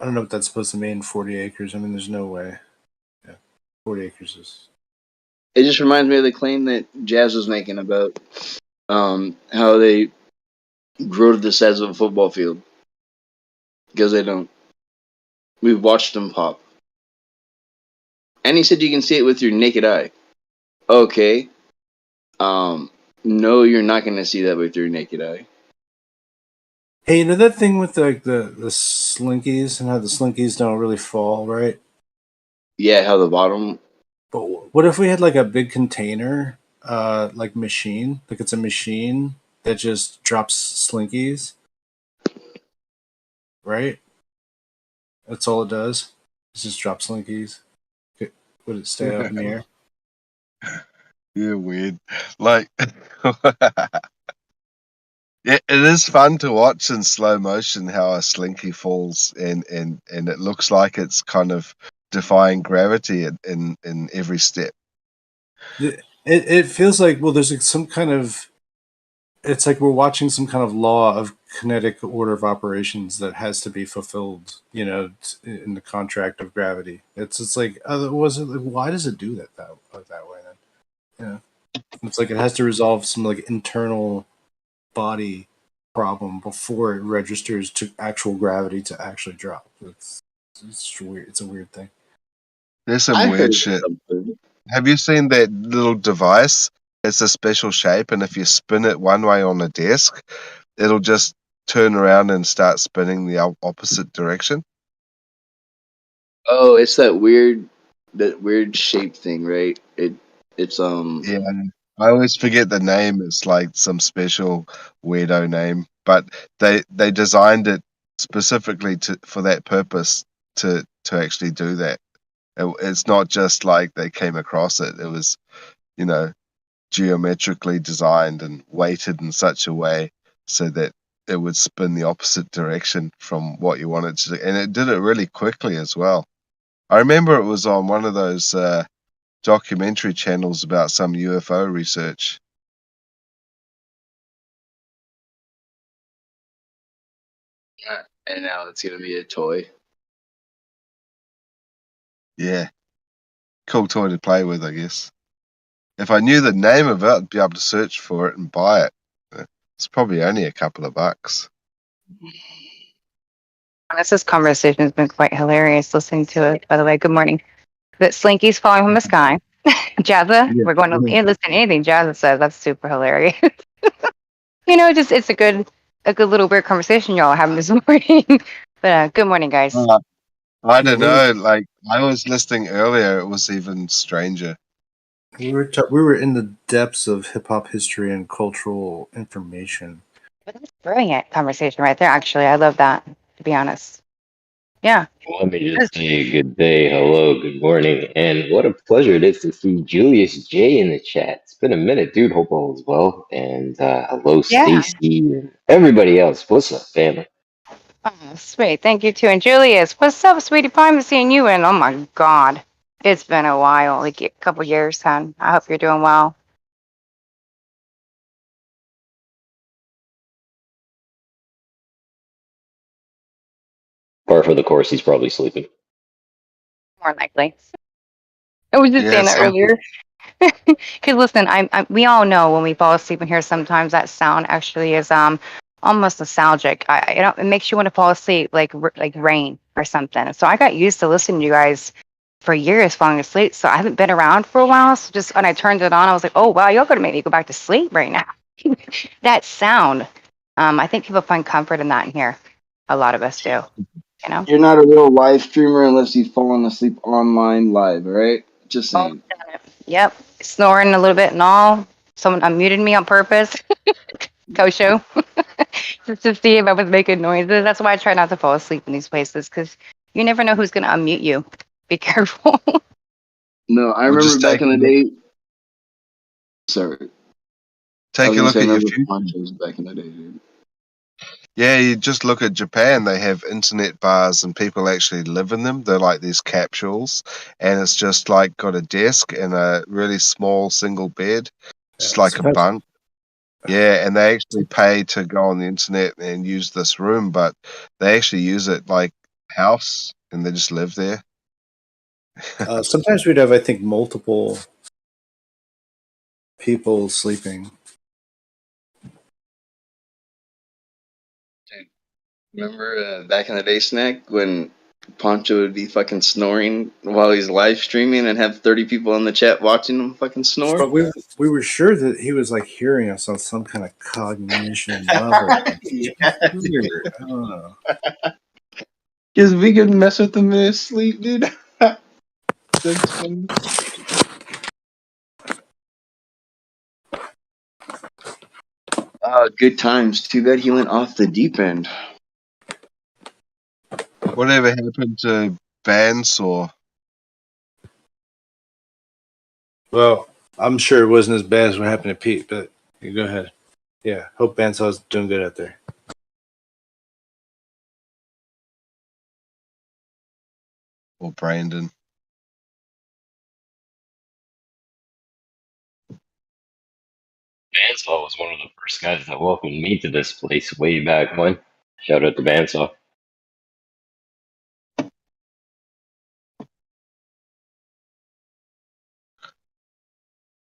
I don't know what that's supposed to mean. 40 acres. I mean, there's no way. Yeah, 40 acres is. It just reminds me of the claim that Jazz was making about how they grow to the size of a football field because they don't. We've watched them pop, and he said you can see it with your naked eye. Okay, no, you're not going to see that with your naked eye. Hey, you know that thing with the slinkies and how the slinkies don't really fall, right? Yeah, how the bottom. But what if we had like a big container, like machine, like it's a machine that just drops slinkies, right? That's all it does. It just drops slinkies. Would it stay up in the air? Yeah, weird. Like, it is fun to watch in slow motion how a slinky falls, and it looks like it's kind of defying gravity in every step. It feels like, well, there's like some kind of, it's like we're watching some kind of law of kinetic order of operations that has to be fulfilled, you know, in the contract of gravity. It's like, was it like, why does it do that way then? Yeah, it's like it has to resolve some like internal body problem before it registers to actual gravity to actually drop. It's weird. It's a weird thing. There's some I weird heard shit. something. Have you seen that little device? It's a special shape, and if you spin it one way on a desk, it'll just turn around and start spinning the opposite direction. Oh, it's that weird shape thing, right? It's Yeah, I always forget the name. It's like some special weirdo name, but they designed it specifically for that purpose to actually do that. It's not just like they came across it. It was, you know, geometrically designed and weighted in such a way so that it would spin the opposite direction from what you wanted to do. And it did it really quickly as well. I remember it was on one of those documentary channels about some UFO research. yeah, and now it's gonna be a toy. Yeah, cool toy to play with, I guess. If I knew the name of it, I'd be able to search for it and buy it. It's probably only a couple of bucks. This conversation has been quite hilarious listening to it, by the way. Good morning. That Slinky's falling from the sky. Jazza, Yeah. we're going to listen to anything Jazza says. That's super hilarious. You know, just it's a good little weird conversation y'all are having this morning. But good morning, guys. I don't know. Like I was listening earlier, it was even stranger. We were in the depths of hip hop history and cultural information. But that's brilliant conversation right there. Actually, I love that. To be honest, yeah. Let me just say good day, hello, good morning, and what a pleasure it is to see Julius J in the chat. It's been a minute, dude. Hope all is well. And hello, Yeah. Stacy, and everybody else. What's up, family? Oh, sweet. Thank you too. And Julius, what's up, sweetie pie? I'm seeing you in. Oh my God, it's been a while, like a couple years, hon. I hope you're doing well. Par for the course, he's probably sleeping. More likely. I was just saying that earlier. Because listen, we all know when we fall asleep and hear sometimes that sound actually is almost nostalgic. It makes you want to fall asleep like rain or something. So I got used to listening to you guys for years falling asleep. So I haven't been around for a while. So just when I turned it on, I was like, oh wow, you're gonna make me go back to sleep right now. That sound. I think people find comfort in that in here. A lot of us do. You know. You're not a real live streamer unless you've fallen asleep online live, right? Just saying. Yep. Snoring a little bit and all. Someone unmuted me on purpose. Kosho. Just to see if I was making noises. That's why I try not to fall asleep in these places, because you never know who's going to unmute you. Be careful. No, I remember back in the day. Sorry. Take a look at your future. Back in the day, dude. Yeah, you just look at Japan. They have internet bars, and people actually live in them. They're like these capsules, and it's just like got a desk and a really small single bed, just like a bunk. Yeah, and they actually pay to go on the internet and use this room, but they actually use it like house and they just live there. Sometimes we'd have, I think, multiple people sleeping. Remember back in the day, Snack, when Poncho would be fucking snoring while he's live streaming and have 30 people in the chat watching him fucking snore? But we were sure that he was like hearing us on some kind of cognition level. Yeah. Weird. I don't know. Because we could mess with him in his sleep, dude. That's funny. Good times. Too bad he went off the deep end. Whatever happened to Bandsaw? Well, I'm sure it wasn't as bad as what happened to Pete, but you go ahead. Yeah, hope Bansaw's doing good out there. Or Brandon? Bandsaw was one of the first guys that welcomed me to this place way back when. Shout out to Bandsaw.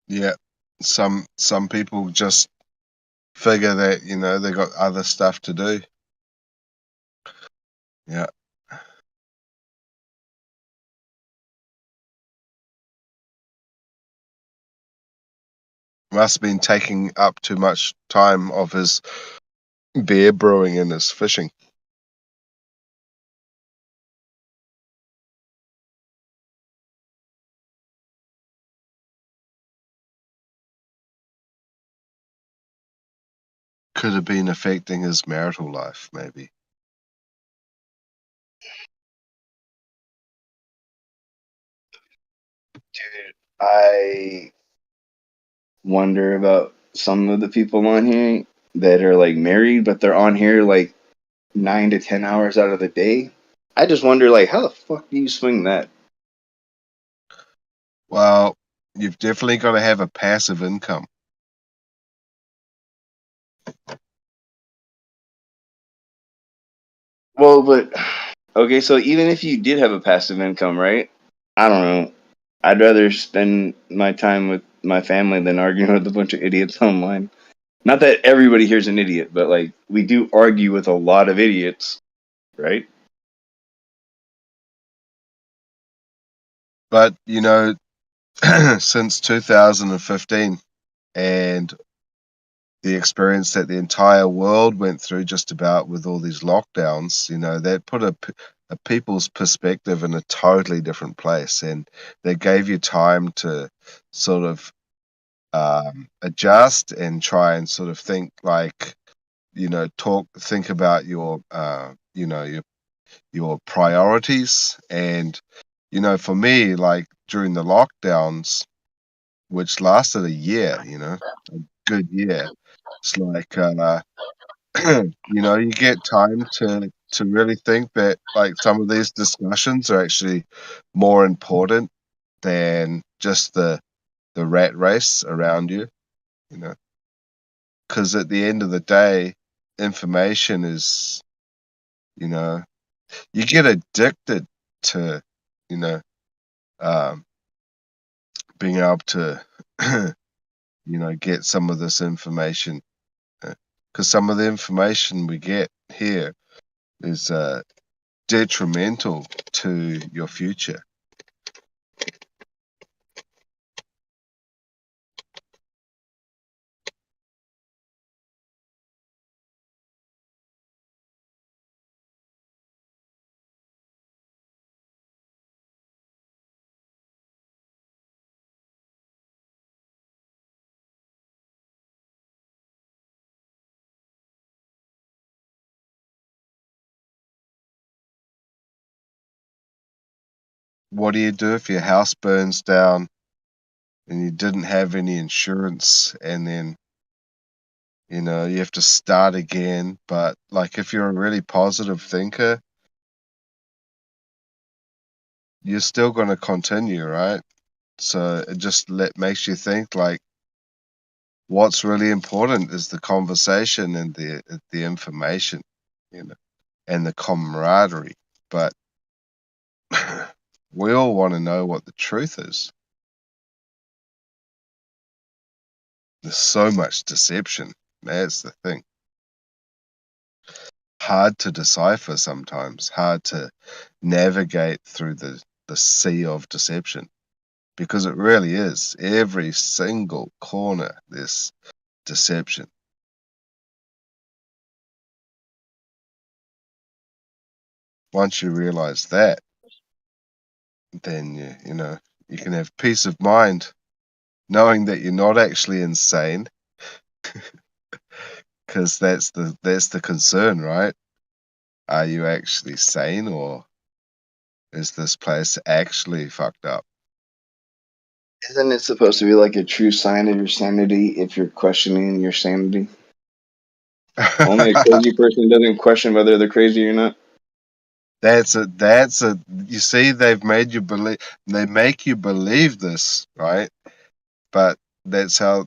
Yeah. Some people just figure that, you know, they got other stuff to do. Yeah. Must have been taking up too much time of his beer brewing and his fishing. Could have been affecting his marital life, maybe. Dude, I wonder about some of the people on here that are like married, but they're on here like 9 to 10 hours out of the day. I just wonder, like, how the fuck do you swing that? Well, you've definitely got to have a passive income. Well, but okay, so even if you did have a passive income, right? I don't know. I'd rather spend my time with my family than arguing with a bunch of idiots online. Not that everybody here's an idiot, but like we do argue with a lot of idiots, right? But, you know, since 2015 and the experience that the entire world went through just about with all these lockdowns, you know, that put a people's perspective in a totally different place, and they gave you time to sort of adjust and try and sort of think like, you know, think about your, you know, your priorities. And, you know, for me, like during the lockdowns, which lasted a year, you know, a good year, it's like, you know, you get time to really think that like some of these discussions are actually more important than just the rat race around you, you know, because at the end of the day, information is, you know, you get addicted to, you know, um, being able to, you know, get some of this information, because some of the information we get here is detrimental to your future. What do you do if your house burns down and you didn't have any insurance, and then, you know, you have to start again? But like if you're a really positive thinker, you're still going to continue, right? So it just makes you think like what's really important is the conversation and the information, you know, and the camaraderie. but we all want to know what the truth is. There's so much deception. That's the thing. Hard to decipher sometimes, hard to navigate through the sea of deception, because it really is. Every single corner, there's deception. Once you realize that, then you can have peace of mind knowing that you're not actually insane, because that's the concern, right? Are you actually sane, or is this place actually fucked up? Isn't it supposed to be like a true sign of your sanity if you're questioning your sanity? Only a crazy person doesn't question whether they're crazy or not. That's a you see, they make you believe this, right? But that's how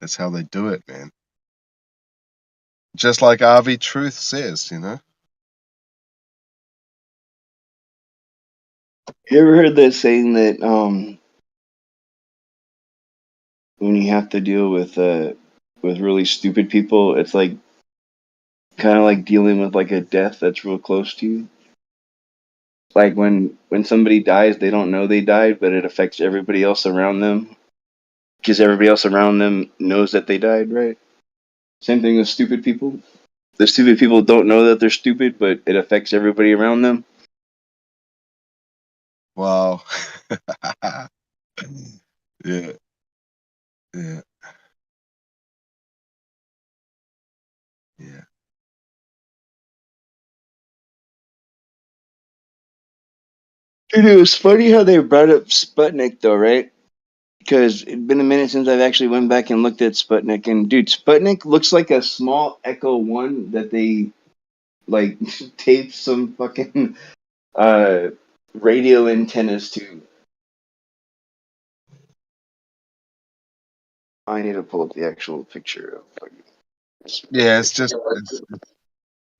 that's how they do it, man. Just like RV Truth says, You ever heard that saying that when you have to deal with really stupid people, it's like kind of like dealing with like a death that's real close to you. Like when somebody dies, they don't know they died, but it affects everybody else around them because everybody else around them knows that they died, right? Same thing with stupid people. The stupid people don't know that they're stupid, but it affects everybody around them. wow. Yeah, yeah, yeah. Dude, it was funny how they brought up Sputnik, though, right? Because it'd been a minute since I've actually went back and looked at Sputnik, and dude, Sputnik looks like a small Echo One that they like taped some fucking uh radio antennas to. I need to pull up the actual picture of fucking Yeah, Sputnik.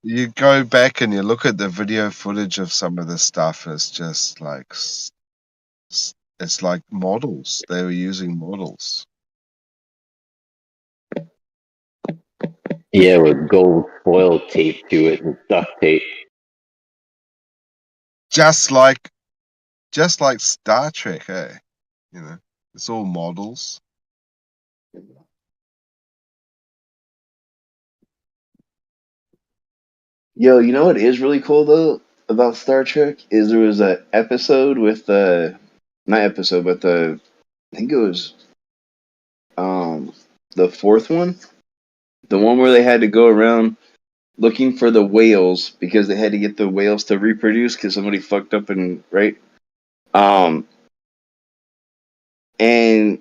you go back and you look at the video footage of some of the stuff. It's just like it's like models. They were using models. Yeah, with gold foil taped to it and duct tape. Just like Star Trek, eh? It's all models. Yo, you know what is really cool though about Star Trek is there was a episode with not episode, but I think it was um the fourth one, the one where they had to go around looking for the whales because they had to get the whales to reproduce because somebody fucked up and right. Um, and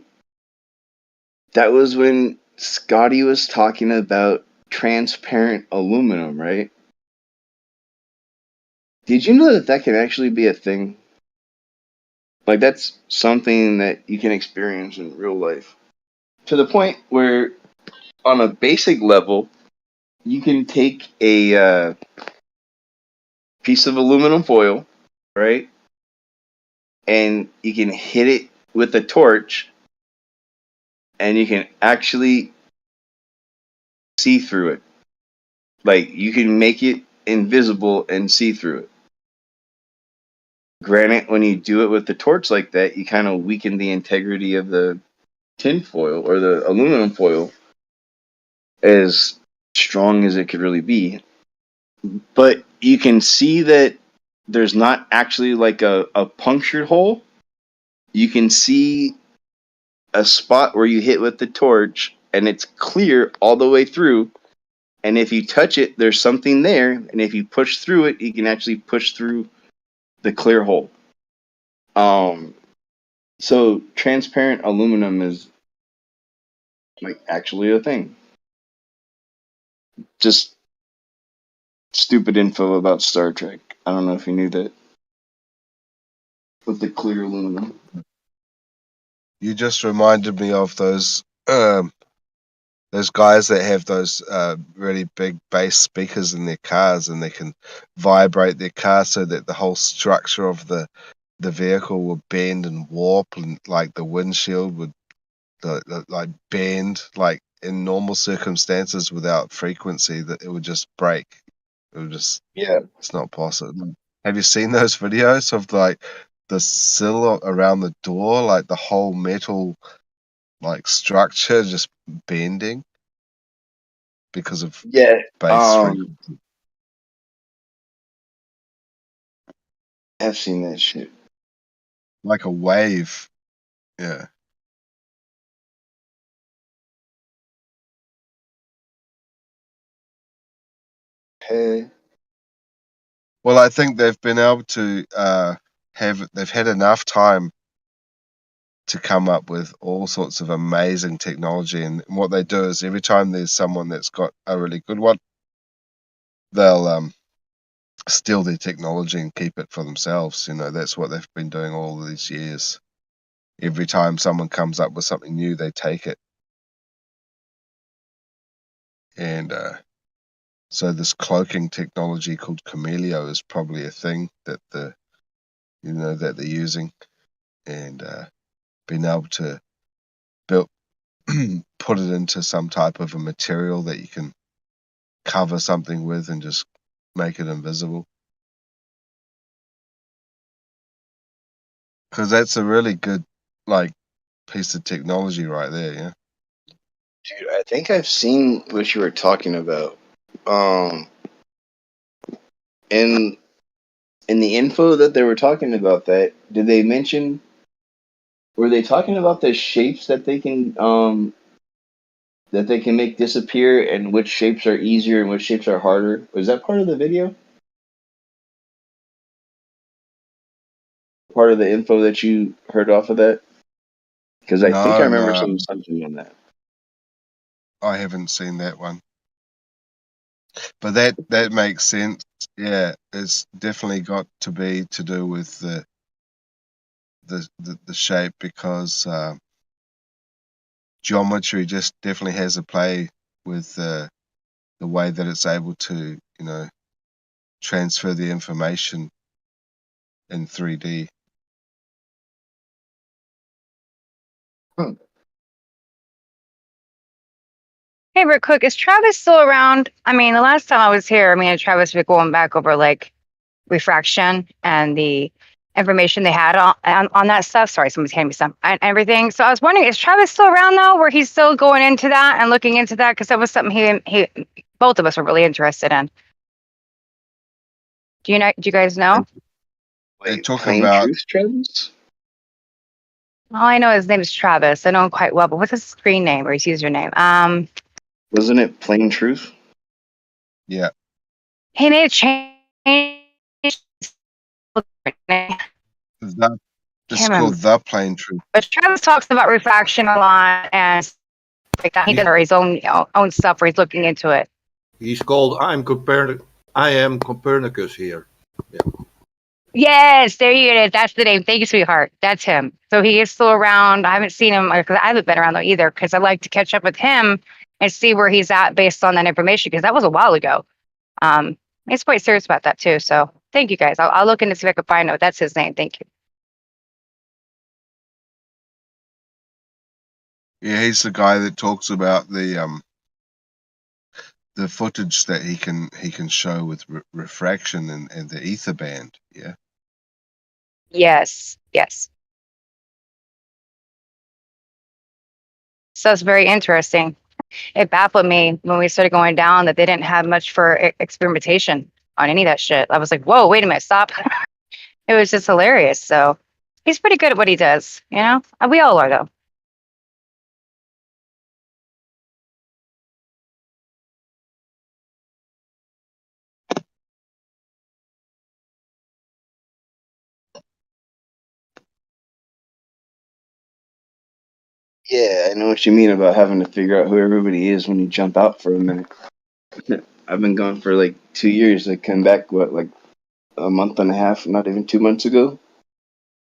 that was when Scotty was talking about transparent aluminum, right? Did you know that that can actually be a thing? Like that's something that you can experience in real life. To the point where on a basic level, you can take a piece of aluminum foil, right? And you can hit it with a torch and you can actually see through it. Like you can make it invisible and see through it. Granted, when you do it with the torch like that, you kind of weaken the integrity of the tin foil or the aluminum foil as strong as it could really be. But you can see that there's not actually like a punctured hole. You can see a spot where you hit with the torch and it's clear all the way through. And if you touch it, there's something there. And if you push through it, you can actually push through the clear hole. So transparent aluminum is like actually a thing. Just stupid info about Star Trek. I don't know if you knew that. With the clear aluminum. You just reminded me of those those guys that have those really big bass speakers in their cars, and they can vibrate their car so that the whole structure of the vehicle will bend and warp, and like the windshield would like bend, like in normal circumstances without frequency, that it would just break. It would just, Yeah. it's not possible. Have you seen those videos of like the sill around the door, like the whole metal like structure just bending because of Yeah. bass frequency? I've seen that shit. Like a wave. Yeah. Hey. Well, I think they've been able to they've had enough time to come up with all sorts of amazing technology, and what they do is every time there's someone that's got a really good one, they'll steal their technology and keep it for themselves. You know, that's what they've been doing all these years. Every time someone comes up with something new, they take it. And so this cloaking technology called Camelio is probably a thing that that they're using, and being able to build put it into some type of a material that you can cover something with and just make it invisible. Because that's a really good like piece of technology right there. Yeah. Dude, I think I've seen what you were talking about. In the info that they were talking about that, did they mention, were they talking about the shapes that they can make disappear, and which shapes are easier and which shapes are harder? Was that part of the video? Part of the info that you heard off of that? Because I think I No, remember no, seeing something on that. I haven't seen that one. But that makes sense. Yeah, it's definitely got to be to do with the shape, because geometry just definitely has a play with the way that it's able to transfer the information in 3D. Hmm. Hey, real quick, is Travis still around? I mean, the last time I was here, me and Travis were going back over like refraction and the information they had on that stuff. Sorry, somebody's handing me some and everything. So I was wondering, is Travis still around now, where he's still going into that and looking into that? Because that was something he both of us were really interested in. Do you guys know? They're Wait, talking plain about, truth, Travis? All I know his name is Travis. I know him quite well, but what's his screen name or his username? Wasn't it plain truth? yeah, He made a change. that, it's Can't remember. called The Plain Truth. But Travis talks about refraction a lot and stuff like that. He does his own stuff where he's looking into it. He's called I am Copernicus here. Yes, there you is. That's the name. Thank you, sweetheart. That's him. So he is still around. I haven't seen him because I haven't been around though either, because I like to catch up with him and see where he's at based on that information, because that was a while ago. He's quite serious about that too. So thank you guys. I'll look into see if I can find out. That's his name. Thank you. Yeah, he's the guy that talks about the footage that he can show with refraction and the ether band. Yeah. Yes. Yes. So it's very interesting. It baffled me when we started going down that they didn't have much for experimentation on any of that shit. I was like, whoa, wait a minute, stop. It was just hilarious. So he's pretty good at what he does, you know? We all are, though. Yeah, I know what you mean about having to figure out who everybody is when you jump out for a minute. I've been gone for like 2 years. I came back, what, like a month and a half, not even 2 months ago?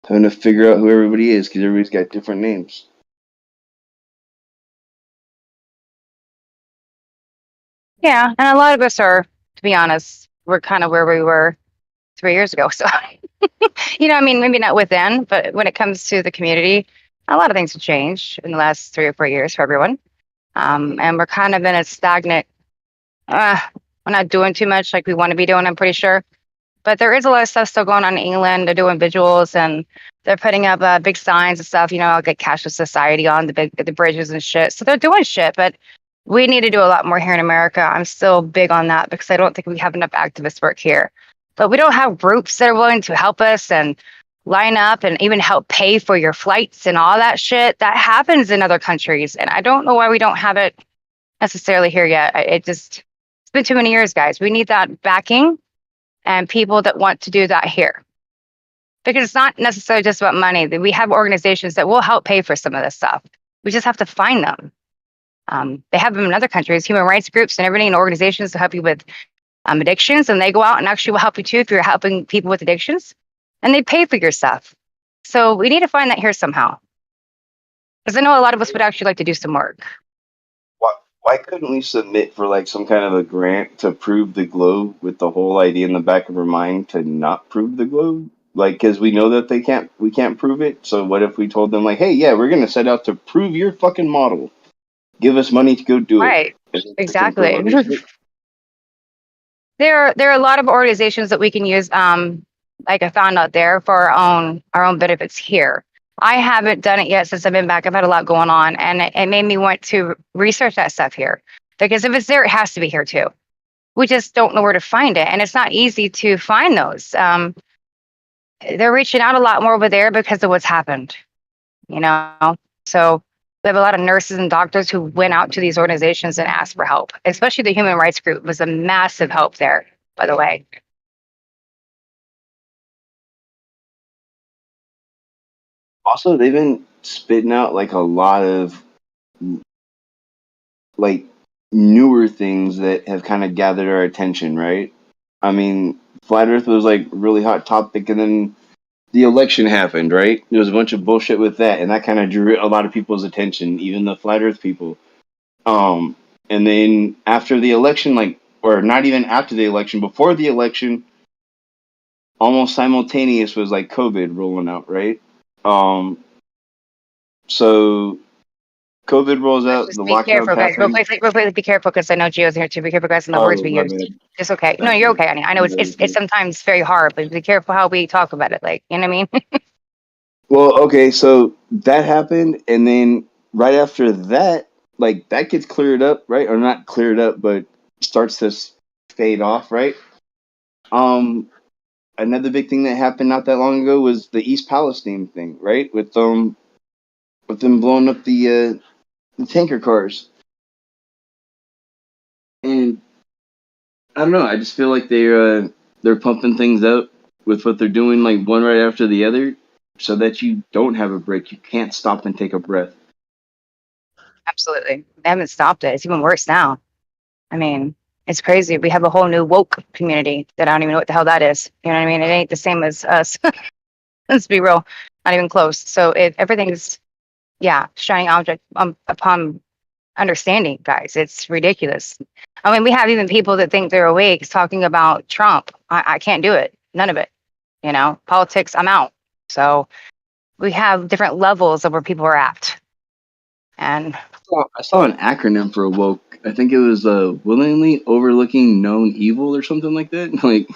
Having to figure out who everybody is because everybody's got different names. Yeah, and a lot of us are, to be honest, we're kind of where we were 3 years ago. So, I mean, maybe not within, but when it comes to the community, a lot of things have changed in the last 3 or 4 years for everyone. And we're kind of in a stagnant, uh, we're not doing too much like we want to be doing, I'm pretty sure. But there is a lot of stuff still going on in England. They're doing visuals and they're putting up big signs and stuff, like cashless society on the bridges and shit. So they're doing shit, but we need to do a lot more here in America. I'm still big on that because I don't think we have enough activist work here. But we don't have groups that are willing to help us and line up and even help pay for your flights and all that shit. That happens in other countries. And I don't know why we don't have it necessarily here yet. It's been too many years, guys. We need that backing and people that want to do that here. Because it's not necessarily just about money. We have organizations that will help pay for some of this stuff. We just have to find them. They have them in other countries, human rights groups and everything, and organizations to help you with addictions. And they go out and actually will help you too if you're helping people with addictions. And they pay for your stuff. So we need to find that here somehow. Because I know a lot of us would actually like to do some work. Why couldn't we submit for like some kind of a grant to prove the globe with the whole idea in the back of our mind to not prove the globe? Like, because we know that we can't prove it. So what if we told them like, hey, yeah, we're gonna set out to prove your fucking model. Give us money to go do Right. it. Exactly. There are a lot of organizations that we can use. Like I found out there for our own benefits here. I haven't done it yet since I've been back. I've had a lot going on, and it made me want to research that stuff here. Because if it's there, it has to be here too. We just don't know where to find it, and it's not easy to find those. They're reaching out a lot more over there because of what's happened. So we have a lot of nurses and doctors who went out to these organizations and asked for help. Especially the human rights group was a massive help there, by the way. Also, they've been spitting out like a lot of like newer things that have kind of gathered our attention, right? I mean, flat Earth was like really hot topic, and then the election happened, right? There was a bunch of bullshit with that, and that kind of drew a lot of people's attention, even the flat Earth people. And then after the election, like, or not even after the election, before the election, almost simultaneous was like COVID rolling out, right? So COVID rolls out, Just the be lockdown's careful, guys. Real happening. quick, be careful because I know Gio's here too. Be careful, guys, and the words Oh, we my use. bad. It's okay. No, you're okay, honey. I know it's sometimes very hard, but be careful how we talk about it. Like, you know what I mean? Well, okay, so that happened, and then right after that, like that gets cleared up, right? Or not cleared up, but starts to fade off, right? Um, Another big thing that happened not that long ago was the East Palestine thing, right? With them blowing up the tanker cars, and I don't know. I just feel like they're pumping things out with what they're doing, like one right after the other, so that you don't have a break. You can't stop and take a breath. Absolutely. They haven't stopped it. It's even worse now. I mean, it's crazy. We have a whole new woke community that I don't even know what the hell that is. You know what I mean? It ain't the same as us. Let's be real. Not even close. So everything's, yeah, shining object upon understanding, guys. It's ridiculous. I mean, we have even people that think they're awake talking about Trump. I can't do it. None of it. Politics, I'm out. So we have different levels of where people are at. And I saw an acronym for woke. I think it was willingly overlooking known evil or something like that. Like,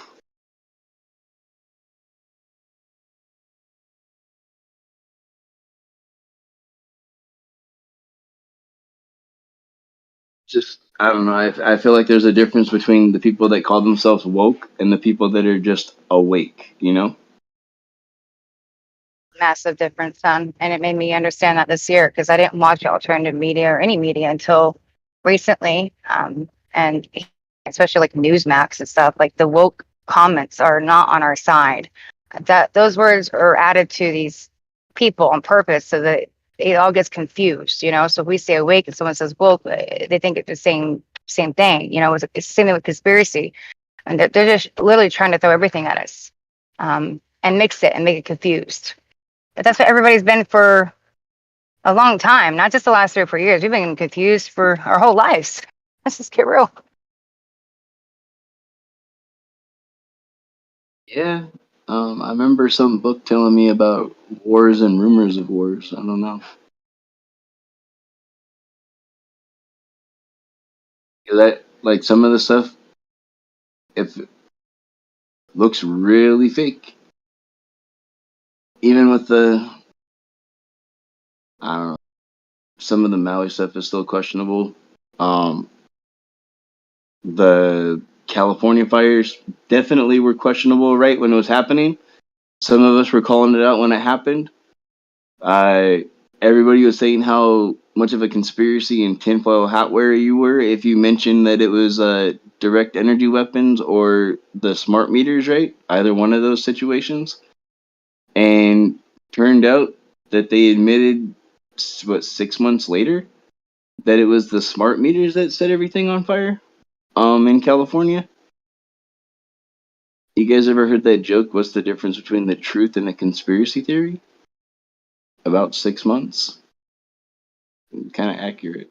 just I don't know. I feel like there's a difference between the people that call themselves woke and the people that are just awake. You know? massive difference, son. And it made me understand that this year because I didn't watch alternative media or any media until recently. And especially like Newsmax and stuff, like the woke comments are not on our side. That those words are added to these people on purpose so that it all gets confused, So if we say awake and someone says woke, they think it's the same thing. It's the same thing with conspiracy. And they're just literally trying to throw everything at us and mix it and make it confused. But that's what everybody's been for a long time, not just the last 3 or 4 years. We've been confused for our whole lives. Let's just get real. Yeah. I remember some book telling me about wars and rumors of wars. I don't know. 'Cause that, like, some of the stuff, if it looks really fake, even with the, I don't know, some of the Maui stuff is still questionable. Um, the California fires definitely were questionable right when it was happening. Some of us were calling it out when it happened. I Everybody was saying how much of a conspiracy and tinfoil hat wearer you were if you mentioned that it was direct energy weapons or the smart meters, right? Either one of those situations. And turned out that they admitted, what, 6 months later, that it was the smart meters that set everything on fire. In California. You guys ever heard that joke? What's the difference between the truth and a conspiracy theory? About 6 months. Kind of accurate.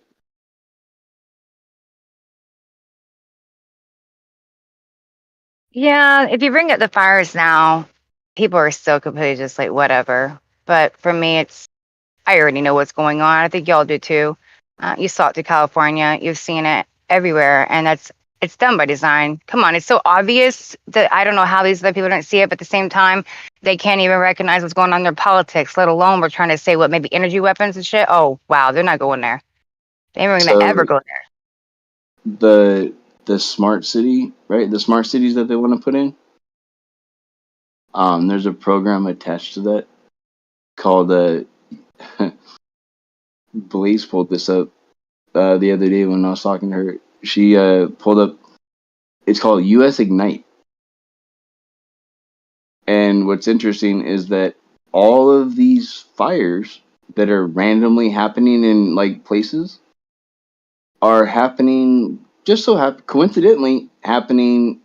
Yeah, if you bring up the fires now, people are still completely just like whatever. But for me, I already know what's going on. I think y'all do too. You saw it to California. You've seen it everywhere, and it's done by design. Come on, it's so obvious that I don't know how these other people don't see it, but at the same time, they can't even recognize what's going on in their politics. Let alone we're trying to say what maybe energy weapons and shit. Oh wow, they're not going there. They ain't gonna So ever go there. the smart city, right? The smart cities that they want to put in. There's a program attached to that called Blaze pulled this up the other day when I was talking to her. She pulled up. It's called U.S. Ignite. And what's interesting is that all of these fires that are randomly happening in like places are happening just so coincidentally happening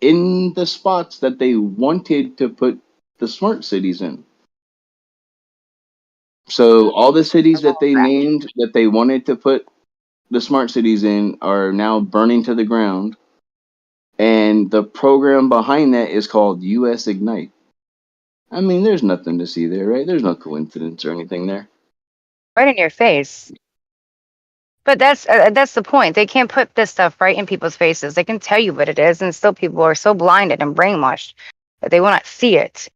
in the spots that they wanted to put the smart cities in. So all the cities that they named that they wanted to put the smart cities in are now burning to the ground. And the program behind that is called US Ignite. I mean, there's nothing to see there, right? There's no coincidence or anything there. Right in your face. But that's the point. They can't put this stuff right in people's faces. They can tell you what it is, and still people are so blinded and brainwashed that they will not see it.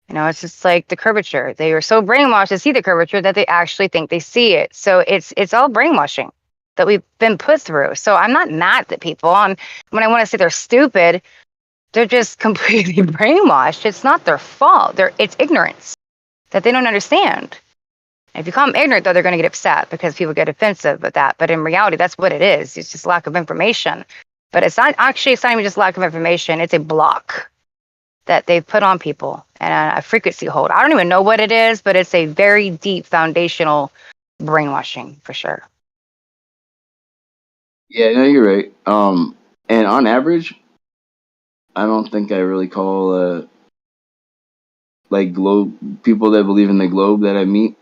You know, it's just like the curvature. They are so brainwashed to see the curvature that they actually think they see it. So it's all brainwashing that we've been put through. So I'm not mad at people. When I want to say they're stupid, they're just completely brainwashed. It's not their fault. It's ignorance that they don't understand. If you call them ignorant, though, they're going to get upset because people get offensive with that. But in reality, that's what it is. It's just lack of information. But it's not even just lack of information. It's a block that they've put on people and a frequency hold. I don't even know what it is, but it's a very deep foundational brainwashing for sure. Yeah, no, you're right. And on average, I don't think I really call like globe people that believe in the globe that I meet.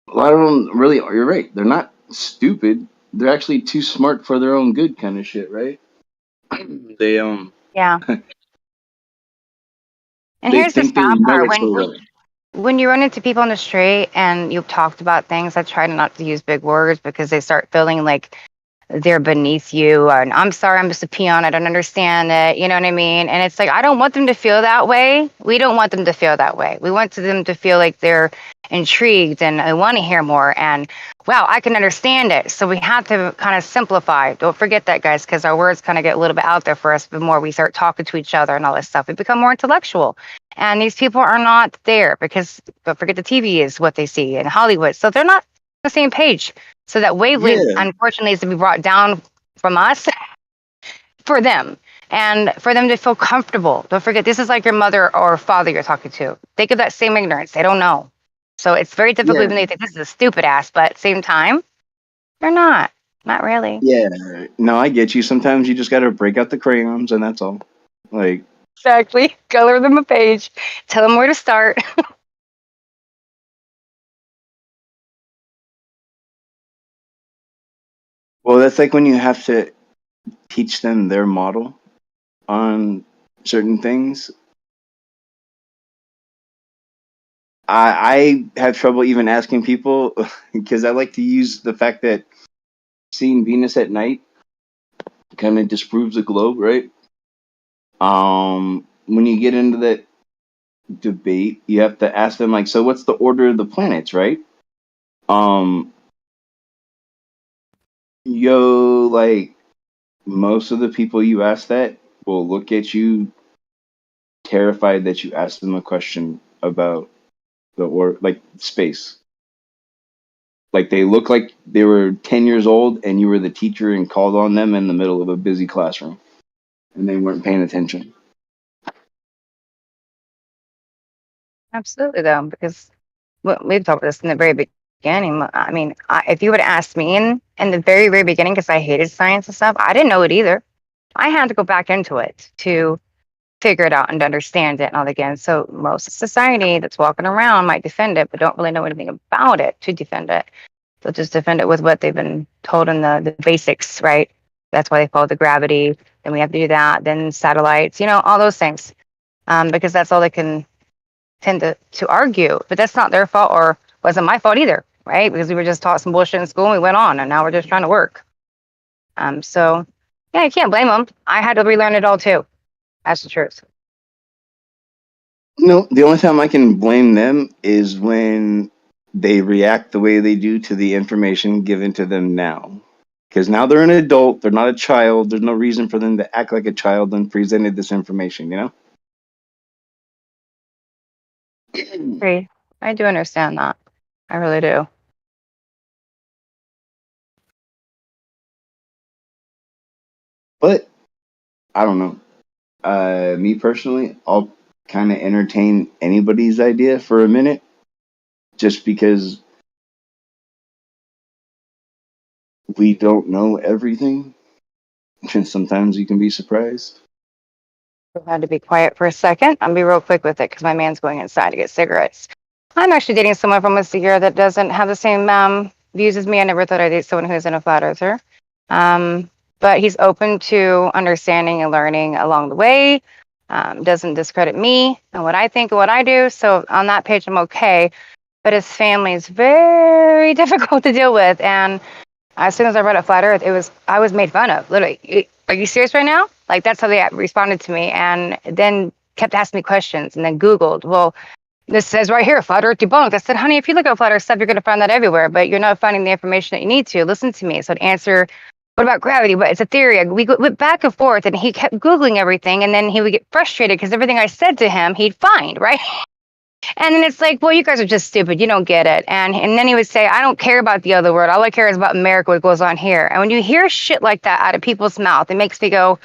A lot of them really, you're right. They're not stupid. They're actually too smart for their own good, kind of shit, right? they Yeah. And they here's the think they sad know part. it so well. When you run into people on the street and you've talked about things, I try not to use big words because they start feeling like they're beneath you, and I'm sorry, I'm just a peon, I don't understand it, you know what I mean? And it's like, I don't want them to feel that way. We don't want them to feel that way. We want them to feel like they're intrigued and I want to hear more, and wow, I can understand it. So we have to kind of simplify. Don't forget that, guys, because our words kind of get a little bit out there for us. The more we start talking to each other and all this stuff, we become more intellectual. And these people are not there because, don't forget, the TV is what they see in Hollywood, so they're not on the same page. So that wavelength, Yeah, unfortunately, is to be brought down from us for them and for them to feel comfortable. Don't forget, this is like your mother or father you're talking to. Think of that same ignorance. They don't know. So it's very difficult yeah, when they think this is a stupid ass, but at the same time, they're not. Not really. yeah. No, I get you. Sometimes you just got to break out the crayons, and that's all. Like, Exactly. Color them a page. Tell them where to start. well, that's like when you have to teach them their model on certain things. I have trouble even asking people because I like to use the fact that seeing Venus at night kind of disproves the globe, right? When you get into that debate, you have to ask them like, so what's the order of the planets, right? Um, like most of the people you ask that will look at you terrified that you asked them a question about like space. Like they look like they were 10 years old and you were the teacher and called on them in the middle of a busy classroom and they weren't paying attention. Absolutely, though, because we've talked about this in the very beginning. I mean, if you would ask me in the very, very beginning, because I hated science and stuff, I didn't know it either. I had to go back into it to figure it out and understand it and all again. So most of society that's walking around might defend it, but don't really know anything about it to defend it. They'll just defend it with what they've been told in the basics, right? That's why they follow the gravity. Then we have to do that. Then satellites, all those things, because that's all they can tend to argue. But that's not their fault or wasn't my fault either, right? Because we were just taught some bullshit in school and we went on, and now we're just trying to work. So yeah, you can't blame them. I had to relearn it all too. That's the truth. No, the only time I can blame them is when they react the way they do to the information given to them now. Because now they're an adult, they're not a child. There's no reason for them to act like a child and presented this information, Agree. I do understand that. I really do. But I don't know. Me personally, I'll kind of entertain anybody's idea for a minute just because we don't know everything. And sometimes you can be surprised. I had to be quiet for a second. I'll be real quick with it because my man's going inside to get cigarettes. I'm actually dating someone from a year that doesn't have the same views as me. I never thought I'd date someone who's in a flat earther. But he's open to understanding and learning along the way. Doesn't discredit me and what I think and what I do. So on that page, I'm okay. But his family is very difficult to deal with. And as soon as I read a flat Earth, I was made fun of. Literally, are you serious right now? Like that's how they responded to me, and then kept asking me questions, and then Googled. Well, this says right here, flat Earth debunked. I said, honey, if you look at flat Earth stuff, you're going to find that everywhere, but you're not finding the information that you need to. Listen to me. So I'd answer, what about gravity? But it's a theory. We went back and forth, and he kept Googling everything, and then he would get frustrated because everything I said to him, he'd find, right? And then it's like, well, you guys are just stupid. You don't get it. And then he would say, I don't care about the other world. All I care is about America, what goes on here. And when you hear shit like that out of people's mouth, it makes me go,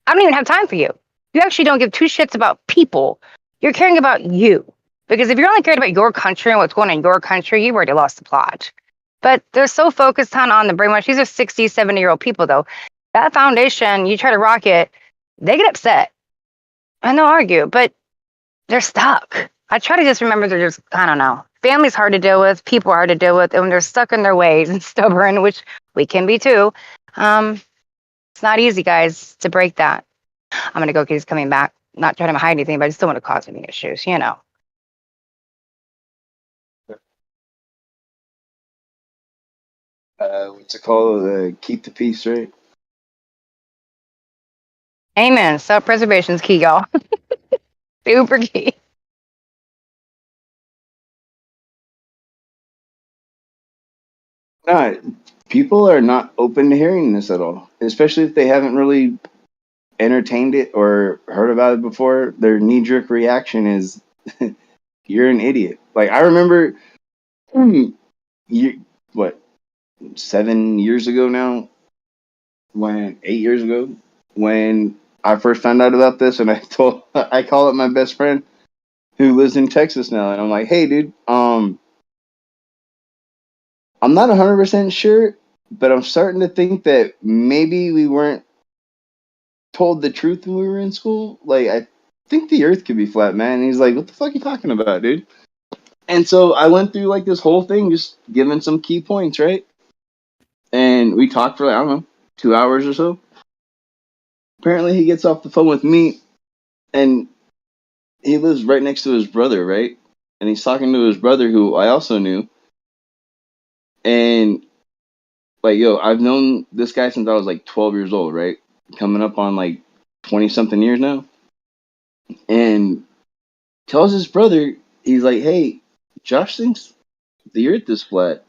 I don't even have time for you. You actually don't give two shits about people. You're caring about you. Because if you're only caring about your country and what's going on in your country, you've already lost the plot. But they're so focused on the brainwash. These are 60, 70-year-old people, though. That foundation, you try to rock it, they get upset. And they'll argue, but they're stuck. I try to just remember they're just, I don't know. Family's hard to deal with, people are hard to deal with, and when they're stuck in their ways and stubborn, which we can be too. It's not easy, guys, to break that. I'm going to go because he's coming back. Not trying to hide anything, but I just don't want to cause any issues. What's it called? Keep the peace, right? Amen. Self-preservation's key, y'all. Super key. No, people are not open to hearing this at all, especially if they haven't really entertained it or heard about it before. Their knee-jerk reaction is, "You're an idiot." Like I remember, what 7 years ago now, 8 years ago, when I first found out about this, and I call up my best friend who lives in Texas now, and I'm like, "Hey, dude, I'm not 100% sure, but I'm starting to think that maybe we weren't told the truth when we were in school. Like, I think the Earth could be flat, man." And he's like, "What the fuck are you talking about, dude?" And so I went through like this whole thing, just giving some key points, right? And we talked for like, I don't know, 2 hours or so. Apparently, he gets off the phone with me And he lives right next to his brother, right? And he's talking to his brother, who I also knew. And like, yo, I've known this guy since I was like 12 years old, right? Coming up on like 20 something years now. And tells his brother, he's like, hey, Josh thinks the earth is flat.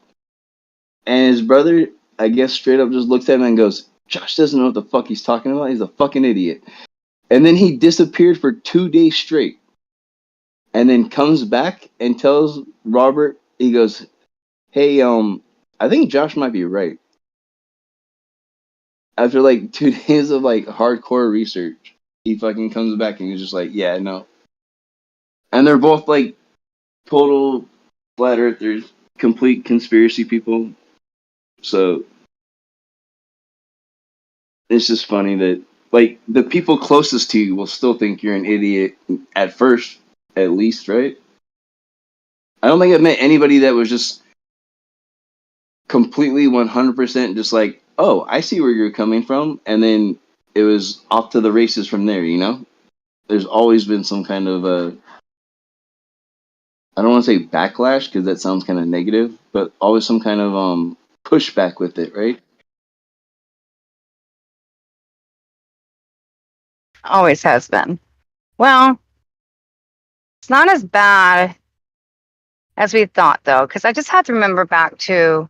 And his brother, I guess, straight up just looks at him and goes, Josh doesn't know what the fuck he's talking about. He's a fucking idiot. And then he disappeared for 2 days straight. And then comes back and tells Robert, he goes, hey, I think Josh might be right. After like 2 days of like hardcore research, he fucking comes back and he's just like, yeah, no. And they're both like total flat earthers, complete conspiracy people. So it's just funny that like the people closest to you will still think you're an idiot at first, at least, right? I don't think I've met anybody that was just completely 100% just like, oh, I see where you're coming from, and then it was off to the races from there, you know? There's always been some kind of I don't want to say backlash because that sounds kind of negative, but always some kind of pushback with it, right? Always has been. Well, it's not as bad as we thought, though, because I just had to remember back to,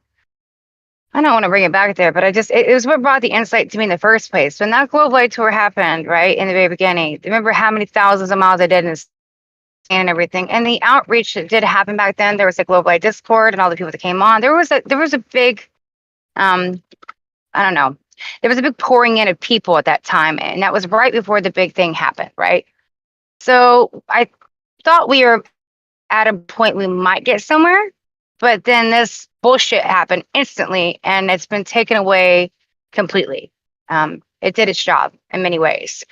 I don't want to bring it back there, but it was what brought the insight to me in the first place. When that Globe Light Tour happened, right, in the very beginning, remember how many thousands of miles I did and everything, and the outreach that did happen back then. There was a Globe Light Discord and all the people that came on. There was a big, I don't know, there was a big pouring in of people at that time, and that was right before the big thing happened, right? So I thought we were at a point we might get somewhere, but then this bullshit happened instantly, and it's been taken away completely. It did its job in many ways,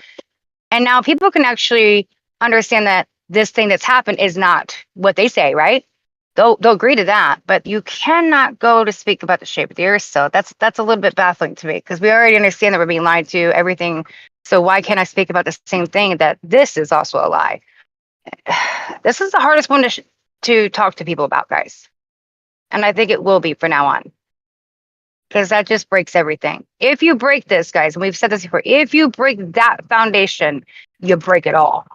and now people can actually understand that this thing that's happened is not what they say, right? They'll agree to that, but you cannot go to speak about the shape of the earth. So that's a little bit baffling to me, because we already understand that we're being lied to, everything. So why can't I speak about the same thing, that this is also a lie? This is the hardest one to talk to people about, guys. And I think it will be from now on, because that just breaks everything. If you break this, guys, and we've said this before, if you break that foundation, you break it all.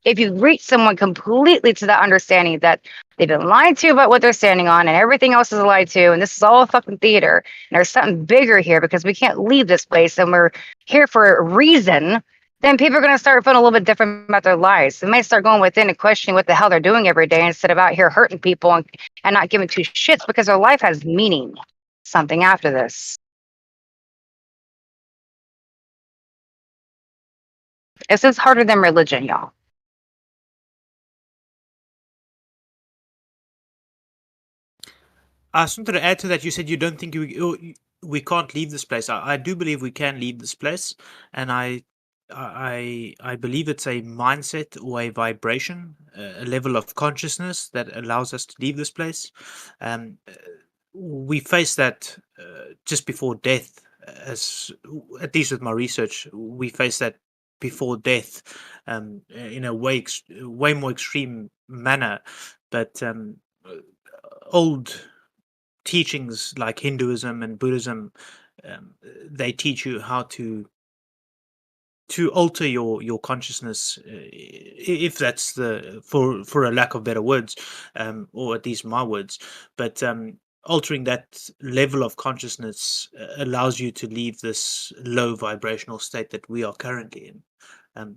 If you reach someone completely to that understanding that they've been lied to about what they're standing on and everything else is a lie too, and this is all a fucking theater, and there's something bigger here because we can't leave this place and we're here for a reason, then people are going to start feeling a little bit different about their lives. They might start going within and questioning what the hell they're doing every day instead of out here hurting people and not giving two shits, because their life has meaning, something after this. This is harder than religion, y'all. I just wanted to add to that. You said you don't think we can't leave this place. I do believe we can leave this place, and I believe it's a mindset or a vibration, a level of consciousness that allows us to leave this place. We face that just before death, as at least with my research, we face that before death in a way more extreme manner. But old teachings like Hinduism and Buddhism, they teach you how to alter your consciousness, if that's for a lack of better words, or at least my words. But altering that level of consciousness allows you to leave this low vibrational state that we are currently in.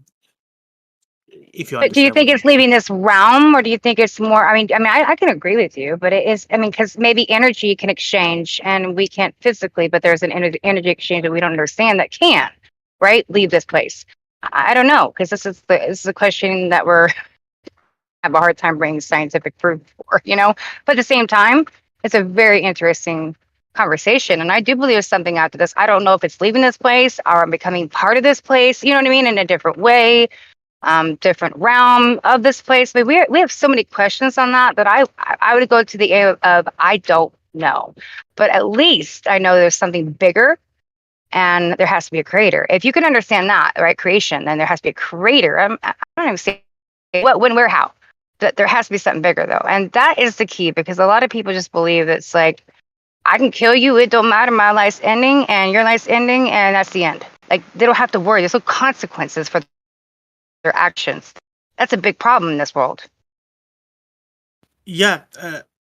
If you But do you understand think what it's leaving this realm, or do you think it's more? I can agree with you, but it is. Because maybe energy can exchange, and we can't physically, but there's an energy exchange that we don't understand that can, right, leave this place. I don't know, because this is a question that we're have a hard time bringing scientific proof for, you know. But at the same time, it's a very interesting conversation, and I do believe there's something after this. I don't know if it's leaving this place or becoming part of this place. You know what I mean? In a different way. Different realm of this place. But we have so many questions on that I would go to the area of I don't know. But at least I know there's something bigger, and there has to be a creator. If you can understand that, right, creation, then there has to be a creator. I don't even say what, when, where, how. That there has to be something bigger though, and that is the key, because a lot of people just believe it's like, I can kill you, it don't matter, my life's ending and your life's ending, and that's the end. Like, they don't have to worry. There's no consequences for their actions. That's a big problem in this world. Yeah,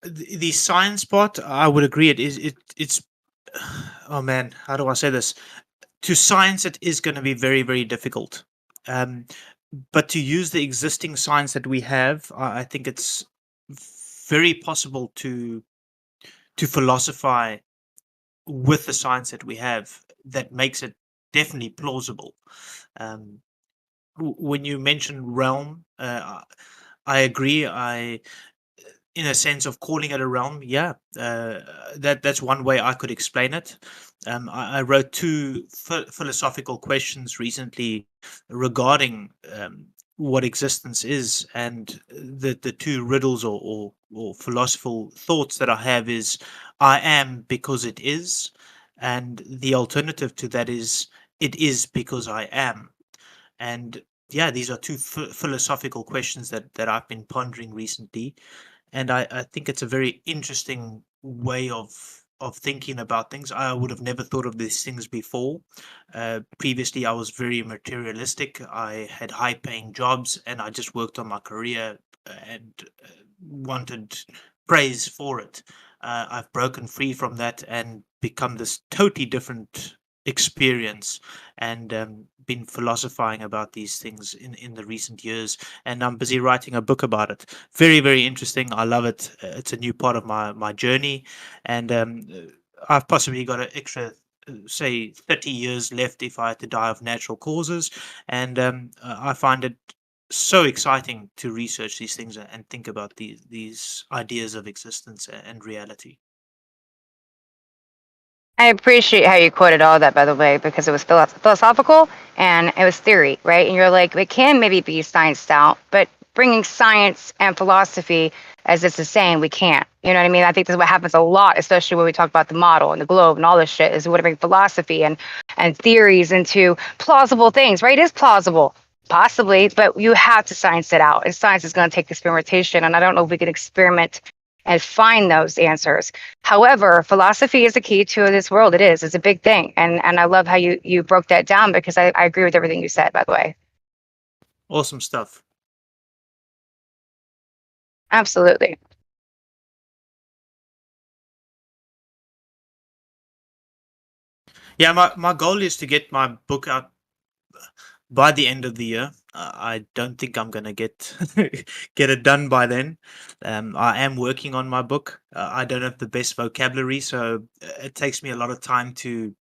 the science part, I would agree. It's oh man, how do I say this? To science, it is going to be very, very difficult. Um, but to use the existing science that we have, I think it's very possible to philosophize with the science that we have. That makes it definitely plausible. Um, when you mention realm, I agree. In a sense of calling it a realm, yeah, that's one way I could explain it. I wrote two philosophical questions recently regarding what existence is, and the two riddles or philosophical thoughts that I have is, I am because it is, and the alternative to that is, it is because I am. And yeah, these are two philosophical questions that I've been pondering recently, and I think it's a very interesting way of thinking about things. I would have never thought of these things before. Previously, I was very materialistic. I had high-paying jobs, and I just worked on my career and wanted praise for it. I've broken free from that and become this totally different experience, and been philosophizing about these things in the recent years, and I'm busy writing a book about it. Very, very interesting. I love it. It's a new part of my journey, and I've possibly got an extra, say, 30 years left if I had to die of natural causes, and I find it so exciting to research these things and think about these ideas of existence and reality. I appreciate how you quoted all that, by the way, because it was philosophical and it was theory, right? And you're like, it can maybe be scienced out, but bringing science and philosophy, as it's the saying, we can't. You know what I mean? I think this is what happens a lot, especially when we talk about the model and the globe and all this shit, is we want to bring philosophy and theories into plausible things, right? It is plausible, possibly, but you have to science it out. And science is going to take experimentation. And I don't know if we can experiment and find those answers. However, philosophy is the key to this world. It is. It's a big thing. And I love how you broke that down, because I agree with everything you said, by the way. Awesome stuff. Absolutely. Yeah, my goal is to get my book out by the end of the year. I don't think I'm gonna get get it done by then. I am working on my book. I don't have the best vocabulary, so it takes me a lot of time to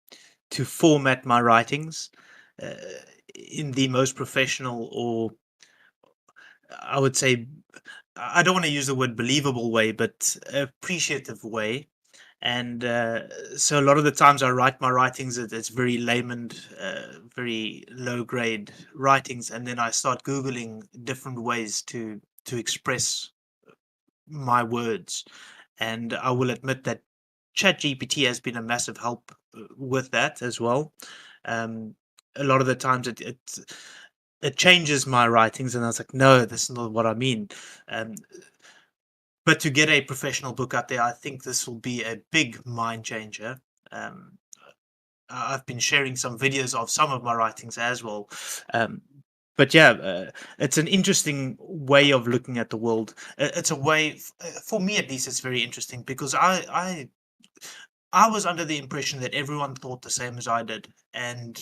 format my writings uh, in the most professional, or I would say, I don't want to use the word believable way, but appreciative way. And so a lot of the times I write my writings, it's very layman, very low grade writings, and then I start googling different ways to express my words. And I will admit that ChatGPT has been a massive help with that as well. Um, a lot of the times it changes my writings, and I was like, no, this is not what I mean. Um, but to get a professional book out there, I think this will be a big mind changer. Um, I've been sharing some videos of some of my writings as well. Um, but yeah, it's an interesting way of looking at the world. It's a way, for me at least, it's very interesting, because I was under the impression that everyone thought the same as I did, and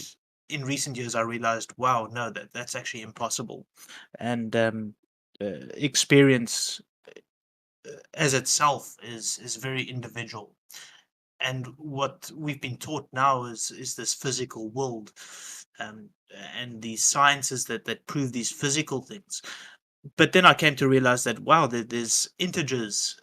in recent years I realized, wow, no, that's actually impossible. And experience as itself is very individual, and what we've been taught now is this physical world, um, and these sciences that prove these physical things. But then I came to realize that, wow, there's integers.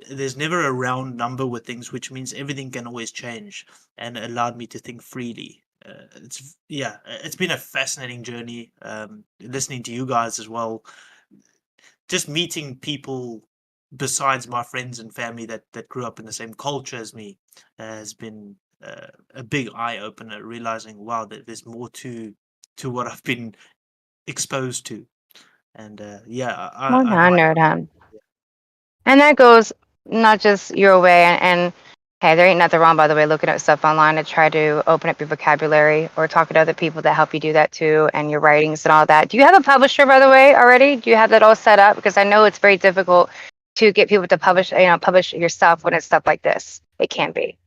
There's never a round number with things, which means everything can always change, and it allowed me to think freely. It's been a fascinating journey, listening to you guys as well, just meeting people besides my friends and family that grew up in the same culture as me has been a big eye opener, realizing wow, that there's more to what I've been exposed to, and I'd like. 100, and that goes not just your way. And hey, there ain't nothing wrong, by the way, looking up stuff online to try to open up your vocabulary or talking to other people that help you do that too, and your writings and all that. Do you have a publisher, by the way, already? Do you have that all set up? Because I know it's very difficult to get people to publish yourself when it's stuff like this. It can be.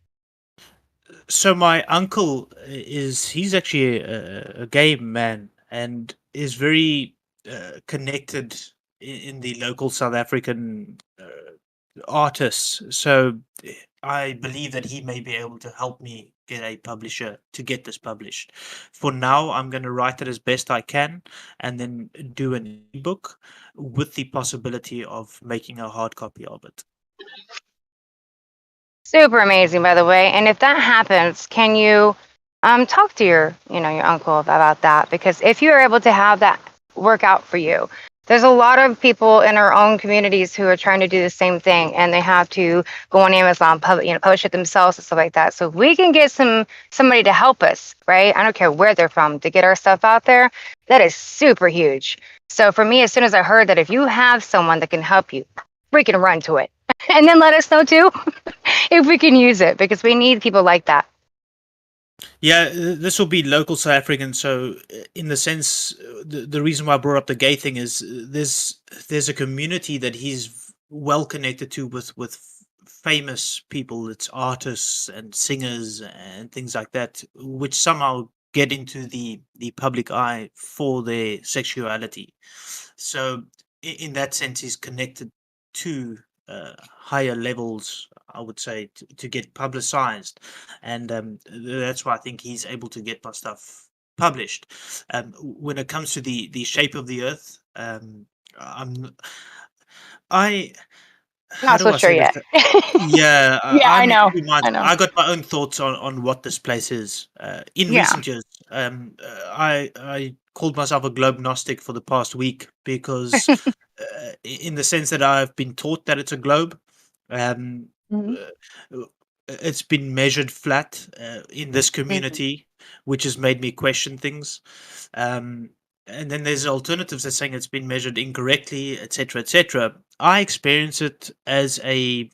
So my uncle he's actually a gay man and is very connected in the local South African artists. So I believe that he may be able to help me get a publisher to get this published. For now, I'm going to write it as best I can and then do an ebook with the possibility of making a hard copy of it. Super amazing, by the way. And if that happens, can you talk to your uncle about that? Because if you're able to have that work out for you, there's a lot of people in our own communities who are trying to do the same thing, and they have to go on Amazon, publish it themselves and stuff like that. So if we can get somebody to help us, right? I don't care where they're from, to get our stuff out there, that is super huge. So for me, as soon as I heard that if you have someone that can help you, freaking run to it. And then let us know too if we can use it, because we need people like that. Yeah, this will be local South African. So, in the sense, the reason why I brought up the gay thing is there's a community that he's well connected to with famous people. It's artists and singers and things like that, which somehow get into the public eye for their sexuality. So, in that sense, he's connected to higher levels, I would say, to get publicized, and that's why I think he's able to get my stuff published. When it comes to the shape of the Earth, I how Not do so I sure say this? yet. Yeah, Yeah, I I'm in know. two minds. I know. I got my own thoughts on what this place is. In Yeah. recent years, I called myself a globe gnostic for the past week because, in the sense that I've been taught that it's a globe. Um, Mhm. it's been measured flat in this Mhm. community, which has made me question things. Um, and then there's alternatives that saying it's been measured incorrectly, etc., etc. I experience it as a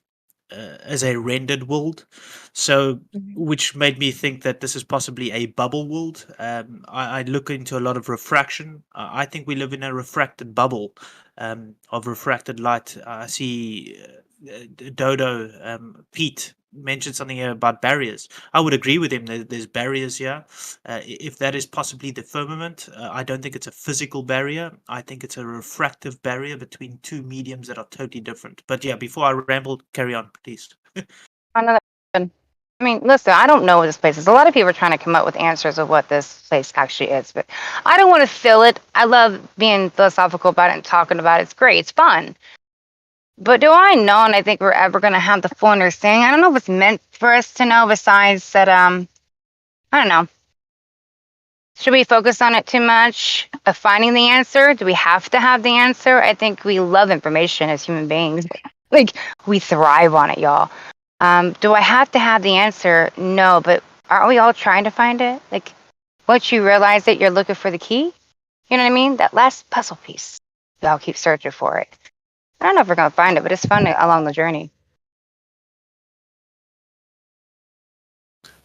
rendered world, so Mhm. which made me think that this is possibly a bubble world. I look into a lot of refraction. I think we live in a refracted bubble of refracted light. I see Dodo Pete mentioned something here about barriers. I would agree with him. There's barriers here. If that is possibly the firmament, I don't think it's a physical barrier. I think it's a refractive barrier between two mediums that are totally different. But yeah, before I ramble, carry on, please. Another question. I mean, listen, I don't know what this place is. A lot of people are trying to come up with answers of what this place actually is, but I don't want to fill it. I love being philosophical about it and talking about it. It's great. It's fun. But do I know, and I think we're ever going to have the full understanding? I don't know if it's meant for us to know, besides that, I don't know. Should we focus on it too much of finding the answer? Do we have to have the answer? I think we love information as human beings. Like, we thrive on it, y'all. Do I have to have the answer? No, but aren't we all trying to find it? Like, once you realize that you're looking for the key, you know what I mean? That last puzzle piece. We all keep searching for it. I don't know if we're going to find it, but it's fun along the journey.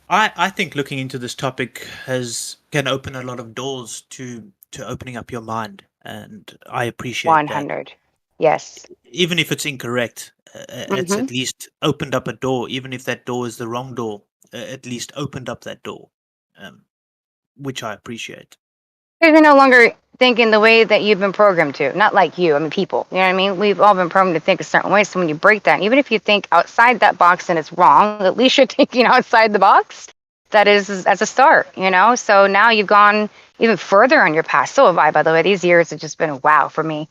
I think looking into this topic can open a lot of doors to opening up your mind, and I appreciate that. 100. Yes. Even if it's incorrect, it's Mm-hmm. at least opened up a door. Even if that door is the wrong door, at least opened up that door, which I appreciate. Because you're no longer thinking the way that you've been programmed to. Not like you, I mean, people. You know what I mean? We've all been programmed to think a certain way. So when you break that, even if you think outside that box and it's wrong, at least you're thinking outside the box. That is as a start, you know? So now you've gone even further on your path. So have I, by the way. These years have just been a wow for me.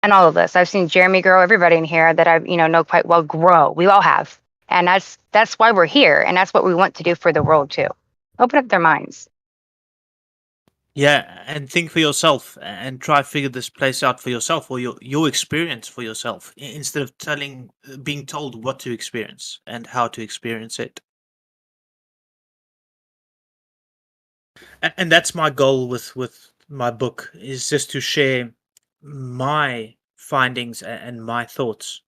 And all of this. I've seen Jeremy grow, everybody in here that I know quite well grow. We all have. And that's why we're here. And that's what we want to do for the world too. Open up their minds. Yeah, and think for yourself and try figure this place out for yourself, or your experience for yourself, instead of being told what to experience and how to experience it. And that's my goal with my book, is just to share my findings and my thoughts.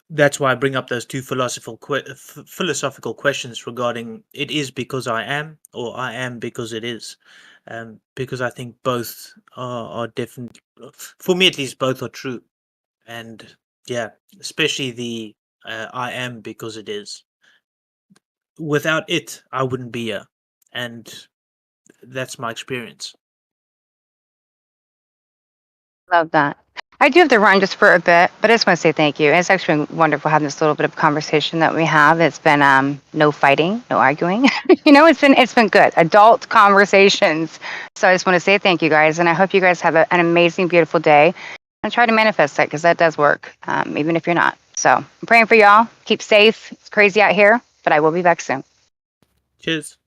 That's why I bring up those two philosophical questions regarding it is because I am, or I am because it is. Because I think both are definitely, for me at least, both are true. And yeah, especially the I am because it is. Without it, I wouldn't be here. And that's my experience. Love that. I do have to run just for a bit, but I just want to say thank you. It's actually been wonderful having this little bit of conversation that we have. It's been no fighting, no arguing. It's been good. Adult conversations. So I just want to say thank you guys, and I hope you guys have an amazing, beautiful day. And try to manifest that, because that does work, even if you're not. So I'm praying for y'all. Keep safe. It's crazy out here, but I will be back soon. Cheers.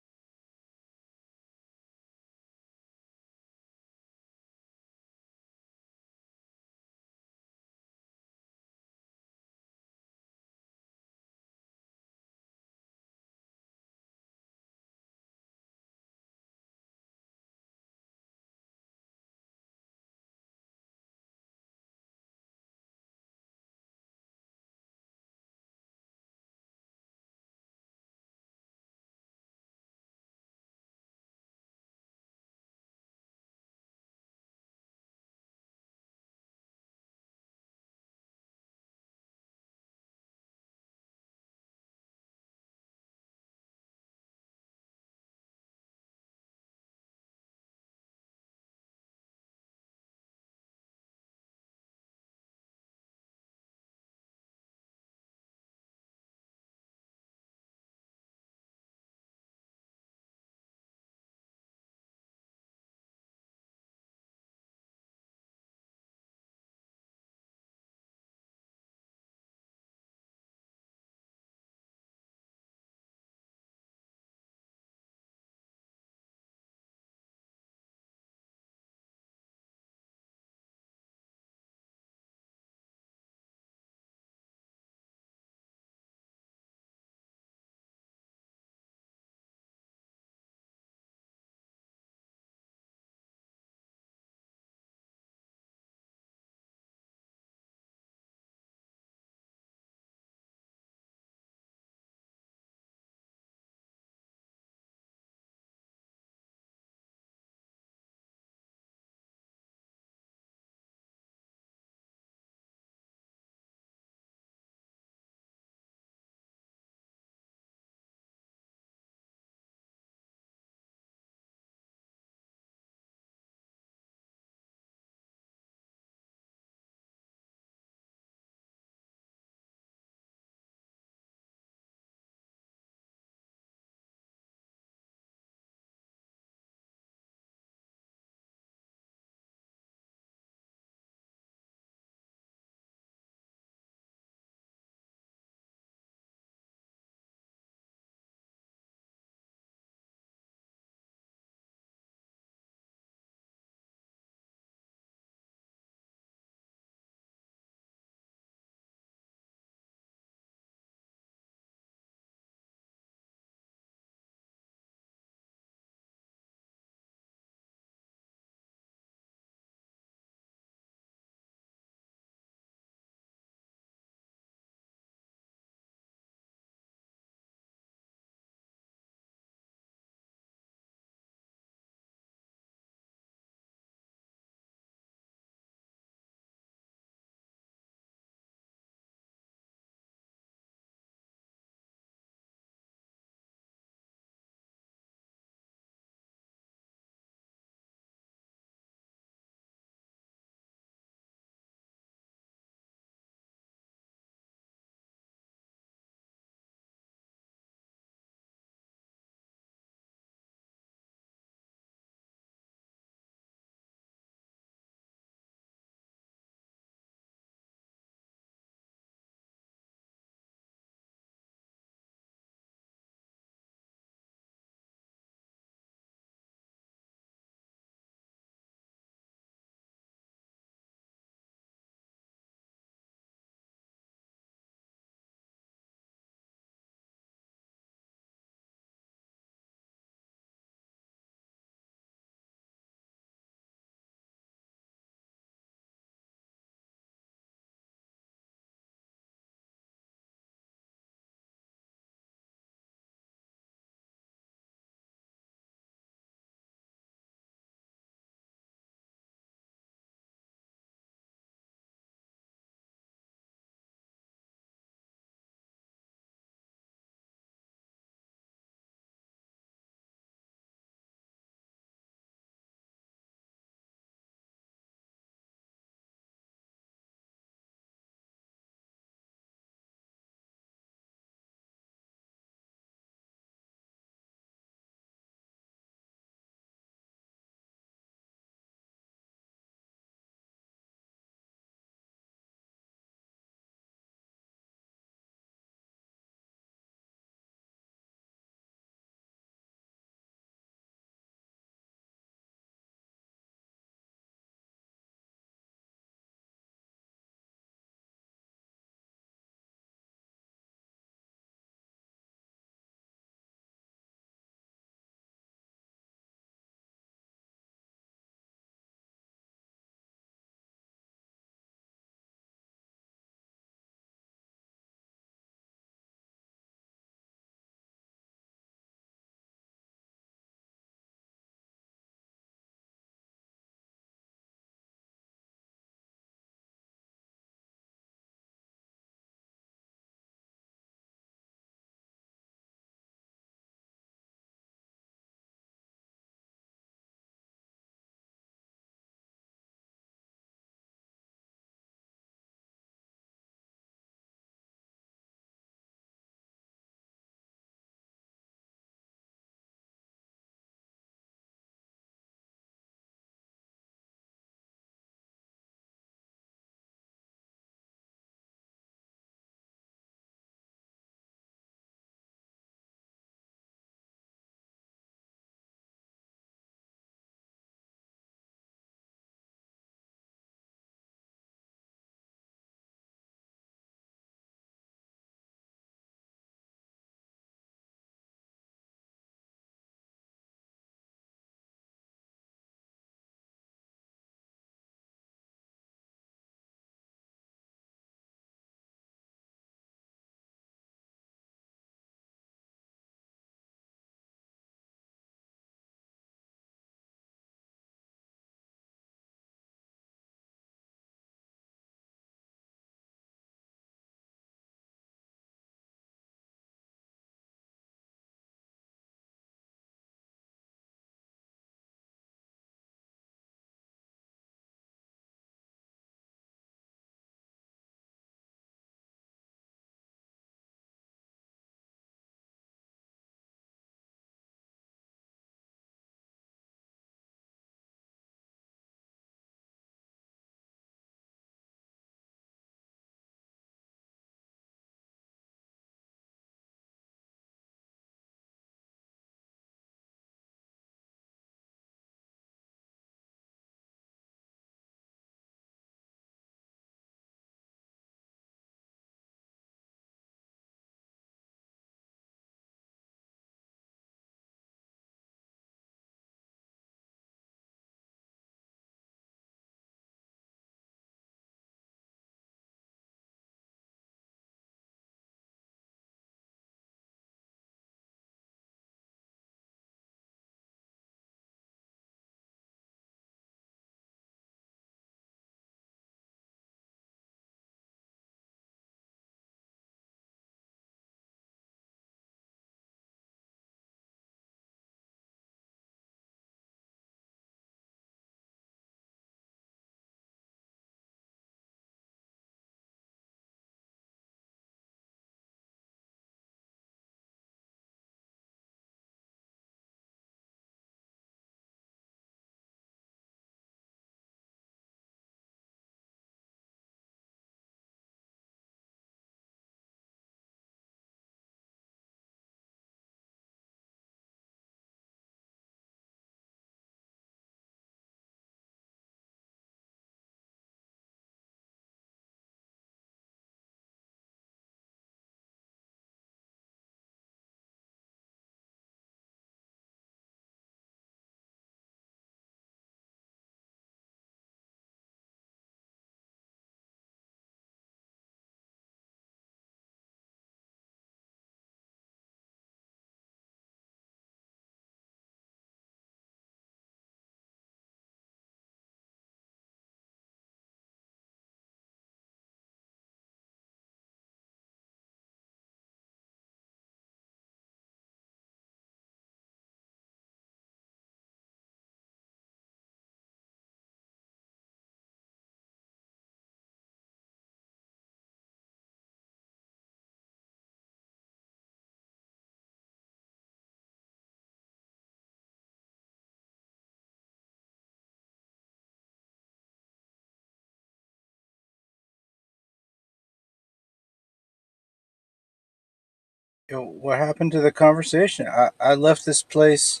Yo, what happened to the conversation? I left this place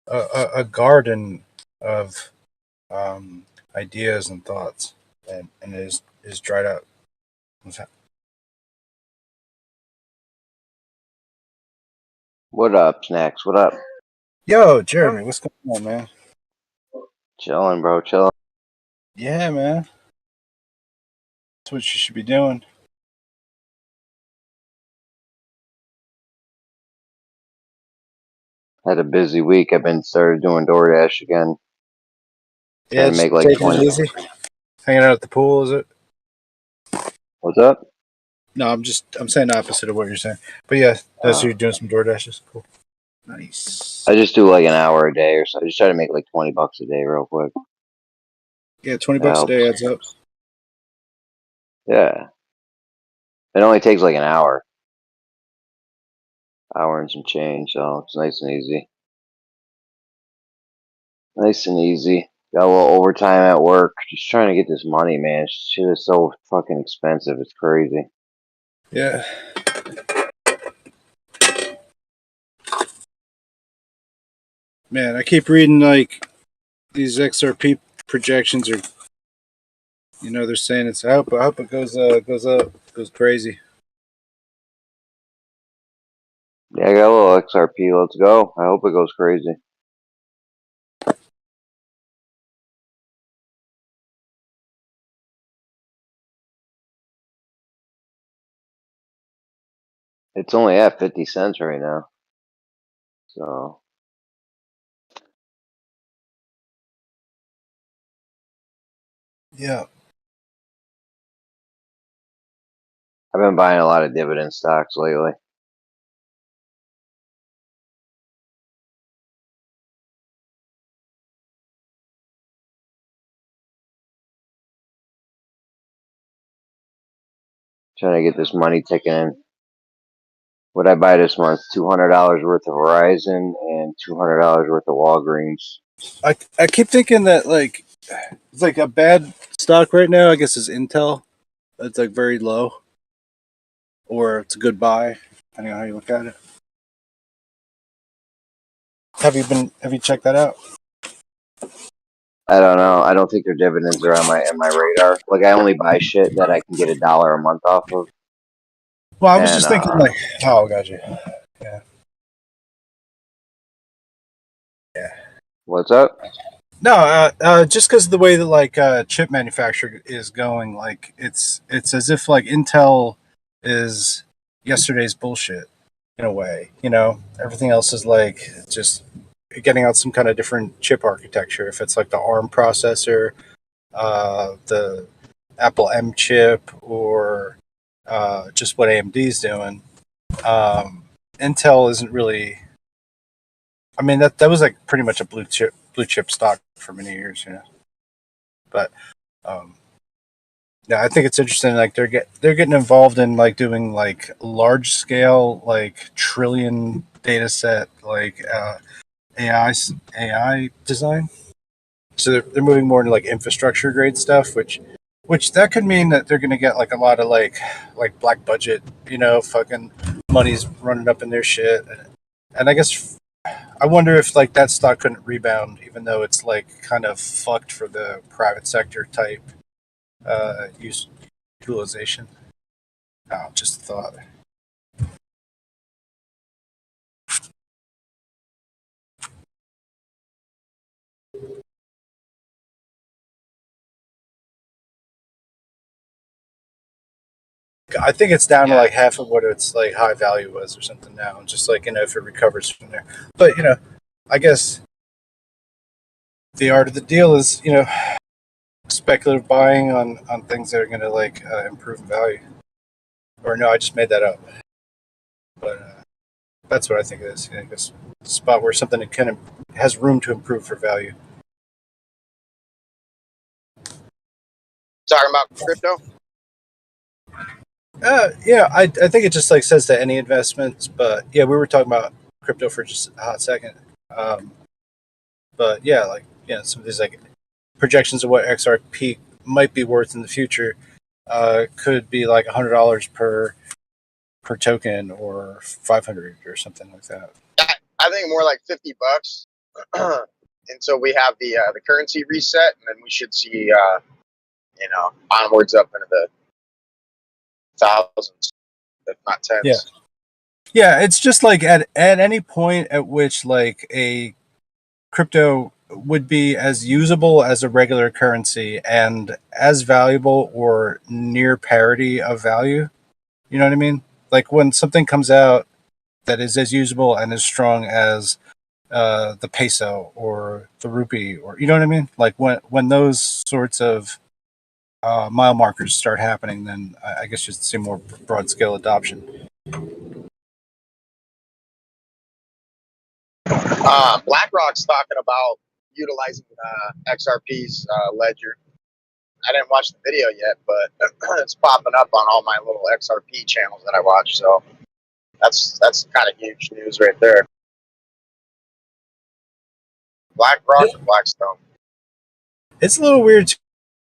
a garden of ideas and thoughts, and it is dried up. What up, Snacks? What up? Yo, Jeremy, what's going on, man? Chilling, bro. Chilling. Yeah, man. That's what you should be doing. Had a busy week. I've been started doing DoorDash again. Yeah, Trying to just make like taking 20. it easy. Hanging out at the pool, is it? What's up? No, I'm saying the opposite of what you're saying. But yeah, that's you're doing some door dashes. Cool. Nice. I just do like an hour a day or so. I just try to make like $20 a day real quick. Yeah, $20 a Helps. day adds up. Yeah. It only takes like an hour. Hour and some change, so it's nice and easy. Nice and easy. Got a little overtime at work. Just trying to get this money, man. Shit is so fucking expensive. It's crazy. Yeah. Man, I keep reading like these XRP projections are, they're saying I hope it goes up, goes crazy. Yeah, I got a little XRP. Let's go. I hope it goes crazy. It's only at 50 cents right now. So Yeah. I've been buying a lot of dividend stocks lately. Trying to get this money ticking in. What I buy this month? $200 worth of Verizon and $200 worth of Walgreens. I keep thinking that like it's like a bad stock right now, I guess, is Intel. It's like very low. Or it's a good buy, depending on how you look at it. Have you checked that out? I don't know. I don't think their dividends are on my radar. Like I only buy shit that I can get $1 a month off of. Well, I was And just thinking like, oh, gotcha. Yeah. Yeah. what's up? No, just because of the way that like chip manufacturing is going, like it's as if like Intel is yesterday's bullshit in a way. Everything else is like just getting out some kind of different chip architecture. If it's like the ARM processor, the Apple M chip, or just what AMD's doing, Intel isn't really. I mean that was like pretty much a blue chip stock for many years, But yeah, I think it's interesting. Like they're getting involved in like doing like large scale, like trillion data set, like AI design. So they're moving more into like infrastructure grade stuff, which that could mean that they're going to get like a lot of like black budget, fucking money's running up in their shit, and I guess I wonder if like that stock couldn't rebound, even though it's like kind of fucked for the private sector type utilization. Oh, just a thought. I think it's down to like half of what its like high value was or something now. Just like if it recovers from there, but I guess the art of the deal is speculative buying on things that are going to like improve in value. Or no, I just made that up. But that's what I think it is. It's a spot where something that has room to improve for value. Talking about crypto? Yeah, I think it just like says to any investments, but yeah, we were talking about crypto for just a hot second. But yeah, like some of these like projections of what XRP might be worth in the future could be like $100 per per token or 500 or something like that. I think more like $50 until we have the currency reset, and then we should see onwards up into the thousands, if not tens. Yeah. Yeah, it's just like at any point at which like a crypto would be as usable as a regular currency and as valuable or near parity of value. You know what I mean? Like when something comes out that is as usable and as strong as the peso or the rupee, or you know what I mean? Like when those sorts of mile markers start happening, then I guess you'll see more broad scale adoption. BlackRock's talking about utilizing XRP's ledger. I didn't watch the video yet, but it's popping up on all my little XRP channels that I watch. So that's kind of huge news right there. BlackRock or Blackstone? It's a little weird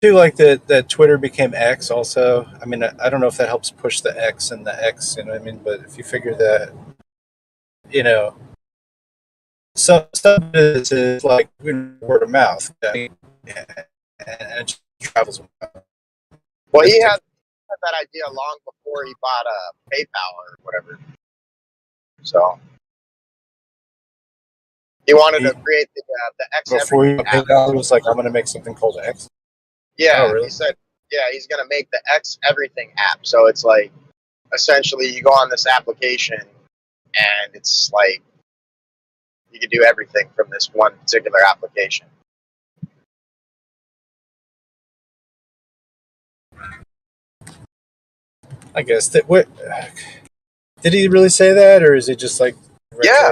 too, like that Twitter became X also. I mean, I don't know if that helps push the X and the X, you know what I mean? But if you figure that, you know, some of it is like word of mouth, and it just travels. Well, he had that idea long before he bought PayPal or whatever. So he wanted to create the X. Before he PayPal, was like, I'm going to make something called X. Yeah, oh, really? He said, yeah, he's going to make the X Everything app. So it's like, essentially, you go on this application, and it's like, you can do everything from this one particular application. I guess that. What did he really say that, or is it just like retro? Yeah.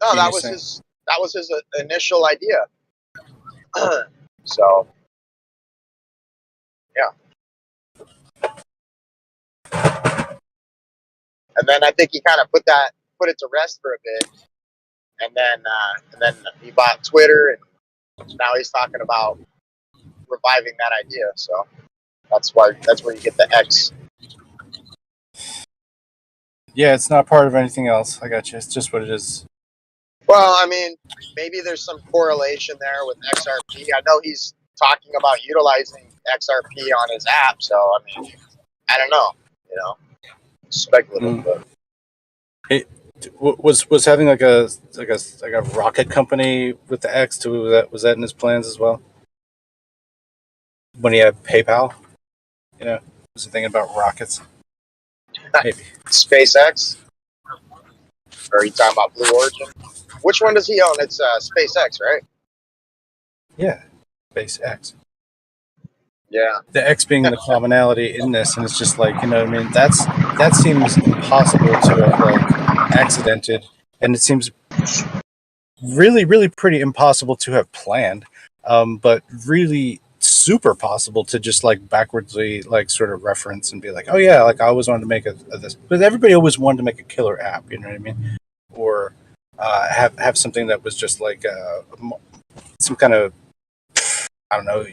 No, that was his initial idea. So, yeah. And then I think he kind of put it to rest for a bit, and then he bought Twitter, and now he's talking about reviving that idea. So that's where you get the X. Yeah, it's not part of anything else. I got you. It's just what it is. Well, I mean, maybe there's some correlation there with XRP. I know he's talking about utilizing XRP on his app, so I mean, I don't know. You know, speculative. But. It was having like a rocket company with the X too. Was that in his plans as well? When he had PayPal, you know, was he thinking about rockets? Maybe SpaceX, or are you talking about Blue Origin? Which one does he own? It's SpaceX, right? Yeah, SpaceX. Yeah. The X being the commonality in this, and it's just like, you know what I mean? That seems impossible to have like accidented, and it seems really, really pretty impossible to have planned, but really super possible to just like backwardly like sort of reference and be like, oh yeah, like I always wanted to make this, but everybody always wanted to make a killer app, you know what I mean? Or have something that was just like some kind of, I don't know,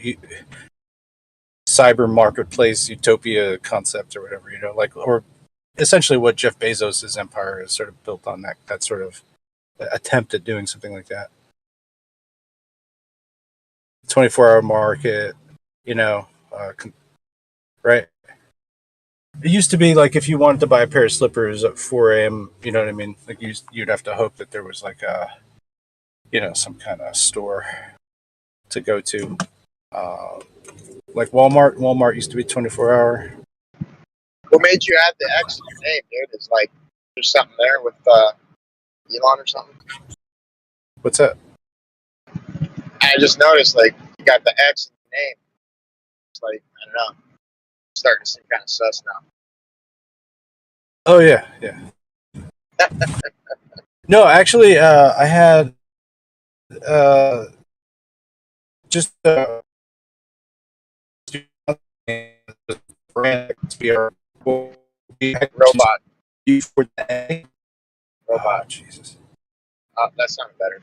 cyber marketplace utopia concept or whatever, you know, like, or essentially what Jeff Bezos' empire is sort of built on, that sort of attempt at doing something like that. 24-hour market, you know, right? It used to be like if you wanted to buy a pair of slippers at 4 a.m., you know what I mean? Like you'd have to hope that there was like a, you know, some kind of store to go to. Like Walmart. Walmart used to be 24-hour. What made you add the X in your name, dude? It's like there's something there with Elon or something. What's that? I just noticed, like, you got the X in your name. It's like, I don't know. I'm starting to seem kind of sus now. Oh yeah. No, actually, I had just brand Robot. Robot. Oh, Jesus. That sounded better.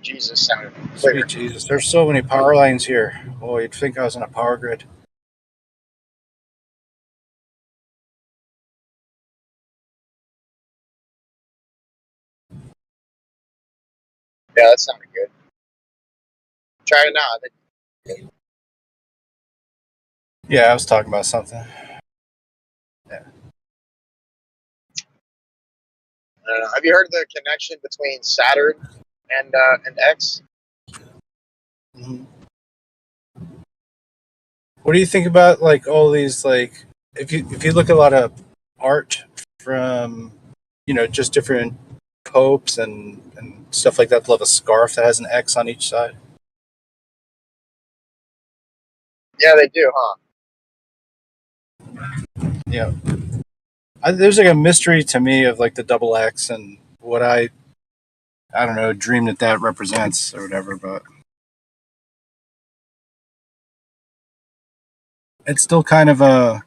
Jesus sounded clear. Sweet Jesus. There's so many power lines here. Oh, you'd think I was on a power grid. Yeah, that sounded good. Try it now. I think. Yeah, I was talking about something. Yeah. Have you heard of the connection between Saturn and X? Mhm. What do you think about like all these like if you look at a lot of art from just different popes and stuff like that, they'll have a scarf that has an X on each side. Yeah, they do, huh? Yeah. There's like a mystery to me of like the double X and what I don't know, dream that represents or whatever, but it's still kind of a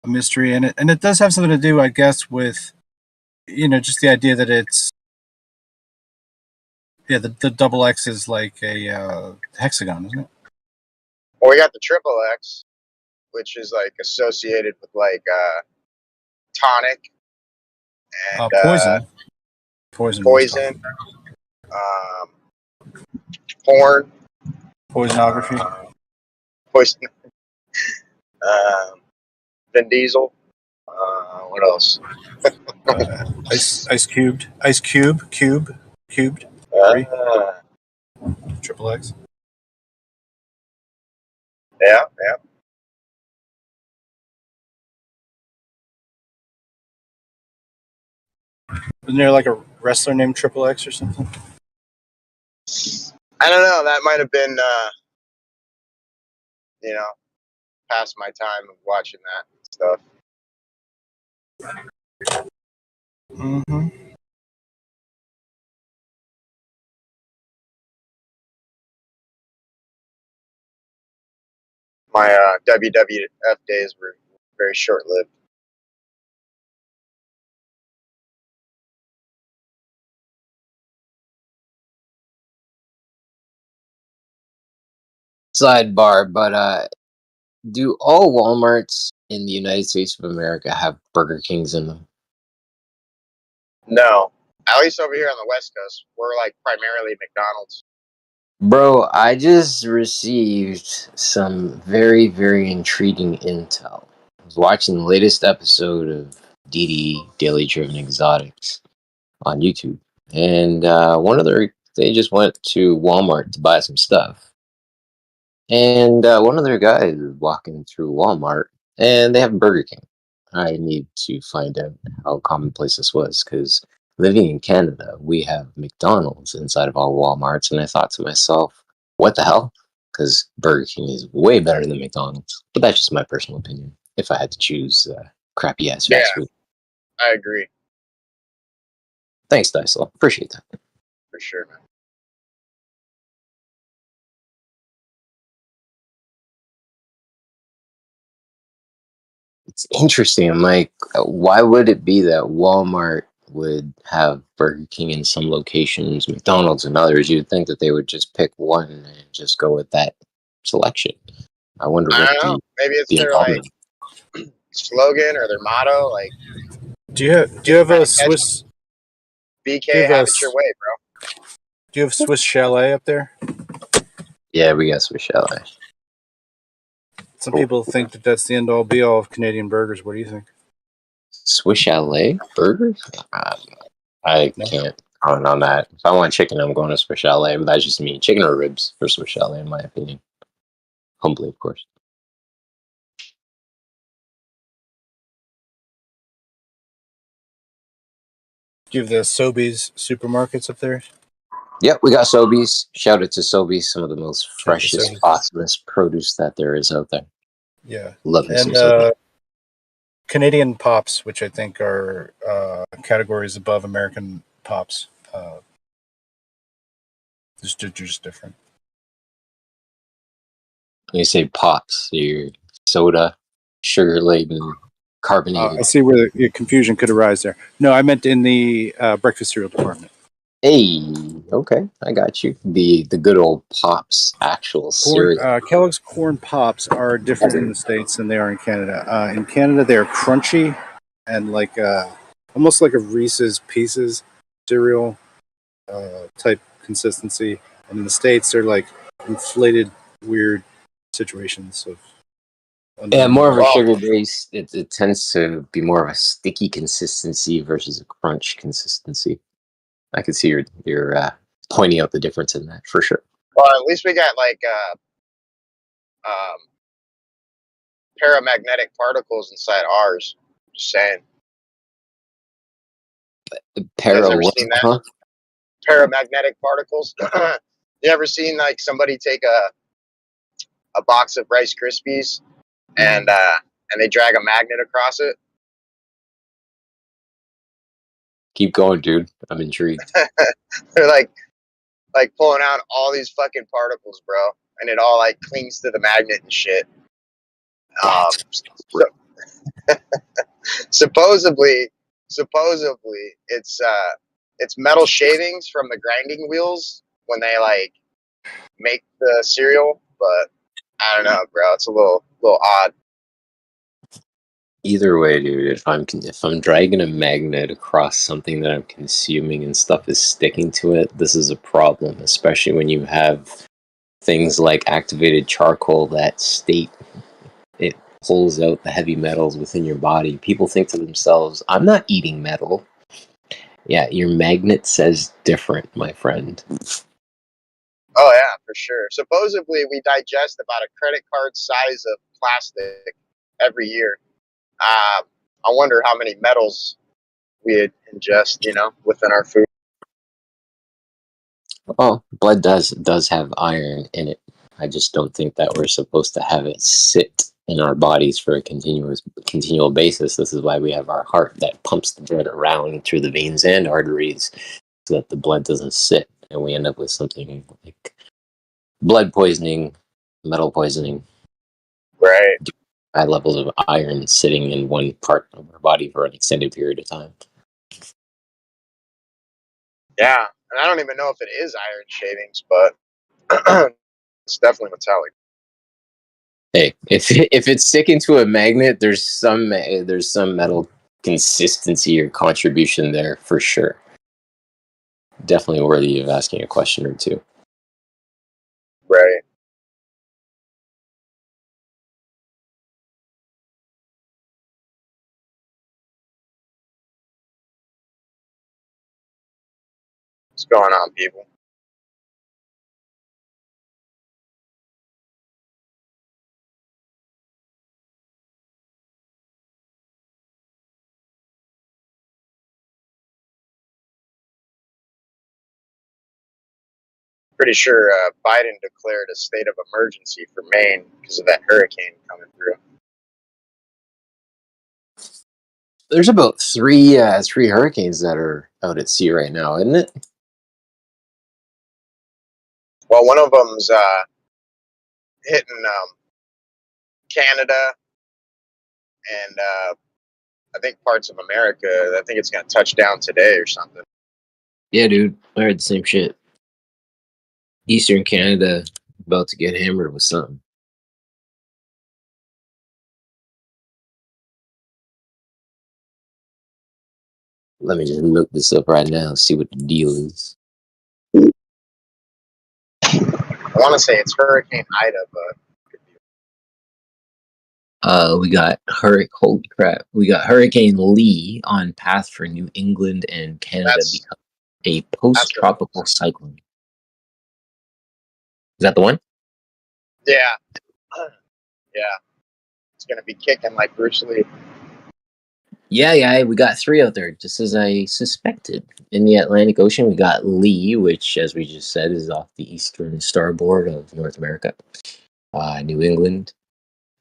mystery, and it does have something to do, I guess, with just the idea that it's the double X is like a hexagon, isn't it? Well, we got the triple X, which is like associated with like tonic and Poison, most poison, often. porn, Poisonography. poison, Vin Diesel. What else? Ice cubed, cubed, three, Uh, triple X. yeah, yeah. Isn't there like a wrestler named Triple X or something? I don't know. That might have been, past my time of watching that stuff. Mm-hmm. My WWF days were very short-lived. Sidebar, but do all Walmarts in the United States of America have Burger Kings in them? No, at least over here on the West Coast, we're like primarily McDonald's. Bro, I just received some very, very intriguing intel. I was watching the latest episode of DD Daily Driven Exotics on YouTube, and they just went to Walmart to buy some stuff. And one of their guys is walking through Walmart, and they have Burger King. I need to find out how commonplace this was, because living in Canada, we have McDonald's inside of our Walmarts, and I thought to myself, what the hell? Because Burger King is way better than McDonald's. But that's just my personal opinion, if I had to choose crappy ass Yeah, fast food. I agree Thanks, Dysel. Appreciate that. for sure, man. It's interesting. I'm like, why would it be that Walmart would have Burger King in some locations, McDonald's in others? You'd think that they would just pick one and just go with that selection. I wonder I what don't know. Maybe it's the their like involvement. slogan or their motto, like Do you have a Swiss? BK, have it your way, bro. Do you have Swiss Chalet up there? Yeah, we got Swiss Chalet. Some people think that that's the end all be all of Canadian burgers. What do you think? Swiss Chalet burgers? I can't comment on that. If I want chicken, I'm going to Swiss Chalet, but that's just me. Chicken or ribs for Swiss Chalet, in my opinion. Humbly, of course. Do you have the Sobeys supermarkets up there? Yep, we got Sobeys. Shout out to Sobeys, some of the most Shout out to freshest, Sobeys. awesomest produce that there is out there. Yeah. Love me some And Sobeys. Canadian Pops, which I think are categories above American Pops. Just different. When you say pops, your soda, sugar laden, carbonated. I see where the confusion could arise there. No, I meant in the breakfast cereal department. Hey, okay, I got you. The good old Pops actual cereal. Kellogg's Corn Pops are different in the States than they are in Canada. In Canada, they are crunchy and like almost like a Reese's Pieces cereal type consistency, and in the States they're like inflated, weird situations of. Yeah, more of a Well, sugar base. It tends to be more of a sticky consistency versus a crunch consistency. I can see you're pointing out the difference in that for sure. well, at least we got like paramagnetic particles inside ours. Just saying. You guys Para ever what? seen that? Huh? Paramagnetic particles. You ever seen like somebody take a box of Rice Krispies and they drag a magnet across it? Keep going, dude. I'm intrigued. They're like pulling out all these fucking particles, bro, and it all like clings to the magnet and shit. So, supposedly it's metal shavings from the grinding wheels when they like make the cereal, but I don't know, bro. It's a little odd. Either way, dude, if I'm dragging a magnet across something that I'm consuming and stuff is sticking to it, this is a problem, especially when you have things like activated charcoal that state it pulls out the heavy metals within your body. People think to themselves, I'm not eating metal. Yeah, your magnet says different, my friend. Oh yeah, for sure. Supposedly we digest about a credit card size of plastic every year. I wonder how many metals we ingest, within our food. Oh, blood does have iron in it. I just don't think that we're supposed to have it sit in our bodies for a continual basis. This is why we have our heart that pumps the blood around through the veins and arteries so that the blood doesn't sit and we end up with something like blood poisoning, metal poisoning, Right. high levels of iron sitting in one part of our body for an extended period of time. Yeah. And I don't even know if it is iron shavings, but it's definitely metallic. Hey, if it's sticking to a magnet, there's some metal consistency or contribution there for sure. Definitely worthy of asking a question or two. Right. What's going on, people? Pretty sure Biden declared a state of emergency for Maine because of that hurricane coming through. There's about three hurricanes that are out at sea right now, isn't it? Well, one of them's hitting Canada and I think parts of America. I think it's going to touch down today or something. Yeah, dude. I heard the same shit. Eastern Canada about to get hammered with something. Let me just look this up right now and see what the deal is. I want to say it's Hurricane Ida, but We got holy crap. We got Hurricane Lee on path for New England and Canada that's become a that's what it post-tropical was. cyclone. Is that the one? Yeah, yeah. It's going to be kicking like Bruce Lee. Yeah, we got three out there, just as I suspected. In the Atlantic Ocean, we got Lee, which, as we just said, is off the eastern starboard of North America, New England.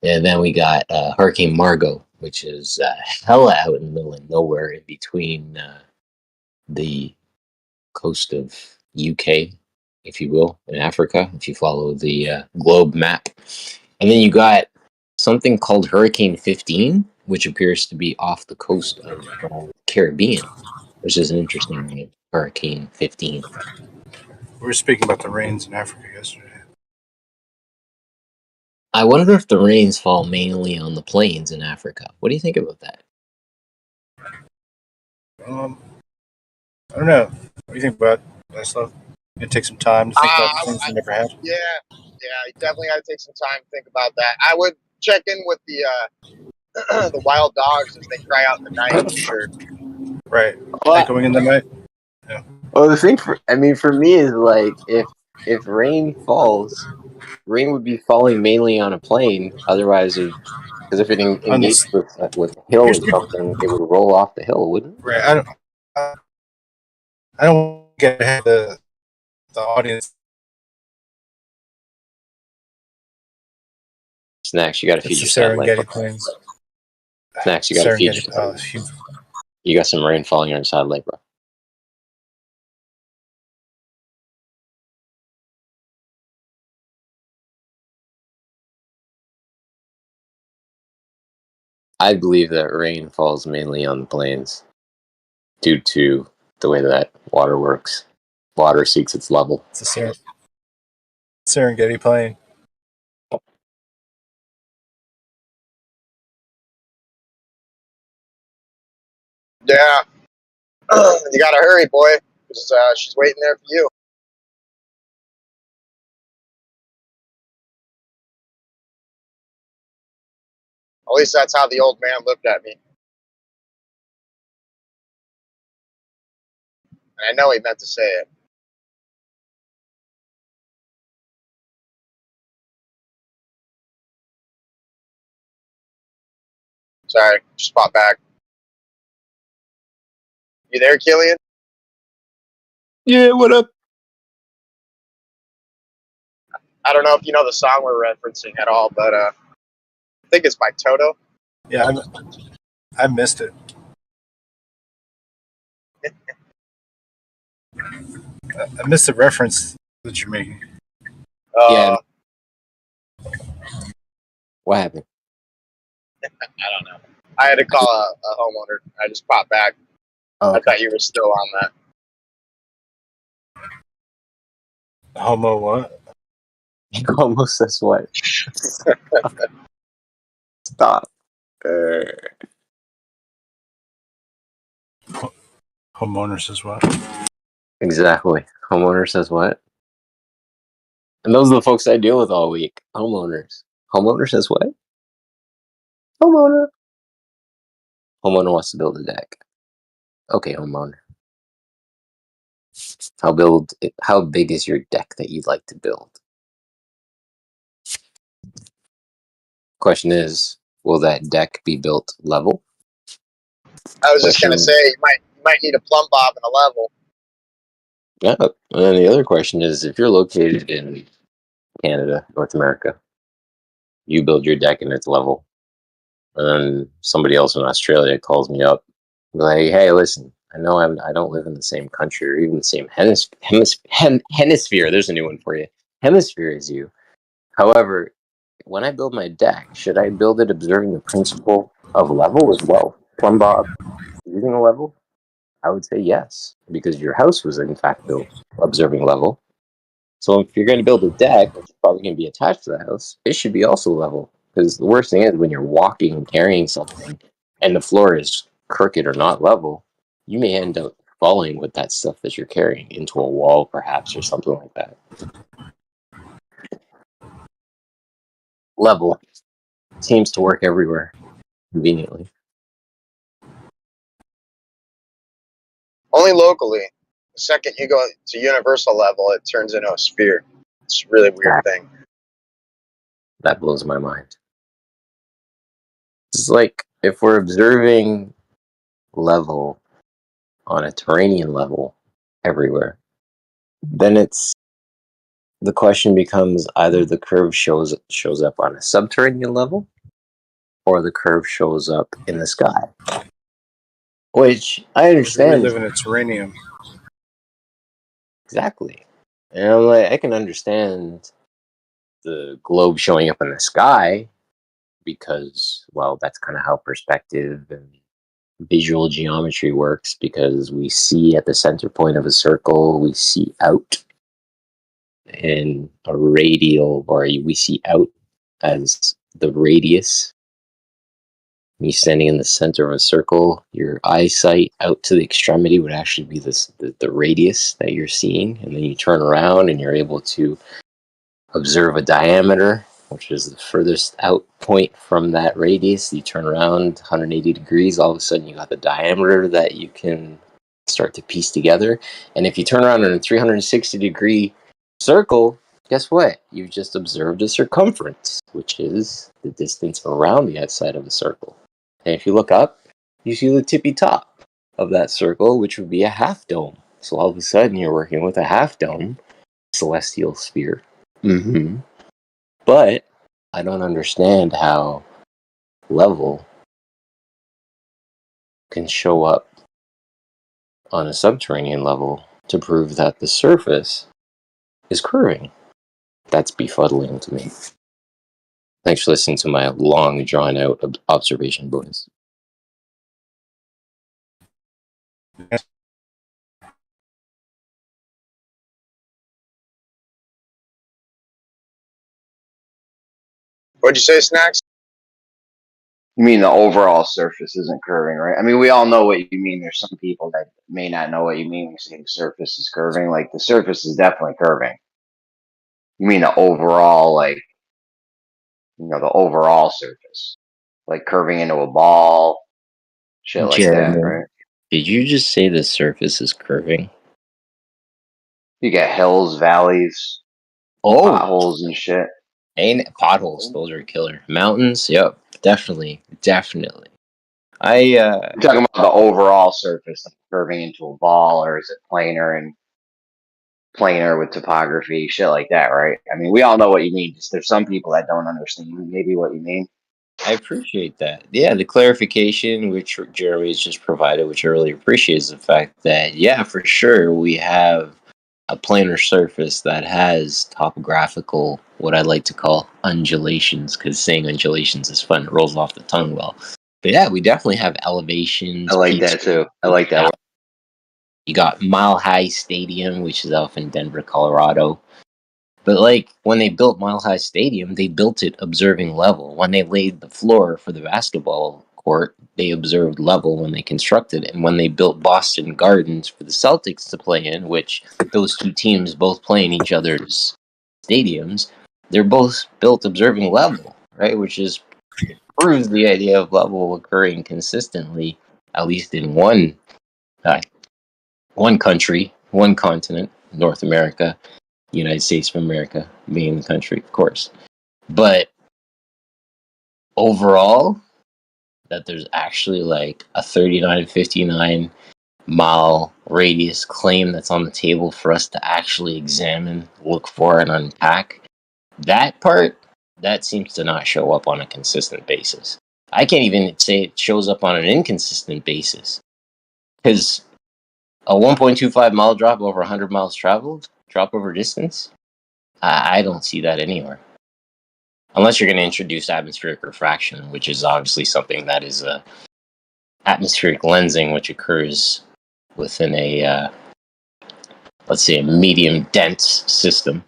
And then we got Hurricane Margot, which is hella out in the middle of nowhere in between the coast of UK, if you will, in Africa, if you follow the globe map. And then you got something called Hurricane 15, which appears to be off the coast of Caribbean, which is an interesting name, Hurricane 15. We were speaking about the rains in Africa yesterday. I wonder if the rains fall mainly on the plains in Africa. What do you think about that? I don't know. What do you think about that stuff? It takes some time to think about things you never had. Yeah, you definitely got to take some time to think about that. I would check in with the the wild dogs as they cry out in the night for sure. Right. Well, Echoing in the night. well, the thing for me is like if rain falls, rain would be falling mainly on a plane. Otherwise, because if it On engaged this, with a hill here's or something, it would roll off the hill, wouldn't it? right. I don't get ahead of the audience. Snacks, you got to It's feed the your satellite. Serengeti Plains. Snacks, you got to feed your Serengeti. satellite. You got some rain falling on your satellite, bro. I believe that rain falls mainly on the plains due to the way that water works. Water seeks its level. It's the Serengeti Plain. Yeah, you got to hurry, boy, because she's waiting there for you. At least that's how the old man looked at me. And I know he meant to say it. Sorry, just pop back. You there, Killian? Yeah, what up? I don't know if you know the song we're referencing at all, but I think it's by Toto. Yeah, I missed it. I missed the reference that you're making. Yeah. What happened? I don't know. I had to call a homeowner. I just popped back. Oh, I thought you were still on that. Homo what? Almost says what? Stop. Homeowner says what? Exactly. Homeowner says what? And those are the folks I deal with all week. Homeowners. Homeowner says what? Homeowner. Homeowner wants to build a deck. Okay, homeowner. How big is your deck that you'd like to build? Question is, will that deck be built level? I was just gonna say you might need a plumb bob and a level. Yeah. And then the other question is, if you're located in Canada, North America, you build your deck and it's level. And then somebody else in Australia calls me up, like, "Hey, listen, I know I don't live in the same country or even the same hemisphere. There's a new one for you. Hemisphere as you. However, when I build my deck, should I build it observing the principle of level as well? Plumb bob using a level? I would say yes, because your house was in fact built observing level. So if you're going to build a deck, which is probably going to be attached to the house, it should be also level. Because the worst thing is when you're walking and carrying something and the floor is crooked or not level, you may end up falling with that stuff that you're carrying into a wall perhaps or something like that. Level seems to work everywhere conveniently. Only locally. The second you go to universal level, it turns into a sphere. It's a really weird thing. That blows my mind. It's like if we're observing level on a terranean level everywhere, then the question becomes either the curve shows up on a subterranean level or the curve shows up in the sky. Which I We understand. live in a terranium. Exactly. And I'm like, I can understand the globe showing up in the sky because, well, that's kind of how perspective and visual geometry works, because we see at the center point of a circle, we see out in a radial, or we see out as the radius Me standing in the center of a circle, your eyesight out to the extremity would actually be the radius that you're seeing, and then you turn around and you're able to observe a diameter, which is the furthest out point from that radius. You turn around 180 degrees, all of a sudden you got the diameter that you can start to piece together. And if you turn around in a 360 degree circle, guess what? You've just observed a circumference, which is the distance around the outside of the circle. And if you look up, you see the tippy top of that circle, which would be a half dome. So all of a sudden you're working with a half dome celestial sphere. Mm-hmm. But I don't understand how level can show up on a subterranean level to prove that the surface is curving. That's befuddling to me. Thanks for listening to my long, drawn-out observation, boys. What'd you say, Snacks? You mean the overall surface isn't curving, right? I mean, we all know what you mean. There's some people that may not know what you mean when you say the surface is curving. Like, the surface is definitely curving. You mean the overall, like, the overall surface. Like curving into a ball, shit like that, Jeremy, right? did you just say the surface is curving? You got hills, valleys, Oh, potholes and shit. ain't potholes? Those are killer. Mountains, yep, definitely. You're talking about the overall surface, like curving into a ball, or is it planar with topography, shit like that, right? I mean, we all know what you mean. Just there's some people that don't understand maybe what you mean. I appreciate that. Yeah, the clarification which Jeremy has just provided, which I really appreciate, is the fact that, yeah, for sure, we have a planar surface that has topographical, what I like to call undulations, because saying undulations is fun. It rolls off the tongue well. But yeah, we definitely have elevations. I like peaks. that too. I like that. You got Mile High Stadium, which is off in Denver, Colorado. But like when they built Mile High Stadium, they built it observing level. When they laid the floor for the basketball court, they observed level when they constructed it. And when they built Boston Gardens for the Celtics to play in, which those two teams both play in each other's stadiums, they're both built observing level, right? Which is proves the idea of level occurring consistently, at least in one country, one continent, North America. United States of America being the country, of course. But overall, that there's actually like a 39-59 mile radius claim that's on the table for us to actually examine, look for, and unpack. That part, that seems to not show up on a consistent basis. I can't even say it shows up on an inconsistent basis. Because a 1.25 mile drop over 100 miles traveled, drop over distance, I don't see that anywhere. Unless you're going to introduce atmospheric refraction, which is obviously something that is atmospheric lensing, which occurs within a, let's say, a medium dense system.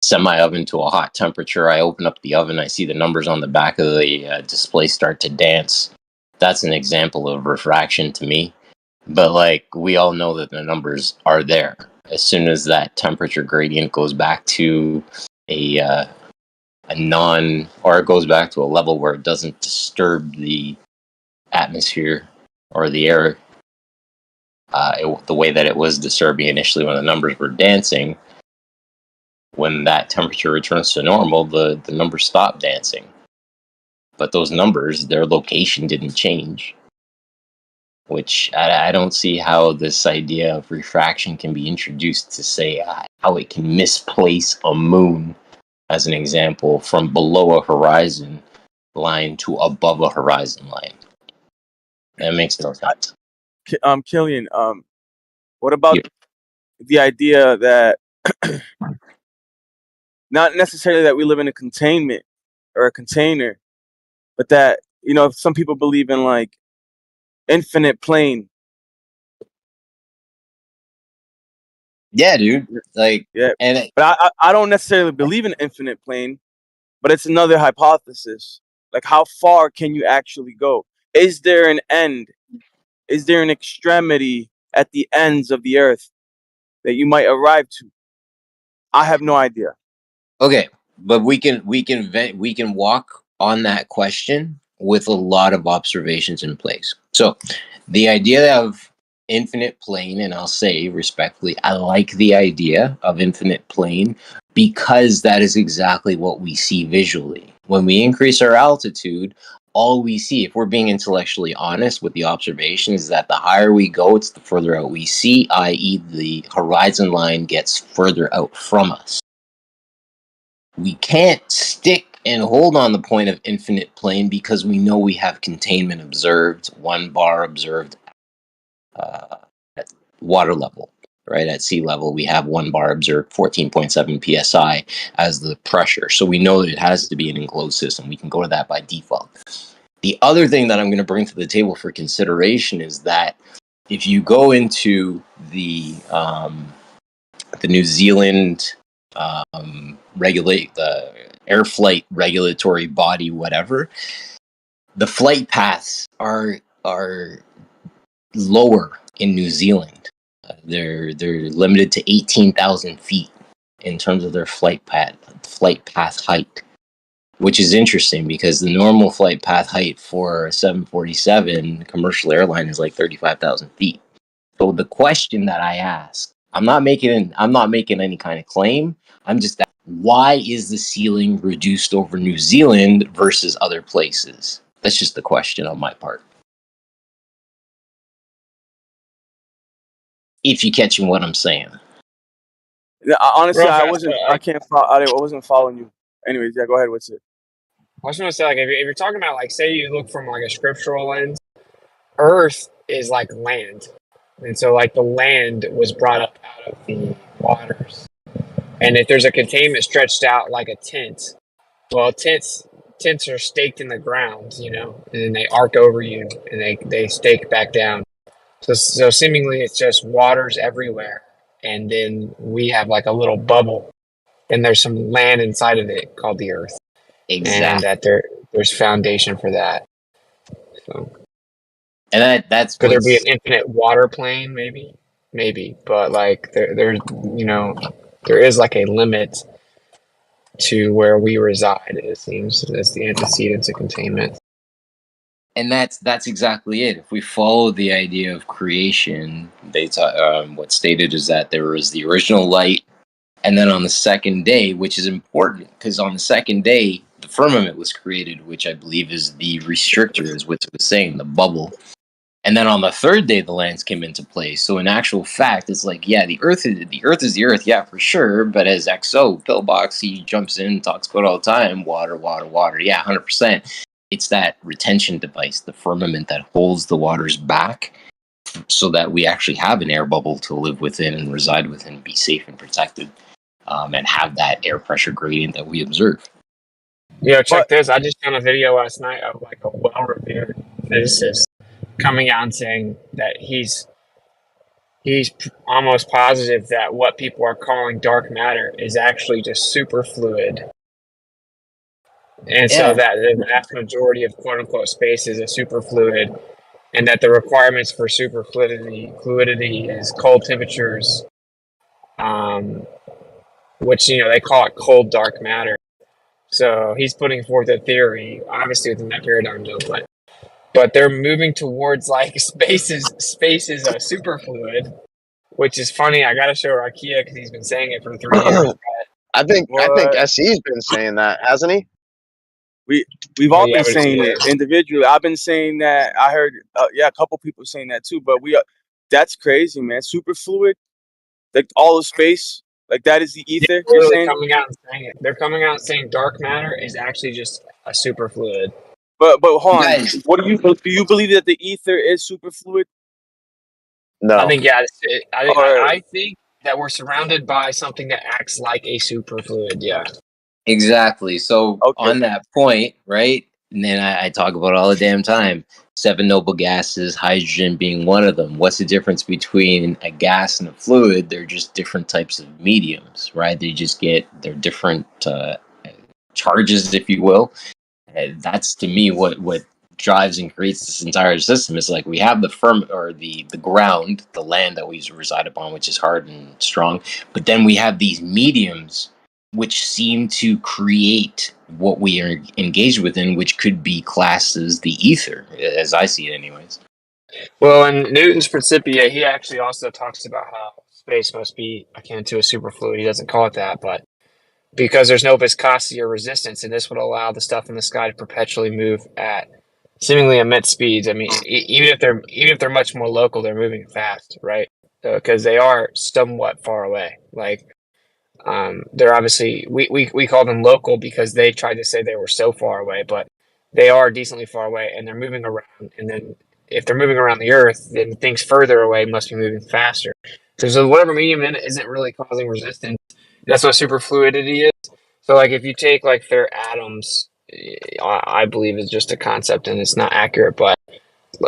Semi-oven to a hot temperature. I open up the oven, I see the numbers on the back of the display start to dance. That's an example of refraction to me. But like we all know that the numbers are there. As soon as that temperature gradient goes back to a or it goes back to a level where it doesn't disturb the atmosphere or the air the way that it was disturbing initially when the numbers were dancing. When that temperature returns to normal, the numbers stop dancing. But those numbers, their location didn't change. Which I don't see how this idea of refraction can be introduced to say how it can misplace a moon, as an example, from below a horizon line to above a horizon line. That makes no sense. Killian, what about the idea that not necessarily that we live in a containment or a container, but that, some people believe in like infinite plane. Yeah, dude. Like, Yeah, and but I don't necessarily believe in infinite plane. but it's another hypothesis. Like, how far can you actually go? Is there an end? Is there an extremity at the ends of the earth that you might arrive to? I have no idea. Okay, but we can walk on that question with a lot of observations in place. So the idea of infinite plane, and I'll say respectfully, I like the idea of infinite plane because that is exactly what we see visually. When we increase our altitude, all we see, if we're being intellectually honest with the observation, is that the higher we go, it's the further out we see, i.e. the horizon line gets further out from us. We can't stick and hold on the point of infinite plane because we know we have containment observed, 1 bar observed at water level, right? At sea level, we have 1 bar observed, 14.7 psi as the pressure. So we know that it has to be an enclosed system. We can go to that by default. The other thing that I'm going to bring to the table for consideration is that if you go into the New Zealand regulate the air flight regulatory body, whatever, the flight paths are lower in New Zealand. They're limited to 18,000 feet in terms of their flight path height, which is interesting because the normal flight path height for a 747 commercial airline is like 35,000 feet. So the question that I ask, I'm not making any kind of claim. I'm just asking, why is the ceiling reduced over New Zealand versus other places? That's just the question on my part. If you're catching what I'm saying. Yeah, honestly, Real I fast, wasn't. I can't. I wasn't following you. Anyways, yeah, go ahead. What's it? I was going to say, like, if you're talking about, like, say you look from like a scriptural lens, Earth is like land, and so like the land was brought up out of the waters, and if there's a containment stretched out like a tent, well, tents are staked in the ground, you know, and then they arc over you and they stake back down. So seemingly it's just waters everywhere, and then we have like a little bubble, and there's some land inside of it called the Earth. And Exactly. that there's foundation for that. So, And that's could there be an infinite water plane? Maybe, but like there's there is like a limit to where we reside. It seems as the antecedent to containment. And that's exactly it. If we follow the idea of creation, what's stated is that there was the original light, and then on the second day, which is important because on the second day, the firmament was created, which I believe is the restrictor, is what it was saying, the bubble. And then on the third day, the lands came into place. So in actual fact, it's like, yeah, the earth is the earth, yeah, for sure. But as XO Pillbox, he jumps in and talks about all the time, water, water, water. Yeah, 100%. It's that retention device, the firmament that holds the waters back so that we actually have an air bubble to live within and reside within, be safe and protected, and have that air pressure gradient that we observe. Yo, check this. I just found a video last night of like a well-revered physicist coming out and saying that he's almost positive that what people are calling dark matter is actually just superfluid. And so that the vast majority of quote unquote space is a superfluid, and that the requirements for fluidity is cold temperatures, which they call it cold dark matter. So he's putting forth a theory, obviously within that paradigm, though, but they're moving towards like space is a superfluid, which is funny. I gotta show Rakia because he's been saying it for 3 years. I think SE's been saying that, hasn't he? We've all been saying it individually. I've been saying that. I heard, a couple people saying that too. But that's crazy, man. Superfluid, like all of space, like that is the ether. They're really coming out and saying it. They're coming out saying dark matter is actually just a superfluid. But hold on. What do you believe that the ether is superfluid? No, I think I think that we're surrounded by something that acts like a superfluid. Yeah. Exactly. So on that point, right? And then I talk about it all the damn time. 7 noble gases, hydrogen being one of them. What's the difference between a gas and a fluid? They're just different types of mediums, right? They're different charges, if you will. And that's to me what drives and creates this entire system. Is like we have the the ground, the land that we reside upon, which is hard and strong, but then we have these mediums which seem to create what we are engaged within, which could be classed as the ether, as I see it anyways. Well, in Newton's Principia, he actually also talks about how space must be akin to a superfluid. He doesn't call it that, but because there's no viscosity or resistance, and this would allow the stuff in the sky to perpetually move at seemingly immense speeds. I mean, even if they're much more local, they're moving fast, right? Because they are somewhat far away. Like, they're obviously we call them local because they tried to say they were so far away, but they are decently far away, and they're moving around. And then if they're moving around the Earth, then things further away must be moving faster. So whatever medium in it isn't really causing resistance. That's what superfluidity is. So like if you take like their atoms, I believe is just a concept and it's not accurate, but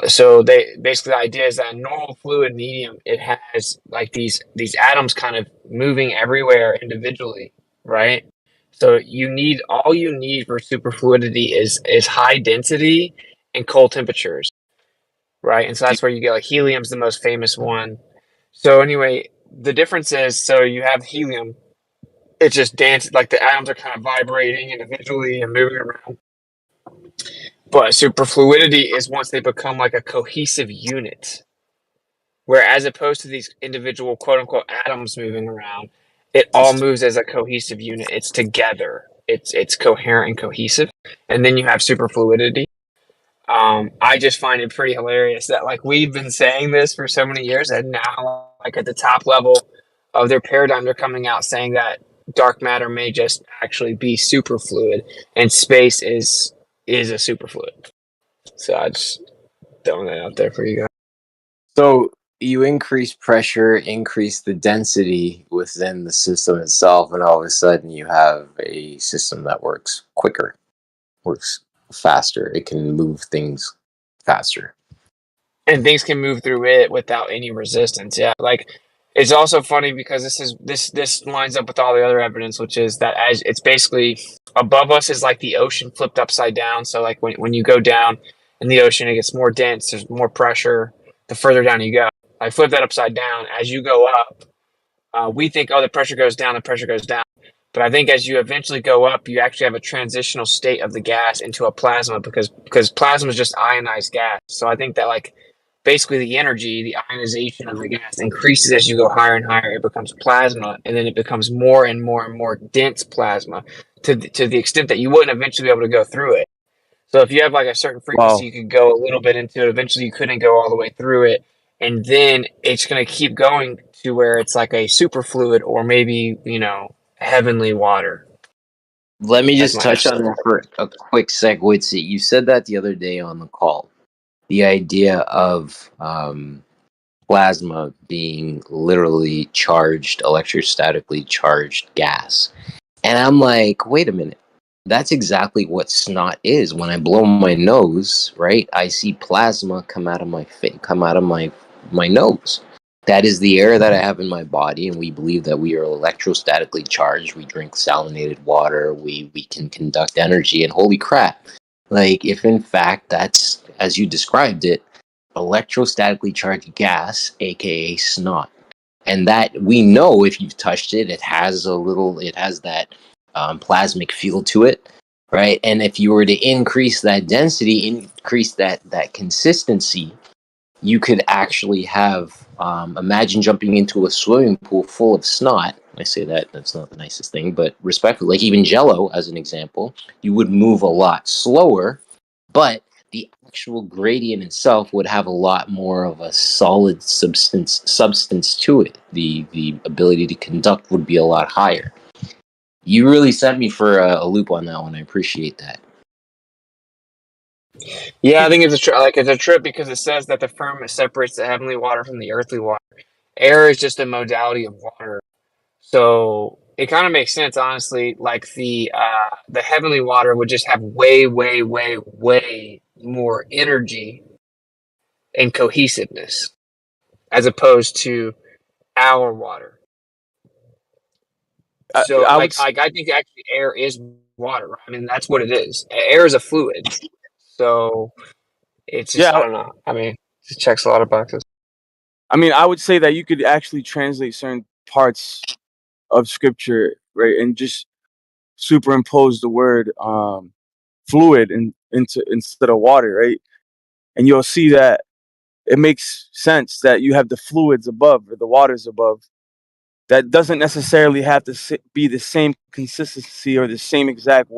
so they basically the idea is that a normal fluid medium, it has like these atoms kind of moving everywhere individually, right? So all you need for superfluidity is high density and cold temperatures, right? And so that's where you get like helium's the most famous one. So anyway, the difference is so you have helium, it's just dance like the atoms are kind of vibrating individually and moving around. But superfluidity is once they become like a cohesive unit, where as opposed to these individual quote unquote atoms moving around, it all moves as a cohesive unit. It's together. It's coherent and cohesive. And then you have superfluidity. I just find it pretty hilarious that like we've been saying this for so many years, and now like at the top level of their paradigm, they're coming out saying that dark matter may just actually be superfluid, and space is a superfluid. So I just throwing that out there for you guys. So you increase pressure, increase the density within the system itself, and all of a sudden you have a system that works quicker, works faster. It can move things faster. And things can move through it without any resistance. Yeah, like it's also funny because this lines up with all the other evidence, which is that as it's basically above us is like the ocean flipped upside down. So like when you go down in the ocean, it gets more dense. There's more pressure. The further down you go, I flip that upside down. As you go up, we think, oh, the pressure goes down. The pressure goes down. But I think as you eventually go up, you actually have a transitional state of the gas into a plasma because plasma is just ionized gas. So I think that like basically the energy, the ionization of the gas increases as you go higher and higher. It becomes plasma, and then it becomes more and more and more dense plasma to the extent that you wouldn't eventually be able to go through it. So if you have like a certain frequency, you could go a little bit into it. Eventually, you couldn't go all the way through it, and then it's going to keep going to where it's like a superfluid or maybe heavenly water. Let me That's just my touch on understanding. that for a quick sec. Witsy, you said that the other day on the call. The idea of plasma being literally charged, electrostatically charged gas. And I'm like, wait a minute. That's exactly what snot is. When I blow my nose, right? I see plasma come out of my face, come out of my nose. That is the air that I have in my body, and we believe that we are electrostatically charged. We drink salinated water. We can conduct energy, and holy crap. Like, if in fact that's, as you described it, electrostatically charged gas, aka snot. And that we know if you've touched it, it has that plasmic feel to it, right? And if you were to increase that density, increase that consistency, you could actually have, imagine jumping into a swimming pool full of snot. I say that's not the nicest thing, but respectfully, like even Jello, as an example, you would move a lot slower, but the actual gradient itself would have a lot more of a solid substance to it. The ability to conduct would be a lot higher. You really sent me for a loop on that one. I appreciate that. Yeah, I think it's a trip because it says that the firmament separates the heavenly water from the earthly water. Air is just a modality of water, so it kind of makes sense, honestly. Like the heavenly water would just have way, way, way, way more energy and cohesiveness as opposed to our water. So, I would I think actually air is water. Right? I mean, that's what it is. Air is a fluid, so it's just I don't know. I mean, it just checks a lot of boxes. I mean, I would say that you could actually translate certain parts of scripture, right, and just superimpose the word fluid into instead of water, right? And you'll see that it makes sense that you have the fluids above or the waters above. That doesn't necessarily have to be the same consistency or the same exact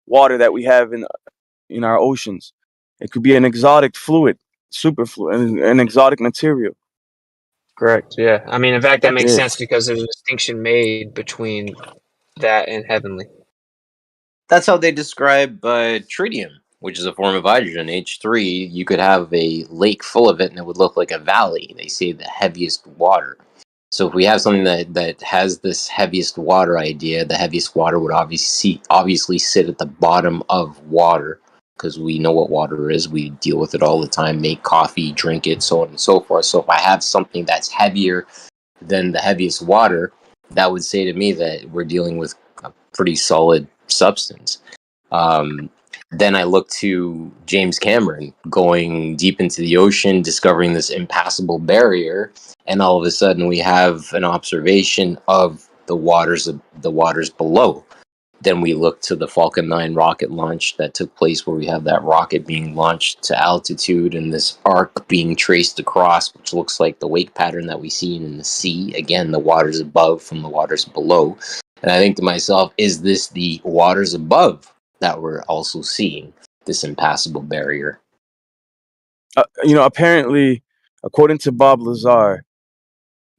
water that we have in our oceans. It could be an exotic fluid, superfluid, an exotic material. Correct. Yeah. I mean, in fact, that makes Yeah. sense because there's a distinction made between that and heavenly. That's how they describe tritium, which is a form of hydrogen, H3. You could have a lake full of it and it would look like a valley. They say the heaviest water. So if we have something that has this heaviest water idea, the heaviest water would obviously sit at the bottom of water, because we know what water is. We deal with it all the time, make coffee, drink it, so on and so forth. So if I have something that's heavier than the heaviest water, that would say to me that we're dealing with a pretty solid substance. Then I look to James Cameron going deep into the ocean, discovering this impassable barrier, and all of a sudden we have an observation of the waters below. Then we look to the Falcon 9 rocket launch that took place, where we have that rocket being launched to altitude and this arc being traced across, which looks like the wake pattern that we see in the sea. Again, the waters above from the waters below. And I think to myself, is this the waters above that we're also seeing, this impassable barrier? Apparently, according to Bob Lazar,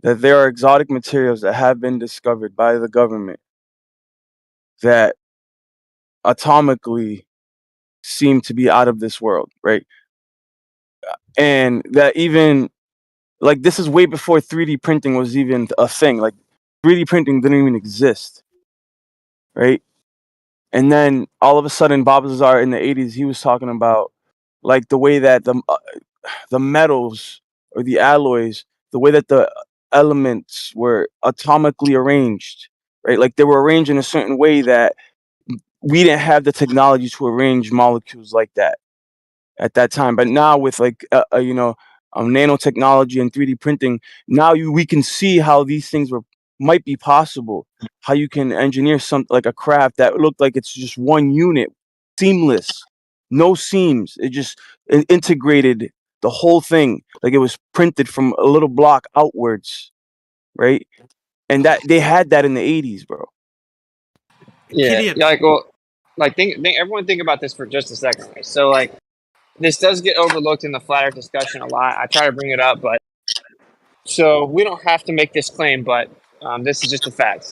that there are exotic materials that have been discovered by the government that atomically seem to be out of this world, right? And that even, like, this is way before 3D printing was even a thing. Like, 3D printing didn't even exist, right? And then all of a sudden, Bob Lazar in the 80s, he was talking about like the way that the metals or the alloys, the way that the elements were atomically arranged, right? Like they were arranged in a certain way that we didn't have the technology to arrange molecules like that at that time. But now with like nanotechnology and 3D printing, now we can see how these things might be possible. How you can engineer something like a craft that looked like it's just one unit, seamless, no seams. It just integrated the whole thing, like it was printed from a little block outwards, right? And that they had that in the 80s, bro. Yeah. Killian, Yeah. Like, everyone think about this for just a second. Right? So, like, this does get overlooked in the flat earth discussion a lot. I try to bring it up, but so we don't have to make this claim, but this is just a fact.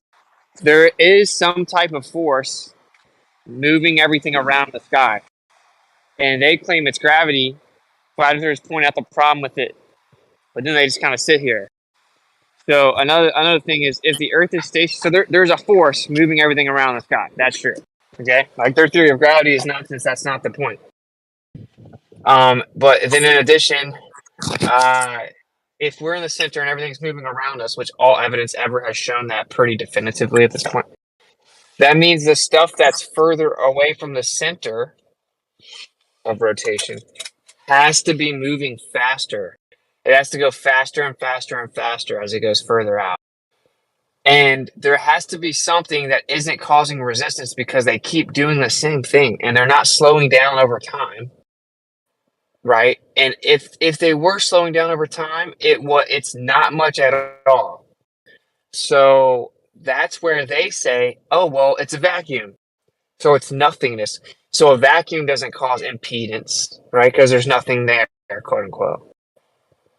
There is some type of force moving everything around the sky, and they claim it's gravity. Flat earthers point out the problem with it, but then they just kind of sit here. So another thing is, if the Earth is stationary, so there's a force moving everything around the sky. That's true. Okay, like their theory of gravity is nonsense. That's not the point. But then in addition, if we're in the center and everything's moving around us, which all evidence ever has shown that pretty definitively at this point, that means the stuff that's further away from the center of rotation has to be moving faster. It has to go faster and faster and faster as it goes further out. And there has to be something that isn't causing resistance because they keep doing the same thing and they're not slowing down over time. Right? And if they were slowing down over time, it's not much at all. So that's where they say, oh, well, it's a vacuum. So it's nothingness. So a vacuum doesn't cause impedance, right? Because there's nothing there, quote unquote.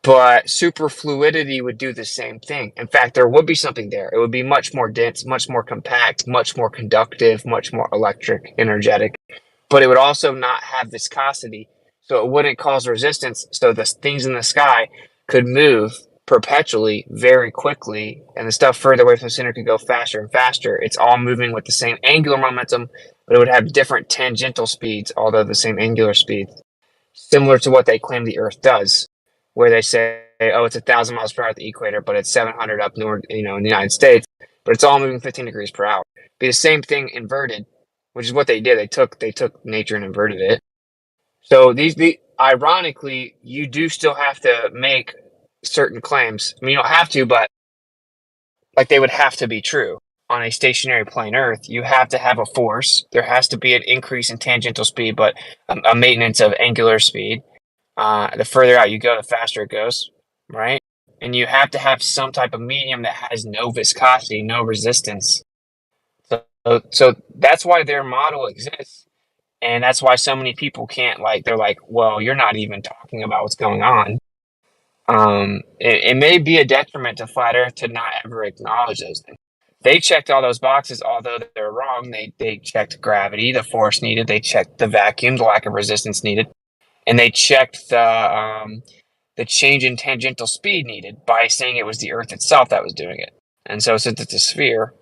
But superfluidity would do the same thing. In fact, there would be something there. It would be much more dense, much more compact, much more conductive, much more electric, energetic. But it would also not have viscosity. So it wouldn't cause resistance. So the things in the sky could move perpetually very quickly. And the stuff further away from the center could go faster and faster. It's all moving with the same angular momentum, but it would have different tangential speeds, although the same angular speed. Similar to what they claim the Earth does, where they say, oh, it's 1,000 miles per hour at the equator, but it's 700 up north, in the United States, but it's all moving 15 degrees per hour. Be the same thing inverted. which is what they did. They took nature and inverted it. So ironically, you do still have to make certain claims. I mean, you don't have to, but like they would have to be true. On a stationary plane Earth, you have to have a force. There has to be an increase in tangential speed, but a maintenance of angular speed. The further out you go, the faster it goes, right? And you have to have some type of medium that has no viscosity, no resistance. So that's why their model exists. And that's why so many people can't, like, they're like, well, you're not even talking about what's going on. It may be a detriment to flat Earth to not ever acknowledge those things. They checked all those boxes, although they're wrong. They checked gravity, the force needed. They checked the vacuum, the lack of resistance needed, and they checked the change in tangential speed needed by saying it was the Earth itself that was doing it. And so since it's a sphere,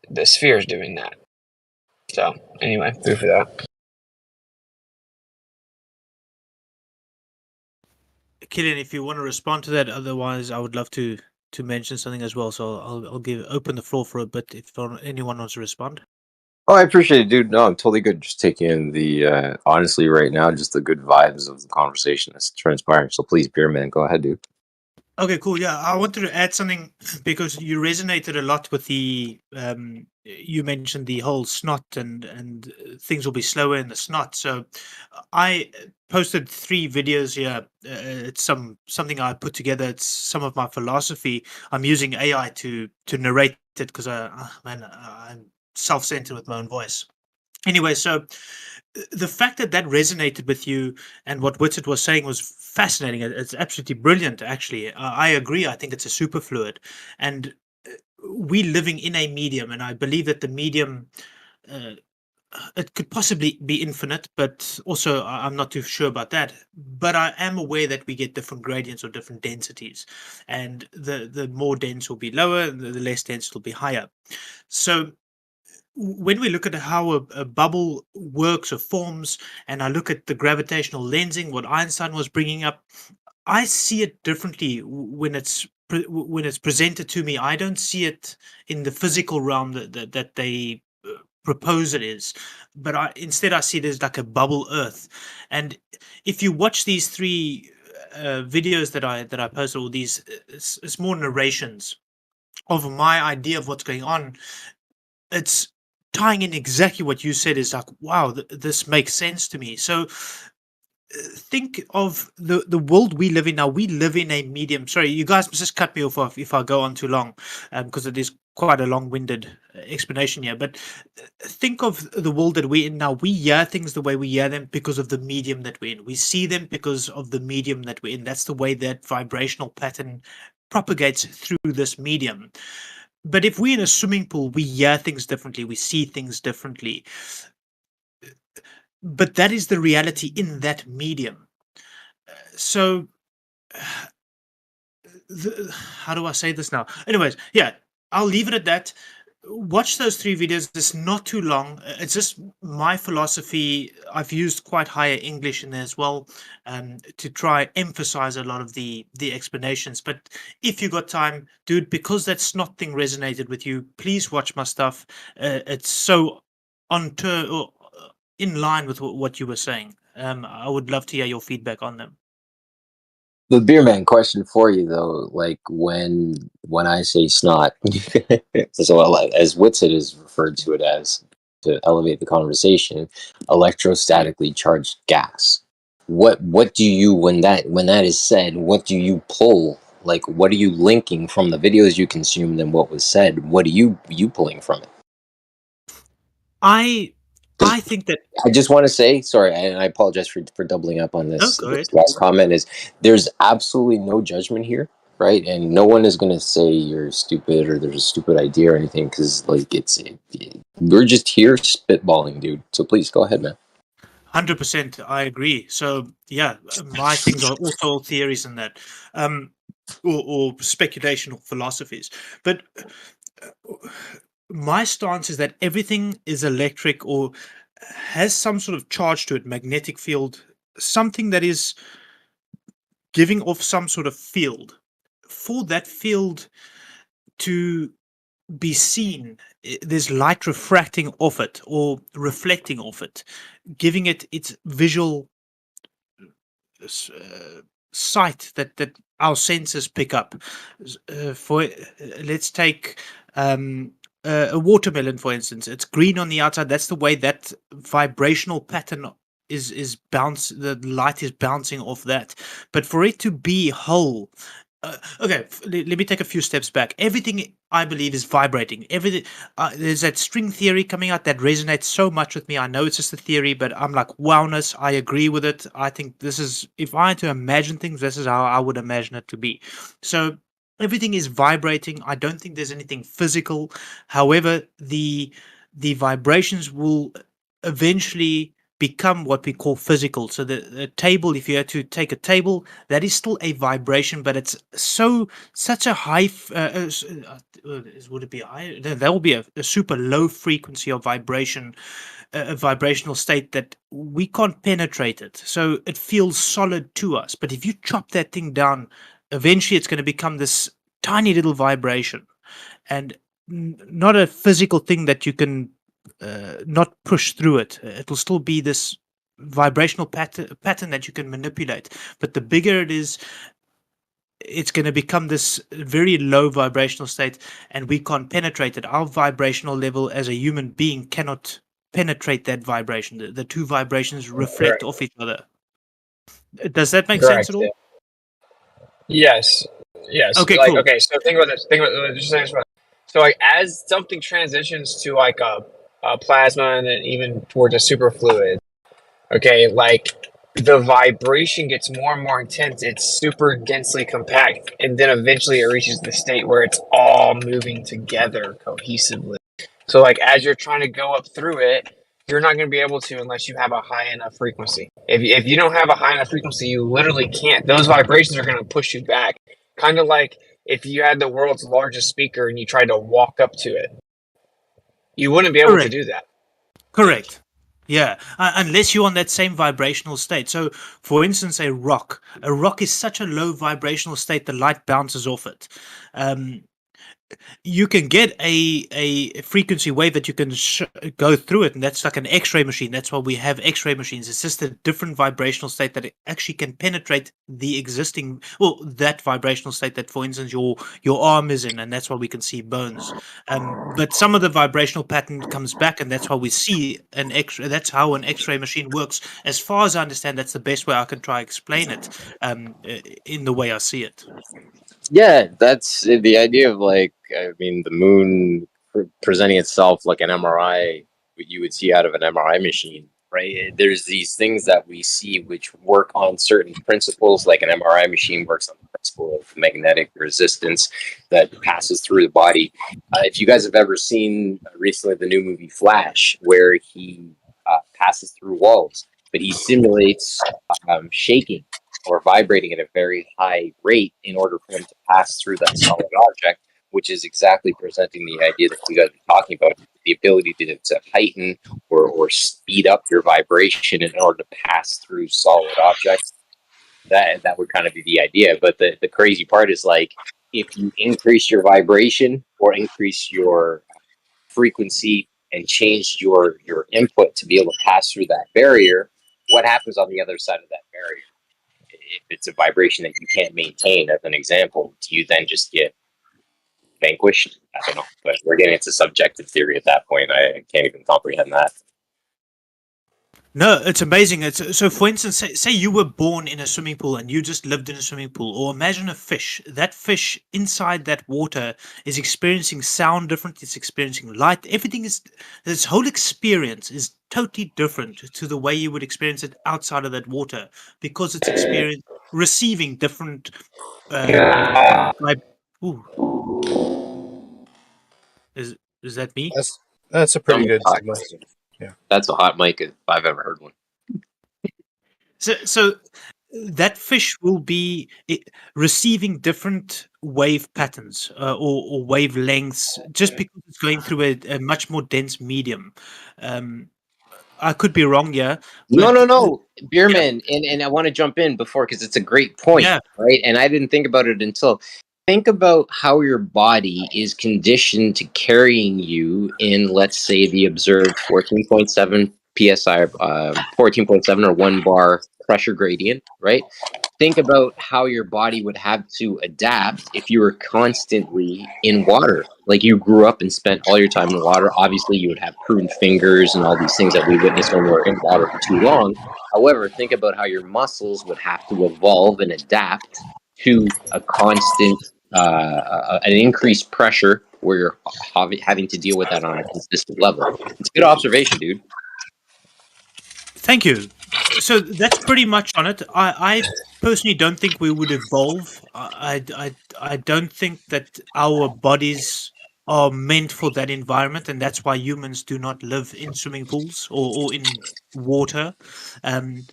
the sphere is doing that. So anyway, food for that. Killian, if you want to respond to that, otherwise I would love to mention something as well. So I'll open the floor for it. But if anyone wants to respond. Oh, I appreciate it, dude. No, I'm totally good. Just taking in the honestly right now, just the good vibes of the conversation that's transpiring. So please, Beer Man, go ahead, dude. Okay, cool. Yeah, I wanted to add something because you resonated a lot with the. You mentioned the whole snot and things will be slower in the snot. So I posted 3 videos here. It's something I put together. It's some of my philosophy. I'm using AI to narrate it because I'm self-centered with my own voice. Anyway, so the fact that resonated with you and what Whitsett was saying was fascinating. It's absolutely brilliant, actually. I agree. I think it's a superfluid. And we living in a medium, and I believe that the medium, it could possibly be infinite, but also I'm not too sure about that. But I am aware that we get different gradients or different densities. And the more dense will be lower, the less dense will be higher. So when we look at how a bubble works or forms, and I look at the gravitational lensing, what Einstein was bringing up, I see it differently when it's presented to me. I don't see it in the physical realm that they propose it is, but instead I see it as like a bubble Earth. And if you watch these 3 videos that I posted, all these, it's more narrations of my idea of what's going on. It's tying in exactly what you said. Is like, wow, this makes sense to me. So think of the world we live in now. We live in a medium. Sorry, you guys must just cut me off if I go on too long, because it is quite a long-winded explanation here. But think of the world that we're in now. We hear things the way we hear them because of the medium that we're in. We see them because of the medium that we're in. That's the way that vibrational pattern propagates through this medium. But if we're in a swimming pool, we hear things differently, we see things differently. But that is the reality in that medium. So, how do I say this now? Anyways, yeah, I'll leave it at that. Watch those 3 videos. It's not too long. It's just my philosophy. I've used quite higher English in there as well, to try emphasize a lot of the explanations. But if you got time, dude, because that snot thing resonated with you, please watch my stuff. It's so in line with what you were saying. I would love to hear your feedback on them. The Beer Man, question for you though, like when I say snot, so as Whitsett is referred to it as, to elevate the conversation, electrostatically charged gas. What do you, when that is said, what do you pull? Like, what are you linking from the videos you consumed and what was said? What are you pulling from it? I think that I just want to say, sorry, and I apologize for doubling up on this. go This ahead. last comment is, there's absolutely no judgment here, right? And no one is going to say you're stupid or there's a stupid idea or anything, because like we're just here spitballing, dude. So please go ahead, man. 100%, I agree. So yeah, my things are also all theories in that, or speculation or philosophies. But my stance is that everything is electric or has some sort of charge to it, magnetic field, something that is giving off some sort of field. For that field to be seen. There's light refracting off it or reflecting off it, giving it its visual sight that our senses pick up. Let's take a watermelon, for instance. It's green on the outside. That's the way that vibrational pattern is bounce. The light is bouncing off that. But for it to be whole, okay, let me take a few steps back. Everything I believe is vibrating. Everything there's that string theory coming out that resonates so much with me. I know it's just a theory, but I'm like, wowness, I agree with it. I think this is, if I had to imagine things, this is how I would imagine it to be. So everything is vibrating. I don't think there's anything physical. However, the vibrations will eventually become what we call physical. So the table, if you had to take a table, that is still a vibration, but it's such a high. Would it be high? That will be a super low frequency of vibration, a vibrational state that we can't penetrate it. So it feels solid to us. But if you chop that thing down, eventually it's going to become this tiny little vibration, and not a physical thing that you can not push through it. It will still be this vibrational pattern that you can manipulate. But the bigger it is, it's going to become this very low vibrational state, and we can't penetrate it. Our vibrational level as a human being cannot penetrate that vibration. The two vibrations reflect off each other. Does that make sense at all? Yes. Yes. Okay, like, cool. Okay, so think about this. Just say this. So, like, as something transitions to like a plasma and then even towards a superfluid, okay, like the vibration gets more and more intense. It's super densely compact, and then eventually it reaches the state where it's all moving together cohesively. So, like, as you're trying to go up through it, you're not going to be able to unless you have a high enough frequency. If you don't have a high enough frequency, you literally can't. Those vibrations are going to push you back. Kind of like if you had the world's largest speaker and you tried to walk up to it, you wouldn't be able to do that. Correct. Yeah, unless you're on that same vibrational state. So, for instance, a rock is such a low vibrational state, the light bounces off it. You can get a frequency wave that you can go through it, and that's like an X-ray machine. That's why we have X-ray machines. It's just a different vibrational state that it actually can penetrate the existing, that vibrational state that, for instance, your arm is in, and that's why we can see bones. But some of the vibrational pattern comes back, and that's why we see an X-ray. That's how an X-ray machine works. As far as I understand, that's the best way I can try explain it, in the way I see it. Yeah, that's the idea of, like, I mean, the moon presenting itself like an MRI, what you would see out of an MRI machine, right? There's these things that we see which work on certain principles, like an MRI machine works on the principle of magnetic resistance that passes through the body. If you guys have ever seen recently the new movie Flash, where he passes through walls, but he simulates shaking or vibrating at a very high rate in order for him to pass through that solid object, which is exactly presenting the idea that you guys are talking about, the ability to heighten or speed up your vibration in order to pass through solid objects. That would kind of be the idea. But the crazy part is, like, if you increase your vibration or increase your frequency and change your input to be able to pass through that barrier, what happens on the other side of that barrier? If it's a vibration that you can't maintain, as an example, do you then just get vanquished? I don't know, but we're getting into subjective theory at that point. I can't even comprehend that. No, it's amazing. So, for instance, say you were born in a swimming pool and you just lived in a swimming pool, or imagine a fish. That fish inside that water is experiencing sound different. It's experiencing light. Everything is, this whole experience is totally different to the way you would experience it outside of that water, because it's receiving different. Ooh. Is that me? That's a pretty good signal. Yeah, that's a hot mic if I've ever heard one. So that fish will be receiving different wave patterns or wavelengths just because it's going through a much more dense medium. I could be wrong, yeah. No, Beerman, and I want to jump in before, because it's a great point, right? And I didn't think about it until think about how your body is conditioned to carrying you in, let's say, the observed 14.7 psi, 14.7 or 1 bar pressure gradient, right? Think about how your body would have to adapt if you were constantly in water. Like you grew up and spent all your time in water. Obviously, you would have pruned fingers and all these things that we witness when we're in water for too long. However, think about how your muscles would have to evolve and adapt to a constant, an increased pressure where you're having to deal with that on a consistent level. It's a good observation, dude. Thank you. So that's pretty much on it. I personally don't think we would evolve. I don't think that our bodies are meant for that environment, and that's why humans do not live in swimming pools or in water. Um,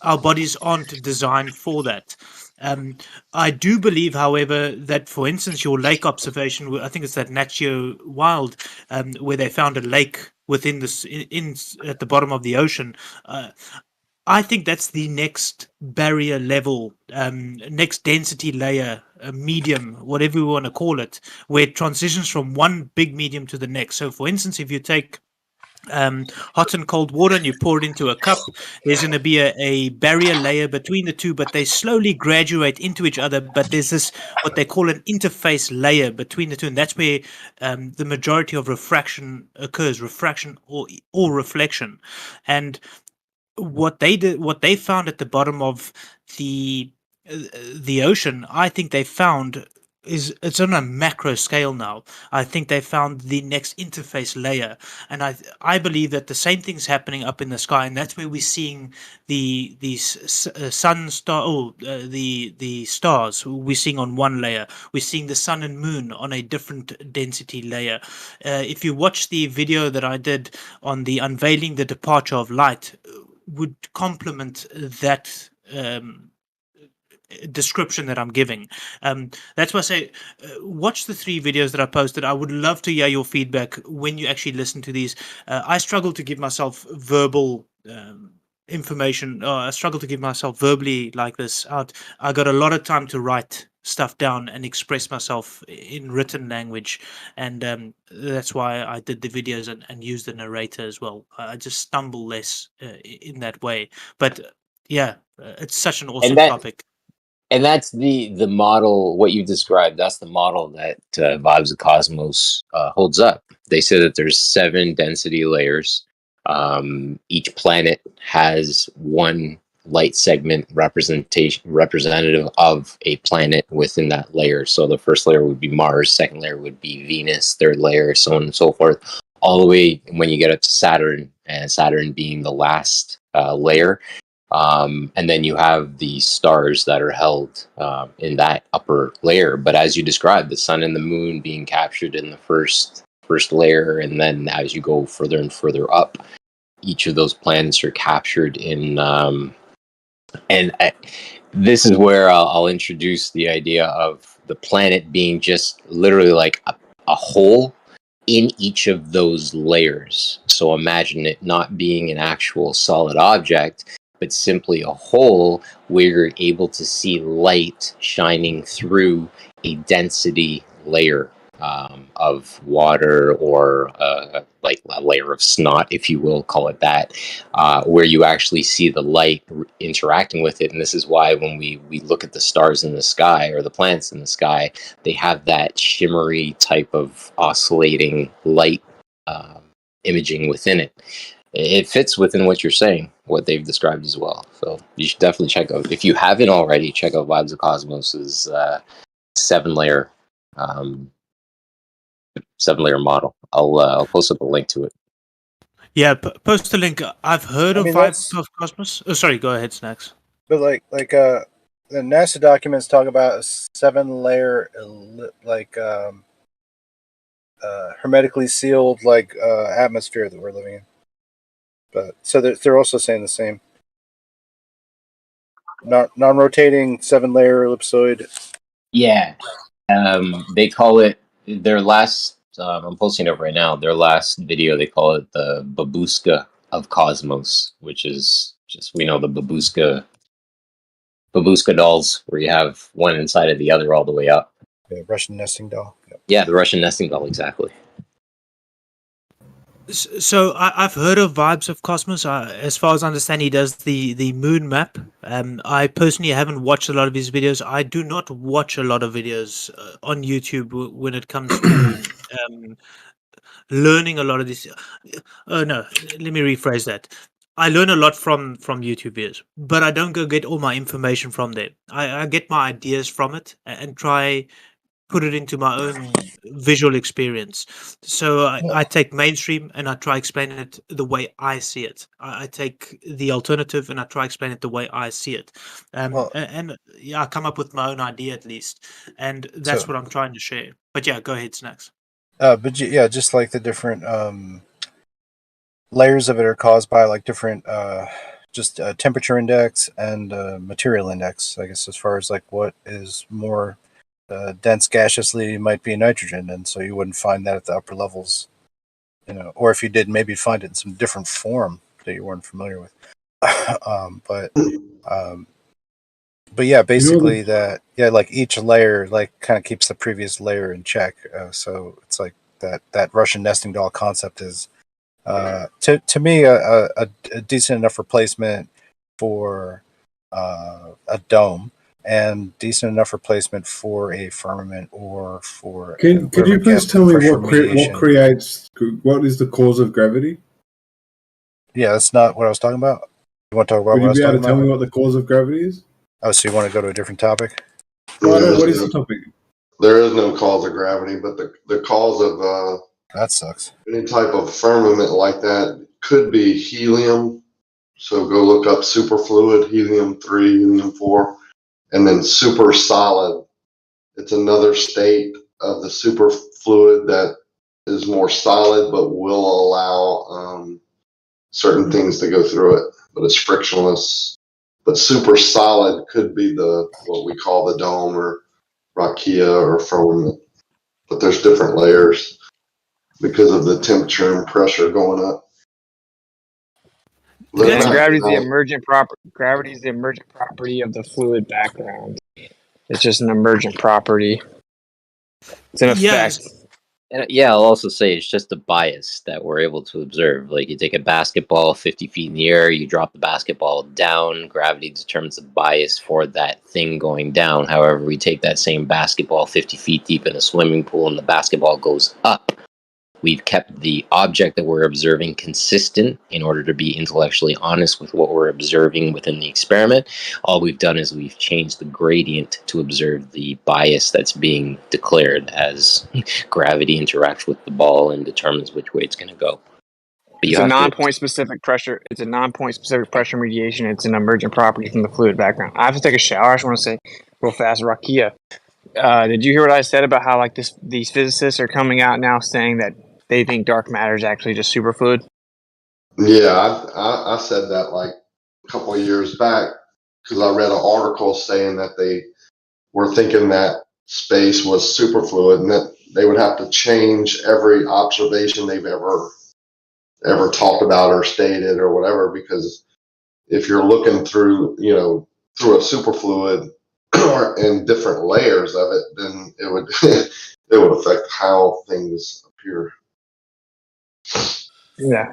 our bodies aren't designed for that. Um, I do believe, however, that for instance, your lake observation, I think it's that Nat Geo Wild, where they found a lake within this in at the bottom of the ocean. Uh, I think that's the next barrier level, next density layer, medium, whatever we want to call it, where it transitions from one big medium to the next. So, for instance, if you take hot and cold water and you pour it into a cup, there's going to be a barrier layer between the two, but they slowly graduate into each other. But there's this what they call an interface layer between the two, and that's where the majority of refraction occurs, refraction or reflection. And what they found at the bottom of the the ocean, I think they found is it's on a macro scale now. I think they found the next interface layer, and I believe that the same thing's happening up in the sky, and that's where we're seeing sun star the stars we're seeing on one layer. We're seeing the sun and moon on a different density layer. If you watch the video that I did on the unveiling the departure of light, would complement that description that I'm giving. That's why I say watch the 3 videos that I posted. I would love to hear your feedback when you actually listen to these. I struggle to give myself verbal information. I struggle to give myself verbally like this out. I got a lot of time to write stuff down and express myself in written language, and that's why I did the videos and used the narrator as well. I just stumble less in that way, but yeah, it's such an awesome topic. And that's the model, what you described, that's the model that Vibes of Cosmos holds up. They say that there's 7 density layers. Each planet has one light segment representative of a planet within that layer. So the first layer would be Mars, second layer would be Venus, third layer, so on and so forth, all the way when you get up to Saturn, and Saturn being the last layer. And then you have the stars that are held in that upper layer. But as you described, the sun and the moon being captured in the first layer, and then as you go further and further up, each of those planets are captured in. This is where I'll introduce the idea of the planet being just literally like a hole in each of those layers. So imagine it not being an actual solid object, but simply a hole where you're able to see light shining through a density layer of water, or like a layer of snot, if you will, call it that, where you actually see the light interacting with it. And this is why when we look at the stars in the sky or the planets in the sky, they have that shimmery type of oscillating light imaging within it. It fits within what you're saying, what they've described as well. So you should definitely check out, if you haven't already, check out Vibes of Cosmos's 7-layer model. I'll post up a link to it. Yeah, post a link. I've heard of Vibes of Cosmos. Oh, sorry, go ahead, Snacks. But like the NASA documents talk about a 7-layer hermetically sealed atmosphere that we're living in. But so they're also saying the same. Non-rotating 7-layer ellipsoid. Yeah, they call it their last. I'm posting it up right now. Their last video, they call it the babushka of Cosmos, which is just, we know the babushka dolls, where you have one inside of the other all the way up. Yeah, Russian nesting doll. Yep. Yeah, the Russian nesting doll, exactly. So I've heard of Vibes of Cosmos. As far as I understand, he does the moon map. I personally haven't watched a lot of his videos. I do not watch a lot of videos on YouTube when it comes to learning a lot of this. Oh no, let me rephrase that. I learn a lot from YouTube videos, but I don't go get all my information from there. I get my ideas from it and try put it into my own visual experience. So I take mainstream and I try explain it the way I see it. I take the alternative and I try explain it the way I see it. Well, And yeah, I come up with my own idea at least, and that's so what I'm trying to share. But yeah, go ahead, Snacks. yeah, just like the different layers of it are caused by like different just temperature index and material index. I guess as far as like what is more dense gaseously might be nitrogen, and so you wouldn't find that at the upper levels, or if you did, maybe find it in some different form that you weren't familiar with. um, but um, but yeah, basically like each layer like kind of keeps the previous layer in check. So it's like that Russian nesting doll concept is to me a decent enough replacement for a dome and decent enough replacement for a firmament or for Could you please tell me what is the cause of gravity? Yeah, that's not what I was talking about. You want to talk about Would what I you was be able talking to tell about? me what the cause of gravity is? Oh, so you want to go to a different topic? What is the topic? There is no cause of gravity, but the cause of that sucks. Any type of firmament like that could be helium. So go look up superfluid, helium-3, helium-4, and then super solid. It's another state of the superfluid that is more solid but will allow certain things to go through it, but it's frictionless. But super solid could be what we call the dome or rakia or firmament. But there's different layers because of the temperature and pressure going up. And gravity is the emergent property. Gravity is the emergent property of the fluid background. It's just an emergent property. It's an effect. And yeah, I'll also say it's just a bias that we're able to observe. Like you take a basketball 50 feet in the air, you drop the basketball down, gravity determines the bias for that thing going down. However, we take that same basketball 50 feet deep in a swimming pool and the basketball goes up. We've kept the object that we're observing consistent in order to be intellectually honest with what we're observing within the experiment. All we've done is we've changed the gradient to observe the bias that's being declared as gravity interacts with the ball and determines which way it's going to go. But it's a non-point specific pressure. It's a non-point specific pressure mediation. It's an emergent property from the fluid background. I have to take a shower. I just want to say real fast, Rakia. Did you hear what I said about how like these physicists are coming out now saying that they think dark matter is actually just superfluid? Yeah, I said that like a couple of years back because I read an article saying that they were thinking that space was superfluid and that they would have to change every observation they've ever talked about or stated or whatever, because if you're looking through through a superfluid or in different layers of it, then it would it would affect how things appear. Yeah,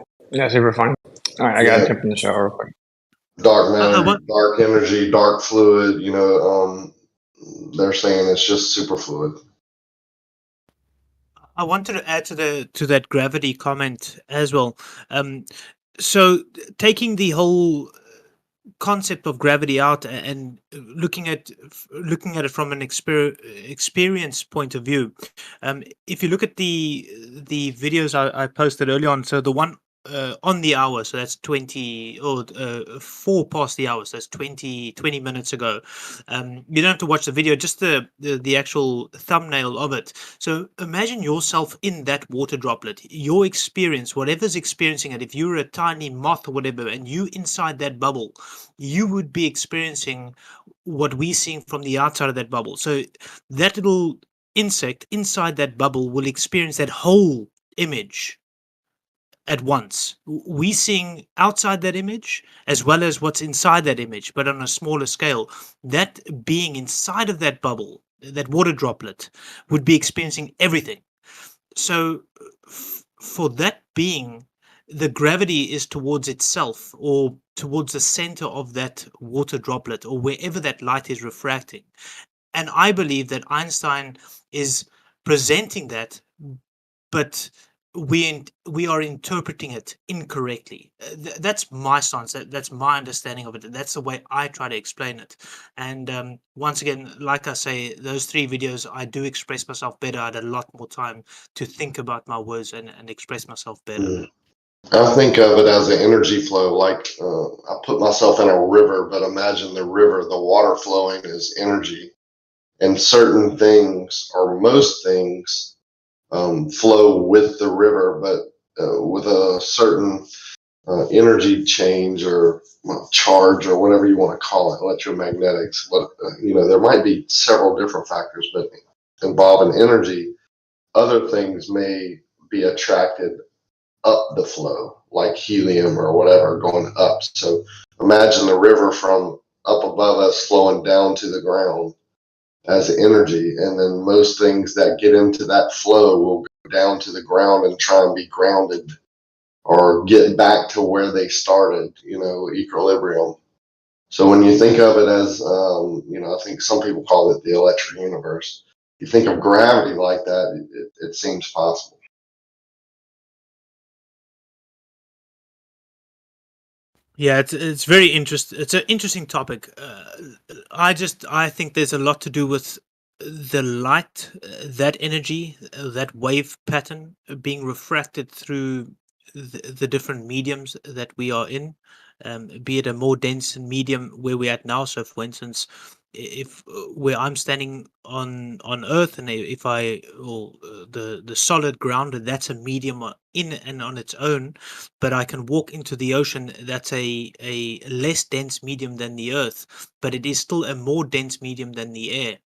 super fun. All right, I gotta jump in the shower real quick. Dark matter, dark energy, dark fluid. They're saying it's just superfluid. I wanted to add to that gravity comment as well. So taking the whole concept of gravity out and looking at it from an experience point of view, if you look at the videos I posted early on, so the one on the hour, so that's 20 or 4 past the hour, so that's 20 minutes ago. You don't have to watch the video, just the actual thumbnail of it. So imagine yourself in that water droplet, your experience, whatever's experiencing it. If you're a tiny moth or whatever and you inside that bubble, you would be experiencing what we're seeing from the outside of that bubble. So that little insect inside that bubble will experience that whole image at once. We seeing outside that image as well as what's inside that image, but on a smaller scale. That being inside of that bubble that water droplet would be experiencing everything. So for that being, the gravity is towards itself or towards the center of that water droplet or wherever that light is refracting. And I believe that Einstein is presenting that, but we are interpreting it incorrectly. That's my stance. That's my understanding of it. That's the way I try to explain it. And once again, like I say, those 3 videos, I do express myself better. I had a lot more time to think about my words and express myself better. I think of it as an energy flow. Like I put myself in a river, but imagine the river, the water flowing is energy, and certain things or most things flow with the river, but with a certain energy change or charge or whatever you want to call it, electromagnetics. What there might be several different factors, but involving energy, other things may be attracted up the flow, like helium or whatever going up. So imagine the river from up above us flowing down to the ground as energy, and then most things that get into that flow will go down to the ground and try and be grounded or get back to where they started, equilibrium. So when you think of it as, I think some people call it the electric universe. You think of gravity like that, it seems possible. Yeah, it's very interesting. It's an interesting topic. I think there's a lot to do with the light, that energy, that wave pattern being refracted through the different mediums that we are in, be it a more dense medium where we're at now. So, for instance, if where I'm standing on Earth, and if I or the solid ground, that's a medium in and on its own, but I can walk into the ocean. That's a less dense medium than the Earth, but it is still a more dense medium than the air.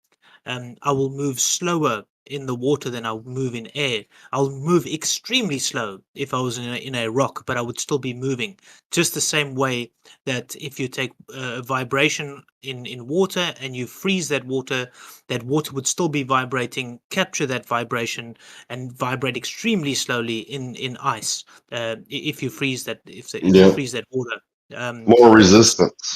I will move slower in the water than I'll move in air. I'll move extremely slow if I was in a rock, but I would still be moving. Just the same way that if you take a vibration in water and you freeze that water would still be vibrating, capture that vibration, and vibrate extremely slowly in ice. If you freeze that, if you freeze that water, More resistance.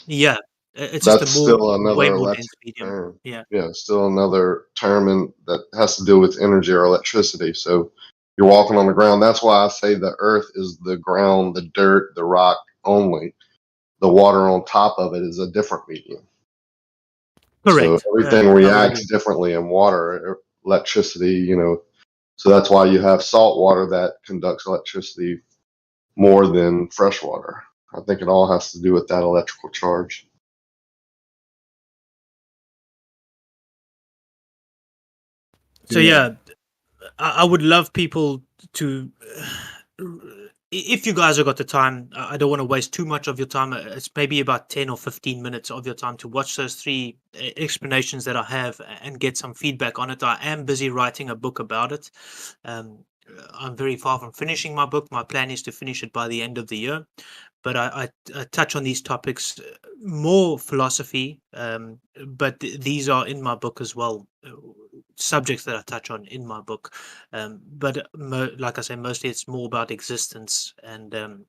yeah, it's That's just a still way another more dense electric medium. term. Yeah. Yeah, still another term that has to do with energy or electricity. So you're walking on the ground. That's why I say the earth is the ground, the dirt, the rock only. The water on top of it is a different medium. Correct. So everything I would reacts agree. differently in water, electricity, So that's why you have salt water that conducts electricity more than fresh water. I think it all has to do with that electrical charge. So yeah, I would love people to, if you guys have got the time, I don't want to waste too much of your time. It's maybe about 10 or 15 minutes of your time to watch those 3 explanations that I have and get some feedback on it. I am busy writing a book about it. I'm very far from finishing my book. My plan is to finish it by the end of the year. But I touch on these topics, more philosophy, but these are in my book as well, subjects that I touch on in my book. But like I say, mostly it's more about existence and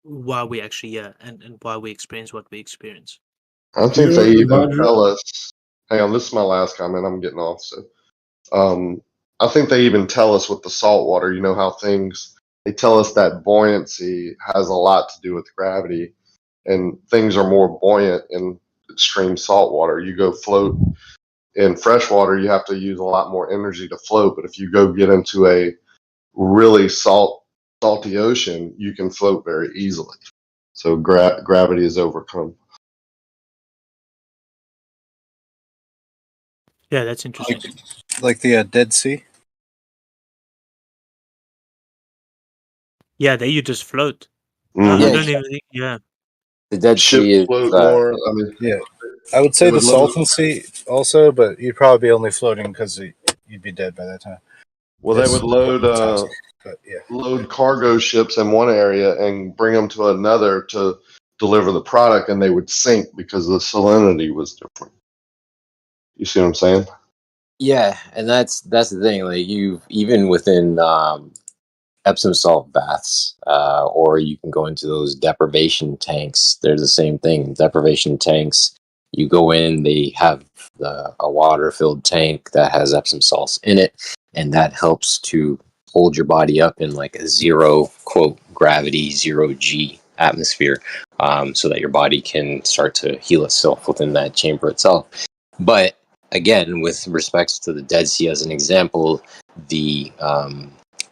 why we actually here and why we experience what we experience. I think they even tell us, hang on, this is my last comment, I'm getting off. So I think they even tell us with the salt water, how they tell us that buoyancy has a lot to do with gravity, and things are more buoyant in extreme salt water. You go float in fresh water, you have to use a lot more energy to float, but if you go get into a really salty ocean, you can float very easily. So gravity is overcome. Yeah, that's interesting. Like the Dead Sea. Yeah, there you just float. Mm-hmm. I don't even think. Yeah, the Dead Sea is float more. I mean, yeah, I would say the Salton Sea also, but you'd probably be only floating because you'd be dead by that time. Well, they would load but yeah, load cargo ships in one area and bring them to another to deliver the product, and they would sink because the salinity was different. You see what I'm saying? Yeah, and that's the thing. Like you, even within Epsom salt baths, or you can go into those deprivation tanks. There's the same thing. Deprivation tanks. You go in, they have a water-filled tank that has Epsom salts in it, and that helps to hold your body up in like a zero quote gravity, zero G atmosphere, so that your body can start to heal itself within that chamber itself. But again, with respects to the Dead Sea as an example, the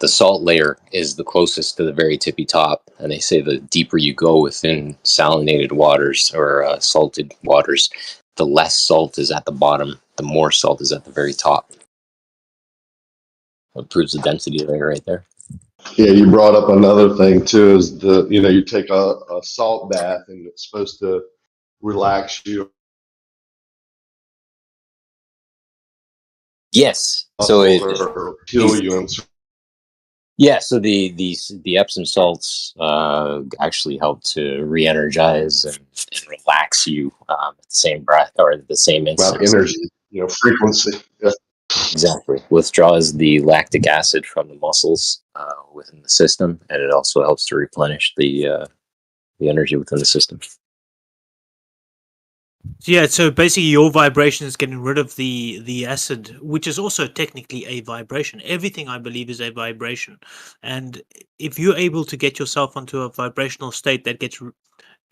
salt layer is the closest to the very tippy top, and they say the deeper you go within salinated waters or salted waters, the less salt is at the bottom, the more salt is at the very top. It proves the density layer right there. Yeah, you brought up another thing too. Is you take a salt bath and it's supposed to relax you. Yes, so or heal you. And yeah, so the Epsom salts actually help to re-energize and relax you at the same breath or the same about instance. energy, frequency. Yeah. Exactly. Withdraws the lactic acid from the muscles within the system, and it also helps to replenish the energy within the system. Yeah, so basically your vibration is getting rid of the acid, which is also technically a vibration. Everything, I believe, is a vibration. And if you're able to get yourself onto a vibrational state that gets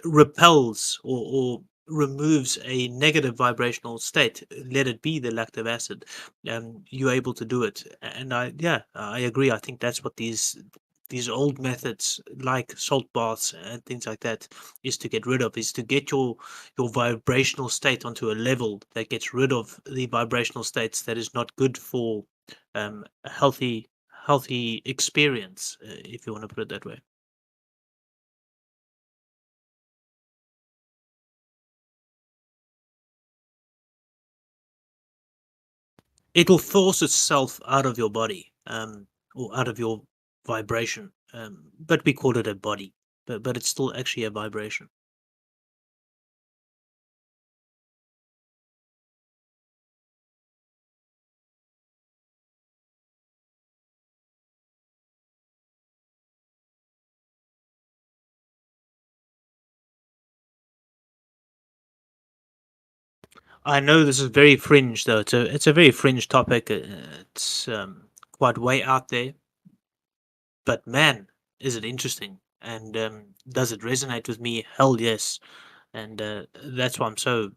repels or removes a negative vibrational state, let it be the lactic acid, you're able to do it. And I agree. I think that's what these old methods like salt baths and things like that is to get rid of, is to get your vibrational state onto a level that gets rid of the vibrational states that is not good for a healthy experience, if you want to put it that way. It will force itself out of your body, or out of your vibration, but we call it a body, but it's still actually a vibration. I know this is very fringe, though. It's a very fringe topic. It's quite way out there, but man, is it interesting, and does it resonate with me? Hell yes, and that's why I'm so,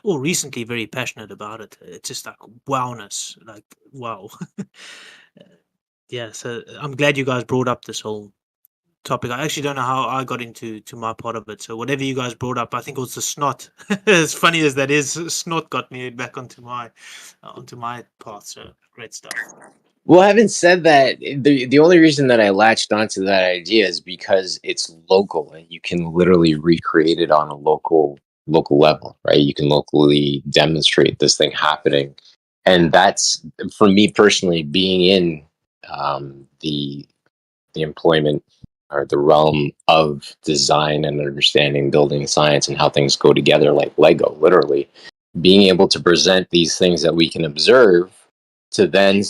well, recently very passionate about it. It's just like wowness, like wow. Yeah, so I'm glad you guys brought up this whole topic. I actually don't know how I got into my part of it. So whatever you guys brought up, I think it was the snot. As funny as that is, snot got me back onto my path. So great stuff. Well, having said that, the only reason that I latched onto that idea is because it's local and you can literally recreate it on a local level, right? You can locally demonstrate this thing happening, and that's, for me personally, being in the employment or the realm of design and understanding building science and how things go together like Lego, literally being able to present these things that we can observe to then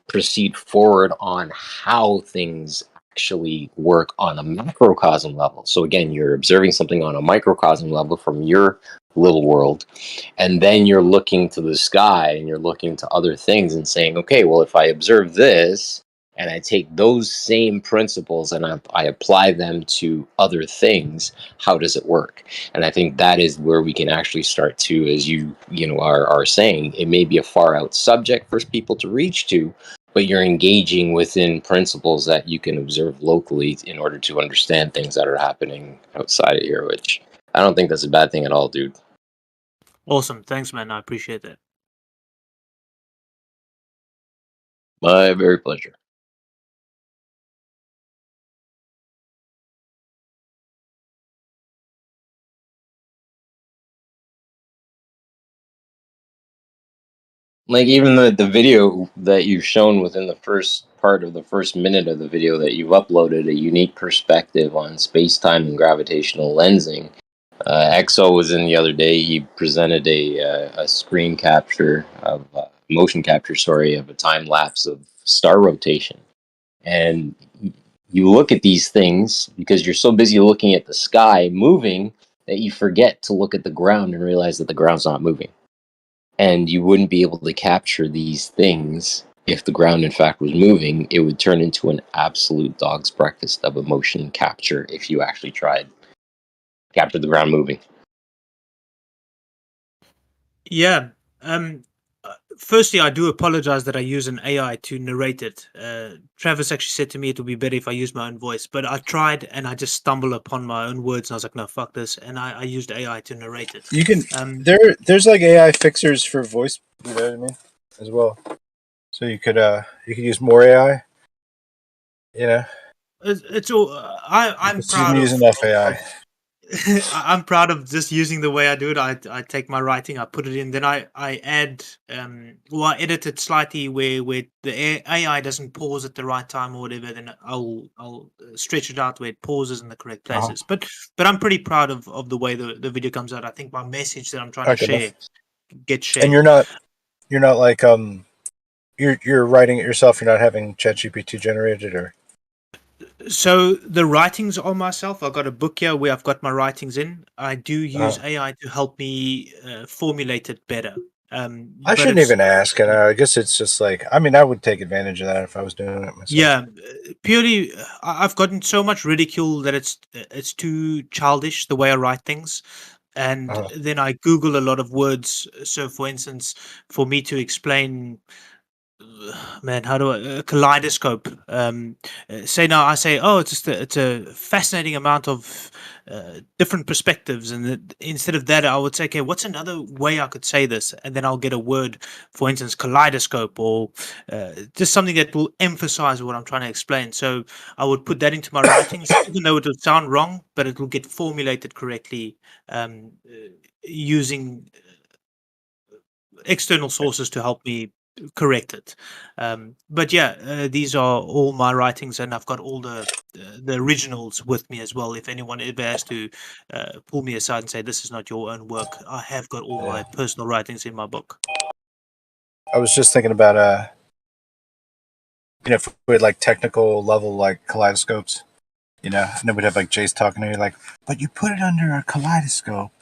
proceed forward on how things actually work on a macrocosm level. So again, you're observing something on a microcosm level from your little world, and then you're looking to the sky and you're looking to other things and saying, okay, well, if I observe this and I take those same principles and I apply them to other things, how does it work? And I think that is where we can actually start to, as you are saying, it may be a far out subject for people to reach to, but you're engaging within principles that you can observe locally in order to understand things that are happening outside of here, which I don't think that's a bad thing at all, dude. Awesome. Thanks, man. I appreciate that. My very pleasure. Like even the video that you've shown within the first part of the first minute of the video that you've uploaded, a unique perspective on space-time and gravitational lensing. EXO was in the other day. He presented a screen capture of motion capture, sorry, of a time lapse of star rotation. And you look at these things because you're so busy looking at the sky moving that you forget to look at the ground and realize that the ground's not moving. And you wouldn't be able to capture these things if the ground in fact was moving. It would turn into an absolute dog's breakfast of a motion capture if you actually tried capture the ground moving. Yeah. Firstly, I do apologize that I use an AI to narrate it. Travis actually said to me it would be better if I used my own voice, but I tried and I just stumbled upon my own words and I was like, no, fuck this. And I used AI to narrate it. You can there's like AI fixers for voice, you know what I mean, as well. So you could use more AI. You know, it's all. I'm proud use of. enough AI. I'm proud of just using the way I do it. I take my writing, I put it in, then I add, I edit it slightly where the AI doesn't pause at the right time or whatever. Then I'll stretch it out where it pauses in the correct places. But I'm pretty proud of the way the video comes out. I think my message that I'm trying to share gets shared. And you're not like you're writing it yourself. You're not having ChatGPT generated or. So the writings are myself. I've got a book here where I've got my writings in. I do use AI to help me formulate it better. I shouldn't even ask, and I guess it's just like I would take advantage of that if I was doing it myself. Yeah, purely I've gotten so much ridicule that it's too childish the way I write things, and then I Google a lot of words. So, for instance, for me to explain. Man, how do a kaleidoscope? Say now, I say, oh, it's a fascinating amount of different perspectives, and instead of that, I would say, okay, what's another way I could say this? And then I'll get a word, for instance, kaleidoscope, or just something that will emphasize what I'm trying to explain. So I would put that into my writings, even though it would sound wrong, but it will get formulated correctly using external sources to help me correct it. But yeah, these are all my writings, and I've got all the originals with me as well. If anyone ever has to pull me aside and say this is not your own work, I have got all my personal writings in my book. I was just thinking about if we had like technical level like kaleidoscopes, and then we'd have like Jace talking to you like, but you put it under a kaleidoscope,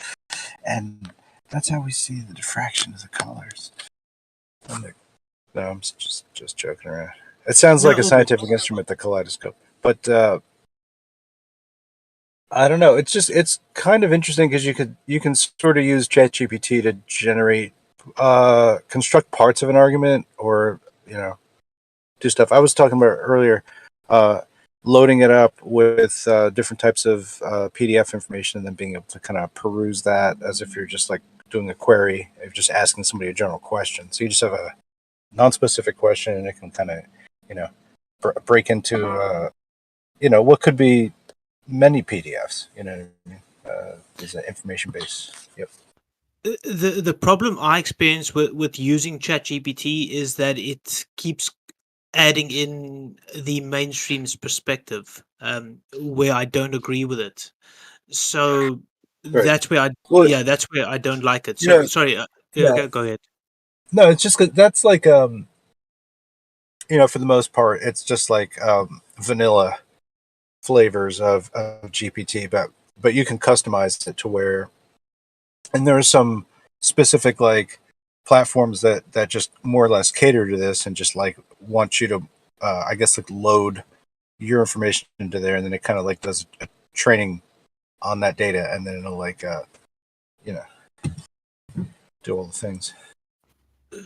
and that's how we see the diffraction of the colors. No, I'm just joking around. It sounds like a scientific instrument, the kaleidoscope, but I don't know. It's kind of interesting because you can sort of use ChatGPT to generate, construct parts of an argument, or do stuff. I was talking about earlier, loading it up with different types of PDF information, and then being able to kind of peruse that as if you're just like doing a query, if just asking somebody a general question. So you just have a non-specific question, and it can kind of break into what could be many PDFs. You know what I mean? Is an information base. Yep. The problem I experience with using ChatGPT is that it keeps adding in the mainstream's perspective, where I don't agree with it. So that's where that's where I don't like it. So sorry, go ahead. No, it's just 'cause that's like for the most part, it's just like vanilla flavors of GPT, but you can customize it to where, and there are some specific like platforms that just more or less cater to this and just like want you to I guess like load your information into there, and then it kind of like does a training on that data, and then it'll like do all the things.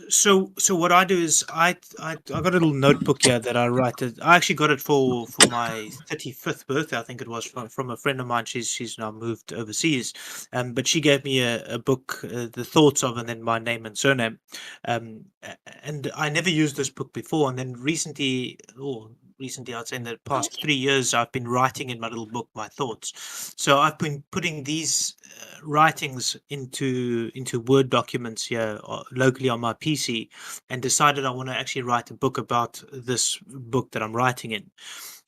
So what I do is I got a little notebook here that I write. I actually got it for my 35th birthday. I think it was from a friend of mine. She's now moved overseas, but she gave me a book, the thoughts of, and then my name and surname. And I never used this book before, and then recently I'd say in the past 3 years, I've been writing in my little book my thoughts. So I've been putting these writings into Word documents here locally on my PC, and decided I want to actually write a book about this book that I'm writing in.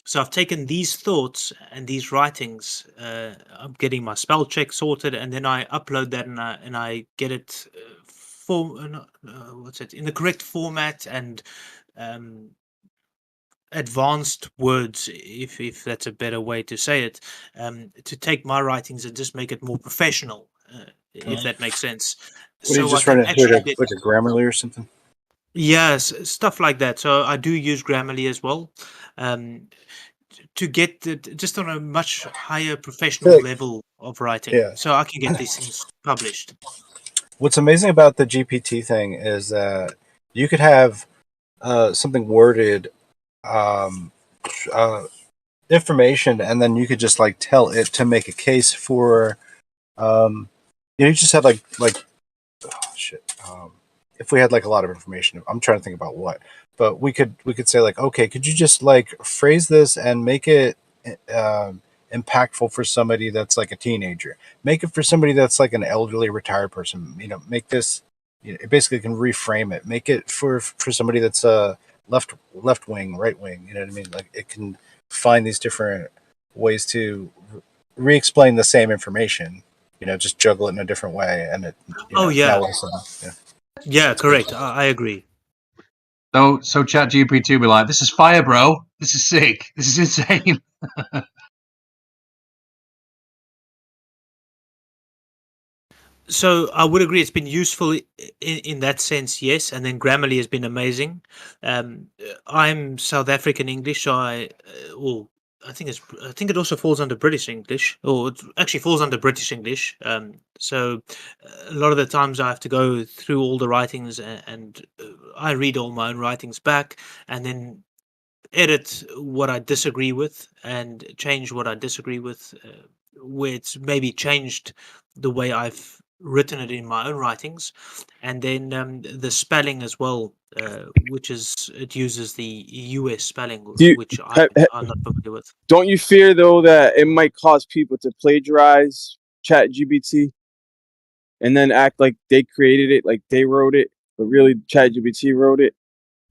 So I've taken these thoughts and these writings. I'm getting my spell check sorted, and then I upload that, and I get it what's it, in the correct format and um, advanced words, if that's a better way to say it, to take my writings and just make it more professional, if that makes sense. What are you So I just can running actually get, like a Grammarly or something? yes, stuff like that. So I do use Grammarly as well, um, to get just on a much higher I professional feel like, level of writing, yeah. so I can get these things published. What's amazing about the GPT thing is that you could have something worded, um, uh, information, and then you could just like tell it to make a case for, you just have like oh, shit. If we had like a lot of information, I'm trying to think about what, but we could say like, okay, could you just like phrase this and make it impactful for somebody that's like a teenager? Make it for somebody that's like an elderly retired person. Make this. It basically can reframe it. Make it for somebody that's left wing, right wing. You know what I mean? Like it can find these different ways to re-explain the same information. Just juggle it in a different way, and it Oh now yeah, all of a sudden, yeah, it's pretty correct. cool. I agree. So ChatGPT will be like, "This is fire, bro. This is sick. This is insane." So I would agree it's been useful in that sense, yes. And then Grammarly has been amazing. I'm South African English, so well, I think it also falls under British English, or it actually falls under British English. So a lot of the times I have to go through all the writings, and I read all my own writings back, and then edit what I disagree with and change what I disagree with, where it's maybe changed the way I've written it in my own writings, and then the spelling as well, which is it uses the US spelling, Do you, which I'm not familiar with. don't you fear though that it might cause people to plagiarize ChatGPT and then act like they created it, like they wrote it, but really ChatGPT wrote it?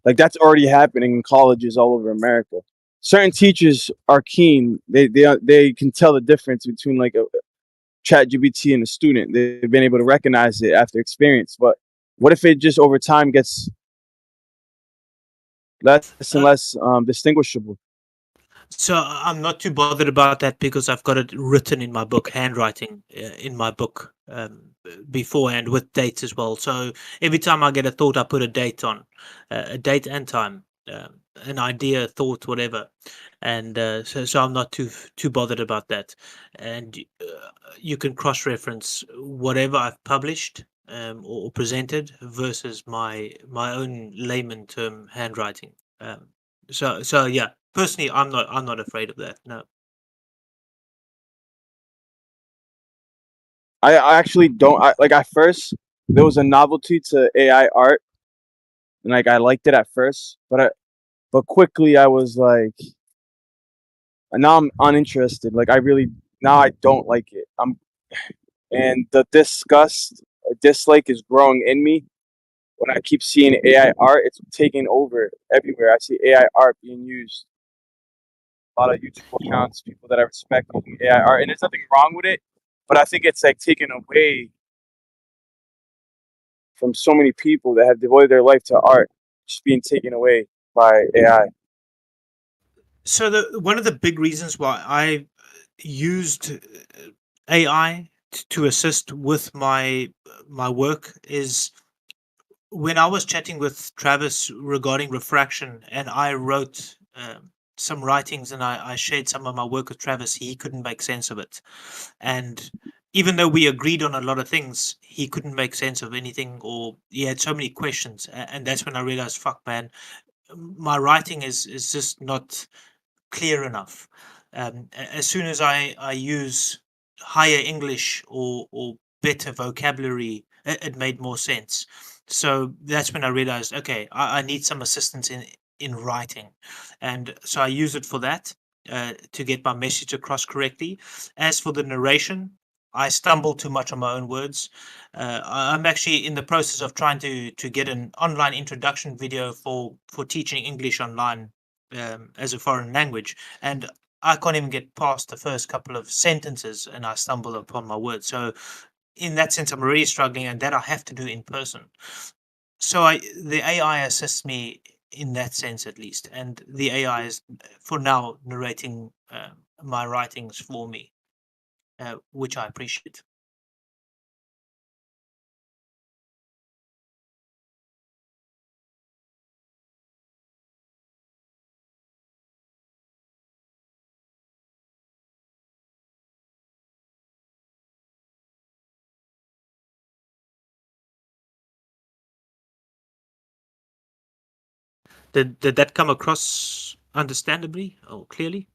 Like that's already happening in colleges all over America. Certain teachers are keen; they can tell the difference between like a ChatGPT and a student. They've been able to recognize it after experience. But what if it just over time gets less and Uh, less distinguishable? So I'm not too bothered about that because I've got it written in my book, handwriting in my book, beforehand with dates as well. So every time I get a thought, I put a date on, a date and time, an idea, thought, whatever, and so I'm not too bothered about that. And you can cross-reference whatever I've published, or presented versus my own layman term handwriting. So yeah, personally, I'm not afraid of that. No. I actually don't. Like at first, there was a novelty to AI art, and like I liked it at first, but quickly I was like, now I'm uninterested. Like I really now I don't like it. And the disgust, dislike is growing in me when I keep seeing AI art. It's taking over everywhere. I see AI art being used. A lot of YouTube accounts, people that I respect using AI art, and there's nothing wrong with it. But I think it's like taken away from so many people that have devoted their life to art, just being taken away by AI. So the one of the big reasons why I used AI to assist with my work is when I was chatting with Travis regarding refraction, and I wrote some writings, and I shared some of my work with Travis. He couldn't make sense of it, and even though we agreed on a lot of things, he couldn't make sense of anything, or he had so many questions. And that's when I realized, fuck, man, my writing is just not clear enough. As soon as I use higher English or better vocabulary, it made more sense. So that's when I realized, okay, I need some assistance in writing, and so I use it for that, to get my message across correctly. As for the narration, I stumble too much on my own words. I'm actually in the process of trying to get an online introduction video for teaching English online, as a foreign language, and I can't even get past the first couple of sentences, and I stumble upon my words. So, in that sense, I'm really struggling, and that I have to do in person. So, the AI assists me in that sense, at least, and the AI is for now narrating my writings for me, which I appreciate. Did that come across understandably or clearly?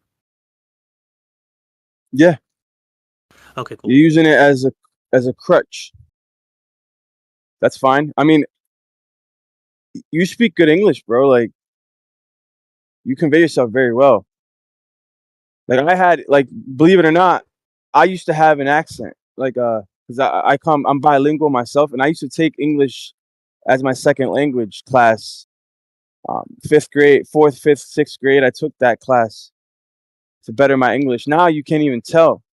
Yeah, Okay, cool. you're using it as a crutch. That's fine. I mean, you speak good English, bro. Like, you convey yourself very well. Like, I had, like, believe it or not, I used to have an accent. Like, because I'm bilingual myself, and I used to take English as my second language class. 5th grade, 4th, 5th, 6th grade, I took that class to better my English. Now you can't even tell.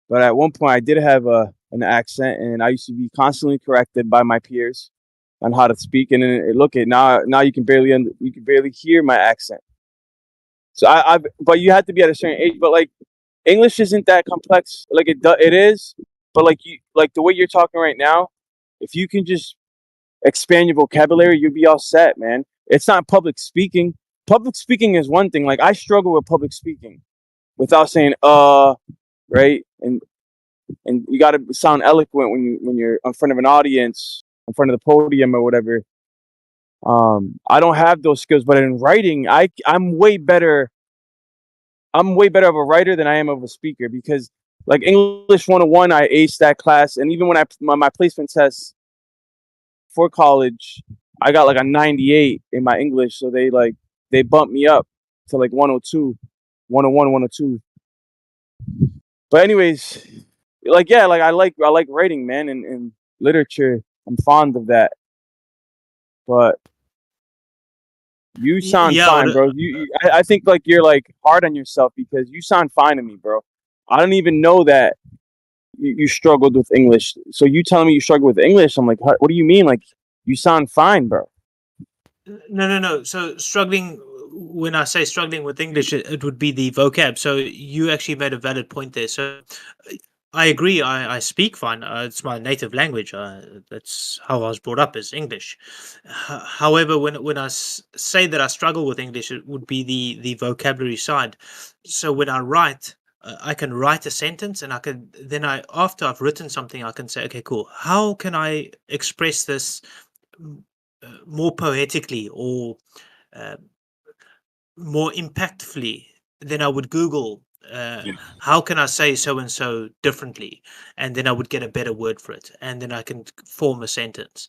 But at one point, I did have an accent, and I used to be constantly corrected by my peers on how to speak. And then look at now you can barely hear my accent. So but you have to be at a certain age. But like, English isn't that complex. Like, it is. But like the way you're talking right now, if you can just expand your vocabulary, you'll be all set, man. It's not public speaking. Public speaking is one thing. Like, I struggle with public speaking without saying right, and you got to sound eloquent when you're in front of an audience, in front of the podium or whatever. I don't have those skills, but in writing, I'm way better. I'm way better of a writer than I am of a speaker, because like English 101, I aced that class, and even when my placement test for college, I got like a 98 in my English, so they bumped me up to like 102, 101, 102. But anyways, like, yeah, like I like writing, man, and literature. I'm fond of that. But you sound Yeah, fine, bro. I think like you're like hard on yourself, because you sound fine to me, bro. I don't even know that you struggled with English. So you telling me you struggle with English? I'm like, what do you mean? Like, you sound fine, bro. no. So struggling, when I say struggling with English, it would be the vocab. So you actually made a valid point there. So I agree. I speak fine. It's my native language. That's how I was brought up, is English. However, when I say that I struggle with English, it would be the vocabulary side. So when I write, I can write a sentence, and I can then after I've written something, I can say, okay, cool. How can I express this more poetically, or uh, more impactfully? Then I would Google, Yeah. how can I say so and so differently, and then I would get a better word for it, and then I can form a sentence,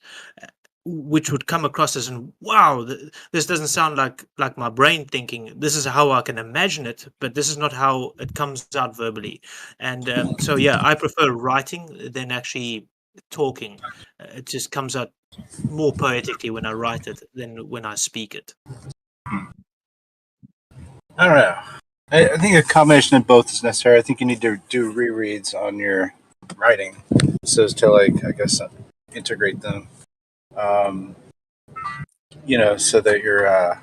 which would come across as, wow, this doesn't sound like my brain thinking. This is how I can imagine it, but this is not how it comes out verbally. And so yeah, I prefer writing than actually talking. It just comes out more poetically when I write it than when I speak it. I don't know. I think a combination of both is necessary. I think you need to do rereads on your writing, so as to like, I guess, integrate them. Um, so that you're, I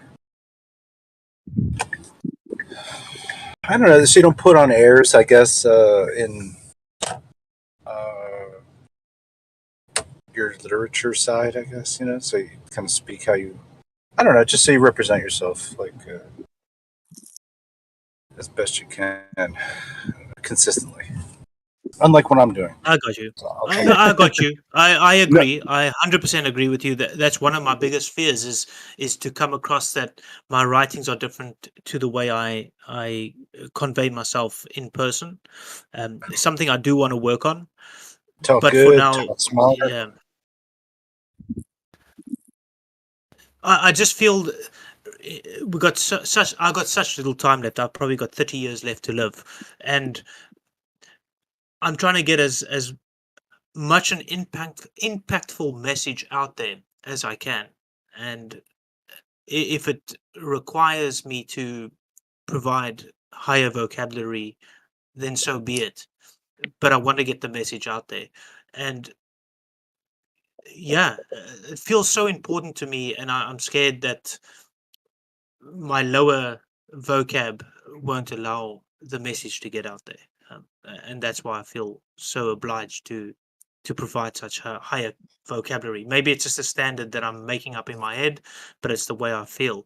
don't know, so you don't put on airs, I guess, in uh, your literature side, I guess, so you kind of speak how you, I don't know, just so you represent yourself, like, as best you can, consistently. Unlike what I'm doing. I got you. So I'll I try. no, I got you. I No, agree. I 100% agree with you. That's one of my biggest fears, is to come across that my writings are different to the way I convey myself in person. Something I do want to work on, Talk but for good, now, talk smart. yeah, I just feel we got such. I got such little time left. I've probably got 30 years left to live, and I'm trying to get as much an impactful message out there as I can. And if it requires me to provide higher vocabulary, then so be it. But I want to get the message out there. And yeah, it feels so important to me, and I'm scared that my lower vocab won't allow the message to get out there. And that's why I feel so obliged to provide such a higher vocabulary. Maybe it's just a standard that I'm making up in my head, but it's the way I feel.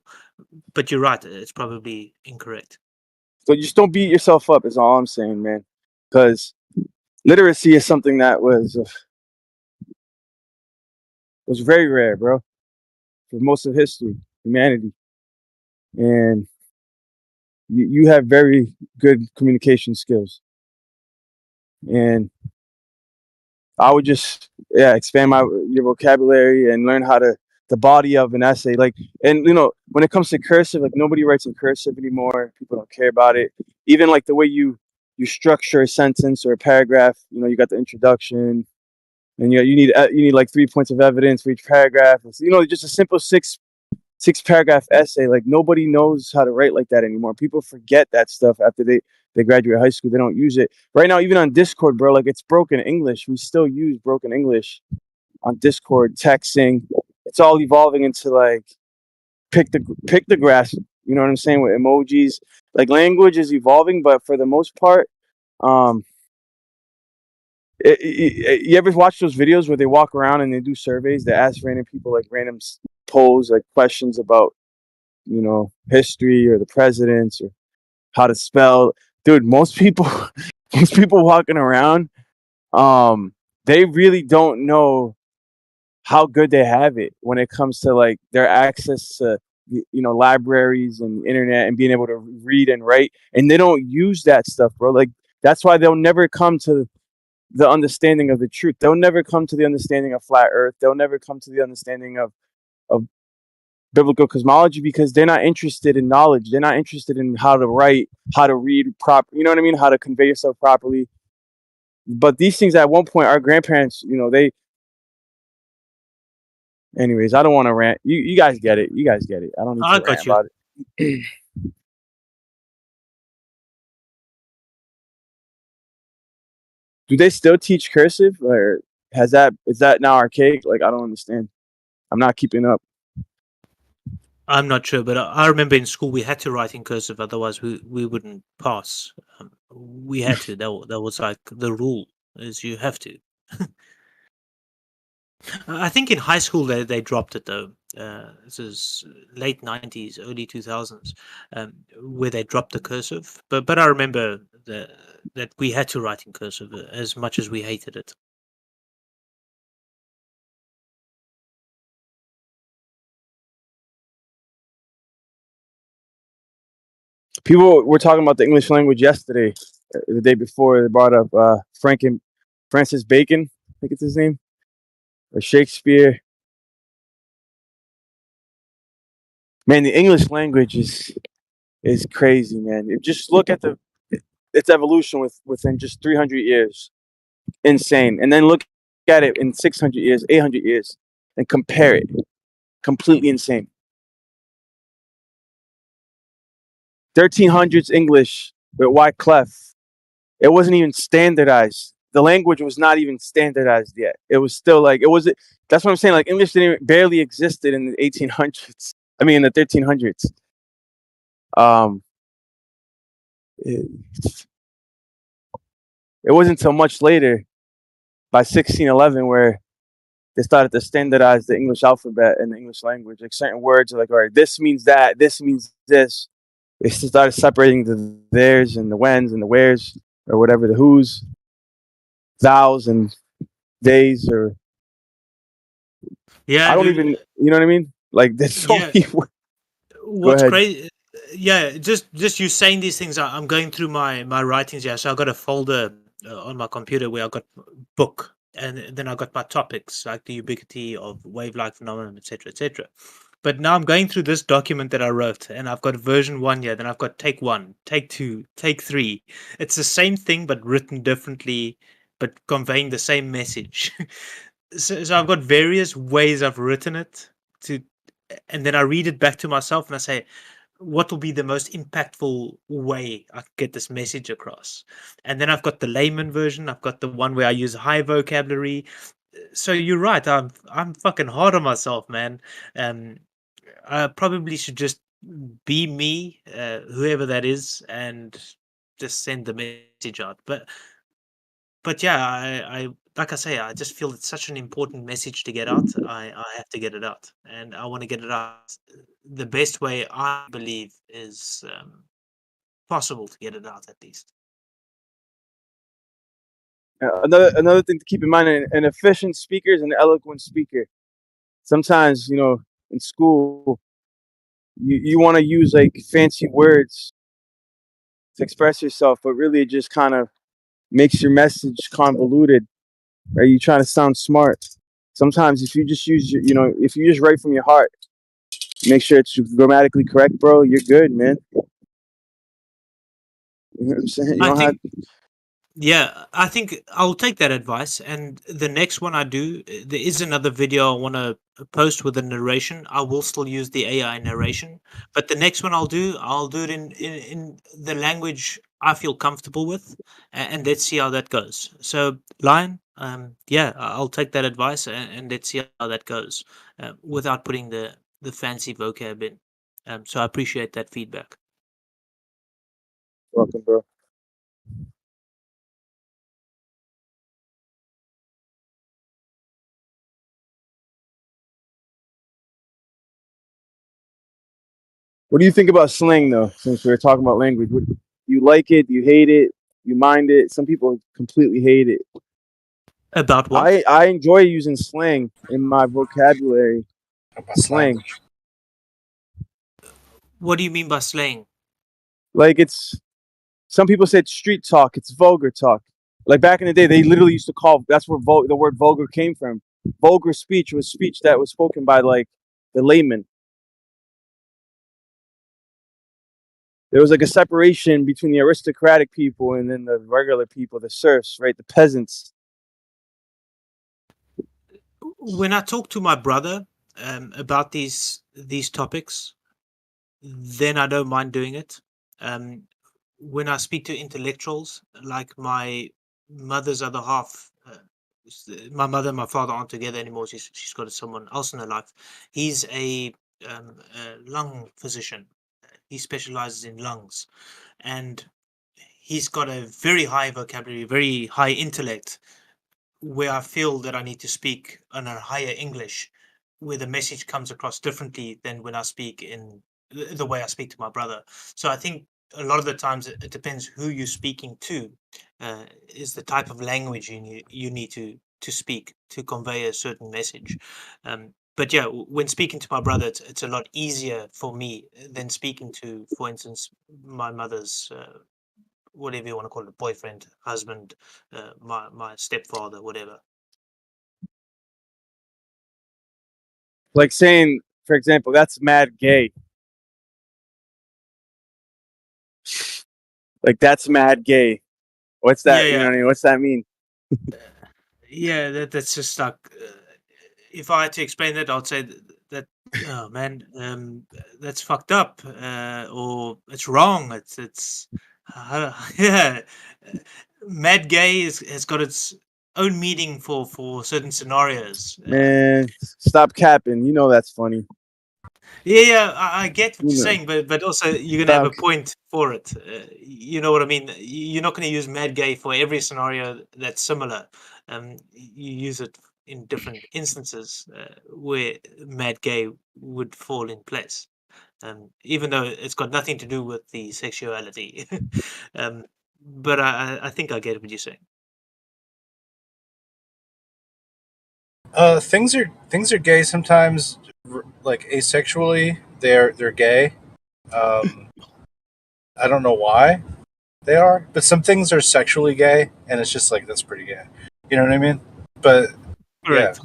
But you're right, it's probably incorrect. So just don't beat yourself up is all I'm saying, man. Because literacy is something that was very rare, bro, for most of history, humanity. And you have very good communication skills. And I would just expand your vocabulary and learn how to the body of an essay. Like, and when it comes to cursive, like nobody writes in cursive anymore. People don't care about it. Even like the way you structure a sentence or a paragraph. You got the introduction, and you need like 3 points of evidence for each paragraph. Just a simple six paragraph essay. Like nobody knows how to write like that anymore. People forget that stuff after they graduate high school. They don't use it right now. Even on Discord, bro, like it's broken English. We still use broken English on Discord, texting. It's all evolving into like pictographs. You know what I'm saying, with emojis. Like language is evolving, but for the most part, you ever watch those videos where they walk around and they do surveys? They ask random people like random polls, like questions about history or the presidents or how to spell. Dude, most people walking around, they really don't know how good they have it when it comes to like their access to libraries and internet and being able to read and write, and they don't use that stuff, bro. Like that's why they'll never come to the understanding of the truth. They'll never come to the understanding of flat earth. They'll never come to the understanding of biblical cosmology, because they're not interested in knowledge. They're not interested in how to write, how to read proper, you know what I mean? How to convey yourself properly. But these things at one point, our grandparents, anyways, I don't want to rant. You guys get it. You guys get it. I don't need to rant about it. Do they still teach cursive, or is that now archaic? Like, I don't understand. I'm not keeping up. I'm not sure, but I remember in school we had to write in cursive, otherwise we wouldn't pass. We had to. That was like the rule, is you have to. I think in high school they dropped it though. This is late 90s, early 2000s, where they dropped the cursive. But I remember that we had to write in cursive as much as we hated it. People were talking about the English language yesterday, the day before. They brought up Francis Bacon, I think it's his name, or Shakespeare. Man, the English language is crazy, man. Just look at its evolution within just 300 years. Insane. And then look at it in 600 years, 800 years, and compare it. Completely insane. 1300s English with Wycliffe. It wasn't even standardized. The language was not even standardized yet. It was still like, that's what I'm saying. Like English barely existed in the 1800s. I mean, in the 1300s. It wasn't until much later, by 1611, where they started to standardize the English alphabet and the English language. Like certain words are like, all right, this means that, this means this. They started separating the theirs and the whens and the wheres, or whatever, the whos, thous and theys, or yeah, I don't even, you know what I mean? Like there's so many words. What's crazy? Yeah, just you saying these things. I'm going through my writings here. So I got a folder on my computer where I got book, and then I got my topics like the ubiquity of wave-like phenomenon, etc., etc. But now I'm going through this document that I wrote, and I've got version 1 here. Then I've got take 1, take 2, take 3. It's the same thing but written differently, but conveying the same message. So I've got various ways I've written it to and then I read it back to myself and I say, what will be the most impactful way I can get this message across? And then I've got the layman version. I've got the one where I use high vocabulary. So you're right. I'm fucking hard on myself, man. I probably should just be me, whoever that is, and just send the message out. But yeah, I like I say, I just feel it's such an important message to get out. I have to get it out, and I want to get it out the best way I believe is possible to get it out at least. Another thing to keep in mind: an efficient speaker is an eloquent speaker. Sometimes, in school, you want to use like fancy words to express yourself, but really it just kind of makes your message convoluted. Are you trying to sound smart? Sometimes if you just use if you just write from your heart, make sure it's grammatically correct, bro, you're good, man. You know what I'm saying? You I don't have think Yeah, I think I'll take that advice. And the next one I do, there is another video I want to post with a narration. I will still use the AI narration, but the next one I'll do it in the language I feel comfortable with, and let's see how that goes. So, Lion, yeah, I'll take that advice, and let's see how that goes, without putting the fancy vocab in. So I appreciate that feedback. welcome, bro. What do you think about slang, though? Since we were talking about language, you like it? You hate it? You mind it? Some people completely hate it. About what? I enjoy using slang in my vocabulary. Slang, What do you mean by slang? like some people say it's street talk. It's vulgar talk. Like back in the day, they literally used to call. That's where the word vulgar came from. Vulgar speech was speech that was spoken by like the layman. There was like a separation between the aristocratic people and then the regular people, the serfs, right? The peasants. When I talk to my brother about these topics, then I don't mind doing it. When I speak to intellectuals, like my mother's other half, my mother and my father aren't together anymore. She's got someone else in her life. He's a lung physician. He specializes in lungs, and he's got a very high vocabulary, very high intellect, where I feel that I need to speak on a higher English, where the message comes across differently than when I speak in the way I speak to my brother. So I think a lot of the times it depends who you're speaking to, is the type of language you need to speak to convey a certain message. But yeah, when speaking to my brother, it's a lot easier for me than speaking to, for instance, my mother's whatever you want to call it, boyfriend, husband, my stepfather, whatever. Like saying, for example, that's mad gay. Like that's mad gay. What's Yeah, that? You know yeah, what I mean? What's that mean? yeah. That's just like, if I had to explain that, I'd say that oh man, that's fucked up, or it's wrong. It's yeah. Mad gay has got its own meaning for certain scenarios. Man, stop capping. You know that's funny. Yeah, I get what You you're know, saying, but also you're gonna have stop. a point for it. You know what I mean? You're not gonna use mad gay for every scenario that's similar. You use it in different instances where mad gay would fall in place, even though it's got nothing to do with the sexuality. um, but I think I get what you're saying. Things are gay sometimes, like asexually. They're gay. Um, I don't know why they are, but some things are sexually gay, and it's just like that's pretty gay. You know what I mean? But yeah, Correct.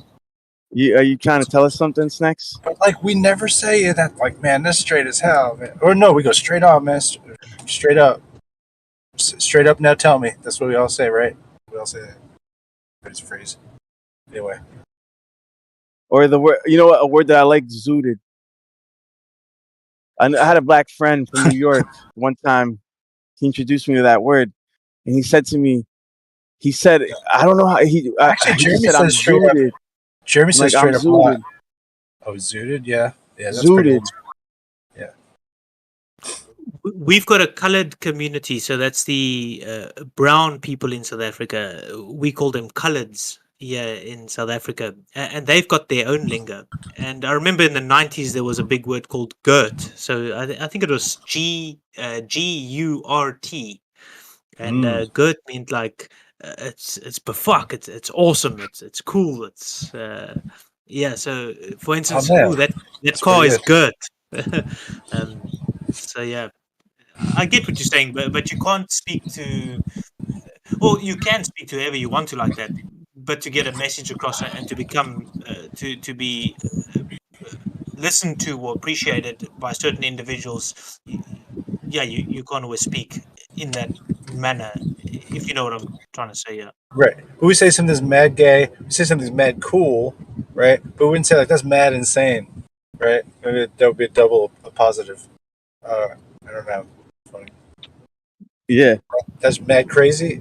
Are you trying to tell us something, Snacks? but like we never say that. Like, man, that's straight as hell, man. Or no, we go straight on, man. Straight up, straight up. Now tell me. That's what we all say, right? We all say that. It's a phrase. Anyway, Or the word? You know what? A word that I like, zooted. I had a black friend from New York. One time, he introduced me to that word, and he said to me, he said, I don't know how Actually, he just Jeremy said, I'm says straight up. zooted. Jeremy I'm says like, I'm straight up a lot. zooted. Oh, zooted? Yeah. Yeah, that's pretty Zooted. old. Yeah. We've got a colored community, so that's the brown people in South Africa. We call them coloreds here in South Africa, and they've got their own lingo. And I remember in the 90s there was a big word called GURT. So I think it was GURT, and GURT meant like it's befuck, it's awesome, it's cool, it's yeah. So for Oh, instance, man. oh, that That's car pretty is good. GURT. So yeah. I get what you're saying, but you can't speak to. Well, you can speak to whoever you want to like that, but to get a message across and to become to be listened to or appreciated by certain individuals, yeah, you can't always speak in that manner, if you know what I'm trying to say. Yeah. Right. But we say something's mad gay, we say something's mad cool, right? But we wouldn't say, like, that's mad insane, right? Maybe that would be a positive. I don't know. Funny. Yeah. That's mad crazy.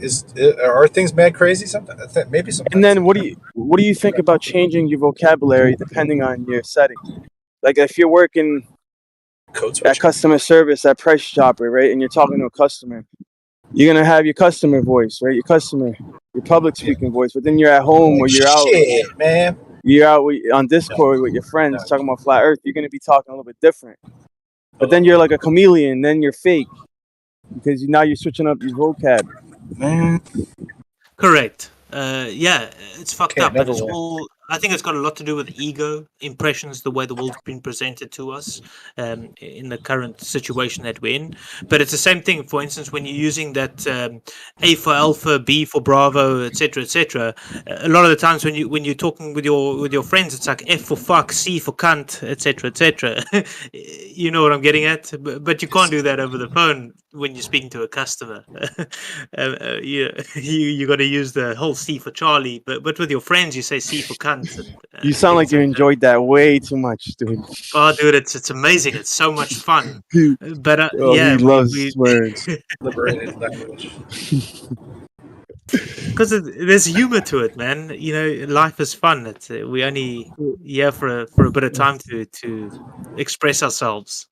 Are things mad crazy sometimes? I think maybe And sometimes. then what do you think about changing your vocabulary depending on your setting? Like if you're working Code at switching. customer service at Price Chopper, right, and you're talking to a customer, you're gonna have your customer voice, right? Your public speaking voice. But then you're at home or you're out, Shit, man. on Discord with your friends talking about flat Earth. You're gonna be talking a little bit different. But then you're like a chameleon. Then you're fake because now you're switching up your vocab. Man. Correct. Yeah, it's fucked Can't up, but never it's win. all. I think it's got a lot to do with ego, impressions, the way the world's been presented to us in the current situation that we're in. But it's the same thing. For instance, when you're using that A for Alpha, B for Bravo, etc., etc. A lot of the times when you're talking with your friends, it's like F for fuck, C for cunt, etc., etc. You know what I'm getting at? But you can't do that over the phone when you're speaking to a customer. You got to use the whole C for Charlie, but with your friends you say C for cunt and You sound like things you like that. enjoyed that way too much, dude. Oh, dude, it's amazing. It's so much fun. But Oh, yeah, he we loves words. Liberated language. because there's humor to it, man. You know, life is fun. It's we only here for a bit of time to express ourselves.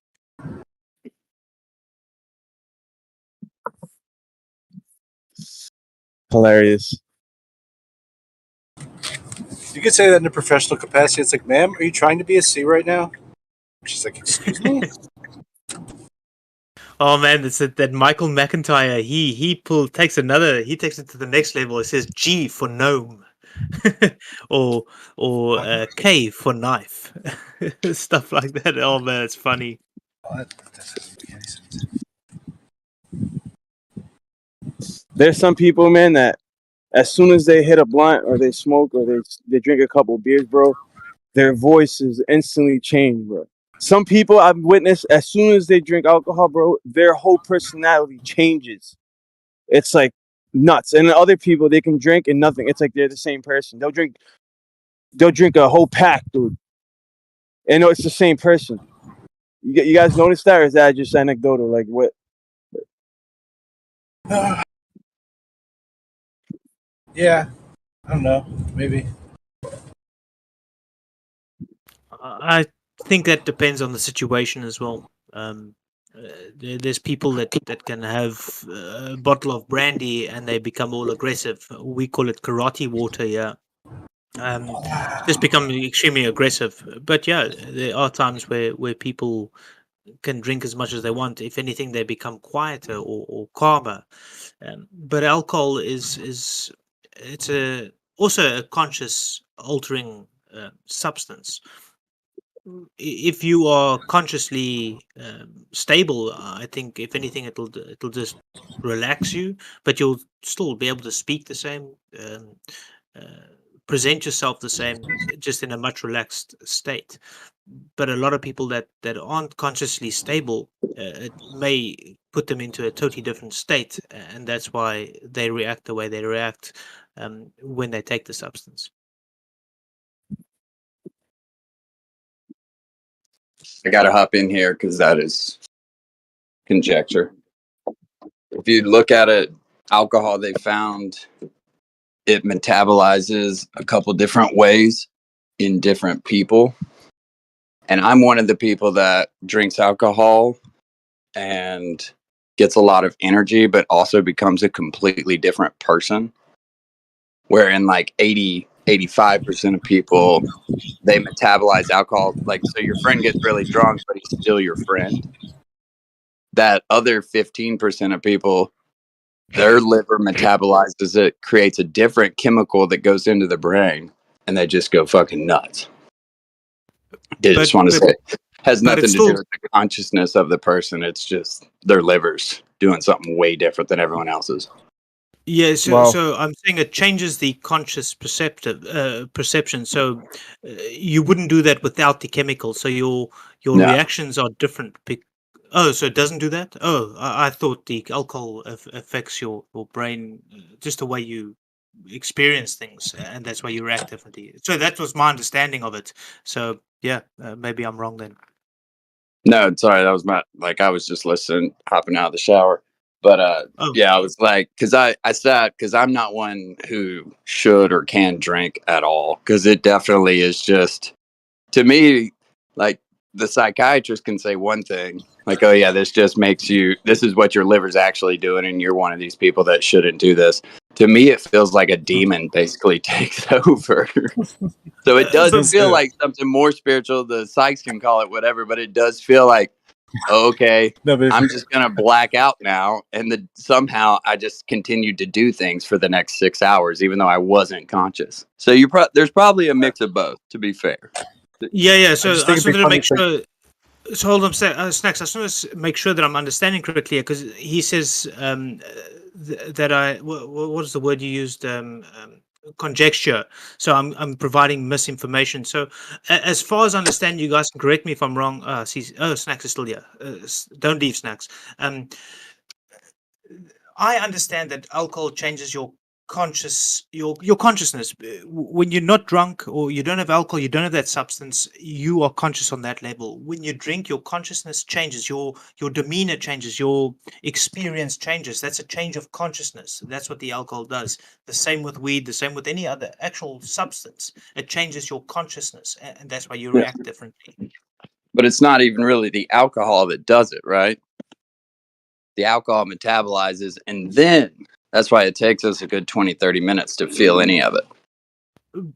Hilarious. You could say that in a professional capacity. It's like, ma'am, are you trying to be a C right now? She's like, excuse me? Oh man, it's that Michael McIntyre. He takes it to the next level. It says G for gnome, or K for knife, stuff like that. Oh man, it's funny. What? That doesn't make any sense. There's some people, man, that as soon as they hit a blunt or they smoke or they drink a couple beers, bro, their voices instantly change, bro. Some people I've witnessed, as soon as they drink alcohol, bro, their whole personality changes. It's like nuts. And then other people, they can drink and nothing. It's like they're the same person. They'll drink a whole pack, dude. And no, it's the same person. You guys notice that, or is that just anecdotal? Like what? Yeah. I don't know. Maybe. I think that depends on the situation as well. There's people that can have a bottle of brandy and they become all aggressive. We call it karate water, yeah. Just become extremely aggressive. But yeah, there are times where people can drink as much as they want. If anything, they become quieter or calmer. But alcohol is it's also a conscious altering substance. If you are consciously stable, I think if anything, it'll just relax you, but you'll still be able to speak the same, uh, present yourself the same, just in a much relaxed state. But a lot of people that aren't consciously stable, it may put them into a totally different state, and that's why they react the way they react when they take the substance. I gotta hop in here because that is conjecture. If you look at it, alcohol, they found it metabolizes a couple different ways in different people. And I'm one of the people that drinks alcohol and gets a lot of energy, but also becomes a completely different person. Wherein like 85% of people, they metabolize alcohol. Like, so your friend gets really drunk, but he's still your friend. That other 15% of people, their liver metabolizes it, creates a different chemical that goes into the brain, and they just go fucking nuts. I just want to say, has but nothing it's to do still with the consciousness of the person. It's just their liver's doing something way different than everyone else's. Yeah, so Well- so I'm saying it changes the conscious perception. So you wouldn't do that without the chemical. So your No. reactions are different. Oh, so it doesn't do that? Oh, I thought the alcohol affects your brain, just the way you experience things, and that's why you react differently. So that was my understanding of it. So yeah, maybe I'm wrong then. No, sorry, that was my, like, I was just listening, hopping out of the shower. But Oh. yeah, I was like, because I sat, because I'm not one who should or can drink at all, because it definitely is just, to me, like, the psychiatrist can say one thing, like, oh yeah, this just makes you, this is what your liver's actually doing, and you're one of these people that shouldn't do this. To me, it feels like a demon basically takes over. So it does feel like something more spiritual. The psychs can call it whatever, but it does feel like, okay, I'm just gonna black out now, and somehow I just continued to do things for the next 6 hours, even though I wasn't conscious. So there's probably a mix of both, to be fair. Yeah. So just I think just it'd be wanted to funny make sure. So hold on, Snacks. I just want to make sure that I'm understanding correctly because he says that what is the word you used? Conjecture. So I'm providing misinformation. So as far as I understand, you guys can correct me if I'm wrong. Snacks is still here. Don't leave, Snacks. I understand that alcohol changes your consciousness. When you're not drunk or you don't have alcohol, you don't have that substance, you are conscious on that level. When you drink, your consciousness changes, your demeanor changes, your experience changes. That's a change of consciousness. That's what the alcohol does. The same with weed, the same with any other actual substance. It changes your consciousness, and that's why you react differently. But it's not even really the alcohol that does it, right? The alcohol metabolizes, and then that's why it takes us a good 20-30 minutes to feel any of it.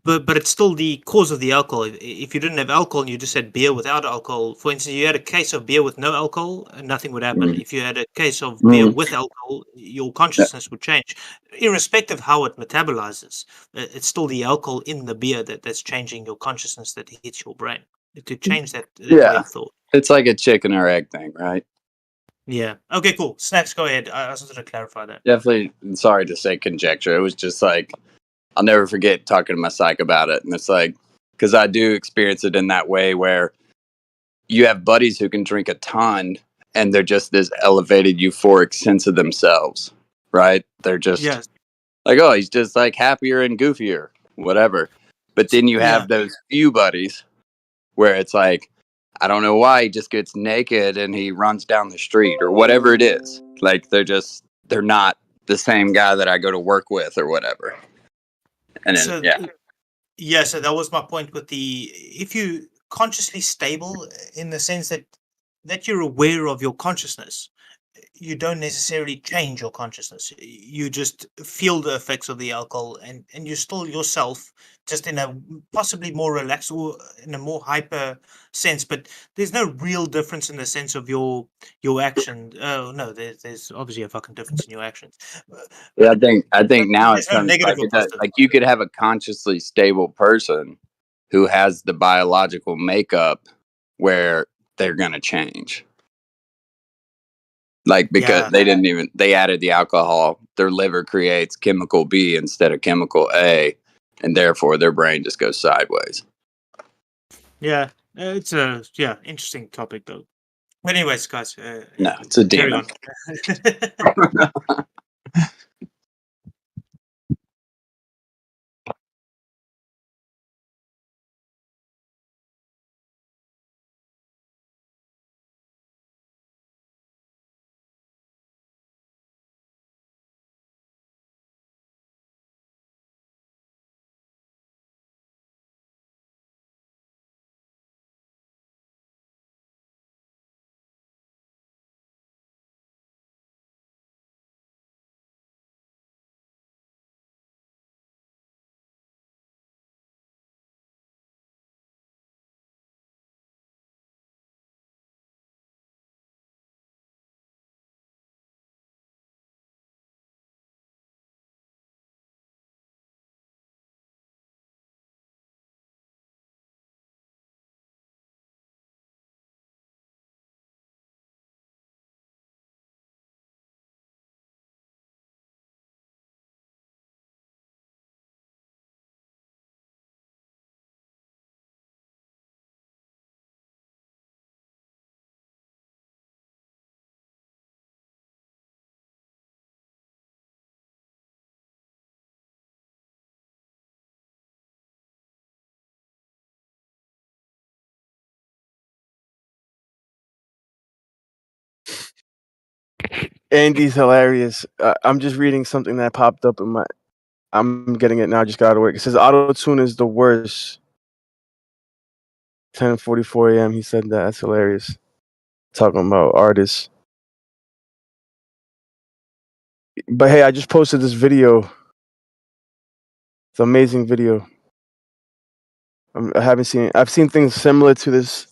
But it's still the cause of the alcohol. If you didn't have alcohol and you just had beer without alcohol, for instance, you had a case of beer with no alcohol, nothing would happen. If you had a case of beer with alcohol, your consciousness would change, irrespective of how it metabolizes. It's still the alcohol in the beer that's changing your consciousness that hits your brain to change that way of thought. It's like a chicken or egg thing, right? Yeah. Okay. Cool. Snacks. Go ahead. I just wanted to clarify that. Definitely. Sorry to say conjecture. It was just like, I'll never forget talking to my psych about it. And it's like, because I do experience it in that way where you have buddies who can drink a ton and they're just this elevated euphoric sense of themselves, right? They're just like, oh, he's just like happier and goofier, whatever. But then you have those few buddies where it's like, I don't know why he just gets naked and he runs down the street or whatever it is. Like they're not the same guy that I go to work with or whatever. And then, So that was my point with if you consciously stable in the sense that you're aware of your consciousness, you don't necessarily change your consciousness. You just feel the effects of the alcohol and you're still yourself, just in a possibly more relaxed or in a more hyper sense, but there's no real difference in the sense of your action. Oh no, there's obviously a fucking difference in your actions. yeah, I think now it There's no comes negative like or positive. like you could have a consciously stable person who has the biological makeup where they're gonna change. Like because they added the alcohol, their liver creates chemical B instead of chemical A, and therefore their brain just goes sideways. Yeah, it's a interesting topic though. But anyways, guys, No, it's a carry demon. on. Andy's hilarious. I'm just reading something that popped up in my. I'm getting it now. I just got out of work. It says auto tune is the worst. 10:44 a.m. He said that. That's hilarious. Talking about artists. But hey, I just posted this video. It's an amazing video. I haven't seen. I've seen things similar to this,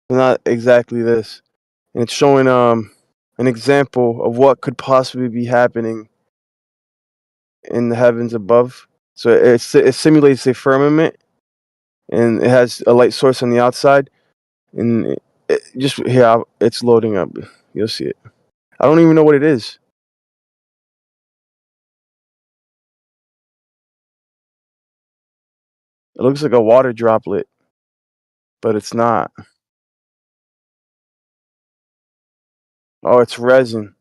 but not exactly this. And it's showing an example of what could possibly be happening in the heavens above. So it simulates a firmament, and it has a light source on the outside. And just here, it's loading up. You'll see it. I don't even know what it is. It looks like a water droplet, but it's not. Oh, it's resin.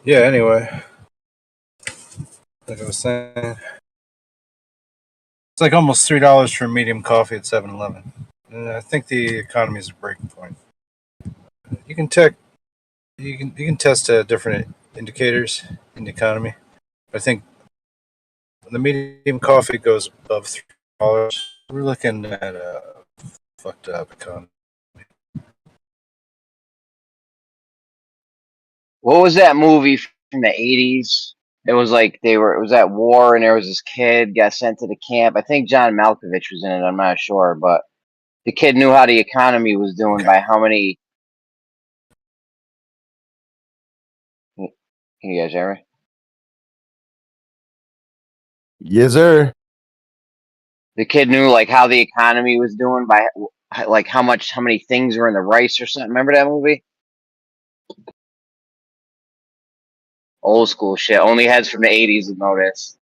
Yeah. Anyway, like I was saying, it's like almost $3 for medium coffee at 7-Eleven. And I think the economy is a breaking point. You can tech, you can test different indicators in the economy. I think when the medium coffee goes above $3, we're looking at a fucked up economy. What was that movie from the 80s? It was like it was at war and there was this kid got sent to the camp. I think John Malkovich was in it, I'm not sure, but the kid knew how the economy was doing by how many. Can you guys hear me? Yes, sir. The kid knew like how the economy was doing by like how many things were in the rice or something. Remember that movie? Old school shit. Only heads from the 80s would know this.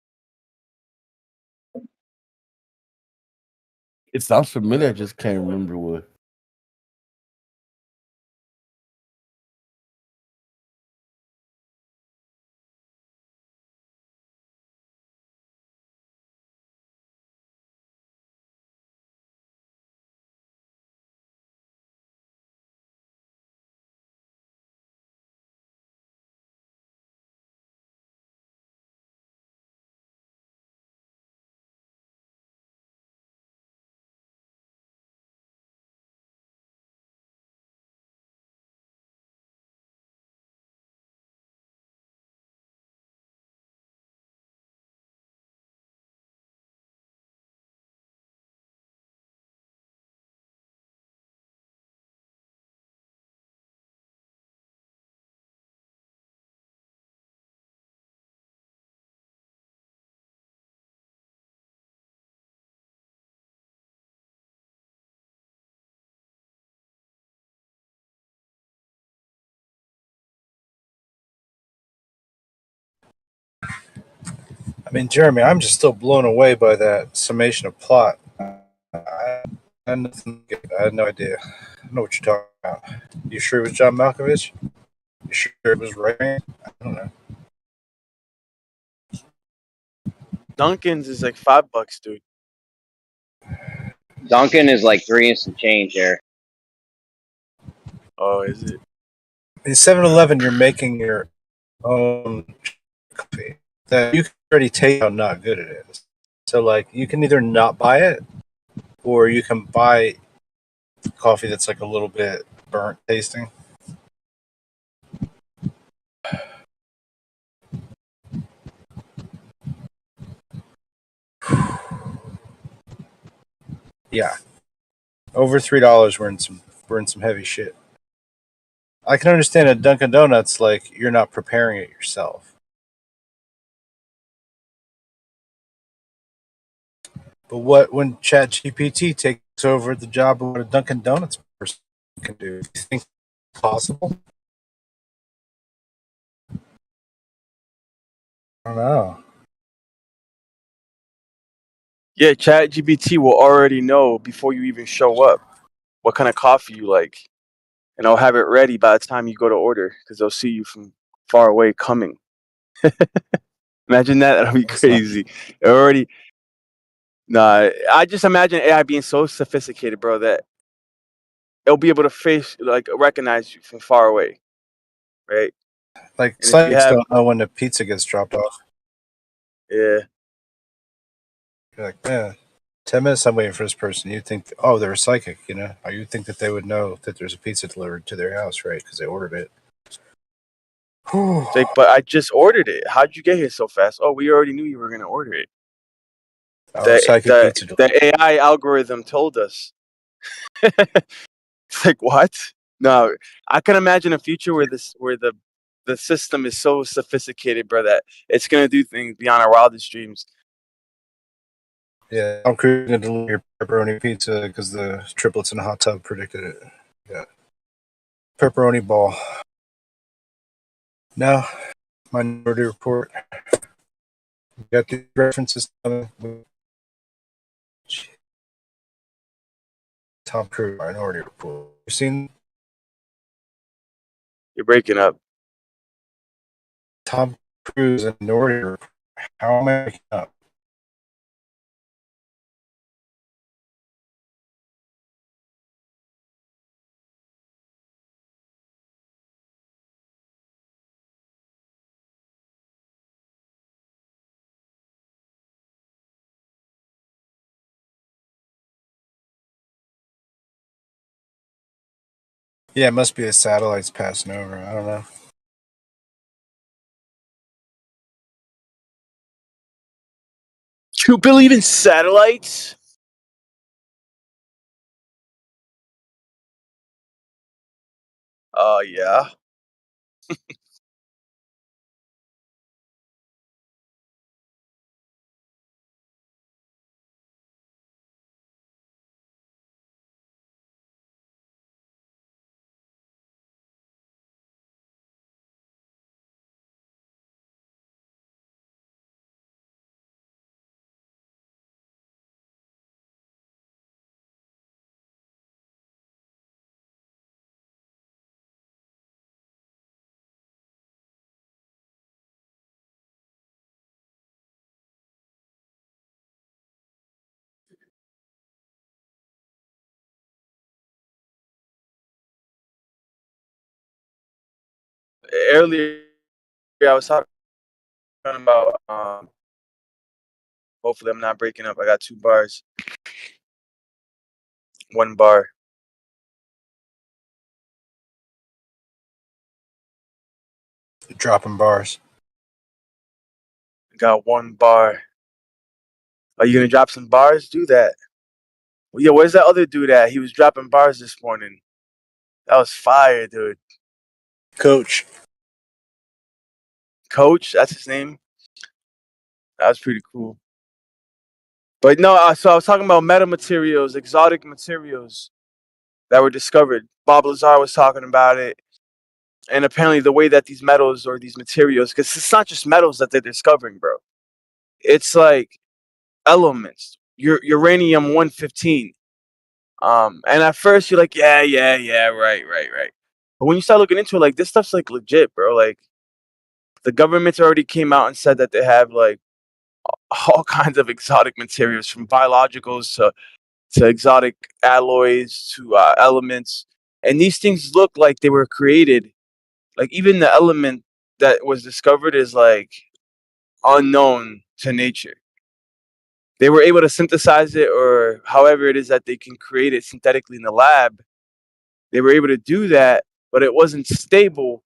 It sounds familiar. I just can't remember what. I mean, Jeremy, I'm just still blown away by that summation of plot. I had no idea. I don't know what you're talking about. You sure it was John Malkovich? You sure it was Ray? I don't know. Dunkin's is like $5, dude. Duncan is like 3 and some change there. Oh, is it? In 7-Eleven, you're making your own coffee that you can already taste how not good it is. So, like, you can either not buy it, or you can buy coffee that's like a little bit burnt tasting. Yeah, over $3, we're in some heavy shit. I can understand at Dunkin' Donuts, like you're not preparing it yourself. But what when ChatGPT takes over the job of what a Dunkin' Donuts person can do? Do you think it's possible? I don't know. Yeah, ChatGPT will already know before you even show up what kind of coffee you like, and I'll have it ready by the time you go to order because they'll see you from far away coming. Imagine that. That'll be That's not crazy. It already. Nah, I just imagine AI being so sophisticated, bro, that it'll be able to recognize you from far away, right? like And if you psychics have, don't know when the pizza gets dropped off. yeah, You're like, yeah, 10 minutes I'm waiting for this person. You think, oh, they're a psychic, you know? Or you think that they would know that there's a pizza delivered to their house, right? Because they ordered it. it's like, but I just ordered it. How'd you get here so fast? Oh, we already knew you were gonna order it. Oh, The psychic the pizza delivery. the AI algorithm told us. It's like what? No, I can imagine a future where the system is so sophisticated, bro, that it's gonna do things beyond our wildest dreams. Yeah, I'm going to deliver your pepperoni pizza because the triplets in the hot tub predicted it. Yeah, pepperoni ball. Now, Minority Report. We got the references coming. Tom Cruise, Minority Report. You seen? You're breaking up. Tom Cruise and Nordy. How am I making up? Yeah, it must be the satellites passing over. I don't know. You believe in satellites? Yeah. Earlier, I was talking about. Hopefully, I'm not breaking up. I got 2 bars. 1 bar. Dropping bars. Got 1 bar. Are you gonna drop some bars? Do that. Well, yeah, where's that other dude at? He was dropping bars this morning. That was fire, dude. Coach. Coach, that's his name. That was pretty cool. But no, so I was talking about metamaterials, exotic materials that were discovered. Bob Lazar was talking about it. And apparently the way that these metals or these materials, because it's not just metals that they're discovering, bro. It's like elements. Uranium-115. And at first you're like, yeah, right. But when you start looking into it, like, this stuff's like legit, bro. Like, the government already came out and said that they have like all kinds of exotic materials, from biologicals to exotic alloys to elements, and these things look like they were created. Like, even the element that was discovered is like unknown to nature. They were able to synthesize it, or however it is that they can create it synthetically in the lab. They were able to do that, but it wasn't stable.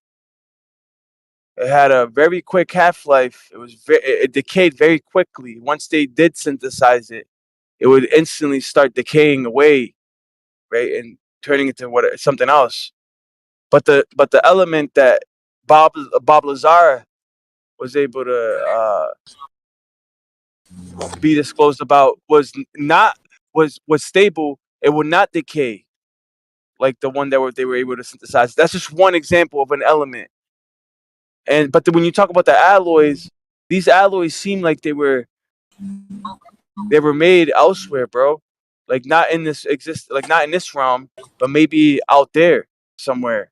It had a very quick half-life. It decayed very quickly. Once they did synthesize it, it would instantly start decaying away, right, and turning into something else. But the element that Bob Lazar was able to be disclosed about was stable. It would not decay like the one that they were able to synthesize. That's just one example of an element. But when you talk about the alloys, these alloys seem like they were made elsewhere, bro. Like, not in this realm, but maybe out there somewhere.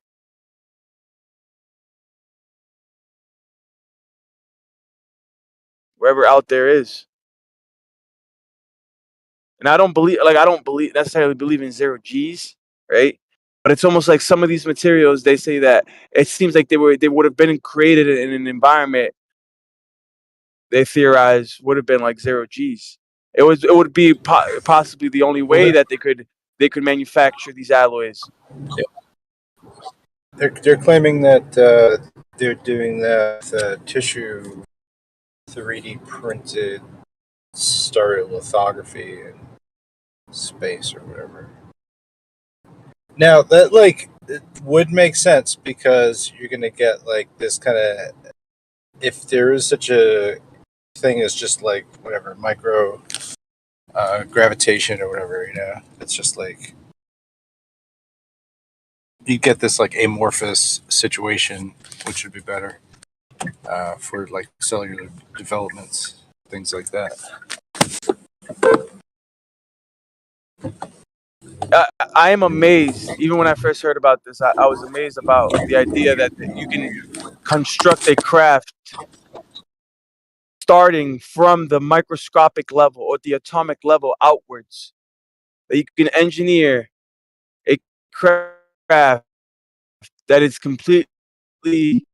Wherever out there is. And I don't necessarily believe in 0 G's, right? But it's almost like some of these materials, they say that it seems like they would have been created in an environment they theorize would have been like 0 G's. It would be possibly the only way that they could manufacture these alloys. They're claiming that they're doing that tissue 3D printed stereolithography in space or whatever. Now that, like, it would make sense, because you're gonna get like this kind of, if there is such a thing as just like whatever micro gravitation or whatever, it's just like you get this like amorphous situation, which would be better for like cellular developments, things like that. I am amazed. Even when I first heard about this, I was amazed about the idea that you can construct a craft starting from the microscopic level or the atomic level outwards. That you can engineer a craft that is completely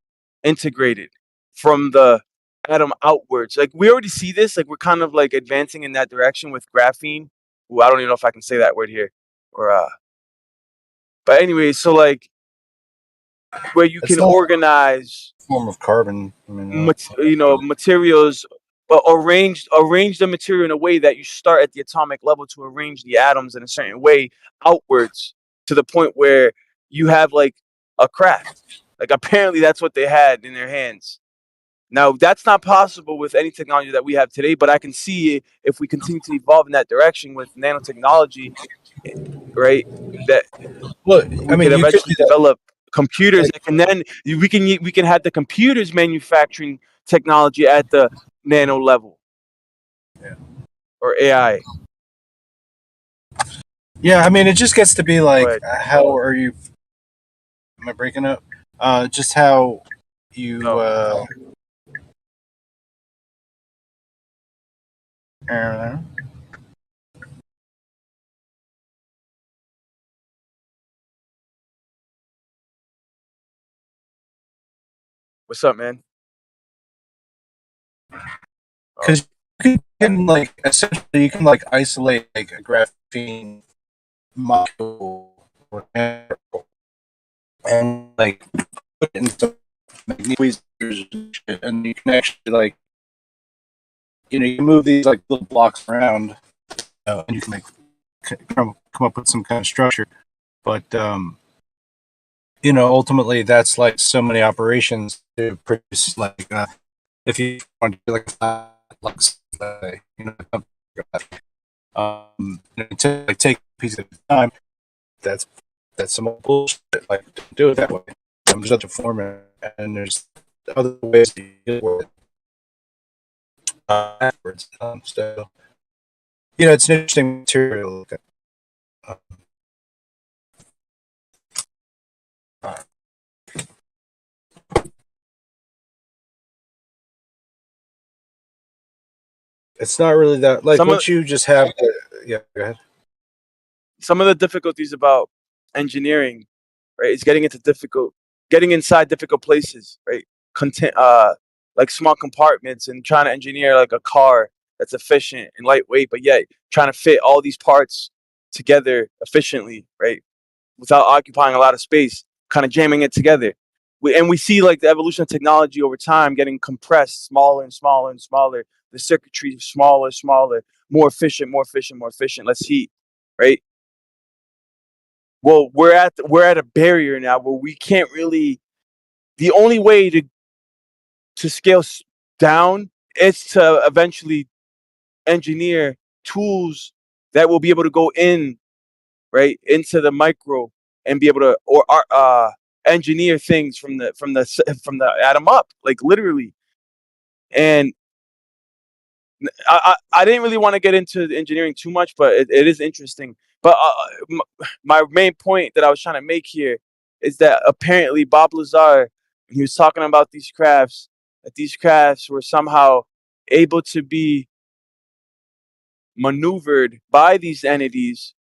integrated from the atom outwards. Like we already see this, like we're kind of like advancing in that direction with graphene. Ooh, I don't even know if I can say that word here. Or but anyway, so like where you It's can not organize a form of carbon. I mean, materials, but arrange the material in a way that you start at the atomic level to arrange the atoms in a certain way outwards to the point where you have like a craft. Like apparently that's what they had in their hands. Now that's not possible with any technology that we have today, but I can see it if we continue to evolve in that direction with nanotechnology, right? That well, I we mean, could you could eventually develop computers that can then we can have the computers manufacturing technology at the nano level or AI. yeah. I mean, it just gets to be like, But how are you? Am I breaking up? Just how you. no, I don't know. what's up, man? Because you can like essentially you can like isolate like a graphene molecule or chemical and like put it in some magnesium and shit, and you can actually like you can move these like little blocks around and you can like come up with some kind of structure. But ultimately that's like so many operations to produce like if you want to do like a like to like take a piece at a time. That's some bullshit. Like don't do it that way. There's such a format, and there's other ways to deal with it afterwards. So it's an interesting material to look at. It's not really that like once you just have yeah, go ahead. Some of the difficulties about engineering, right, is getting inside difficult places, right? Content, like small compartments, and trying to engineer like a car that's efficient and lightweight, but yet trying to fit all these parts together efficiently, right, without occupying a lot of space, kind of jamming it together. We see like the evolution of technology over time getting compressed, smaller and smaller and smaller. The circuitry smaller, smaller, more efficient, more efficient, more efficient. Less heat, right? Well, we're at a barrier now where we can't really. The only way to scale down is to eventually engineer tools that will be able to go in right into the micro and be able to or engineer things from the atom up, like literally. And I didn't really want to get into the engineering too much, but it is interesting. But my main point that I was trying to make here is that apparently Bob Lazar, he was talking about that these crafts were somehow able to be maneuvered by these entities,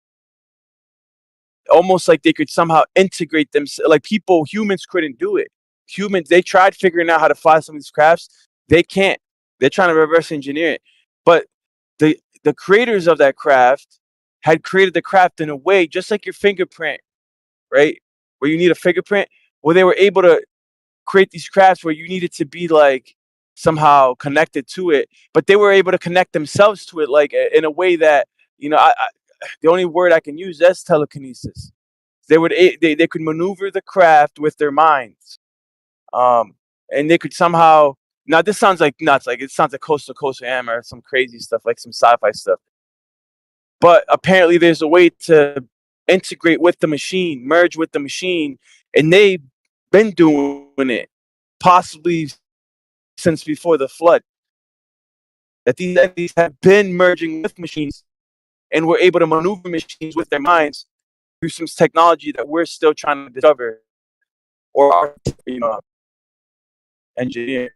almost like they could somehow integrate them. Like humans couldn't do it. Humans, they tried figuring out how to fly some of these crafts. They can't. They're trying to reverse engineer it. But the creators of that craft had created the craft in a way just like your fingerprint, right? Where you need a fingerprint. Well, they were able to create these crafts where you needed to be like somehow connected to it, but they were able to connect themselves to it, like in a way that the only word I can use is telekinesis. They could maneuver the craft with their minds, and they could somehow. Now this sounds like nuts. Like it sounds like Coast to Coast Am or some crazy stuff, like some sci-fi stuff. But apparently, there's a way to integrate with the machine, merge with the machine, and they've been doing it, possibly since before the flood. That these entities have been merging with machines and were able to maneuver machines with their minds through some technology that we're still trying to discover or engineer.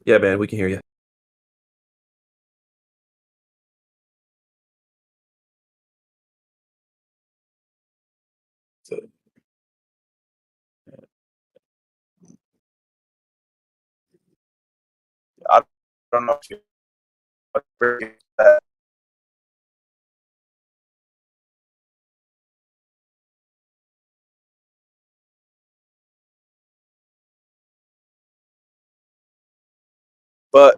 Yeah, man, we can hear you. So, I don't know if you that. But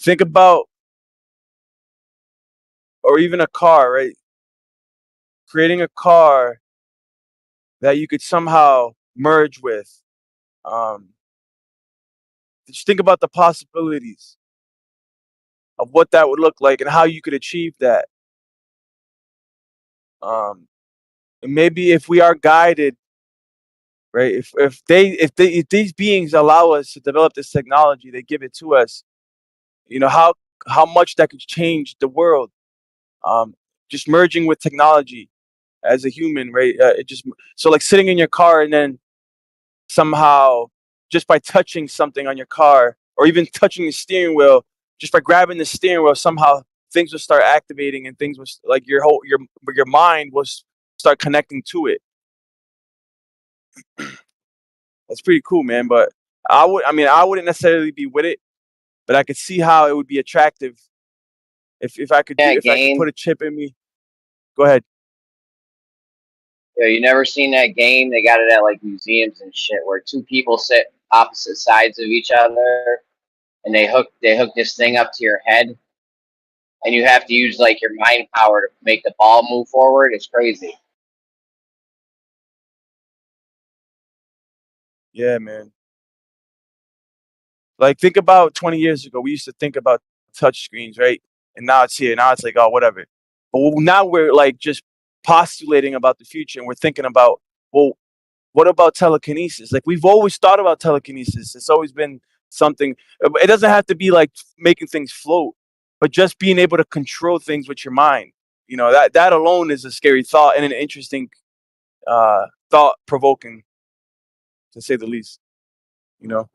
think about, or even a car, right? Creating a car that you could somehow merge with. Just think about the possibilities of what that would look like and how you could achieve that. And maybe if we are guided, right? If these beings allow us to develop this technology, they give it to us. You know how much that could change the world. Just merging with technology as a human, right? It just so like sitting in your car and then somehow just by touching something on your car or even touching the steering wheel, just by grabbing the steering wheel, somehow things will start activating and things will like your mind will start connecting to it. That's pretty cool, man. But I wouldn't necessarily be with it, but I could see how it would be attractive if I could That if I could game. put a chip in me. Go ahead. Yeah, you never seen that game? They got it at like museums and shit, where two people sit opposite sides of each other, and they hook this thing up to your head, and you have to use like your mind power to make the ball move forward. It's crazy. Yeah, man. Like think about 20 years ago, we used to think about touch screens, right? And now it's here. Now it's like, oh, whatever. But now we're like just postulating about the future, and we're thinking about, well, what about telekinesis? Like we've always thought about telekinesis. It's always been something. It doesn't have to be like making things float, but just being able to control things with your mind. You know, that alone is a scary thought and an interesting thought provoking, to say the least. You know.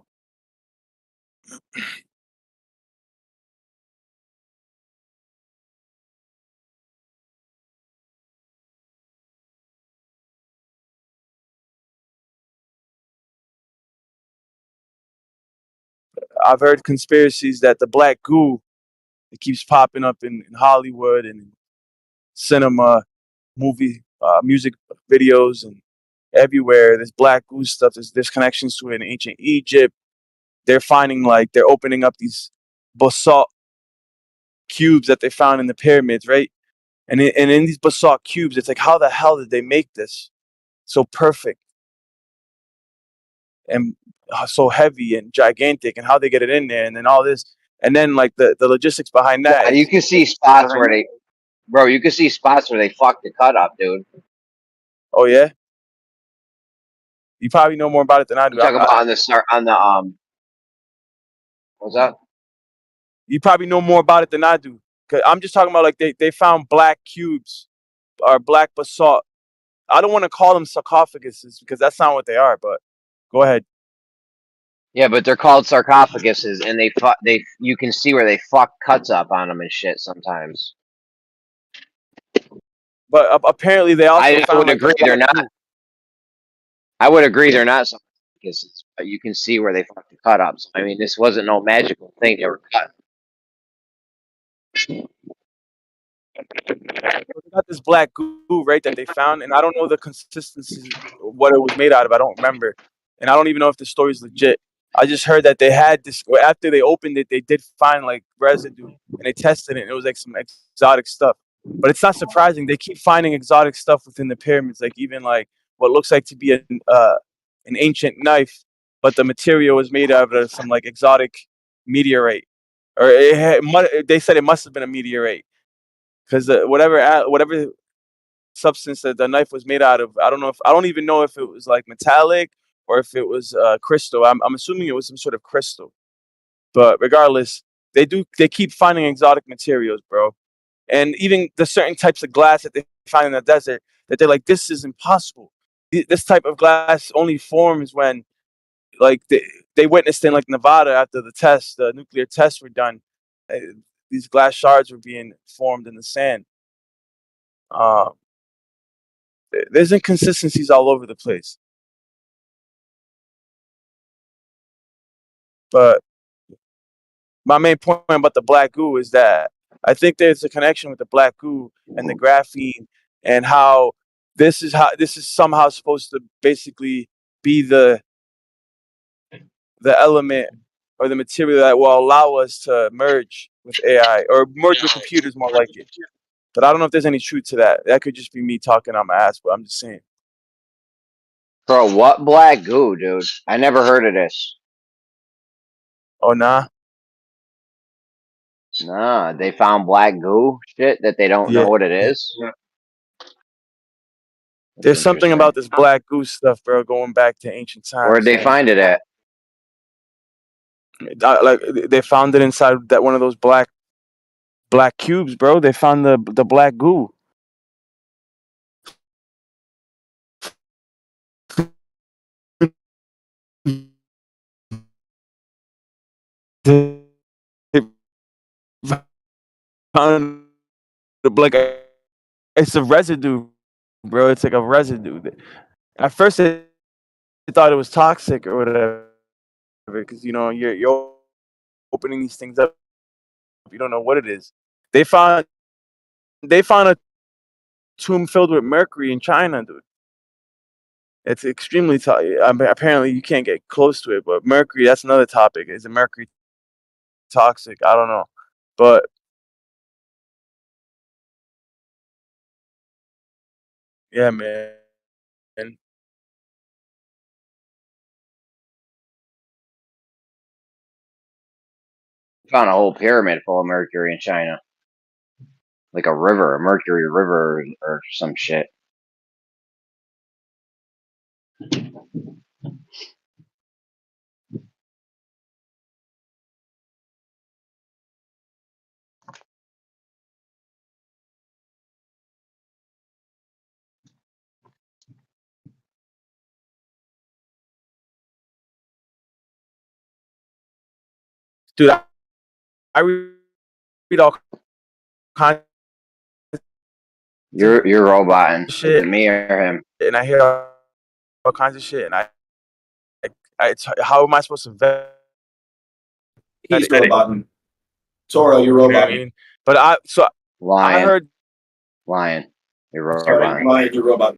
I've heard conspiracies that the black goo that keeps popping up in Hollywood and in cinema, movie, music videos, and everywhere. This black goo stuff. There's connections to it in ancient Egypt. They're finding like they're opening up these basalt cubes that they found in the pyramids, right? And in these basalt cubes, it's like, how the hell did they make this so perfect and so heavy and gigantic, and how they get it in there, and then all this, and then like the logistics behind that Yeah, you is, can see spots where they, bro. You can see spots where they fucked the cut up, dude. oh yeah, you probably know more about it than I I'm do. talking about on the what's up? You probably know more about it than I do. Cause I'm just talking about like they found black cubes or black basalt. I don't want to call them sarcophaguses because that's not what they are. But go ahead. Yeah, but they're called sarcophaguses, and they you can see where they fuck cuts up on them and shit sometimes. But apparently they also I found would like the agree they're black not. goo. I would agree they're not sarcophaguses, but you can see where they fuck the cut ups. I mean, this wasn't no magical thing. They were cut. They got this black goo, right, that they found, and I don't know the consistency, what it was made out of. I don't remember, and I don't even know if the story's legit. I just heard that they had this after they opened it. They did find like residue, and they tested it. And it was like some exotic stuff. But it's not surprising. They keep finding exotic stuff within the pyramids, like even like what looks like to be an ancient knife, but the material was made out of some like exotic meteorite, or they said it must have been a meteorite because whatever substance that the knife was made out of, I don't even know if it was like metallic or if it was crystal. I'm assuming it was some sort of crystal. But regardless, they keep finding exotic materials, bro. and even the certain types of glass that they find in the desert, that they're like, this is impossible. This type of glass only forms when, like, they witnessed in, like, Nevada after the nuclear tests were done. uh, these glass shards were being formed in the sand. Um, there's inconsistencies all over the place. But my main point about the black goo is that I think there's a connection with the black goo and the graphene, and how this is somehow supposed to basically be the element or the material that will allow us to merge with AI, or merge with computers, more like it. But I don't know if there's any truth to that. That could just be me talking on my ass, but I'm just saying. Bro, what black goo, dude? I never heard of this. Oh, nah? Nah, they found black goo shit that they don't know Yeah. what it is. That's There's something interesting. about this black goo stuff, bro, going back to ancient Where'd times, they man. find it at? Like, they found it inside that one of those black cubes, bro. They found the black goo. They found the black. It's a residue, bro. It's like a residue. At first, they thought it was toxic or whatever, because you're opening these things up. You don't know what it is. They found a tomb filled with mercury in China, dude. It's extremely toxic. I mean, apparently, you can't get close to it, but mercury, that's another topic. Is it mercury toxic? I don't know. But yeah, man. Found a whole pyramid full of mercury in China. Like a river, a mercury river or some shit. Dude, I read all kinds You're roboting. of Is shit, it me or him? and I hear all kinds of shit, and how am I supposed to vet He's it? roboting. Toro, you're You know what I roboting. mean? But I Lion. heard Lion. You're Sorry, roboting. Lion, you're roboting.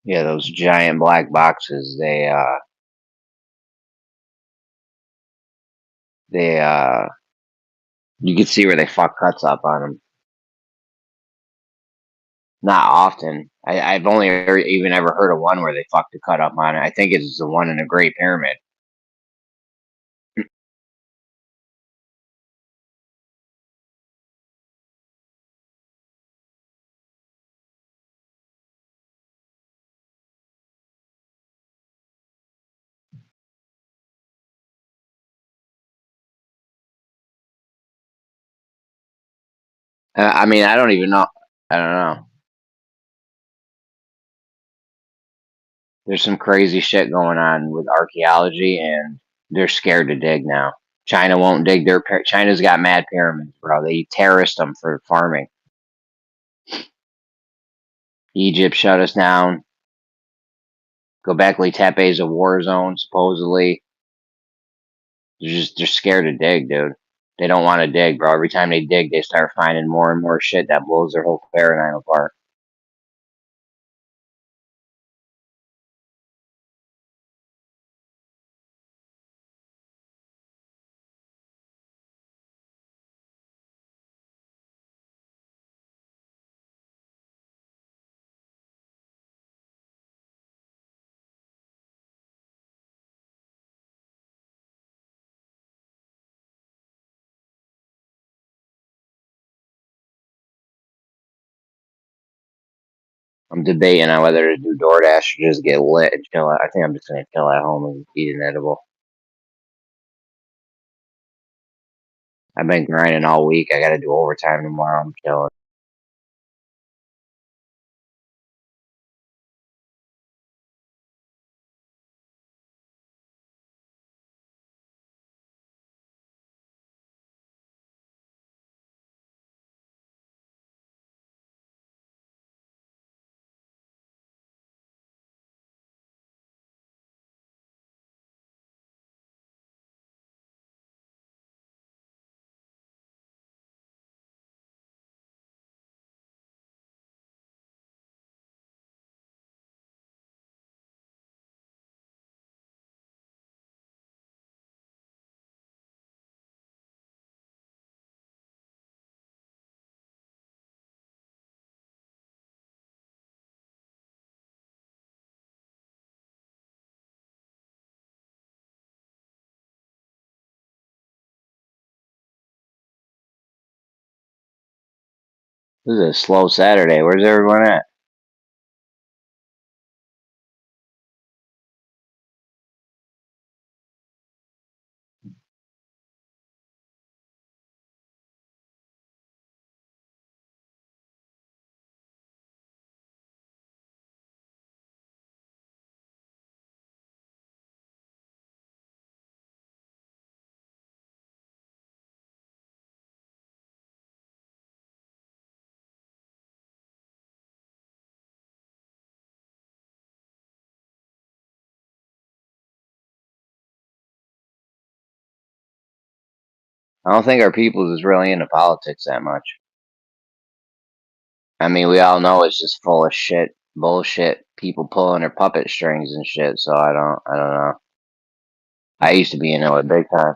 Yeah, those giant black boxes. You could see where they fuck cuts up on them. Not often. I've only even ever heard of one where they fucked a cut up on it. I think it's the one in the Great Pyramid. I mean, I don't even know. I don't know. There's some crazy shit going on with archaeology, and they're scared to dig now. China won't dig their. China's got mad pyramids, bro. They terrorist them for farming. Egypt shut us down. Göbekli Tepe is a war zone, supposedly. They're scared to dig, dude. They don't want to dig, bro. Every time they dig, they start finding more and more shit that blows their whole paradigm apart. I'm debating on whether to do DoorDash or just get lit and chill out. I think I'm just gonna chill at home and eat an edible. I've been grinding all week. I gotta do overtime tomorrow. I'm chilling. This is a slow Saturday. Where's everyone at? I don't think our people is really into politics that much. I mean, we all know it's just full of shit, bullshit, people pulling their puppet strings and shit. So I don't know. I used to be into it big time.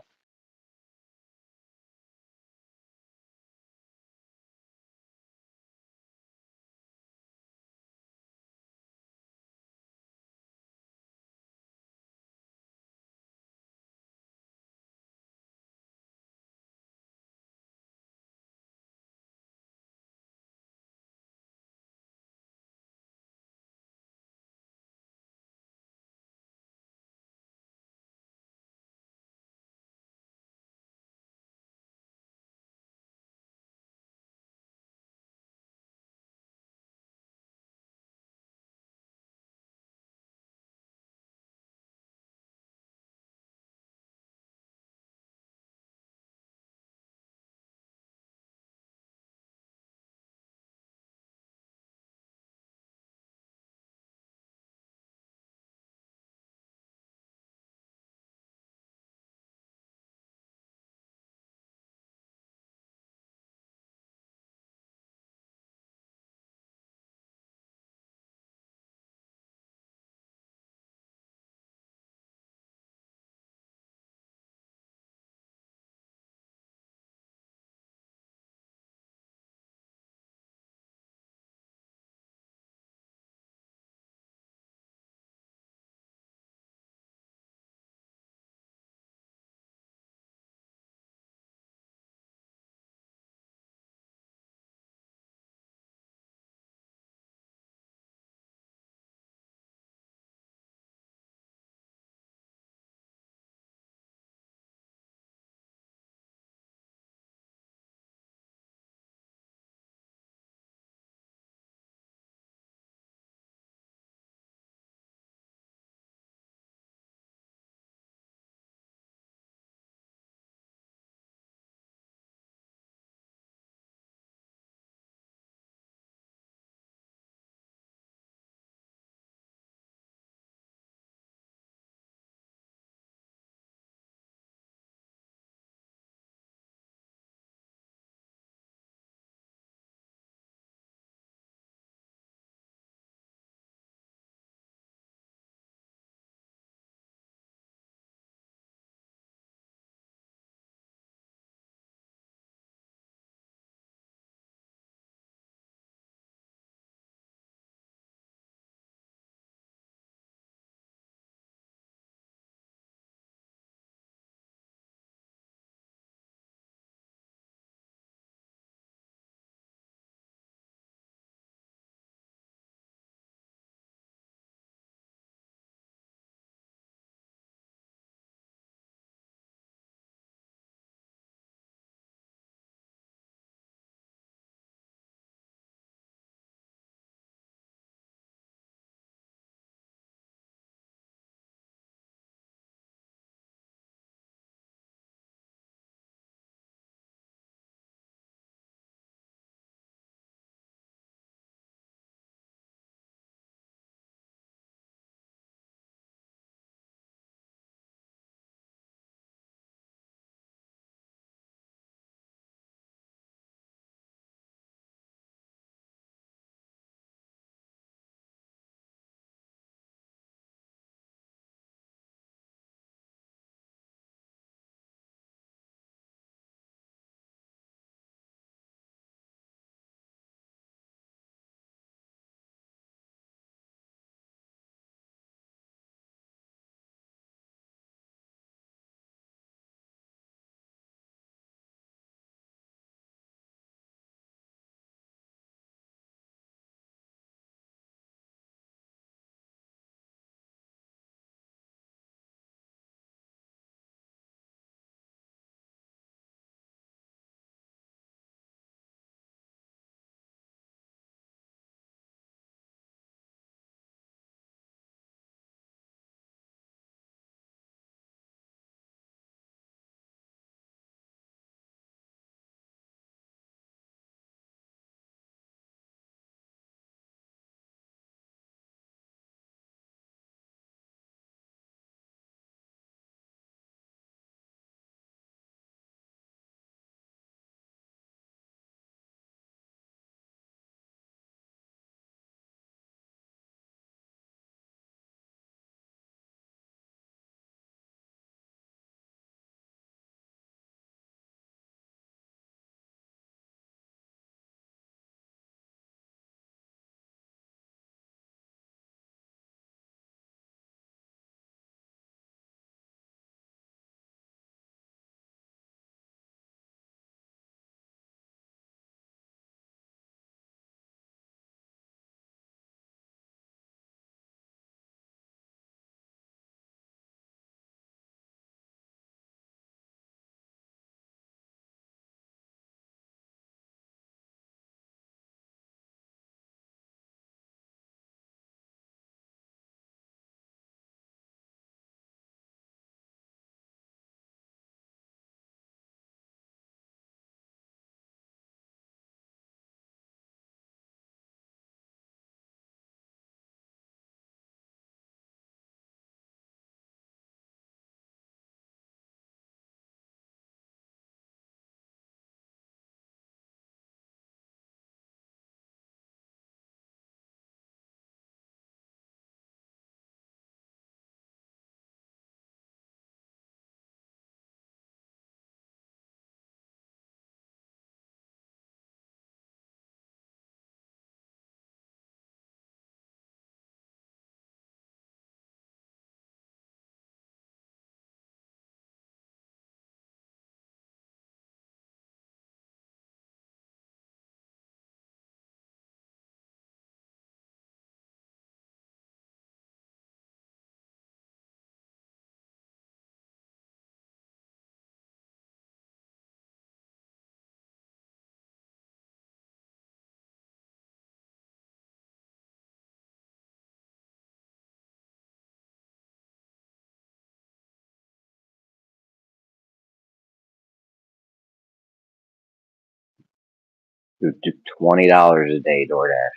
Dude, do $20 a day DoorDash.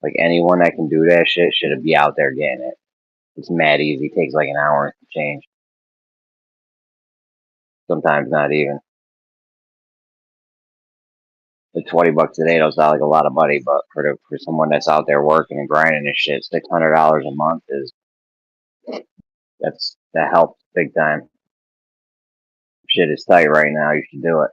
Like anyone that can do that shit should be out there getting it. It's mad easy. It takes like an hour to change. Sometimes not even. The $20 a day does not like a lot of money, but for someone that's out there working and grinding and shit, $600 a month that helps big time. Shit is tight right now. You should do it.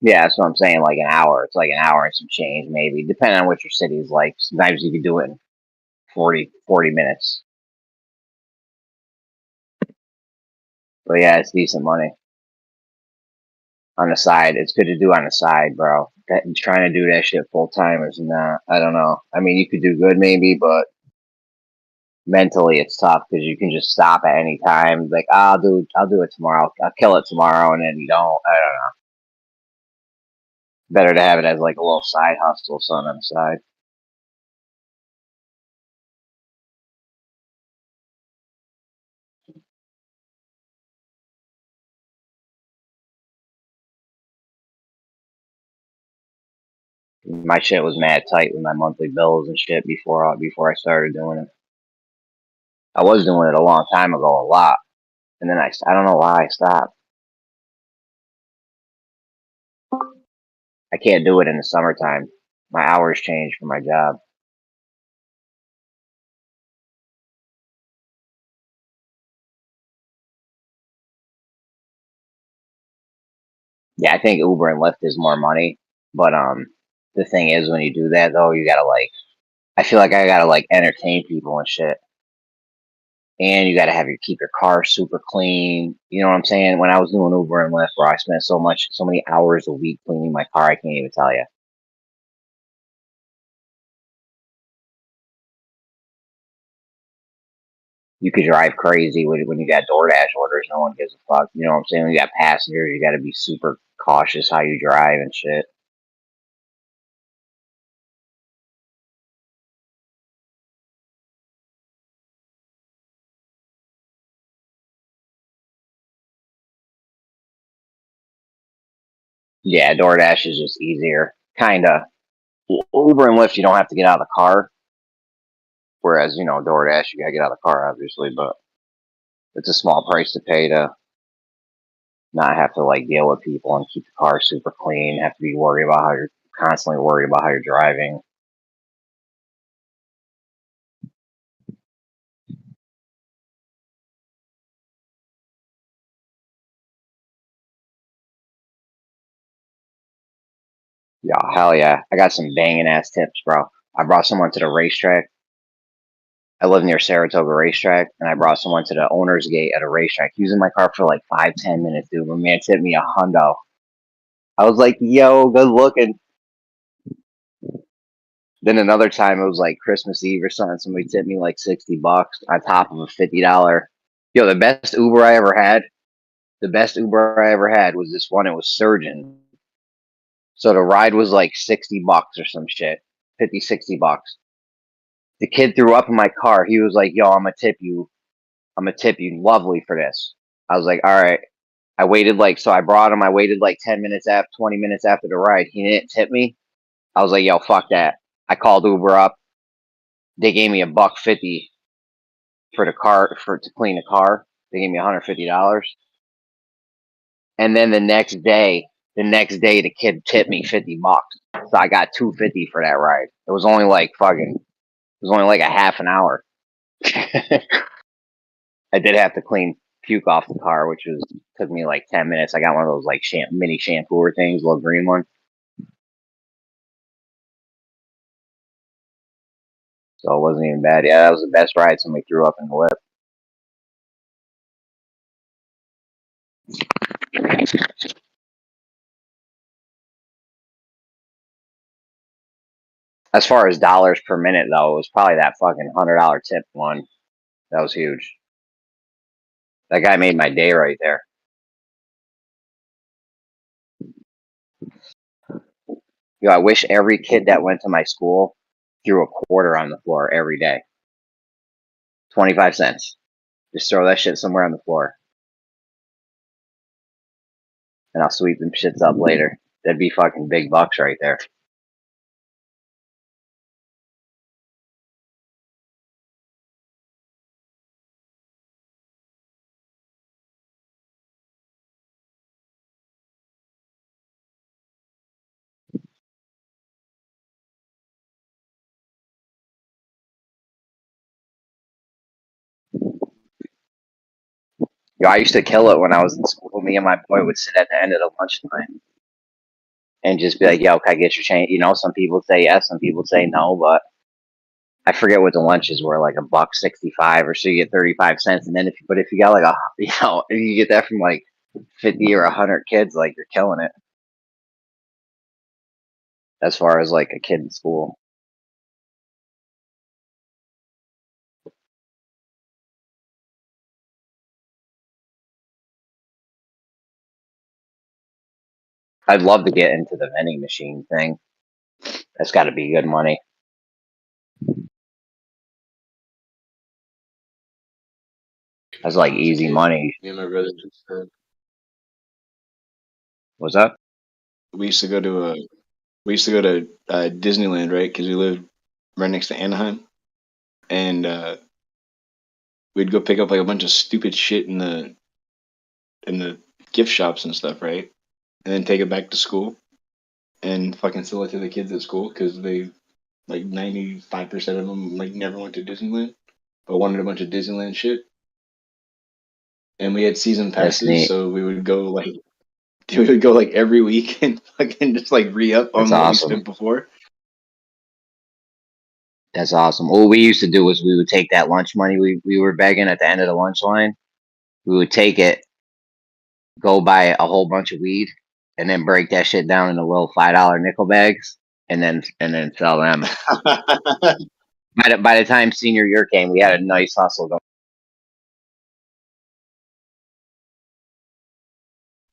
Yeah, that's what I'm saying. Like an hour. It's like an hour and some change, maybe, depending on what your city is like. Sometimes you can do it in 40 minutes. But yeah, it's decent money. On the side, it's good to do on the side, bro. Trying to do that shit full time is not. I don't know. I mean, you could do good maybe, but mentally it's tough because you can just stop at any time. Like, I'll do it tomorrow. I'll kill it tomorrow, and then you don't. I don't know. Better to have it as like a little side hustle, something on the side. My shit was mad tight with my monthly bills and shit before I started doing it. I was doing it a long time ago, a lot, and then I don't know why I stopped. I can't do it in the summertime. My hours change for my job. Yeah, I think Uber and Lyft is more money, but the thing is, when you do that though, you gotta like. I feel like I gotta like entertain people and shit, and you gotta keep your car super clean. You know what I'm saying? When I was doing Uber and Lyft, where I spent so many hours a week cleaning my car, I can't even tell you. You could drive crazy when you got DoorDash orders. No one gives a fuck. You know what I'm saying? When you got passengers, you got to be super cautious how you drive and shit. Yeah, DoorDash is just easier. Kinda. Uber and Lyft, you don't have to get out of the car. Whereas, DoorDash, you gotta get out of the car, obviously, but it's a small price to pay to not have to like deal with people and keep the car super clean. Have to be constantly worried about how you're driving. Yeah, hell yeah. I got some banging ass tips, bro. I brought someone to the racetrack. I live near Saratoga Racetrack, and I brought someone to the owner's gate at a racetrack using my car for like 5-10 minutes, dude. My man tipped me $100. I was like, yo, good looking. Then another time, it was like Christmas Eve or something. Somebody tipped me like $60 on top of a $50. Yo, the best Uber I ever had was this one. It was Surgeon. So the ride was like $60 or some shit, 50, $60. The kid threw up in my car. He was like, "Yo, I'm gonna tip you. I'm gonna tip you lovely for this." I was like, "All right." I waited so I brought him. I waited like 10 minutes after, 20 minutes after the ride. He didn't tip me. I was like, "Yo, fuck that." I called Uber up. They gave me $150 for the car to clean the car. They gave me $150. And then the next day, the kid tipped me $50. So I got $250 for that ride. It was only like a half an hour. I did have to clean puke off the car, which took me like 10 minutes. I got one of those like mini shampooer things, little green one. So it wasn't even bad. Yeah, that was the best ride. Somebody threw up in the whip. As far as dollars per minute, though, it was probably that fucking $100 tip one. That was huge. That guy made my day right there. Yo, I wish every kid that went to my school threw a quarter on the floor every day. 25 cents. Just throw that shit somewhere on the floor. And I'll sweep them shits up later. That'd be fucking big bucks right there. Yo, I used to kill it when I was in school. Me and my boy would sit at the end of the lunch line and just be like, "Yo, can I get your change?" You know, some people say yes, some people say no, but I forget what the lunches were, like $1.65, or so you get 35 cents. And then if you got like if you get that from like 50 or 100 kids, like you're killing it. As far as like a kid in school. I'd love to get into the vending machine thing. That's got to be good money. That's like easy money. Me and my brother just What's up? we used to go to Disneyland, right? Because we lived right next to Anaheim, and we'd go pick up like a bunch of stupid shit in the gift shops and stuff, right? And then take it back to school and fucking sell it to the kids at school because they like 95% of them like never went to Disneyland but wanted a bunch of Disneyland shit. And we had season That's passes, neat. so we would go like every week and fucking just like re-up on That's what we awesome. spent before. That's awesome. What we used to do was we would take that lunch money we were begging at the end of the lunch line. We would take it, go buy a whole bunch of weed, and then break that shit down into little $5 nickel bags, and then sell them. By the time senior year came, we had a nice hustle going.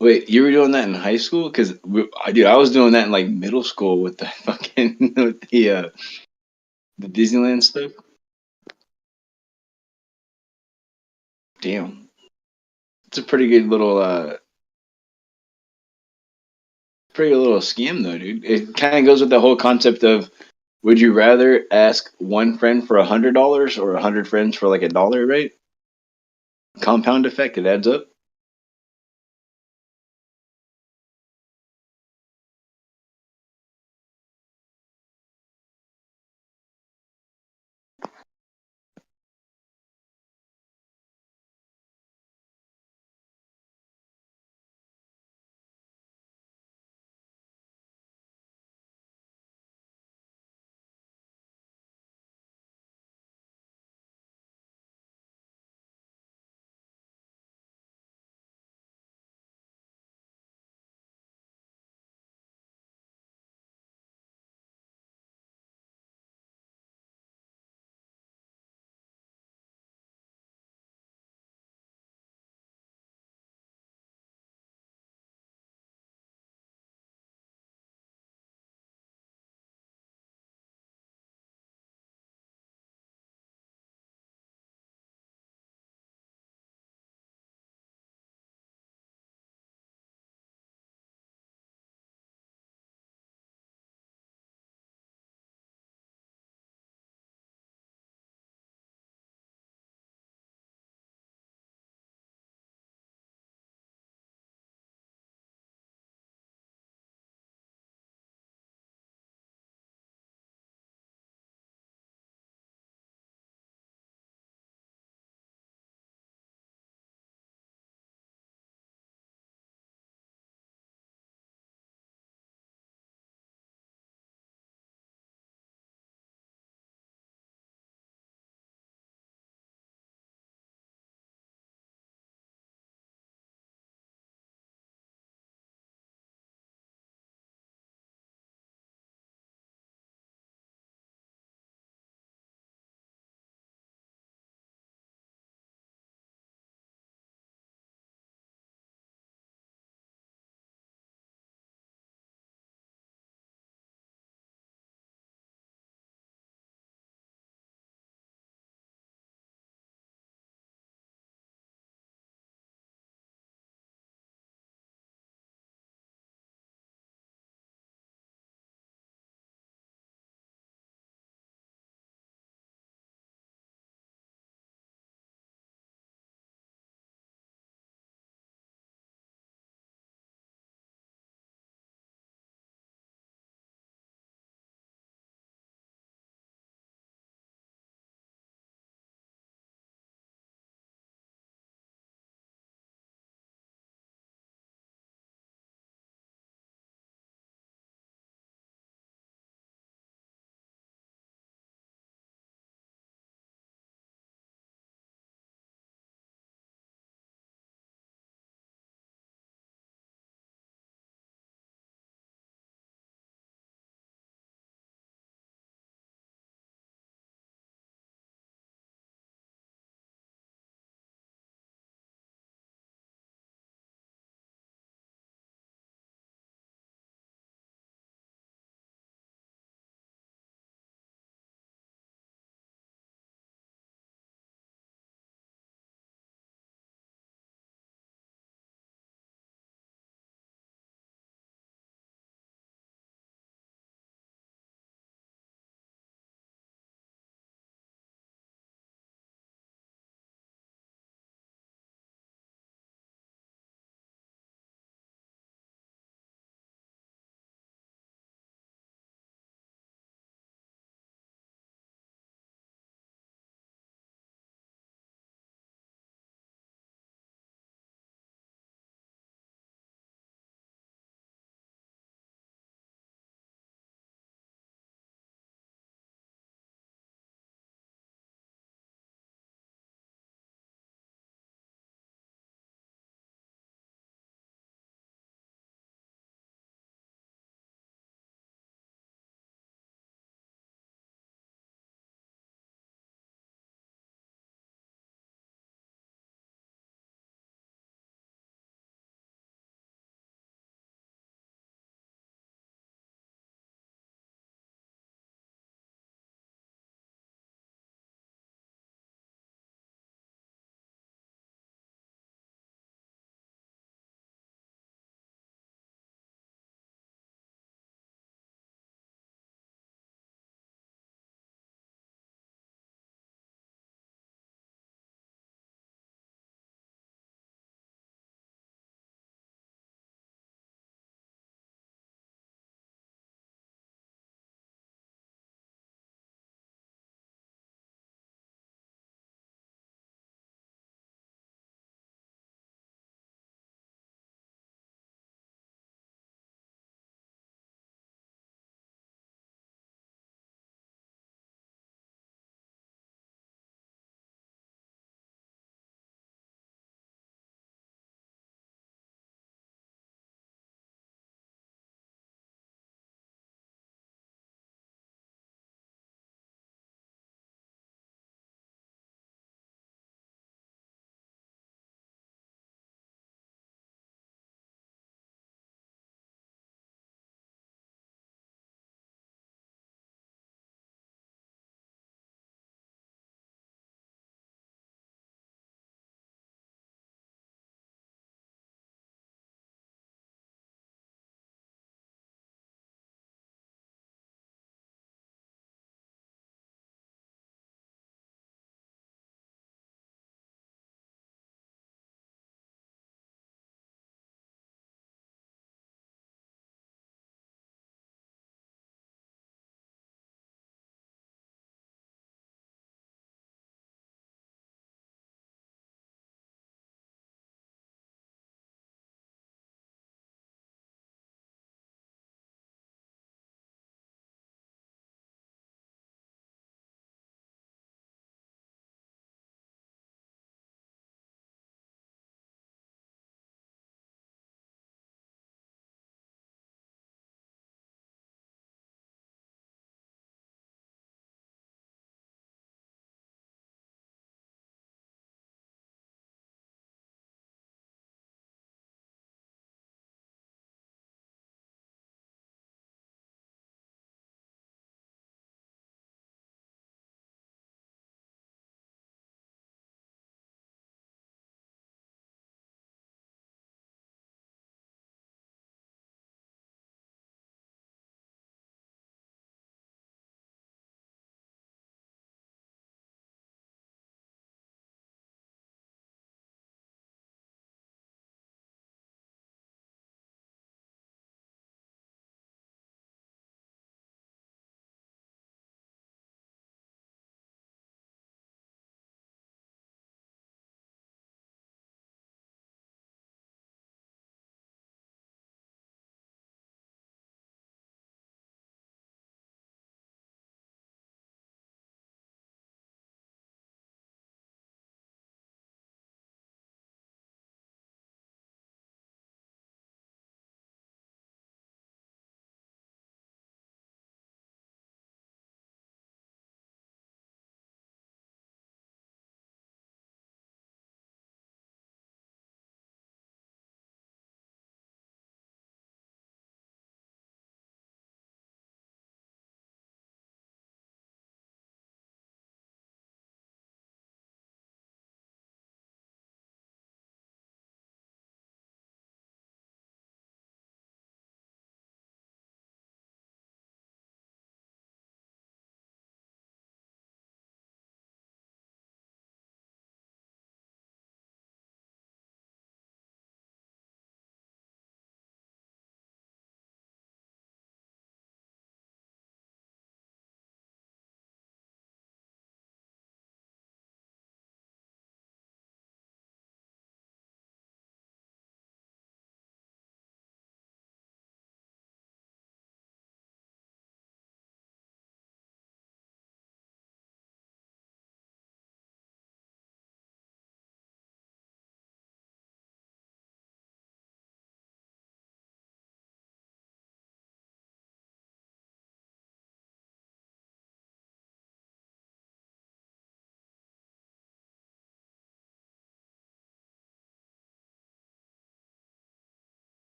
Wait, you were doing that in high school? Because dude, I was doing that in like middle school with the fucking with the Disneyland stuff. Damn, it's a pretty good little scam though, dude. It kind of goes with the whole concept of would you rather ask one friend for $100 or 100 friends for like $1, right? Compound effect, it adds up.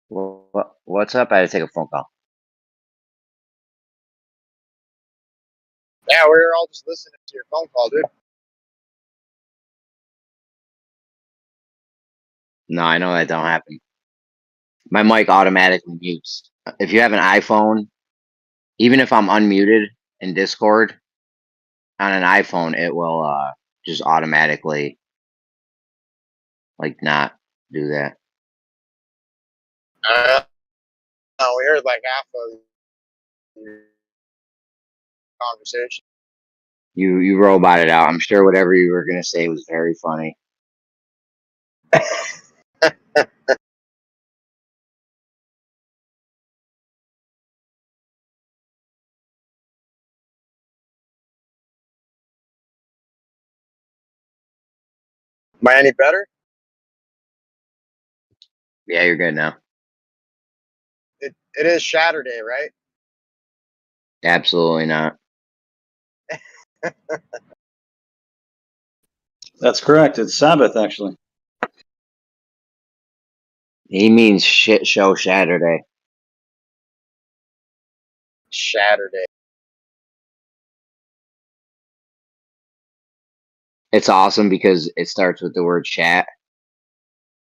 What's up? I had to take a phone call. Yeah, we were all just listening to your phone call, dude. No, I know that don't happen. My mic automatically mutes. If you have an iPhone, even if I'm unmuted in Discord on an iPhone, it will just automatically like not do that. We heard like half of your conversation. You roboted out. I'm sure whatever you were gonna say was very funny. Am I any better? Yeah, you're good now. It is Saturday, right? Absolutely not. That's correct. It's Sabbath, actually. He means shit show Saturday. Saturday. It's awesome because it starts with the word chat.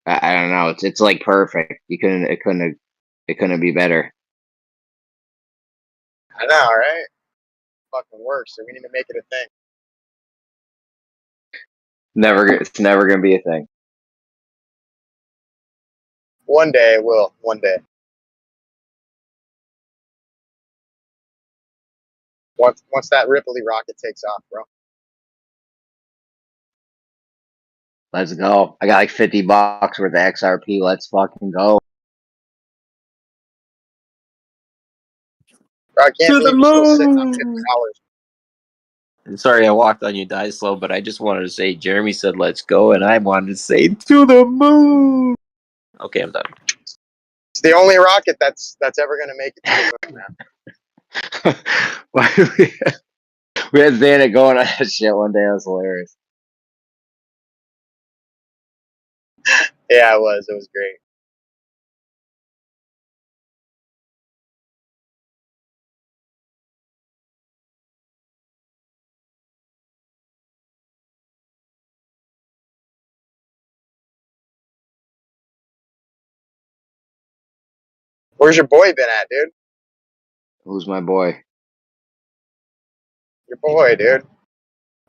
I don't know. It's like perfect. It couldn't be better. I know, right? Fucking works, so we need to make it a thing. It's never gonna be a thing. One day it will. One day. Once that Ripley rocket takes off, bro. Let's go. I got like $50 worth of XRP. Let's fucking go. Bro, I can't To the believe you're still sitting on moon. $50. Sorry, I walked on you, die slow, but I just wanted to say Jeremy said let's go, and I wanted to say to the moon. Okay, I'm done. It's the only rocket that's ever gonna make it to the moon, man. Why we had Xana going on that shit one day. It was hilarious. Yeah, it was. It was great. Where's your boy been at, dude? Who's my boy? Your boy, dude.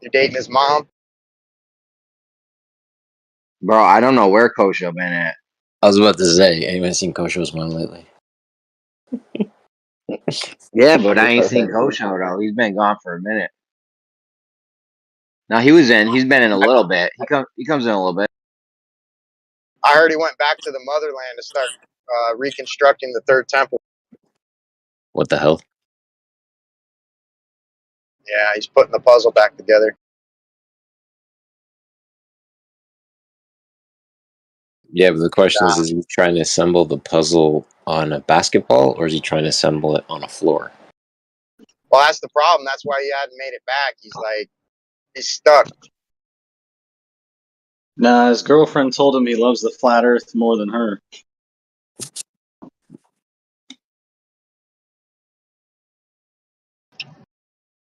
You dating his mom? Bro, I don't know where Kosho been at. I was about to say, anyone seen Kosho's mom lately? Yeah, but I ain't seen Kosho though. He's been gone for a minute. No, he was in. He's been in a little bit. He comes in a little bit. I heard he went back to the motherland to start reconstructing the third temple. What the hell? Yeah, he's putting the puzzle back together. Yeah, but the question is he trying to assemble the puzzle on a basketball, or is he trying to assemble it on a floor? Well, that's the problem. That's why he hadn't made it back. He's stuck. Nah, his girlfriend told him he loves the flat Earth more than her.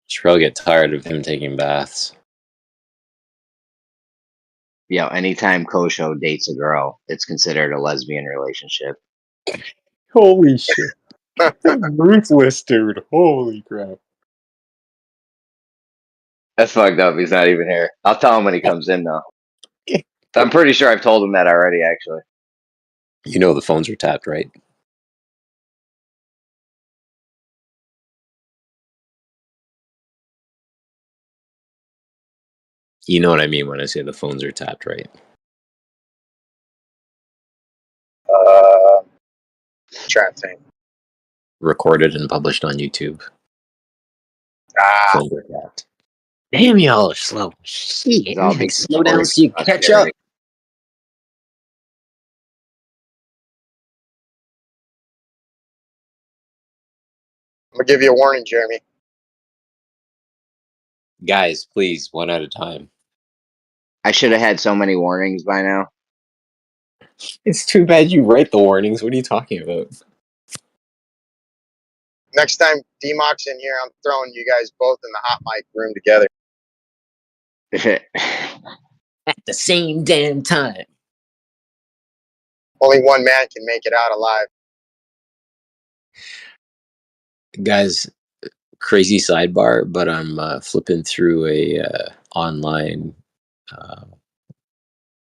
She'll probably get tired of him taking baths. Yo, anytime Kosho dates a girl, it's considered a lesbian relationship. Holy shit. Ruthless, dude. Holy crap. That's fucked up. He's not even here. I'll tell him when he comes in though. I'm pretty sure I've told him that already, actually. You know the phones are tapped, right? You know what I mean when I say the phones are tapped, right? Trying to think. Recorded and published on YouTube. Phones are tapped. Damn, y'all are slow. Shit. Like, slow down so you catch up. I'm gonna give you a warning, Jeremy. Guys, please, one at a time. I should have had so many warnings by now. It's too bad you write the warnings. What are you talking about? Next time D-Mock's in here, I'm throwing you guys both in the hot mic room together. At the same damn time. Only one man can make it out alive. Guys, crazy sidebar, but I'm flipping through a online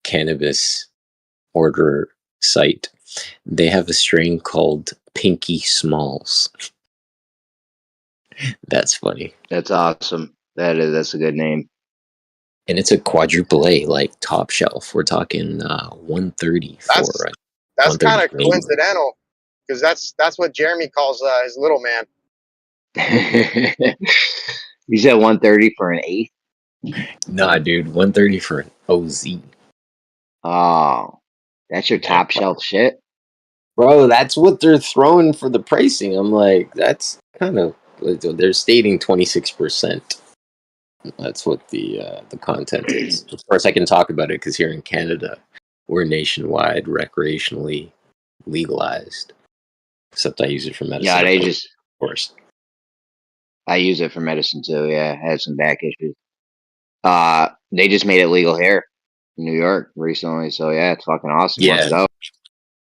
cannabis order site. They have a strain called Pinky Smalls. That's funny. That's awesome. That's a good name. And it's a quadruple A, like top shelf. We're talking 130 for That's kind of 130. coincidental, because that's what Jeremy calls his little man. You said 130 for an eighth? Nah, dude, 130 for an OZ. Oh, that's your top shelf shit? Bro, that's what they're throwing for the pricing. I'm like, that's kind of, they're stating 26%. That's what the content is. Of course, I can talk about it because here in Canada, we're nationwide recreationally legalized. Except I use it for medicine. Yeah, they of just, course. I use it for medicine too. Yeah, I had some back issues. They just made it legal here in New York recently. So yeah, it's fucking awesome. Yeah. Let's go.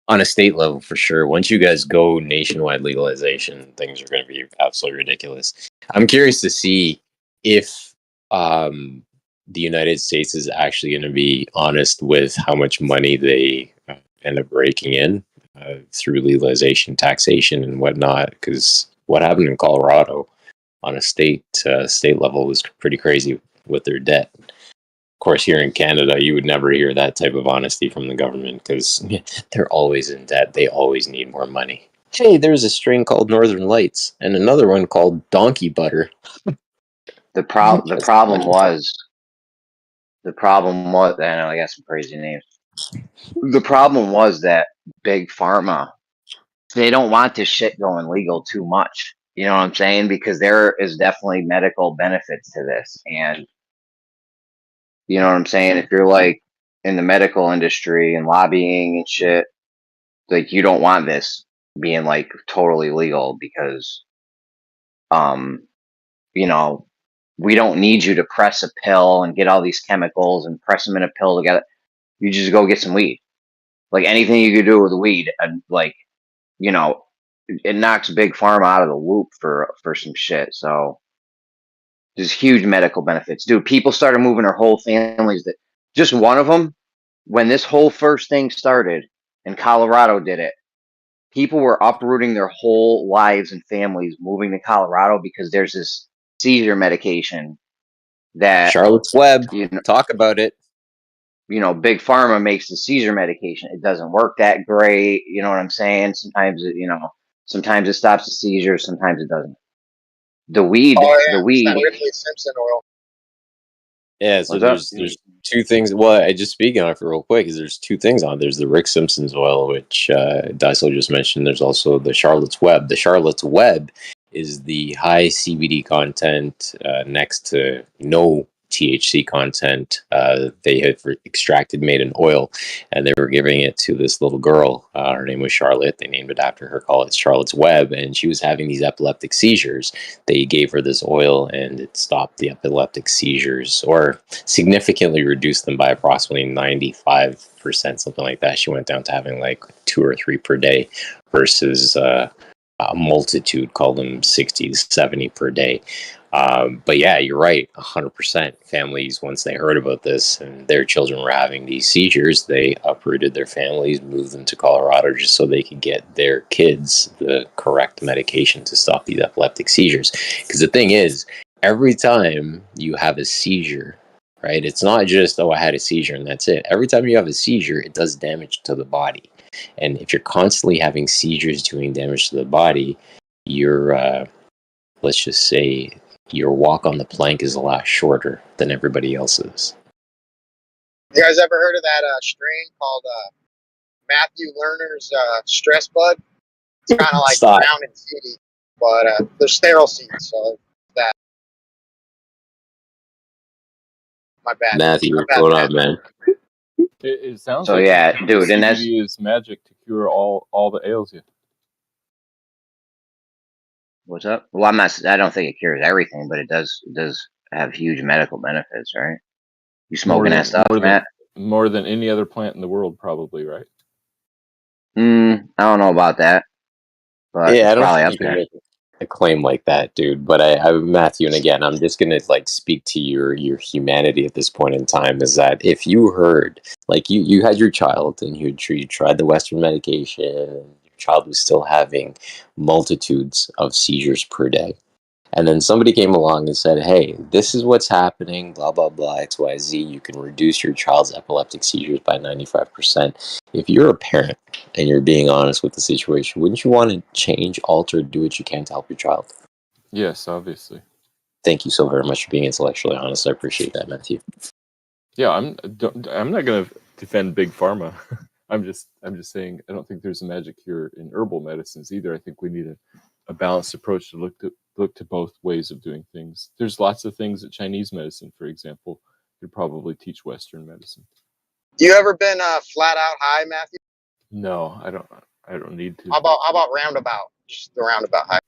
On a state level, for sure. Once you guys go nationwide legalization, things are going to be absolutely ridiculous. I'm curious to see if the United States is actually going to be honest with how much money they end up raking in through legalization, taxation, and whatnot. Because what happened in Colorado on a state level was pretty crazy with their debt. Of course, here in Canada, you would never hear that type of honesty from the government because they're always in debt. They always need more money. Hey, there's a strain called Northern Lights and another one called Donkey Butter. The problem was, I know I got some crazy names. The problem was that Big Pharma, they don't want this shit going legal too much. You know what I'm saying? Because there is definitely medical benefits to this. And you know what I'm saying? If you're like in the medical industry and lobbying and shit, like you don't want this being like totally legal because, you know, we don't need you to press a pill and get all these chemicals and press them in a pill together. You just go get some weed. Like anything you could do with weed, and like, you know, it knocks Big Pharma out of the loop for some shit. So there's huge medical benefits, dude. People started moving their whole families. That just one of them, when this whole first thing started, and Colorado did it. People were uprooting their whole lives and families, moving to Colorado because there's this seizure medication that Charlotte's Web. You know, talk about it. You know, Big Pharma makes the seizure medication. It doesn't work that great. You know what I'm saying? Sometimes it stops the seizure. Sometimes it doesn't. The weed. It's that Ripley Simpson oil. Yeah, so there's two things. Well, I just speaking on it real quick is there's two things on. There's the Rick Simpson's oil, which Dysel just mentioned. There's also the Charlotte's Web. The Charlotte's Web is the high CBD content next to no THC content. They had extracted, made an oil, and they were giving it to this little girl. Her name was Charlotte. They named it after her. Call it Charlotte's Web, and she was having these epileptic seizures. They gave her this oil, and it stopped the epileptic seizures, or significantly reduced them by approximately 95%, something like that. She went down to having like 2 or 3 per day, versus a multitude, call them 60 to 70 per day. But yeah, you're right, 100%. Families, once they heard about this and their children were having these seizures, they uprooted their families, moved them to Colorado just so they could get their kids the correct medication to stop these epileptic seizures. Because the thing is, every time you have a seizure, right, it's not just, oh, I had a seizure and that's it. Every time you have a seizure, it does damage to the body. And if you're constantly having seizures doing damage to the body, you're, let's just say, your walk on the plank is a lot shorter than everybody else's. You guys ever heard of that strain called Matthew Lerner's stress bud? It's kind of like brown and seedy, but they're sterile seeds, so that. My bad. Matthew, what up, man? It sounds So like yeah, dude, and that's CBD is magic to cure all that ails you. what's up. Well, I'm not. I don't think it cures everything, but it does. It does have huge medical benefits, right? You smoking that stuff, Matt? More than any other plant in the world, probably, right? I don't know about that, but Yeah, it's I don't probably think up you can there. make a claim like that, dude. But I Matthew, and again, I'm just gonna like speak to your humanity at this point in time. Is that if you heard, like you had your child and you tried the Western medication, your child was still having multitudes of seizures per day. And then somebody came along and said, hey, this is what's happening, blah, blah, blah, XYZ. You can reduce your child's epileptic seizures by 95%. If you're a parent and you're being honest with the situation, wouldn't you want to change, alter, do what you can to help your child? Yes, obviously. Thank you so very much for being intellectually honest. I appreciate that, Matthew. Yeah, I'm not going to defend big pharma. I'm just saying I don't think there's a magic cure in herbal medicines either. I think we need a balanced approach to look to both ways of doing things. There's lots of things that Chinese medicine, for example, could probably teach Western medicine. You ever been flat out high, Matthew? No, I don't need to. How about roundabout? Just the roundabout high.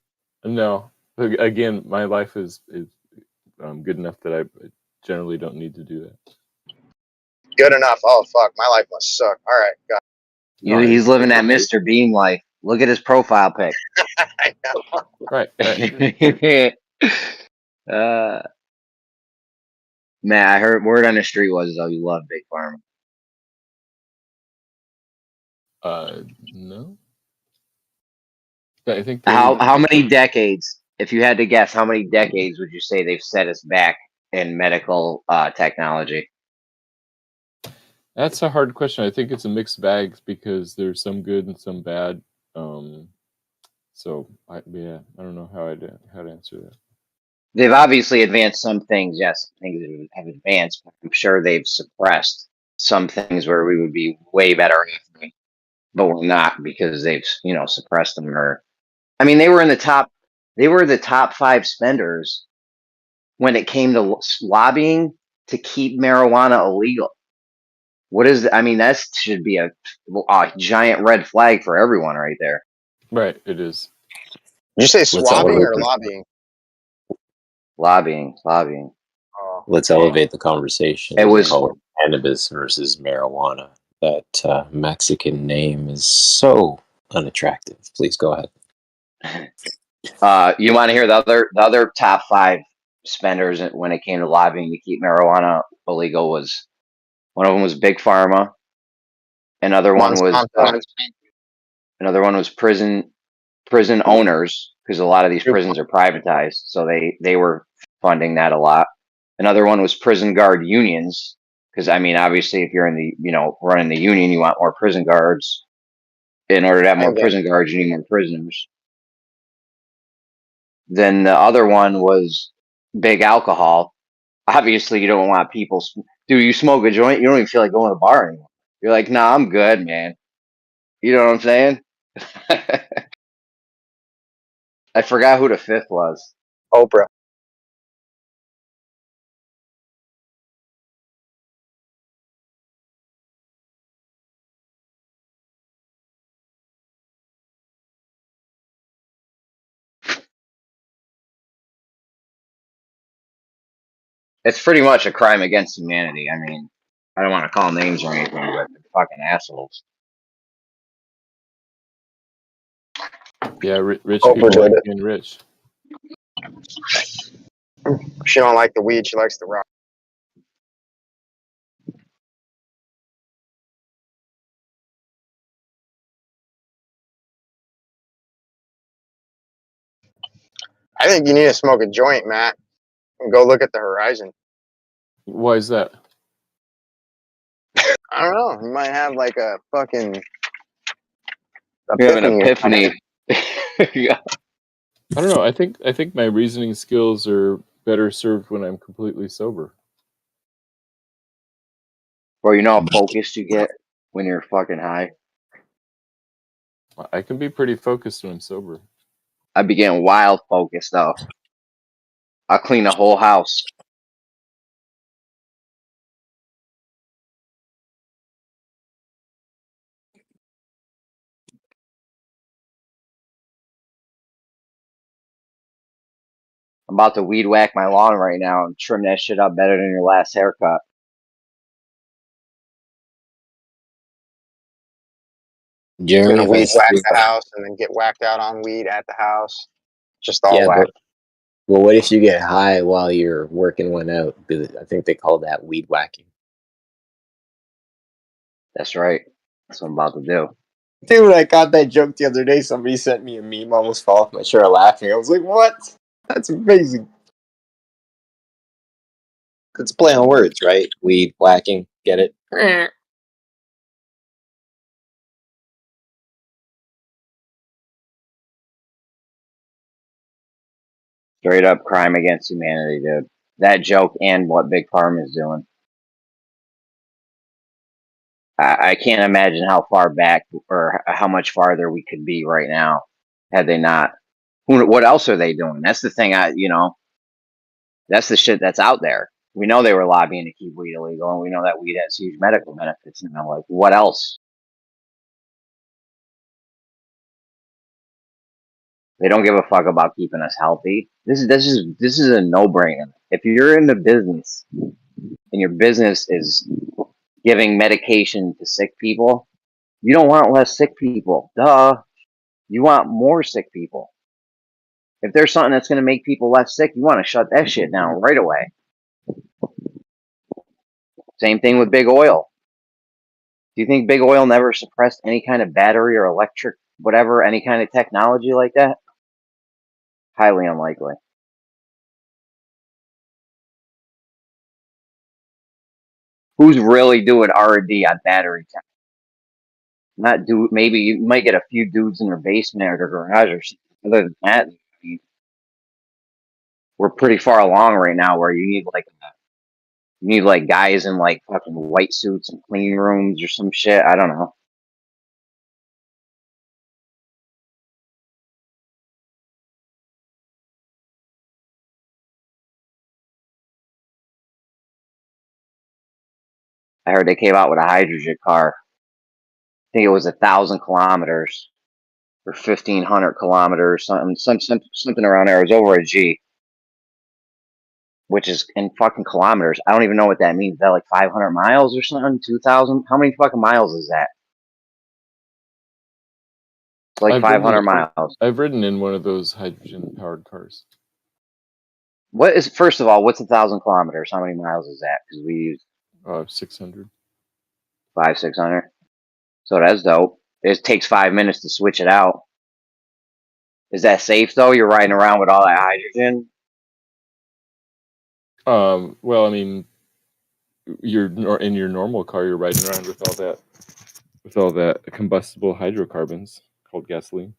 No, again, my life is good enough that I generally don't need to do that. Good enough. Oh fuck, my life must suck. All right, got it. He's living that Mr. Bean life. Look at his profile pic. I know. Right. Man, I heard word on the street was though you love Big Pharma. No. I think How many decades, if you had to guess, how many decades would you say they've set us back in medical technology? That's a hard question. I think it's a mixed bag because there's some good and some bad. So I don't know how to answer that. They've obviously advanced some things. Yes, things have advanced. But I'm sure they've suppressed some things where we would be way better at, but we're not because they've suppressed them. Or I mean, they were in the top. They were the top 5 spenders when it came to lobbying to keep marijuana illegal. What is? I mean, that should be a giant red flag for everyone right there. Right, it is. Did you say swabbing or lobbying? Lobbying. Oh. Let's elevate the conversation. It was call it cannabis versus marijuana. That Mexican name is so unattractive. Please go ahead. You want to hear the other top 5 spenders when it came to lobbying to keep marijuana illegal was one of them was Big Pharma. Another one was prison owners, because a lot of these prisons are privatized, so they were funding that a lot. Another one was prison guard unions, because I mean, obviously, if you're in the running the union, you want more prison guards. In order to have more prison guards, you need more prisoners. Then the other one was big alcohol. Obviously, you don't want people. Dude, you smoke a joint, you don't even feel like going to the bar anymore. You're like, nah, I'm good, man. You know what I'm saying? I forgot who the 5th was. Oprah. It's pretty much a crime against humanity. I mean, I don't want to call names or anything, but they're fucking assholes. Yeah, rich people like being rich. She don't like the weed. She likes the rock. I think you need to smoke a joint, Matt, and go look at the horizon. Why is that? I don't know. You might have like a fucking epiphany. Yeah. I don't know. I think my reasoning skills are better served when I'm completely sober. Bro, you know how focused you get when you're fucking high? I can be pretty focused when I'm sober. I be getting wild focused though. I'll clean the whole house. I'm about to weed whack my lawn right now and trim that shit up better than your last haircut. You're Jeremy, gonna if I weed see whack you, the house and then get whacked out on weed at the house. Just all yeah, whack. but well, what if you get high while you're working one out? I think they call that weed whacking. That's right. That's what I'm about to do. Dude, I got that joke the other day. Somebody sent me a meme, almost fall off my chair laughing. I was like, what? That's amazing. It's play on words, right? Weed whacking. Get it? Straight up crime against humanity, dude. That joke and what Big Pharma is doing. I can't imagine how far back or how much farther we could be right now had they not. What else are they doing? That's the thing. That's the shit that's out there. We know they were lobbying to keep weed illegal, and we know that weed has huge medical benefits. And I'm like, what else? They don't give a fuck about keeping us healthy. This is a no-brainer. If you're in the business and your business is giving medication to sick people, you don't want less sick people. Duh. You want more sick people. If there's something that's going to make people less sick, you want to shut that shit down right away. Same thing with big oil. Do you think big oil never suppressed any kind of battery or electric, whatever, any kind of technology like that? Highly unlikely. Who's really doing R&D on battery tech? Not do. Maybe you might get a few dudes in their basement or their garage or something. Other than that, I mean, we're pretty far along right now where you need like guys in like fucking white suits and clean rooms or some shit. I don't know. I heard they came out with a hydrogen car. I think it was 1,000 kilometers or 1,500 kilometers, something around there. It was over a G, which is in fucking kilometers. I don't even know what that means. Is that like 500 miles or something? 2,000? How many fucking miles is that? It's like 500 miles. I've ridden in one of those hydrogen-powered cars. First of all, what's 1,000 kilometers? How many miles is that? Because we use 600. 600. So that's dope. It takes 5 minutes to switch it out. Is that safe though? You're riding around with all that hydrogen? Well, I mean, you're in your normal car. You're riding around with all that combustible hydrocarbons called gasoline.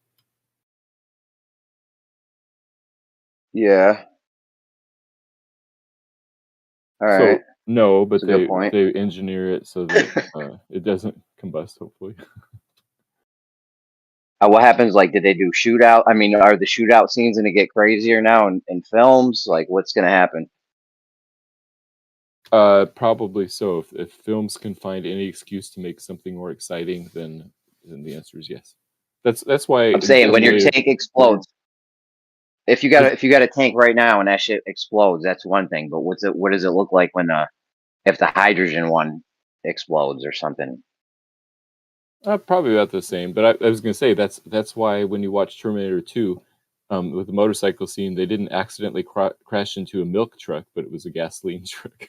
Yeah. All right. So no, but That's a good point. they engineer it so that it doesn't combust. Hopefully. What happens? Like, did they do shootout? I mean, are the shootout scenes going to get crazier now in films? Like, what's going to happen? Probably so. If films can find any excuse to make something more exciting, then the answer is yes. That's why I'm saying when your tank explodes. If you got a tank right now and that shit explodes, that's one thing. But what does it look like when if the hydrogen one explodes or something? Probably about the same. But I was going to say that's why when you watch Terminator 2, with the motorcycle scene, they didn't accidentally crash into a milk truck, but it was a gasoline truck.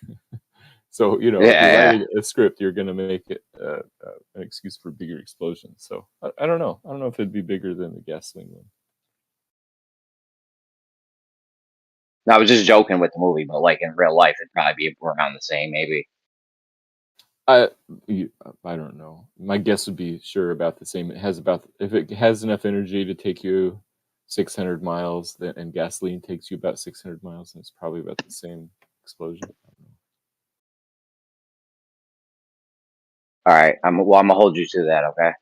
So if you're writing a script, you're going to make it an excuse for bigger explosions. So I don't know. I don't know if it'd be bigger than the gasoline one. No, I was just joking with the movie, but like in real life, it'd probably be around the same, maybe. I don't know. My guess would be sure about the same. If it has enough energy to take you 600 miles, and gasoline takes you about 600 miles, and it's probably about the same explosion. All right, I'm gonna hold you to that. Okay.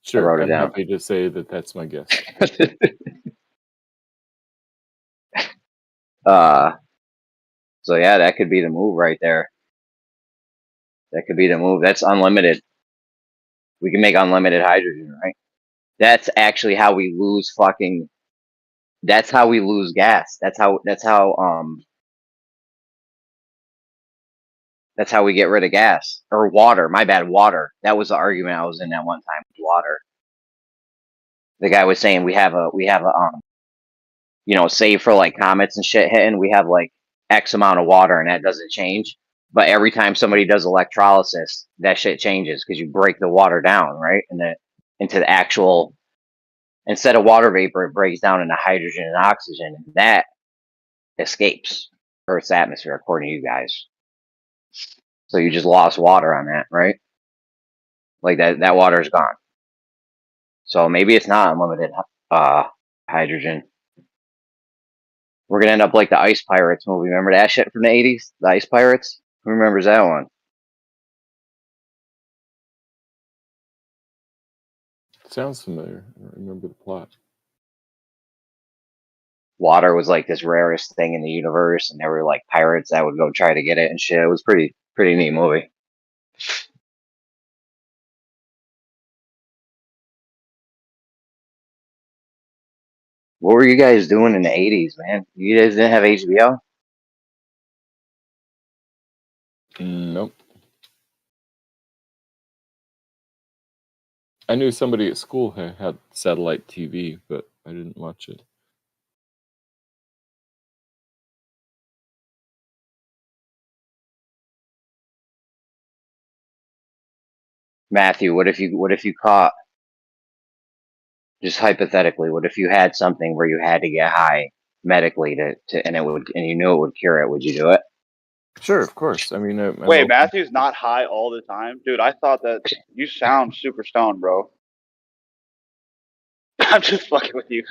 Sure, I wrote it I'm down. happy to say that's my guess. So yeah, that could be the move right there. That could be the move. That's unlimited. We can make unlimited hydrogen, right? That's actually how we lose fucking That's how we lose gas. That's how we get rid of gas or water. My bad, water. That was the argument I was in that one time with water. The guy was saying we have a save for like comets and shit hitting, we have like X amount of water and that doesn't change. But every time somebody does electrolysis, that shit changes because you break the water down, right? And then into the actual, instead of water vapor, it breaks down into hydrogen and oxygen, and that escapes Earth's atmosphere, according to you guys. So you just lost water on that, right? Like that water is gone. So maybe it's not unlimited hydrogen. We're gonna end up like the Ice Pirates movie. Remember that shit from the 80s? The Ice Pirates? Who remembers that one? Sounds familiar. I don't remember the plot. Water was like this rarest thing in the universe, and there were like pirates that would go try to get it and shit. It was pretty neat movie. What were you guys doing in the 80s, man? You guys didn't have HBO? Nope. I knew somebody at school who had satellite TV, but I didn't watch it. Matthew, what if you caught, just hypothetically, what if you had something where you had to get high medically to and you knew it would cure it? Would you do it? Sure, of course. I mean, Wait, Matthew's not high all the time, dude. I thought that you sound super stoned, bro. I'm just fucking with you.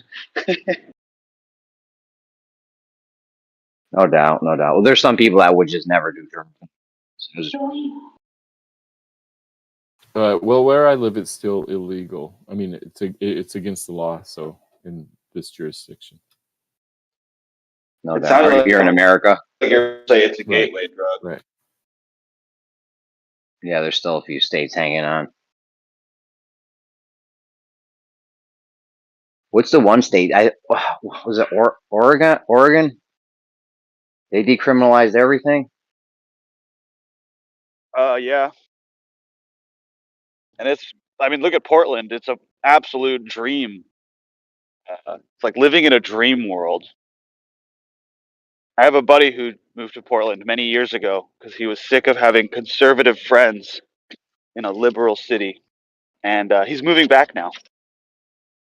No doubt, no doubt. Well, there's some people that would just never do drugs. Well, where I live, it's still illegal. I mean, it's against the law. So in this jurisdiction, no doubt. Like you're in America. You're say it's a gateway drug, right? Yeah, there's still a few states hanging on. What's the one state? Was it Oregon? Oregon? They decriminalized everything. Yeah. And I mean, look at Portland. It's an absolute dream. It's like living in a dream world. I have a buddy who moved to Portland many years ago because he was sick of having conservative friends in a liberal city. And he's moving back now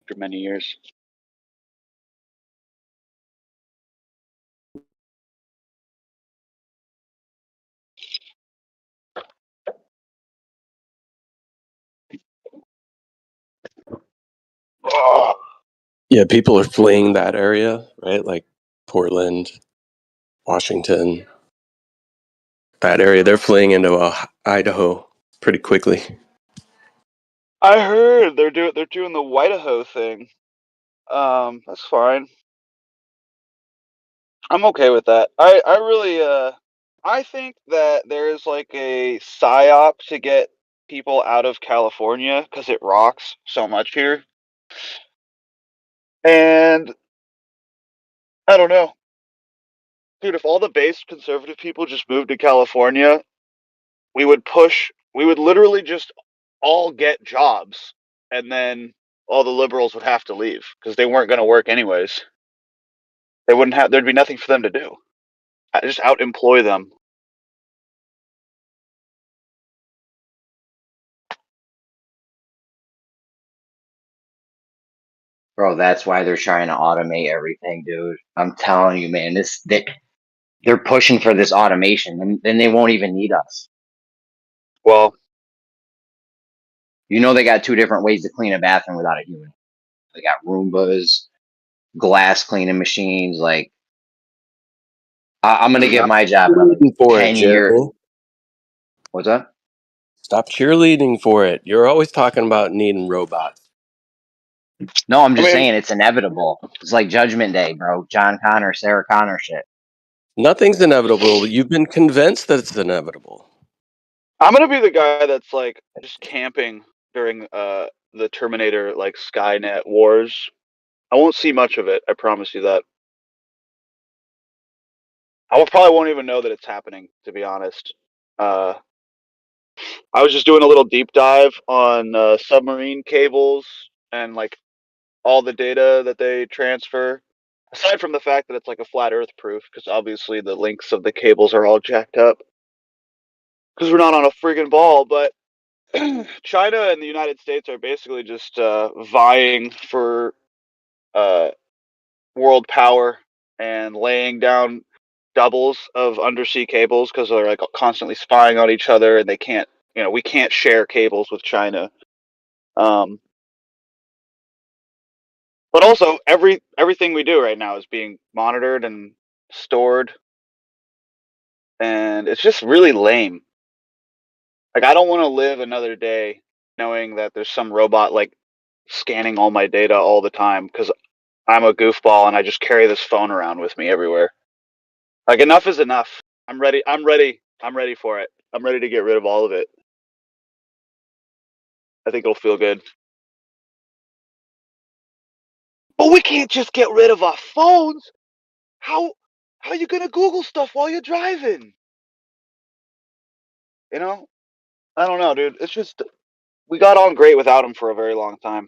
after many years. Oh. Yeah, people are fleeing that area, right? Like Portland, Washington, that area. They're fleeing into Idaho pretty quickly. I heard they're doing the Whiteaho thing. That's fine. I'm okay with that. I really I think that there is like a psyop to get people out of California because it rocks so much here. And I don't know. Dude, if all the base conservative people just moved to California, we would literally just all get jobs, and then all the liberals would have to leave because they weren't going to work anyways. There'd be nothing for them to do. I just out-employ them. Bro, that's why they're trying to automate everything, dude. I'm telling you, man. They're pushing for this automation, and then they won't even need us. Well, you know they got two different ways to clean a bathroom without a human. They got Roombas, glass cleaning machines. Like, I'm gonna get my job another 10 years. What's that? Stop cheerleading for it. You're always talking about needing robots. No, I'm just saying it's inevitable. It's like Judgment Day, bro. John Connor, Sarah Connor shit. Nothing's inevitable. You've been convinced that it's inevitable. I'm gonna be the guy that's like just camping during the Terminator like Skynet wars. I won't see much of it. I promise you that. I probably won't even know that it's happening, to be honest. I was just doing a little deep dive on submarine cables and like all the data that they transfer. Aside from the fact that it's like a flat Earth proof, because obviously the links of the cables are all jacked up. Because we're not on a friggin' ball, but China and the United States are basically just vying for world power and laying down doubles of undersea cables because they're like constantly spying on each other, and they can't, we can't share cables with China. But also, everything we do right now is being monitored and stored, and it's just really lame. Like, I don't want to live another day knowing that there's some robot like scanning all my data all the time because I'm a goofball and I just carry this phone around with me everywhere. Like, enough is enough. I'm ready. I'm ready for it. I'm ready to get rid of all of it. I think it'll feel good. But we can't just get rid of our phones. How are you gonna Google stuff while you're driving? I don't know, dude. It's just we got on great without them for a very long time.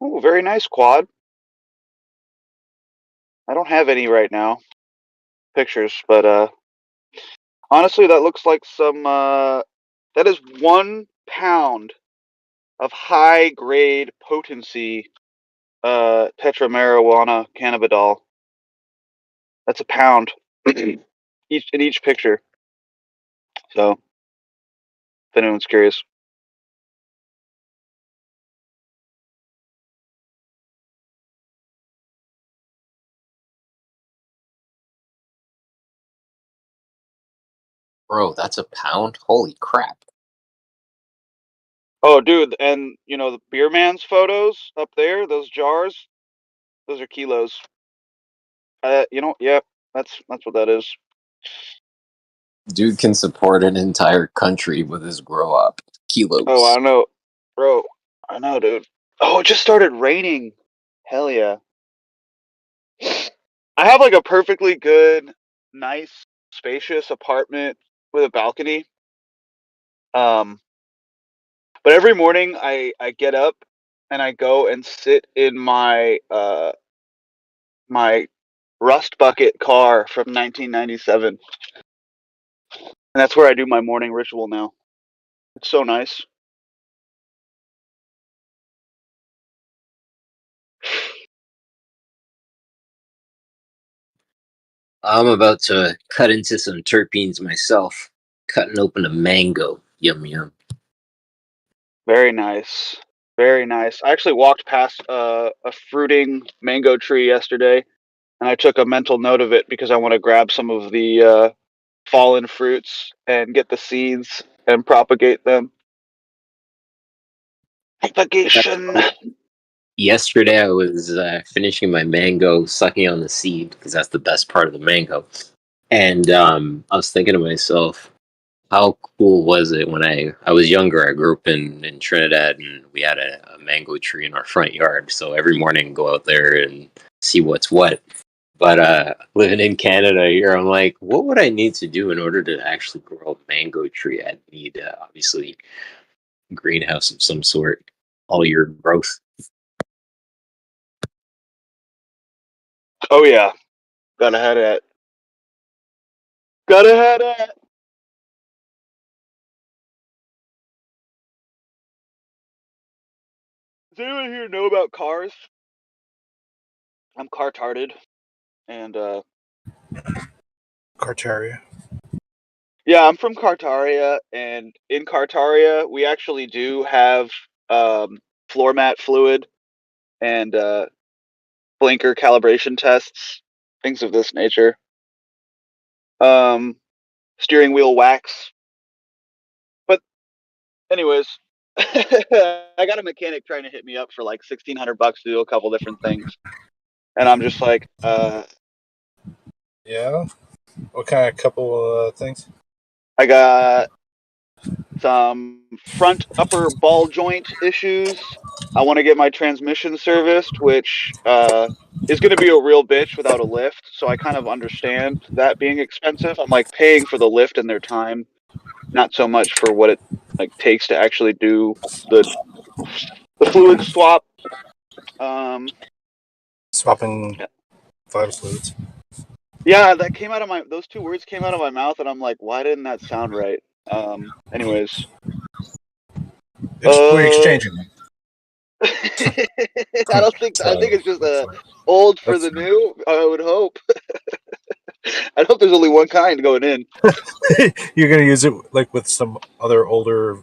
Oh, very nice quad. I don't have any right now, pictures, but honestly, that looks like some. That is 1 pound of high grade potency tetramarijuana cannabidiol. That's a pound each picture. So, if anyone's curious. Bro, that's a pound? Holy crap. Oh, dude, and the beer man's photos up there, those jars, those are kilos. Yeah, that's what that is. Dude can support an entire country with his grow up. Kilos. Oh, I know, bro. I know, dude. Oh, it just started raining. Hell yeah. I have like a perfectly good, nice, spacious apartment with a balcony. But every morning I get up and I go and sit in my my rust bucket car from 1997. And that's where I do my morning ritual now. It's so nice. I'm about to cut into some terpenes myself. Cutting open a mango. Yum yum. Very nice. Very nice. I actually walked past a fruiting mango tree yesterday, and I took a mental note of it because I want to grab some of the fallen fruits and get the seeds and propagate them. Propagation. Yesterday I was finishing my mango, sucking on the seed, because that's the best part of the mango. And I was thinking to myself, how cool was it when I was younger? I grew up in Trinidad, and we had a mango tree in our front yard. So every morning, go out there and see what's what. But living in Canada here, I'm like, what would I need to do in order to actually grow a mango tree? I'd need obviously a greenhouse of some sort, all year growth. Oh yeah, gotta have that. Gotta have that. Does anyone here know about cars? I'm car-tarded, and Cartaria. yeah, I'm from Cartaria, and in Cartaria, we actually do have floor mat fluid and blinker calibration tests, things of this nature. Steering wheel wax. But anyways, I got a mechanic trying to hit me up for like $1,600 to do a couple different things, and I'm just like, Yeah. What kind of couple things? I got some front upper ball joint issues. I want to get my transmission serviced, which is going to be a real bitch without a lift. So I kind of understand that being expensive. I'm like paying for the lift and their time, not so much for what it like takes to actually do the fluid swap. Swapping vital fluids. Yeah, that came out of my. Those two words came out of my mouth, and I'm like, why didn't that sound right? Anyways, We're exchanging them. I don't think. I think it's just old for the new. I would hope. I hope there's only one kind going in. You're gonna use it like with some other older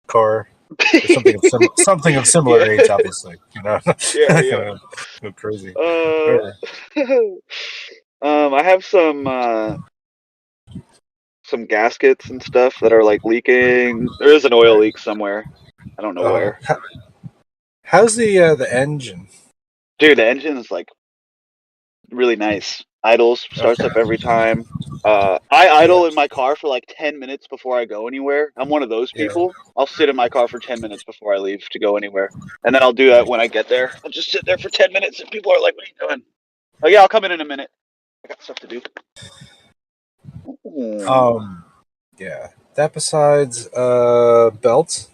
car or something of similar age, obviously. You know, Yeah. Go crazy. I have some gaskets and stuff that are like leaking. There is an oil leak somewhere. I don't know where. How's the engine? Dude, the engine is like really nice. Idles, starts up every time. I idle in my car for like 10 minutes before I go anywhere. I'm one of those people. I'll sit in my car for 10 minutes before I leave to go anywhere. And then I'll do that when I get there. I'll just sit there for 10 minutes and people are like, what are you doing? Oh yeah, I'll come in a minute. I got stuff to do. Yeah. That besides belts,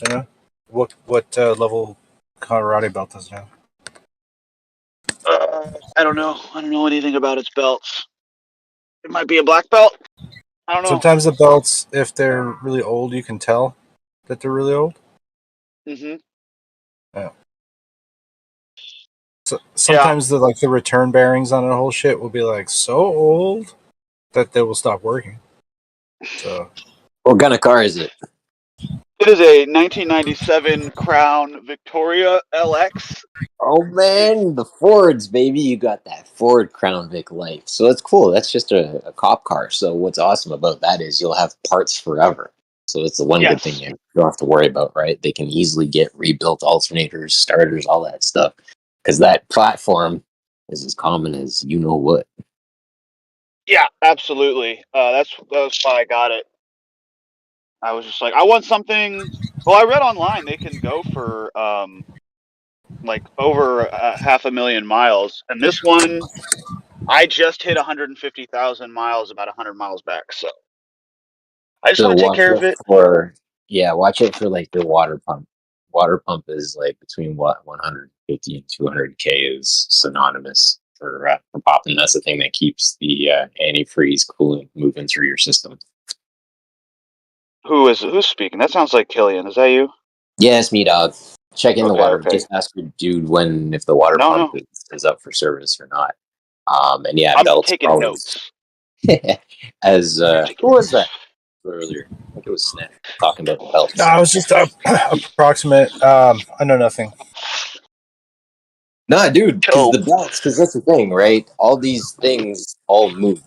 you know, what level Colorado belt does it have? I don't know. I don't know anything about its belts. It might be a black belt. I don't know. Sometimes the belts, if they're really old, you can tell that they're really old. Mm-hmm. Yeah. So sometimes the return bearings on a whole shit will be like so old that they will stop working. So, what kind of car is it? It is a 1997 Crown Victoria LX. Oh man, the Fords, baby! You got that Ford Crown Vic Life, so that's cool. That's just a cop car. So what's awesome about that is you'll have parts forever. So it's the one good thing you don't have to worry about, right? They can easily get rebuilt alternators, starters, all that stuff, because that platform is as common as you know what. Yeah, absolutely. That's why I got it. I was just like, I want something. Well, I read online they can go for like over 500,000 miles, and this one I just hit 150,000 miles about 100 miles back. So I just want to take care of it. Watch it for like your water pump. Water pump is like between 150 and 200K is synonymous for popping. That's the thing that keeps the antifreeze coolant moving through your system. Who's speaking? That sounds like Killian. Is that you? Yeah, it's me, dog. Check in the water. Okay. Just ask your dude if the water pump is up for service or not. And yeah, I'm belts taking probably. notes. As who was that earlier? I think it was Snap talking about the belts. No, I was just approximate. I know nothing. Nah, dude, because the belts, because that's the thing, right? All these things all move,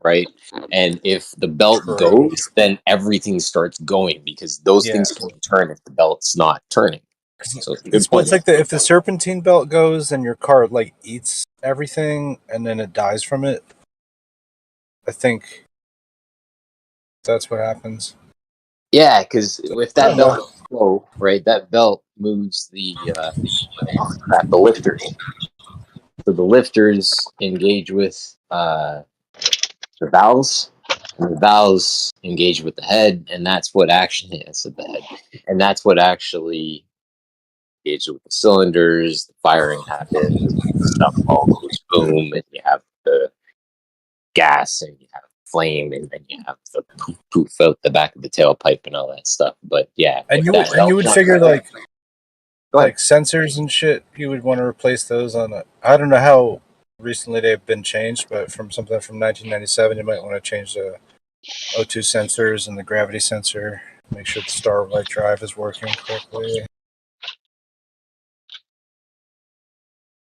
right? And if the belt goes, then everything starts going because those things can't turn if the belt's not turning. So It's like if the serpentine belt goes, then your car like eats everything and then it dies from it. I think that's what happens. Yeah, because if that belt go right, that belt moves the the lifters. So the lifters engage with the valves, and the valves engage with the head, and that's what actually is at the head, and that's what actually engages with the cylinders. The firing happens, stuff all goes boom, and you have the gas, and you have flame, and then you have the poof poof out the back of the tailpipe and all that stuff. But yeah, And you would figure like sensors and shit, you would want to replace those on a. I don't know how recently they've been changed, but from something from 1997, you might want to change the O2 sensors and the gravity sensor. Make sure the Starlight drive is working correctly.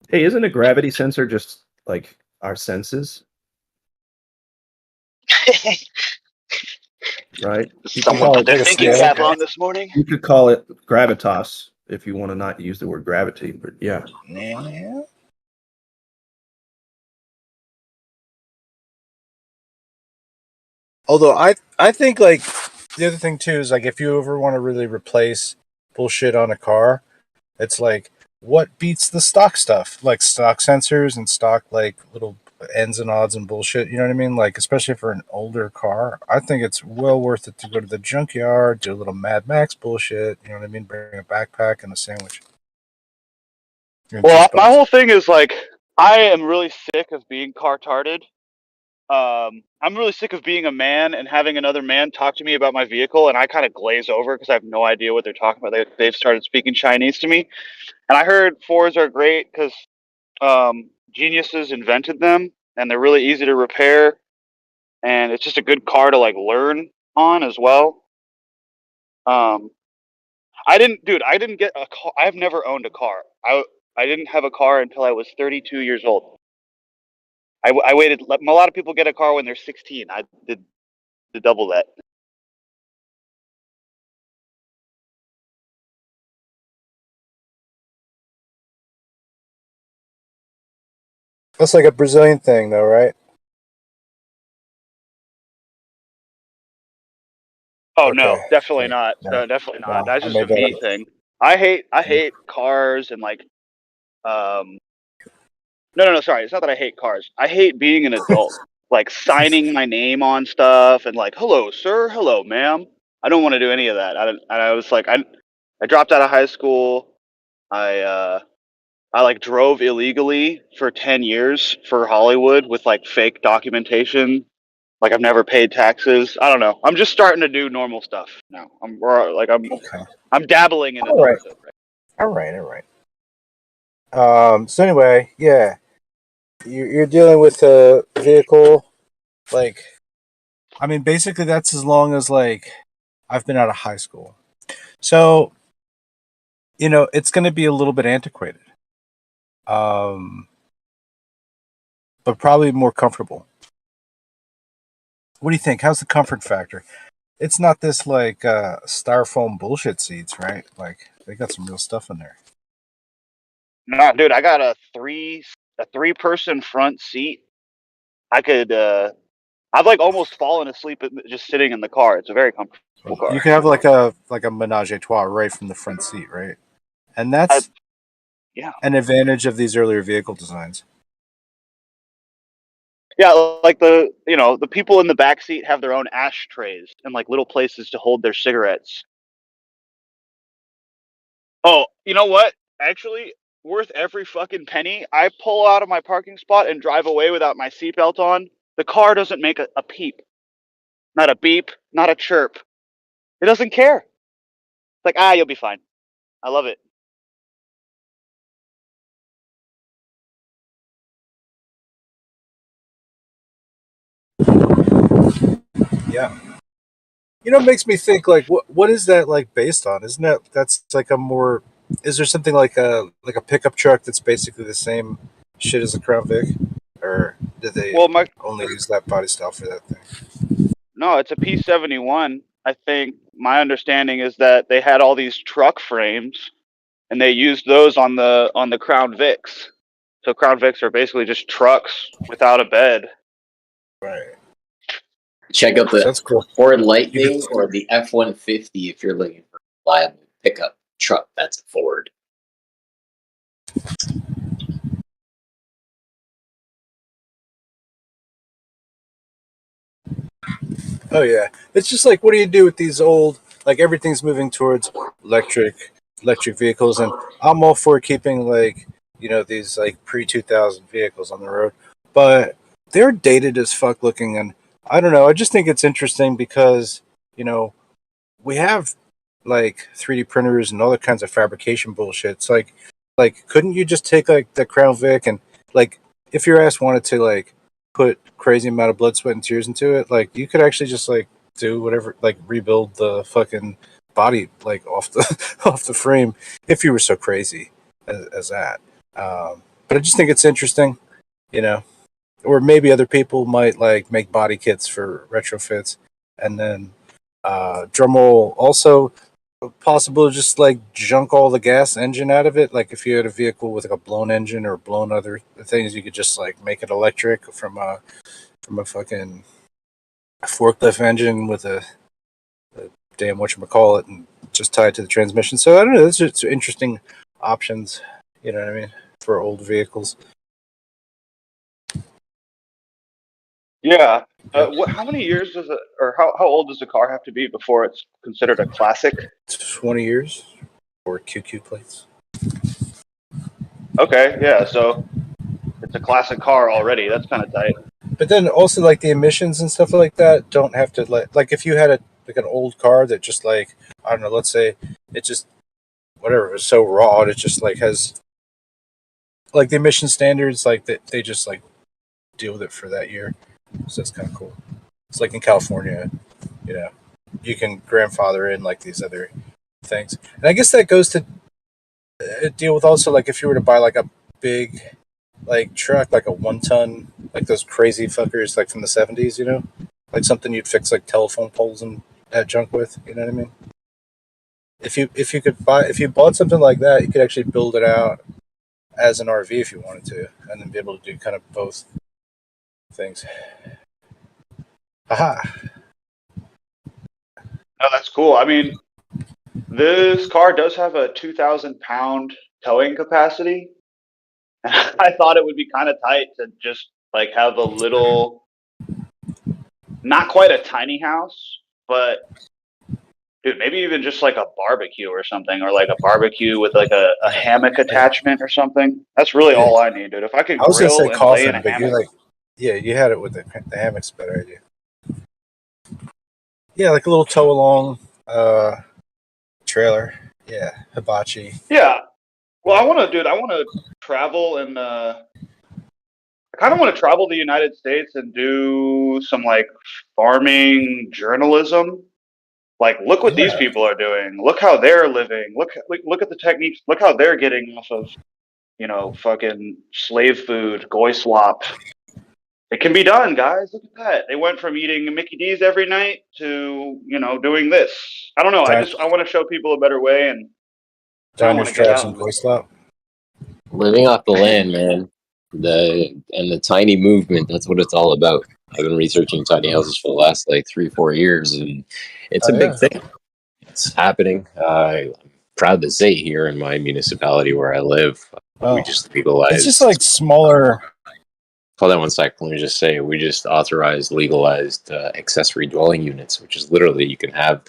Hey, isn't a gravity sensor just like our senses? Right? You could Someone call put it their like a thinking scale. cap on this morning. You could call it gravitas if you want to not use the word gravity, but yeah. Yeah. Although I think like the other thing too is like if you ever want to really replace bullshit on a car, it's like what beats the stock stuff, like stock sensors and stock like little ends and odds and bullshit. You know what I mean? Like especially for an older car, I think it's well worth it to go to the junkyard, do a little Mad Max bullshit. You know what I mean? Bring a backpack and a sandwich. Well, my whole thing is like I am really sick of being car-tarded. I'm really sick of being a man and having another man talk to me about my vehicle, and I kind of glaze over because I have no idea what they're talking about. They've started speaking Chinese to me, and I heard Fords are great because geniuses invented them, and they're really easy to repair, and it's just a good car to like learn on as well. I didn't get a car. I've never owned a car. I didn't have a car until I was 32 years old. I waited. A lot of people get a car when they're 16. I did double that. That's like a Brazilian thing, though, right? Oh Okay. no, definitely not. No. Definitely No, not. That's I just a made that me up. thing. I hate cars and like no, sorry. It's not that I hate cars. I hate being an adult. Like signing my name on stuff and like, hello, sir, hello, ma'am. I don't want to do any of that. I was like, I dropped out of high school. I like drove illegally for 10 years for Hollywood with like fake documentation. Like I've never paid taxes. I don't know. I'm just starting to do normal stuff now. I'm dabbling in All right. adulthood. All right. So anyway, yeah, you're dealing with a vehicle. Like, I mean, basically, that's as long as like I've been out of high school. So, you know, it's going to be a little bit antiquated, but probably more comfortable. What do you think? How's the comfort factor? It's not this like styrofoam bullshit seats, right? Like they got some real stuff in there. No, dude, I got a three person front seat. I've like almost fallen asleep just sitting in the car. It's a very comfortable car. You can have like a menage a trois right from the front seat, right? And that's an advantage of these earlier vehicle designs. Yeah, like the people in the back seat have their own ashtrays and like little places to hold their cigarettes. Oh, you know what? Actually, worth every fucking penny. I pull out of my parking spot and drive away without my seatbelt on. The car doesn't make a peep. Not a beep, not a chirp. It doesn't care. It's like, you'll be fine. I love it. Yeah. You know, it makes me think like what is that like based on? Isn't that's like a more is there something like a pickup truck that's basically the same shit as a Crown Vic? Or did they only use that body style for that thing? No, it's a P71. I think my understanding is that they had all these truck frames and they used those on the Crown Vics. So Crown Vics are basically just trucks without a bed. Right. Check out the That's cool. Ford Lightning or the F-150 if you're looking for a reliable pickup truck. That's a Ford. Oh yeah, it's just like, what do you do with these old? Like, everything's moving towards electric vehicles, and I'm all for keeping, like, these like pre-2000 vehicles on the road, but they're dated as fuck looking, and I don't know. I just think it's interesting because you know we have like 3D printers and all that kinds of fabrication bullshit. It's like couldn't you just take like the Crown Vic and, like, if your ass wanted to like put crazy amount of blood, sweat, and tears into it, like you could actually just like do whatever, like rebuild the fucking body like off the off the frame if you were so crazy as that. But I just think it's interesting, you know, or maybe other people might like make body kits for retrofits, and then drumroll also possible to just like junk all the gas engine out of it. Like if you had a vehicle with like a blown engine or blown other things, you could just like make it electric from a fucking forklift engine with a damn whatchamacallit, and just tie it to the transmission. So I don't know. Those are some interesting options. You know what I mean, for old vehicles. Yeah. How many years does it, or how old does the car have to be before it's considered a classic? 20 years or QQ plates. Okay, yeah. So it's a classic car already. That's kind of tight. But then also like the emissions and stuff like that don't have to like if you had like an old car that just like, I don't know, let's say it just whatever, it was so raw, it just like has like the emission standards, like that they just like deal with it for that year. So that's kind of cool. It's like in California, you can grandfather in like these other things, and I guess that goes to deal with also like if you were to buy like a big like truck, like a 1 ton, like those crazy fuckers like from the 70s, like something you'd fix like telephone poles and that junk with, you know what I mean? If you bought something like that, you could actually build it out as an RV if you wanted to, and then be able to do kind of both things. Aha. Oh, that's cool. I mean, this car does have a 2,000-pound towing capacity. I thought it would be kind of tight to just like have a little, not quite a tiny house, but dude, maybe even just like a barbecue or something, or like a barbecue with like a hammock attachment or something. That's really all I need, dude. If I could I was gonna say grill and lay in coffin, a but hammock. you're like, yeah, you had it with the hammock's a better idea. Yeah, like a little tow along trailer. Yeah, hibachi. Yeah. Well, I want to travel and I kind of want to travel the United States and do some like farming journalism. Like, look what these people are doing. Look how they're living. Look at the techniques. Look how they're getting off of, fucking slave food, goy slop. It can be done, guys. Look at that. They went from eating Mickey D's every night to, doing this. I don't know. I want to show people a better way, and I want Diners, to get drives, out. and Goy Slop. Living off the land, man. The tiny movement, that's what it's all about. I've been researching tiny houses for the last like 3-4 years, and it's a big thing. It's happening. I'm proud to say here in my municipality where I live, we just legalized. It's just like smaller. Hold on one sec. Let me just say, we just authorized legalized accessory dwelling units, which is literally you can have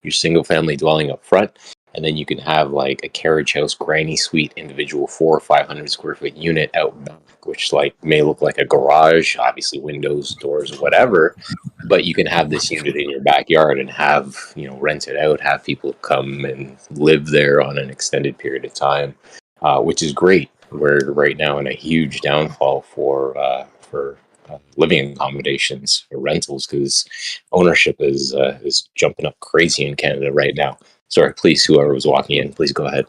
your single family dwelling up front, and then you can have like a carriage house, granny suite, individual 400 or 500 square foot unit out back, which like may look like a garage, obviously windows, doors, whatever, but you can have this unit in your backyard and have, rent it out, have people come and live there on an extended period of time, which is great. We're right now in a huge downfall for living accommodations for rentals because ownership is jumping up crazy in Canada right now. Sorry, please, whoever was walking in, please go ahead.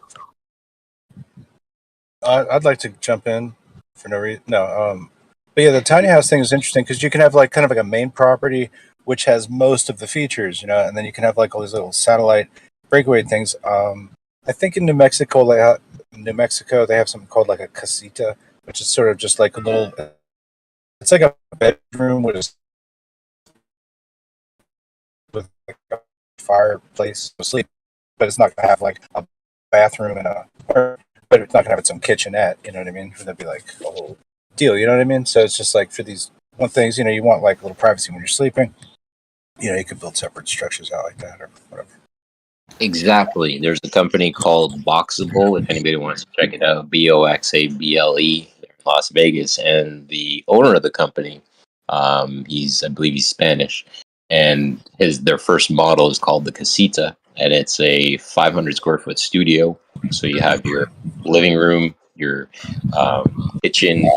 I'd like to jump in for no reason. No, but yeah, the tiny house thing is interesting because you can have like kind of like a main property which has most of the features, and then you can have like all these little satellite breakaway things. I think in New Mexico they have something called like a casita, which is sort of just like a little. It's like a bedroom with like a fireplace to sleep, but it's not gonna have like a bathroom and but it's not gonna have its own kitchenette. You know what I mean? That'd be like a whole deal. You know what I mean? So it's just like for these one things, you want like a little privacy when you're sleeping. you could build separate structures out like that or whatever. Exactly. There's a company called Boxable. If anybody wants to check it out, Boxable. They're in Las Vegas, and the owner of the company, I believe he's Spanish, and their first model is called the Casita, and it's a 500 square foot studio. So you have your living room, your kitchen,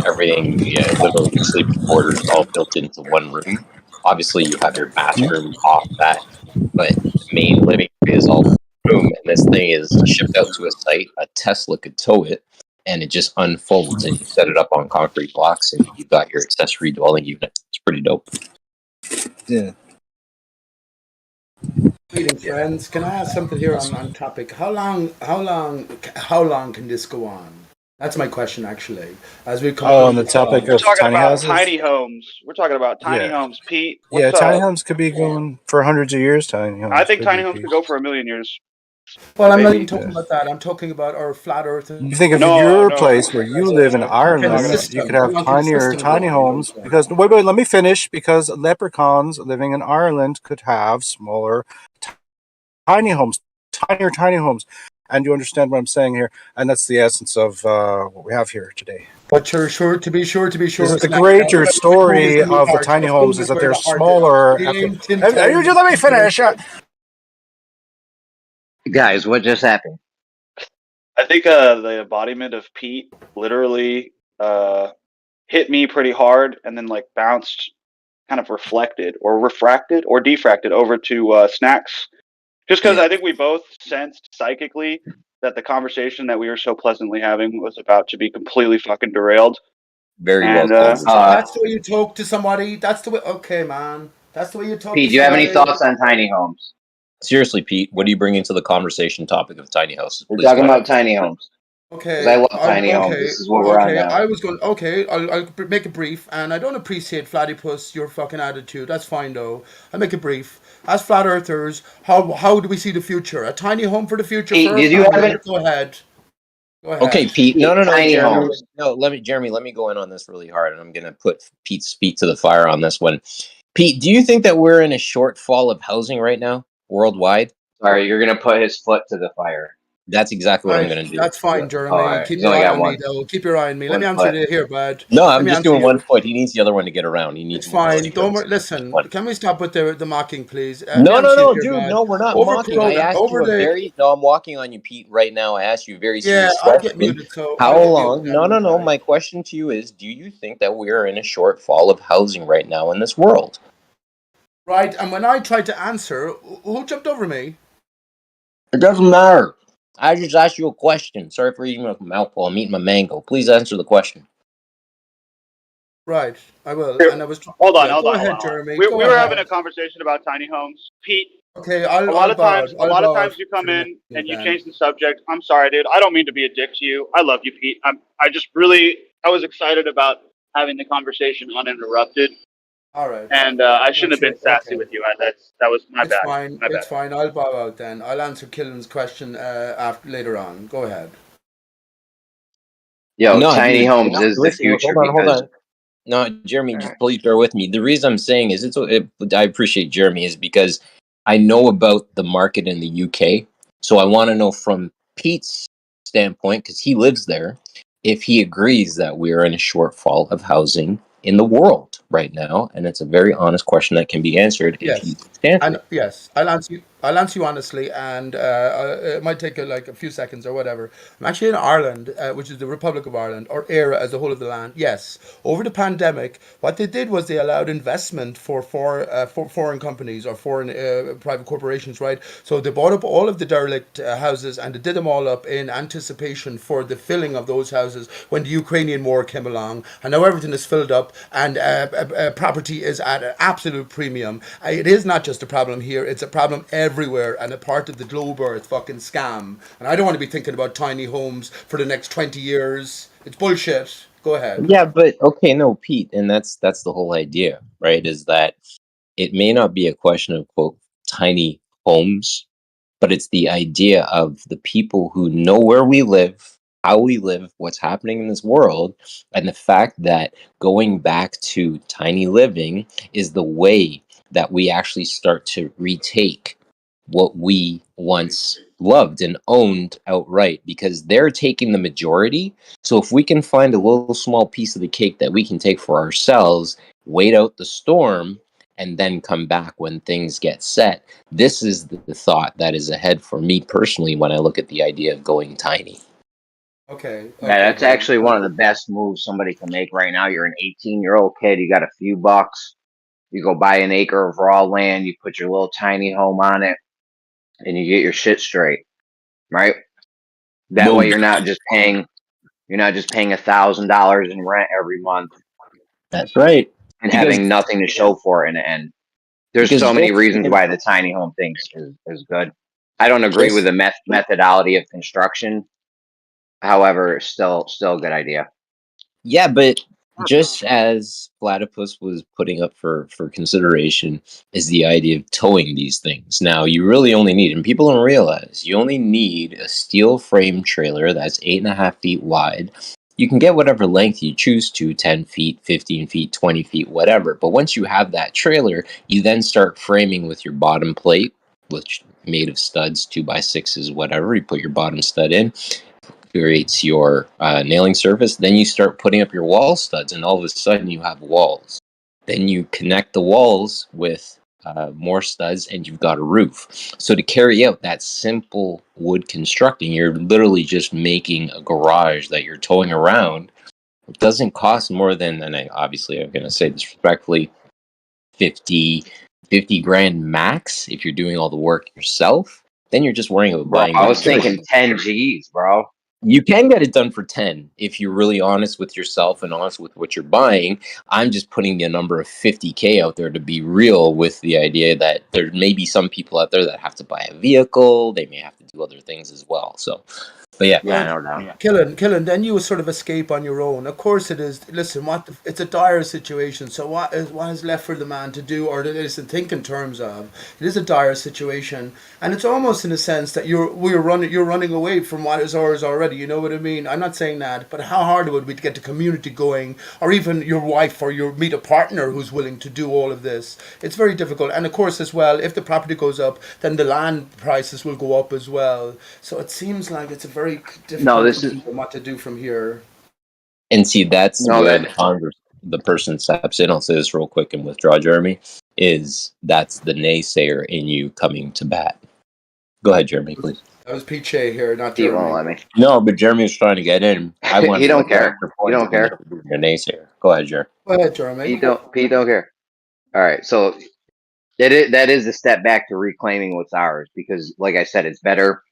everything, literally your sleeping quarters, all built into one room. Obviously, you have your bathroom off that, but the main living area is all room. And this thing is shipped out to a site. A Tesla could tow it, and it just unfolds. And you set it up on concrete blocks, and you've got your accessory dwelling unit. It's pretty dope. Yeah. Greetings, friends. Can I ask something here on topic? How long can this go on? That's my question, actually. As we come on the topic We're of talking tiny about houses. tiny homes. We're talking about tiny Yeah. homes. Pete, Yeah, what's tiny up? homes could be going for hundreds of years. Tiny homes. I think could tiny be homes could go for 1,000,000 years. Well, I'm not even Maybe. talking about that. I'm talking about our flat Earth. You think of No, your no, place where you live in How long can the Ireland, you system? could How have long can the system go tiny on? homes because wait, let me finish. Because leprechauns living in Ireland could have smaller, tiny homes, tiny homes, and you understand what I'm saying here. And that's the essence of what we have here today. But you're sure to be sure. This is the greater story of the tiny homes is that they're smaller. You just let me finish. Guys, what just happened? I think the embodiment of Pete literally hit me pretty hard and then like bounced, kind of reflected or refracted or diffracted over to Snacks. Just because I think we both sensed psychically that the conversation that we were so pleasantly having was about to be completely fucking derailed. Very And, well said. That's the way you talk to somebody. That's the way. Okay, man. That's the way you talk Pete, to do you have any somebody. thoughts on tiny homes? Seriously, Pete, what do you bring into the conversation topic of tiny houses? We're Please talking go about ahead. tiny homes. Okay. 'Cause I love tiny homes. This is what we're on now. I was going. Okay, I'll make it brief, and I don't appreciate Flattypuss your fucking attitude. That's fine though. I'll make it brief. As flat earthers, how do we see the future? A tiny home for the future Pete, for did you have it? Go ahead. Go ahead. Okay, Pete. No, Tiny Jeremy. homes. No, Jeremy. Let me go in on this really hard, and I'm going to put Pete's feet to the fire on this one. Pete, do you think that we're in a shortfall of housing right now, worldwide? Sorry, you're gonna put his foot to the fire. That's exactly what I'm going to do. That's fine, Jeremy. All right, Keep he's your only eye got on me, one. though. Keep your eye on me. Let One me answer foot. it here, bud. No, Let I'm me just answer doing you. one foot. He needs the other one to get around. He needs It's fine. Don't mobility. listen. Can we stop with the mocking, please? No, dude. No, we're not Over mocking. I Corona, asked over you a the. very. No, I'm walking on you, Pete. Right now, I asked you a very Yeah, serious I'll get question. muted. So How I'll get long? muted. No. My question to you is: do you think that we are in a shortfall of housing right now in this world? Right, and when I tried to answer, who jumped over me? It doesn't matter. I just asked you a question. Sorry for eating my mouthful. I'm eating my mango. Please answer the question. Right, I will. Here, And I was. hold on. Go ahead, Jeremy. We Go were having a ahead. conversation about tiny homes. Pete, Okay, a lot of times you come in and you change the subject. I'm sorry, dude. I don't mean to be a dick to you. I love you, Pete. I was excited about having the conversation uninterrupted. All right. And I shouldn't have been sassy with you. That was my It's bad. fine. My bad. It's fine. I'll bow out then. I'll answer Killen's question after later on. Go ahead. Yo, No, tiny dude, homes is the listen, future hold because on. No, Jeremy, just please bear with me. The reason I'm saying is I appreciate Jeremy is because I know about the market in the UK. So I want to know from Pete's standpoint, because he lives there, if he agrees that we're in a shortfall of housing in the world right now. And it's a very honest question that can be answered if he stands And yes, I'll answer you. I'll answer you honestly, and it might take like a few seconds or whatever. I'm actually in Ireland, which is the Republic of Ireland, or ERA as a whole of the land. Yes, over the pandemic, what they did was they allowed investment for foreign companies or foreign private corporations, right? So they bought up all of the derelict houses and they did them all up in anticipation for the filling of those houses when the Ukrainian war came along, and now everything is filled up and property is at an absolute premium. It is not just a problem here; it's a problem everywhere and a part of the globe earth fucking scam. And I don't want to be thinking about tiny homes for the next 20 years. It's bullshit. Go ahead. Yeah, but okay, no, Pete, and that's the whole idea, right? Is that it may not be a question of quote tiny homes, but it's the idea of the people who know where we live, how we live, what's happening in this world, and the fact that going back to tiny living is the way that we actually start to retake what we once loved and owned outright, because they're taking the majority. So if we can find a little small piece of the cake that we can take for ourselves, wait out the storm, and then come back when things get set, this is the thought that is ahead for me personally when I look at the idea of going tiny. Okay. Yeah, that's actually one of the best moves somebody can make right now. You're an 18-year-old kid, you got a few bucks, you go buy an acre of raw land, you put your little tiny home on it, and you get your shit straight, right? That way you're not just paying $1,000 in rent every month. That's right. And Because- having nothing to show for it in the end. There's Because so many just- reasons why the tiny home thing is good. I don't agree with the methodology of construction. However, still a good idea. Yeah, but just as Platypus was putting up for consideration is the idea of towing these things. Now, you really only need, and people don't realize, you only need a steel frame trailer that's 8.5 feet wide. You can get whatever length you choose to, 10 feet, 15 feet, 20 feet, whatever. But once you have that trailer, you then start framing with your bottom plate, which made of studs, 2x6s, whatever. You put your bottom stud in, creates your nailing surface. Then you start putting up your wall studs, and all of a sudden you have walls. Then you connect the walls with more studs, and you've got a roof. So to carry out that simple wood constructing, you're literally just making a garage that you're towing around. It doesn't cost more than, and obviously I'm going to say this respectfully, 50 grand max if you're doing all the work yourself. Then you're just worrying about buying. I was thinking 10 G's, bro. You can get it done for 10 if you're really honest with yourself and honest with what you're buying. I'm just putting a number of 50K out there to be real, with the idea that there may be some people out there that have to buy a vehicle. They may have to do other things as well. So, but yeah. No doubt. Killen, then you sort of escape on your own. Of course it is. Listen, it's a dire situation. So what is left for the man to do, or listen, think in terms of, it is a dire situation, and it's almost in a sense that you're running away from what is ours already. You know what I mean? I'm not saying that, but how hard would it be to get the community going, or even your wife, or meet a partner who's willing to do all of this? It's very difficult, and of course as well, if the property goes up, then the land prices will go up as well. So it seems like it's a very difficult what to do from here. And see, that's where the person steps in. I'll say this real quick and withdraw, Jeremy. That's the naysayer in you coming to bat. Go ahead, Jeremy, please. That was Piche here, not Jeremy. He won't let me. No, but Jeremy was trying to get in. I want He don't care. You don't care. You're a naysayer. Go ahead, Jeremy. Go ahead, Jeremy. Pete don't care. All right, so that is a step back to reclaiming what's ours, because, like I said, it's better.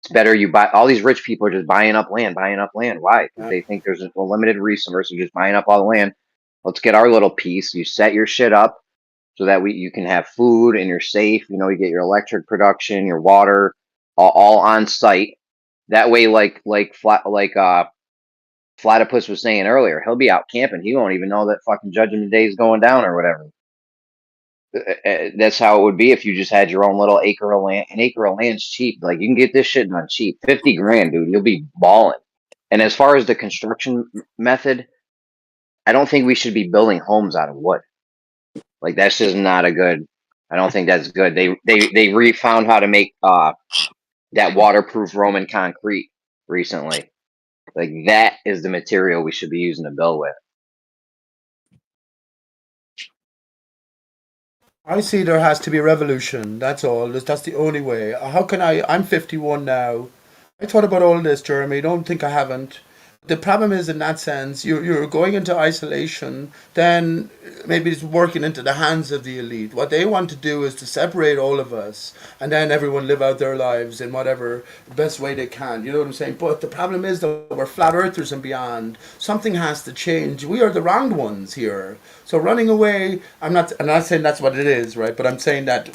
It's better you buy. All these rich people are just buying up land. Why? Because they think there's a limited resource of just buying up all the land. Let's get our little piece. You set your shit up so that you can have food and you're safe. You know, you get your electric production, your water, all on site. That way, like Platypus was saying earlier, he'll be out camping. He won't even know that fucking Judgment Day is going down or whatever. That's how it would be if you just had your own little acre of land. An acre of land's cheap. Like, you can get this shit done cheap. 50 grand, dude. You'll be balling. And as far as the construction method, I don't think we should be building homes out of wood. Like, that's just not a good. I don't think that's good. They found how to make that waterproof Roman concrete recently. Like, that is the material we should be using to build with. I see there has to be a revolution. That's all. That's the only way. How can I'm 51 now. I thought about all this, Jeremy. Don't think I haven't. The problem is, in that sense, you're going into isolation, then maybe it's working into the hands of the elite. What they want to do is to separate all of us, and then everyone live out their lives in whatever best way they can. You know what I'm saying? But the problem is that we're flat earthers and beyond. Something has to change. We are the round ones here. So running away, I'm not saying that's what it is, right? But I'm saying that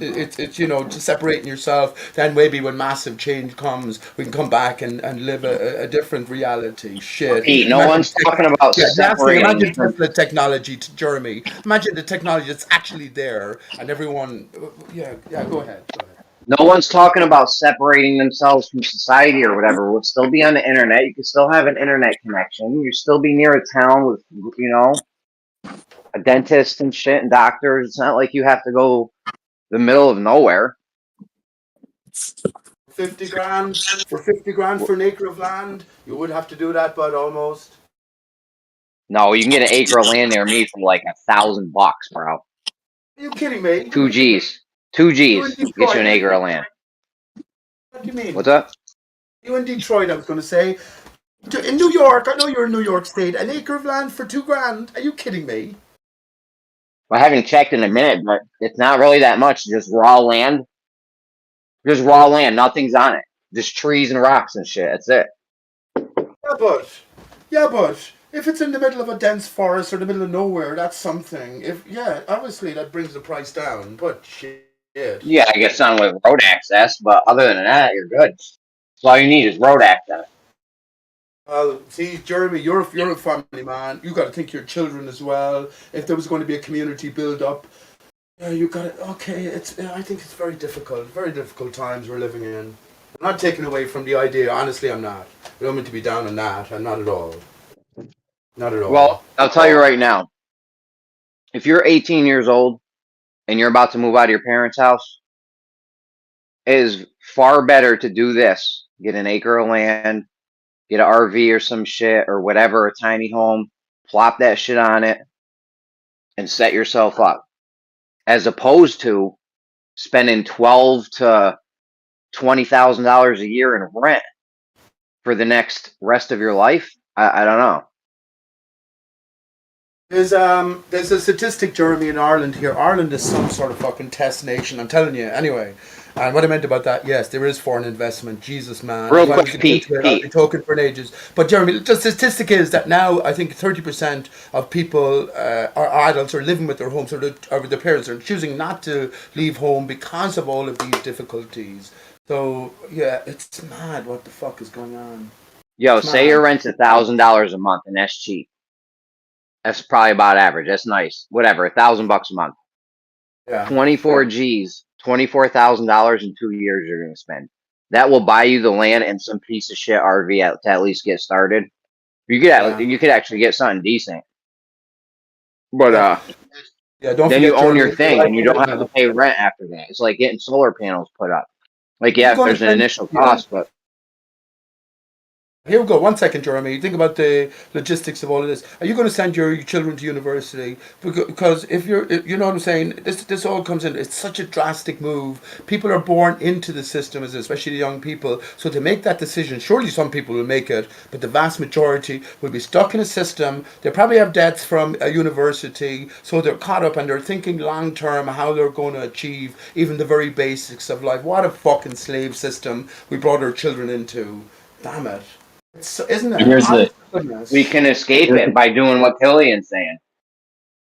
it's you know, just separating yourself. Then maybe when massive change comes, we can come back and live a different reality. Shit. Pete, no one's talking about separating. Imagine Tesla technology, Jeremy. Imagine the technology that's actually there, and everyone. Yeah. Go ahead. No one's talking about separating themselves from society or whatever. We'll still be on the internet. You can still have an internet connection. You'll still be near a town with, a dentist and shit and doctors. It's not like you have to go the middle of nowhere. 50 grand for 50 grand for an acre of land. You would have to do that, but almost. No, you can get an acre of land near me for like $1,000, bro. Are you kidding me? 2 G's. 2 You in G's get you an Detroit? acre of land. What do you mean? What's up? You in Detroit? I was going to say. In New York, I know you're in New York State. An acre of land for 2 grand? Are you kidding me? I haven't checked in a minute, but it's not really that much. Just raw land. Just raw land. Nothing's on it. Just trees and rocks and shit. That's it. Yeah, but if it's in the middle of a dense forest or the middle of nowhere, that's something. Obviously that brings the price down. But shit. Yeah, I get something with road access, but other than that, you're good. So all you need is road access. Well, see, Jeremy, you're a family man. You got to think your children as well. If there was going to be a community build up, you got it. Okay, I think it's very difficult times we're living in. I'm not taking away from the idea. Honestly, I'm not. I don't mean to be down on that. I'm not at all. Not at all. Well, I'll tell you right now. If you're 18 years old and you're about to move out of your parents' house, it is far better to do this. Get an acre of land, get an RV or some shit or whatever, a tiny home, plop that shit on it, and set yourself up. As opposed to spending $12,000 to $20,000 a year in rent for the next rest of your life. I don't know. There's a statistic, Jeremy, in Ireland here. Ireland is some sort of fucking test nation. I'm telling you. Anyway, and what I meant about that, yes, there is foreign investment. Jesus, man. Real If I quick, was to get Pete. into it, I'd be talking for ages. But Jeremy, the statistic is that now I think 30% of people are adults are living with their homes or with their parents are choosing not to leave home because of all of these difficulties. So yeah, it's mad. What the fuck is going on? Yo, It's say mad. your rent's $1,000 a month, and that's cheap. That's probably about average. That's nice. Whatever, $1,000 a month. Yeah. 24 G's, $24,000 in 2 years you're gonna spend. That will buy you the land and some piece of shit RV to at least get started. You could actually get something decent. But don't then you forget, own your Jeremy. thing and you don't have to pay rent after that. It's like getting solar panels put up. Like, yeah, You're gonna there's an spend. initial Yeah. cost, but Here we go. 1 second, Jeremy. Think about the logistics of all of this. Are you going to send your children to university? Because you know what I'm saying. This all comes in. It's such a drastic move. People are born into the system, especially the young people. So to make that decision, surely some people will make it, but the vast majority will be stuck in a system. They probably have debts from a university, so they're caught up and they're thinking long term how they're going to achieve even the very basics of life. What a fucking slave system we brought our children into. Damn it. Isn't it? Here's the we can escape it by doing what Killian's saying.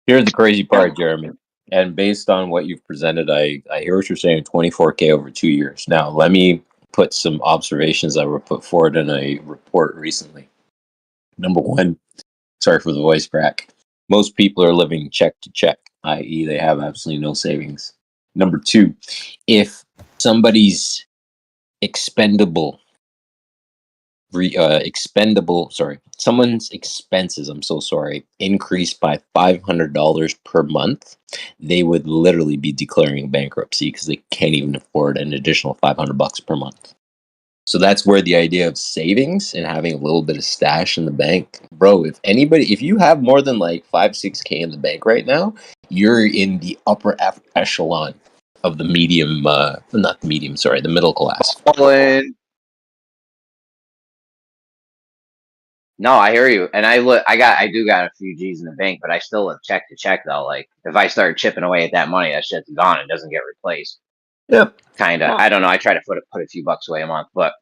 here's the crazy part, Jeremy. And based on what you've presented, I hear what you're saying. 24K over 2 years. Now, let me put some observations that were put forward in a report recently. Number one, sorry for the voice crack. Most people are living check to check, i.e., they have absolutely no savings. Number two, if somebody's expendable someone's expenses, I'm so sorry, increased by $500 per month, they would literally be declaring bankruptcy because they can't even afford an additional $500 per month. So that's where the idea of savings and having a little bit of stash in the bank, bro, if you have more than like 5-6K in the bank right now, you're in the upper echelon of the medium, not the medium, sorry, the middle class. No, I hear you, and I do got a few G's in the bank, but I still live check to check though. Like if I start chipping away at that money, that shit's gone. It doesn't get replaced. Yep. Kinda. I don't know. I try to put a few bucks away a month, but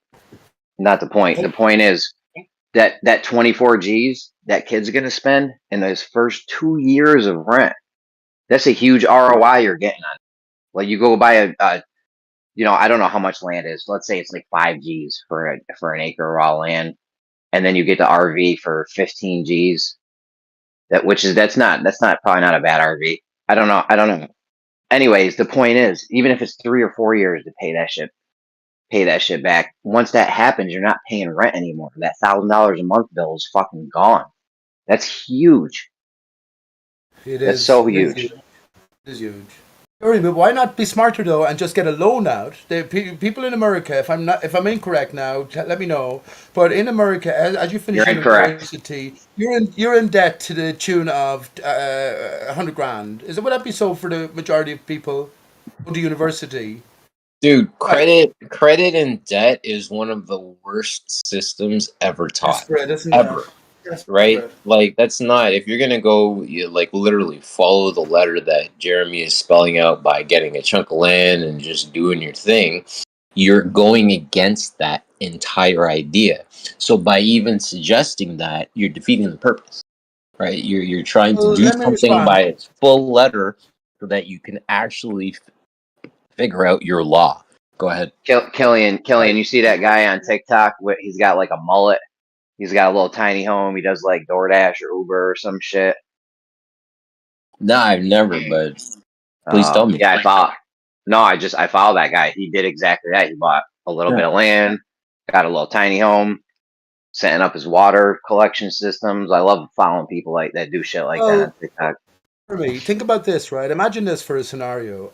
not the point. The point is that 24 G's that kid's gonna spend in those first 2 years of rent. That's a huge ROI you're getting on. Like you go buy a I don't know how much land is. Let's say it's like 5 G's for an acre of raw land. And then you get the RV for 15 G's. That's probably not a bad RV. I don't know. Anyways, the point is, even if it's 3 or 4 years to pay that shit back. Once that happens, you're not paying rent anymore. That $1,000 a month bill is fucking gone. That's huge. That's so huge. It is huge. Sorry, but why not be smarter though and just get a loan out? People in America, if I'm incorrect now, let me know. But in America, as you finish You're incorrect. university, you're in debt to the tune of 100 grand. Would that be so for the majority of people go to university? Dude, credit and debt is one of the worst systems ever taught. Desperate, isn't Ever. it? Desperate. Right? Like, that's not, if you're gonna go, like, literally follow the letter that Jeremy is spelling out by getting a chunk of land and just doing your thing, you're going against that entire idea. So by even suggesting that, you're defeating the purpose, right? You're trying to Well, do let me something respond. by its full letter so that you can actually figure out your law. Go ahead. Killian, you see that guy on TikTok? He's got like a mullet. He's got a little tiny home. He does like DoorDash or Uber or some shit. No, I've never, but please tell me. Yeah, I follow that guy. He did exactly that. He bought a little bit of land, got a little tiny home, setting up his water collection systems. I love following people like that do shit like that on TikTok. For me, think about this, right? Imagine this for a scenario.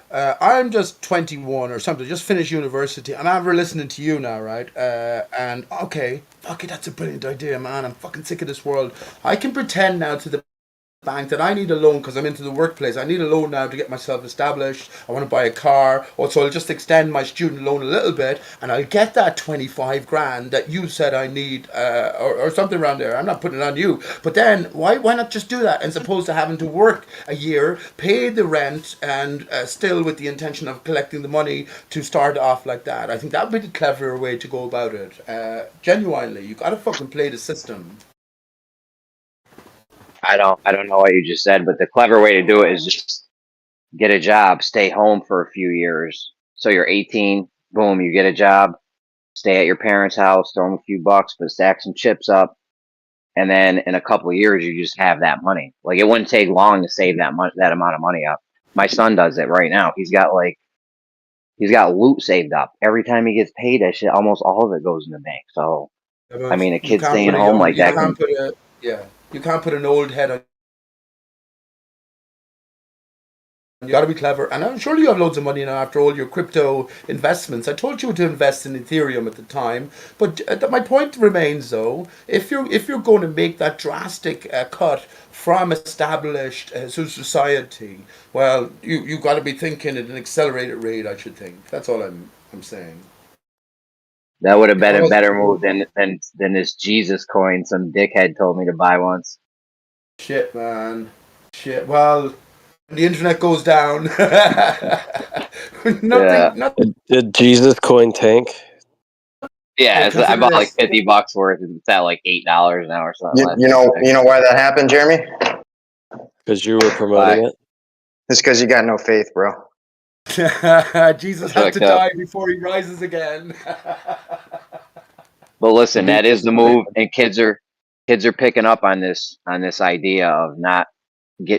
I'm just 21 or something, just finished university, and I'm listening to you now, right? And okay, fuck it, that's a brilliant idea, man. I'm fucking sick of this world. I can pretend now to the bank that I need a loan because I'm into the workplace. I need a loan now to get myself established. I want to buy a car. Also, I'll just extend my student loan a little bit and I'll get that 25 grand that you said I need or something around there. I'm not putting it on you. But then why not just do that as opposed to having to work a year, pay the rent and still with the intention of collecting the money to start off like that. I think that would be the cleverer way to go about it. Genuinely, you got to fucking play the system. I don't know what you just said, but the clever way to do it is just get a job, stay home for a few years. So you're 18, boom, you get a job, stay at your parents' house, throw them a few bucks, but stack some chips up, and then in a couple of years you just have that money. Like it wouldn't take long to save that amount of money up. My son does it right now. He's got loot saved up. Every time he gets paid, that shit, almost all of it goes in the bank. So I mean, a kid staying home like that. You can't put an old head on. You got to be clever, and I'm sure you have loads of money now after all your crypto investments. I told you to invest in Ethereum at the time, but my point remains though: if you're going to make that drastic cut from established society, well, you got to be thinking at an accelerated rate. I should think. That's all I'm saying. That would have been a better move than this Jesus coin some dickhead told me to buy once. Shit, man. Shit. Well, when the internet goes down, nothing. Did Jesus coin tank? Yeah, I bought like $50 worth. It's at like $8 now or something. You know why that happened, Jeremy? Because you were promoting it. It's because you got no faith, bro. Jesus had to die before he rises again. But listen, that is the move, and kids are picking up on this idea of not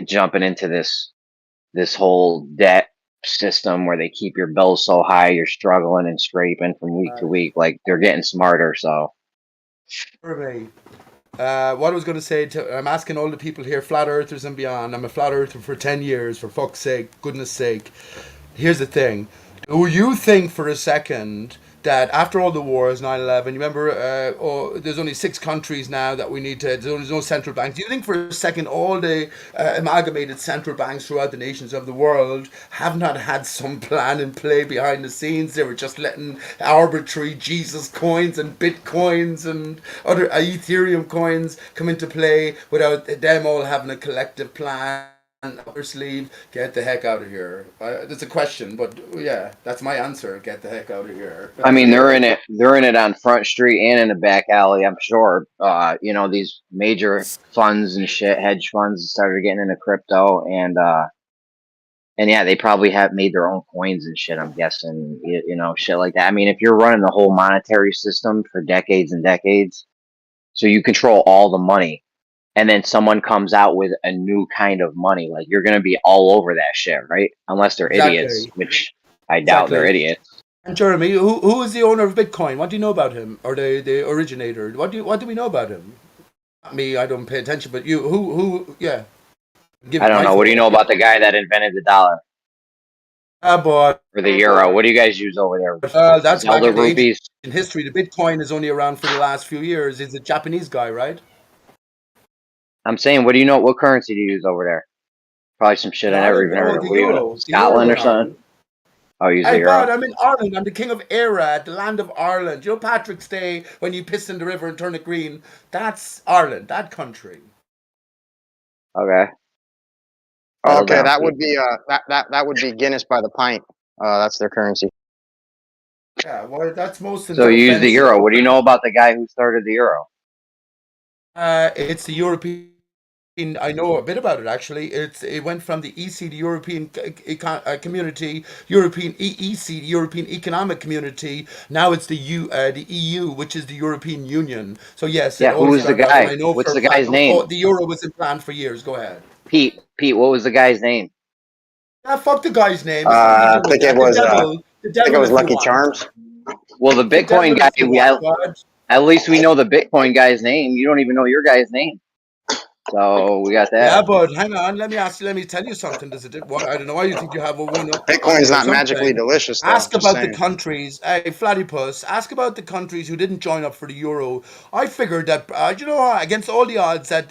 jumping into this whole debt system where they keep your bills so high you're struggling and scraping from week to week. Like they're getting smarter. So what I was going to say, I'm asking all the people here, flat earthers and beyond. I'm a flat earther for 10 years, for fuck's sake, goodness sake. Here's the thing. Do you think for a second that after all the wars, 9/11, you remember, there's only 6 countries now that we need to, there's no central banks. Do you think for a second all the amalgamated central banks throughout the nations of the world have not had some plan in play behind the scenes? They were just letting arbitrary Jesus coins and Bitcoins and other Ethereum coins come into play without them all having a collective plan up their sleeve. Get the heck out of here. That's a question, but yeah, that's my answer. Get the heck out of here. I mean, they're in it on Front Street and in the back alley, I'm sure. These major funds and shit, hedge funds started getting into crypto, and yeah, they probably have made their own coins and shit, I'm guessing, shit like that. I mean, if you're running the whole monetary system for decades and decades, so you control all the money, and then someone comes out with a new kind of money, like you're going to be all over that shit, right? Unless they're idiots, Exactly. which I doubt they're Exactly. idiots. And Jeremy, who is the owner of Bitcoin? What do you know about him, or the originator? What do we know about him? Not me, I don't pay attention, but you, who? Yeah, give I it don't my know. What do you thought. know about the guy that invented the dollar But or the euro? What do you guys use over there? that's back Zelda in the rupees? ancient history. The Bitcoin is only around for the last few years. He's a Japanese guy, right? I'm saying, what do you know? What currency do you use over there? Probably some shit In I never Ireland, even heard oh, of. the What do you know? euro, Scotland or in something? Ireland. Oh, use the Hey, euro. bud, I'm in Ireland. I'm the king of Eire, the land of Ireland. You know Patrick's Day when you piss in the river and turn it green? That's Ireland, that country. Okay. Settle Okay, down, that Pete. would be that would be Guinness by the pint. That's their currency. Yeah, well, that's most So you use the offensive. euro. What do you know about the guy who started the euro? It's the European. I know a bit about it actually. It went from the EC, the European Community, European EEC, the European Economic Community. Now it's the the EU, which is the European Union. So yes, it Yeah, who all was the started out, and guy? I know What's for a the fact. guy's name? The euro was in plan for years. Go ahead. Pete, what was the guy's name? Ah, fuck the guy's name. It's nothing to do I with think it that. was The I think it devil, was if you Lucky want. Charms. Well, the The Bitcoin devil, guy, if you want, bud. at least we know the Bitcoin guy's name. You don't even know your guy's name. So we got Yeah, that. but hang on. Let me tell you something. I don't know why you think you have a one on Bitcoin's me or not magically something. delicious though. Ask Just about the saying. countries. Hey, Flatypus, ask about the countries who didn't join up for the euro. I figured that, you know, against all the odds, that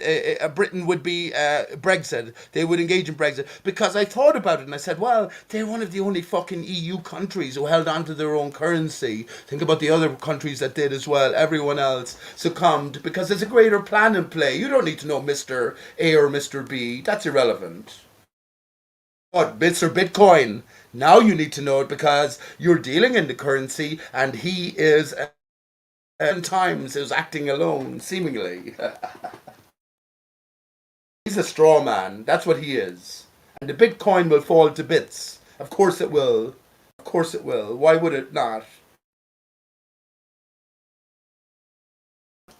Britain would be Brexit. They would engage in Brexit. Because I thought about it and I said, well, they're one of the only fucking EU countries who held on to their own currency. Think about the other countries that did as well. Everyone else succumbed because there's a greater plan in play. You don't need to know Mr. A or Mr. B. That's irrelevant. What, bits or Bitcoin? Now you need to know it because you're dealing in the currency and he is, 10 times, is acting alone, seemingly. He's a straw man. That's what he is. And the Bitcoin will fall to bits. Of course it will. Of course it will. Why would it not?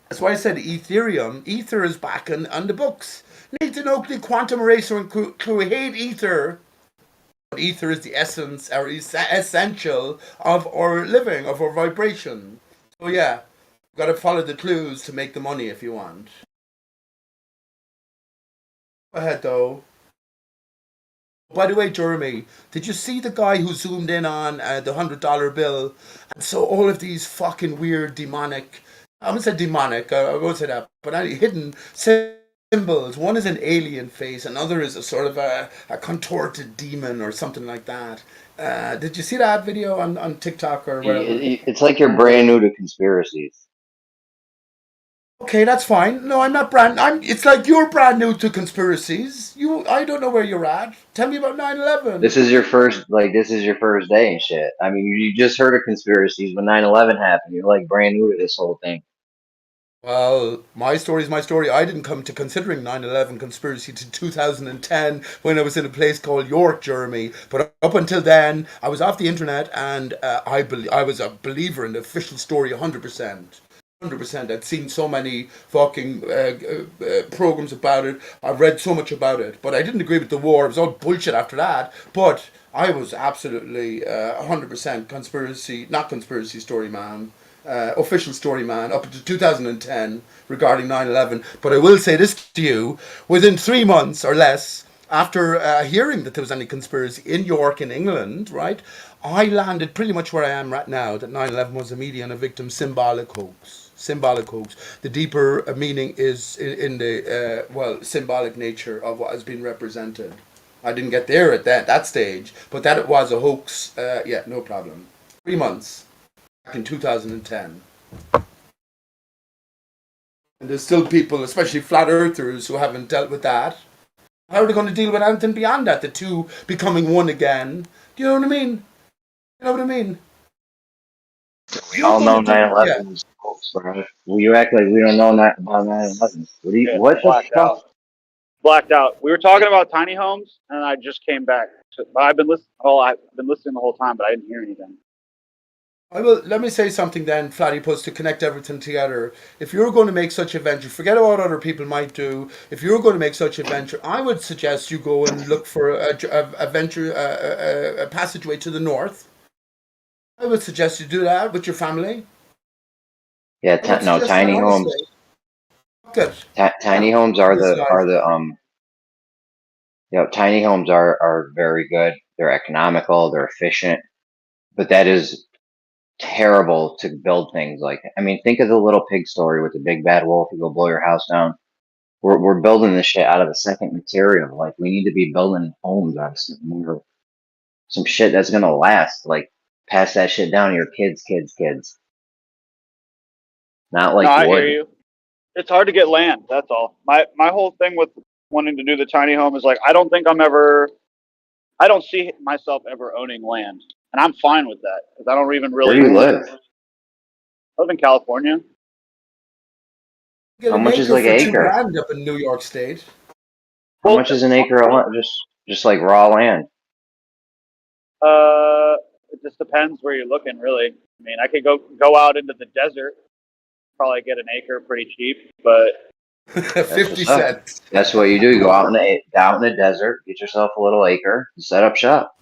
That's why I said Ethereum. Ether is back on the books. Need to know the quantum eraser and create Ether. Ether is the essence or essential of our living, of our vibration. So yeah, got to follow the clues to make the money if you want. Go ahead though. By the way, Jeremy, did you see the guy who zoomed in on the $100 bill? And so all of these fucking weird demonic, I wouldn't say demonic, I won't say that, but hidden symbols. One is an alien face, another is a sort of a contorted demon or something like that. Did you see that video on TikTok or whatever? It's like you're brand new to conspiracies. Okay, that's fine. No, I'm not it's like you're brand new to conspiracies. I don't know where you're at. Tell me about 9/11. This is your first day and shit. I mean, you just heard of conspiracies when 9/11 happened. You're like brand new to this whole thing. Well, my story is my story. I didn't come to considering 9/11 conspiracy to 2010 when I was in a place called York, Jeremy. But up until then, I was off the internet and I was a believer in the official story 100%. 100%. I'd seen so many fucking programs about it. I've read so much about it. But I didn't agree with the war. It was all bullshit after that. But I was absolutely 100% not conspiracy story man. Official story man up to 2010 regarding 9/11. But I will say this to you: within 3 months or less after hearing that there was any conspiracy in York, in England, right, I landed pretty much where I am right now. That 9/11 was a media and a victim symbolic hoax. Symbolic hoax. The deeper meaning is in the symbolic nature of what has been represented. I didn't get there at that stage, but that it was a hoax. Yeah, no problem. 3 months. In 2010. And there's still people, especially flat earthers, who haven't dealt with that. How are they going to deal with anything beyond that? The two becoming one again. Do you know what I mean? You know what I mean? We all know 9/11 Yeah. was false, bro. Well, you act like we don't know about 9/11. What the Blacked fuck? out. Blacked out. We were talking about tiny homes, and I just came back. But I've been listening. Oh, I've been listening the whole time, but I didn't hear anything. Let me say something then, Platypus, to connect everything together. If you're going to make such a venture, forget about what other people might do. If you're going to make such a venture, I would suggest you go and look for a venture, a passageway to the north. I would suggest you do that with your family. Yeah, I would no, suggest that tiny homes. honestly. Good. Tiny homes are the tiny homes are very good. They're economical. They're efficient. But that is terrible to build things like. I mean, think of the little pig story with the big bad wolf. You go blow your house down. We're building this shit out of the second material. Like we need to be building homes out of some shit that's gonna last. Like pass that shit down to your kids. Not No, like I hear wood. you. It's hard to get land. That's all. My whole thing with wanting to do the tiny home is like I don't think I don't see myself ever owning land, and I'm fine with that because I don't even Where really do you live? live in California. Get How an much is acre like for an acre? $2 grand up in New York State. How much is an acre of land? Just like raw land. It just depends where you're looking, really. I mean, I could go out into the desert, probably get an acre pretty cheap, but 50 what's up. cents. That's what you do. You go out in the desert, get yourself a little acre, and set up shop.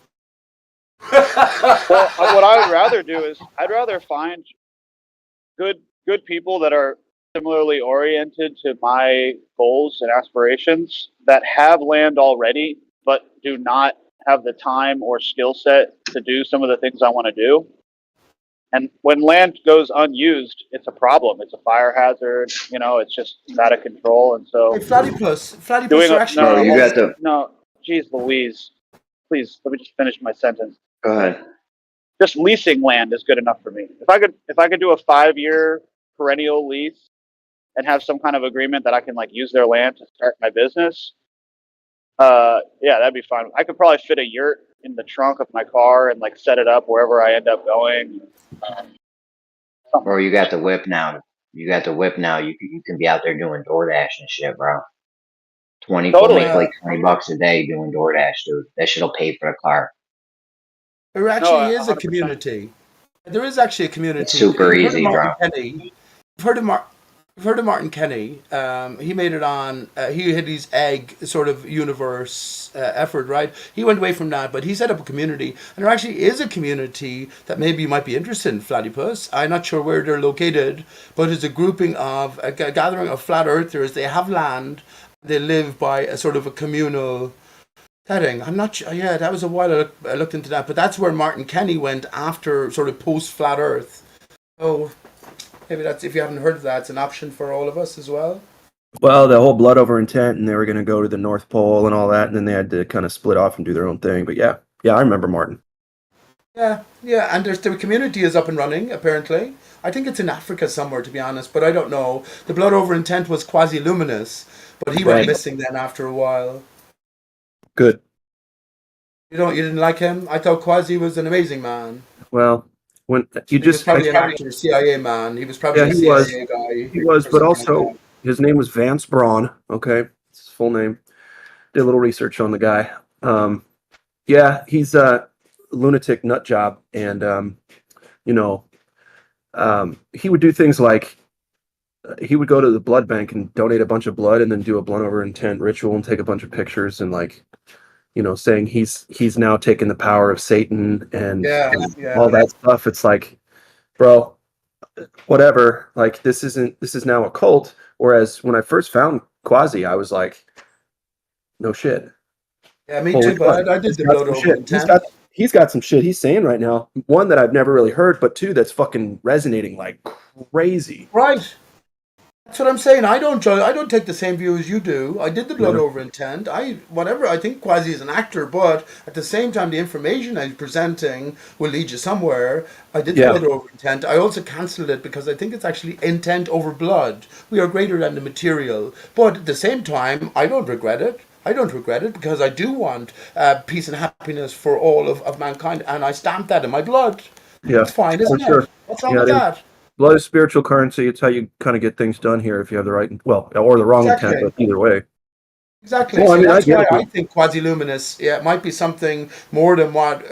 well, what I would rather do is I'd rather find good people that are similarly oriented to my goals and aspirations that have land already, but do not have the time or skill set to do some of the things I want to do. And when land goes unused, it's a problem. It's a fire hazard. You know, it's just out of control. And so, Hey, Platypus, doing are actually. no, geez, Louise, please let me just finish my sentence. Go ahead. Just leasing land is good enough for me. If I could do a 5-year perennial lease and have some kind of agreement that I can like use their land to start my business, yeah, that'd be fine. I could probably fit a yurt in the trunk of my car and like set it up wherever I end up going. Or you got the whip now. You can be out there doing DoorDash and shit, bro. Totally. Make like $20 a day doing DoorDash, dude. That shit'll pay for the car. There actually is a community. There is actually a community. It's super You've heard of easy, Martin bro. Kenny. You've heard of Martin Kenny. He made it on. He had his egg sort of universe effort, right? He went away from that, but he set up a community, and there actually is a community that maybe you might be interested in. Platypus. I'm not sure where they're located, but it's a grouping of a gathering of flat earthers. They have land. They live by a sort of a communal setting. I'm not sure. Yeah, that was a while I looked into that, but that's where Martin Kenny went after sort of post flat Earth. So maybe that's, if you haven't heard of that, it's an option for all of us as well. Well, the whole blood over intent, and they were going to go to the North Pole and all that, and then they had to kind of split off and do their own thing. But yeah, I remember Martin. Yeah, and the community is up and running, apparently. I think it's in Africa somewhere, to be honest, but I don't know. The blood over intent was quasi-luminous, but he went missing then after a while. Good. You didn't like him? I thought Quasi was an amazing man. Well, when he was probably an actor, CIA man. He was probably a CIA guy. He was, but also his name was Vance Braun. Okay, it's his full name. Did a little research on the guy. Yeah, he's a lunatic nut job, and he would do things like he would go to the blood bank and donate a bunch of blood, and then do a blood over intent ritual and take a bunch of pictures and saying he's now taken the power of Satan and all that stuff. It's like, bro, whatever. Like this is now a cult. Whereas when I first found Quasi, I was like, no shit. Yeah, me too. But I did the blood over intent. He's got some shit he's saying right now. One that I've never really heard, but two that's fucking resonating like crazy. Right. That's what I'm saying. I don't take the same view as you do. I did the blood over intent. I think Quasi is an actor, but at the same time, the information I'm presenting will lead you somewhere. I did the blood over intent. I also cancelled it because I think it's actually intent over blood. We are greater than the material. But at the same time, I don't regret it. Because I do want peace and happiness for all of mankind, and I stamped that in my blood. Yeah, it's fine, isn't it? What's wrong with that? Blood is spiritual currency. It's how you kind of get things done here if you have the right, or the wrong intent, but either way. Exactly. Well, so that's why I think quasi-luminous, it might be something more than what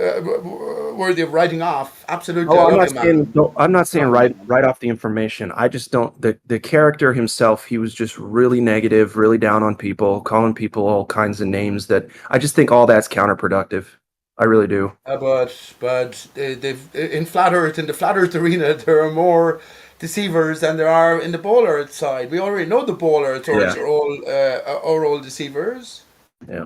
worthy of writing off. Absolutely, Oh, I I'm love not you, saying man. no, I'm not saying Love you, right man. right off the information. I just don't the character himself, he was just really negative, really down on people, calling people all kinds of names that I just think all that's counterproductive. I really do. But they've in flat Earth, in the flat Earth arena, there are more deceivers than there are in the ball Earth side. We already know the ball Earthers Yeah. are all deceivers. Yeah.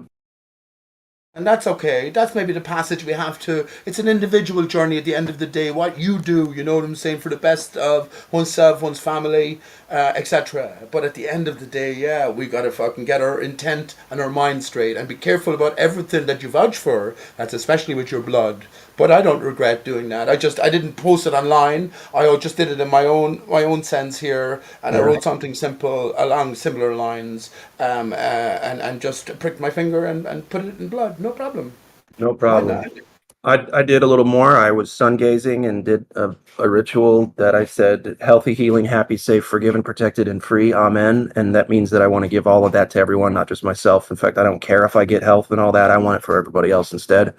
And that's okay. That's maybe the passage we have to. It's an individual journey at the end of the day. What you do, you know what I'm saying, for the best of oneself, one's family, etc. But at the end of the day, yeah, we gotta fucking get our intent and our mind straight and be careful about everything that you vouch for. That's especially with your blood. But I don't regret doing that. I didn't post it online. I just did it in my own sense here, and I Yeah. wrote something simple along similar lines, and just pricked my finger and put it in blood. No problem. No Why problem. not? I did a little more. I was sun gazing and did a ritual that I said, healthy, healing, happy, safe, forgiven, protected, and free. Amen. And that means that I want to give all of that to everyone, not just myself. In fact, I don't care if I get health and all that. I want it for everybody else instead.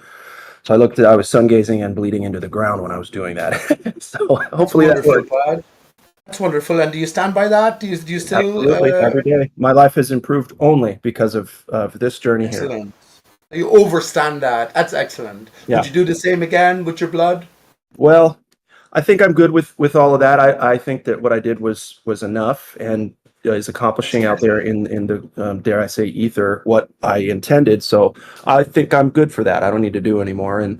So I was sun gazing and bleeding into the ground when I was doing that. So That's hopefully that wonderful, worked. bud. That's wonderful. And do you stand by that? Do you still Absolutely. Every day. My life has improved only because of this journey here. excellent? You overstand that. That's excellent. Yeah. Would you do the same again with your blood? Well, I think I'm good with all of that. I think that what I did was enough and is accomplishing out there in the dare I say ether what I intended. So I think I'm good for that. I don't need to do anymore. And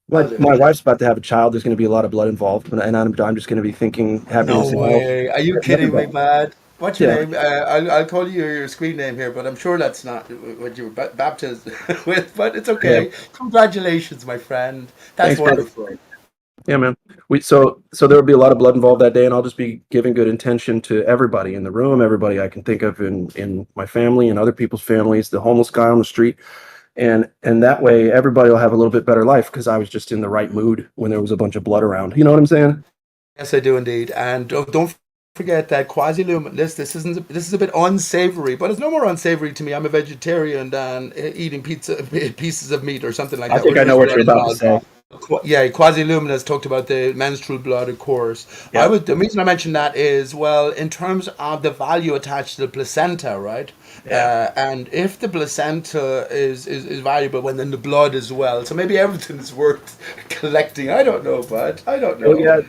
my wife's about to have a child. There's going to be a lot of blood involved, and I'm just going to be thinking happiness No and health way. Are you for kidding me, everybody. man? What's your Yeah. name? I'll call you your screen name here, but I'm sure that's not what you were baptized with. But it's Yeah. okay. Congratulations, my friend. That's Thanks, brother. wonderful. Yeah, man. So there will be a lot of blood involved that day, and I'll just be giving good intention to everybody in the room, everybody I can think of in my family and other people's families, the homeless guy on the street, and that way everybody will have a little bit better life because I was just in the right mood when there was a bunch of blood around. You know what I'm saying? Yes, I do indeed. And don't forget that quasi-luminous. This is a bit unsavory, but it's no more unsavory to me. I'm a vegetarian than eating pieces of meat or something like I that. think Where I know there's what blood you're about to involved. say. Yeah, quasi-luminous talked about the menstrual blood, of course. Yeah. The reason I mentioned that is, well, in terms of the value attached to the placenta, right? Yeah. And if the placenta is valuable, when then the blood as well. So maybe everything is worth collecting. I don't know, bud. I don't Oh know. yeah,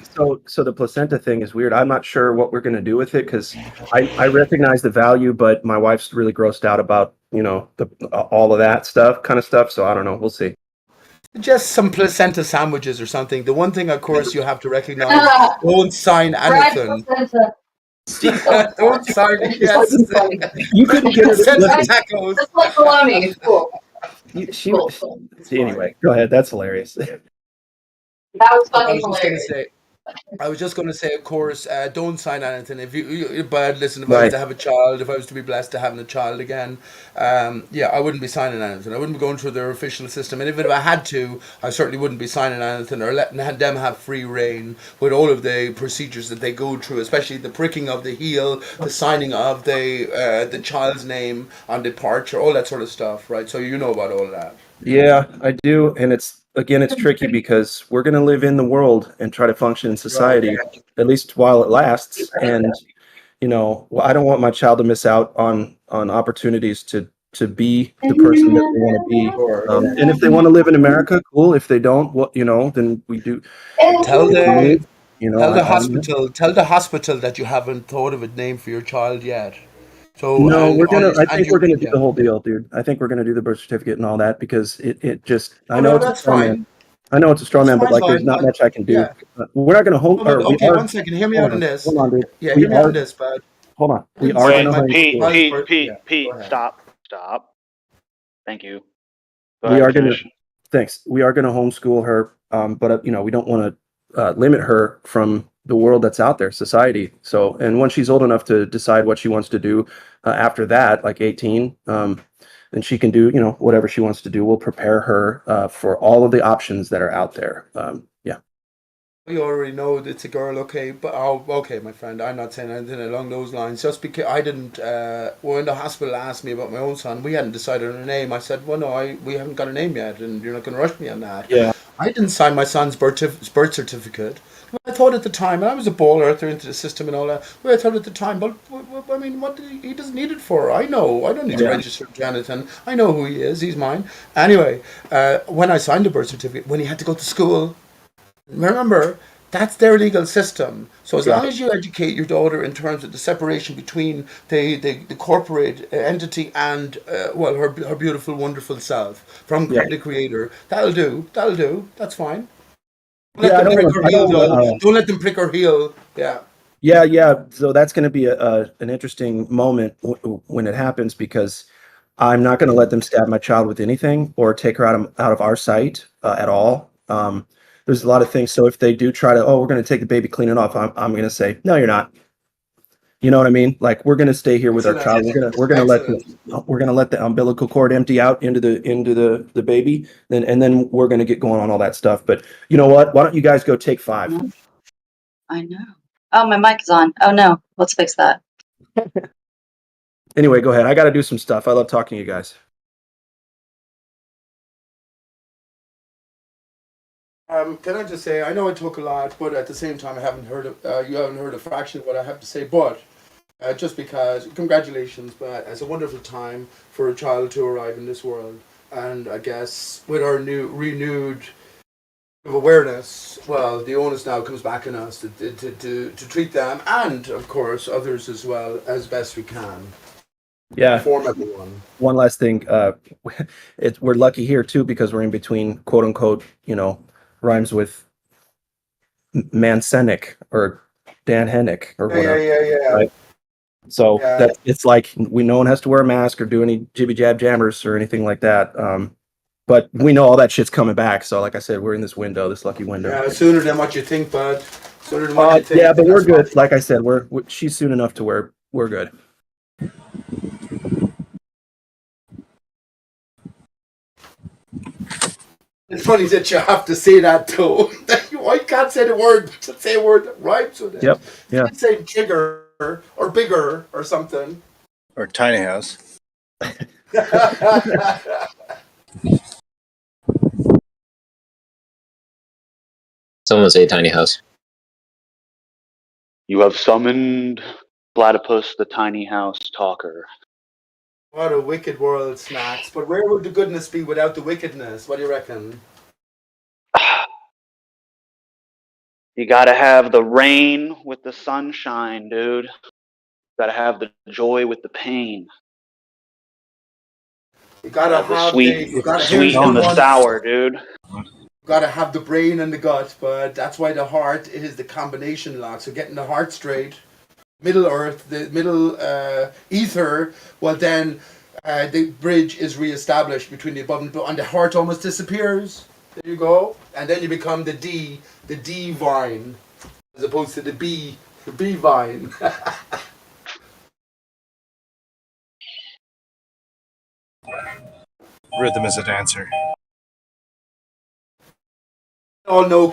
so the placenta thing is weird. I'm not sure what we're gonna do with it because I recognize the value, but my wife's really grossed out about the all of that kind of stuff. So I don't know. We'll see. Just some placenta sandwiches or something. The one thing, of course, you have to recognize: don't sign Fried anything. placenta. Don't sign. It's like Yes, you couldn't get her to placenta listen. tacos. That's like bologna. It's cool. She Cool. anyway. Go ahead. That's hilarious. That was I fucking was just gonna hilarious. say. I was just going to say, of course, don't sign anything. If but listen, if I was Right. to have a child, if I was to be blessed to having a child again, yeah, I wouldn't be signing anything. I wouldn't be going through their official system. And if I had to, I certainly wouldn't be signing anything or letting them have free reign with all of the procedures that they go through, especially the pricking of the heel, the signing of the child's name on departure, all that sort of stuff, right? So you know about all that. Yeah, I do, and it's tricky because we're gonna live in the world and try to function in Right. society at least while it lasts. And I don't want my child to miss out on opportunities to be the person that they want to be. Sure. And if they want to live in America, cool. If they don't, well, then we do. Tell We the move. tell the hospital that you haven't thought of a name for your child yet. So No, and we're on gonna. your I and think we're your gonna do yeah. the whole deal, dude. I think we're gonna do the birth certificate and all that because it just. I Oh know no, it's a that's straw man. fine. I know it's a straw That's man, but fine, like, there's bud. not much I can do. Yeah. We're not gonna home, No, or but we okay, are. one second. Hear me out Hold on on, this. hold on, dude. Yeah, We hear me out on are. this, bud. Hold on. We Didn't are sign gonna my homeschool. child's Pete, birth. Pete, Yeah. Pete, Go ahead. stop. Thank you. Go We ahead, are gonna. finish. Thanks. We are gonna homeschool her, but we don't want to limit her from the world that's out there, society. So, and when she's old enough to decide what she wants to do after that, like 18, then she can do whatever she wants to do. We'll prepare her for all of the options that are out there. Yeah. You already know that it's a girl, okay? But oh, okay, my friend. I'm not saying anything along those lines. Just because I didn't, when the hospital asked me about my own son, we hadn't decided on a name. I said, "Well, no, we haven't got a name yet, and you're not going to rush me on that." Yeah. I didn't sign my son's birth certificate. I thought at the time, and I was a ball earther into the system and all that. Well, I thought at the time, but I mean, what did he doesn't need it for? I know. I don't need to Yeah. register Jonathan. I know who he is. He's mine. Anyway, when I signed the birth certificate, when he had to go to school. Remember, that's their legal system. So as long Right. as you educate your daughter in terms of the separation between the corporate entity and well her beautiful wonderful self from Yeah. the creator, that'll do. That'll do. That's fine. Don't let Yeah. them prick her I heel don't though. wanna, Don't let them prick her heel. Yeah. yeah. Yeah. So that's going to be an interesting moment when it happens because I'm not going to let them stab my child with anything or take her out of our sight at all. There's a lot of things. So if they do try to, oh, we're going to take the baby, clean it off, I'm going to say, no, you're not. You know what I mean? Like we're going to stay here with our child. Excellent. We're going to let the umbilical cord empty out into the baby, and then we're going to get going on all that stuff. But you know what? Why don't you guys go take 5? I know. Oh, my mic is on. Oh no, let's fix that. Anyway, go ahead. I got to do some stuff. I love talking to you guys. Can I just say, I know I talk a lot, but at the same time, I haven't heard you haven't heard a fraction of what I have to say. But just because, congratulations, but it's a wonderful time for a child to arrive in this world, and I guess with our renewed awareness, well, the onus now comes back on us to treat them and, of course, others as well as best we can. Yeah. Inform everyone. One last thing. We're lucky here too because we're in between quote unquote, rhymes with Mancenic or Dan Hennick or whatever. Yeah. Right. So Yeah. it's like no one has to wear a mask or do any jibby jab jammers or anything like that. But we know all that shit's coming back. So like I said, we're in this lucky window. Yeah, sooner than what you think, bud. Sooner than what you think. Yeah, but we're good. Like I said, she's soon enough to where we're good. It's funny that you have to say that too. I can't say the word, but just say a word that rhymes with it. Yep. Yeah. You can say jigger or bigger or something. Or tiny house. Someone say tiny house. You have summoned Platypus, the tiny house talker. What a wicked world, Snacks. But where would the goodness be without the wickedness? What do you reckon? You gotta have the rain with the sunshine, dude. Gotta have the joy with the pain. You gotta The have sweet, you gotta sweet here's and the one. sour, dude. You gotta have the brain and the gut, but that's why the heart is the combination lock. So getting the heart straight, middle earth, the middle ether, well then the bridge is reestablished between the above and below, and the heart almost disappears. There you go, and then you become the D vine, as opposed to the B vine. Rhythm is a dancer. All know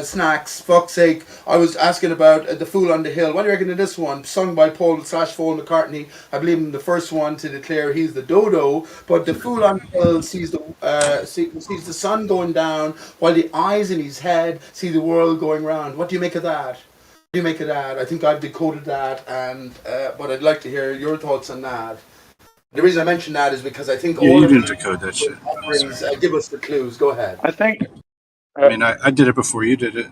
Snacks. Fuck's sake! I was asking about the Fool on the Hill. What do you reckon of this one? Sung by Paul / Paul McCartney. I believe him the first one to declare he's the dodo. But the Fool on the Hill sees the sun going down while the eyes in his head see the world going round. What do you make of that? What do you make of that? I think I've decoded that, and but I'd like to hear your thoughts on that. The reason I mention that is because I think Yeah, all you of didn't the decode that shit. offerings give us the clues. Go ahead. I think. I mean, I did it before you did it.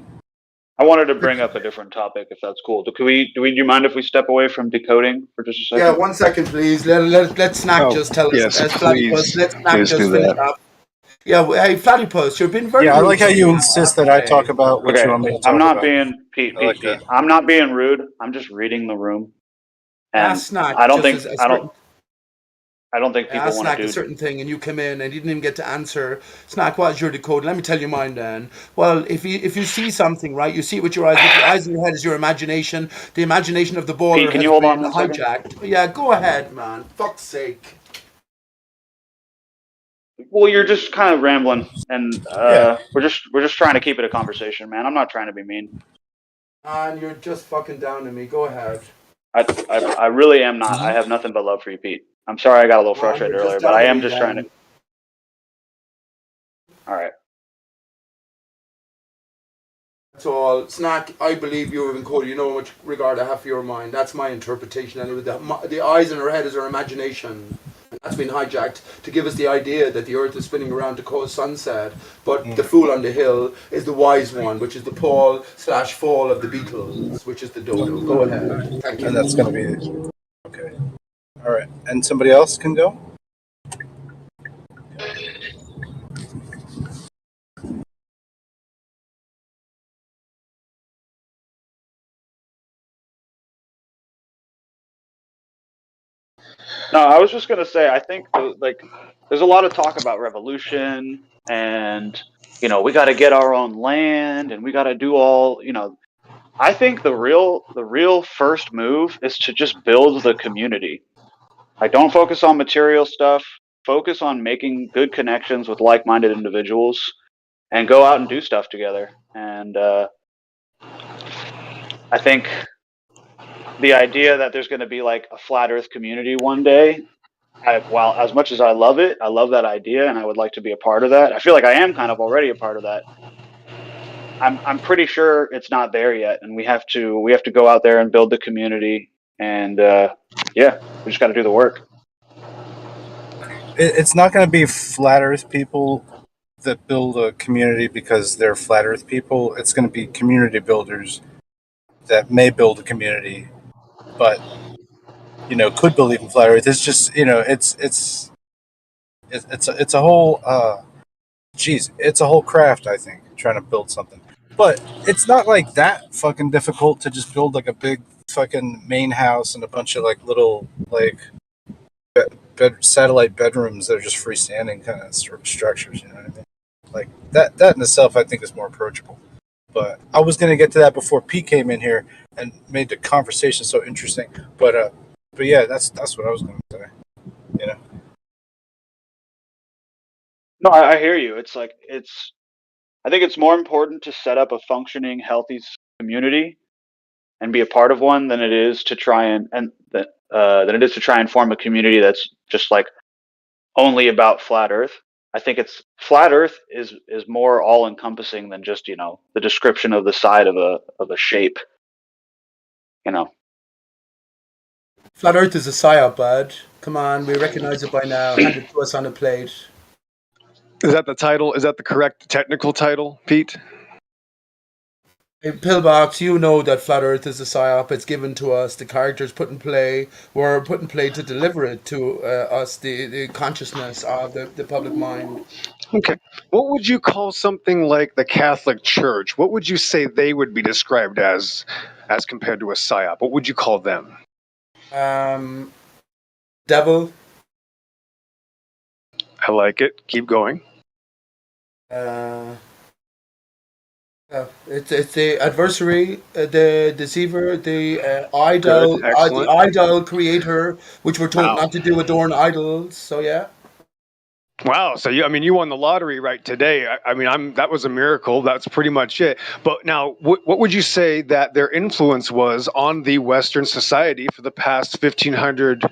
I wanted to bring up a different topic, if that's cool. Do you mind if we step away from decoding for just a second? Yeah, 1 second, please. Let Snack just tell us. yes, As Platypus, please. let Snack Please just do finish that. up. Yeah, hey, Platypus, you've been very Yeah, I rude like how to you me. insist that I talk about what you Okay, want me to talk I'm not about. being Pete. I like Pete. that. I'm not being rude. I'm just reading the room, and Ask Snack. I don't just think as a certain, I don't think people ask want Snack to a do. certain thing, and you come in and you didn't even get to answer. Snack, what's your decode? Let me tell you mine then. Well, if you see something, right, you see it with your eyes. With your eyes in your head is your imagination. The imagination of the baller Pete, can has you hold been on 1 second? hijacked. Yeah, go ahead, man. Fuck's sake. Well, you're just kind of rambling, and Yeah. we're just trying to keep it a conversation, man. I'm not trying to be mean. And you're just fucking down to me. Go ahead. I really am not. I have nothing but love for you, Pete. I'm sorry I got a little And frustrated you're just earlier, but down I to am me just trying to. then. All right. That's all. Snack, I believe you have encoded. You know how much regard I have for your mind. That's my interpretation. Anyway, the eyes in her head is her imagination. And that's been hijacked to give us the idea that the earth is spinning around to cause sunset. But the fool on the hill is the wise one, which is the Paul/fall of the Beatles, which is the dodo. Go ahead. Thank you. And that's going to be okay. All right. And somebody else can go. No, I was just gonna say, I think there's a lot of talk about revolution, and we got to get our own land, and we got to do all. I think the real first move is to just build the community. Like, don't focus on material stuff. Focus on making good connections with like-minded individuals, and go out and do stuff together. And I think the idea that there's going to be like a flat Earth community one day, while as much as I love it, I love that idea, and I would like to be a part of that. I feel like I am kind of already a part of that. I'm pretty sure it's not there yet, and we have to go out there and build the community, and yeah, we just got to do the work. It's not going to be flat Earth people that build a community because they're flat Earth people. It's going to be community builders that may build a community, but could build even flat Earth. It's just it's a whole it's a whole craft. I think trying to build something, but it's not like that fucking difficult to just build like a big fucking main house and a bunch of like little like satellite bedrooms that are just freestanding kind of structures. You know what I mean? Like that in itself, I think is more approachable. But I was going to get to that before Pete came in here and made the conversation so interesting. But yeah, that's what I was going to say. You know. No, I hear you. I think it's more important to set up a functioning, healthy community and be a part of one than it is to try and form a community that's just like only about flat Earth. I think it's flat Earth is more all encompassing than just the description of the side of a shape. Flat Earth is a psyop, bud. Come on, we recognize it by now. Hand it to us on a plate. Is that the title? Is that the correct technical title, Pete? Hey, Pillbox, you know that Flat Earth is a psyop. It's given to us. The characters put in play were put in play to deliver it to us, the consciousness of the public mind. Okay. What would you call something like the Catholic Church? What would you say they would be described as compared to a psyop? What would you call them? Devil. I like it. Keep going. It's the adversary, the deceiver, the idol, Good. Excellent. the idol creator, which we're told not to do, adorn idols. So yeah. Wow. So you won the lottery right today. That was a miracle. That's pretty much it. But now, what would you say that their influence was on the Western society for the past 1,500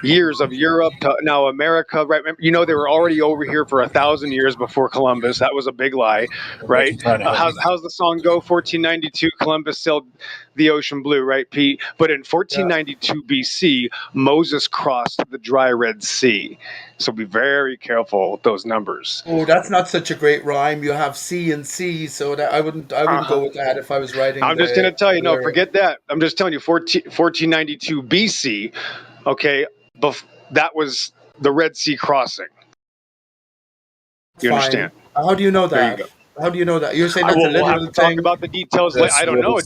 years of Europe to now America, right? They were already over here for 1,000 years before Columbus. That was a big lie, right? How's the song go? 1492, Columbus sailed the ocean blue, right, Pete? But in 1492 BC, Moses crossed the dry Red Sea. So be very careful with those numbers. Oh, that's not such a great rhyme. You have C and C, so that I wouldn't go with that if I was writing. I'm just going to tell you, no, forget that. I'm just telling you, 1492 BC, okay, that was the Red Sea crossing. You understand? How do you know that? There you go. How do you know that? You're saying that's a We'll literal have to thing? talk about the details later. I don't know.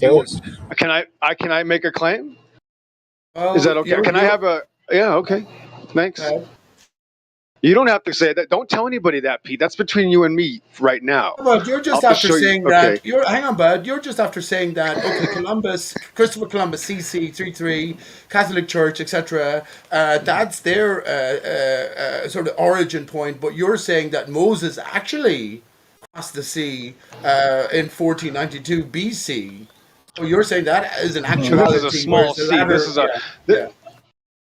Can I make a claim? Is that okay? Can I have a? Yeah. Okay. Thanks. You don't have to say that. Don't tell anybody that, Pete. That's between you and me right now. But you're just I'll after show you. saying Okay. that. Hang on, bud. You're just after saying that. Okay, Christopher Columbus, CC 33, Catholic Church, etc. That's their sort of origin point. But you're saying that Moses actually crossed the sea in 1492 BC. So you're saying that is an So this is a actuality, small whereas the C. This latter, is a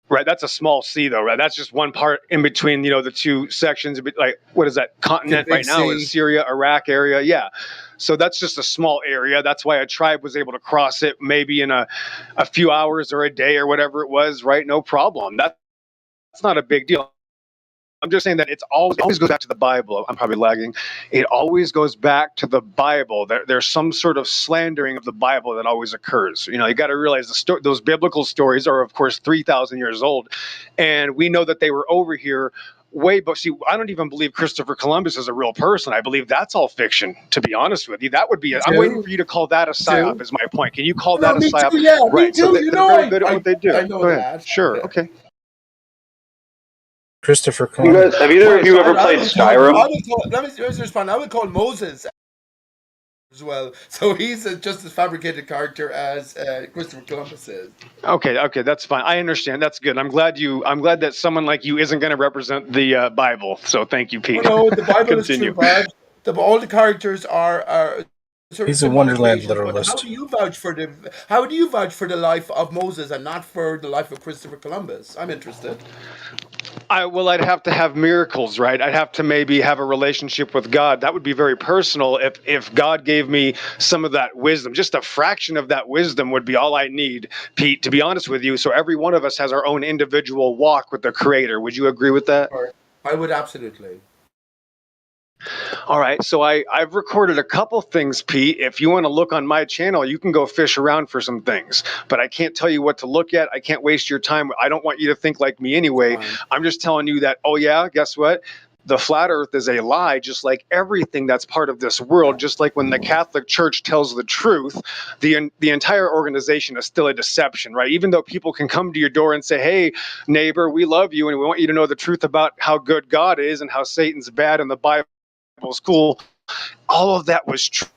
right. That's a small C, though, right? That's just one part in between, the two sections. Like, what is that continent big right now? C. Is Syria, Iraq area? Yeah. So that's just a small area. That's why a tribe was able to cross it maybe in a few hours or a day or whatever it was, right? No problem. That's not a big deal. I'm just saying that it always goes back to the Bible. I'm probably lagging. It always goes back to the Bible. There's some sort of slandering of the Bible that always occurs. You got to realize those biblical stories are, of course, 3,000 years old. And we know that they were over here but see, I don't even believe Christopher Columbus is a real person. I believe that's all fiction, to be honest with you. That would be I'm waiting for you to call that a psyop, is my point. Can you call that a me psyop? too, yeah, Right. me too. So they're very good at what they do. I know Go ahead. that. Sure. Yeah. Okay. Christopher You Columbus. guys, have either of you ever played Skyrim? Let me respond. I would call Moses as well. So he's just as fabricated character as Christopher Columbus is. Okay, that's fine. I understand. That's good. I'm glad that someone like you isn't going to represent the Bible. So thank you, Pete. No, the Bible is Continue. true, Brad. All the characters are sort of He's a Wonderland symbolic creations, but literalist. how do you vouch for the life of Moses and not for the life of Christopher Columbus? I'm interested. I'd have to have miracles, right? I'd have to maybe have a relationship with God. That would be very personal. If God gave me some of that wisdom, just a fraction of that wisdom would be all I need, Pete, to be honest with you. So every one of us has our own individual walk with the Creator. Would you agree with that? I would absolutely. All right, so I've recorded a couple things, Pete. If you want to look on my channel, you can go fish around for some things. But I can't tell you what to look at. I can't waste your time. I don't want you to think like me anyway. I'm just telling you that, oh yeah, guess what? The flat earth is a lie, just like everything that's part of this world. Just like when the Catholic Church tells the truth, the entire organization is still a deception, right? Even though people can come to your door and say, hey, neighbor, we love you and we want you to know the truth about how good God is and how Satan's bad in the Bible school, all of that was true.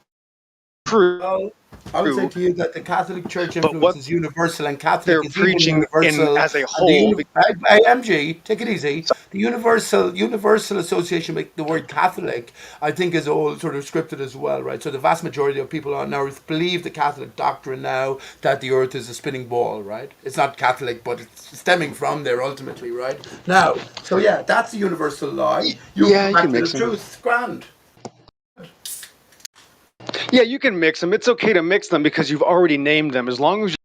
Well, I would say to you that the Catholic Church influence is universal, and Catholic is preaching universal as a whole. MG, take it easy. The universal association with the word Catholic, I think, is all sort of scripted as well, right? So the vast majority of people on earth believe the Catholic doctrine now that the earth is a spinning ball, right? It's not Catholic, but it's stemming from there ultimately, right? Now, so yeah, that's the universal lie. You can mix the truth. Grand. Yeah, you can mix them. It's okay to mix them because you've already named them. As long as you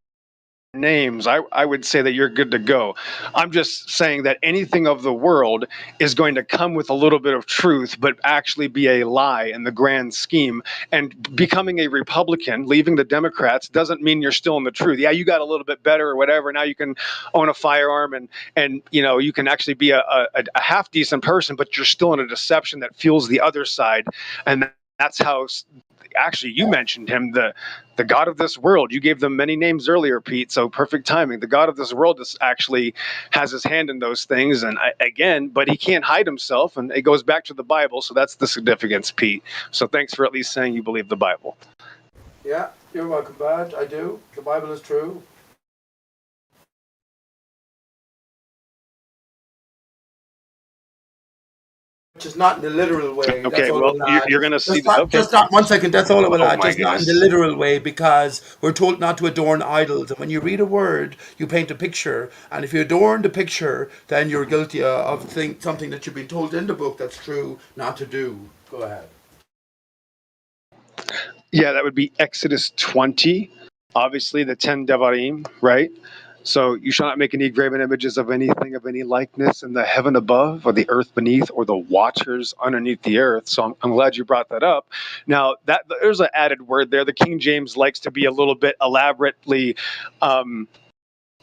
names, I would say that you're good to go. I'm just saying that anything of the world is going to come with a little bit of truth, but actually be a lie in the grand scheme. And becoming a Republican, leaving the Democrats, doesn't mean you're still in the truth. Yeah, you got a little bit better or whatever. Now you can own a firearm and you can actually be a half decent person, but you're still in a deception that fuels the other side. And that's how actually you mentioned him, the God of this world. You gave them many names earlier, Pete, so perfect timing. The God of this world actually has his hand in those things, and but he can't hide himself, and it goes back to the Bible, so that's the significance, Pete. So thanks for at least saying you believe the Bible. Yeah, you're welcome, Bad. I do. The Bible is true. Just not in the literal way. Okay, That's all well, you're going to see that. Okay. Just not 1 second. That's all I will Oh, add. my Just not in the goodness. literal way, because we're told not to adorn idols. And when you read a word, you paint a picture. And if you adorn the picture, then you're guilty of something that you've been told in the book that's true not to do. Go ahead. Yeah, that would be Exodus 20. Obviously, the 10 Devarim, right? So you shall not make any graven images of anything of any likeness in the heaven above, or the earth beneath, or the waters underneath the earth. So I'm glad you brought that up. Now, there's an added word there. The King James likes to be a little bit elaborately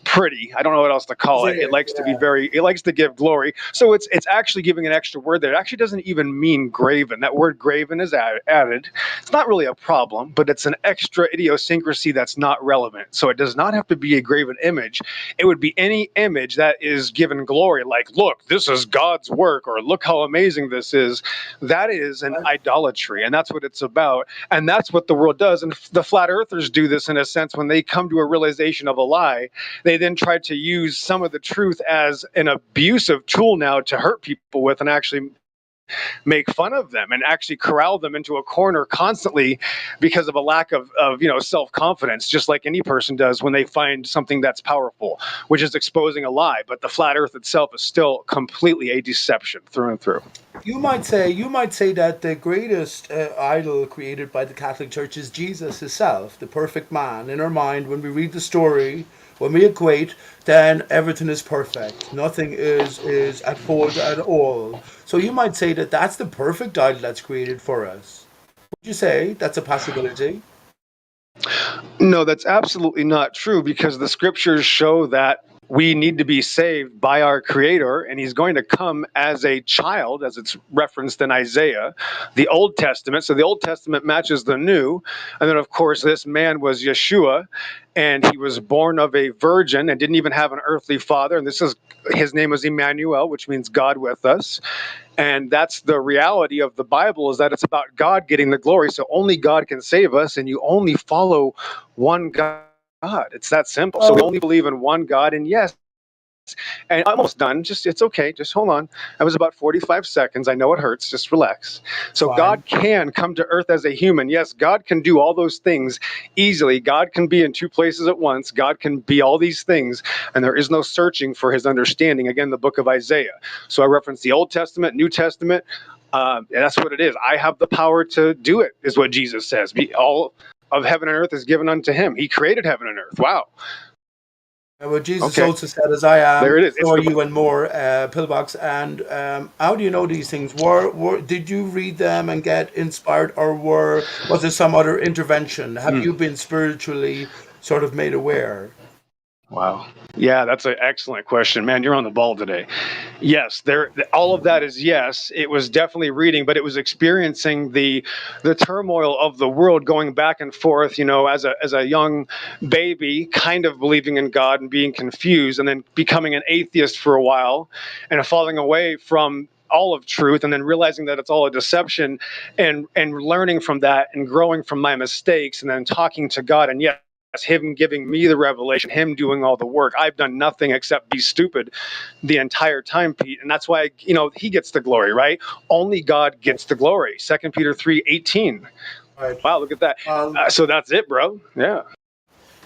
pretty. I don't know what else to call it. It likes to be it likes to give glory. So it's actually giving an extra word there. It actually doesn't even mean graven. That word graven is added. It's not really a problem, but it's an extra idiosyncrasy that's not relevant. So it does not have to be a graven image. It would be any image that is given glory, like, look, this is God's work, or look how amazing this is. That is an idolatry, and that's what it's about. And that's what the world does. And the flat earthers do this in a sense when they come to a realization of a lie. They then try to use some of the truth as an abusive tool now to hurt people with and actually make fun of them and actually corral them into a corner constantly because of a lack of self-confidence, just like any person does when they find something that's powerful, which is exposing a lie. But the flat earth itself is still completely a deception through and through. You might say that the greatest idol created by the Catholic Church is Jesus himself, the perfect man. In our mind, when we read the story, when we equate, then everything is perfect. Nothing is at fault at all. So you might say that that's the perfect idol that's created for us. Would you say that's a possibility? No, that's absolutely not true, because the scriptures show that we need to be saved by our Creator, and He's going to come as a child, as it's referenced in Isaiah, the Old Testament. So the Old Testament matches the New. And then, of course, this man was Yeshua, and he was born of a virgin and didn't even have an earthly father. And his name was Emmanuel, which means God with us. And that's the reality of the Bible, is that it's about God getting the glory. So only God can save us, and you only follow one God. It's that simple. So we only believe in one God. And yes, and I'm almost done. It's okay. Just hold on. That was about 45 seconds. I know it hurts. Just relax. So Fine. God can come to earth as a human. Yes, God can do all those things easily. God can be in two places at once. God can be all these things, and there is no searching for his understanding. Again, the book of Isaiah. So I reference the Old Testament, New Testament. That's what it is. I have the power to do it, is what Jesus says. All of heaven and earth is given unto him. He created heaven and earth. Wow. Well, Jesus also said, "As I am, There it is. so are you and more." Pillbox. And how do you know these things? Did you read them and get inspired, or was there some other intervention? Have you been spiritually sort of made aware? Wow. Yeah, that's an excellent question. Man, you're on the ball today. Yes, all of that is yes. It was definitely reading, but it was experiencing the turmoil of the world, going back and forth, as a young baby, kind of believing in God and being confused, and then becoming an atheist for a while and falling away from all of truth, and then realizing that it's all a deception, and learning from that and growing from my mistakes, and then talking to God. And yes, him giving me the revelation, him doing all the work. I've done nothing except be stupid the entire time, Pete. And that's why, he gets the glory, right? Only God gets the glory. 2 Peter 3:18. Right. Wow, look at that. So that's it, bro. Yeah.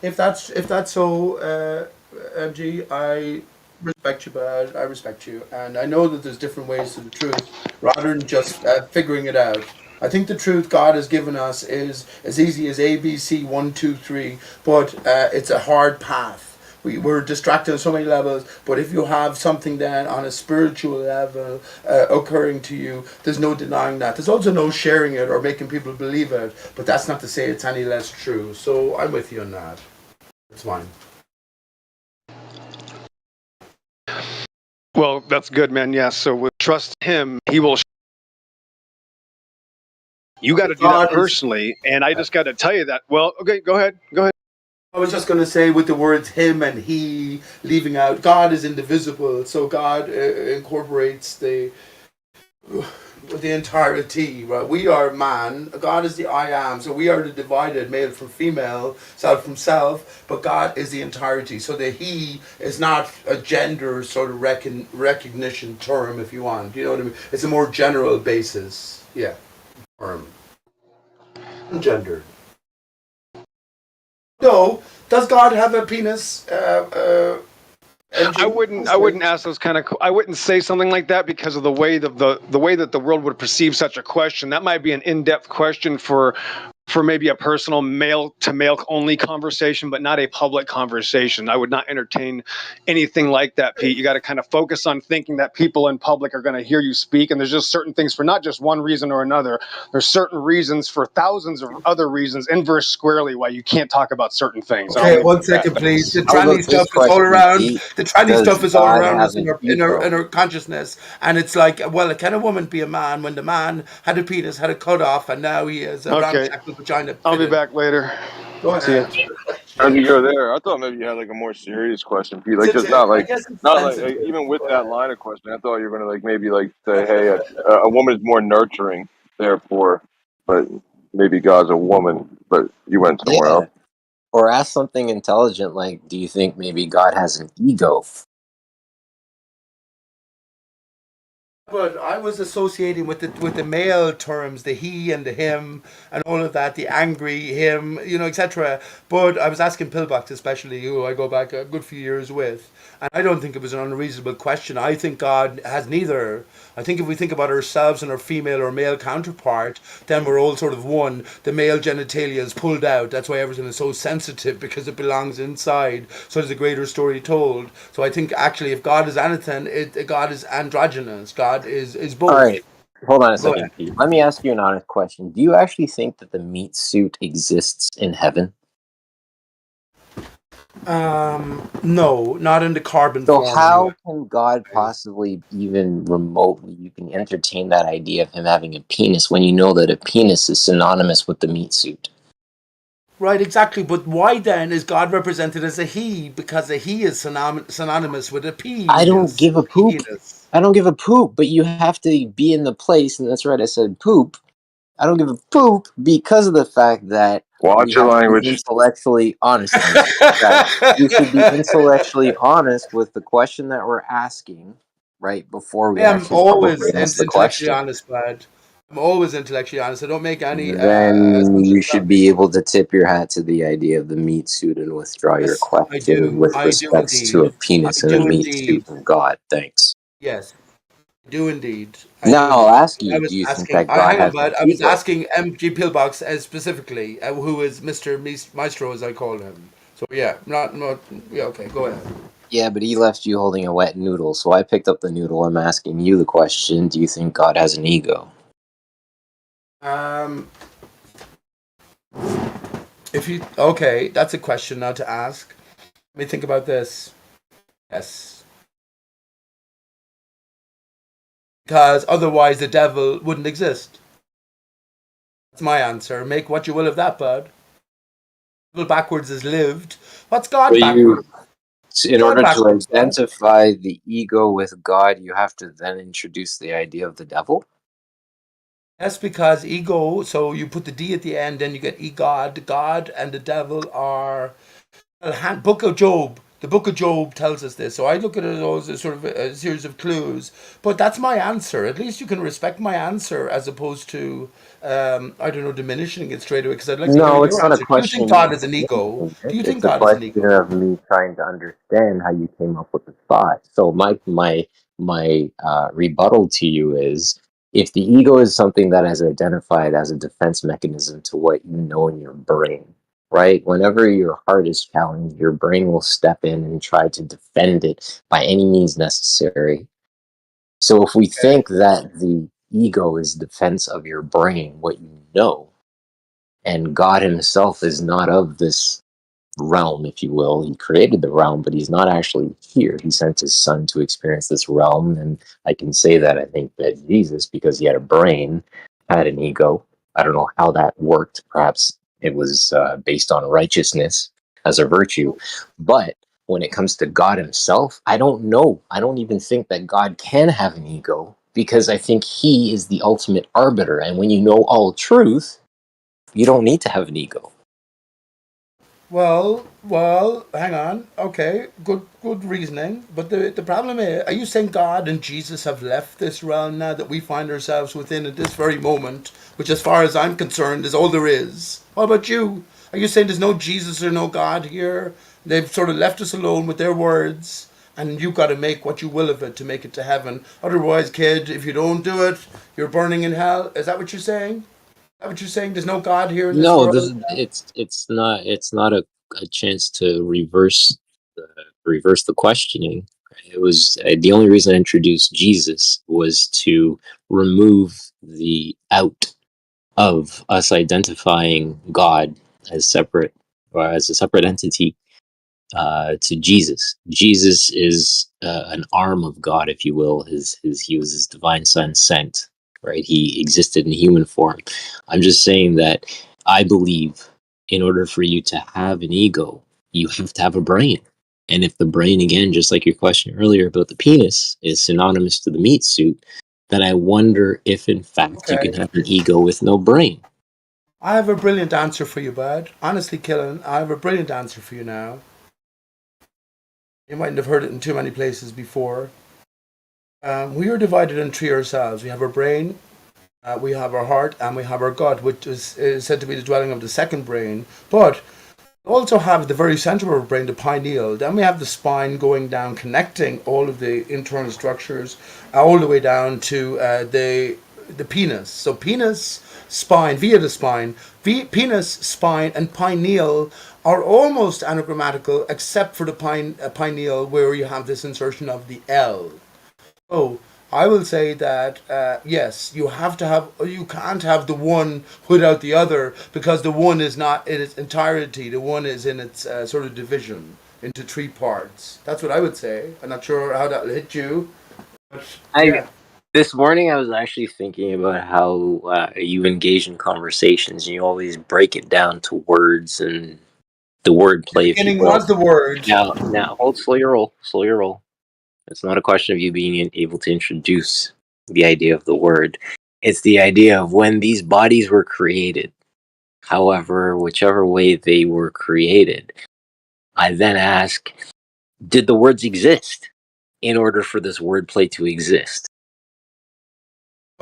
If that's so, MG, I respect you, but I respect you, and I know that there's different ways to the truth, rather than just figuring it out. I think the truth God has given us is as easy as A, B, C, 1, 2, 3, but it's a hard path. We're distracted on so many levels, but if you have something then on a spiritual level occurring to you, there's no denying that. There's also no sharing it or making people believe it, but that's not to say it's any less true. So I'm with you on that. It's fine. Well, that's good, man. Yes. So we'll trust him. He will. You got to do that personally. And I just got to tell you that. Well, okay, go ahead. I was just going to say, with the words him and he leaving out, God is indivisible. So God incorporates the entirety, right? We are man. God is the I am. So we are the divided, male from female, self from self. But God is the entirety. So the he is not a gender sort of recognition term, if you want. You know what I mean? It's a more general basis. Yeah. Term. Gender. No. Does God have a penis? I wouldn't ask those kind of. I wouldn't say something like that because of the way that the way that the world would perceive such a question. That might be an in-depth question for for maybe a personal male to male only conversation, but not a public conversation. I would not entertain anything like that, Pete. You got to kind of focus on thinking that people in public are going to hear you speak. And there's just certain things for not just one reason or another. There's certain reasons for thousands of other reasons, inverse squarely, why you can't talk about certain things. And I'll Okay, leave it one at that. second, please. The How tranny about this stuff is all question, around. Pete? The tranny Does stuff is all God around have us an in ego? our consciousness, and it's like, well, can a woman be a man when the man had a penis, had it cut off, and now he has a Okay. ramshackle vagina? I'll be fitted? back later. Go See ya. ahead. How'd you go there? I thought maybe you had like a more serious question, Pete. Like, It's, just not I like, guess it's not like sensitive. even with Go that ahead. line of question, I thought you were gonna like maybe like say, hey, a woman is more nurturing, therefore, but maybe God's a woman, but you went somewhere Yeah. else. Or ask something intelligent like, do you think maybe God has an ego? But I was associating with the male terms, the he and the him, and all of that, the angry him, etc. But I was asking Pillbox, especially, who I go back a good few years with, and I don't think it was an unreasonable question. I think God has neither. I think if we think about ourselves and our female or male counterpart, then we're all sort of one. The male genitalia is pulled out. That's why everything is so sensitive, because it belongs inside. So there's a greater story told. So I think actually, if God is anything, God is androgynous. God is All both. right. Hold on a Go ahead. second, Pete. Let me ask you an honest question. Do you actually think that the meat suit exists in heaven? No, not in the carbon So form, anyway. how can God possibly even remotely you can entertain that idea of him having a penis when you know that a penis is synonymous with the meat suit? Right, exactly. But why then is God represented as a he? Because a he is synonymous with a I don't penis. give a poop. Penis. I don't give a poop, but you have to be in the place, and that's right, I said poop. I don't give a poop because of the fact that we Watch your have to be language. intellectually honest. That we should be intellectually honest with the question that we're asking, right, before I we am actually always publicly ask the intellectually question. honest, lad. I'm always intellectually honest. I don't make any Then you assumptions should about be people. able to tip your hat to the idea of the meat suit and withdraw your Yes, I question do. with I do respects to indeed. a penis I and a do meat indeed. suit of God. Thanks. Yes, I do indeed. I do Now I'll indeed. ask I you, do was you think asking. that God Hang on, has an bud. I was ego? asking MG Pillbox specifically, who is Mr. Maestro, as I call him. So yeah, not. Yeah, okay. Go ahead. Yeah, but he left you holding a wet noodle, so I picked up the noodle. I'm asking you the question, do you think God has an ego? If you okay, that's a question now to ask. Let me think about this. Yes, because otherwise the devil wouldn't exist. That's my answer. Make what you will of that, bud. Devil backwards is lived. What's So God you, backwards? in God order to backwards, bud. identify the ego with God, you have to then introduce the idea of the devil? That's because ego. So you put the D at the end, then you get God. God and the devil are. Book of Job. The Book of Job tells us this. So I look at it as sort of a series of clues. But that's my answer. At least you can respect my answer as opposed to, I don't know, diminishing it straight away. Because I'd like to hear No, it's your not a answer. Do you think question God is of an ego? diminishing Do it. you think It's a God is an question ego? of me trying to understand how you came up with the thought. So my rebuttal to you is, if the ego is something that is identified as a defense mechanism to what you know in your brain, right? Whenever your heart is challenged, your brain will step in and try to defend it by any means necessary. So if we think that the ego is defense of your brain, what you know, and God himself is not of this realm, if you will. He created the realm, but he's not actually here. He sent his son to experience this realm. And I can say that I think that Jesus, because he had a brain, had an ego. I don't know how that worked. Perhaps it was based on righteousness as a virtue. But when it comes to God himself, I don't know. I don't even think that God can have an ego, because I think he is the ultimate arbiter. And when you know all truth, you don't need to have an ego. Well, hang on. Okay, good reasoning. But the problem is, are you saying God and Jesus have left this realm now that we find ourselves within at this very moment, which, as far as I'm concerned, is all there is? What about you? Are you saying there's no Jesus or no God here? They've sort of left us alone with their words, and you've got to make what you will of it to make it to heaven. Otherwise, kid, if you don't do it, you're burning in hell. Is that what you're saying? that what you're saying? There's no God here in this No, world? it's not a chance to reverse the questioning. It was the only reason I introduced Jesus was to remove the out of us identifying God as separate or as a separate entity to Jesus. Jesus is an arm of God, if you will. He was his divine son sent, right? He existed in human form. I'm just saying that I believe in order for you to have an ego, you have to have a brain. And if the brain, again, just like your question earlier about the penis, is synonymous to the meat suit, then I wonder if in fact you can Okay. have an ego with no brain. I have a brilliant answer for you, bud. Honestly, Killen, I have a brilliant answer for you now. You mightn't have heard it in too many places before. We are divided in three ourselves. We have our brain, we have our heart, and we have our gut, which is said to be the dwelling of the second brain. But we also have the very center of our brain, the pineal. Then we have the spine going down, connecting all of the internal structures, all the way down to the penis. So penis, spine, via the spine, penis, spine, and pineal are almost anagrammatical, except for the pineal, where you have this insertion of the L. So I will say that yes, you have to have. You can't have the one without the other because the one is not in its entirety. The one is in its sort of division into three parts. That's what I would say. I'm not sure how that will hit you, but yeah. This morning I was actually thinking about how you engage in conversations and you always break it down to words and the word The play, if you beginning will. was the word. Now, hold, slow your roll, slow your roll. It's not a question of you being able to introduce the idea of the word. It's the idea of when these bodies were created, however, whichever way they were created. I then ask, did the words exist in order for this wordplay to exist?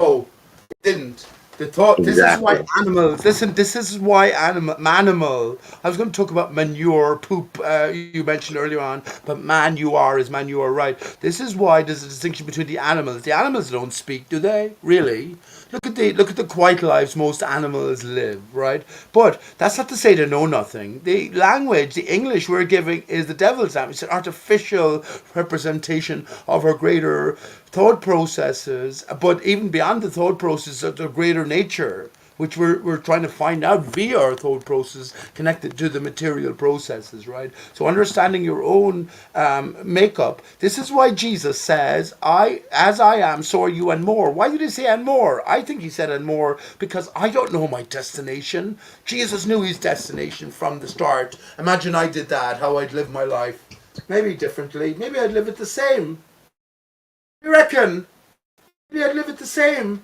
Oh, it didn't. The thought. This is why Exactly. animals. Listen. This is why animal. I was going to talk about manure, poop. You mentioned earlier on, but manure is manure, right? This is why there's a distinction between the animals. The animals don't speak, do they? Really? Look at the quiet lives most animals live, right? But that's not to say they know nothing. The language, the English we're giving, is the devil's language. It's an artificial representation of our greater thought processes, but even beyond the thought process of the greater nature, which we're trying to find out via our thought process connected to the material processes, right? So understanding your own makeup. This is why Jesus says, as I am, so are you and more. Why did he say and more? I think he said and more because I don't know my destination. Jesus knew his destination from the start. Imagine I did that, how I'd live my life. Maybe differently. Maybe I'd live it the same. You reckon? Maybe I'd live it the same.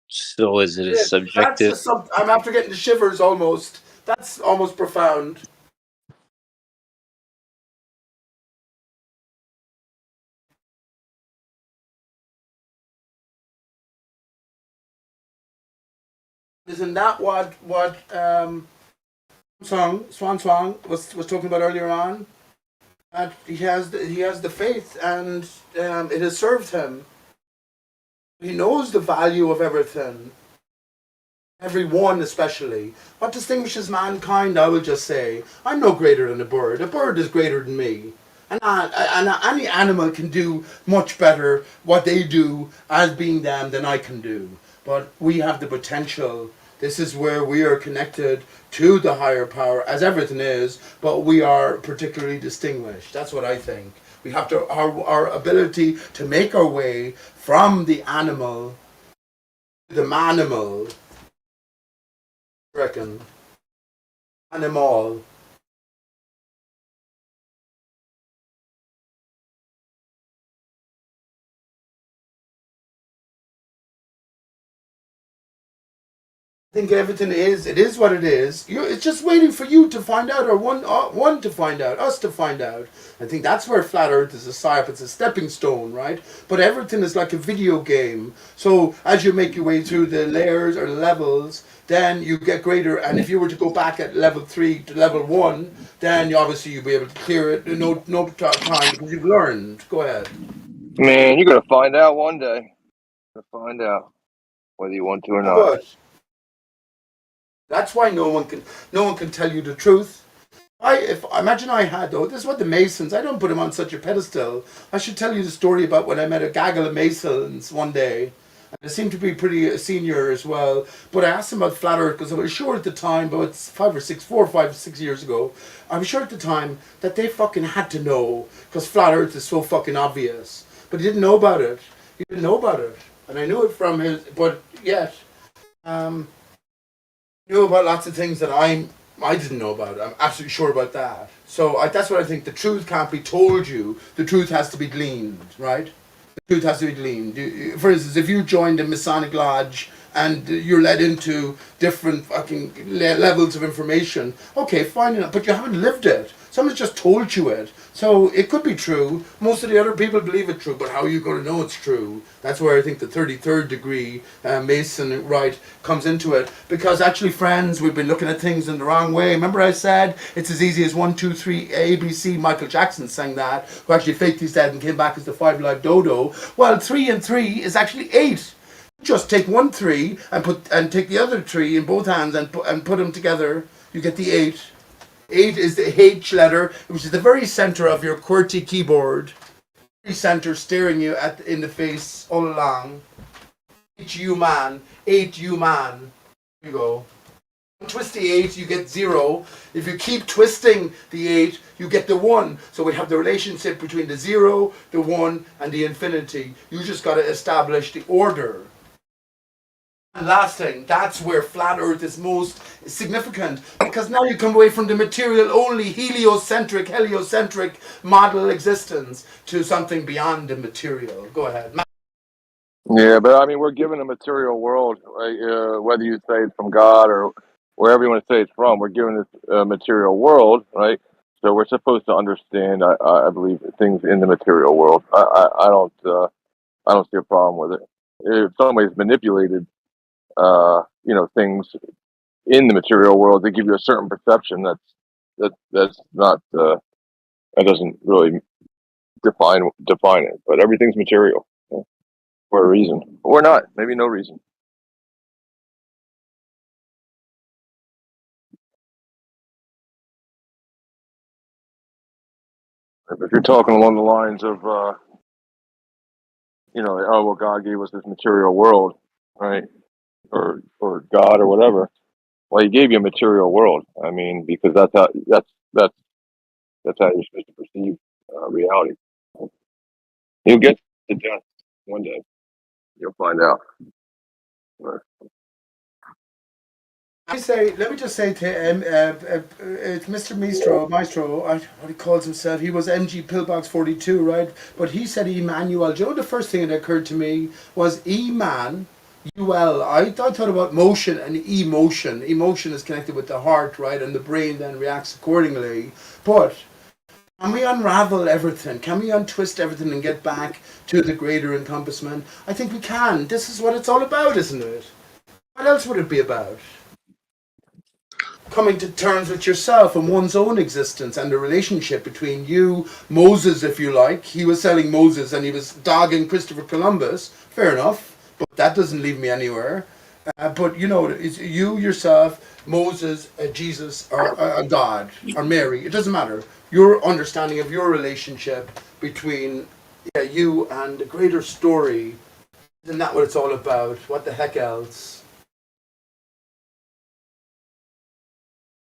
So is it a That's subjective? just something. I'm after getting the shivers almost. That's almost profound. Isn't that what Swan Song was talking about earlier on? That he has the faith and it has served him. He knows the value of everything. Everyone, especially. What distinguishes mankind, I will just say, I'm no greater than a bird. A bird is greater than me. And any animal can do much better what they do as being them than I can do. But we have the potential. This is where we are connected to the higher power, as everything is, but we are particularly distinguished. That's what I think. We have to our ability to make our way from the animal to the manimal. Reckon animal. I think everything is. It is what it is. It's just waiting for you to find out, or one to find out, us to find out. I think that's where flat Earth is a psyop. It's a stepping stone, right? But everything is like a video game. So as you make your way through the layers or levels, then you get greater. And if you were to go back at level 3 to level 1, then obviously you'll be able to clear it in no time because you've learned. Go ahead. Man, you're gonna find out one day. You're gonna find out whether you want to or not. What? That's why no one can tell you the truth. If imagine I had though, this is what the Masons. I don't put them on such a pedestal. I should tell you the story about when I met a gaggle of Masons one day. And they seemed to be pretty senior as well. But I asked them about flat Earth because I was sure at the time, but it's 4 or 5, 6 years ago. I was sure at the time that they fucking had to know because flat Earth is so fucking obvious. But he didn't know about it. He didn't know about it, and I knew it from his. But yet, knew about lots of things that I didn't know about. I'm absolutely sure about that. So that's what I think. The truth can't be told you. The truth has to be gleaned, right? The truth has to be gleaned. For instance, if you joined a Masonic lodge and you're led into different fucking levels of information, okay, fine enough, but you haven't lived it. Someone's just told you it. So it could be true. Most of the other people believe it's true, but how are you going to know it's true? That's where I think the 33rd degree Mason right comes into it. Because actually, friends, we've been looking at things in the wrong way. Remember I said it's as easy as 1, 2, 3, ABC. Michael Jackson sang that, who actually faked his death and came back as the 5 Live Dodo. Well, 3 and 3 is actually 8. Just take 1 3 and take the other 3 in both hands and put them together. You get the 8. 8 is the H letter, which is the very center of your QWERTY keyboard. Very center, staring you in the face all along. H-U man. 8-U man. There you go. Twist the 8, you get 0. If you keep twisting the 8, you get the 1. So we have the relationship between the 0, the 1, and the infinity. You just got to establish the order. And last thing, that's where flat Earth is most significant, because now you come away from the material only heliocentric model existence to something beyond the material. Go ahead. Yeah, but I mean, we're given a material world, right? Whether you say it's from God or wherever you want to say it's from, we're given this material world, right? So we're supposed to understand, I believe, things in the material world. I don't see a problem with it. In some ways, manipulated, things in the material world, they give you a certain perception that's not that doesn't really define it. But everything's material, for a reason, or not. Maybe no reason. If you're talking along the lines of, oh well, God gave us this material world, right? Or God or whatever. Well, He gave you a material world. I mean, because that's how you're supposed to perceive reality. You'll get to death one day. You'll find out. Right. Let me just say to him, it's Mr. Maestro, what he calls himself. He was MG Pillbox 42, right? But he said Emmanuel. Do you know the first thing that occurred to me was E-man, UL. I thought about motion and emotion. Emotion is connected with the heart, right? And the brain then reacts accordingly. But can we unravel everything? Can we untwist everything and get back to the greater encompassment? I think we can. This is what it's all about, isn't it? What else would it be about? Coming to terms with yourself and one's own existence and the relationship between you, Moses, if you like. He was selling Moses and he was dogging Christopher Columbus. Fair enough, but that doesn't leave me anywhere. But it's you, yourself, Moses, Jesus, or God, or Mary. It doesn't matter. Your understanding of your relationship between you and the greater story. Isn't that what it's all about? What the heck else?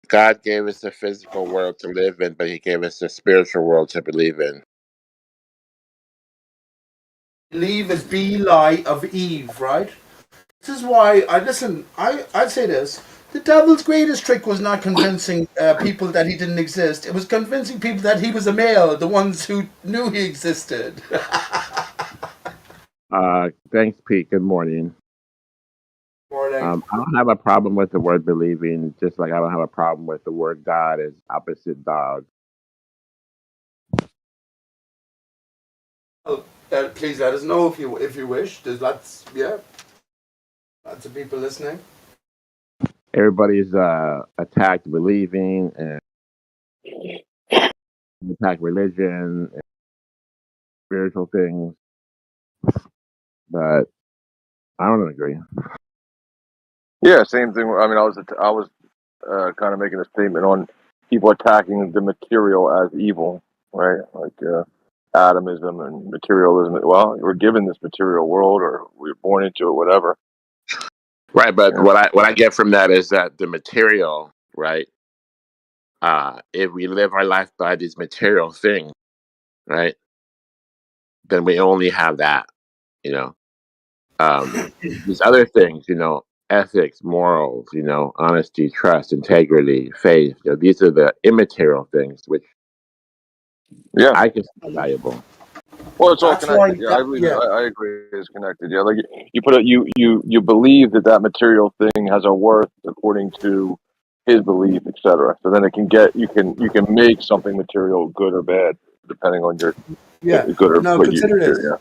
God gave us a physical world to live in, but He gave us a spiritual world to believe in. Believe is be lie of Eve, right? This is why I'd say this. The devil's greatest trick was not convincing people that he didn't exist. It was convincing people that he was a male, the ones who knew he existed. Thanks, Pete. Good morning. Morning. I don't have a problem with the word believing, just like I don't have a problem with the word God as opposite dog. Please let us know if you wish. There's lots of people listening. Everybody's attacked believing and attacked religion and spiritual things, but I don't agree. Yeah, same thing. I mean, I was kind of making a statement on people attacking the material as evil, right? Like atomism and materialism. Well, we're given this material world, or we're born into it, whatever. Right, but Yeah. what I get from that is that the material, right? If we live our life by these material things, right, then we only have that, you know. These other things, ethics, morals, honesty, trust, integrity, faith. These are the immaterial things which Yeah. I consider valuable. Well, it's all That's why. connected. Yeah, I believe it. Yeah. I agree. It's connected. Yeah, like you put it, you believe that material thing has a worth according to his belief, etc. So then it can get you can make something material good or bad depending on your Yeah. good or Now what you consider this. yeah.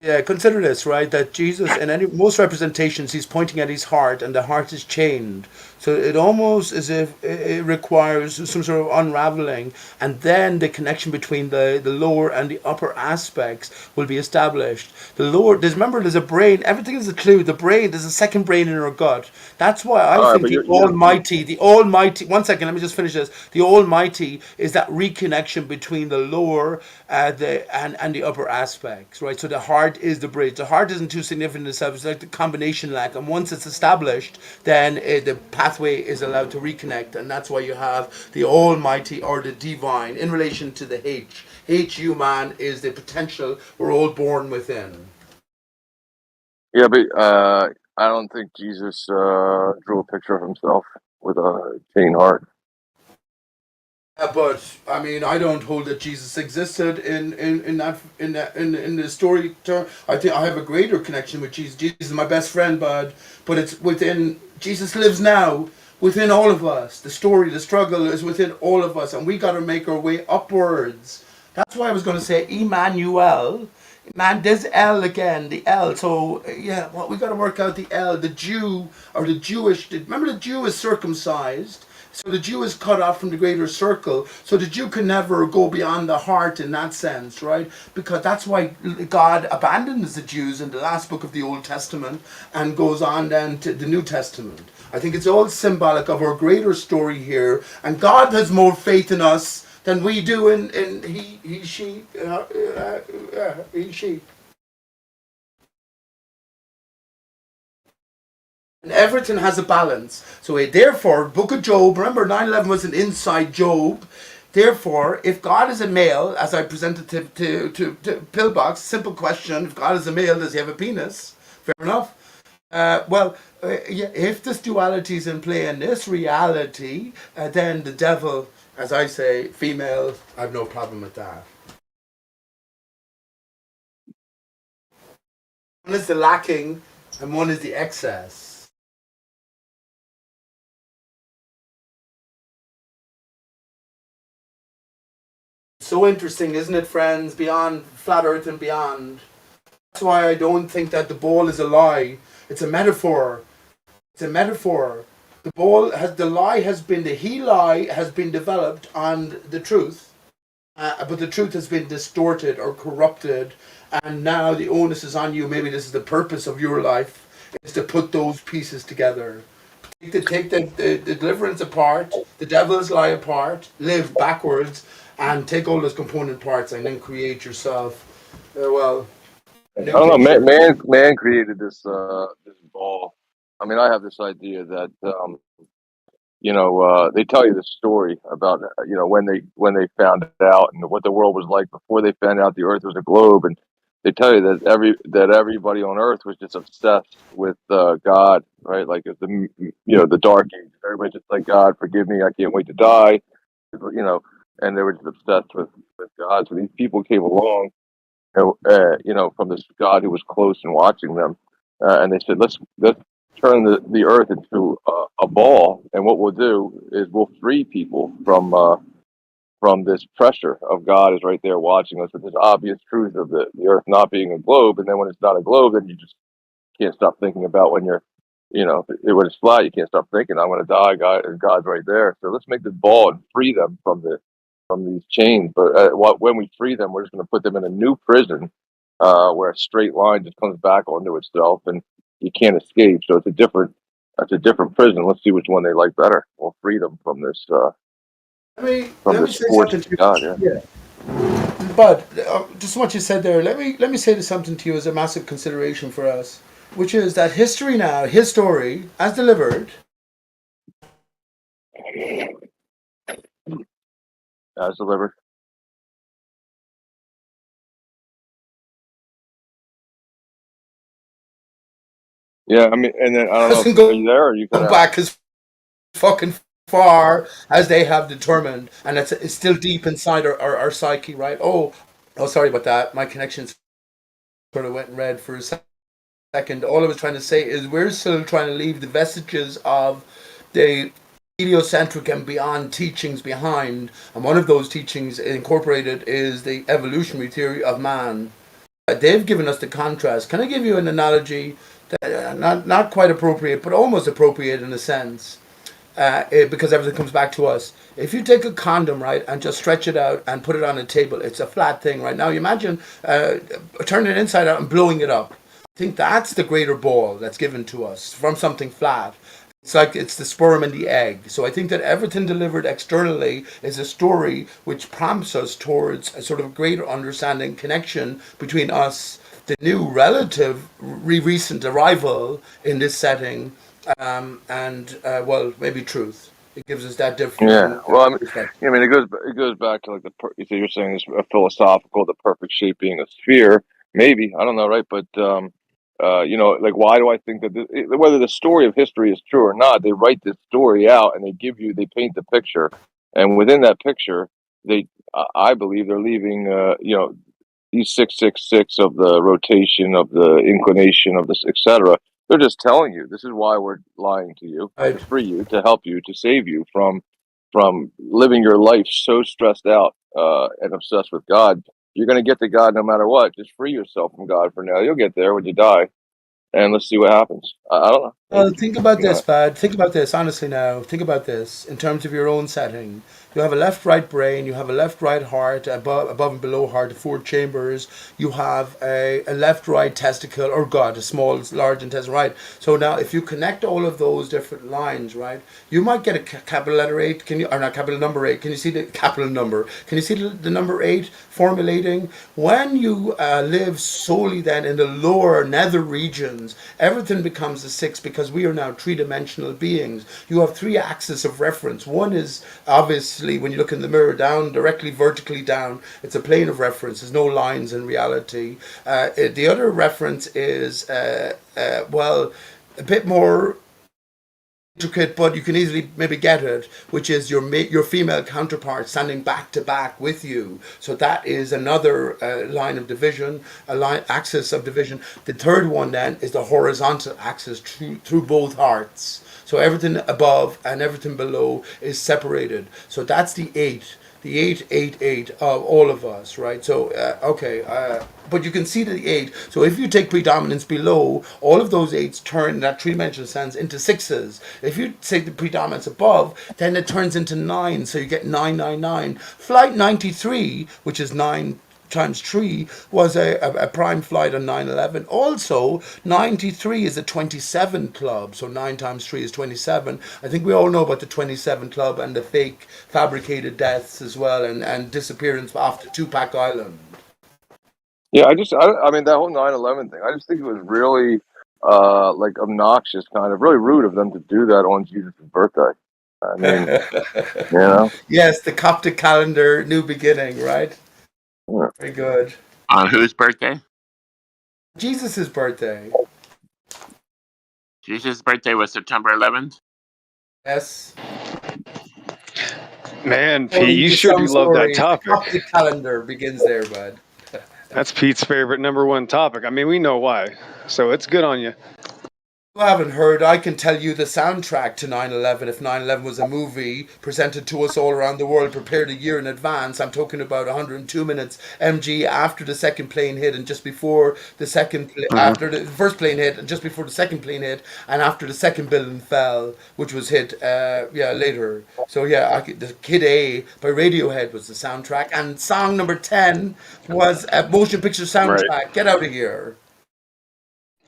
Yeah, consider this, right? That Jesus, in most representations, he's pointing at his heart, and the heart is chained. So it almost as if it requires some sort of unraveling, and then the connection between the lower and the upper aspects will be established. The lower, there's a brain. Everything is a clue. The brain, there's a second brain in our gut. That's why I All right, think but the you're Almighty, the Almighty. One second, let me just finish this. The Almighty is that reconnection between the lower, and the upper aspects, right? So the heart is the bridge. The heart isn't too significant in itself. It's like the combination lack, and once it's established, then the pathway is allowed to reconnect, and that's why you have the Almighty or the Divine in relation to the H. Human is the potential we're all born within. yeah, but I don't think Jesus drew a picture of himself with a chain heart. But I mean, I don't hold that Jesus existed in the story term. I think I have a greater connection with Jesus. Jesus is my best friend, but it's within. Jesus lives now within all of us. The story, the struggle is within all of us, and we got to make our way upwards. That's why I was going to say Emmanuel. Man, there's L again, the L. So yeah, well, we got to work out the L. The Jew or the Jewish. Remember, the Jew is circumcised. So the Jew is cut off from the greater circle. So the Jew can never go beyond the heart in that sense, right? Because that's why God abandons the Jews in the last book of the Old Testament and goes on then to the New Testament. I think it's all symbolic of our greater story here. And God has more faith in us than we do in he, she. And everything has a balance. So therefore, Book of Job, remember 9/11 was an inside Job. Therefore, if God is a male, as I presented to Pillbox, simple question, if God is a male, does he have a penis? Fair enough. Yeah, if this duality is in play in this reality, then the devil, as I say, female, I have no problem with that. One is the lacking and one is the excess. So interesting, isn't it, friends? Beyond flat Earth and beyond. That's why I don't think that the ball is a lie. It's a metaphor. It's a metaphor. The lie has been, the he lie has been developed on the truth, but the truth has been distorted or corrupted, and now the onus is on you. Maybe this is the purpose of your life, is to put those pieces together. Take the deliverance apart, the devil's lie apart, live backwards, and take all those component parts and then create yourself, I new don't know. picture. Man created this ball. I mean, I have this idea that they tell you the story about when they found out and what the world was like before they found out the Earth was a globe, and they tell you that everybody on Earth was just obsessed with God, right? Like the dark age. Everybody's just like, God, forgive me, I can't wait to die, and they were just obsessed with God. So these people came along, from this God who was close and watching them, and they said, let's turn the earth into a ball, and what we'll do is we'll free people from this pressure of God is right there watching us with this obvious truth of the earth not being a globe, and then when it's not a globe, then you just can't stop thinking about when when it's flat, you can't stop thinking, I'm going to die, God's right there. So let's make this ball and free them from these chains. But when we free them, we're just going to put them in a new prison where a straight line just comes back onto itself and you can't escape. So it's a different That's a different prison. Let's see which one they like better. We'll free them from this let me say force something to of God. Yeah. you. But just what you said there, let me say something to you as a massive consideration for us, which is that history now, his story as delivered. As delivered. Yeah, I mean, and then I don't Doesn't know. go Are you there, or you cut out? back as fucking far as they have determined, and it's still deep inside our psyche, right? Oh, sorry about that. My connection sort of went red for a second. All I was trying to say is we're still trying to leave the vestiges of the heliocentric and beyond teachings behind, and one of those teachings incorporated is the evolutionary theory of man. They've given us the contrast. Can I give you an analogy that not quite appropriate, but almost appropriate in a sense? Because everything comes back to us. If you take a condom, right, and just stretch it out and put it on a table, it's a flat thing, right? Now you imagine turning it inside out and blowing it up. I think that's the greater ball that's given to us from something flat. It's like it's the sperm and the egg. So I think that everything delivered externally is a story which prompts us towards a sort of greater understanding, connection between us, the new relative, recent arrival in this setting, and well, maybe truth. It gives us that Yeah. different Well, I mean, perspective. it goes back to like so you're saying it's a philosophical, the perfect shape being a sphere. Maybe I don't know, right? But like, why do I think that whether the story of history is true or not, they write this story out and they paint the picture, and within that picture, I believe they're leaving, these 666 of the rotation of the inclination of this, etc. They're just telling you this is why we're lying to you, to Right. free you, to help you, to save you from living your life so stressed out and obsessed with God. You're going to get to God no matter what. Just free yourself from God for now. You'll get there when you die, and let's see what happens. I don't know. Well, Maybe. think about You know, this, Bad. Think about this, honestly now. Think about this in terms of your own setting. You have a left right brain, you have a left right heart, above and below heart, the four chambers. You have a left right testicle, or God, a small, large intestine, right? So now, if you connect all of those different lines, right, you might get a capital letter 8. Can you, or not capital number 8? Can you see the capital number? Can you see the number 8 formulating? When you live solely then in the lower nether regions, everything becomes a 6 because we are now three-dimensional beings. You have three axes of reference. One is obviously when you look in the mirror down, directly vertically down, it's a plane of reference. There's no lines in reality. The other reference is, well, a bit more intricate, but you can easily maybe get it, which is your female counterpart standing back to back with you. So that is another line of division, axis of division. The third one then is the horizontal axis through both hearts. So everything above and everything below is separated. So that's the 8. The 888 of all of us, right? So, but you can see the 8. So if you take predominance below, all of those 8s turn in that three-dimensional sense into 6s. If you take the predominance above, then it turns into 9. So you get 999. Flight 93, which is 9 times 3, was a prime flight on 9/11. Also, 93 is a 27 club, so 9 times 3 is 27. I think we all know about the 27 club and the fake fabricated deaths as well, and disappearance off the Tupac Island. yeah. I mean, that whole 9/11 thing. I just think it was really like obnoxious, kind of really rude of them to do that on Jesus' birthday. I mean, you know. Yes, the Coptic calendar, new beginning, right? Yeah. Very good. On whose birthday? Jesus' birthday. Jesus' birthday was September 11th. Yes. Man, Pete, According you to sure do some love that stories, the topic. Coptic calendar begins there, bud. That's Pete's favorite number one topic. I mean, we know why. So it's good on you. You haven't heard, I can tell you the soundtrack to 9/11. If 9/11 was a movie presented to us all around the world, prepared a year in advance, I'm talking about 102 minutes MG after the second plane hit and just before the after the first plane hit and just before the second plane hit and after the second building fell, which was hit later. So the Kid A by Radiohead was the soundtrack, and song number 10 was a motion picture Right. soundtrack. Get out of here.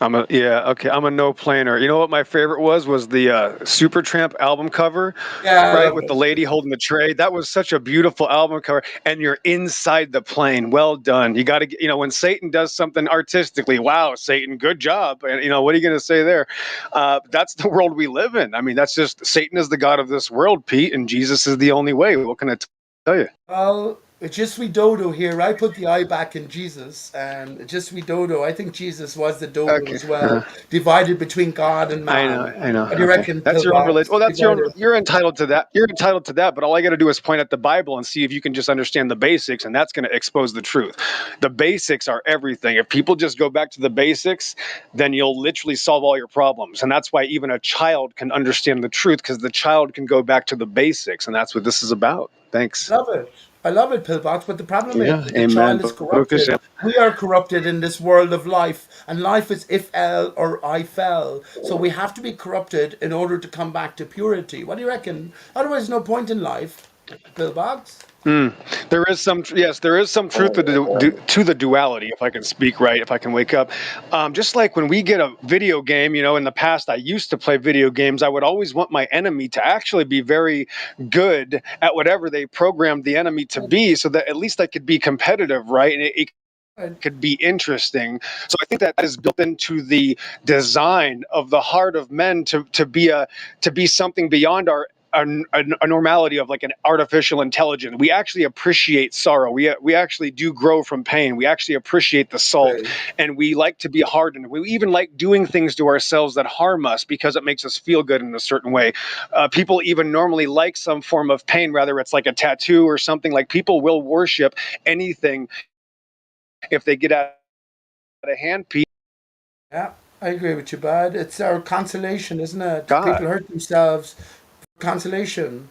I'm a yeah okay. I'm a no planer. You know what my favorite was the Supertramp album cover, Yeah, I right, love with the those lady too. holding the tray. That was such a beautiful album cover, and you're inside the plane. Well done. You got to when Satan does something artistically, wow, Satan, good job. And what are you going to say there? That's the world we live in. I mean, that's just Satan is the god of this world, Pete, and Jesus is the only way. What can I tell you? Well, it's just we dodo here. I put the I back in Jesus, and it's just we dodo. I think Jesus was the dodo Okay. as well, divided between God and I know, man. I know. What do you Okay, reckon, that's your own religion. Pillbox? Well, that's your own. Divided. You're entitled to that. You're entitled to that. But all I got to do is point at the Bible and see if you can just understand the basics, and that's going to expose the truth. The basics are everything. If people just go back to the basics, then you'll literally solve all your problems. And that's why even a child can understand the truth because the child can go back to the basics, and that's what this is about. Thanks. Love it. I love it, Pillbox. But the problem is Yeah. that the Amen. child is Baruch corrupted. Hashem. We are corrupted in this world of life, and life is if L or I fell. So we have to be corrupted in order to come back to purity. What do you reckon? Otherwise, no point in life, Pillbox. There is some, yes, there is some truth to the duality, if I can speak right, if I can wake up. Just like when we get a video game, in the past I used to play video games, I would always want my enemy to actually be very good at whatever they programmed the enemy to be, so that at least I could be competitive, right? And it could be interesting. So I think that is built into the design of the heart of men to be something beyond a normality of like an artificial intelligence. We actually appreciate sorrow. We actually do grow from pain. We actually appreciate the salt, Right. and we like to be hardened. We even like doing things to ourselves that harm us because it makes us feel good in a certain way. People even normally like some form of pain, whether it's like a tattoo or something. Like people will worship anything if they get out of hand. Yeah, I agree with you, bud. It's our consolation, isn't it? People God, hurt themselves for consolation.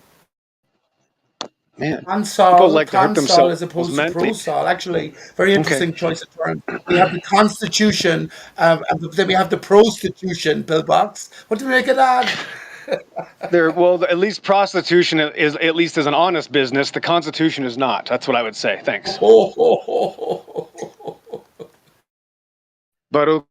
man, people Consol, like to hurt consol themselves as opposed to mentally. prosol. Actually, very Okay. interesting choice of term. We have the constitution, and then we have the prostitution, Pillbox. What do we make of that? Well, at least prostitution is at least is an honest business. The Constitution is not. That's what I would say. Thanks. Baruch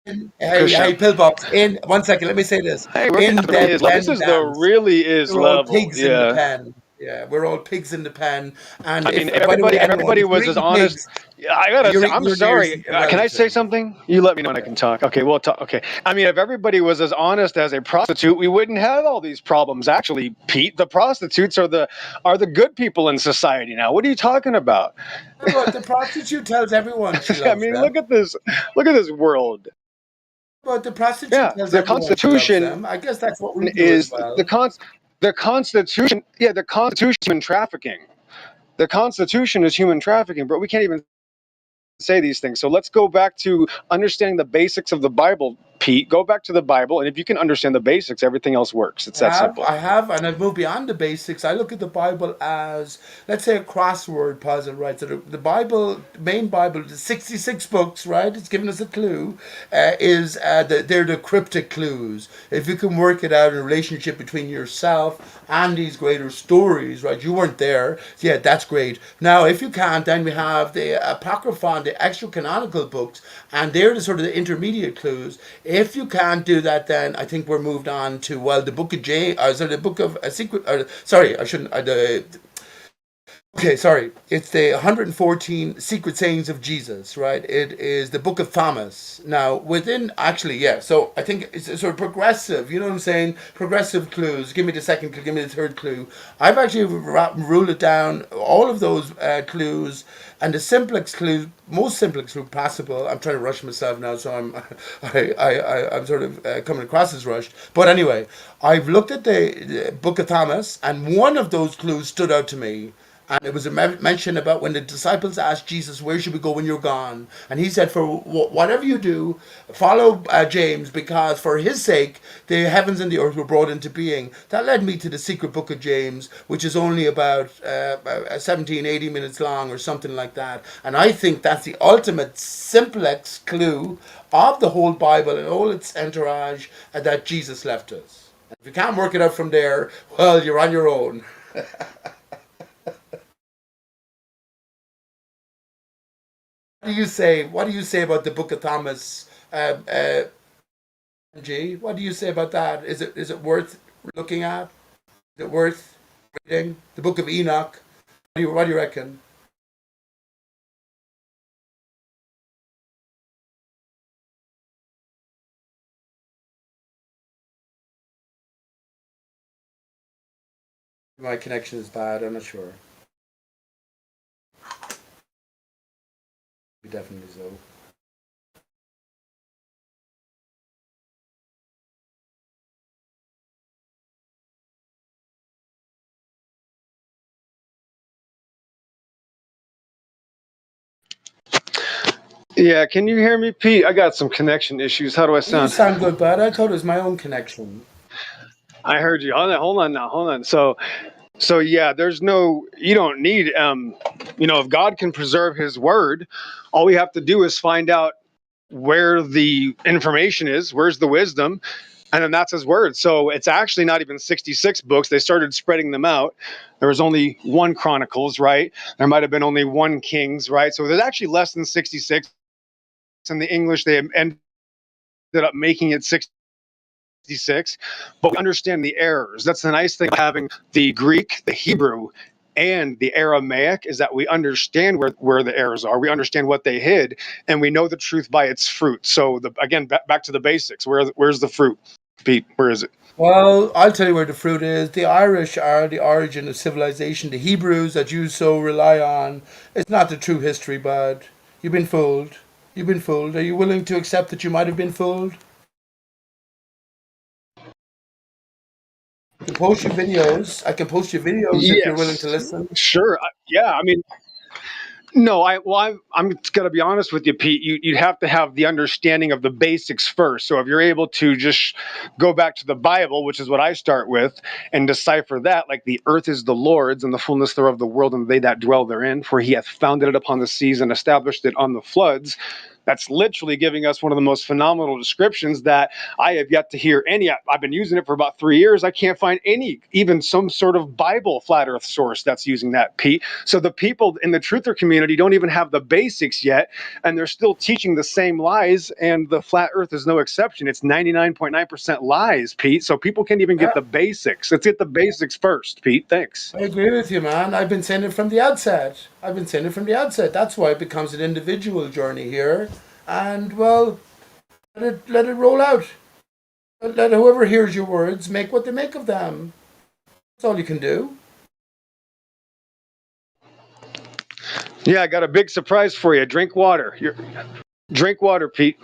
Hey, Hashem. hey, Pillbox. In 1 second, let me say this. Hey, In really the is level. This pen is the dance, really is we're all level. pigs in the Yeah. pen. Yeah, we're all pigs in the pen. And I mean, if, by the way, if anyone, everybody if you're was as eating honest, pigs, yeah, I gotta say, I'm you're near sorry. seeking Can I say relative. something? You let me know when I Yeah. can talk. Okay, we'll talk. Okay. I mean, if everybody was as honest as a prostitute, we wouldn't have all these problems. Actually, Pete, the prostitutes are the good people in society now. What are you talking about? But the prostitute tells everyone she I loves mean, them. look at this world. But the prostitute Yeah, tells the everyone she loves Constitution them. I guess that's what we do as is well. the Constitution. Yeah, the Constitution is human trafficking. The Constitution is human trafficking, but we can't even say these things. So let's go back to understanding the basics of the Bible, Pete. Go back to the Bible, and if you can understand the basics, everything else works. It's that simple. And I've moved beyond the basics. I look at the Bible as, let's say, a crossword puzzle, right? So the Bible, main Bible, the 66 books, right? It's giving us a clue. They're the cryptic clues. If you can work it out in a relationship between yourself and these greater stories, right? You weren't there. Yeah, that's great. Now, if you can't, then we have the Apocryphon, the extra canonical books, and they're the sort of the intermediate clues. If you can't do that, then I think we're moved on to, well, the book of James, the book of a secret, sorry, I shouldn't, okay, sorry. It's the 114 secret sayings of Jesus, right? It is the book of Thomas. Now, actually, yeah, so I think it's sort of progressive, you know what I'm saying? Progressive clues. Give me the second clue, give me the third clue. I've actually ruled it down, all of those clues, and the simplest clue, most simplest clue possible. I'm trying to rush myself now, so I'm sort of coming across as rushed. But anyway, I've looked at the book of Thomas, and one of those clues stood out to me. And it was a mention about when the disciples asked Jesus, "Where should we go when you're gone?" And he said, "For whatever you do, follow James, because for his sake, the heavens and the earth were brought into being." That led me to the secret book of James, which is only about 17, 18 minutes long or something like that. And I think that's the ultimate simplex clue of the whole Bible and all its entourage that Jesus left us. If you can't work it out from there, well, you're on your own. What do you say? What do you say about the Book of Thomas G, what do you say about that? Is it worth looking at? Is it worth reading the Book of Enoch? What do you reckon? My connection is bad. I'm not sure. Definitely so. Yeah, can you hear me, Pete? I got some connection issues. How do I You sound? sound good, bud. I thought it was my own connection. I heard you. Hold on now. Hold on. So yeah, you don't need, if God can preserve his word, all we have to do is find out where the information is, where's the wisdom, and then that's his word. So it's actually not even 66 books. They started spreading them out. There was only one Chronicles, right? There might have been only one Kings, right? So there's actually less than 66. In the English, they ended up making it 66, but we understand the errors. That's the nice thing about having the Greek, the Hebrew, and the Aramaic, is that we understand where the errors are. We understand what they hid, and we know the truth by its fruit. So again, back to the basics. Where's the fruit, Pete? Where is it? Well, I'll tell you where the fruit is. The Irish are the origin of civilization. The Hebrews that you so rely on, it's not the true history, bud. You've been fooled. You've been fooled. Are you willing to accept that you might have been fooled? I can post your videos. I can post your videos if you're willing to Yes, listen. sure. Yeah, I mean, no, I'm going to be honest with you, Pete. You'd have to have the understanding of the basics first. So if you're able to just go back to the Bible, which is what I start with, and decipher that, like the earth is the Lord's and the fullness thereof the world, and they that dwell therein, for he hath founded it upon the seas and established it on the floods. That's literally giving us one of the most phenomenal descriptions that I have yet to hear any. I've been using it for about 3 years. I can't find any, even some sort of Bible flat earth source that's using that, Pete. So the people in the truther community don't even have the basics yet, and they're still teaching the same lies, and the flat earth is no exception. It's 99.9% lies, Pete. So people can't even get Yeah, the basics. Let's get the basics first, Pete. Thanks. I agree with you, man. I've been saying it from the outset. I've been saying it from the outset. That's why it becomes an individual journey here. And, well, let it roll out. Let whoever hears your words make what they make of them. That's all you can do. Yeah, I got a big surprise for you. Drink water. Drink water, Pete.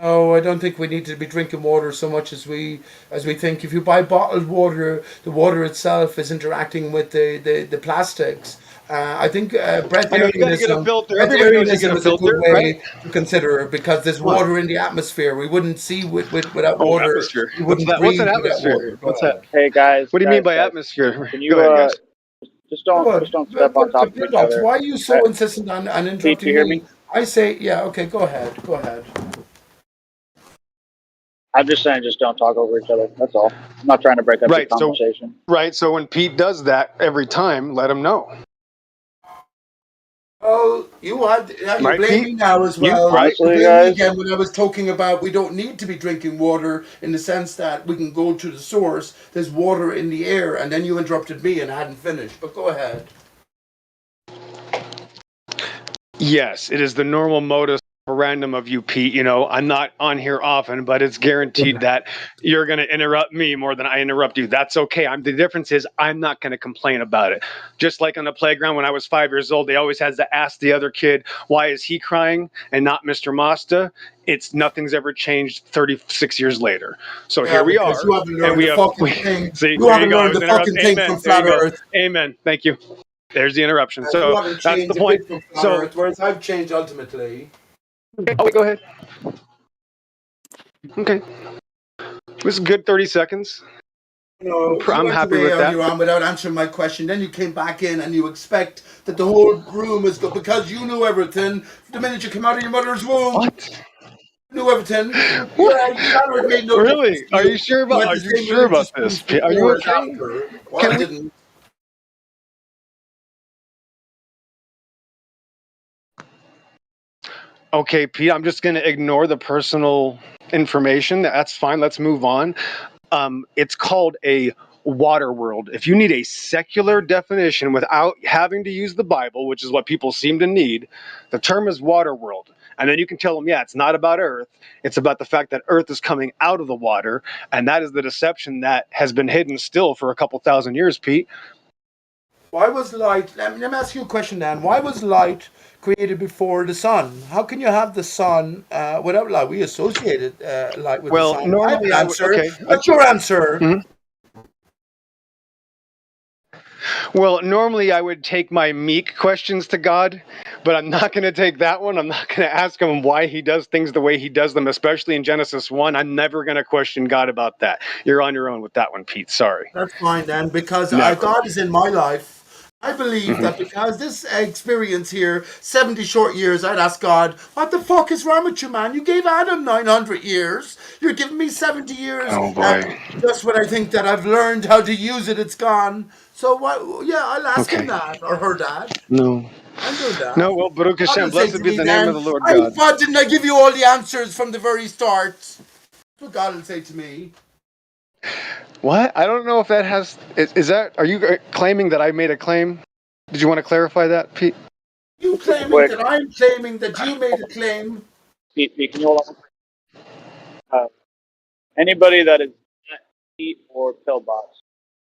Oh, I don't think we need to be drinking water so much as we think. If you buy bottled water, the water itself is interacting with the plastics. I think I know you got to get a filter. Everybody knows you get breatharianism a is a good filter, right? way to consider because there's What? water in the atmosphere. We wouldn't see without Oh, water. atmosphere. We What's wouldn't that? What's an breathe without atmosphere? water. Go What's that? ahead. Hey What do you mean by atmosphere? can Go you ahead, guys. just No, don't step on top of each Pilbox, other. why are you All so right, insistent on Pete, do you interrupting hear me? me? I say, yeah, okay, go ahead. Go ahead. I'm just saying, just don't talk over each other. That's all. I'm not trying to break up your Right. So, conversation. when Pete does that every time, let him know. Oh, you Right, blame Pete? me now as You well. right? You Honestly, blame me guys, again when I was talking about we don't need to be drinking water in the sense that we can go to the source. There's water in the air, and then you interrupted me and I hadn't finished. But go ahead. Yes, it is the normal modus operandum of you, Pete. I'm not on here often, but it's guaranteed that you're going to interrupt me more than I interrupt you. That's okay. The difference is I'm not going to complain about it. Just like on the playground when I was 5 years old, they always had to ask the other kid, why is he crying and not Mr. Masta? Nothing's ever changed 36 years later. So Yeah, here we because you are, haven't and learned the fucking thing. see, You there you haven't go. I learned was the fucking interrupted. thing from Amen. There you flat go. Earth. Amen. Thank you. There's the interruption. You So haven't that's the changed a point. bit from flat So, Earth, whereas I've changed ultimately. oh, wait, go ahead. Okay. It was a good 30 seconds. You I'm went happy away with that. earlier on without answering my question. Then you came back in and you expect that the whole room is good because you knew everything. The minute you came out of your mother's womb, What? you knew everything. What? Yeah, Flattered made no difference Really? to you. You had Are the you same sure about religious this? beliefs Are you before as okay? after. Well, I Can we? didn't. Okay, Pete, I'm just going to ignore the personal information. That's fine. Let's move on. It's called a water world. If you need a secular definition without having to use the Bible, which is what people seem to need, the term is water world. And then you can tell them, yeah, it's not about Earth. It's about the fact that Earth is coming out of the water. And that is the deception that has been hidden still for a couple thousand years, Pete. Why was light? Let me ask you a question, Dan. Why was light created before the sun? How can you have the sun without light? We associated light with the sun. I have Normally an I would. answer. Okay. What's your answer? Mhm. Well, normally I would take my meek questions to God, but I'm not going to take that one. I'm not going to ask him why he does things the way he does them, especially in Genesis 1. I'm never going to question God about that. You're on your own with that one, Pete. Sorry. That's fine then, because Never. God is in my life. I believe Mhm. that because this experience here, 70 short years, I'd ask God, what the fuck is wrong with you, man? You gave Adam 900 years. You're giving me 70 years. Oh, boy. Just when I think that I've learned how to use it, it's gone. So, what? Yeah, I'll ask him Okay. that, or her that. No. I'm doing that. No, well, Baruch God Hashem, will say blessed to be me the name then, of the Lord I God. thought, didn't I give you all the answers from the very start? That's what God will say to me. What? I don't know if that has. Is that. Are you claiming that I made a claim? Did you want to clarify that, Pete? You claiming Quick, that I'm claiming that you made a claim. Pete, can you hold on? Anybody that is not Pete or Pillbox,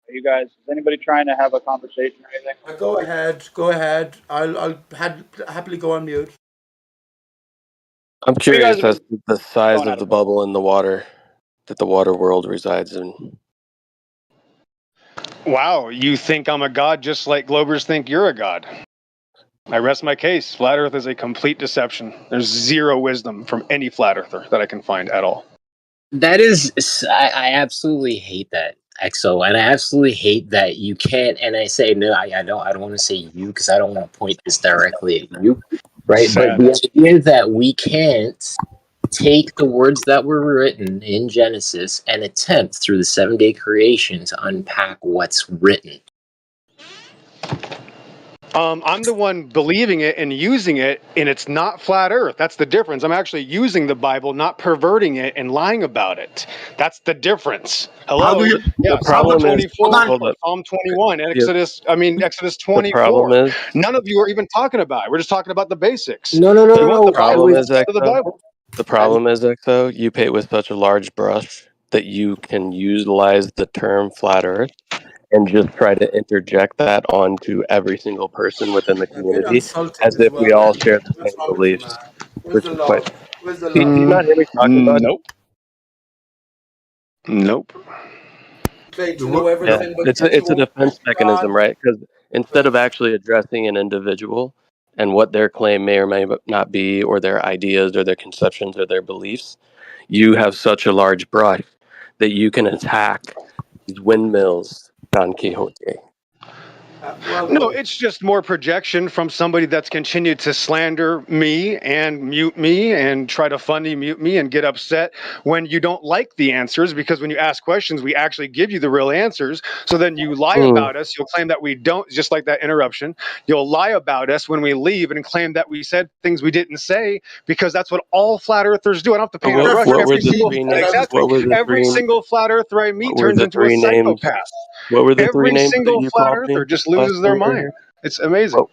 are you guys? Is anybody trying to have a conversation or anything? Go ahead. Go ahead. I'll happily go on mute. I'm You guys curious have as been to the size going of at the it. bubble in the water that the water world resides in. Wow, you think I'm a god just like Globers think you're a god. I rest my case. Flat Earth is a complete deception. There's zero wisdom from any flat earther that I can find at all. That is, I absolutely hate that, EXO, and I absolutely hate that you can't. And I say no, I don't want to say you because I don't want to point this directly at you, right? Sad. But the idea that we can't take the words that were written in Genesis and attempt through the 7-day creation to unpack what's written. I'm the one believing it and using it, and it's not flat Earth. That's the difference. I'm actually using the Bible, not perverting it and lying about it. That's the difference. How do Hello? you? Yeah, The How Psalm would problem you? is, 24, hold up. Psalm 21, Yeah, Exodus the problem 24. is, None of you are even talking about it. We're just talking about the basics. No, no, no, You no, want the no. I Bible? problem was is, Let's go to the Exo. Bible. The problem is, Exo, you paint with such a large brush that you can utilize the term flat Earth and just try to interject that onto every single person within the A bit community insulting as as if we well. all share the What's same wrong with you, man? beliefs, Where's which the is quite. love? Where's the Pete, love? do you not hear me talking, bud? Nope. Nope. Claim to know Yeah, everything, but yet you it's a won't defense question mechanism, God. right? Because instead of actually addressing an individual and what their claim may or may not be, or their ideas, or their conceptions, or their beliefs, you have such a large brush that you can attack these windmills, Don Quixote. Well, No, it's just more projection from somebody that's continued to slander me and mute me and try to funny mute me and get upset when you don't like the answers, because when you ask questions, we actually give you the real answers. So then you lie about us. You'll claim that we don't, just like that interruption. You'll lie about us when we leave and claim that we said things we didn't say, because that's what all flat earthers do. I don't have to paint a brush. What were Every the single, three names? exactly, What were the every three? single flat earther I meet What were turns the into a three names? psychopath. What were the three Every names that single you flat called earther me just last loses time their you were mind. here? It's amazing.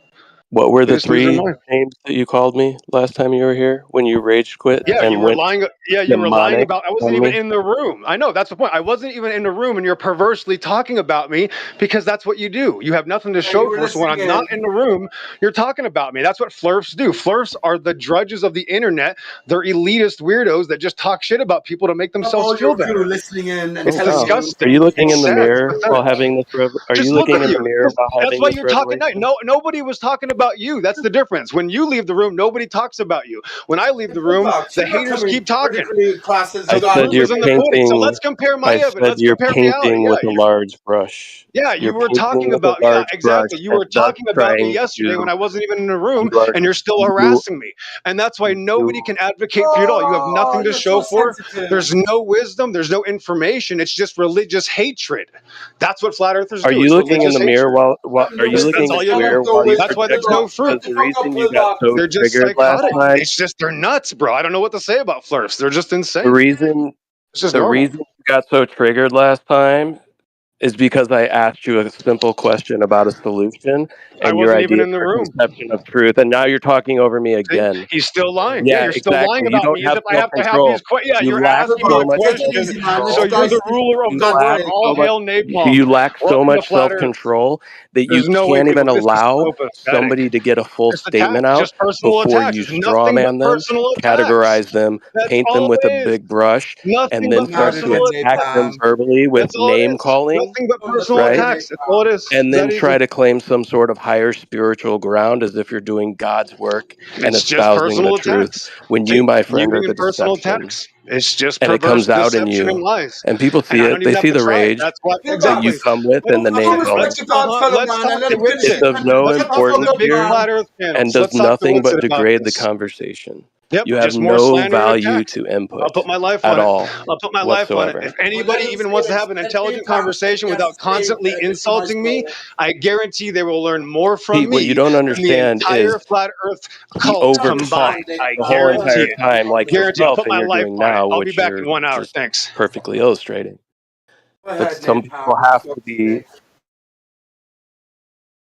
What were They the just lose their three mind. names that you called me last time you were here when you rage quit Yeah, you and were went lying. Yeah, you were lying demonic about. I wasn't on even me? in the room. I know, that's the point. I wasn't even in the room, and you're perversely talking about me because that's what you do. You have nothing to Yeah, you show were for. So when listening I'm not in. in the room, you're talking about me. That's what flurfs do. Flurfs are the drudges of the internet. They're elitist weirdos that just talk shit about people to make Up themselves all feel your crew better. listening in and It's Oh telling wow! you. Are disgusting. you looking It's in the sad. It's mirror while pathetic. having this? Are you Just look looking at in the you. mirror while That's having why this you're talking. revelation? No, nobody was talking about you. That's the difference. When you leave the room, nobody talks about you. When I leave the room, Box, the you're not haters coming keep talking. particularly across as I So the God said proof you're is in the here. pudding. So painting. let's compare my I evidence. said Let's you're compare reality. painting Yeah, with a large brush. you You're were painting talking with a about. Yeah, large brush, exactly. You and were thus talking about me trying yesterday when to. I wasn't even in the room, You are and you're still you harassing me. And that's why nobody you. can advocate for you at all. You have Oh, nothing to you're so show for. sensitive. There's no wisdom. There's no information. It's just religious hatred. That's what flat earthers Are do. you It's looking in religious the mirror hatred. while I'm are no you That's looking wisdom. in all the you I do. have mirror no while you That's wisdom. why the project no up. fruit. Shut The the fuck up, reason you got pillbox. so They're just triggered last psychotic. time, It's just they're nuts, bro. I don't know what to say about flirts. They're just the insane. reason It's just the normal. reason you got so triggered last time is because I asked you a simple question about a solution I and your wasn't even idea in the or room. conception of truth, and now you're talking over me See, again. he's still lying. Yeah, Yeah, you're still lying exactly. You about don't me as have if I self have to have these control. questions. Yeah, You you're lack asking so me much Take self it questions. easy, man. So Let's control. you're guys the ruler of You the lack world. take All so much. hail napalm. You lack so Welcome to much flat self Earth. control that you There's no way can't people. even This is allow so pathetic. somebody to get a full Just attacks, statement out just personal before attacks. you It's nothing but strawman them, personal attacks. categorize them, That's paint them all with a it is. big brush, and Nothing then but him out start of to it, personal attack them Napalm. attacks. verbally with That's all it name is. calling, Nothing but Let's personal go to right? attacks. That's all Napalm. it is. And It's that then easy. try to claim some sort of higher spiritual ground as if you're doing God's work and It's just espousing the personal truth attacks. when you, See, my you friend, are being the personal deception. attacks. It's just And it perverse comes out in deception and you. lies. And people And see I it. don't even They have see to the try it. rage That's why that you exactly. Pillbox. come with Let's and the Show name some talk. respect calling. to God's fellow Let's man talk and let the him good finish It's shit. his of no sentence. Let's Shut the talk to fuck the importance up, big here man. flat Earth and panels. does Let's talk to nothing what's but it about degrade the this. conversation. Yep, You have just more no slander and value attacks. to I'll put input my life at on it. all I'll put my life on it. whatsoever. If Well, anybody let him even say wants to it. have an Let intelligent Napalm say what conversation he has to without say, constantly Mr. insulting me, Maestro. I guarantee they will learn more from Pete, what you me don't than the understand is entire flat Earth he cult Shut over the fuck talked up, combined. I the whole Napalm. guarantee entire it. time like Guarantee. I'll yourself, put and my you're life doing on it. now, I'll be which back in you're 1 hour. just Thanks. perfectly illustrating. Go But ahead, some people Napalm. have For to fuck's be. sake.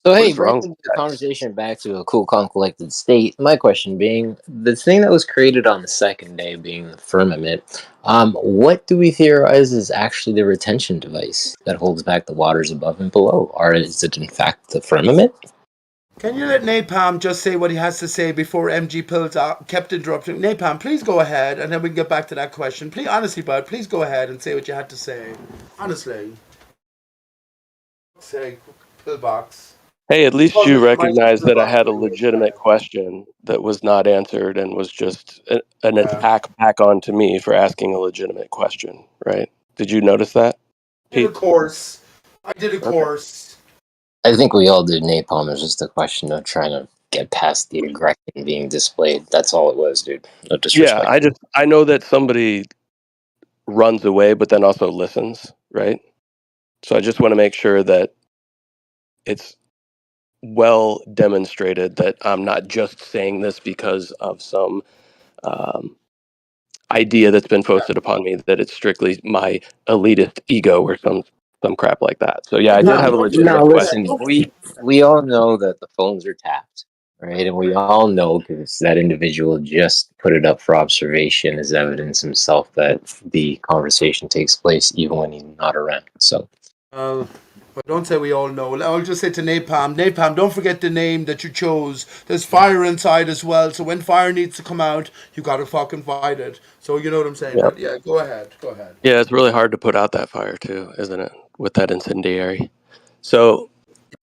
So What hey, is wrong bringing with the you guys? conversation back to a cool, calm, collected state. My question being, the thing that was created on the second day being the firmament. What do we theorize is actually the retention device that holds back the waters above and below? Or is it in fact the firmament? Can you let Napalm just say what he has to say before MG Pills kept interrupting? Napalm, please go ahead, and then we can get back to that question. Please, honestly, bud, please go ahead and say what you had to say. Honestly. Say, Pillbox. Hey, at least Call you Mr. Maestro recognize that I Pillbox had a anyways. legitimate question that was not answered and was just an Yeah. attack back onto me for asking a legitimate question, right? Did you notice that, I did a Pete? course. I did a Okay. course. I think we all did napalm. It's just a question of trying to get past the aggression being displayed. That's all it was, dude. No Yeah, disrespect. I know that somebody runs away but then also listens, right? So I just want to make sure that it's well demonstrated that I'm not just saying this because of some um, idea that's been foisted upon me, that it's strictly my elitist ego or some crap like that. So yeah, I did No, have a Don't forget no. legitimate that. question. Listen, Don't we all know that the phones are tapped, right? And we all know because that individual just put it up for observation as evidence himself that the conversation takes place even when he's not around. So but don't say we all know. I'll just say to Napalm, Napalm, don't forget the name that you chose. There's fire inside as well, so when fire needs to come out, you gotta fucking fight it. So you know what I'm saying? Yeah, But yeah, go ahead. Go ahead. yeah, it's really hard to put out that fire too, isn't it? With that incendiary. So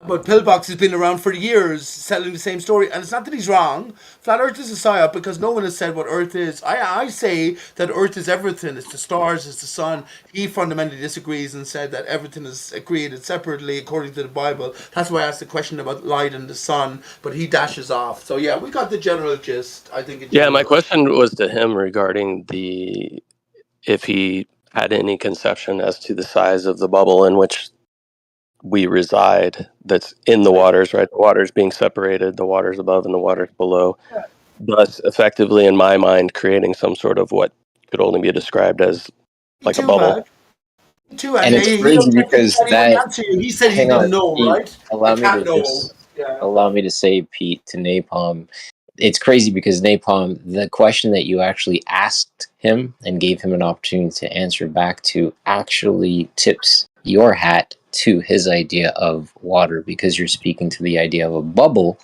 But Pillbox has been around for years selling the same story, and it's not that he's wrong. Flat Earth is a psyop because no one has said what Earth is. I say that Earth is everything. It's the stars, it's the sun. He fundamentally disagrees and said that everything is created separately according to the Bible. That's why I asked the question about light and the sun, but he dashes off. So yeah, we got the general gist, I think, in yeah, my general. question was to him regarding the if he had any conception as to the size of the bubble in which we reside that's in the waters, right? The waters being separated, the waters above and the waters below, thus effectively, in my mind, creating some sort of what could only be described as Me like a too, man. bubble. Me too, and and it's he crazy don't get because he wouldn't that answer you. He said he hang didn't on, know, Pete, right? I allow me can't to know. just Yeah. allow me to say, Pete, to Napalm. It's crazy because Napalm, the question that you actually asked him and gave him an opportunity to answer back to actually tips your hat to his idea of water because you're speaking to the idea of a bubble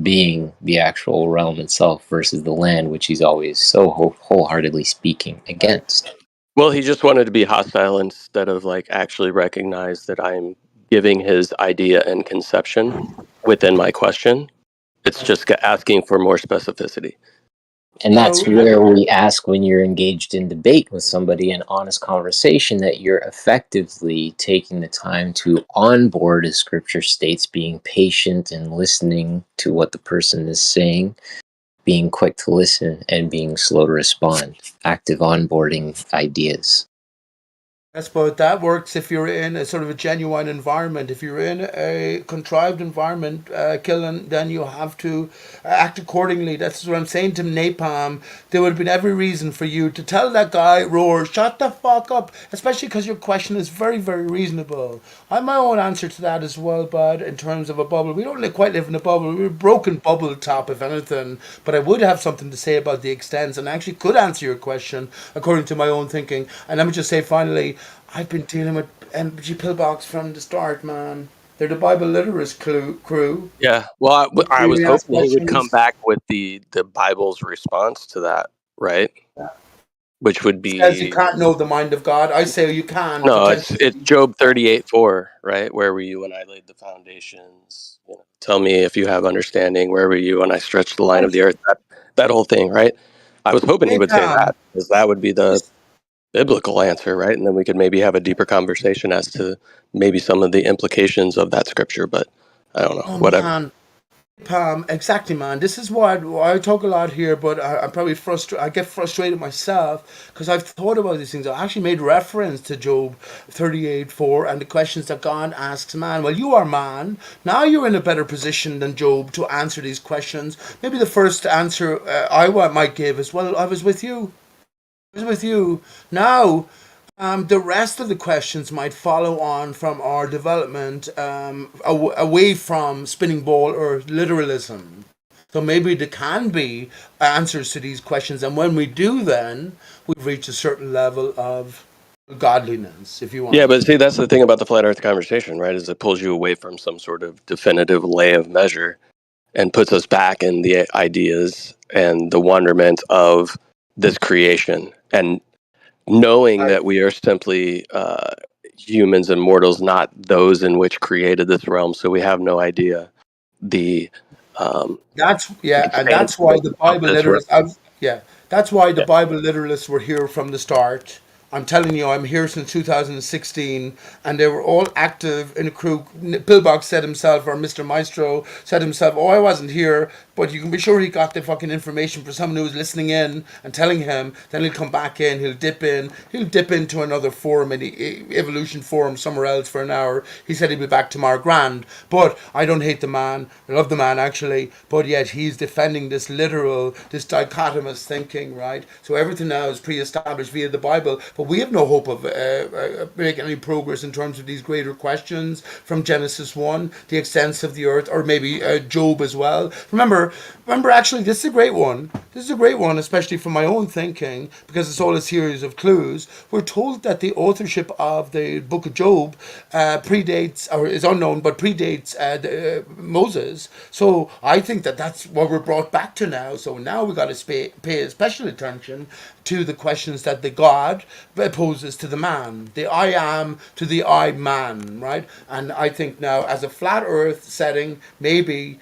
being the actual realm itself versus the land, which he's always so wholeheartedly speaking against. Well, he just wanted to be hostile instead of like actually recognize that I'm giving his idea and conception within my question. It's just asking for more specificity. And No, that's where we ask when you're engaged in debate with somebody, an honest conversation, that you're effectively taking the time to onboard, as scripture states, being patient and listening to what the person is saying, being quick to listen and being slow to respond, active onboarding ideas. Yes, but that works if you're in a sort of a genuine environment. If you're in a contrived environment, killing, then you have to act accordingly. That's what I'm saying to Napalm. There would have been every reason for you to tell that guy, Roar, shut the fuck up. Especially because your question is very, very reasonable. I have my own answer to that as well, bud, in terms of a bubble. We don't quite live in a bubble. We're a broken bubble top, if anything. But I would have something to say about the extents and I actually could answer your question according to my own thinking. And let me just say finally, I've been dealing with MG Pillbox from the start, man. They're the Bible literist crew. Yeah. Well, I was Really ask hoping he would come questions. back with the Bible's response to that, right? Which would It says you be can't know the mind of God. I say you can no, it's potentially. Job 38:4, right? Where were you when I laid the foundations? You know, tell me if you have understanding. Where were you when I stretched the line of the earth? That whole thing, right? I was hoping he would say Napalm. that because that would be the biblical answer, right? And then we could maybe have a deeper conversation as to maybe some of the implications of that scripture. But I don't know, Oh whatever. man, exactly, man. This is why I talk a lot here, but I'm probably frustrated. I get frustrated myself because I've thought about these things. I actually made reference to Job 38:4 and the questions that God asks man. Well, you are man. Now you're in a better position than Job to answer these questions. Maybe the first answer might give is, well, I was with you. I was with you. Now, the rest of the questions might follow on from our development away from spinning ball or literalism. So maybe there can be answers to these questions, and when we do, then we've reached a certain level of godliness, if you Yeah, want. but see, that's the thing about the flat Earth conversation, right? Is it pulls you away from some sort of definitive lay of measure and puts us back in the ideas and the wonderment of this creation, and knowing that we are simply humans and mortals, not those in which created this realm. So we have no idea the That's and that's why expansiveness the of Bible this realm. literalists. That's why the Yeah. Bible literalists were here from the start. I'm telling you, I'm here since 2016, and they were all active in a crew. Pillbox said himself, or Mr. Maestro said himself, "Oh, I wasn't here, but you can be sure he got the fucking information from someone who was listening in and telling him. Then he'll come back in, he'll dip into another forum, in the evolution forum somewhere else for an hour. He said he'd be back tomorrow, grand. But I don't hate the man. I love the man actually, but yet he's defending this literal, this dichotomous thinking, right? So everything now is pre-established via the Bible, but we have no hope of making any progress in terms of these greater questions from Genesis 1, the extents of the earth, or maybe Job as well. Remember, actually, this is a great one. This is a great one, especially for my own thinking, because it's all a series of clues. We're told that the authorship of the book of Job predates, or is unknown, but predates Moses. So I think that that's what we're brought back to now. So now we got to pay special attention to the questions that the God poses to the man, the I am to the I man, right? And I think now, as a flat Earth setting, maybe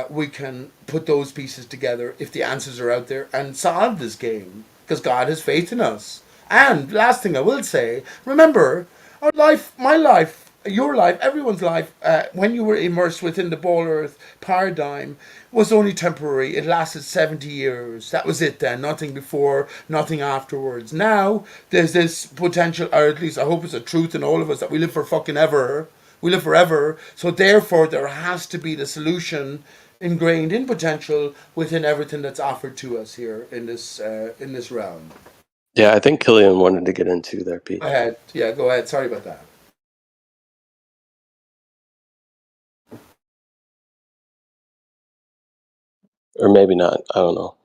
we can put those pieces together if the answers are out there and solve this game because God has faith in us. And last thing I will say, remember, our life, my life, your life, everyone's life, when you were immersed within the ball earth paradigm, was only temporary. It lasted 70 years. That was it then. Nothing before, nothing afterwards. Now, there's this potential, or at least I hope it's a truth in all of us, that we live for fucking ever. We live forever. So therefore, there has to be the solution ingrained in potential within everything that's offered to us here in this realm. Yeah, I think Killian wanted to get into there, Pete. Go ahead. Yeah, go ahead. Sorry about that. Or maybe not. I don't know.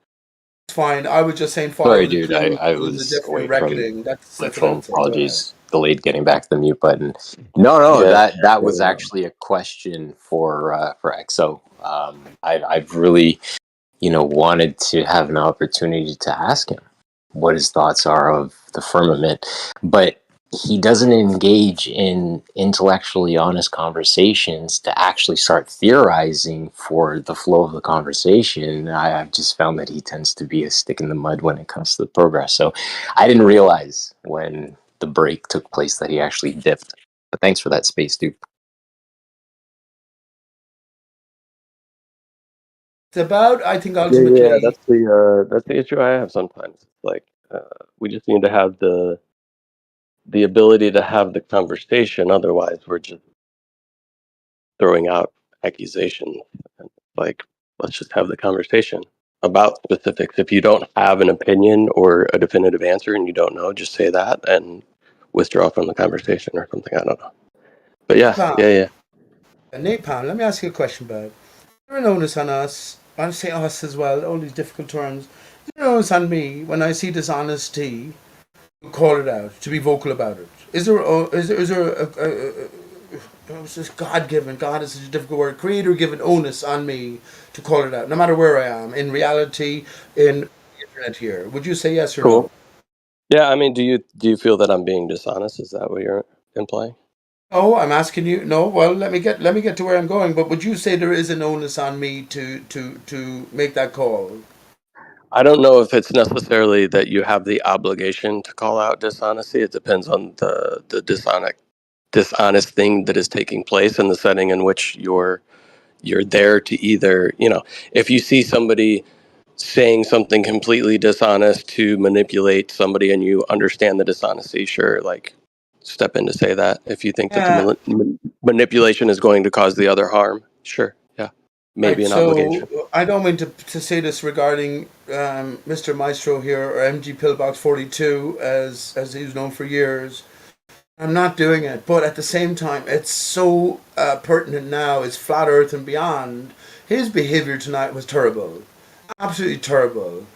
It's fine. I was just saying Sorry, follow the dude. clue. I It was a was different away from reckoning. That's my what I phone. would say. Go ahead. Apologies. Delayed getting back to the mute button. No, Yeah. that was actually a question for EXO. I've really, wanted to have an opportunity to ask him what his thoughts are of the firmament, but he doesn't engage in intellectually honest conversations to actually start theorizing for the flow of the conversation. I've just found that he tends to be a stick in the mud when it comes to the progress. So I didn't realize when the break took place that he actually dipped. But thanks for that space, dude. It's about, I think, Yeah, ultimately. that's the issue I have sometimes. Like we just need to have the ability to have the conversation. Otherwise, we're just throwing out accusations. Like, let's just have the conversation about specifics. If you don't have an opinion or a definitive answer and you don't know, just say that and withdraw from the conversation or something. I don't know. But yeah. Napalm, let me ask you a question, bud. You ever notice on us, I'll say us as well, all these difficult terms, you notice on me, when I see dishonesty, call it out, to be vocal about it. Is there it's just God-given, God is such a difficult word, creator-given onus on me to call it out, no matter where I am, in reality, in the internet here. Would you say yes or no? Cool. Yeah, I mean, do you feel that I'm being dishonest? Is that what you're implying? Oh, I'm asking you. No, well, let me get to where I'm going. But would you say there is an onus on me to make that call? I don't know if it's necessarily that you have the obligation to call out dishonesty. It depends on the dishonest thing that is taking place and the setting in which you're there to either, if you see somebody saying something completely dishonest to manipulate somebody and you understand the dishonesty, sure, like step in to say that. If you think that Yeah. the manipulation is going to cause the other harm, sure, yeah, maybe Right. an obligation. So I don't mean to say this regarding Mr. Maestro here or MG Pillbox 42 as he's known for years. I'm not doing it, but at the same time, it's so pertinent now. It's flat Earth and beyond. His behavior tonight was terrible, absolutely terrible.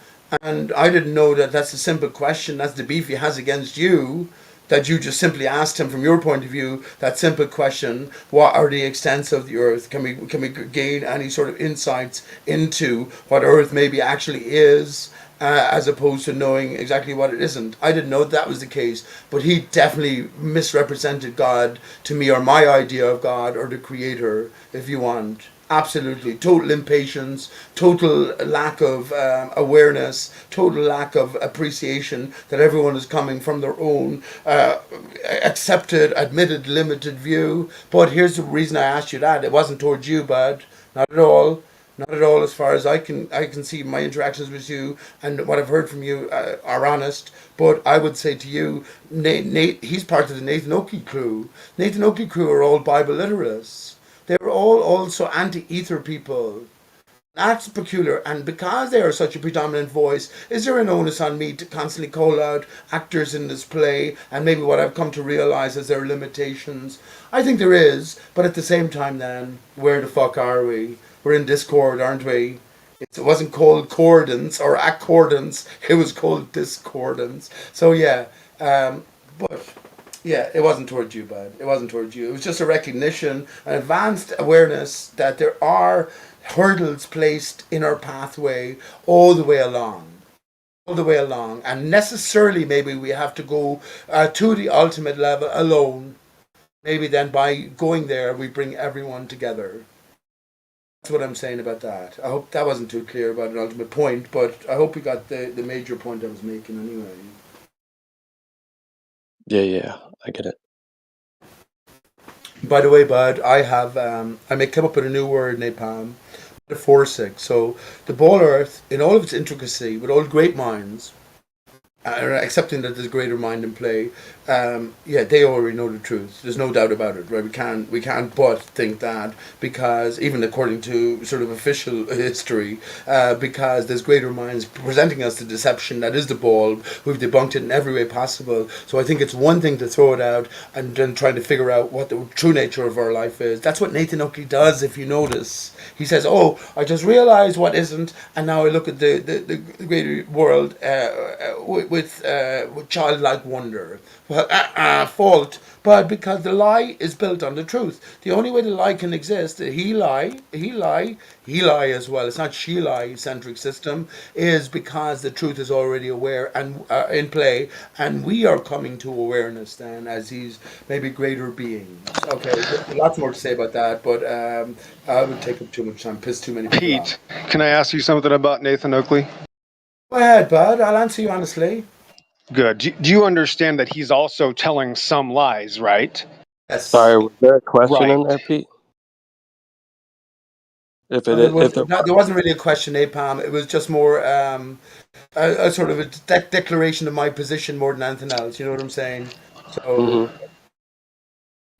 And I didn't know that that's a simple question. That's the beef he has against you. That you just simply asked him from your point of view that simple question: what are the extents of the Earth? Can we gain any sort of insights into what Earth maybe actually is, as opposed to knowing exactly what it isn't? I didn't know that was the case, but he definitely misrepresented God to me, or my idea of God, or the Creator, if you want. Absolutely. Total impatience, total lack of awareness, total lack of appreciation that everyone is coming from their own accepted, admitted, limited view. But here's the reason I asked you that. It wasn't towards you, bud. Not at all. Not at all. As far as I can see, my interactions with you and what I've heard from you are honest. But I would say to you, Nate, he's part of the Nathan Oakley crew. Nathan Oakley crew are all Bible literates. They were all also anti-ether people. That's peculiar, and because they are such a predominant voice, is there an onus on me to constantly call out actors in this play and maybe what I've come to realize as their limitations? I think there is, but at the same time then, where the fuck are we? We're in Discord, aren't we? It wasn't called cordance or accordance, it was called discordance. So yeah, but yeah, it wasn't towards you, bud. It wasn't towards you. It was just a recognition, an advanced awareness that there are hurdles placed in our pathway all the way along. All the way along. And necessarily, maybe we have to go to the ultimate level alone. Maybe then by going there, we bring everyone together. That's what I'm saying about that. I hope that wasn't too clear about an ultimate point, but I hope you got the major point I was making anyway. Yeah, I get it. By the way, bud, I have I may come up with a new word, napalm, metaphoric. So the ball earth, in all of its intricacy, with all great minds, accepting that there's a greater mind in play, yeah, they already know the truth. There's no doubt about it, right? We can't but think that, because even according to sort of official history, because there's greater minds presenting us the deception that is the ball. We've debunked it in every way possible. So I think it's one thing to throw it out and then trying to figure out what the true nature of our life is. That's what Nathan Oakley does, if you notice. He says, oh, I just realized what isn't, and now I look at the greater world with childlike wonder. Well, fault, but because the lie is built on the truth. The only way the lie can exist, he lie as well. It's not she lie centric system, is because the truth is already aware and in play, and we are coming to awareness then as these maybe greater beings. Okay, lots more to say about that, but I would take up too much time, piss too many people off. Pete, can I ask you something about Nathan Oakley? Go ahead, bud. I'll answer you honestly. Good. Do you understand that he's also telling some lies, right? Yes. Sorry, was there a question Right. in there, Pete? There wasn't really a question, Napalm. It was just more a sort of a declaration of my position more than anything else. You know what I'm saying? So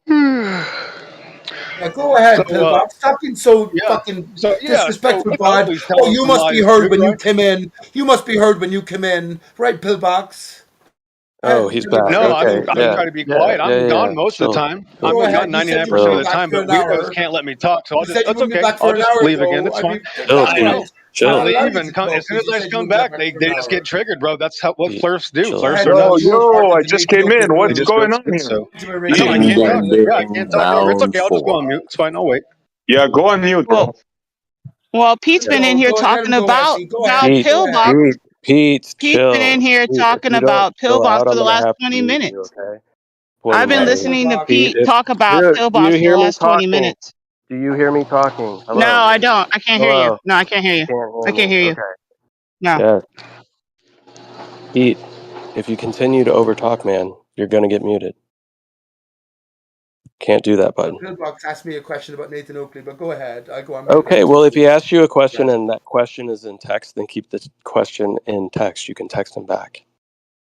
yeah, go ahead, Pillbox. Stop being so fucking disrespectful, bud. Oakley's Oh, telling you some must be lies heard too, when you right? come in. You must be heard when you come in, right, Pillbox? Oh, he's back. No, Okay. I'm Yeah. trying to be Yeah. quiet. I'm Yeah. gone Yeah. most of the Chill. time. Chill. Go I'm ahead. gone You said 99% you would of be Bro. the back time, for but an weirdos hour. can't let me talk. So You said you that's would be okay. back I'll for an just hour leave again. ago. It's I'd fine. be take Chill, that I Pete. know. right. I'm Chill. not They allowing you even to come talk as soon because as you I said you come would get back. back for They an just get hour. triggered, bro. That's what Pete. flirts do. Chill Go out. Flirts ahead, are Yo, Rose. nuts. You are part yo, of I the just Nathan came in. Oakley They What's crew. just go going on stupid. here? So It's a no, I ratio. can't Go talk. ahead. Yeah, I Ending can't talk over. It's round okay. I'll just go on 4. mute. It's fine. I'll wait. Yeah, go on mute, Well, bro. Pete's been in No, here go. Let talking him go, about Essie. Go ahead. Pete. Go ahead. pillbox. Pete. Pete's been in Chill. here Pete, if talking you don't about chill pillbox out, for I'm the gonna last have to 20 mute you. minutes. Okay. Point I've of been Okay, moderation. listening to Pillbox. Pete, Pete if talk about do you pillbox for the hear me last 20 talking? minutes. Do you hear me talking? No, Hello. I don't. I can't hear you. Hello. No, I can't hear You you. can't I hear can't me. hear you. Okay. No. Yeah. Pete, if you continue to overtalk, man, you're gonna get muted. Can't do that, bud. Pillbox asked me a question about Nathan Oakley, but go ahead. I go on mute. Okay, well, if he asks you a question and that question is in text, then keep the question in text. You can text him back.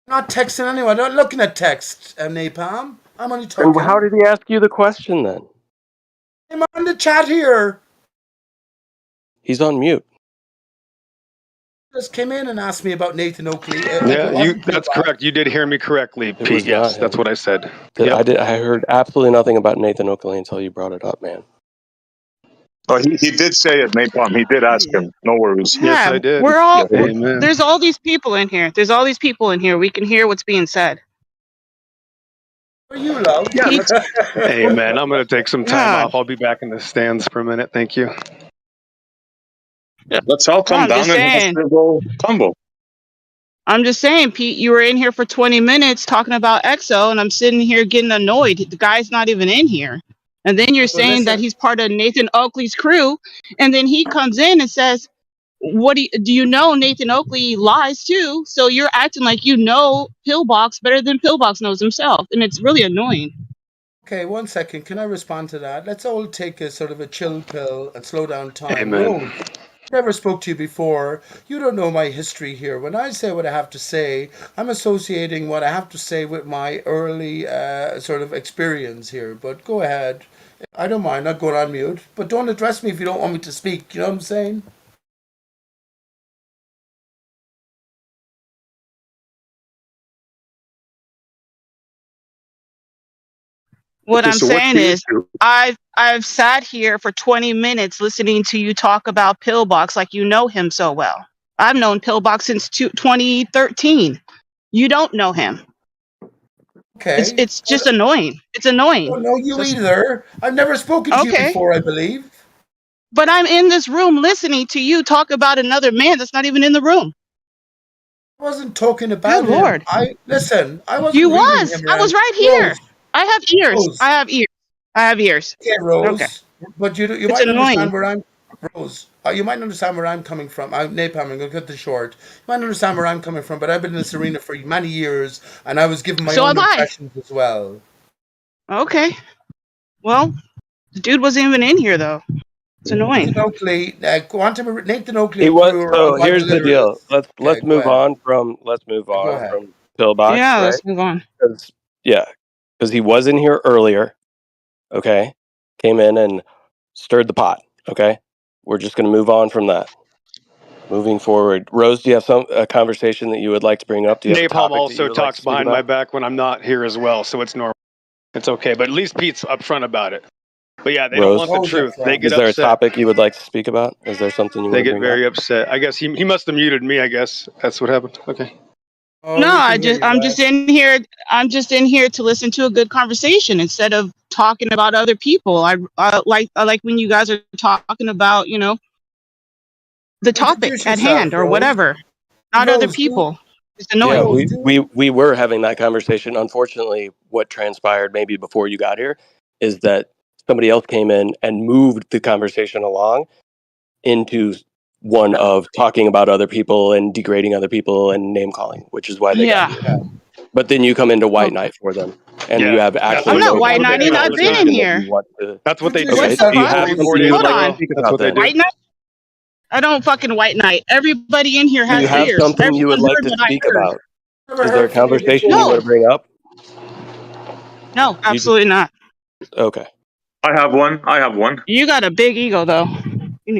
I'm not texting anyone. I'm not looking at text, Napalm. I'm only And talking. how did he ask you the question then? I'm on the chat here. He's on mute. Just came in and asked me about Nathan Oakley. Yeah, that's correct. You did hear me correctly, It Pete. was not Yes, him. that's what I said. I heard absolutely nothing about Nathan Oakley until you brought it up, man. Oh, he did say it, Napalm. He did ask him. No worries. Yes, I did. We're all. Amen. There's all these people in here. There's all these people in here. We can hear what's being said. Are you love? Yeah, Pete's, Amen. I'm going to take some time God. off. I'll be back in the stands for a minute. Thank you. Yeah, let's all No, come I'm down just and let's saying. go tumble. I'm just saying, Pete, you were in here for 20 minutes talking about EXO, and I'm sitting here getting annoyed. The guy's not even in here. And then you're saying that he's part of Nathan Oakley's crew, and then he comes in and says, "What do you know Nathan Oakley lies too?" So you're acting like you know Pillbox better than Pillbox knows himself, and it's really annoying. Okay, 1 second. Can I respond to that? Let's all take a sort of a chill pill and slow down time. Amen. Rose, never spoke to you before. You don't know my history here. When I say what I have to say, I'm associating what I have to say with my early sort of experience here. But go ahead. I don't mind not going on mute, but don't address me if you don't want me to speak. You know what I'm saying? What Okay, I'm so what saying do you is, do? I've sat here for 20 minutes listening to you talk about Pillbox like you know him so well. I've known Pillbox since 2013. You don't know him. Okay. It's just annoying. It's annoying. I don't know you Just, either. I've never spoken to you okay. before, I believe. But I'm in this room listening to you talk about another man that's not even in the room. I wasn't talking about Good him. Lord. I wasn't You reading was. him I was around. right Rose, here. I have ears. Rose. I have ears. I have ears. Okay, Rose. Okay. But you It's might annoying. understand where I'm Rose. You might understand where I'm coming from. Napalm, I'm gonna cut this short. You might understand where I'm coming from, but I've been in this arena for many years, and I was given my So own have I. impressions as well. Okay. Well, the dude wasn't even in here though. It's annoying. Nathan Oakley, Nathan Oakley He and was. crew around So Bible here's the deal. literalists. Let's Okay, go move ahead. on from Go ahead. Pillbox, Yeah, right? let's move on. Because he was in here earlier. Okay, came in and stirred the pot. Okay, we're just gonna move on from that. Moving forward, Rose, do you have a conversation that you would like to bring up? Do you have a Napalm topic that you also would like to talks speak behind my about? back when I'm not here as well, so it's normal. It's okay, but at least Pete's upfront about it. But yeah, they don't Rose, want the truth. They get is there a upset. topic you would like to speak about? Is there something you They want to get bring very up? upset. I guess he must have muted me. I guess that's what happened. Okay. Oh, No, we can hear you, I'm lad. just in here. I'm just in here to listen to a good conversation instead of talking about other people. I like when you guys are talking about the topic Introduce at yourself, hand or Rose. whatever, not other Rose, people. It's Yeah, annoying. we were having that conversation. Unfortunately, what transpired maybe before you got here is that somebody else came in and moved the conversation along into one of talking about other people and degrading other people and name calling, which is why they got Yeah. muted. But then you come into White Okay. Knight for them, and Yeah, you have that's actually I'm what not no white that's what they knighting. do topic of all I've the been time. in conversation that you here. want to. That's what they do. Okay, Introduce do yourself, you What? have Rose. something you would Hold like to on. speak That's about what they then? do. White knight? I don't fucking white knight. Everybody in here Do you has have ears. something you would Everyone like heard to what I speak heard. about? Never Is there a heard from you conversation before. you want No, to bring up? No, You absolutely not. okay? I have one. I have one. You got a big ego, though.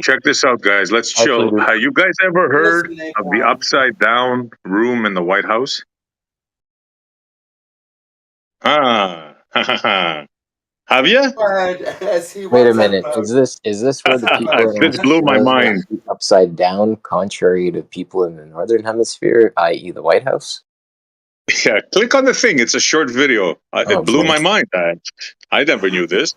Check this out, guys. Let's Actually, chill. Have you guys ever heard Listen, of the Naquan. upside down room in the White House? Ah, have you? Go ahead, SE. Wait a What's that minute. about? Is this where the people in This blew my Australia mind. sleep upside down, contrary to people in the northern hemisphere, i.e., the White House? Yeah, click on the thing. It's a short video. Oh It blew boy. my mind. I never knew this.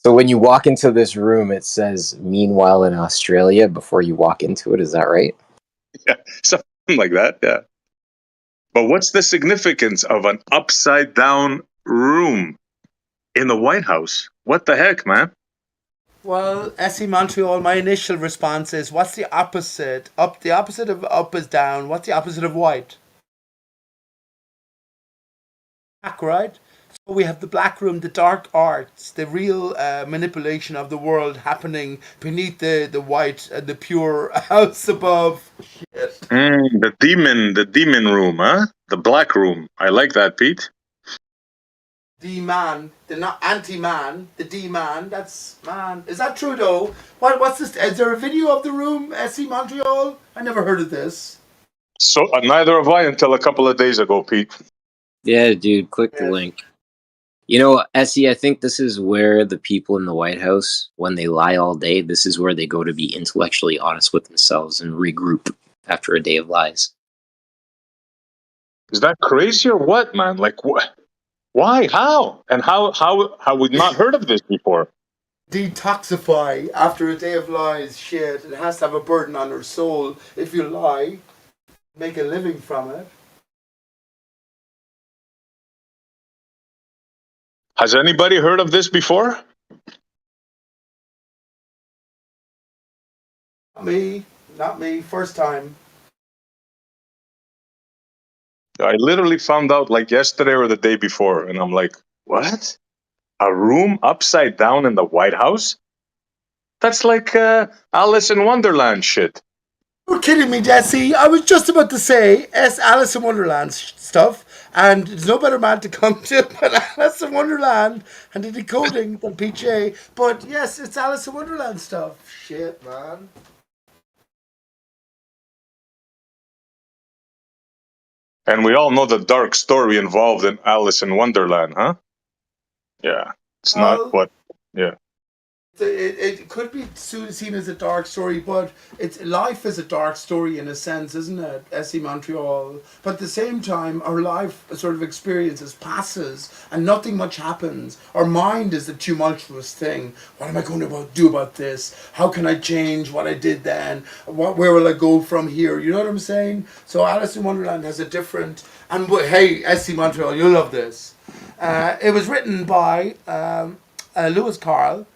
So when you walk into this room, it says "Meanwhile in Australia" before you walk into it. Is that right? Yeah, something like that. Yeah. But what's the significance of an upside down room in the White House? What the heck, man? Well, SE Montreal, my initial response is, what's the opposite? Up. The opposite of up is down. What's the opposite of white? Black, right? So we have the black room, the dark arts, the real manipulation of the world happening beneath the white and the pure house above. Shit. The demon room, huh? The black room. I like that, Pete. D-man, the not anti-man, the D-man, that's man. Is that true though? What's this? Is there a video of the room, SE Montreal? I never heard of this. So neither have I until a couple of days ago, Pete. Yeah, dude. Click the link. You know, Essie, I think this is where the people in the White House, when they lie all day, this is where they go to be intellectually honest with themselves and regroup after a day of lies. Is that crazy or what, man? Like, what? Why? How? And how we not heard of this before? Detoxify after a day of lies. Shit, it has to have a burden on her soul. If you lie, make a living from it. Has anybody heard of this before? Not me. First time. I literally found out like yesterday or the day before, and I'm like, what? A room upside down in the White House? That's like Alice in Wonderland shit. You're kidding me, Jesse. I was just about to say Alice in Wonderland stuff, and there's no better man to come to but Alice in Wonderland and the decoding than PJ. But yes, it's Alice in Wonderland stuff. Shit, man. And we all know the dark story involved in Alice in Wonderland, huh? Yeah. It's not what. Yeah. It could be seen as a dark story, but life is a dark story in a sense, isn't it, SE Montreal? But at the same time, our life sort of experiences passes and nothing much happens. Our mind is the tumultuous thing. What am I going to do about this? How can I change what I did then? Where will I go from here? You know what I'm saying? So Alice in Wonderland has a different... And hey, SE Montreal, you'll love this. It was written by Lewis Carroll.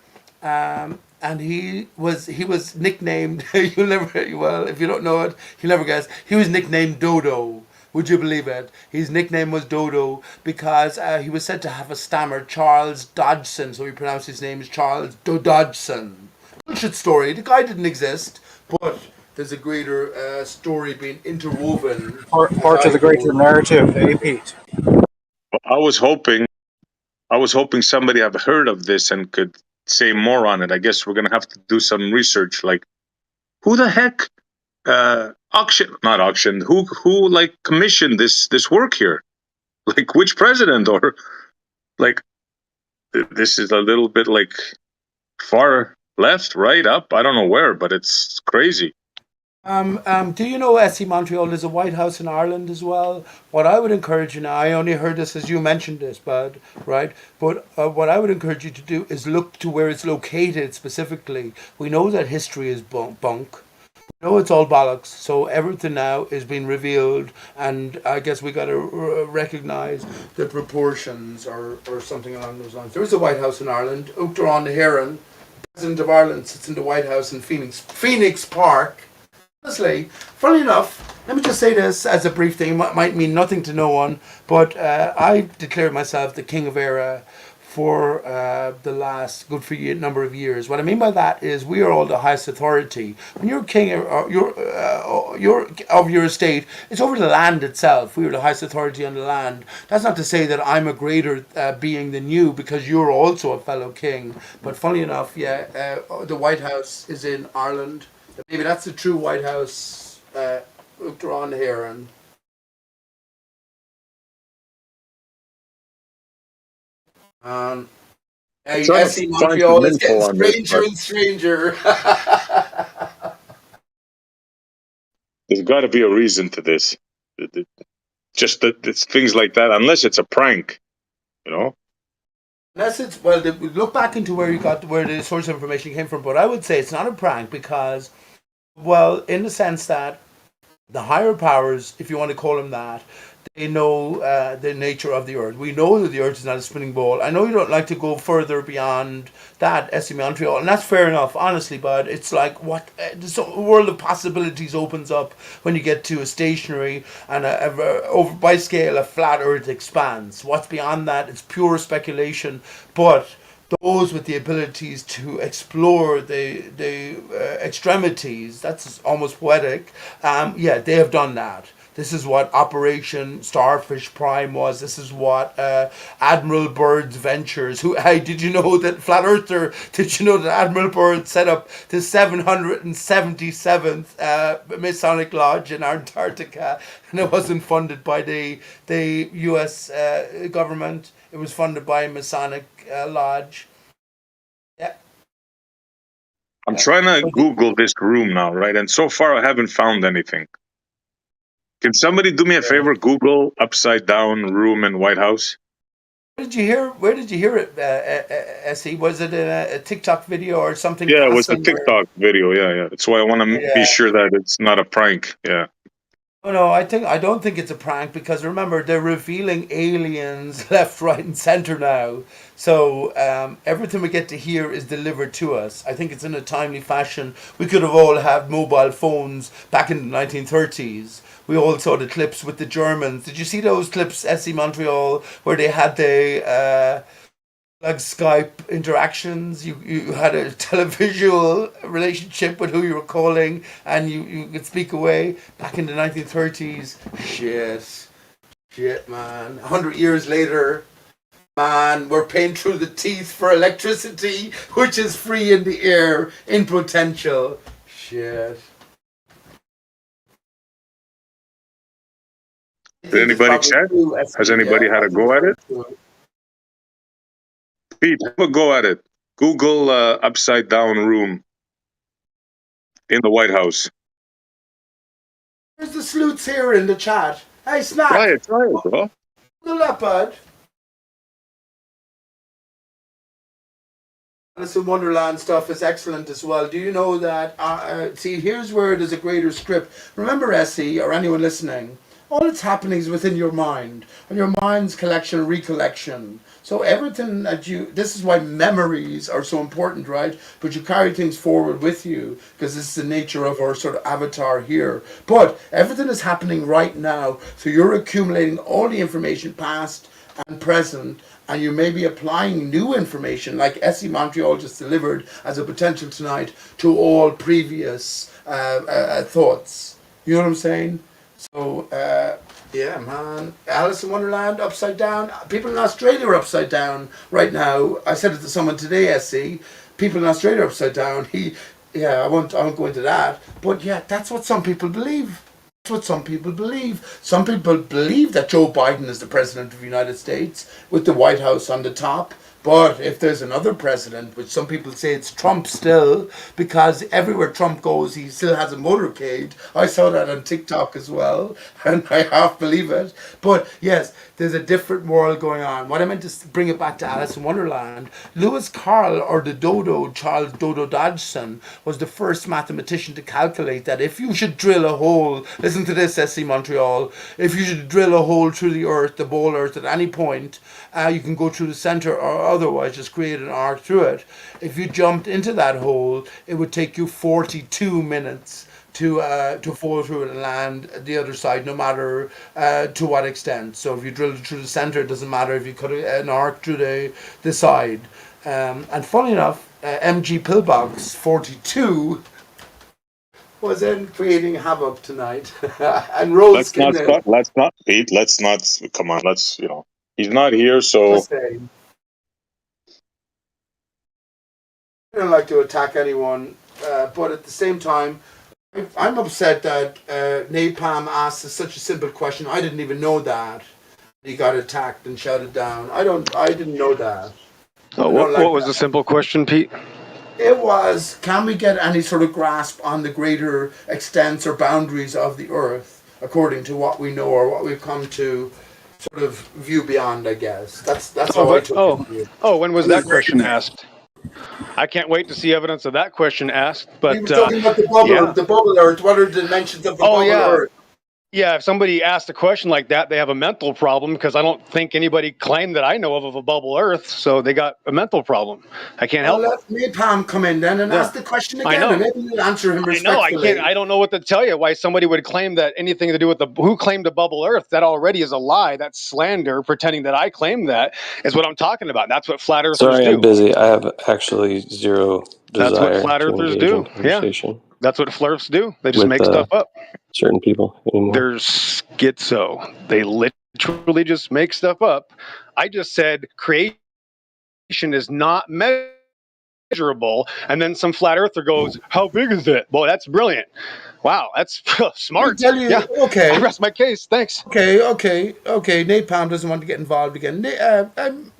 And he was nicknamed, you'll never, well, if you don't know it, you'll never guess, he was nicknamed Dodo. Would you believe it? His nickname was Dodo because he was said to have a stammer, Charles Dodgson, so he pronounced his name as Charles Dodgson. Bullshit story, the guy didn't exist, but there's a greater story being interwoven. Part of the greater narrative, eh, Pete? I was hoping somebody had heard of this and could say more on it. I guess we're gonna have to do some research. Like, who the heck who like commissioned this work here? Like, which president? Or like, this is a little bit like far left, right, up. I don't know where, but it's crazy. Do you know SE Montreal is a White House in Ireland as well? What I would encourage you now, I only heard this as you mentioned this, bud, right? But what I would encourage you to do is look to where it's located specifically. We know that history is bunk. We know it's all bollocks. So everything now is being revealed, and I guess we got to recognize the proportions or something along those lines. There is a White House in Ireland. Uachtar the Heron, President of Ireland, sits in the White House in Phoenix Park. Honestly, funny enough, let me just say this as a brief thing. It might mean nothing to no one, but I declare myself the king of era for the last good for you number of years. What I mean by that is we are all the highest authority. When you're king or you're of your estate, it's over the land itself. We are the highest authority on the land. That's not to say that I'm a greater being than you, because you're also a fellow king. But funny enough, yeah, the White House is in Ireland. Maybe that's the true White House. Looked around here and. I'm trying to SC find Montreal some is getting info on this, stranger but and stranger. There's got to be a reason to this. Just that it's things like that, unless it's a prank, you know. Unless it's well, look back into where the source of information came from. But I would say it's not a prank because, well, in the sense that the higher powers, if you want to call them that, they know the nature of the earth. We know that the earth is not a spinning ball. I know you don't like to go further beyond that, SC Montreal, and that's fair enough, honestly, but it's like what the world of possibilities opens up when you get to a stationary and over by scale a flat earth expands. What's beyond that? It's pure speculation, but those with the abilities to explore the extremities, that's almost poetic. Yeah, they have done that. This is what Operation Starfish Prime was. This is what Admiral Byrd's Ventures. Hey, did you know that Flat Earther? Did you know that Admiral Byrd set up the 777th Masonic Lodge in Antarctica, and it wasn't funded by the U.S. Government. It was funded by a Masonic Lodge. Yeah. I'm trying to Google this room now, right? And so far, I haven't found anything. Can somebody do me a favor? Google upside down room in White House. Where did you hear? Where did you hear it, Essie? Was it in a TikTok video or something? Yeah, it was a Passing or- TikTok video. Yeah. That's why I want to be Yeah. sure that it's not a prank. Yeah. Oh no, I don't think it's a prank because remember they're revealing aliens left, right, and center now. So everything we get to hear is delivered to us. I think it's in a timely fashion. We could have all had mobile phones back in the 1930s. We all saw the clips with the Germans. Did you see those clips, SC Montreal, where they had the like Skype interactions? You had a televisual relationship with who you were calling, and you could speak away back in the 1930s. Shit, man. 100 years later, man, we're paying through the teeth for electricity, which is free in the air in potential. Shit. Did anybody check? Has anybody had a go at it? Pete, have a go at it. Google upside down room in the White House. There's the sleuths here in the chat. Hey, Snack. Try it, bro. Google that, bud. Alice in Wonderland stuff is excellent as well. Do you know that? See, here's where there's a greater script. Remember, Essie, or anyone listening, all that's happening is within your mind, and your mind's collection and recollection. So everything that this is why memories are so important, right? But you carry things forward with you, because this is the nature of our sort of avatar here. But everything is happening right now, so you're accumulating all the information past and present, and you may be applying new information like SC Montreal just delivered as a potential tonight to all previous thoughts. You know what I'm saying? So, yeah, man. Alice in Wonderland, upside down. People in Australia are upside down right now. I said it to someone today, SC. People in Australia are upside down. I won't go into that. But yeah, that's what some people believe. That's what some people believe. Some people believe that Joe Biden is the president of the United States with the White House on the top. But if there's another president, which some people say it's Trump still, because everywhere Trump goes, he still has a motorcade. I saw that on TikTok as well, and I half believe it. But yes, there's a different world going on. What I meant to bring it back to Alice in Wonderland, Lewis Carroll, or the Dodo, Charles Dodo Dodgson, was the first mathematician to calculate that if you should drill a hole, listen to this, SC Montreal, if you should drill a hole through the earth, the ball earth, at any point, you can go through the center or otherwise just create an arc through it. If you jumped into that hole, it would take you 42 minutes to fall through and land the other side, no matter to what extent. So if you drill through the center, it doesn't matter if you cut an arc through the side. And funny enough, MG Pillbox 42 was in creating havoc tonight, and Rose came in. Let's not, Pete. Let's not. Come on. Let's. He's not here, so. Just saying. I don't like to attack anyone, but at the same time, I'm upset that Napalm asked such a simple question. I didn't even know that he got attacked and shouted down. I didn't know that. Oh, what was the simple question, Pete? It was, can we get any sort of grasp on the greater extents or boundaries of the Earth, according to what we know or what we've come to sort of view beyond, I guess. That's how I took it. When was that question asked? I can't wait to see evidence of that question asked. But we were talking about the bubble Earth. What are the dimensions of the bubble Earth? Yeah, if somebody asked a question like that, they have a mental problem, because I don't think anybody claimed that I know of a bubble Earth, so they got a mental problem. I can't help it. Let Napalm come in then and ask the question again, and maybe you'll answer him respectfully. I don't know what to tell you. Why somebody would claim that anything to do with who claimed a bubble Earth? That already is a lie. That's slander. Pretending that I claim that is what I'm talking about. That's what flat earthers Sorry, do. I'm busy. I have actually zero desire That's what flat to earthers engage do. in conversation. That's what flirts do. They just with, make stuff up. Certain people anymore. They're schizo. They literally just make stuff up. I just said creation is not measurable, and then some flat earther goes, "How big is it?" Well, that's brilliant. Wow, that's smart. Okay. I rest my case. Thanks. Okay. Napalm doesn't want to get involved again.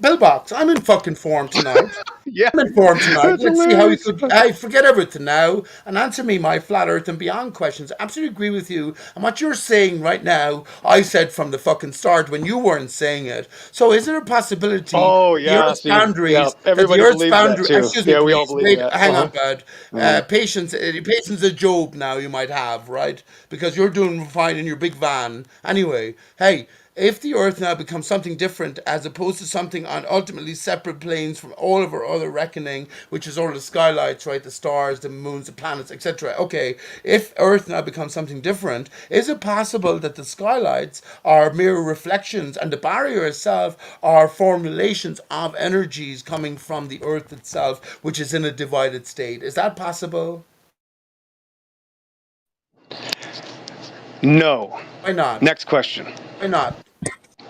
Pillbox, I'm in fucking form tonight. Yeah. I'm in form tonight. That's Let's see how we hilarious. could. I forget everything now and answer me my flat earth and beyond questions. I absolutely agree with you. And what you're saying right now, I said from the fucking start when you weren't saying it. So is there a possibility the Earth's boundaries, everybody the Earth's believes boundary, that too. excuse me, Yeah, we please, all believe wait, that. hang on, bud. Patience of Job now you might have, right? Because you're doing fine in your big van. Anyway, hey, if the Earth now becomes something different as opposed to something on ultimately separate planes from all of our other reckoning, which is all the skylights, right? The stars, the moons, the planets, etc. Okay, if Earth now becomes something different, is it possible that the skylights are mere reflections and the barrier itself are formulations of energies coming from the Earth itself, which is in a divided state? Is that possible? No. Why not? Next question. Why not?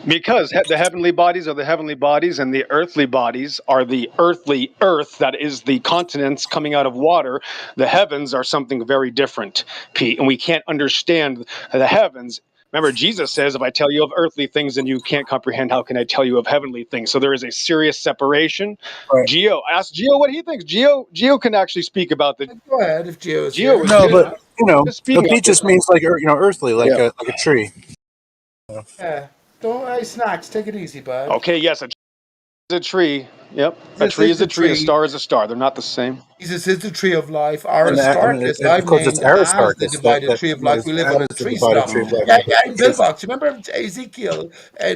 Because the heavenly bodies are the heavenly bodies, and the earthly bodies are the earthly earth, that is the continents coming out of water. The heavens are something very different, Pete, and we can't understand the heavens. Remember, Jesus says, if I tell you of earthly things and you can't comprehend, how can I tell you of heavenly things? So there is a serious separation. Right. Geo, ask Geo what he thinks. Geo can actually speak about the. Go ahead if Geo is Geo here. is No, good. but Just speak Pete about just this. means like earthly, like a tree. Yeah. Don't snacks. Take it easy, bud. Okay, yes, a tree. Yep. A This tree is is the a tree. A tree. star is a star. They're not the same. Jesus is the tree of life. Our And Aristarchus, I've because it's named as the Aristarchus divided tree of life. We live on a the tree divided stump. tree of life. Yeah, Billbox. Remember Ezekiel,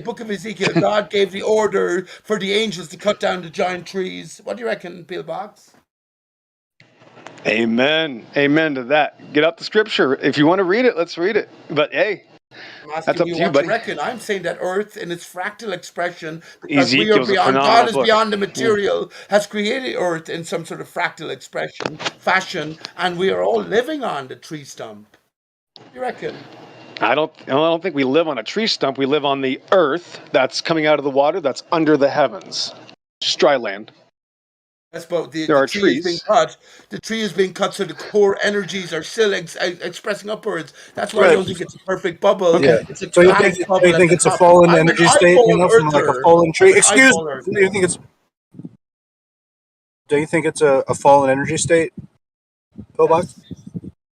book of Ezekiel, God gave the order for the angels to cut down the giant trees. What do you reckon, Pillbox? Amen. Amen to that. Get out the scripture. If you want to read it, let's read it. But hey, I'm asking that's up you to you, what buddy. you reckon. I'm saying that Earth, in its fractal expression, because we are Ezekiel's a beyond, phenomenal God is book. beyond the material, has created Earth in some sort of fractal expression, fashion, and we are all living on the tree stump. What do you reckon? I don't think we live on a tree stump. We live on the earth that's coming out of the water that's under the heavens. Just dry land. That's about There the are tree is being trees. cut. The tree is being cut, so the core energies are still expressing upwards. That's why I Right. don't think it's a perfect bubble. Yeah. It's a So you chaotic think bubble at the it's a top. fallen I'm an energy state, eyeball from like a earther. fallen tree? I'm an Excuse eyeball me. earther. Do you think it's a fallen energy state, Pillbox?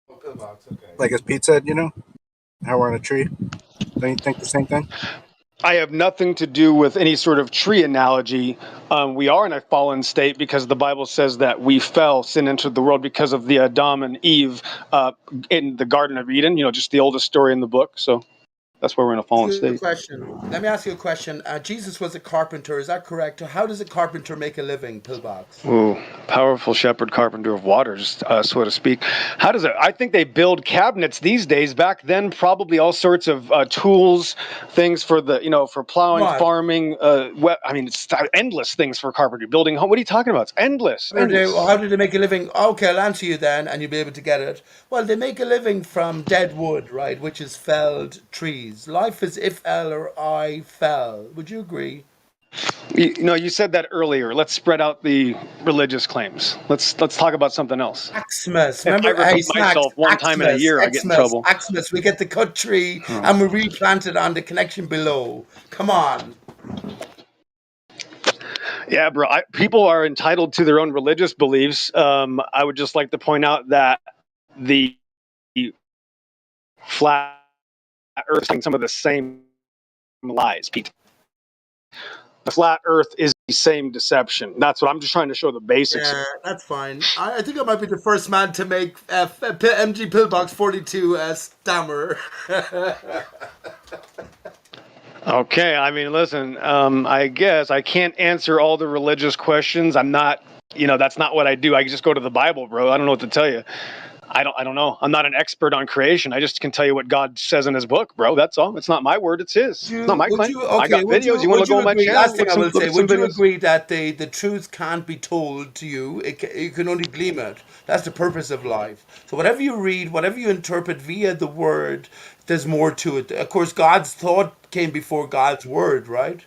Oh, pillbox. Okay. Like as Pete said, how we're on a tree. Don't you think the same thing? I have nothing to do with any sort of tree analogy. We are in a fallen state because the Bible says that we fell, sin entered the world because of the Adam and Eve in the Garden of Eden. Just the oldest story in the book. So That's why we're in a fallen Let me ask you a state. question. Let me ask you a question. Jesus was a carpenter. Is that correct? How does a carpenter make a living, Pillbox? Ooh, powerful shepherd, carpenter of waters, so to speak. How does it? I think they build cabinets these days. Back then, probably all sorts of tools, things for the, for plowing, What? farming. I mean, it's endless things for carpentry, building home. What are you talking about? It's endless, endless. How do they make a living? Okay, I'll answer you then, and you'll be able to get it. Well, they make a living from dead wood, right, which is felled trees. Life is if L or I fell. Would you agree? You said that earlier. Let's spread out the religious claims. Let's talk about something else. Xmas. If I Remember, hey, repeat Snacks, myself one time in a Xmas, year, I get in Xmas, trouble. Xmas. We get the cut tree Oh. and we replant it on the connection below. Come on. Yeah, bro. People are entitled to their own religious beliefs. I would just like to point out that the flat Earth is some of the same lies, Pete. The flat Earth is the same deception. That's what I'm just trying to show the basics. Yeah, that's fine. I think I might be the first man to make MG Pillbox 42 stammer. Okay, I mean, listen. I guess I can't answer all the religious questions. I'm not. That's not what I do. I just go to the Bible, bro. I don't know what to tell you. I don't know. I'm not an expert on creation. I just can tell you what God says in His book, bro. That's all. It's not my word. It's His. It's not my claim. I got videos. You want to go on my agree? channel? Last thing I will say. Look at some Would you videos. agree that the truth can't be told to you? You can only glean it. That's the purpose of life. So whatever you read, whatever you interpret via the word, there's more to it. Of course, God's thought came before God's word, right?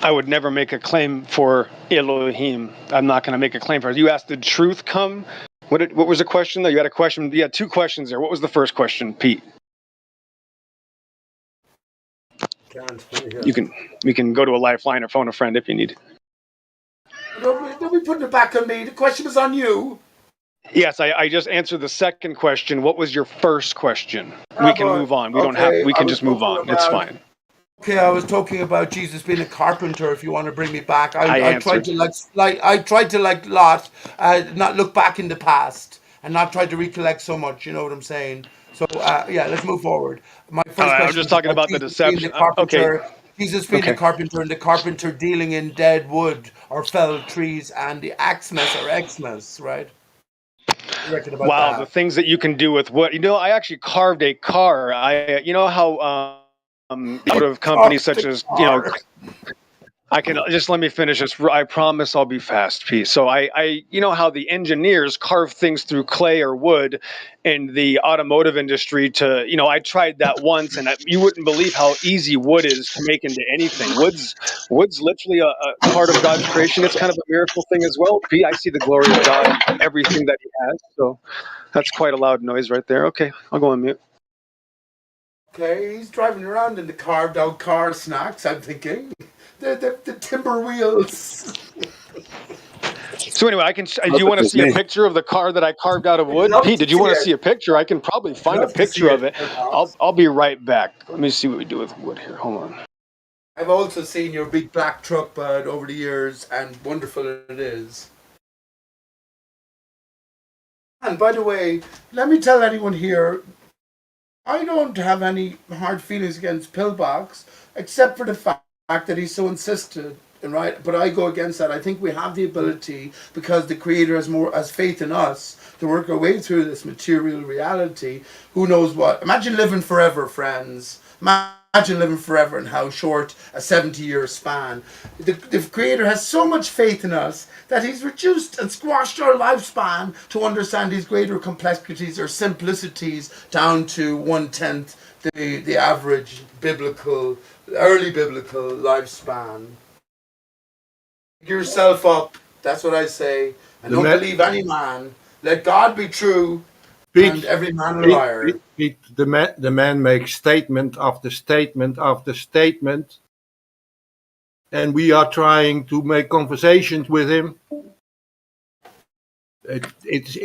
I would never make a claim for Elohim. I'm not going to make a claim for it. You asked, did truth come? What was the question though? You had a question. You had two questions there. What was the first question, Pete? We can go to a lifeline or phone a friend if you need. Don't be putting it back on me. The question was on you. Yes, I just answered the second question. What was your first question? We can move on. We don't have. Okay, We I can was just move talking on. It's about. fine. Okay, I was talking about Jesus being a carpenter. If you want to bring me back, I I tried answered. to I tried to like Lot, not look back in the past and not try to recollect so much. You know what I'm saying? So yeah, let's move forward. My first I'm question just was talking about about the Jesus being the deception. Okay. carpenter. Jesus being the Okay. carpenter and the carpenter dealing in dead wood or felled trees and the axemas or Xmas, right? What do you reckon about Wow, the that? things that you can do with wood. I actually carved a car. How automotive companies Carved such the as car. I can just let me finish this. I promise I'll be fast, Pete. So how the engineers carve things through clay or wood in the automotive industry I tried that once and you wouldn't believe how easy wood is to make into anything. Wood's literally a part of God's creation. It's kind of a miracle thing as well, Pete. I see the glory of God in everything that He has. So that's quite a loud noise right there. Okay, I'll go on mute. Okay, he's driving around in the carved out car, Snacks, I'm thinking. The timber wheels. So anyway, do you want to see a picture of the car that I carved out of I'd wood? love Pete, to did you see want to it. see a picture? I can probably I'd find a love to see picture of it. it. I'll be right back. Let me see what we do with wood here. Hold on. I've also seen your big black truck, bud, over the years, and wonderful it is. And by the way, let me tell anyone here, I don't have any hard feelings against Pillbox, except for the fact that he's so insistent, right? But I go against that. I think we have the ability, because the Creator has faith in us, to work our way through this material reality. Who knows what? Imagine living forever, friends. Imagine living forever and how short a 70-year span. The Creator has so much faith in us that He's reduced and squashed our lifespan to understand these greater complexities or simplicities down to 1/10 the average early biblical lifespan. Pick yourself up. That's what I say. And don't believe any man. Let God be true and every man a liar. The man makes statement after statement after statement, and we are trying to make conversations with him. It's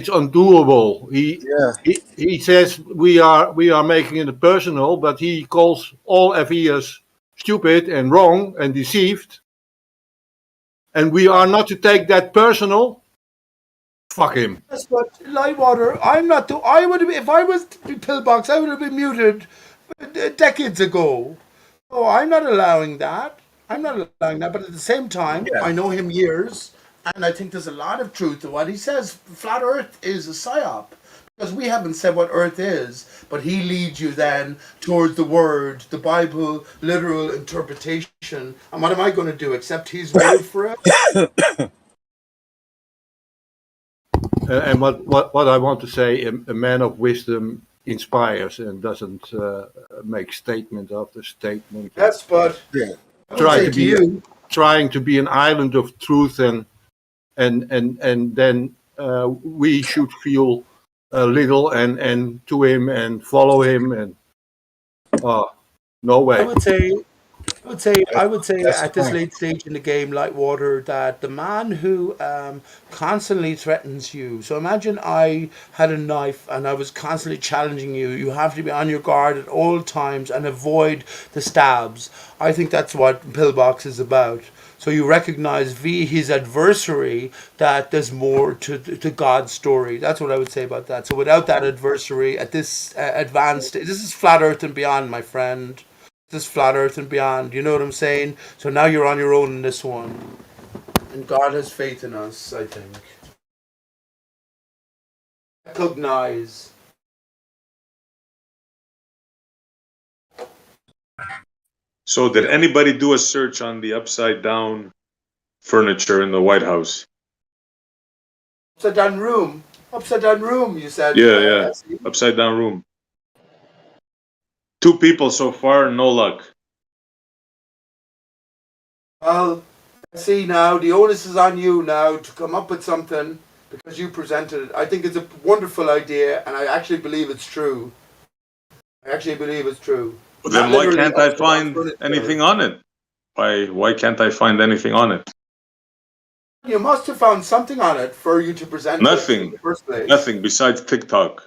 undoable. He says we are making it personal, but he calls all FEers stupid and wrong and deceived, and we are not to take that personal. Fuck him. Yes, but Lightwater, I'm not the. I would have if I was Pillbox. I would have been muted decades ago. Oh, I'm not allowing that. I'm not allowing that. But at the same time, Yeah. I know him years, and I think there's a lot of truth to what he says. Flat Earth is a psyop because we haven't said what Earth is, but he leads you then towards the Word, the Bible, literal interpretation. And what am I going to do? Accept his word for it? And what I want to say, a man of wisdom inspires and doesn't make statement after statement. Yes, but Yeah. I would say to you, trying to be an island of truth, and then we should feel little and to him and follow him, and no way. I would say That's the at this point. late stage in the game, Lightwater, that the man who constantly threatens you. So imagine I had a knife and I was constantly challenging you. You have to be on your guard at all times and avoid the stabs. I think that's what Pillbox is about. So you recognize via his adversary that there's more to God's story. That's what I would say about that. So without that adversary at this advanced, this is flat Earth and beyond, my friend. This flat Earth and beyond. You know what I'm saying? So now you're on your own in this one, and God has faith in us. I think. Recognize. So, did anybody do a search on the upside down furniture in the White House? Upside down room. Upside down room. You said. Yeah. Upside down room. 2 people so far, no luck. Well, see now, the onus is on you now to come up with something because you presented it. I think it's a wonderful idea, and I actually believe it's true. I actually believe it's true. Well, then Not why literally can't I upside down find furniture. anything on it? Why can't I find anything on it? You must have found something on it for you to present it in the first place. Nothing besides TikTok.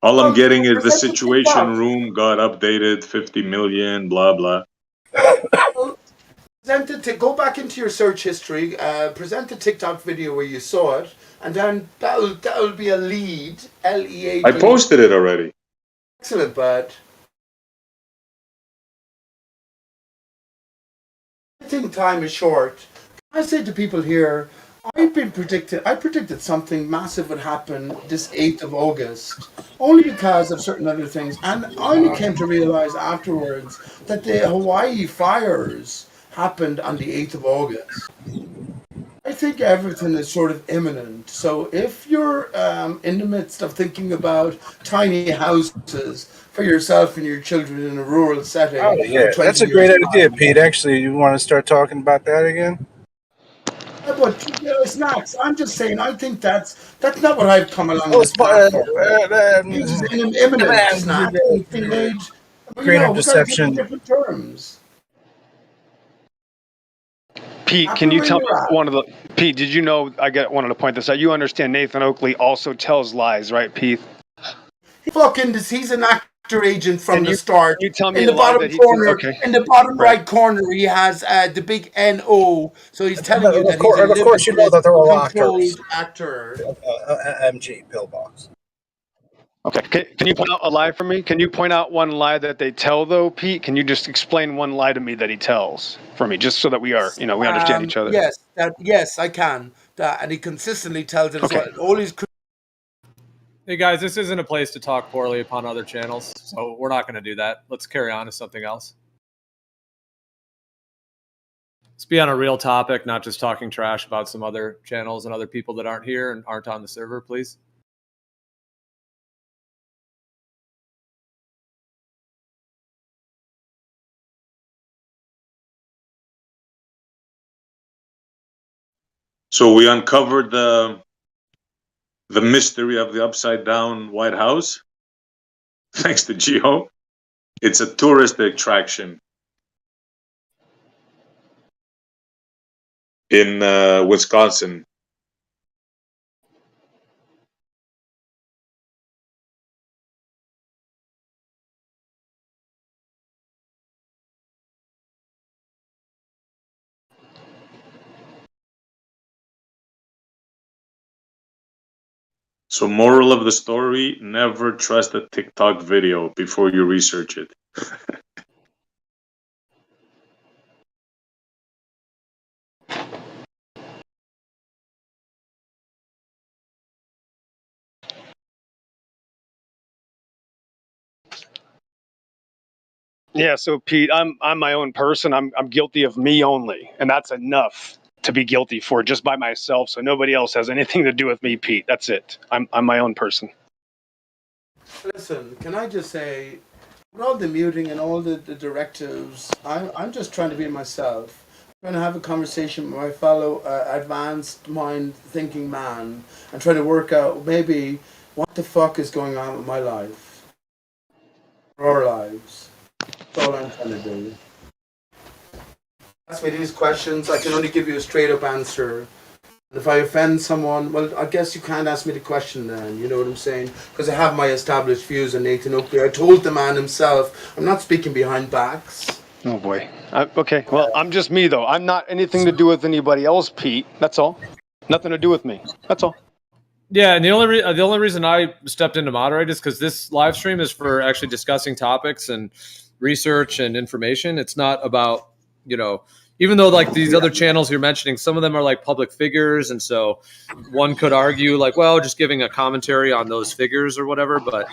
All I'm getting is the Situation Room got updated, 50 million, blah blah. Present it to go back into your search history. Present the TikTok video where you saw it, and then that'll be a lead. LEAD. I posted it already. Excellent, bud. I think time is short. I say to people here, I predicted something massive would happen this 8th of August, only because of certain other things. And I only came to realize afterwards that the Hawaii fires happened on the 8th of August. I think everything is sort of imminent. So if you're in the midst of thinking about tiny houses for yourself and your children in a rural setting, Oh yeah, that's a great idea, Pete. Actually, you want to start talking about that again? Yeah, but it's not. I'm just saying. I think that's not what I've come along Oh, this platform. It's just an imminent snack and teenage. But, Greater we've got to think in deception. different terms. Pete, Happy can you where tell me you're at. Pete, did you know, wanted to point this out. You understand Nathan Oakley also tells lies, right, Pete? He's an actor agent from the start. Can you tell me In a the lie bottom that he corner, okay. in the bottom Right. right corner, he has the big NO. So he's telling you that he's a And of course, you know limited, that they're all controlled actors. actor. MG Pillbox. Okay. Can you point out a lie for me? Can you point out one lie that they tell, though, Pete? Can you just explain one lie to me that he tells for me, just so that we understand each other? Yes, I can. And he consistently tells it as well. All his Hey guys, this isn't a place to talk poorly upon other channels, so we're not going to do that. Let's carry on to something else. Let's be on a real topic, not just talking trash about some other channels and other people that aren't here and aren't on the server, please. So we uncovered the mystery of the upside down White House. Thanks to Geo. It's a tourist attraction in Wisconsin. So, moral of the story: never trust a TikTok video before you research it. Yeah, so Pete, I'm my own person. I'm guilty of me only, and that's enough to be guilty for just by myself. So nobody else has anything to do with me, Pete. That's it. I'm my own person. Listen, can I just say, with all the muting and all the directives, I'm just trying to be myself. I'm trying to have a conversation with my fellow advanced mind thinking man and try to work out maybe what the fuck is going on with my life, or our lives. That's all I'm trying to do. Ask me these questions, I can only give you a straight up answer. If I offend someone, well, I guess you can't ask me the question then, you know what I'm saying? Because I have my established views on Nathan Oakley. I told the man himself, I'm not speaking behind backs. Oh boy. Okay. Well, I'm just me though. I'm not anything to do with anybody else, Pete. That's all. Nothing to do with me. That's all. Yeah, and the only reason I stepped in to moderate is because this live stream is for actually discussing topics and research and information. It's not about, even though like these other channels you're mentioning, some of them are like public figures, and so one could argue like, well, just giving a commentary on those figures or whatever. But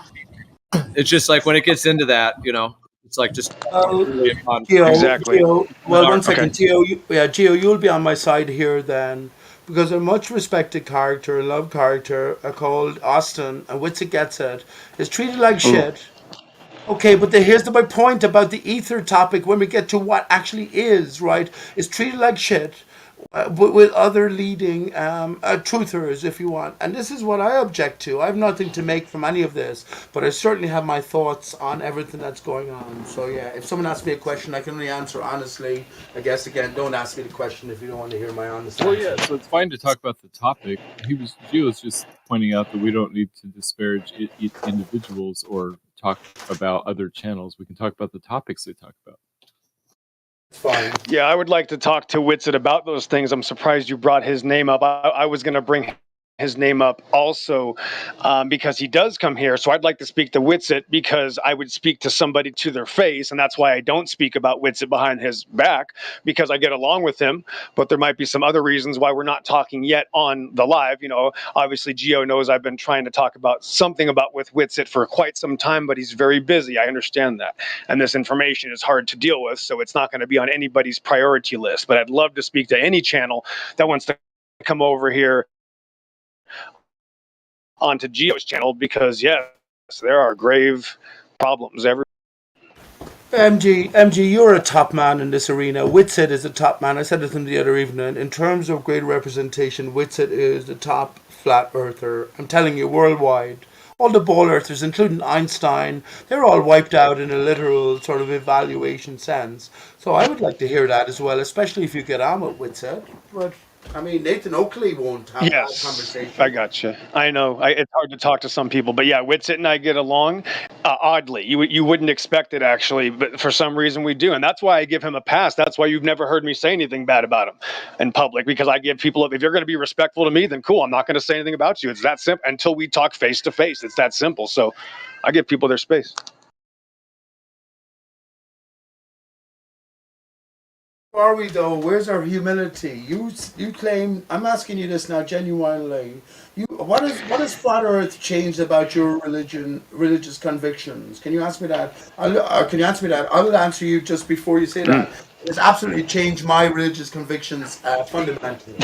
it's just like when it gets into that, it's like just Gio, well, one second, Okay. Gio, you'll be on my side here then. Because a much respected character, a loved character called Austin, and Witsit gets it, is treated like shit. Okay, but here's my point about the ether topic when we get to what actually is, right? Is treated like shit with other leading truthers, if you want. And this is what I object to. I have nothing to make from any of this, but I certainly have my thoughts on everything that's going on. So, yeah, if someone asks me a question, I can only answer honestly. I guess, again, don't ask me the question if you don't want to hear my honest Well, answer. yeah, so it's fine to talk about the topic. Gio was just pointing out that we don't need to disparage individuals or talk about other channels. We can talk about the topics they talk about. Fine. Yeah, I would like to talk to Witsit about those things. I'm surprised you brought his name up. I was going to bring his name up also because he does come here. So I'd like to speak to Witsit because I would speak to somebody to their face. And that's why I don't speak about Witsit behind his back, because I get along with him. But there might be some other reasons why we're not talking yet on the live. Obviously Gio knows I've been trying to talk about something about with Witsit for quite some time, but he's very busy. I understand that. And this information is hard to deal with. So it's not going to be on anybody's priority list. But I'd love to speak to any channel that wants to come over here onto Gio's channel, because yes, there are grave problems everywhere. MG, you're a top man in this arena. Witsit is a top man. I said it in the other evening. In terms of great representation, Witsit is the top flat earther. I'm telling you, worldwide. All the ball earthers, including Einstein, they're all wiped out in a literal sort of evaluation sense. So I would like to hear that as well, especially if you get on with Witsit. But I mean, Nathan Oakley won't have that Yes, conversation. I gotcha. I know it's hard to talk to some people, but yeah, Witsit and I get along oddly. You wouldn't expect it actually, but for some reason we do, and that's why I give him a pass. That's why you've never heard me say anything bad about him in public, because I give people, if you're going to be respectful to me, then cool. I'm not going to say anything about you. It's that simple. Until we talk face to face, it's that simple. So I give people their space. Are we though? Where's our humility? You claim. I'm asking you this now, genuinely. What has flat Earth changed about your religious convictions? Can you ask me that? Can you answer me that? I will answer you just before you say that. It's absolutely changed my religious convictions fundamentally.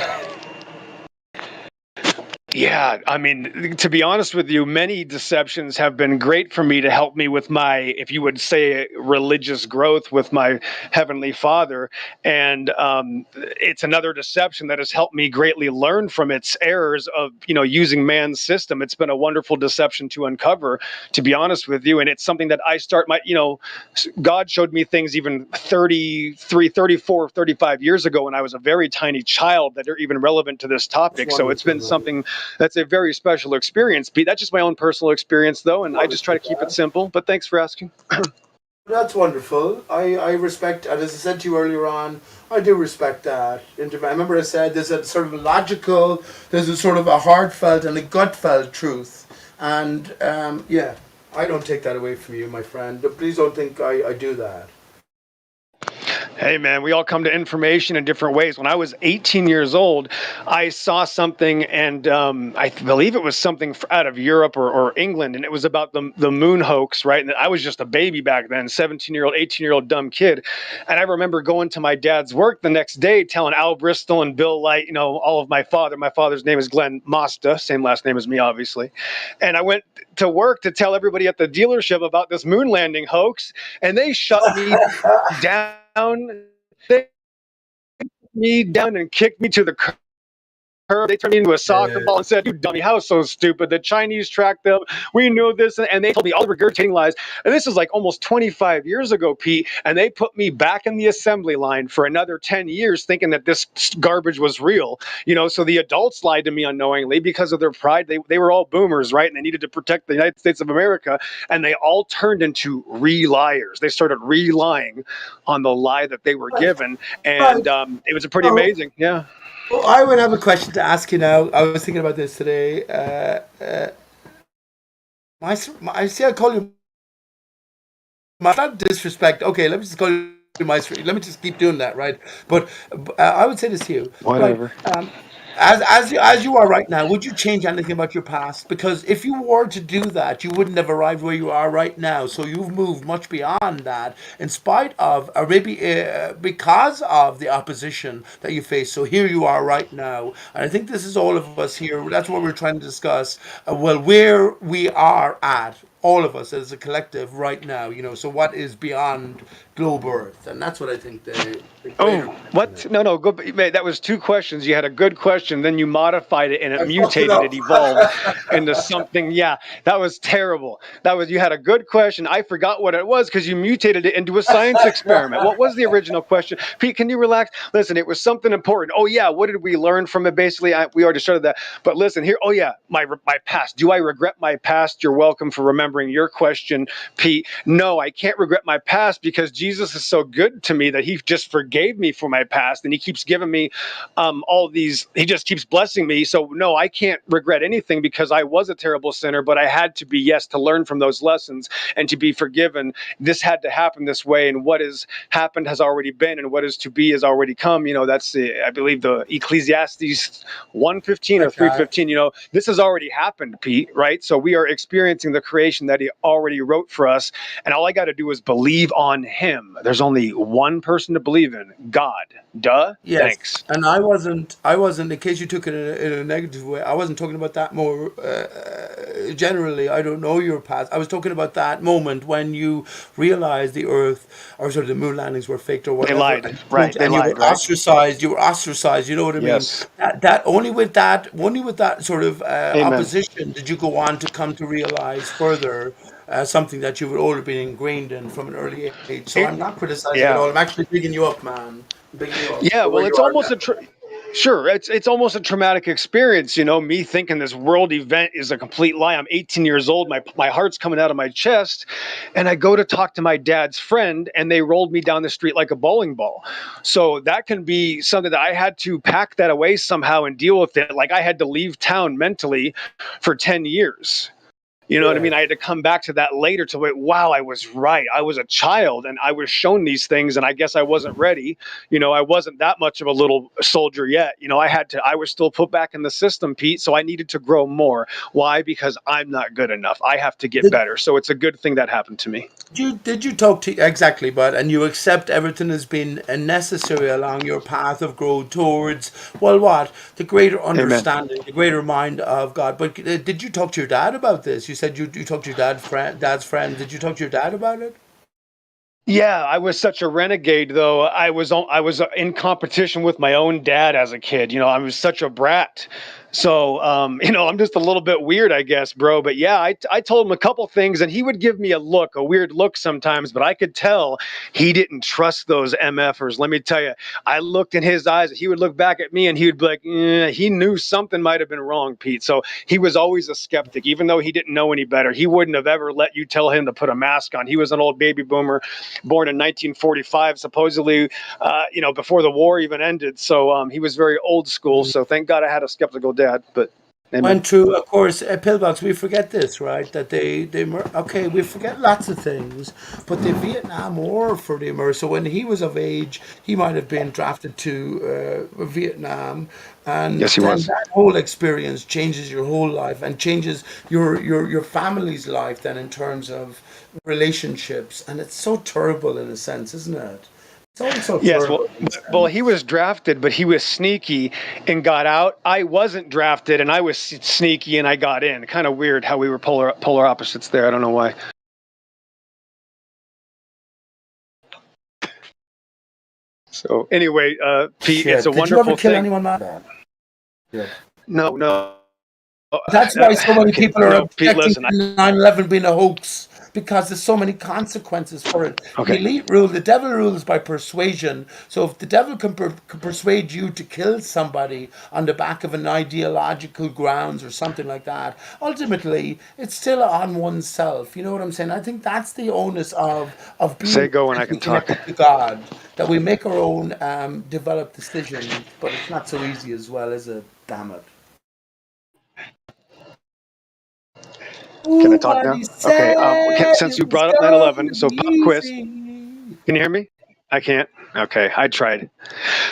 Yeah, I mean, to be honest with you, many deceptions have been great for me to help me with my, if you would say, religious growth with my Heavenly Father. And it's another deception that has helped me greatly learn from its errors of, using man's system. It's been a wonderful deception to uncover, to be honest with you. And it's something that I start God showed me things even 33, 34, 35 years ago when I was a very tiny child that are even relevant to this topic. So it's been something that's a very special experience, Pete. That's just my own personal experience, though, and I just try to keep it simple. But thanks for asking. That's wonderful. I respect, and as I said to you earlier on, I do respect that. I remember I said there's a sort of logical, there's a sort of a heartfelt and a gut-felt truth. And yeah, I don't take that away from you, my friend. Please don't think I do that. Hey, man, we all come to information in different ways. When I was 18 years old, I saw something, and I believe it was something out of Europe or England, and it was about the moon hoax, right? And I was just a baby back then, 17-year-old, 18-year-old dumb kid. And I remember going to my dad's work the next day, telling Al Bristol and Bill Light, you know, all of my father's name is Glenn Mosta, same last name as me, obviously. And I went to work to tell everybody at the dealership about this moon landing hoax, and they shut me down. They me down and kicked me to the curb. They turned me into a soccer ball and said, "You dummy, how so stupid? The Chinese tracked them. We knew this." And they told me all the regurgitating lies. And this is like almost 25 years ago, Pete. And they put me back in the assembly line for another 10 years thinking that this garbage was real. You know, so the adults lied to me unknowingly because of their pride. They were all boomers, right? And they needed to protect the United States of America. And they all turned into re-liars. They started re-lying on the lie that they were given. And it was pretty amazing. Yeah. Well, I would have a question to ask you now. I was thinking about this today. I see. I call you. Not disrespect. Okay, let me just call you Maestro. Let me just keep doing that, right? But I would say this to you. Whatever. Right, as you are right now, would you change anything about your past? Because if you were to do that, you wouldn't have arrived where you are right now. So you've moved much beyond that, in spite of, or maybe because of the opposition that you face. So here you are right now, and I think this is all of us here. That's what we're trying to discuss. Well, where we are at, all of us as a collective right now. You know, so what is beyond globe Earth, and that's what I think the Oh, what? No, go. Mate, that was two questions. You had a good question, then you modified it, and it mutated. It evolved into something. Yeah, that was terrible. You had a good question. I forgot what it was because you mutated it into a science experiment. What was the original question? Pete, can you relax? Listen, it was something important. Oh yeah, what did we learn from it? Basically, we already started that. But listen here. Oh yeah, my past. Do I regret my past? You're welcome for remembering your question, Pete. No, I can't regret my past because Jesus is so good to me that he just forgave me for my past, and he keeps giving me all these, he just keeps blessing me. So no, I can't regret anything because I was a terrible sinner, but I had to be, yes, to learn from those lessons and to be forgiven. This had to happen this way, and what has happened has already been, and what is to be has already come. You know, that's the, I believe, the Ecclesiastes 1:15 or 3:15. You know, this has already happened, Pete, right? So we are experiencing the creation that he already wrote for us, and all I got to do is believe on him. There's only one person to believe in, God. Duh. Yes, Thanks. and I wasn't. In case you took it in a negative way, I wasn't talking about that more generally. I don't know your past. I was talking about that moment when you realized the Earth, or sort of the moon landings were faked or They whatever, lied, right? They and you lied, were right? ostracized. You were ostracized. You know what I mean? Yes. That only with that sort of Amen. opposition did you go on to come to realize further. Something that you would already been ingrained in from an early age. So I'm not criticizing at Yeah. all. I'm actually bigging you up, man. Bigging you up Yeah, for where well, you it's are almost now. sure, it's almost a traumatic experience, you know, me thinking this world event is a complete lie. I'm 18 years old, my heart's coming out of my chest, and I go to talk to my dad's friend, and they rolled me down the street like a bowling ball. So that can be something that I had to pack that away somehow and deal with it. Like I had to leave town mentally for 10 years. You know what I mean? I had to come back to that later to wait, wow, I was right. I was a child and I was shown these things, and I guess I wasn't ready. You know, I wasn't that much of a little soldier yet. You know, I was still put back in the system, Pete. So I needed to grow more. Why? Because I'm not good enough. I have to get better. So it's a good thing that happened to me. Did you talk to exactly, but and you accept everything has been necessary along your path of growth towards what the greater Amen. understanding, the greater mind of God. But did you talk to your dad about this? You said you talked to your dad's friend. Did you talk to your dad about it? Yeah, I was such a renegade, though. I was in competition with my own dad as a kid. You know, I was such a brat. So, I'm just a little bit weird, I guess, bro. But yeah, I told him a couple things, and he would give me a weird look sometimes, but I could tell he didn't trust those MFers. Let me tell you, I looked in his eyes, he would look back at me, and he would be like, he knew something might have been wrong, Pete. So he was always a skeptic, even though he didn't know any better. He wouldn't have ever let you tell him to put a mask on. He was an old baby boomer, born in 1945, supposedly, before the war even ended. So he was very old school. So thank God I had a skeptical dad. But amen. Went through, of course, pillbox. We forget this, right? That okay, we forget lots of things, but the Vietnam War for the Americans. So when he was of age, he might have been drafted to Vietnam, and Yes, he then was. that whole experience changes your whole life and changes your family's life. Then in terms of relationships, and it's so terrible in a sense, isn't it? It's all so Yes, terrible. well, he was drafted, but he was sneaky and got out. I wasn't drafted, and I was sneaky and I got in. Kind of weird how we were polar opposites there. I don't know why. So anyway, Pete, Shit. it's a Did you ever wonderful kill thing. anyone, man? Yeah. No. That's why so many Okay, people are no, Pete, objecting listen. to 9/11 being a hoax, because there's so many consequences for it. The Okay. elite rule, the devil rules by persuasion. So if the devil can persuade you to kill somebody on the back of an ideological grounds or something like that, ultimately it's still on oneself. You know what I'm saying? I think that's the onus of being Say go and I can talk. connected to God, that we make our own developed decisions, but it's not so easy as well, is it? Damn it. Can I talk now? Nobody Okay. said Since it you was brought up going 9/11, to so be pop quiz. easy. Can you hear me? I can't. Okay, I tried.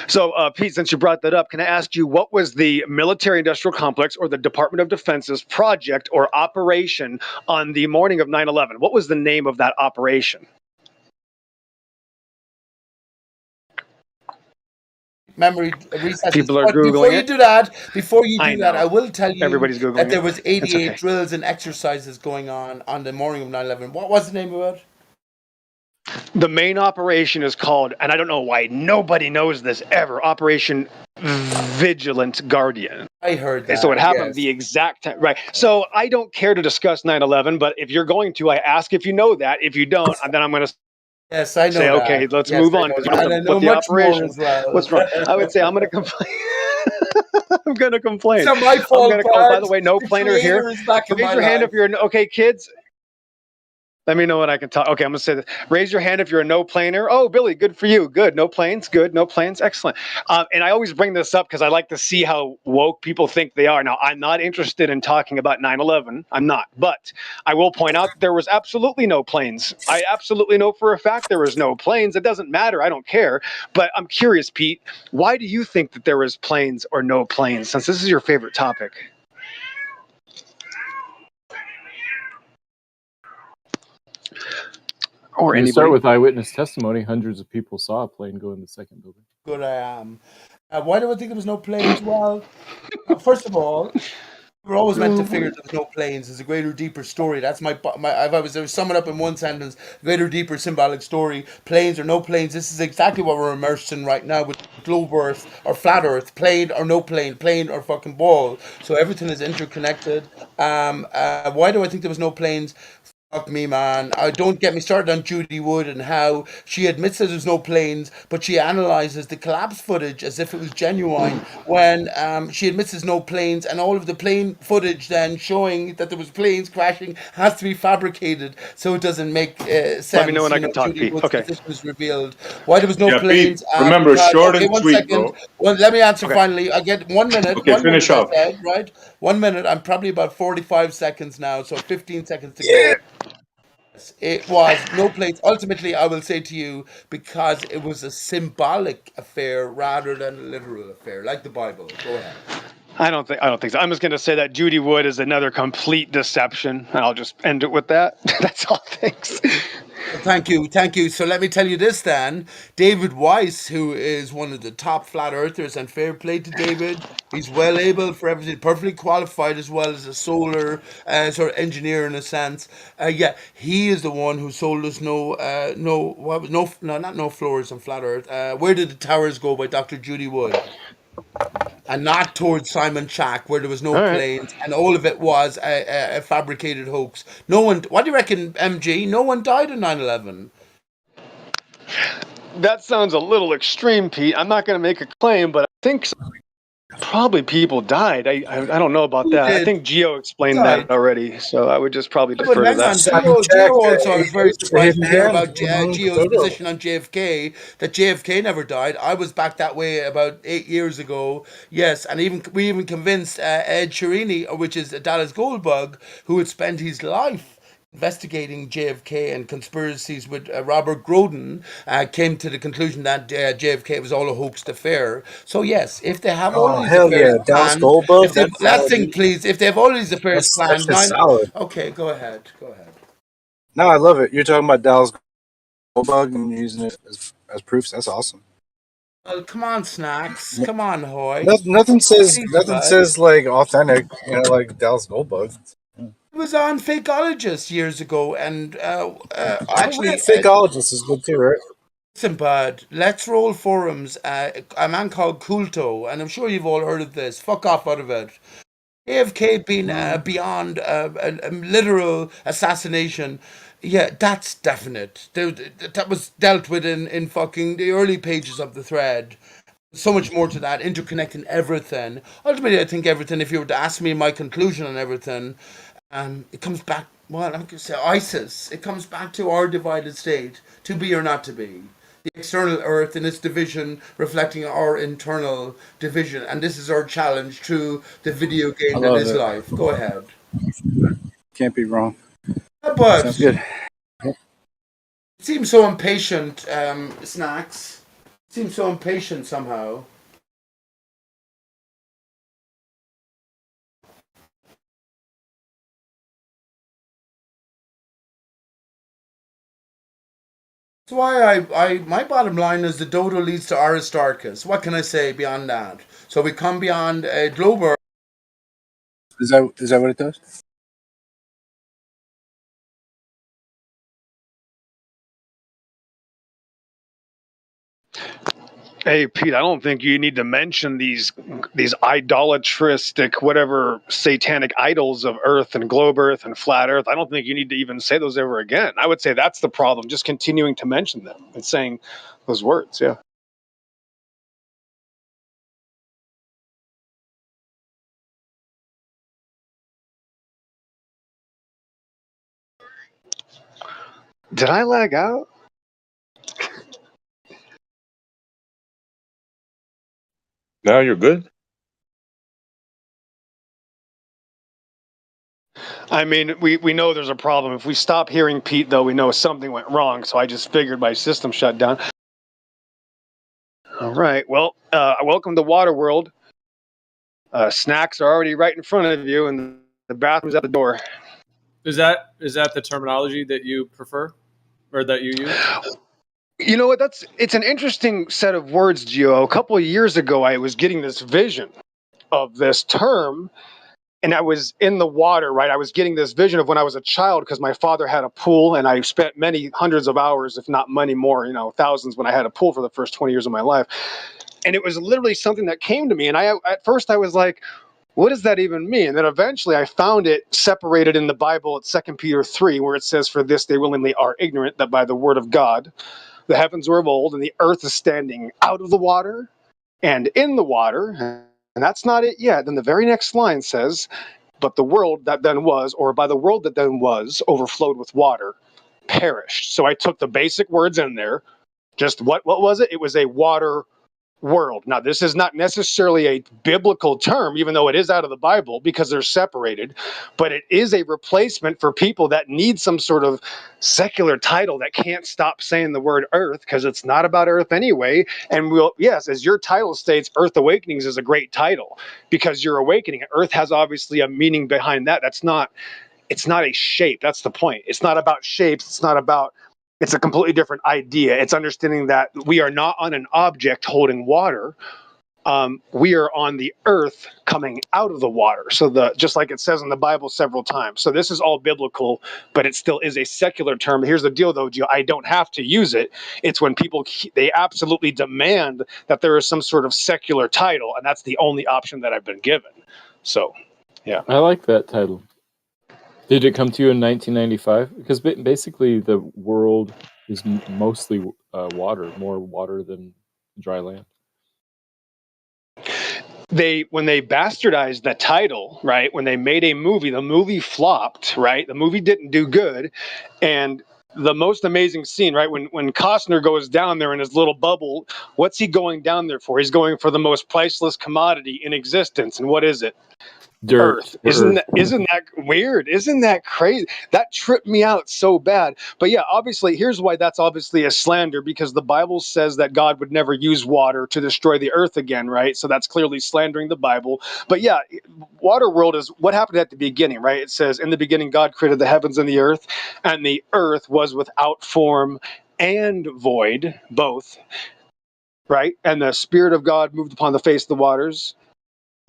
So, Pete, since you brought that up, can I ask you what was the military-industrial complex or the Department of Defense's project or operation on the morning of 9/11? What was the name of that operation? Memory recesses. People are But before Googling you it. do that, I I know. will tell you Everybody's that Googling there it. was It's 88 okay. drills and exercises going on the morning of 9/11. What was the name of it? The main operation is called, and I don't know why nobody knows this ever, Operation Vigilant Guardian. I heard So it that, happened yes. the exact time, right? So I don't care to discuss 9/11, but if you're going to, I ask if you know that. If you don't, then I'm going to Yes, I say, know that. okay, let's Yes, move I on know because you that. know And I know what the much more operation. as well. What's wrong? I would say I'm going to complain. I'm going to complain. It's not my I'm fault, going to. Oh, by Bart. the way, no The planer here. creator is back in Raise my your hand life. if you're okay, kids. Let me know when I can talk. Okay, I'm going to say this. Raise your hand if you're a no planer. Oh, Billy, good for you. Good. No planes. Good. No planes. Excellent. And I always bring this up because I like to see how woke people think they are. Now, I'm not interested in talking about 9/11. I'm not. But I will point out that there was absolutely no planes. I absolutely know for a fact there was no planes. It doesn't matter. I don't care. But I'm curious, Pete, why do you think that there was planes or no planes, since this is your favorite topic? Or You start anybody. with eyewitness testimony. Hundreds of people saw a plane go in the second building. Good I am. Why do I think there was no planes? Well, first of all, we're always meant to figure there's no planes. There's a greater, deeper story. That's my. If I was to sum it up in one sentence, greater, deeper, symbolic story. Planes or no planes. This is exactly what we're immersed in right now with globe Earth or flat Earth. Plane or no plane. Plane or fucking ball. So everything is interconnected. Why do I think there was no planes? Fuck me, man. Don't get me started on Judy Wood and how she admits that there's no planes, but she analyzes the collapse footage as if it was genuine when she admits there's no planes, and all of the plane footage then showing that there was planes crashing has to be fabricated, so it doesn't make Let me know sense. when I You can know, talk, Judy Pete. Wood's Okay. position was revealed. Why there was no Yeah, Pete. planes? Remember, Because short okay, and one sweet, second. bro. Well, let me answer Okay. finally. I get 1 minute. Okay, 1 minute. finish I up. said right. 1 minute. I'm probably about 45 seconds now, so 15 seconds to go. It was no place. Ultimately, I will say to you, because it was a symbolic affair rather than a literal affair, like the Bible. Go ahead. I don't think so. I'm just going to say that Judy Wood is another complete deception, and I'll just end it with that. That's all. Thanks. Well, thank you, thank you. So let me tell you this then. David Weiss, who is one of the top flat earthers, and fair play to David. He's well able for everything, perfectly qualified as well as a solar sort of engineer in a sense. Yeah, he is the one who sold us not no floors on flat Earth. Where did the towers go by Dr. Judy Wood? and not towards Simon Shack, where there was no All right. planes, and all of it was a fabricated hoax. No one. What do you reckon, MG? No one died in 9/11. That sounds a little extreme, Pete. I'm not going to make a claim, but I think probably people died. I don't know about Who that. I did? think Geo explained Died. that already, so I would just probably Yeah, but defer to hang that. on, Simon Geo Jack, also, I was very it's the surprised hidden to hear gem. about Geo's Potato. position on JFK, that JFK never died. I was back that way about 8 years ago. Yes, and we even convinced Ed Sheerini, which is Dallas Goldbug, who had spent his life investigating JFK and conspiracies with Robert Groden, came to the conclusion that JFK was all a hoax affair. So yes, if they have all Oh these hell affairs yeah, Dallas planned, Goldbug. if they That's last solid, thing dude. please, if they have all these affairs That's planned, just solid. okay, go ahead, go ahead. No, I love it. You're talking about Dallas Goldbug and you're using it as proofs. That's awesome. Well, come on, Snacks. Come on, Hoy. Nothing says Easy, bud. like authentic, like Dallas Goldbug. He was on Fakeologist years ago, and actually, Fakeologist is good too, right? listen, bud. Let's Roll Forums. A man called Kulto, and I'm sure you've all heard of this. Fuck off out of it. AFK being beyond a literal assassination. Yeah, that's definite. That was dealt with in fucking the early pages of the thread. So much more to that, interconnecting everything. Ultimately, I think everything, if you were to ask me my conclusion on everything, it comes back, well, I'm going to say ISIS. It comes back to our divided state, to be or not to be. The external earth and its division reflecting our internal division. And this is our challenge to the video I game that love is it. life. Go ahead. Can't be wrong. Sounds But good. it seems so impatient, Snacks. Seems so impatient somehow. That's why my bottom line is the dodo leads to Aristarchus. What can I say beyond that? So we come beyond a global. Is that what it does? Hey, Pete, I don't think you need to mention these idolatristic, whatever, satanic idols of Earth and globe Earth and flat Earth. I don't think you need to even say those ever again. I would say that's the problem, just continuing to mention them and saying those words. Yeah. Did I lag out? Now you're good. I mean, we know there's a problem. If we stop hearing Pete, though, we know something went wrong. So I just figured my system shut down. All right. Well, welcome to Waterworld. Snacks are already right in front of you, and the bathroom's at the door. Is that the terminology that you prefer, or that you use? You know what? It's an interesting set of words, Gio. A couple of years ago, I was getting this vision of this term, and I was in the water, right? I was getting this vision of when I was a child because my father had a pool, and I spent many hundreds of hours, if not many more, thousands, when I had a pool for the first 20 years of my life. And it was literally something that came to me, and at first I was like, what does that even mean? And then eventually I found it separated in the Bible at 2 Peter 3, where it says, for this they willingly are ignorant, that by the word of God the heavens were of old, and the earth is standing out of the water and in the water. And that's not it yet. Then the very next line says, but the world that then was, or by the world that then was, overflowed with water, perished. So I took the basic words in there. Just what was it? It was a water world. Now, this is not necessarily a biblical term, even though it is out of the Bible, because they're separated, but it is a replacement for people that need some sort of secular title that can't stop saying the word earth, because it's not about earth anyway. And yes, as your title states, Earth Awakenings is a great title because you're awakening. Earth has obviously a meaning behind that. It's not a shape. That's the point. It's not about shapes. It's a completely different idea. It's understanding that we are not on an object holding water. we are on the earth coming out of the water. So just like it says in the Bible several times. So this is all biblical, but it still is a secular term. Here's the deal though, Gio, I don't have to use it. It's when people, they absolutely demand that there is some sort of secular title, and that's the only option that I've been given. So, yeah. I like that title. Did it come to you in 1995? Because basically the world is mostly water, more water than dry land. When they bastardized the title, right? When they made a movie, the movie flopped, right? The movie didn't do good. And the most amazing scene, right? When Costner goes down there in his little bubble, what's he going down there for? He's going for the most priceless commodity in existence. And what is it? Dirt. Earth. Isn't that weird? Isn't that crazy? That tripped me out so bad. But yeah, obviously, here's why that's obviously a slander, because the Bible says that God would never use water to destroy the earth again, right? So that's clearly slandering the Bible. But yeah, water world is what happened at the beginning, right? It says, in the beginning, God created the heavens and the earth was without form and void, both, right? And the Spirit of God moved upon the face of the waters.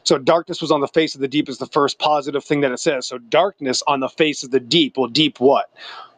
So darkness was on the face of the deep is the first positive thing that it says. So darkness on the face of the deep. Well, deep what?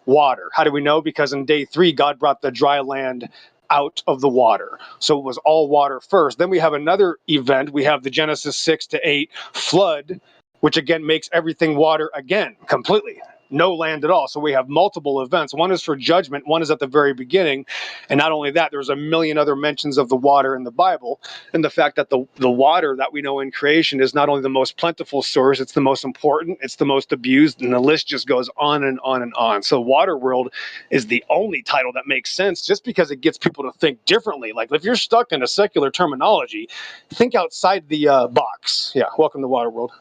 Water. How do we know? Because in day 3, God brought the dry land out of the water. So it was all water first. Then we have another event. We have the Genesis 6-8 flood, which again makes everything water again, completely. No land at all. So we have multiple events. One is for judgment. One is at the very beginning. And not only that, there's a million other mentions of the water in the Bible. And the fact that the water that we know in creation is not only the most plentiful source, it's the most important, it's the most abused, and the list just goes on and on and on. So water world is the only title that makes sense just because it gets people to think differently. Like if you're stuck in a secular terminology, think outside the box. Yeah, welcome to water world.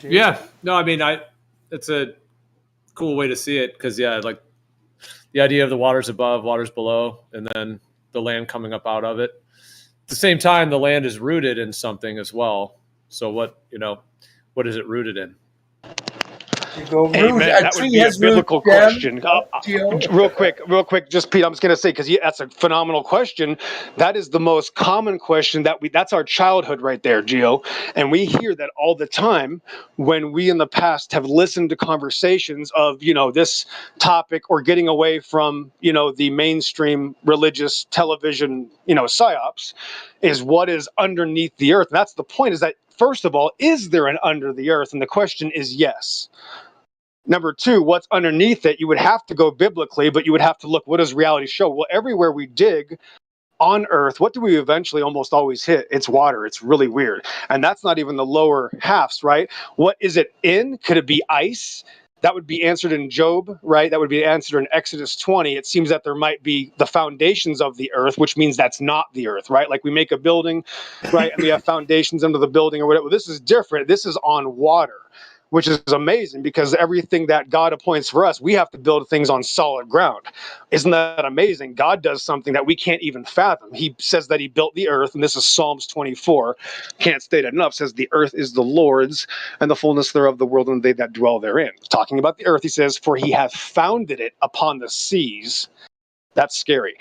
Yeah, no, I mean, it's a cool way to see it because like the idea of the waters above, waters below, and then the land coming up out of it. At the same time, the land is rooted in something as well. So what is it rooted in? Amen. That would be a biblical question. Real quick, just Pete, I'm just going to say, because that's a phenomenal question. That is the most common question that's our childhood right there, Gio. And we hear that all the time when we in the past have listened to conversations of, this topic or getting away from, the mainstream religious television, psyops, is what is underneath the earth. And that's the point, is that, first of all, is there an under the earth? And the question is yes. Number 2, what's underneath it? You would have to go biblically, but you would have to look, what does reality show? Well, everywhere we dig on earth, what do we eventually almost always hit? It's water. It's really weird. And that's not even the lower halves, right? What is it in? Could it be ice? That would be answered in Job, right? That would be answered in Exodus 20. It seems that there might be the foundations of the earth, which means that's not the earth, right? Like we make a building, right? And we have foundations under the building or whatever. This is different. This is on water, which is amazing because everything that God appoints for us, we have to build things on solid ground. Isn't that amazing? God does something that we can't even fathom. He says that he built the earth, and this is Psalms 24. Can't state it enough. Says the earth is the Lord's, and the fullness thereof the world, and they that dwell therein. Talking about the earth, he says, for he hath founded it upon the seas. That's scary.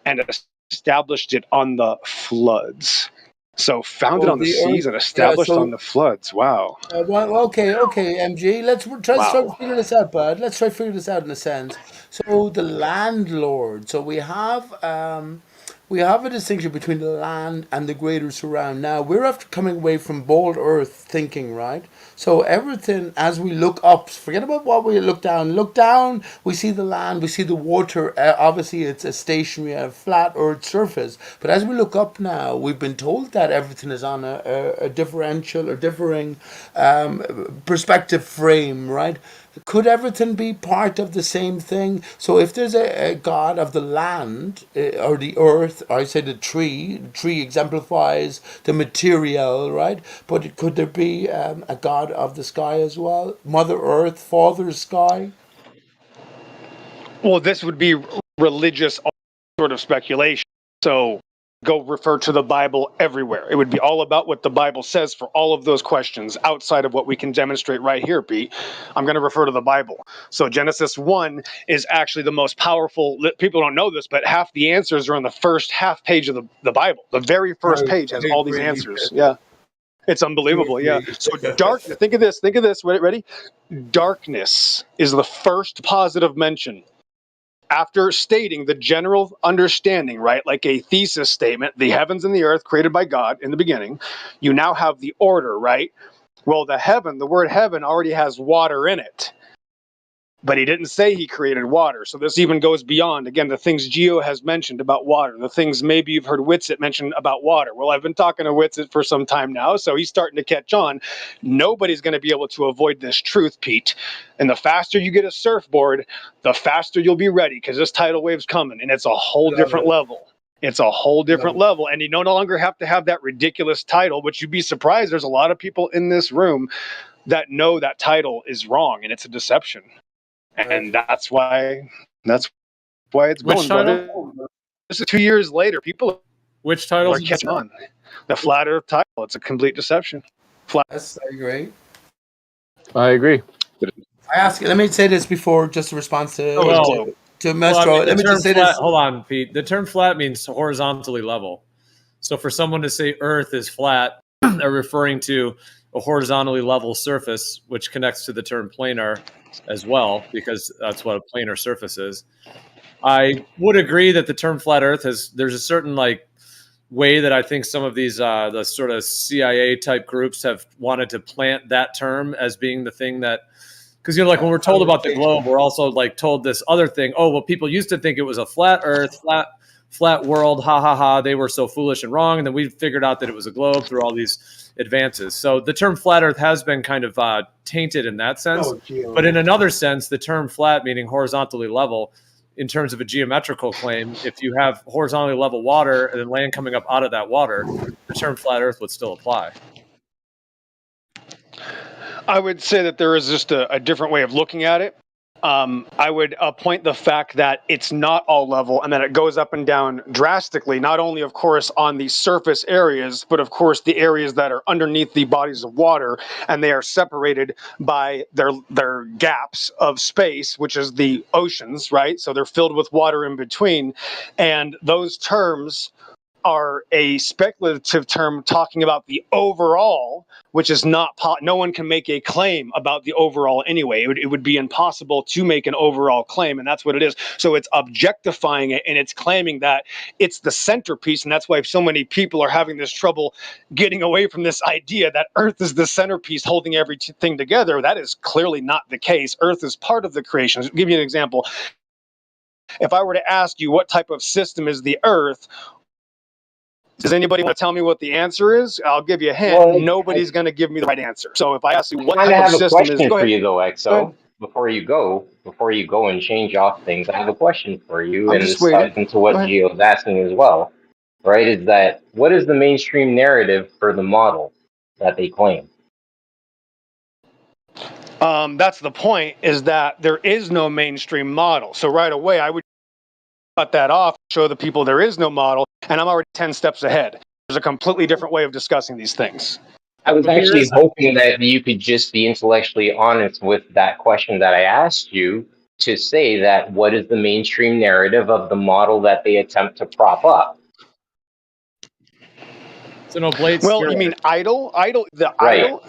And established it on the floods. So founded on the seas and established on the floods. Wow. Okay, MG. Let's try to figure this out, bud. Let's try to figure this out in a sense. So the landlord. So we have a distinction between the land and the greater surround. Now we're after coming away from bold earth thinking, right? So everything as we look up, forget about what we look down. Look down, we see the land, we see the water. Obviously, it's a stationary, a flat earth surface. But as we look up now, we've been told that everything is on a differential or differing perspective frame, right? Could everything be part of the same thing? So if there's a god of the land or the earth, or I say the tree exemplifies the material, right? But could there be a god of the sky as well? Mother Earth, Father Sky? Well, this would be religious sort of speculation. So go refer to the Bible everywhere. It would be all about what the Bible says for all of those questions outside of what we can demonstrate right here, Pete. I'm going to refer to the Bible. So Genesis 1 is actually the most powerful. People don't know this, but half the answers are on the first half page of the Bible. The very first page has all these answers. Yeah. It's unbelievable. Yeah. So darkness, think of this. Ready? Darkness is the first positive mention. After stating the general understanding, right, like a thesis statement, the heavens and the earth created by God in the beginning, you now have the order, right? Well, the word heaven already has water in it, but he didn't say he created water. So this even goes beyond, again, the things Geo has mentioned about water, the things maybe you've heard Witsit mention about water. Well, I've been talking to Witsit for some time now, so he's starting to catch on. Nobody's going to be able to avoid this truth, Pete. And the faster you get a surfboard, the faster you'll be ready, because this tidal wave's coming, and it's a whole different level. It's a whole different level, and you no longer have to have that ridiculous title, which you'd be surprised. There's a lot of people in this room that know that title is wrong, and it's a deception. And that's why it's Which going. title? This is 2 years later. People Which title are catching on. The flat Earth title. It's a complete deception. Yes, I agree. I agree. Let me say this before, just a response to Maestro. Well, I mean, let me just say this. Hold on, Pete. The term flat means horizontally level. So for someone to say Earth is flat, they're referring to a horizontally level surface, which connects to the term planar as well, because that's what a planar surface is. I would agree that the term flat Earth there's a certain way that I think some of these the sort of CIA type groups have wanted to plant that term as being the thing that, because when we're told about the globe, we're also told this other thing. Oh, well, people used to think it was a flat Earth, flat world, ha ha ha. They were so foolish and wrong, and then we figured out that it was a globe through all these advances. So the term flat Earth has been kind of tainted in that sense. But in another sense, the term flat, meaning horizontally level, in terms of a geometrical claim, if you have horizontally level water and then land coming up out of that water, the term flat Earth would still apply. I would say that there is just a different way of looking at it. I would point the fact that it's not all level and that it goes up and down drastically, not only, of course, on the surface areas, but, of course, the areas that are underneath the bodies of water, and they are separated by their gaps of space, which is the oceans, right? So they're filled with water in between, and those terms are a speculative term talking about the overall, which is not no one can make a claim about the overall anyway. It would be impossible to make an overall claim, and that's what it is. So it's objectifying it, and it's claiming that it's the centerpiece, and that's why so many people are having this trouble getting away from this idea that Earth is the centerpiece holding everything together. That is clearly not the case. Earth is part of the creation. I'll give you an example. If I were to ask you what type of system is the Earth, does anybody want to tell me what the answer is? I'll give you a hint. Well, Nobody's going to give me the right answer. So if I ask you what I type have of a system is, question go for ahead. you though, XO. Before you go and change off things, I have a question for you, I'm and just this ties waiting. into what Go ahead. Gio's asking as well. Right? Is that what is the mainstream narrative for the model that they claim? That's the point, is that there is no mainstream model. So right away, I would cut that off, show the people there is no model, and I'm already 10 steps ahead. There's a completely different way of discussing these things. I was actually hoping that you could just be intellectually honest with that question that I asked you, to say that what is the mainstream narrative of the model that they attempt to prop up? It's an oblate Well, skill. you mean idol? Right. Idol?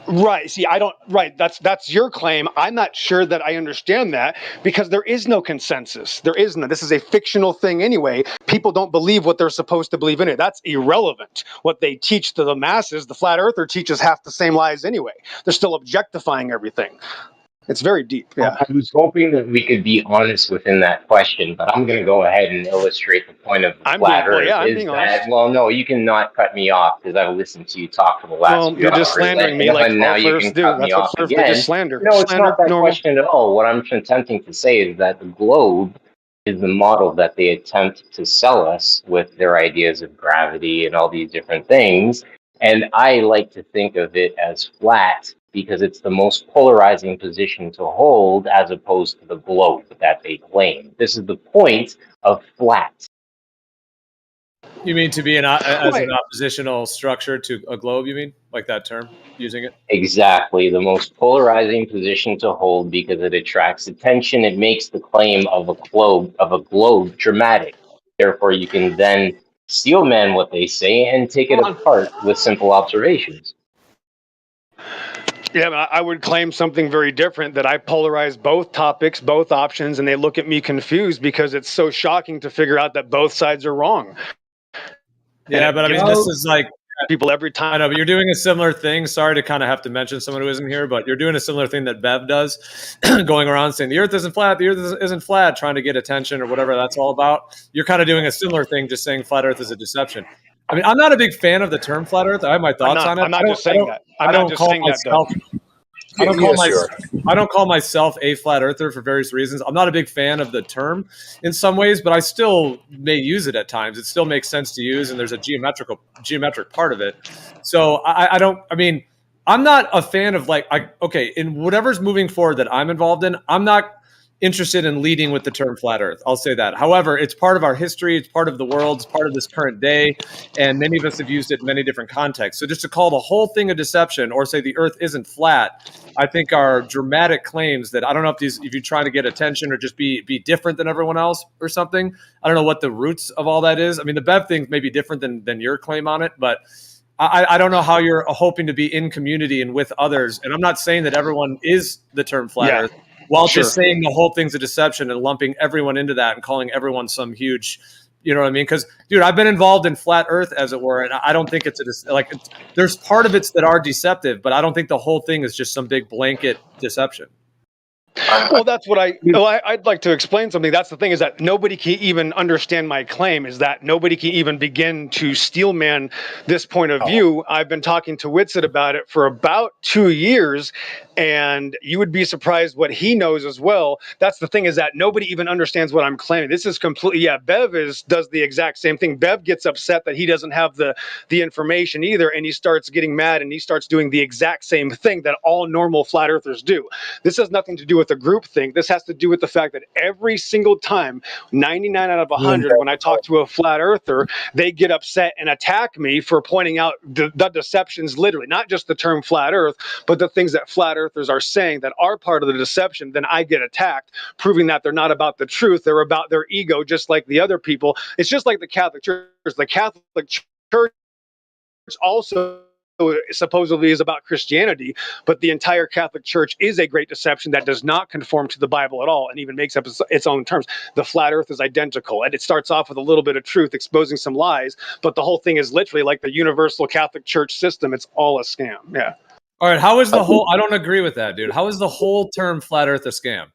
Right. See, that's your claim. I'm not sure that I understand that, because there is no consensus. There is none. This is a fictional thing anyway. People don't believe what they're supposed to believe in it. That's irrelevant. What they teach to the masses, the flat earther teaches half the same lies anyway. They're still objectifying everything. It's very deep. Yeah. I was hoping that we could be honest within that question, but I'm going to go ahead and illustrate the point of the flat Earth. I'm being honest. Well, no, you cannot cut me off, because I've listened to you talk for the last few You're just hours, slandering me like and now all you Earths can do. cut me That's what off Earth, again. they just slander. No, it's Slander, not that normal. question at all. What I'm attempting to say is that the globe is the model that they attempt to sell us with their ideas of gravity and all these different things. And I like to think of it as flat, because it's the most polarizing position to hold, as opposed to the globe that they claim. This is the point of flat. You mean to be as Right. an oppositional structure to a globe? You mean like that term, using it? Exactly, the most polarizing position to hold because it attracts attention. It makes the claim of a globe dramatic. Therefore, you can then steelman what they say and take it apart with simple observations. Yeah, I would claim something very different, that I polarize both topics, both options, and they look at me confused because it's so shocking to figure out that both sides are wrong. Yeah, but I mean, this is like people every time. I know, but you're doing a similar thing. Sorry to kind of have to mention someone who isn't here, but you're doing a similar thing that Bev does, going around saying the Earth isn't flat, the Earth isn't flat, trying to get attention or whatever that's all about. You're kind of doing a similar thing, just saying flat Earth is a deception. I mean, I'm not a big fan of the term flat Earth. I have my thoughts on it. I'm not just saying that. I'm not just saying that, though. I don't call myself a flat earther for various reasons. I'm not a big fan of the term in some ways, but I still may use it at times. It still makes sense to use, and there's a geometric part of it. So I'm not a fan of in whatever's moving forward that I'm involved in, I'm not interested in leading with the term flat earth. I'll say that. However, it's part of our history. It's part of the world. It's part of this current day. And many of us have used it in many different contexts. So just to call the whole thing a deception or say the earth isn't flat, I think are dramatic claims that I don't know if you're trying to get attention or just be different than everyone else or something. I don't know what the roots of all that is. I mean, the Bev thing may be different than your claim on it, but I don't know how you're hoping to be in community and with others. And I'm not saying that everyone is the term flat earth. While just saying the whole thing's a deception and lumping everyone into that and calling everyone some huge, you know what I mean? Because, dude, I've been involved in flat Earth, as it were, and I don't think there's part of it that are deceptive, but I don't think the whole thing is just some big blanket deception. Well, that's what I'd like to explain something. That's the thing, is that nobody can even understand my claim, is that nobody can even begin to steelman this point of view. I've been talking to Whitsitt about it for about 2 years, and you would be surprised what he knows as well. That's the thing, is that nobody even understands what I'm claiming. This is completely, Bev does the exact same thing. Bev gets upset that he doesn't have the information either, and he starts getting mad, and he starts doing the exact same thing that all normal flat earthers do. This has nothing to do with the group thing. This has to do with the fact that every single time, 99 out of 100, when I talk to a flat earther, they get upset and attack me for pointing out the deceptions, literally, not just the term flat earth, but the things that flat earthers are saying that are part of the deception. Then I get attacked, proving that they're not about the truth. They're about their ego, just like the other people. It's just like the Catholic Church. The Catholic Church also supposedly is about Christianity, but the entire Catholic Church is a great deception that does not conform to the Bible at all and even makes up its own terms. The flat earth is identical, and it starts off with a little bit of truth, exposing some lies, but the whole thing is literally like the universal Catholic Church system. It's all a scam. Yeah. All right, how is the whole? I don't agree with that, dude. How is the whole term flat Earth a scam?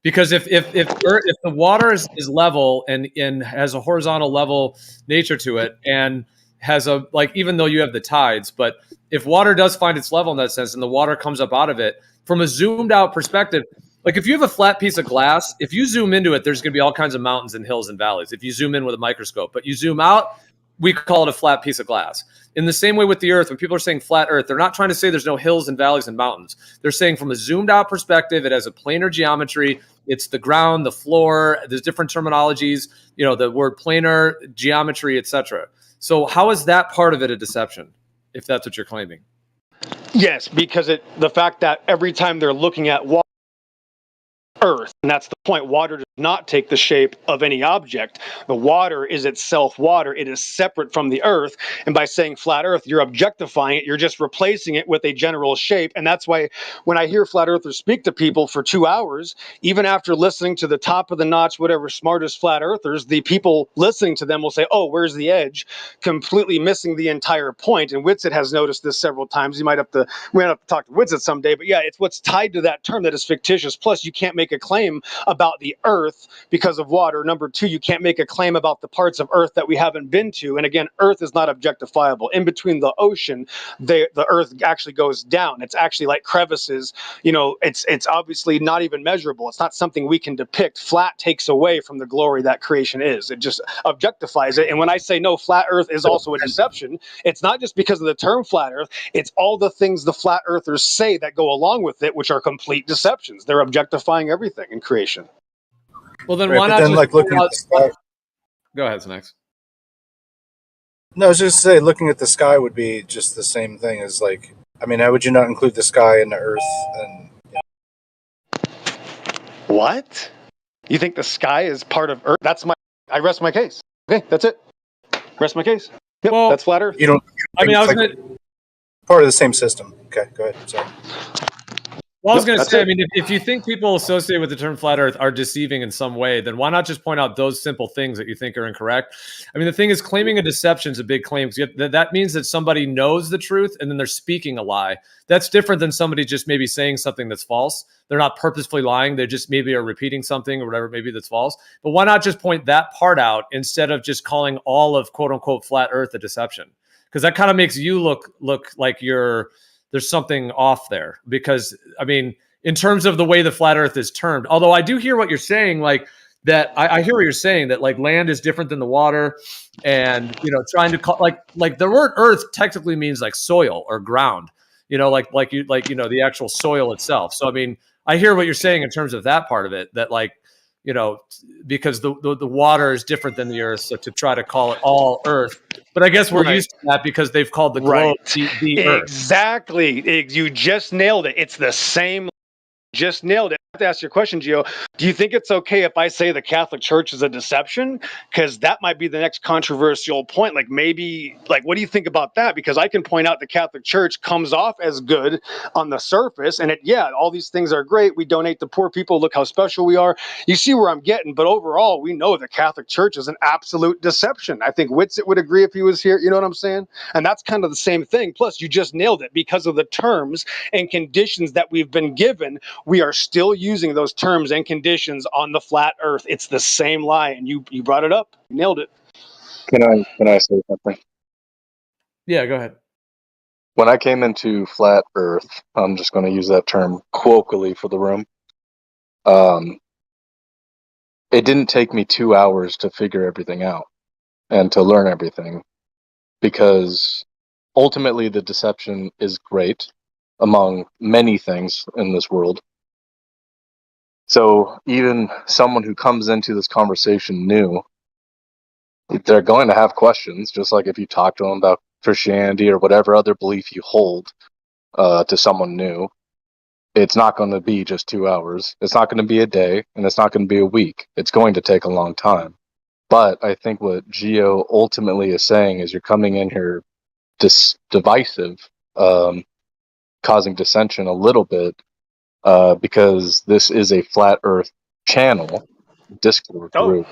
Because if the water is level and has a horizontal level nature to it, and has even though you have the tides, but if water does find its level in that sense, and the water comes up out of it from a zoomed out perspective, like if you have a flat piece of glass, if you zoom into it, there's going to be all kinds of mountains and hills and valleys. If you zoom in with a microscope, but you zoom out, we call it a flat piece of glass. In the same way with the earth, when people are saying flat earth, they're not trying to say there's no hills and valleys and mountains. They're saying from a zoomed out perspective, it has a planar geometry. It's the ground, the floor, there's different terminologies, the word planar, geometry, etc. So how is that part of it a deception, if that's what you're claiming? Yes, because the fact that every time they're looking at water, earth, and that's the point, water does not take the shape of any object. The water is itself water. It is separate from the earth, and by saying flat earth, you're objectifying it. You're just replacing it with a general shape. And that's why when I hear flat earthers speak to people for 2 hours, even after listening to the top of the notch, whatever, smartest flat earthers, the people listening to them will say, oh, where's the edge? Completely missing the entire point. And Whitsitt has noticed this several times. We might have to talk to Whitsitt someday, but yeah, it's what's tied to that term that is fictitious. Plus, you can't make a claim about the earth because of water. Number two, you can't make a claim about the parts of earth that we haven't been to. And again, earth is not objectifiable. In between the ocean, the earth actually goes down. It's actually like crevices. It's obviously not even measurable. It's not something we can depict. Flat takes away from the glory that creation is. It just objectifies it. And when I say no, flat earth is also a deception, it's not just because of the term flat earth. It's all the things the flat earthers say that go along with it, which are complete deceptions. They're objectifying everything in creation. Well, then why not just look at the sky? Go ahead, Snacks. No, I was just say looking at the sky would be just the same thing as like. I mean, how would you not include the sky and the earth? And What? You think the sky is part of Earth? I rest my case. Okay, that's it. Rest my case. Yep, Well, that's flat Earth. you don't. I mean, I was like gonna. part of the same system. Okay, go ahead. Sorry. Well, I was Yep, going to that's say, I it. mean, if you think people associated with the term flat Earth are deceiving in some way, then why not just point out those simple things that you think are incorrect? I mean, the thing is, claiming a deception is a big claim. That means that somebody knows the truth and then they're speaking a lie. That's different than somebody just maybe saying something that's false. They're not purposefully lying. They just maybe are repeating something or whatever, maybe that's false. But why not just point that part out instead of just calling all of quote unquote flat Earth a deception? Because that kind of makes you look like there's something off there. Because I mean, in terms of the way the flat earth is termed, although I do hear what you're saying, like that I hear what you're saying, that like land is different than the water, and trying to call like the word earth technically means like soil or ground, the actual soil itself. So I mean, I hear what you're saying in terms of that part of it, that like because the water is different than the earth, so to try to call it all earth. But I guess we're Right. used to that because they've called the globe the earth. Exactly. You just nailed it. It's the same. Just nailed it. I have to ask you a question, Gio. Do you think it's okay if I say the Catholic Church is a deception? Because that might be the next controversial point. Like maybe, what do you think about that? Because I can point out the Catholic Church comes off as good on the surface, and all these things are great. We donate to poor people. Look how special we are. You see where I'm getting. But overall, we know the Catholic Church is an absolute deception. I think Whitsitt would agree if he was here. You know what I'm saying? And that's kind of the same thing. Plus, you just nailed it because of the terms and conditions that we've been given. We are still using those terms and conditions on the flat earth. It's the same lie. And you brought it up. You nailed it. Can I say something? Yeah, go ahead. When I came into flat earth, I'm just going to use that term colloquially for the room. It didn't take me 2 hours to figure everything out and to learn everything, because ultimately the deception is great among many things in this world. So even someone who comes into this conversation new, they're going to have questions, just like if you talk to them about Christianity or whatever other belief you hold to someone new. It's not going to be just 2 hours. It's not going to be a day, and it's not going to be a week. It's going to take a long time. But I think what Gio ultimately is saying is you're coming in here divisive, causing dissension a little bit, because this is a flat Earth channel, Discord group.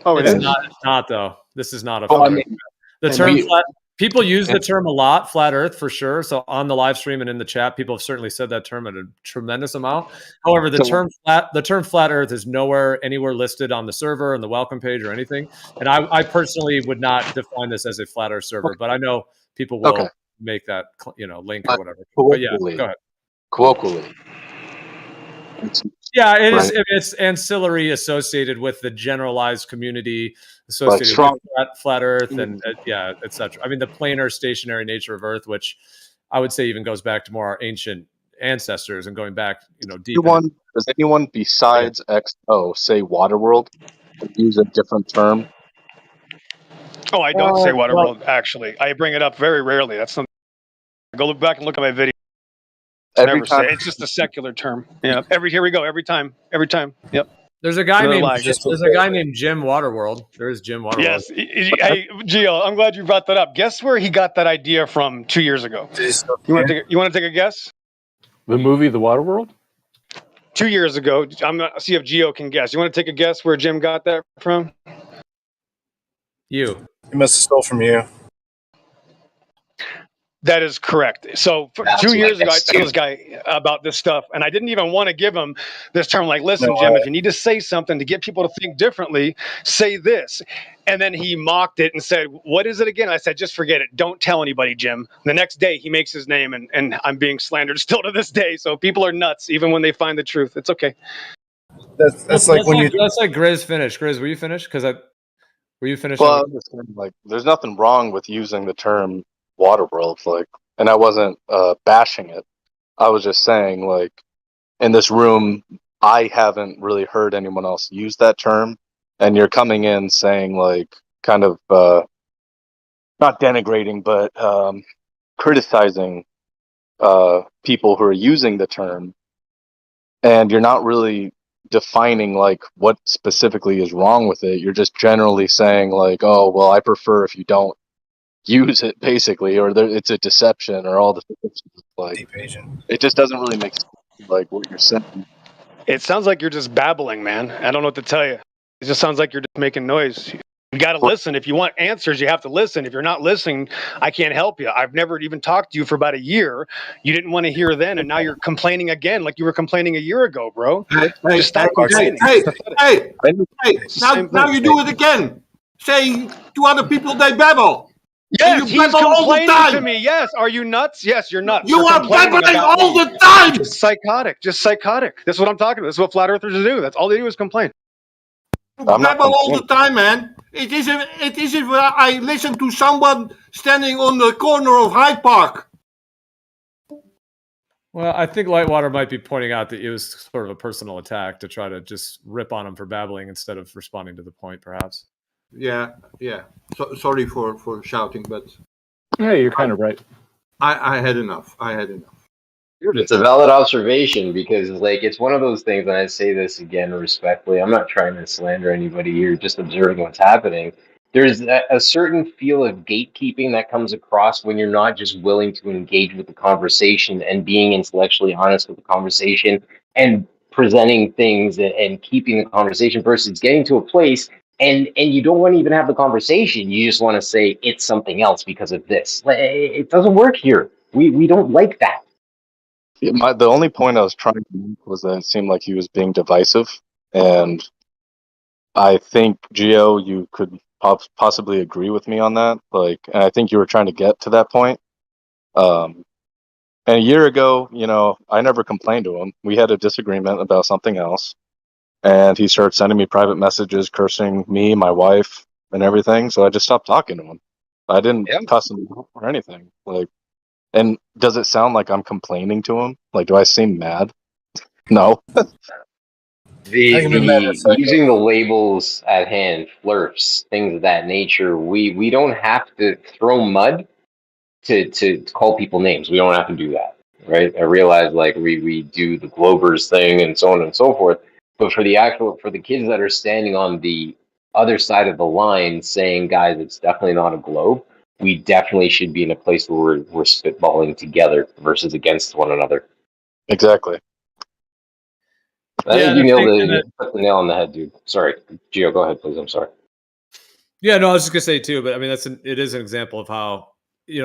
Oh, it It's is? not. It's not though. This is not a Oh, flat okay. Earth. The And term we- flat. People use the term a lot, flat Earth, for sure. So on the live stream and in the chat, people have certainly said that term at a tremendous amount. However, the term flat Earth is anywhere listed on the server and the welcome page or anything. And I personally would not define this as a flat Earth server, but I know people will make that link or whatever. But yeah, go ahead. Colloquially. Yeah, it is. Right. It's ancillary associated with the generalized community Like associated strong- with flat Earth and etc. I mean, the planar stationary nature of Earth, which I would say even goes back to more our ancient ancestors and going back, deep. Does anyone besides XO say Waterworld or use a different term? Oh, I don't say well- Waterworld, actually. I bring it up very rarely. That's something. Go look back and look at my video. Every Never time- say. It's just a secular term. Yeah. Here we go. Every time. Yep. There's a guy Another named lie. Jim Waterworld. There is Jim Waterworld. Yes. Hey, Gio, I'm glad you brought that up. Guess where he got that idea from 2 years ago? You want to take a guess? The movie The Waterworld? 2 years ago. I'm gonna see if Gio can guess. You want to take a guess where Jim got that from? You. He must have stole from you. That is correct. So 2 years ago, I told this guy about this stuff, and I didn't even want to give him this term. Like, listen, No, Jim, if you need to say something to get people to think differently, say this. And then he mocked it and said, "What is it again?" I said, "Just forget it. Don't tell anybody, Jim." The next day, he makes his name, and I'm being slandered still to this day. So people are nuts, even when they find the truth. It's okay. That's like when you. That's like Grizz finished. Grizz, were you finished? Were you finished? Well, I'm just saying, there's nothing wrong with using the term Waterworld, and I wasn't bashing it. I was just saying, in this room, I haven't really heard anyone else use that term, and you're coming in saying, kind of not denigrating, but criticizing people who are using the term, and you're not really defining like what specifically is wrong with it. You're just generally saying like, oh, well, I prefer if you don't use it, basically, or it's a deception, or all the like. It just doesn't really make sense, like what you're saying. It sounds like you're just babbling, man. I don't know what to tell you. It just sounds like you're just making noise. You got to listen. If you want answers, you have to listen. If you're not listening, I can't help you. I've never even talked to you for about a year. You didn't want to hear then, and now you're complaining again like you were complaining a year ago, bro. Just stop complaining. Hey! Now you do it again. Saying to other people they babble. Yes, you he's babble all the complaining time. to me. Yes, are you nuts? Yes, you're nuts. You You're are complaining babbling about all me. the time. Just psychotic. Just psychotic. That's what I'm talking about. This is what flat earthers do. That's all they do is complain. You babble all the time, man. It is if I listen to someone standing on the corner of Hyde Park. Well, I think Lightwater might be pointing out that it was sort of a personal attack to try to just rip on him for babbling instead of responding to the point, perhaps. Yeah. Sorry for shouting, but yeah, you're kind of right. I had enough. It's a valid observation because, like, it's one of those things, and I say this again respectfully. I'm not trying to slander anybody here, just observing what's happening. There's a certain feel of gatekeeping that comes across when you're not just willing to engage with the conversation and being intellectually honest with the conversation and presenting things and keeping the conversation versus getting to a place and you don't want to even have the conversation. You just want to say it's something else because of this. It doesn't work here. We don't like that. The only point I was trying to make was that it seemed like he was being divisive, and I think Gio, you could possibly agree with me on that. Like, and I think you were trying to get to that point. And a year ago, I never complained to him. We had a disagreement about something else, and he started sending me private messages, cursing me, my wife, and everything. So I just stopped talking to him. I didn't cuss him or anything. Like. And does it sound like I'm complaining to him? Like, do I seem mad? No. Using the labels at hand, flirts, things of that nature, we don't have to throw mud to call people names. We don't have to do that, right? I realize like we do the Globers thing and so on and so forth, but for the kids that are standing on the other side of the line saying, guys, it's definitely not a globe, we definitely should be in a place where we're spitballing together versus against one another. Exactly. I think you put the nail on the head, dude. Sorry, Gio, go ahead, please. I'm sorry. Yeah, no, I was just gonna say too, but I mean, it is an example of how the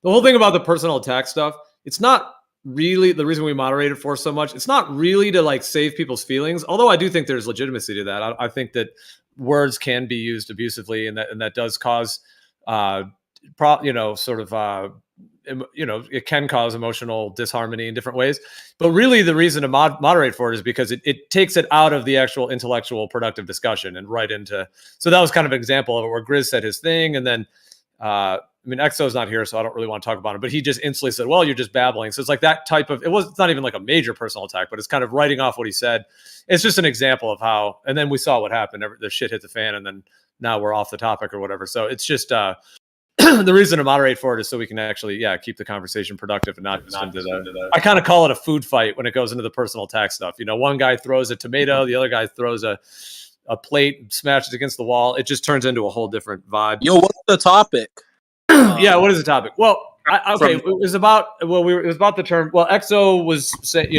whole thing about the personal attack stuff. It's not really the reason we moderated for so much. It's not really to like save people's feelings, although I do think there's legitimacy to that. I think that words can be used abusively, and that does cause it can cause emotional disharmony in different ways. But really the reason to moderate for it is because it takes it out of the actual intellectual productive discussion and right into, so that was kind of an example of it where Grizz said his thing. And then, Exo's not here, so I don't really want to talk about it, but he just instantly said, well, you're just babbling. So it's like that type of, it's not even like a major personal attack, but it's kind of writing off what he said. It's just an example of how, and then we saw what happened. The shit hit the fan and then now we're off the topic or whatever. So it's just, the reason to moderate for it is so we can actually, keep the conversation productive and not into the. I kind of call it a food fight when it goes into the personal attack stuff. One guy throws a tomato, the other guy throws a plate and smashes against the wall. It just turns into a whole different vibe. Yo, what's the topic? Yeah, what is the topic? Well, it was about the term. Well, Exo was saying,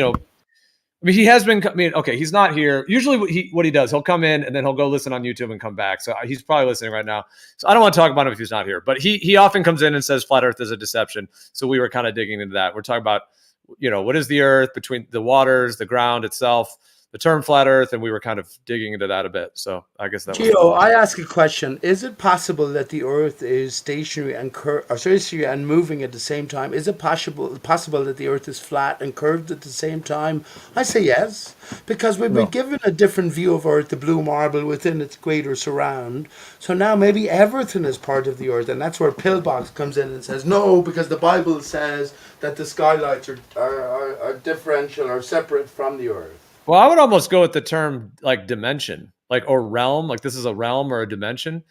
he has been. He's not here. Usually, what he does, he'll come in and then he'll go listen on YouTube and come back. So he's probably listening right now. So I don't want to talk about him if he's not here. But he often comes in and says flat Earth is a deception. So we were kind of digging into that. We're talking about, what is the Earth, between the waters, the ground itself, the term flat Earth, and we were kind of digging into that a bit. So I guess that. Gio, I ask a question: is it possible that the Earth is stationary and moving at the same time? Is it possible that the Earth is flat and curved at the same time? I say yes, because we've been given a different view of Earth, the blue marble within its greater surround. So now maybe everything is part of the Earth, and that's where Pillbox comes in and says no, because the Bible says that the skylights are differential or separate from the Earth. Well, I would almost go with the term like dimension, or realm. Like this is a realm or a dimension.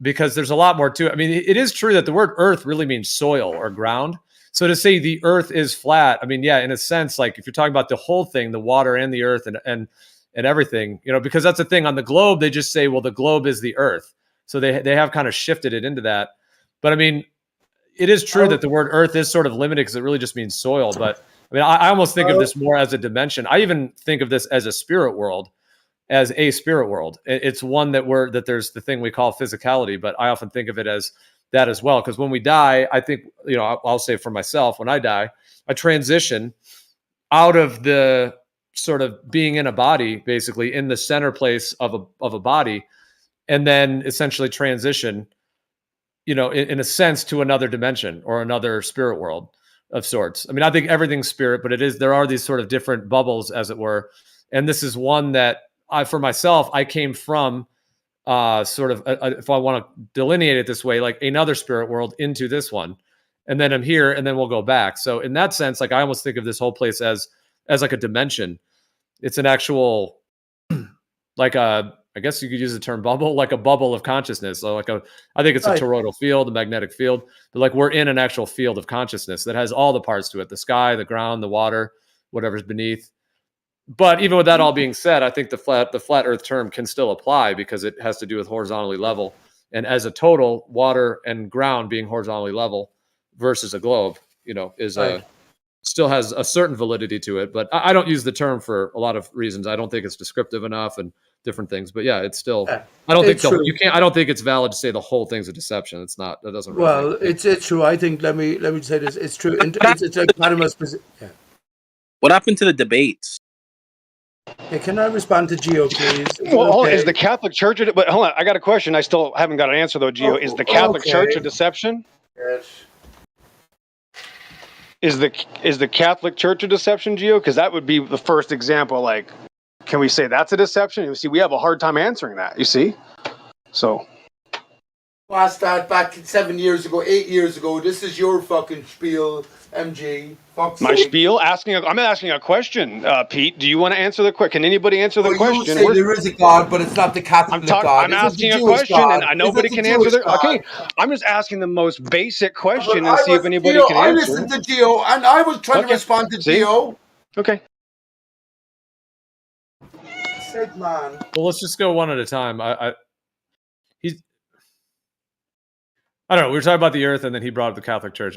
because there's a lot more to it. I mean, it is true that the word earth really means soil or ground. So to say the earth is flat, I mean, yeah, in a sense, like if you're talking about the whole thing, the water and the earth and everything, you know, because that's the thing on the globe, they just say, well, the globe is the earth. So they have kind of shifted it into that. But I mean, it is true that the word earth is sort of limited because it really just means soil. But I mean, I almost think of this more as a dimension. I even think of this as a spirit world. It's one that there's the thing we call physicality, but I often think of it as that as well. Because when we die, I think, you know, I'll say for myself, when I die, I transition out of the sort of being in a body, basically in the center place of a body, and then essentially transition, you know, in a sense to another dimension or another spirit world of sorts. I mean, I think everything's spirit, but there are these sort of different bubbles, as it were. And this is one that for myself, I came from sort of, if I want to delineate it this way, like another spirit world into this one. And then I'm here and then we'll go back. So in that sense, like I almost think of this whole place as like a dimension. It's an actual, like I guess you could use the term bubble, like a bubble of consciousness. So I think it's a toroidal field, a magnetic field, but like we're in an actual field of consciousness that has all the parts to it: the sky, the ground, the water, whatever's beneath. But even with that all being said, I think the flat earth term can still apply because it has to do with horizontally level. And as a total, water and ground being horizontally level versus a globe, you know, is still has a certain validity to it. But I don't use the term for a lot of reasons. I don't think it's descriptive enough and different things. But yeah, it's still. I don't think you can't. I don't think it's valid to say the whole thing's a deception. It's not. That doesn't. Well, it's true. I think. Let me say this. It's true. It's like Panama's position. Yeah. What happened to the debates? Yeah, can I respond to Gio, please? Well, hold on, is the Catholic Church? But hold on, I got a question. I still haven't got an answer though, Gio. Is the Catholic Church a deception? Yes. Is the Catholic Church a deception, Gio? Because that would be the first example. Like, can we say that's a deception? You see, we have a hard time answering that. You see, so. Asked that back 7 years ago, 8 years ago. This is your fucking spiel, MG. My spiel? I'm asking a question, Pete. Do you want to answer the question? Can anybody answer the question? You say there is a God, but it's not the Catholic God. I'm asking a question, and nobody can answer it. Okay, I'm just asking the most basic question and see if anybody can answer. I listened to Gio, and I was trying to respond to Gio. Okay. Sick man. Well, let's just go one at a time. I don't know. We were talking about the earth, and then he brought up the Catholic Church.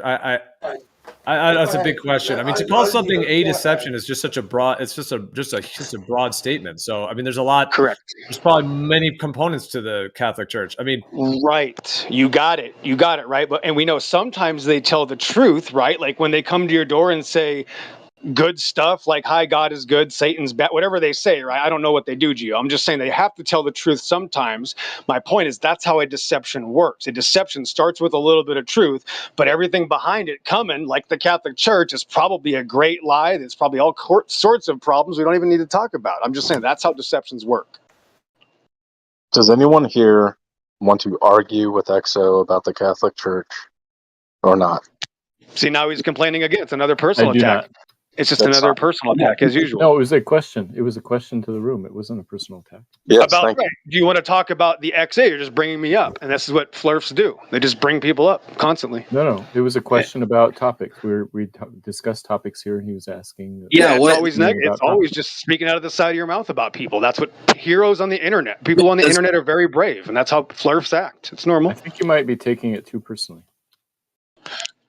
That's a big question. I mean, to call something a deception is just such a broad. It's just a broad statement. So, I mean, there's a lot. Correct. There's probably many components to the Catholic Church. I mean, right. You got it. Right. And we know sometimes they tell the truth, right? Like when they come to your door and say good stuff, like "Hi, God is good, Satan's bad," whatever they say, right? I don't know what they do, Gio. I'm just saying they have to tell the truth sometimes. My point is that's how a deception works. A deception starts with a little bit of truth, but everything behind it coming, like the Catholic Church, is probably a great lie. There's probably all sorts of problems we don't even need to talk about. I'm just saying that's how deceptions work. Does anyone here want to argue with EXO about the Catholic Church or not? See, now he's complaining again. It's another personal I do attack. not. It's just another personal attack, as usual. No, it was a question. It was a question to the room. It wasn't a personal attack. Yes, right. Do you want to talk about the XA? You're just bringing me up, and this is what flirfs do. They just bring people up constantly. No. It was a question about topics. We discussed topics here, and he was asking. Yeah, it's always negative. It's always just speaking out of the side of your mouth about people. That's what heroes on the internet. People on the internet are very brave, and that's how flirfs act. It's normal. I think you might be taking it too personally.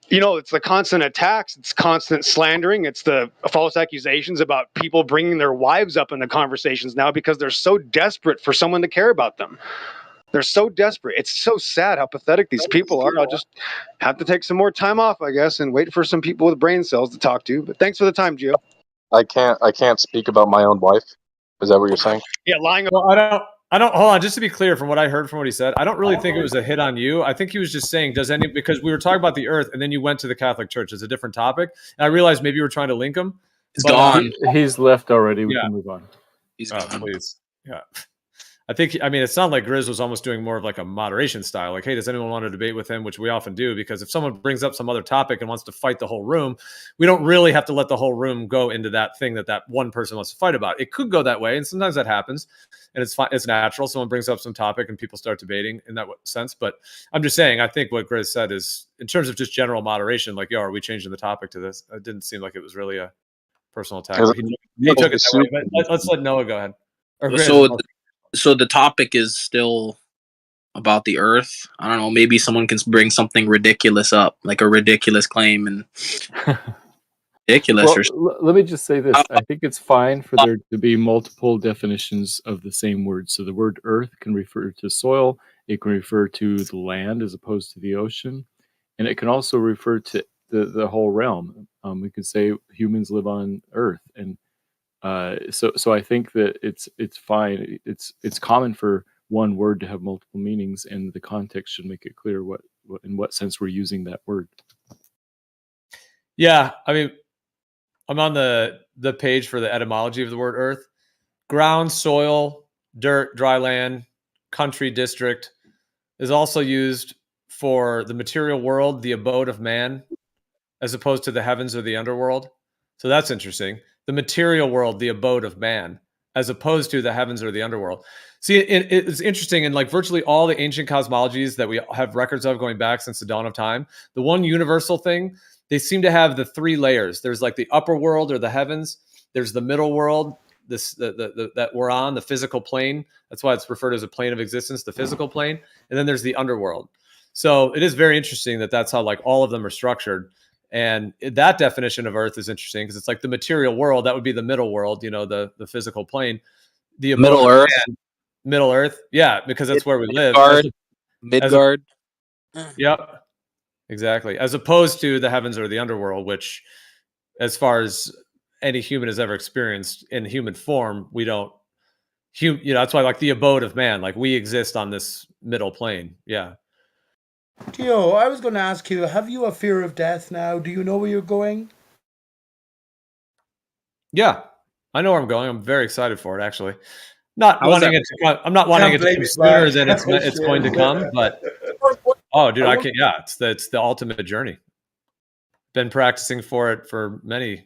You know, it's the constant attacks, it's constant slandering, it's the false accusations about people bringing their wives up in the conversations now because they're so desperate for someone to care about them. They're so desperate. It's so sad how pathetic these people are. I'll just have to take some more time off, I guess, and wait for some people with brain cells to talk to. But thanks for the time, Gio. I can't speak about my own wife. Is that what you're saying? Yeah, lying. Well, I don't. Hold on, just to be clear, from what I heard from what he said, I don't really think it was a hit on you. I think he was just saying, because we were talking about the earth, and then you went to the Catholic Church. It's a different topic, and I realized maybe you were trying to link him. He's gone. He's left already. We can move on. He's gone. Please, yeah. I think, I mean, it sounded like Grizz was almost doing more of like a moderation style. Like, hey, does anyone want to debate with him? Which we often do, because if someone brings up some other topic and wants to fight the whole room, we don't really have to let the whole room go into that thing that one person wants to fight about. It could go that way, and sometimes that happens, and it's fine. It's natural. Someone brings up some topic and people start debating in that sense. But I'm just saying, I think what Grizz said is, in terms of just general moderation, like, yo, are we changing the topic to this? It didn't seem like it was really a personal attack. He took it that way, but let's let Noah go ahead. Or Grizz. So the topic is still about the Earth. I don't know. Maybe someone can bring something ridiculous up, like a ridiculous claim, and ridiculous. Well, let me just say this: I think it's fine for there to be multiple definitions of the same word. So the word Earth can refer to soil. It can refer to the land as opposed to the ocean, and it can also refer to the whole realm. We could say humans live on Earth, and so I think that it's fine. It's common for one word to have multiple meanings, and the context should make it clear what in what sense we're using that word. Yeah, I mean, I'm on the page for the etymology of the word Earth. Ground, soil, dirt, dry land, country, district is also used for the material world, the abode of man, as opposed to the heavens or the underworld. So that's interesting. The material world, the abode of man, as opposed to the heavens or the underworld. See, it's interesting. In like virtually all the ancient cosmologies that we have records of going back since the dawn of time, the one universal thing, they seem to have the three layers. There's like the upper world or the heavens. There's the middle world, that we're on, the physical plane. That's why it's referred to as a plane of existence, the physical plane. And then there's the underworld. So it is very interesting that that's how like all of them are structured. And that definition of Earth is interesting because it's like the material world. That would be the middle world, the physical plane. The Middle Earth. Middle Earth. Yeah, because that's where we live. Midgard. Yep. Exactly. As opposed to the heavens or the underworld, which, as far as any human has ever experienced in human form, we don't. That's why, like, the abode of man, like, we exist on this middle plane. Yeah. Gio, I was going to ask you, have you a fear of death now? Do you know where you're going? Yeah, I know where I'm going. I'm very excited for it, actually. I'm not wanting it to come sooner than it's going to come, but oh, dude, I can't. Yeah, it's the ultimate journey. Been practicing for it for many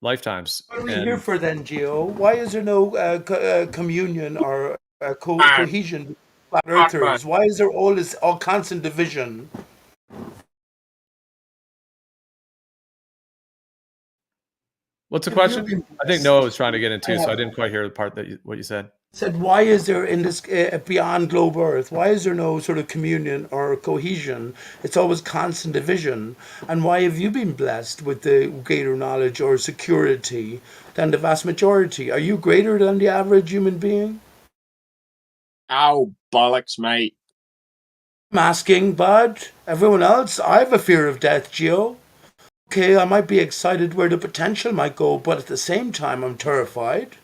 lifetimes. What are we here for then, Gio? Why is there no communion or cohesion with flat earthers? Why is there all constant division? What's the question? I think Noah was trying to get into, so I didn't quite hear the part what you said. Said, why is there in this beyond globe Earth? Why is there no sort of communion or cohesion? It's always constant division. And why have you been blessed with the greater knowledge or security than the vast majority? Are you greater than the average human being? Oh, bollocks, mate. I'm asking, bud. Everyone else, I have a fear of death, Gio. Okay, I might be excited where the potential might go, but at the same time, I'm terrified.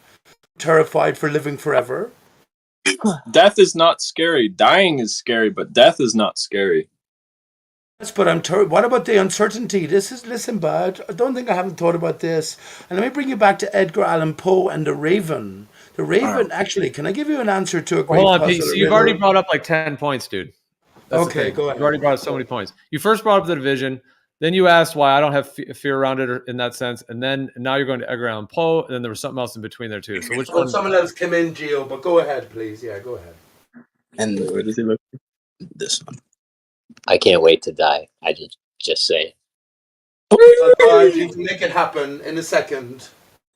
Terrified for living forever. Death is not scary. Dying is scary, but death is not scary. Yes, but what about the uncertainty? Listen, bud, I don't think I haven't thought about this. And let me bring you back to Edgar Allan Poe and the Raven. The Raven, actually, can I give you an answer to a great Hold on, puzzle? Pete. So you've already brought up like 10 points, dude. That's okay, go ahead. You've already brought up so many points. You first brought up the division. Then you asked why I don't have fear around it in that sense. And now you're going to Edgar Allan Poe. And then there was something else in between there, too. So which one? Someone else came in, Gio, but go ahead, please. Yeah, go ahead. And where does he look? This one. I can't wait to die. I just say. You can make it happen in a second.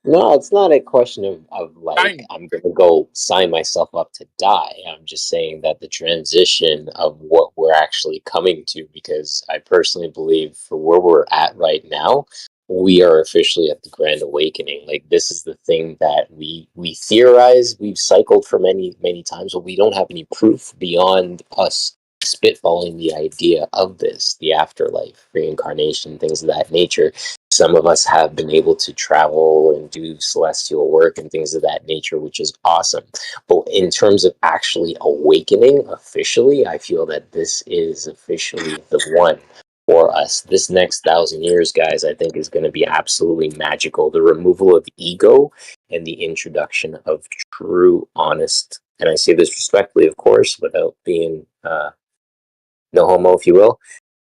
No, it's not a question of like I'm going to go sign myself up to die. I'm just saying that the transition of what we're actually coming to, because I personally believe for where we're at right now, we are officially at the Grand Awakening. Like, this is the thing that we theorize, we've cycled for many, many times, but we don't have any proof beyond us spitballing the idea of this, the afterlife, reincarnation, things of that nature. Some of us have been able to travel and do celestial work and things of that nature, which is awesome. But in terms of actually awakening officially, I feel that this is officially the one for us. This next 1,000 years, guys, I think is going to be absolutely magical. The removal of ego and the introduction of true, honest, and I say this respectfully, of course, without being no homo, if you will,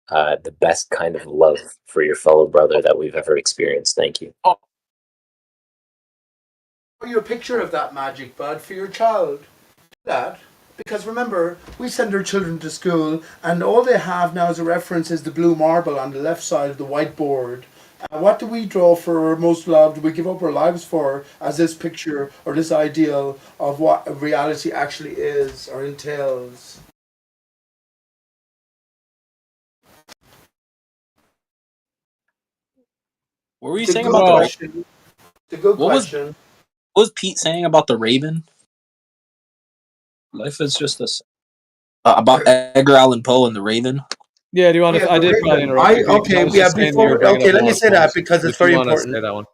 the best kind of love for your fellow brother that we've ever experienced. Thank you. Your picture of that magic, bud, for your child. That. Because remember, we send our children to school, and all they have now as a reference is the blue marble on the left side of the whiteboard. What do we draw for our most loved? We give up our lives for as this picture or this ideal of what reality actually is or entails. What were you It's a saying good about the Raven? question. It's a good question. What was Pete saying about the Raven? Life is just about Edgar Allan Poe and the Raven. Yeah, do you want to? I did probably interrupt you. Okay, let me say that because it's very important. Say that one.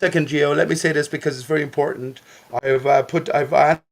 Second, Gio, let me say this because it's very important. I've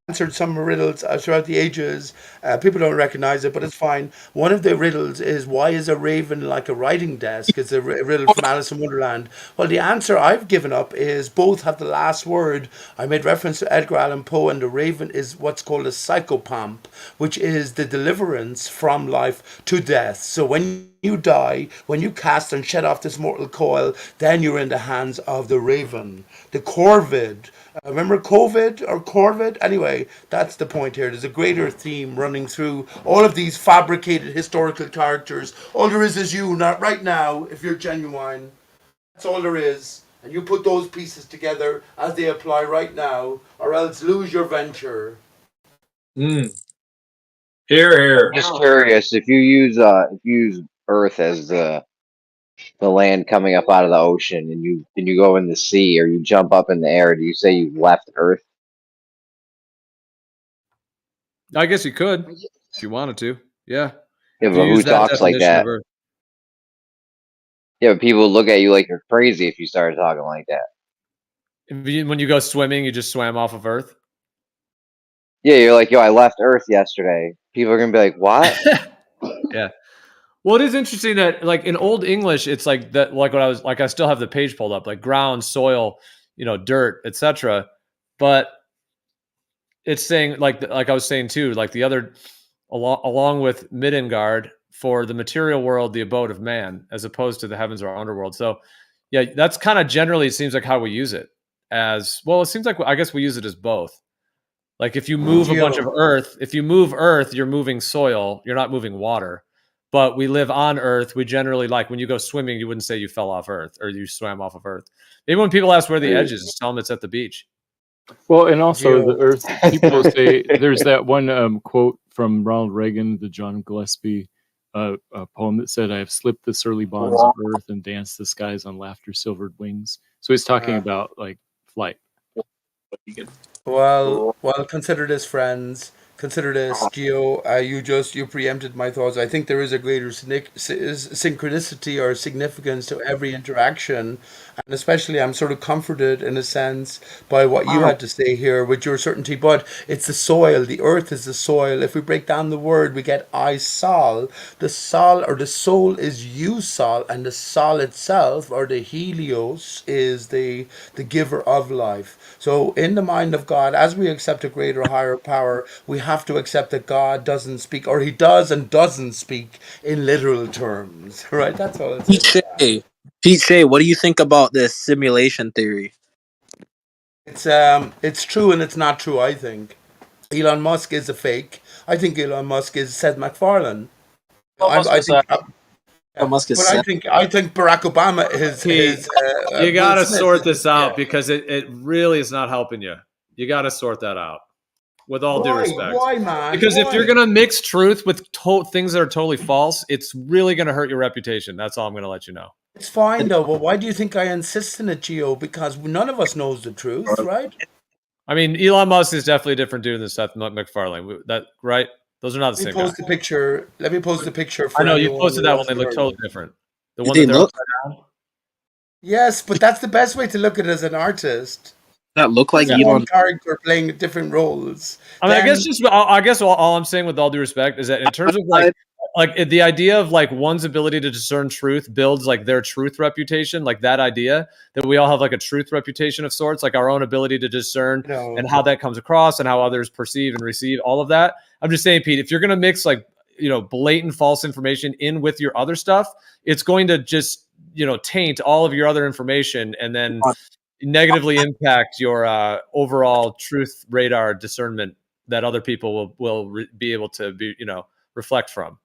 answered some riddles throughout the ages. People don't recognize it, but it's fine. One of the riddles is, why is a raven like a writing desk? It's a riddle from Alice in Wonderland. Well, the answer I've given up is both have the last word. I made reference to Edgar Allan Poe, and the raven is what's called a psychopomp, which is the deliverance from life to death. So when you die, when you cast and shed off this mortal coil, then you're in the hands of the raven. The corvid. Remember COVID or corvid? Anyway, that's the point here. There's a greater theme running through all of these fabricated historical characters. All there is you, not right now, if you're genuine. That's all there is. And you put those pieces together as they apply right now, or else lose your venture. Here, here. Just curious, if you use Earth as the land coming up out of the ocean, and you go in the sea or you jump up in the air, do you say you've left Earth? I guess you could if you wanted to. Yeah. Yeah, but who talks like that? Yeah, but people look at you like you're crazy if you start talking like that. When you go swimming, you just swam off of Earth? Yeah, you're like, yo, I left Earth yesterday. People are gonna be like, what? Yeah. Well, it is interesting that, like, in Old English, it's like that. Like what I still have the page pulled up, like ground, soil, dirt, etc. But it's saying like I was saying too, like the other along with Midgard, for the material world, the abode of man, as opposed to the heavens or underworld. So, yeah, that's kind of generally, it seems like, how we use it as well. It seems like, I guess we use it as both. Like if you move a bunch of earth, if you move earth, you're moving soil, you're not moving water. But we live on Earth. We generally, like when you go swimming, you wouldn't say you fell off Earth or you swam off of Earth. Maybe when people ask where the edge is, just tell them it's at the beach. Well, and also the Earth. People say there's that one quote from Ronald Reagan, the John Gillespie poem that said, "I have slipped the surly bonds of Earth and danced the skies on laughter silvered wings." So he's talking about like flight. Well, consider this, friends. Consider this, Gio. You preempted my thoughts. I think there is a greater synchronicity or significance to every interaction, and especially I'm sort of comforted in a sense by what you had to say here with your certainty. But it's the soil. The earth is the soil. If we break down the word, we get I sol. The sol or the soul is you sol, and the sol itself or the helios is the giver of life. So in the mind of God, as we accept a greater, higher power, we have to accept that God doesn't speak, or he does and doesn't speak in literal terms, right? That's all it's Pete Shea, what do you think about this simulation theory? It's true and it's not true, I think. Elon Musk is a fake. I think Elon Musk is Seth MacFarlane. I think Barack Obama is you got to sort this out because it really is not helping you. You got to sort that out. With all due respect. Why, man? Because if you're going to mix truth with things that are totally false, it's really going to hurt your reputation. That's all I'm going to let you know. It's fine, though. But why do you think I insist on it, Gio? Because none of us knows the truth, right? I mean, Elon Musk is definitely a different dude than Seth MacFarlane. That right? Those are not the same. Let me post the picture. Let me post the picture. For I know you posted that one. They look totally different. The one that they're upside down. Yes, but that's the best way to look at it as an artist. That look like Elon character playing different roles. I mean, I guess all I'm saying, with all due respect, is that in terms of like like the idea of like one's ability to discern truth builds like their truth reputation, like that idea that we all have like a truth reputation of sorts, like our own ability to discern and how that comes across and how others perceive and receive all of that. I'm just saying, Pete, if you're going to mix like, blatant false information in with your other stuff, it's going to just, taint all of your other information and then negatively impact your overall truth radar discernment that other people will be able to be, reflect from.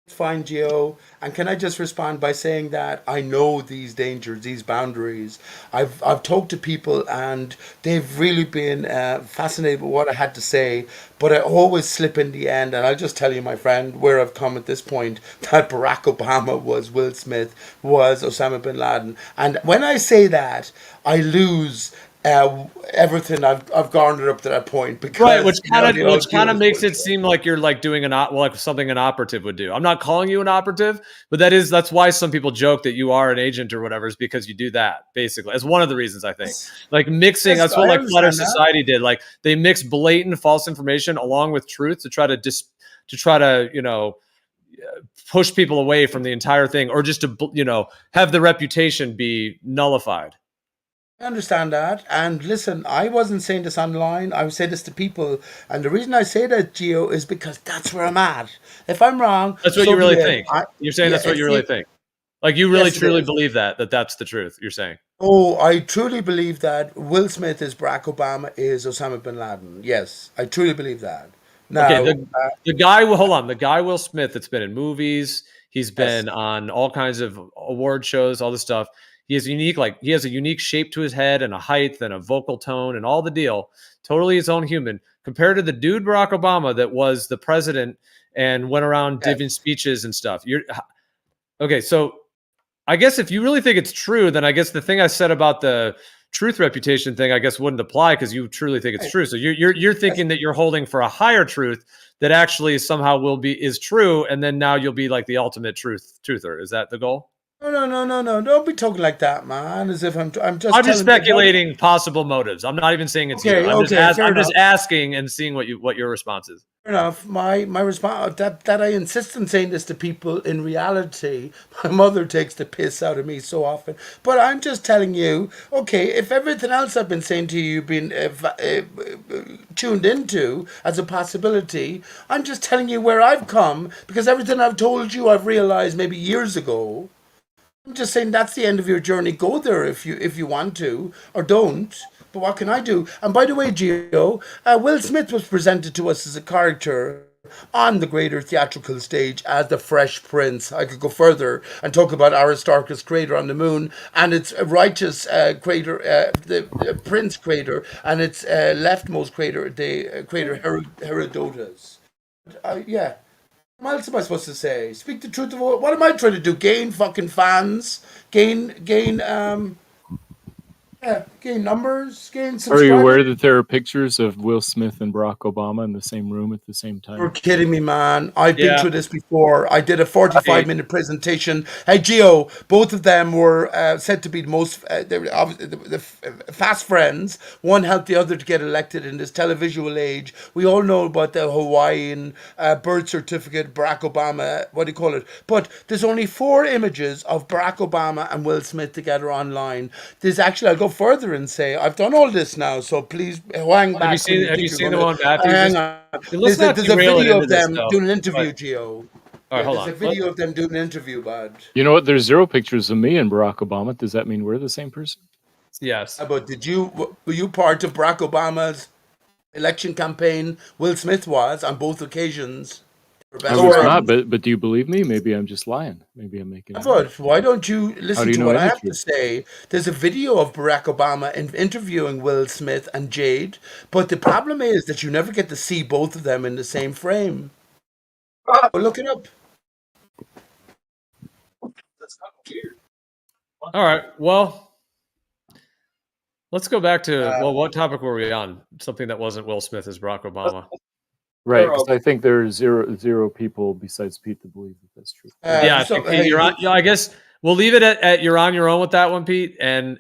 Fine, Gio. And can I just respond by saying that I know these dangers, these boundaries. I've talked to people and they've really been fascinated with what I had to say, but I always slip in the end. And I'll just tell you, my friend, where I've come at this point, that Barack Obama was Will Smith, was Osama bin Laden. And when I say that, I lose everything I've garnered up to that point, because right, which kind of makes it seem like you're like doing like something an operative would do. I'm not calling you an operative, but that's why some people joke that you are an agent or whatever, is because you do that basically as one of the reasons. I think like mixing. That's what like Flat Earth Society did. Like they mix blatant false information along with truth to try to push people away from the entire thing, or just to have the reputation be nullified. I understand that. And listen, I wasn't saying this online. I would say this to people. And the reason I say that, Gio, is because that's where I'm at. If I'm wrong, that's what you really think. You're saying that's what you really think. Like you really truly believe that's the truth. You're saying. Oh, I truly believe that Will Smith is Barack Obama is Osama bin Laden. Yes, I truly believe that. Now, okay, the guy, hold on. The guy Will Smith that's been in movies. He's been on all kinds of award shows, all this stuff. He has a unique shape to his head and a height and a vocal tone and all the deal. Totally his own human, compared to the dude Barack Obama that was the president and went around giving speeches and stuff. Okay. So I guess if you really think it's true, then I guess the thing I said about the truth reputation thing, I guess wouldn't apply, because you truly think it's true. So you're thinking that you're holding for a higher truth that actually somehow is true, and then now you'll be like the ultimate truther. Is that the goal? No. Don't be talking like that, man. As if I'm just. I'm just speculating possible motives. I'm not even saying it's you. I'm just asking and seeing what your response is. Fair enough. My response that I insist on saying this to people. In reality, my mother takes the piss out of me so often. But I'm just telling you. Okay, if everything else I've been saying to you, you've been tuned into as a possibility, I'm just telling you where I've come, because everything I've told you, I've realized maybe years ago. I'm just saying that's the end of your journey. Go there if you want to, or don't. But what can I do? And by the way, Gio, Will Smith was presented to us as a character on the greater theatrical stage as the Fresh Prince. I could go further and talk about Aristarchus' crater on the moon and its righteous crater, the Prince crater, and its leftmost crater, the crater Herodotus. Yeah. What else am I supposed to say? Speak the truth of what am I trying to do? Gain fucking fans? Gain numbers? Gain subscribers? Are you aware that there are pictures of Will Smith and Barack Obama in the same room at the same time? You're kidding me, man. I've been through this before. I did a 45-minute presentation. Hey, Gio, both of them were said to be the most the fast friends. One helped the other to get elected in this televisual age. We all know about the Hawaiian birth certificate, Barack Obama, what do you call it? But there's only 4 images of Barack Obama and Will Smith together online. There's actually, I'll go further and say, I've done all this now, so please hang back. Have you seen the one, Matthew? Hang on. There's a video of them doing an interview, Gio. All right, hold on. There's a video of them doing an interview, bud. You know what? There's 0 pictures of me and Barack Obama. Does that mean we're the same person? Yes. But were you part of Barack Obama's election campaign? Will Smith was on both occasions. I was not, but do you believe me? Maybe I'm just lying. Maybe I'm making. But why don't you listen to what I have to say? There's a video of Barack Obama interviewing Will Smith and Jade, but the problem is that you never get to see both of them in the same frame. Look it up. That's kind of weird. All right. Well, let's go back to what topic were we on? Something that wasn't Will Smith as Barack Obama. Right, because I think there's zero people besides Pete that believe that that's true. I think Pete, you're on. I guess we'll leave it at you're on your own with that one, Pete. And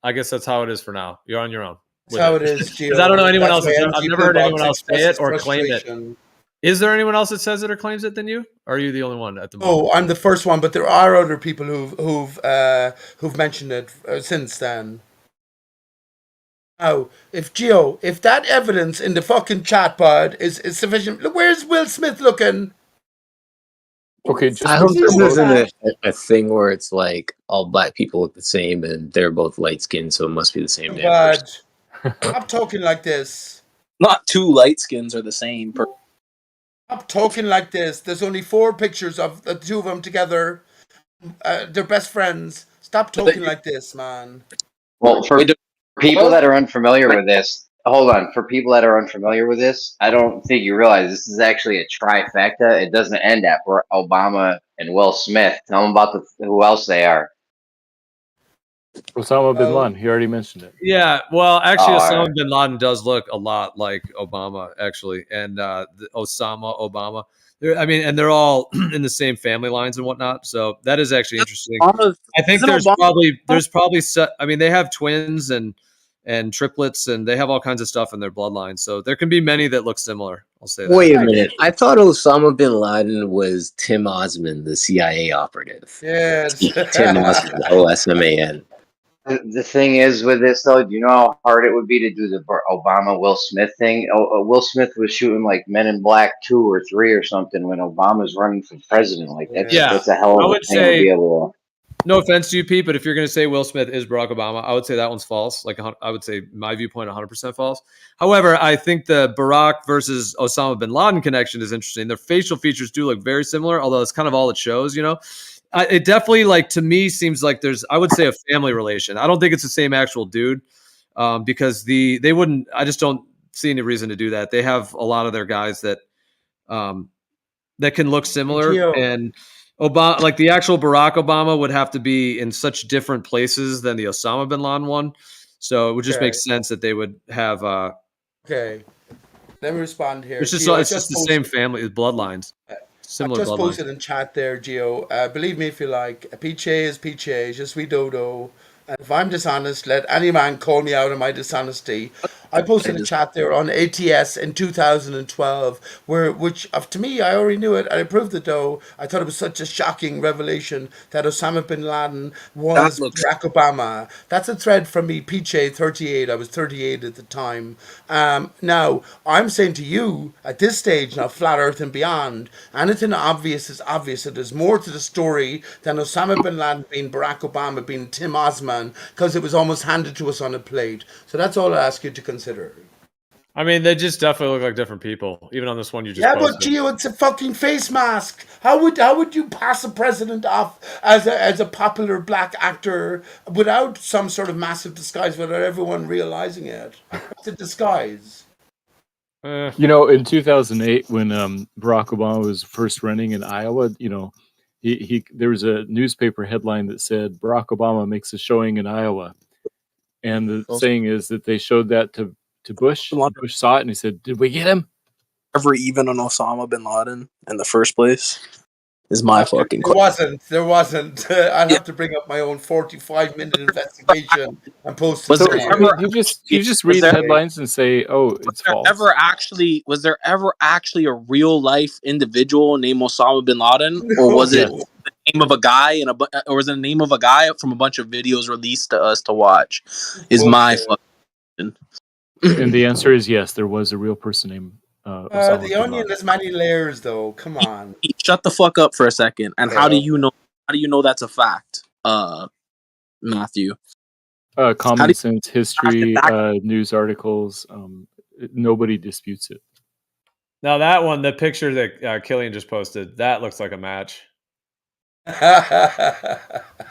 I guess that's how it is for now. You're on your own. That's how it is, Gio. Because I don't know anyone else. I've never heard anyone else say it or claim it. Is there anyone else that says it or claims it than you? Or are you the only one at the moment? Oh, I'm the first one, but there are other people who've mentioned it since then. Now, if that evidence in the fucking chat pod is sufficient, look, where's Will Smith looking? Okay, just I hope See this what isn't that? a thing where it's like all black people look the same and they're both light skinned, so it must be the same damn person. But stop talking like this. Not two light skins are the same. Stop talking like this. There's only 4 pictures of the two of them together. They're best friends. Stop talking like this, man. Well, for people that are unfamiliar with this, hold on. For people that are unfamiliar with this, I don't think you realize this is actually a trifecta. It doesn't end at Obama and Will Smith. Tell them about who else they are. Osama bin Laden. He already mentioned it. Yeah, well, actually, Oh, Osama alright. bin Laden does look a lot like Obama, actually, and Osama Obama. They're all in the same family lines and whatnot. So that is actually interesting. I think isn't Obama- there's probably they have twins and triplets, and they have all kinds of stuff in their bloodline. So there can be many that look similar. I'll say that. Wait a minute. I thought Osama bin Laden was Tim Osman, the CIA operative. Yes. Tim Osman, OSMAN. The thing is with this, though, do you know how hard it would be to do the Obama Will Smith thing? Will Smith was shooting like Men in Black 2 or 3 or something when Obama's running for president. Like that's a hell of a thing to be able to. No offense to you, Pete, but if you're going to say Will Smith is Barack Obama, I would say that one's false. Like I would say my viewpoint 100% false. However, I think the Barack versus Osama bin Laden connection is interesting. Their facial features do look very similar, although it's kind of all it shows, you know. It definitely, like, to me, seems like there's, I would say, a family relation. I don't think it's the same actual dude, because they wouldn't. I just don't see any reason to do that. They have a lot of their guys that that can look similar, Gio. and Obama, like the actual Barack Obama, would have to be in such different places than the Osama bin Laden one. So it would just make sense that they would have. Okay, let me respond here. It's just Gio, it's just the same family, bloodlines. Similar I just bloodlines. posted in chat there, Gio. Believe me if you like. Piche is Piche, je suis dodo. And if I'm dishonest, let any man call me out on my dishonesty. I posted a chat there on ATS in 2012, which to me, I already knew it. I proved it though. I thought it was such a shocking revelation that Osama bin Laden was Barack Obama. That's a thread from me, Piche 38. I was 38 at the time. Now, I'm saying to you at this stage, now Flat Earth and beyond, anything obvious is obvious. So there's more to the story than Osama bin Laden being Barack Obama, being Tim Osman, because it was almost handed to us on a plate. So that's all I ask you to consider. I mean, they just definitely look like different people, even on this one you just Yeah, posted. but Gio, it's a fucking face mask. How would you pass a president off as a popular black actor without some sort of massive disguise, without everyone realizing it? It's a disguise. You know, in 2008, when Barack Obama was first running in Iowa, you know, there was a newspaper headline that said Barack Obama makes a showing in Iowa, and the saying is that they showed that to Bush. Bush saw it and he said, "Did we get him?" Ever even on Osama bin Laden in the first place? Is my fucking question. There wasn't. I'd have to bring up my own 45-minute investigation and post it. So you just read the headlines and say, "Oh, it's false." Was there ever actually a real life individual named Osama bin Laden, or was it the name of a guy or was it the name of a guy from a bunch of videos released to us to watch? Is my fucking. And the answer is yes. There was a real person named Osama The bin onion Laden. has many layers, though. Come on. Shut the fuck up for a second. And how do you know? How do you know that's a fact, Matthew? Common sense, history, news articles. Nobody disputes it. Now that one, the picture that Killian just posted, that looks like a match.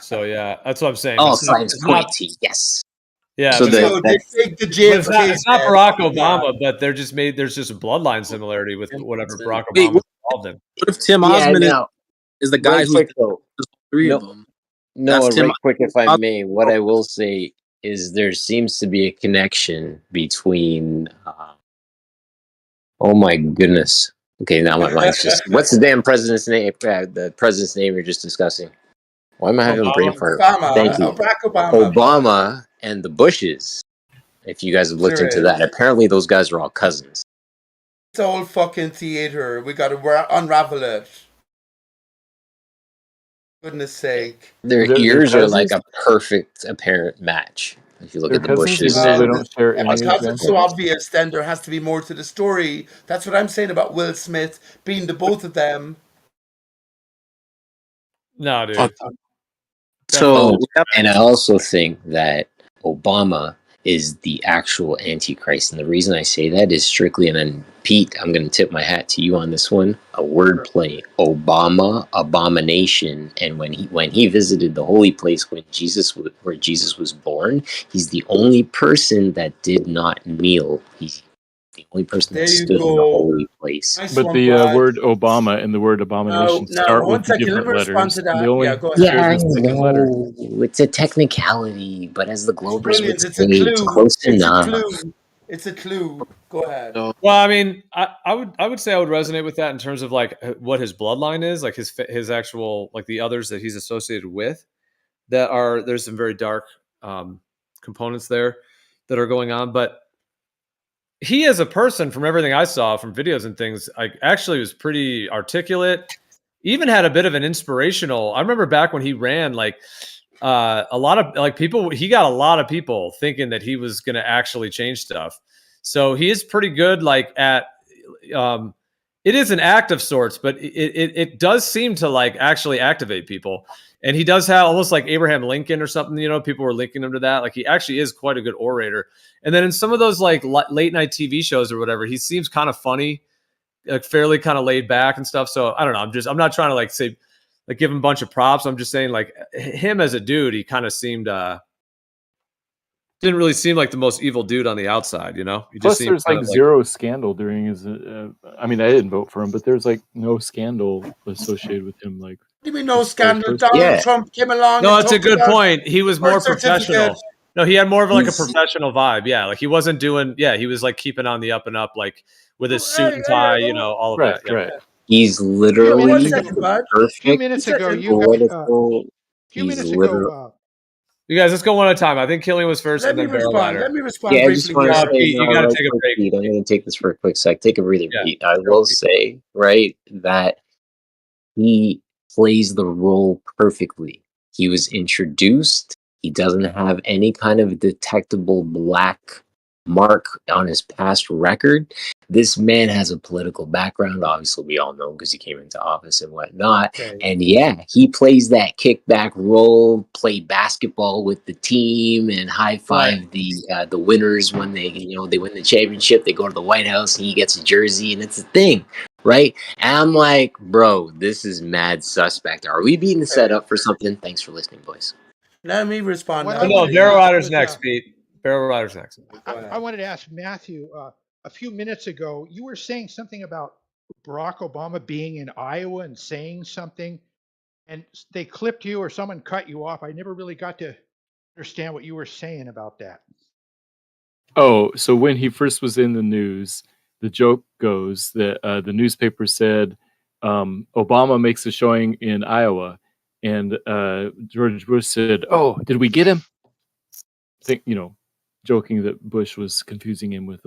So yeah, that's what I'm saying. All It's not- signs it's not- point to yes. Yeah, So it's not Barack Obama, but they're just made. There's just a bloodline similarity with whatever Barack Obama was involved in. What if Tim Osman is the guy who's three of them? No, That's Tim right quick, if I may. What I will say is there seems to be a connection between. Oh my goodness. Okay, now my mind's just. What's the damn president's name? The president's name you're just discussing. Why am I having a brain fart? Thank you. Barack Obama. Obama and the Bushes. If you guys have looked into that, apparently those guys are all cousins. It's all fucking theater. We got to unravel it. Goodness sake. Their They're ears are like cousins. a perfect apparent match. If you look They're at the cousins, bushes even though they and don't share And any because it's so grandparents. obvious, then there has to be more to the story. That's what I'm saying about Will Smith being the both of them. No, dude. Oh, and I also think that Obama is the actual Antichrist. And the reason I say that is strictly, and then Pete, I'm going to tip my hat to you on this one, a wordplay. Obama, abomination. And when he visited the holy place where Jesus was born, he's the only person that did not kneel. He's the only person that There you stood in the go. holy place. Nice But one, the Brad. word Obama and the word abomination Now, start one with the second. Let different me respond letters, to and they that. Yeah, only go Yeah, ahead. share I the second letter. know. It's a technicality, but as the It's Globers would brilliant. It's a say, it's clue. close It's a enough. clue. It's a clue. Go ahead. Well, I mean, I would say I would resonate with that in terms of like what his bloodline is, like his actual like the others that he's associated with. There's some very dark components there that are going on, but he as a person, from everything I saw from videos and things, like actually was pretty articulate. Even had a bit of an inspirational. I remember back when he ran, like a lot of like people. He got a lot of people thinking that he was going to actually change stuff. So he is pretty good, like at. It is an act of sorts, but it does seem to like actually activate people. And he does have almost like Abraham Lincoln or something. You know, people were linking him to that. Like he actually is quite a good orator. And then in some of those like late night TV shows or whatever, he seems kind of funny, like fairly kind of laid back and stuff. So I don't know. I'm not trying to like say, like give him a bunch of props. I'm just saying like him as a dude, he kind of seemed, didn't really seem like the most evil dude on the outside, you know? He just Plus, seemed there's kind like of like, zero scandal during his. I mean, I didn't vote for him, but there's like no scandal associated with him. Like, What do you mean no as far as scandal? personal. Donald Trump came along no, and it's a talked good about point. He was more birth certificate. professional. No, he had more of like a He's- professional vibe. Yeah. Like he wasn't doing, he was like keeping on the up and up, like with his suit and tie, you know, all of that. Yeah. Right. He's One literally second, bud. perfect minutes ago, you political. few He's minutes literally. ago, You guys, let's go one at a time. I think Killian was first Let and me then Barrel respond. Rider. Let me respond Yeah, I briefly just want to here. say, Pete, you got to right take a quick, break. Pete. I'm going to take this for a quick sec. Take a breather, Yeah. Pete. I Go, will Pete. say, right, that he plays the role perfectly. He was introduced. He doesn't have any kind of detectable black mark on his past record. This man has a political background. Obviously, we all know because he came into office and whatnot. Okay. And yeah, he plays that kickback role, play basketball with the team, and high five the winners when they win the championship. They go to the White House and he gets a jersey, and it's a thing, right? And I'm like, bro, this is mad suspect. Are we being set up for something? Thanks for listening, boys. Let me respond what now. I No, wanted to Barrel ask Rider's was, next, Pete. Barrel Rider's next. I wanted to ask Matthew, a few minutes ago, you were saying something about Barack Obama being in Iowa and saying something, and they clipped you or someone cut you off. I never really got to understand what you were saying about that. Oh, so when he first was in the news, the joke goes that the newspaper said Obama makes a showing in Iowa, and George Bush said, "Oh, did we get him?" Joking that Bush was confusing him with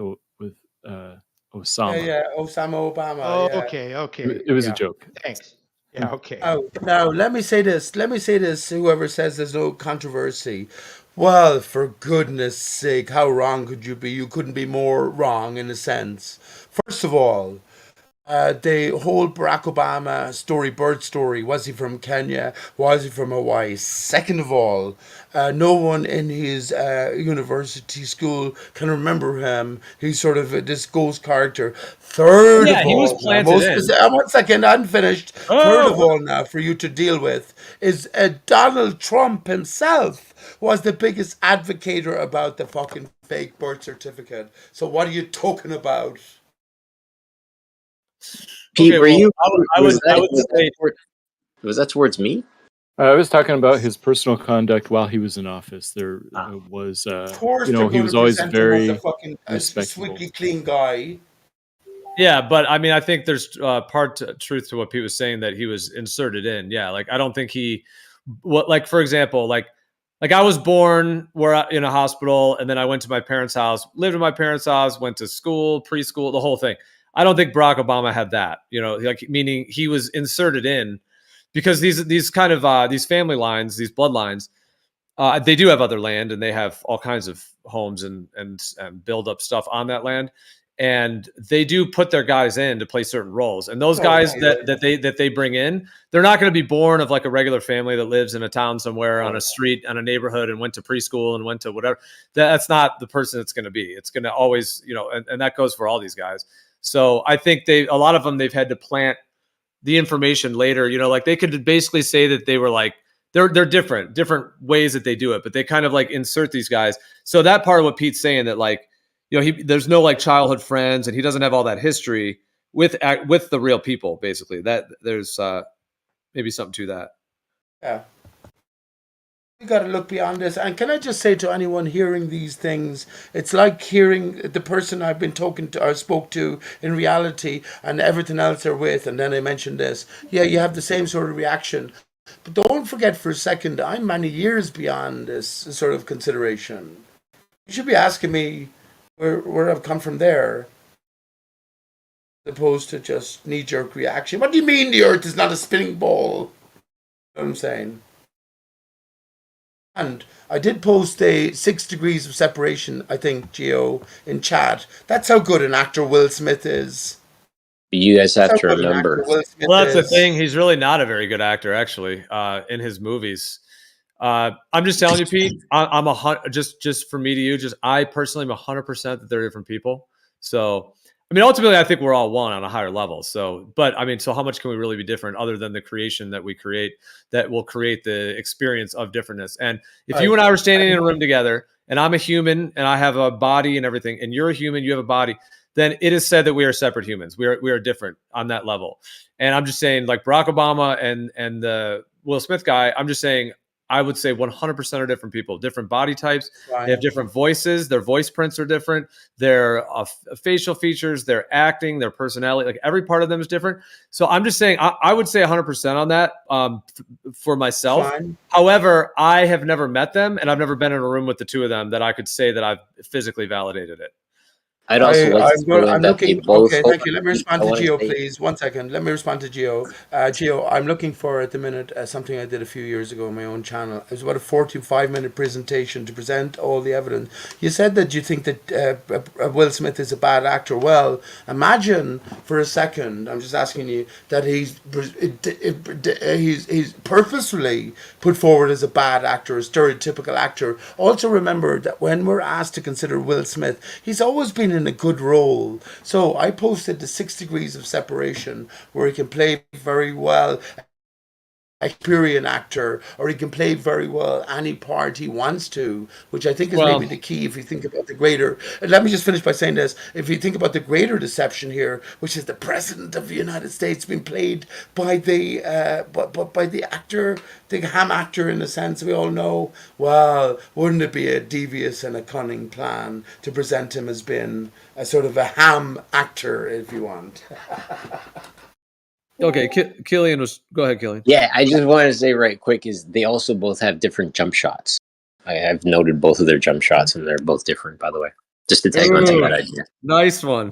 Osama. Yeah, Osama Obama. Oh, yeah. okay. It was a Yeah. joke. Thanks. Yeah, okay. Oh, now let me say this. Whoever says there's no controversy. Well, for goodness sake, how wrong could you be? You couldn't be more wrong in a sense. First of all, the whole Barack Obama birth story. Was he from Kenya? Was he from Hawaii? Second of all, no one in his university school can remember him. He's sort of this ghost character. Third Yeah, of he was all, planted in. 1 second, unfinished. Third of all, now for you to deal with is Donald Trump himself was the biggest advocator about the fucking fake birth certificate. So what are you talking about? Pete, Okay, were well, you? I would say Was that towards me? I was talking about his personal conduct while he was in office. There was, Of course, he they're was going to always present him as a very fucking respectable. squeaky clean guy. Yeah, but I mean, I think there's truth to what Pete was saying that he was inserted in. Yeah, like I don't think like for example, like I was born in a hospital, and then I went to my parents' house, lived in my parents' house, went to school, preschool, the whole thing. I don't think Barack Obama had that. Like meaning he was inserted in because these kind of these family lines, these bloodlines, they do have other land and they have all kinds of homes and build up stuff on that land. And they do put their guys in to play certain roles. And those guys that they bring in, they're not going to be born of like a regular family that lives in a town somewhere on a street, on a neighborhood, and went to preschool and went to whatever. That's not the person it's going to be. It's going to always, and that goes for all these guys. So I think a lot of them, they've had to plant the information later, like they could basically say that they were like, they're different ways that they do it, but they kind of like insert these guys. So that part of what Pete's saying, that like, there's no like childhood friends and he doesn't have all that history with the real people, basically. That there's maybe something to that. Yeah. You got to look beyond this. And can I just say to anyone hearing these things, it's like hearing the person I've been talking to or spoke to in reality and everything else they're with, and then I mentioned this. Yeah, you have the same sort of reaction. But don't forget for a second, I'm many years beyond this sort of consideration. You should be asking me where I've come from there, as opposed to just knee-jerk reaction. What do you mean the Earth is not a spinning ball? You know what I'm saying? And I did post a 6 degrees of separation, I think, Gio, in chat. That's how good an actor Will Smith is. You guys have to remember. Well, that's the thing. He's really not a very good actor, actually, in his movies. I'm just telling you, Pete. I'm just for me to you. I personally am 100% that they're different people. So, I mean, ultimately, I think we're all one on a higher level. So, but I mean, so how much can we really be different other than the creation that we create that will create the experience of differentness? And if you and I were standing in a room together, and I'm a human and I have a body and everything, and you're a human, you have a body, then it is said that we are separate humans. We are different on that level. And I'm just saying, like Barack Obama and the Will Smith guy, I'm just saying, I would say 100% are different people, different body types. Right. They have different voices. Their voice prints are different. Their facial features, their acting, their personality, like every part of them is different. So I'm just saying, I would say 100% on that for myself. Fine. However, I have never met them and I've never been in a room with the two of them that I could say that I've physically validated it. I'd also like to throw in that they both. Okay, thank you. Let me respond to I wanna Gio, say- please. 1 second. Let me respond to Gio. Gio, I'm looking for at the minute something I did a few years ago on my own channel. It was about a 45-minute presentation to present all the evidence. You said that you think that Will Smith is a bad actor. Well, imagine for a second, I'm just asking you, that he's purposefully put forward as a bad actor, a stereotypical actor. Also remember that when we're asked to consider Will Smith, he's always been in a good role. So I posted the 6 degrees of separation where he can play very well a Shakespearean actor, or he can play very well any part he wants to, which I think is maybe the key if you think about the greater. And let me just finish by saying this. If you think about the greater deception here, which is the President of the United States being played by the by the actor, the ham actor in a sense, we all know, well, wouldn't it be a devious and a cunning plan to present him as being a sort of a ham actor, if you want? Okay, Killian go ahead, Killian. Yeah, I just wanted to say right quick is they also both have different jump shots. I've noted both of their jump shots, and they're both different, by the way. Just to tag on to that idea. Nice one.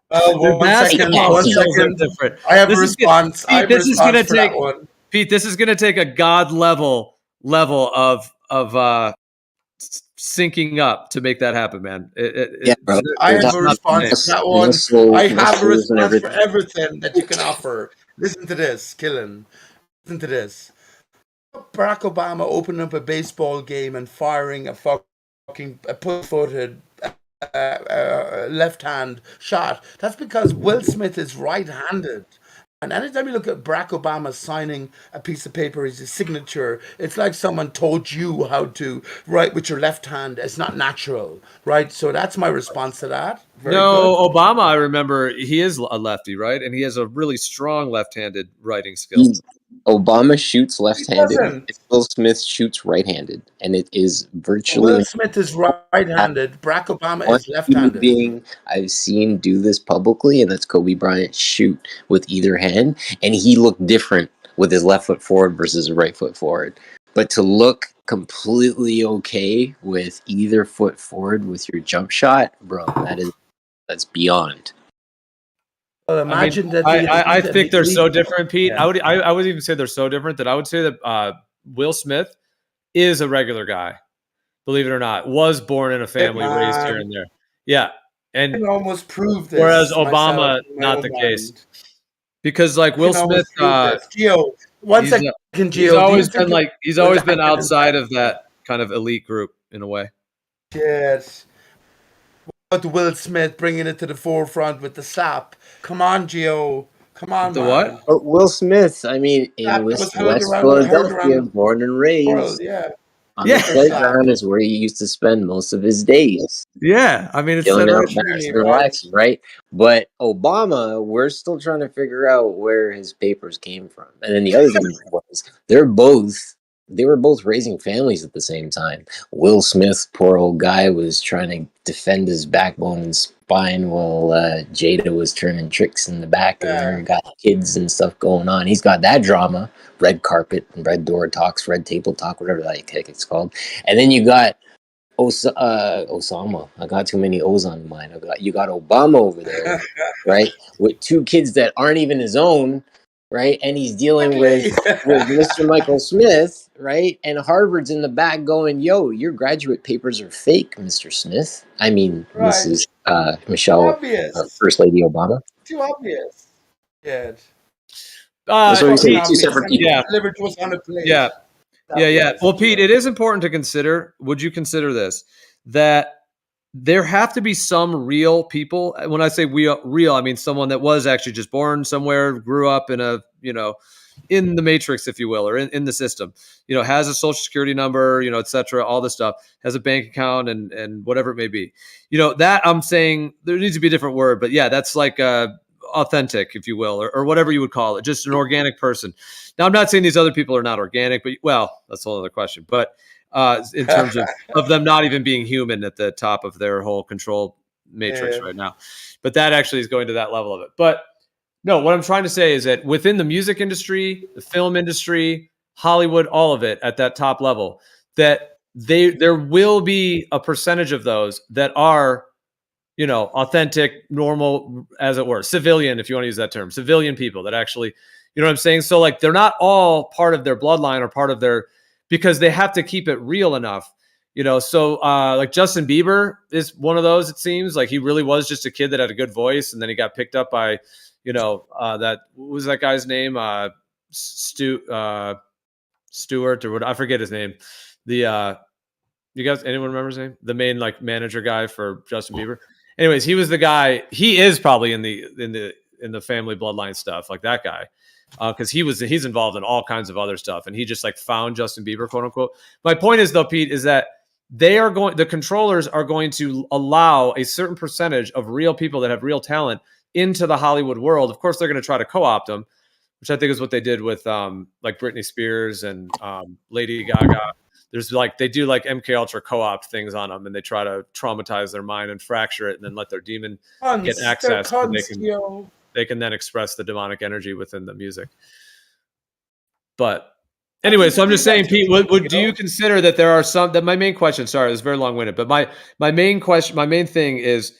One second. Different. I have a response. Pete, this is going to take Pete. This is going to take a God level of syncing up to make that happen, man. Bro. I have a response to that one. I have a response for everything that you can offer. Listen to this, Killen. Listen to this. Barack Obama opening up a baseball game and firing a fucking push-footed left-hand shot. That's because Will Smith is right-handed. And anytime you look at Barack Obama signing a piece of paper as his signature, it's like someone told you how to write with your left hand. It's not natural, right? So that's my response to that. Very good. Obama, I remember, he is a lefty, right? And he has a really strong left-handed writing skill. Obama shoots left-handed. Will Smith shoots right-handed, and it is virtually. Will Smith is right-handed. Barack Obama is left-handed. I've seen do this publicly, and that's Kobe Bryant shoot with either hand, and he looked different with his left foot forward versus his right foot forward. But to look completely okay with either foot forward with your jump shot, bro, that's beyond. Well, I mean, imagine that I, the I, I elite and think the they're so elite. different, Pete. Yeah. I would even say they're so different that I would say that Will Smith is a regular guy, believe it or not. Was born in a Hey, family, raised here man, and there. Yeah, I and can almost prove whereas this myself Obama, in my not own the case, mind. because like I Will can Smith, almost prove this. Gio, one he's second, he's Gio. Do you always think been it like he's was always been acted as outside of that? that kind of elite group in a way. Shit. What Will Smith bringing it to the forefront with the slap? Come on, Gio. Come on, The man. what? But Will Smith, I mean, in Slap that West, was heard West around Philadelphia, the born and world. raised, Yeah. on the Liquor slap. playground is where he used to spend most of his days. Yeah, I mean it's Chilling set out, right. basking, relaxing, right? But Obama, we're still trying to figure out where his papers came from. And then the other thing was, they were both raising families at the same time. Will Smith, poor old guy, was trying to defend his backbone and spine while Jada was turning tricks in the back of there. Got kids and stuff going on. He's got that drama, red carpet and red door talks, red table talk, whatever that heck it's called. And then you got Osama. I got too many O's on mine. You got Obama over there, right? With two kids that aren't even his own, right? And he's dealing with Mr. Michael Smith, right? And Harvard's in the back going, "Yo, your graduate papers are fake, Mr. Smith." I mean, Right. Mrs. Michelle, Obvious. First Lady Obama. Too obvious. Yeah. That's what you say. Two Obvious. separate people. Yeah. Delivered to us on a plate. Yeah. Yeah. Obvious. Well, Pete, it is important to consider. Would you consider this? That there have to be some real people. When I say real, I mean someone that was actually just born somewhere, grew up in a, in the matrix, if you will, or in the system, has a social security number, et cetera, all this stuff, has a bank account and whatever it may be. That I'm saying there needs to be a different word, but yeah, that's like authentic, if you will, or whatever you would call it, just an organic person. Now, I'm not saying these other people are not organic, but that's a whole other question. But in terms of them not even being human at the top of their whole control matrix right now. But that actually is going to that level of it. But no, what I'm trying to say is that within the music industry, the film industry, Hollywood, all of it at that top level, that there will be a percentage of those that are, authentic, normal, as it were, civilian, if you want to use that term, civilian people that actually, you know what I'm saying? So like, they're not all part of their bloodline or part of their, because they have to keep it real enough, so like Justin Bieber is one of those. It seems like he really was just a kid that had a good voice, and then he got picked up by, that, what was that guy's name? Stewart or what? I forget his name. The you guys, anyone remember his name? The main like manager guy for Justin Bieber. Anyways, he was the guy. He is probably in the family bloodline stuff, like that guy, because he's involved in all kinds of other stuff, and he just like found Justin Bieber, quote unquote. My point is though, Pete, is that the controllers are going to allow a certain percentage of real people that have real talent into the Hollywood world. Of course, they're going to try to co-opt them, which I think is what they did with like Britney Spears and Lady Gaga. There's like, they do like MK Ultra co-op things on them, and they try to traumatize their mind and fracture it, and then let their demon get access, so they can then express the demonic energy within the music. But anyway, so I'm just saying, Pete, do you consider that there are some, that my main question, sorry, it was very long-winded, but my main thing is,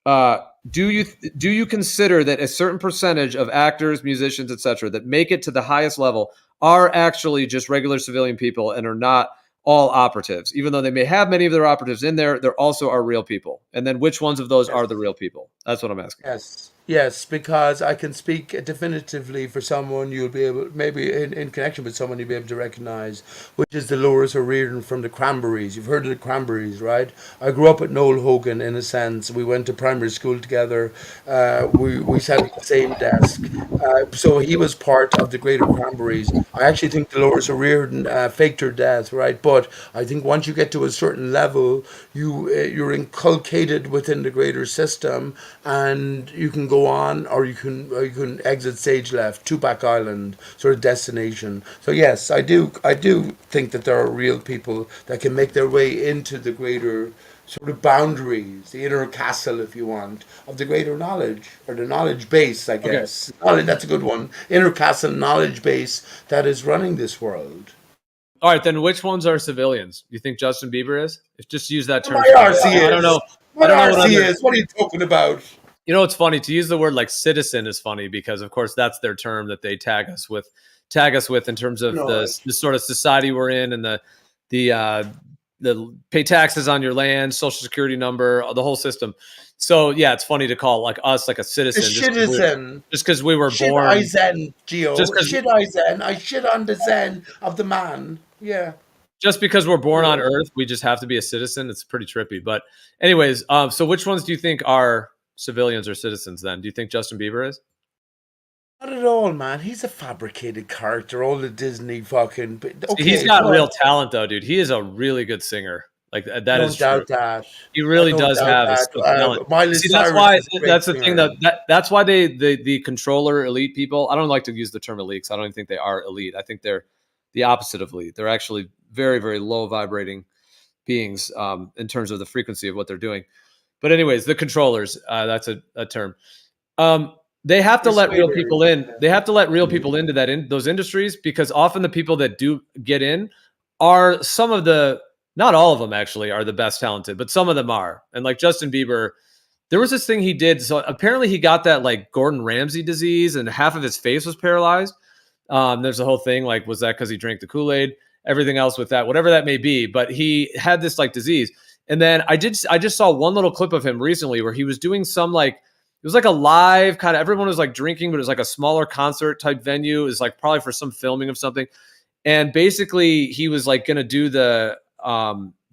do you consider that a certain percentage of actors, musicians, etc., that make it to the highest level are actually just regular civilian people and are not all operatives? Even though they may have many of their operatives in there, there also are real people. And then which ones of those are the real people? That's what I'm asking. Yes, because I can speak definitively for someone you'll be able, maybe in connection with someone you'll be able to recognize, which is Dolores O'Riordan from the Cranberries. You've heard of the Cranberries, right? I grew up with Noel Hogan, in a sense. We went to primary school together. We sat at the same desk. So he was part of the greater Cranberries. I actually think Dolores O'Riordan faked her death, right? But I think once you get to a certain level, you're inculcated within the greater system, and you can go on, or you can exit stage left, Tupac Island sort of destination. So yes, I do think that there are real people that can make their way into the greater sort of boundaries, the inner castle, if you want, of the greater knowledge, or the knowledge base, I guess. Knowledge, that's a good one. Inner castle knowledge base that is running this world. All right, then which ones are civilians? You think Justin Bieber is? If just use that term. My RC I don't know. What I don't know RC is? What are you talking about? You know, it's funny to use the word like citizen is funny because, of course, that's their term that they tag us with in terms of the sort of society we're in and the pay taxes on your land, social security number, the whole system. So yeah, it's funny to call like us like a citizen, just because we were Shit born. I zen, Gio. Just 'cause- Shit I zen. I shit on the zen of the man. Yeah. Just because we're born on Earth, we just have to be a citizen. It's pretty trippy. But anyways, so which ones do you think are civilians or citizens then? Do you think Justin Bieber is? Not at all, man. He's a fabricated character. All the Disney fucking. Okay, He's got real talent, though, dude. He is a really good singer. Like that is true. Don't doubt that. He really does have a talent. See, that's why that's the thing that's why the controller elite people. I don't like to use the term elite because I don't even think they are elite. I think they're the opposite of elite. They're actually very, very low vibrating beings in terms of the frequency of what they're doing. But anyways, the controllers, that's a term. They have to let real people in. They have to let real people into those industries because often the people that do get in are some of the, not all of them actually are the best talented, but some of them are. And like Justin Bieber, there was this thing he did. So apparently he got that like Gordon Ramsay disease and half of his face was paralyzed. There's a whole thing like, was that because he drank the Kool-Aid? Everything else with that, whatever that may be. But he had this like disease. And then I just saw one little clip of him recently where he was doing some like, it was like a live kind of, everyone was like drinking, but it was like a smaller concert type venue. It was like probably for some filming of something. And basically he was like going to do the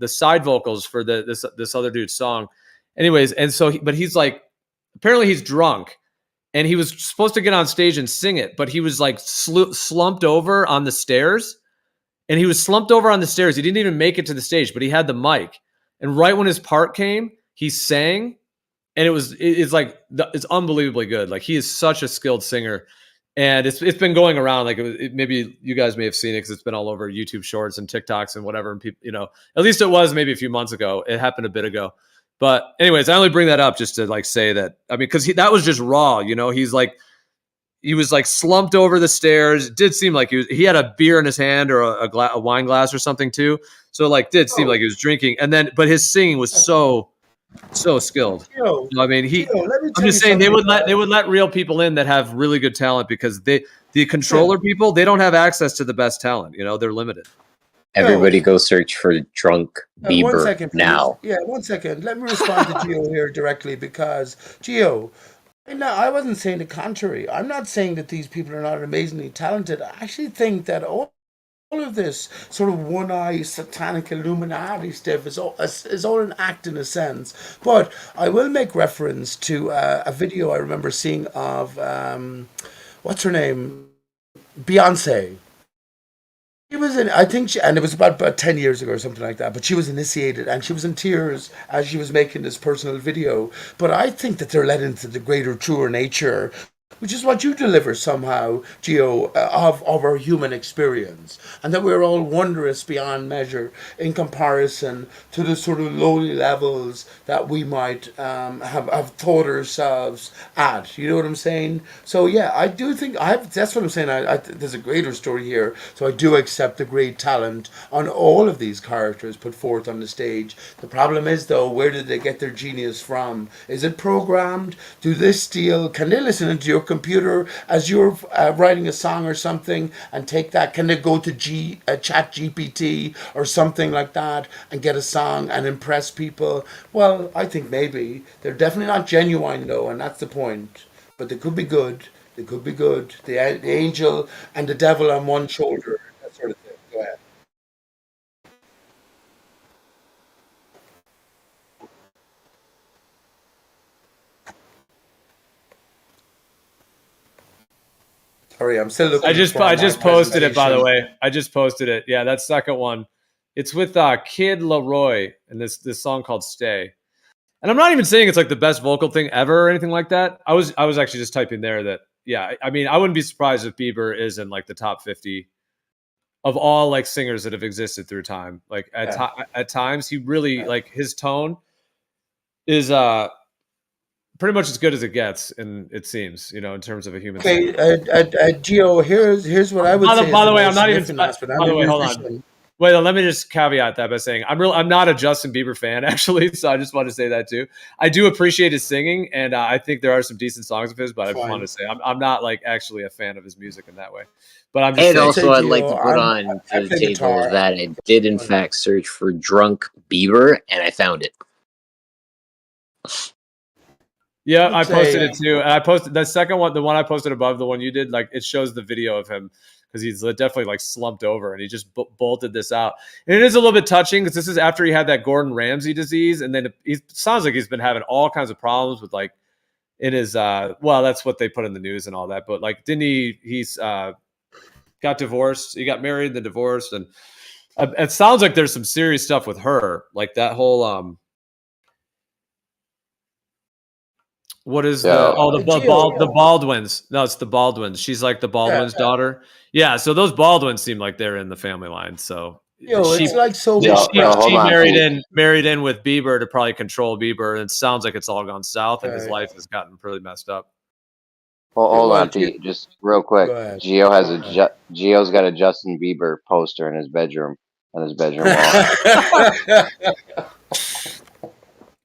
side vocals for this other dude's song. Anyways. And so, but he's like, apparently he's drunk and he was supposed to get on stage and sing it, but he was like slumped over on the stairs and he was slumped over on the stairs. He didn't even make it to the stage, but he had the mic. And right when his part came, he sang. And it's unbelievably good. Like he is such a skilled singer, and it's been going around. Like maybe you guys may have seen it because it's been all over YouTube Shorts and TikToks and whatever. And people, at least it was maybe a few months ago. It happened a bit ago, but anyways, I only bring that up just to like say that. I mean, because that was just raw. He's like he was like slumped over the stairs. It did seem like he had a beer in his hand or a wine glass or something too. So like did seem like he was drinking, and then but his singing was so skilled. I mean, I'm just saying they would let real people in that have really good talent because the controller people, they don't have access to the best talent. They're limited. Everybody go search for drunk Bieber 1 second, please. now. Yeah, 1 second. Let me respond to Gio here directly because Gio, no, I wasn't saying the contrary. I'm not saying that these people are not amazingly talented. I actually think that all of this sort of one-eye satanic Illuminati stuff is all an act in a sense. But I will make reference to a video I remember seeing of, what's her name? Beyonce. She was in, I think, and it was about 10 years ago or something like that, but she was initiated and she was in tears as she was making this personal video. But I think that they're led into the greater, truer nature, which is what you deliver somehow, Gio, of our human experience. And that we're all wondrous beyond measure in comparison to the sort of lowly levels that we might have thought ourselves at. You know what I'm saying? So yeah, I do think, that's what I'm saying, there's a greater story here. So I do accept the great talent on all of these characters put forth on the stage. The problem is though, where did they get their genius from? Is it programmed? Do they steal? Can they listen into your computer as you're writing a song or something and take that? Can they go to chat GPT or something like that and get a song and impress people? Well, I think maybe. They're definitely not genuine though, and that's the point. But they could be good. They could be good. The angel and the devil on one shoulder, that sort of thing. Go ahead. Sorry, I'm still looking. I just posted it, by the way. I just posted it. Yeah, that second one. It's with Kid Laroi and this song called "Stay." And I'm not even saying it's like the best vocal thing ever or anything like that. I was actually just typing there that I mean I wouldn't be surprised if Bieber is in like the top 50 of all like singers that have existed through time. Like at times he really like his tone is pretty much as good as it gets, and it seems, in terms of a human. Okay, Gio, here's what I would say. By the way, I'm not even. By the way, hold on. Wait, let me just caveat that by saying I'm not a Justin Bieber fan, actually, so I just want to say that too. I do appreciate his singing, and I think there are some decent songs of his, but I just want to say I'm not like actually a fan of his music in that way. But I'm just And saying. also, I'd like to put on I to the play table guitar. that I did in fact search for drunk Bieber, and I found it. Yeah, would I posted say- it too. And I posted the second one, the one I posted above the one you did, like it shows the video of him because he's definitely like slumped over and he just bolted this out. And it is a little bit touching because this is after he had that Gordon Ramsay disease. And then it sounds like he's been having all kinds of problems with like in his, well, that's what they put in the news and all that. But like, didn't he's got divorced. He got married, then divorced. And it sounds like there's some serious stuff with her. Like that whole, what is Yeah. the Baldwins? No, it's the Baldwins. She's like the Baldwins' daughter. Yeah, so those Baldwins seem like they're in the family line. So it's like so. she married in with Bieber to probably control Bieber, and it sounds like it's all gone south, and his Right. life has gotten really messed up. Hold well, on, Pete. Just real quick. Go ahead. Gio's got a Justin Bieber poster in his bedroom on his bedroom wall.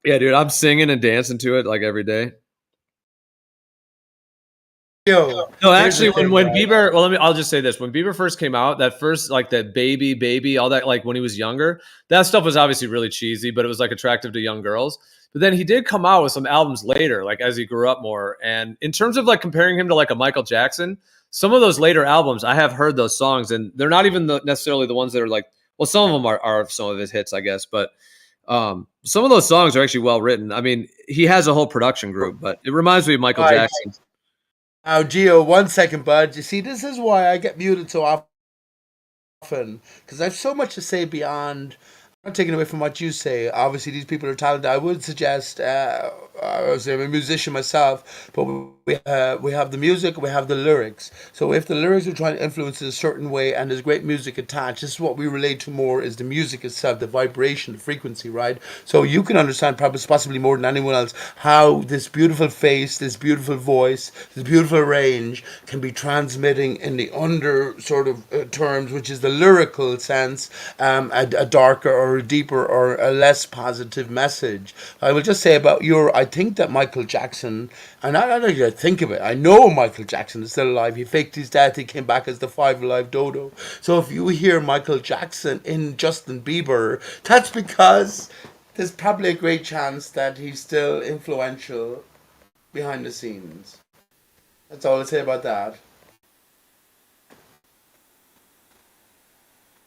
Yeah, dude, I'm singing and dancing to it like every day. Yo, No, actually, when Bieber, well, I'll just say this: when Bieber first came out, that first like that baby, all that, like when he was younger, that stuff was obviously really cheesy, but it was like attractive to young girls. But then he did come out with some albums later, like as he grew up more. And in terms of like comparing him to like a Michael Jackson, some of those later albums, I have heard those songs, and they're not even necessarily the ones that are like, well, some of them are some of his hits, I guess, but some of those songs are actually well written. I mean, he has a whole production group, but it reminds me of Michael Jackson. Now, Gio, 1 second, bud. You see, this is why I get muted so often, because I have so much to say beyond. I'm not taking away from what you say. Obviously, these people are talented. I would suggest, I'm a musician myself, but we have the music, we have the lyrics. So if the lyrics are trying to influence it a certain way and there's great music attached, this is what we relate to more is the music itself, the vibration, the frequency, right? So you can understand possibly more than anyone else how this beautiful face, this beautiful voice, this beautiful range can be transmitting in the under sort of terms, which is the lyrical sense, a darker or a deeper or a less positive message. I will just say about I think that Michael Jackson, and I don't even think of it, I know Michael Jackson is still alive. He faked his death, he came back as the 5 Alive Dodo. So if you hear Michael Jackson in Justin Bieber, that's because there's probably a great chance that he's still influential behind the scenes. That's all I'll say about that.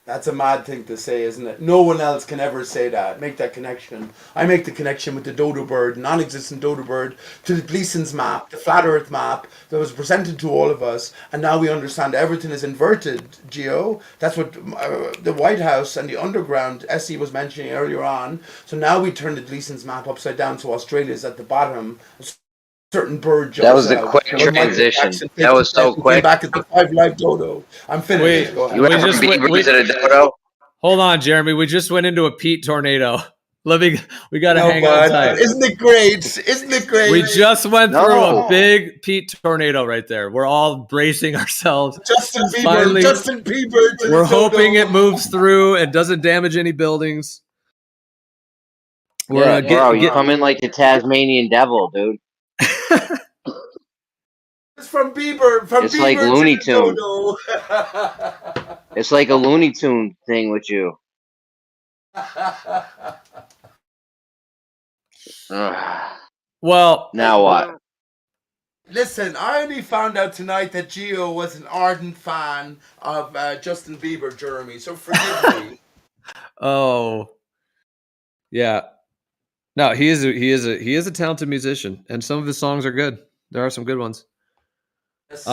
That's a mad thing to say, isn't it? No one else can ever say that. Make that connection. I make the connection with the dodo bird, non-existent dodo bird, to the Gleason's map, the flat earth map that was presented to all of us, and now we understand everything is inverted, Gio. That's what the White House and the underground Essie was mentioning earlier on. So now we turn the Gleason's map upside down, so Australia's at the bottom. Certain bird jumps That was a out. quick And transition. Jackson That was so came quick. back as the 5 Live Dodo. I'm finished. Go ahead. You ever Bieber's in a dodo? Hold on, Jeremy. We just went into a Pete tornado. We got to No, hang on bud. tight. Isn't it great? Isn't it great? We just went through No. a big Pete tornado right there. We're all bracing ourselves. Justin Bieber. We're hoping it moves through and doesn't damage any buildings. Yeah, bro, you come in like the Tasmanian devil, dude. It's from Bieber. It's like Looney Tunes. It's like a Looney Tune thing with you. Well, now what? Listen, I only found out tonight that Gio was an ardent fan of Justin Bieber, Jeremy. So forgive me. Oh, yeah. No, he is a talented musician, and some of his songs are good. There are some good ones. Yes,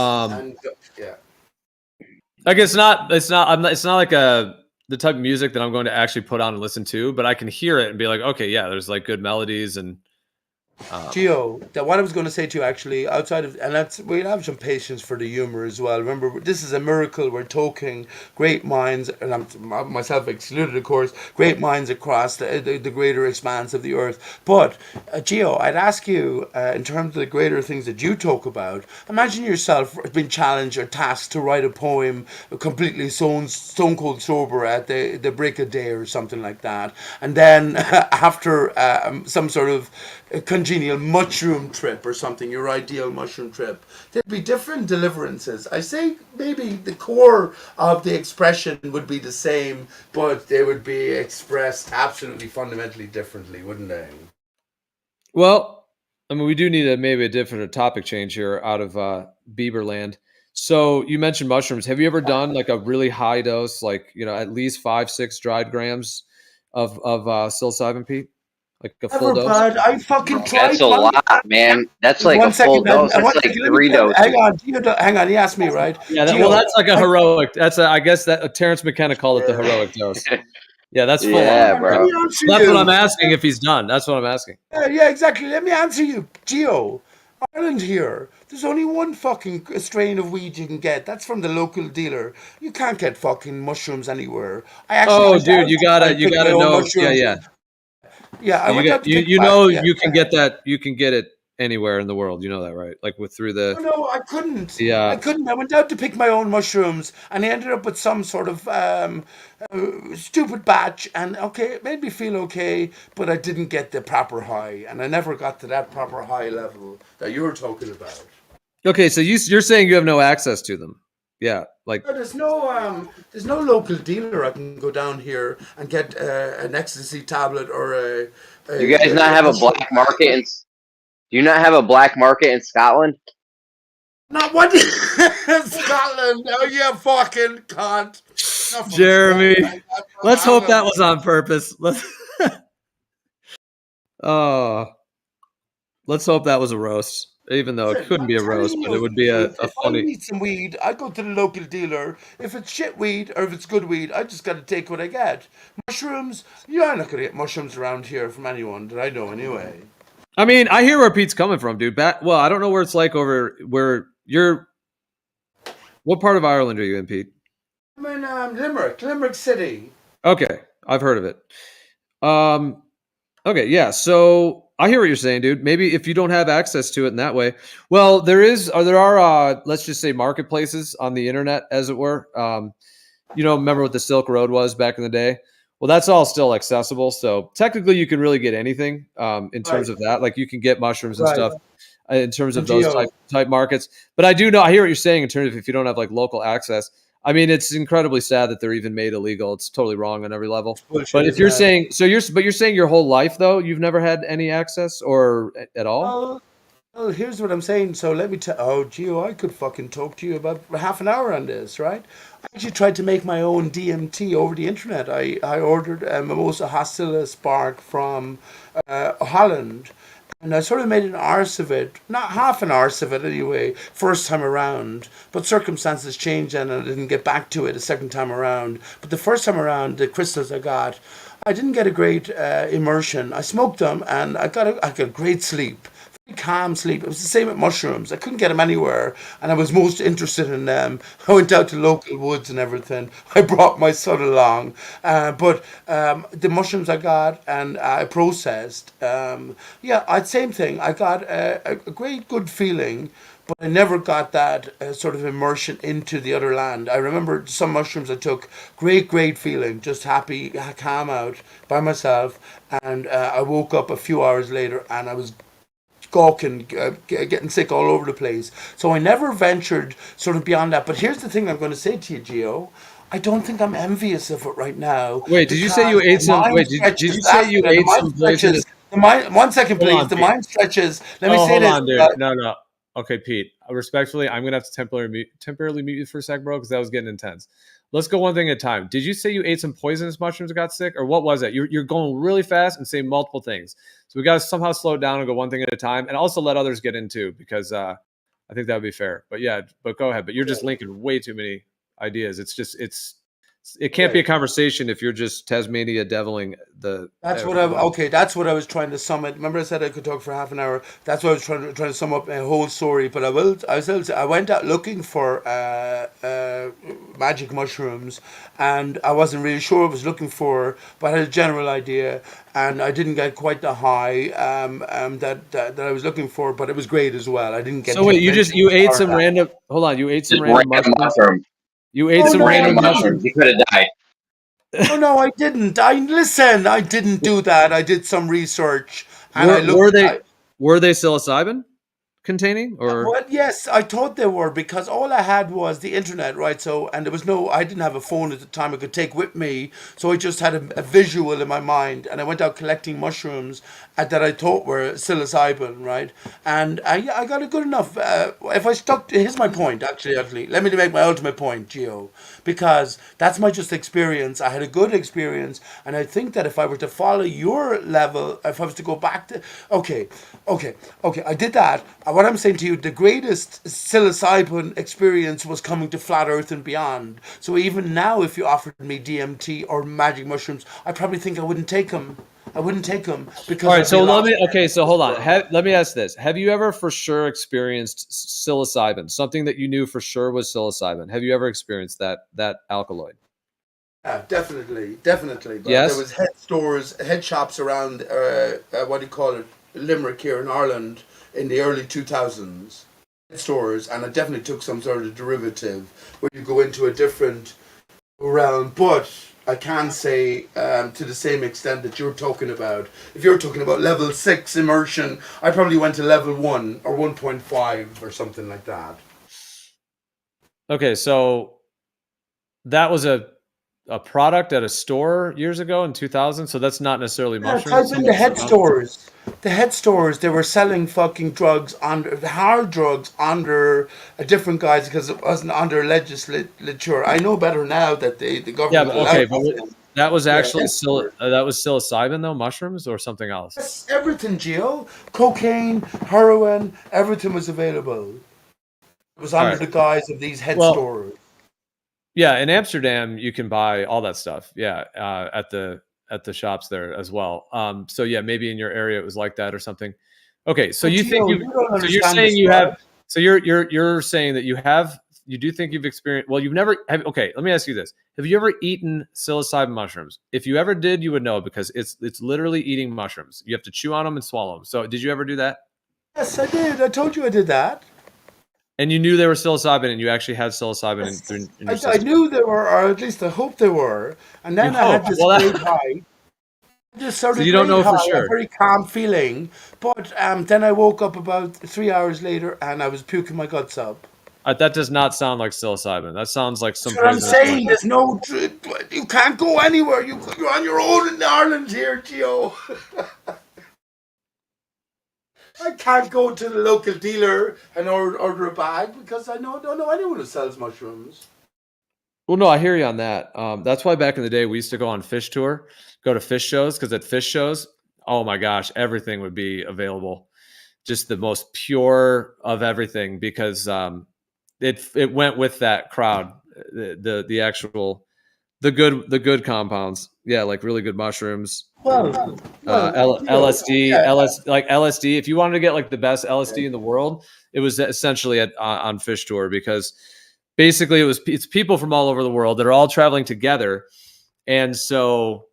yeah. Like it's not like the type of music that I'm going to actually put on and listen to, but I can hear it and be like, okay, yeah, there's like good melodies and Gio, that what I was going to say to you actually, outside of, and that's, we'll have some patience for the humor as well. Remember, this is a miracle. We're talking great minds, and I'm myself excluded, of course, great minds across the greater expanse of the earth. But, Gio, I'd ask you, in terms of the greater things that you talk about, imagine yourself being challenged or tasked to write a poem completely stone cold sober at the break of day or something like that. And then after some sort of congenial mushroom trip or something, your ideal mushroom trip, there'd be different deliverances. I say maybe the core of the expression would be the same, but they would be expressed absolutely fundamentally differently, wouldn't they? Well, I mean, we do need maybe a different topic change here out of Bieber land. So you mentioned mushrooms. Have you ever done like a really high dose, like, you know, at least 5-6 dried grams of psilocybin, Pete? Like a full Never, dose? bud. I fucking That's tried a one. lot, man. That's like a One full second, dose. That's one like second. Let me 3 tell. doses. Hang on, Gio, hang on. He asked me, right? Yeah, Gio, well, that's like a I- heroic. That's I guess that Terrence McKenna called it the heroic dose. Yeah, that's full on. Yeah, Let bro. me answer That's what I'm you. asking if he's done. That's what I'm asking. Yeah, exactly. Let me answer you, Gio. Ireland here, there's only one fucking strain of weed you can get. That's from the local dealer. You can't get fucking mushrooms anywhere. I actually Oh, went dude, out you to try gotta and you pick my gotta own know. Yeah, mushrooms. yeah. Yeah, I So went out to pick you my. know Yeah. you can get that. You can get it anywhere in the world. You know that, right? Like with through Oh, the no, I couldn't. I yeah. couldn't. I went out to pick my own mushrooms, and I ended up with some sort of stupid batch. And okay, it made me feel okay, but I didn't get the proper high, and I never got to that proper high level that you were talking about. Okay, so you're saying you have no access to them? Yeah, like No, there's no local dealer I can go down here and get an ecstasy tablet or Do you guys not a have a mushroom. black market in? Do you not have a black market in Scotland? Not what Scotland? Oh, you fucking cunt! Not from Jeremy. Scotland. I'm from Let's hope that Ireland. was on purpose. Oh, let's hope that was a roast. Even though it Listen, couldn't I'm be a roast, telling but it you would the be a truth. If I funny. need some weed, I go to the local dealer. If it's shit weed or if it's good weed, I just got to take what I get. Mushrooms, you're not gonna get mushrooms around here from anyone that I know anyway. I mean, I hear where Pete's coming from, dude. Well, I don't know where it's like over where you're. What part of Ireland are you in, Pete? I'm in Limerick City. Okay, I've heard of it. Okay, yeah. So I hear what you're saying, dude. Maybe if you don't have access to it in that way, well, there are let's just say marketplaces on the internet, as it were. You know, remember what the Silk Road was back in the day? Well, that's all still accessible. So technically, you can really get anything in terms Right, of that. Like you can get mushrooms and right. stuff in terms of And those Geo, type markets. But I do know, I hear what you're saying in terms of if you don't have like local access. I mean, it's incredibly sad that they're even made illegal. It's totally wrong on every level. bullshit, But if isn't you're it? saying but you're saying your whole life though, you've never had any access or at all? Well, well, here's what I'm saying. So let me tell. Oh, Gio, I could fucking talk to you about half an hour on this, right? I actually tried to make my own DMT over the internet. I ordered a Mimosa Hostile Spark from Holland, and I sort of made an arse of it. Not half an arse of it anyway, first time around. But circumstances changed and I didn't get back to it a second time around. But the first time around, the crystals I didn't get a great immersion. I smoked them and I got great sleep. Very calm sleep. It was the same with mushrooms. I couldn't get them anywhere, and I was most interested in them. I went out to local woods and everything. I brought my son along, but the mushrooms I got and I processed. Yeah, same thing. I got a great good feeling, but I never got that sort of immersion into the other land. I remember some mushrooms I took, great feeling, just happy, calm out by myself, and I woke up a few hours later and I was gawking, getting sick all over the place. So I never ventured sort of beyond that. But here's the thing I'm going to say to you, Gio. I don't think I'm envious of it right now Wait, did you say you because ate the some? mind Wait, did you stretches. say you The ate mind some poisonous? stretches. The mind. 1 second, Hold please. on, The Pete. mind stretches. Let me Oh, say hold this. on, dude. No. Okay, Pete. Respectfully, I'm gonna have to temporarily mute you for a sec, bro, because that was getting intense. Let's go one thing at a time. Did you say you ate some poisonous mushrooms and got sick, or what was that? You're going really fast and saying multiple things. So we got to somehow slow it down and go one thing at a time, and also let others get in too, because I think that would be fair. But yeah, but go ahead. But you're just linking way too many ideas. It's it can't be a conversation if you're just Tasmania deviling the. That's what that's what I was trying to sum it. Remember I said I could talk for half an hour. That's what I was trying to sum up a whole story. But I went out looking for magic mushrooms, and I wasn't really sure what I was looking for, but I had a general idea, and I didn't get quite the high that I was looking for, but it was great as well. I didn't get. So wait, you ate some random. Hold on, you ate some random mushrooms. You ate some random mushrooms. You could have died. Oh no, I didn't. I didn't do that. I did some research, and Were they psilocybin containing, or what? Yes, I thought they were, because all I had was the internet, right? So, and there was I didn't have a phone at the time I could take with me, so I just had a visual in my mind, and I went out collecting mushrooms that I thought were psilocybin, right? And I got a good enough. If I stuck, here's my point. Actually, let me make my ultimate point, Gio, because that's my just experience. I had a good experience, and I think that if I were to follow your level, if I was to go back to, okay, I did that. What I'm saying to you, the greatest psilocybin experience was coming to Flat Earth and beyond. So even now, if you offered me DMT or magic mushrooms, I probably think I wouldn't take them. Because. All right, so so hold on. Let me ask this: have you ever for sure experienced psilocybin? Something that you knew for sure was psilocybin. Have you ever experienced that alkaloid? Yeah, definitely. But Yes? there was head shops around, what do you call it, Limerick here in Ireland in the early 2000s. Head stores, and I definitely took some sort of derivative where you go into a different realm. But I can say, to the same extent that you're talking about, if you're talking about level 6 immersion, I probably went to level 1 or 1.5 or something like that. Okay, so that was a product at a store years ago in 2000. So that's not necessarily mushrooms. Type in the head stores. The head stores, they were selling fucking drugs hard drugs under a different guise because it wasn't under legislature. I know better now that the government. Yeah, but okay, but allowed that was actually Yeah, that was psilocybin though, mushrooms or something else. yes, everything, Gio. Cocaine, heroin, everything was available. It was under the guise of these head stores. Yeah, in Amsterdam you can buy all that stuff. Yeah, at the shops there as well. So yeah, maybe in your area it was like that or something. Okay, so you think you're saying you have. So you're saying that you do think you've experienced. Well, you've never. Okay, let me ask you this: have you ever eaten psilocybin mushrooms? If you ever did, you would know because it's literally eating mushrooms. You have to chew on them and swallow them. So did you ever do that? Yes, I did. I told you I did that. And you knew they were psilocybin, and you actually had psilocybin in your system. I knew they were, or at least I hoped they were. And then I had this great high. Just sort of So you don't know for sure. A very calm feeling. But then I woke up about 3 hours later, and I was puking my guts up. That does not sound like psilocybin. That sounds like some. That's what I'm saying. There's no. You can't go anywhere. You're on your own in Ireland here, Gio. I can't go to the local dealer and order a bag because I don't know anyone who sells mushrooms. Well, no, I hear you on that. That's why back in the day we used to go on fish tour, go to fish shows, because at fish shows, oh my gosh, everything would be available, just the most pure of everything, because it went with that crowd, the actual the good compounds, yeah, like really good mushrooms. LSD, like LSD. If you wanted to get like the best LSD in the world, it was essentially on fish tour, because basically it's people from all over the world that are all traveling together, and so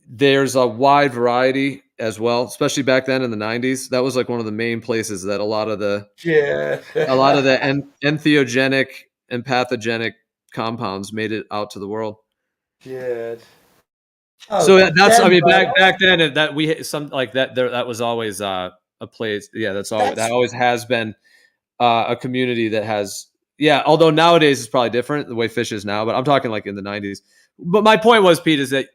there's a wide variety as well, especially back then in the 90s. That was like one of the main places that a lot of the entheogenic and pathogenic compounds made it out to the world. Yeah. So that's, I mean, back then that we some like that there, that was always a place. Yeah, that always has been a community that has, yeah. Although nowadays it's probably different the way fish is now, but I'm talking like in the 90s. But my point was, Pete, is that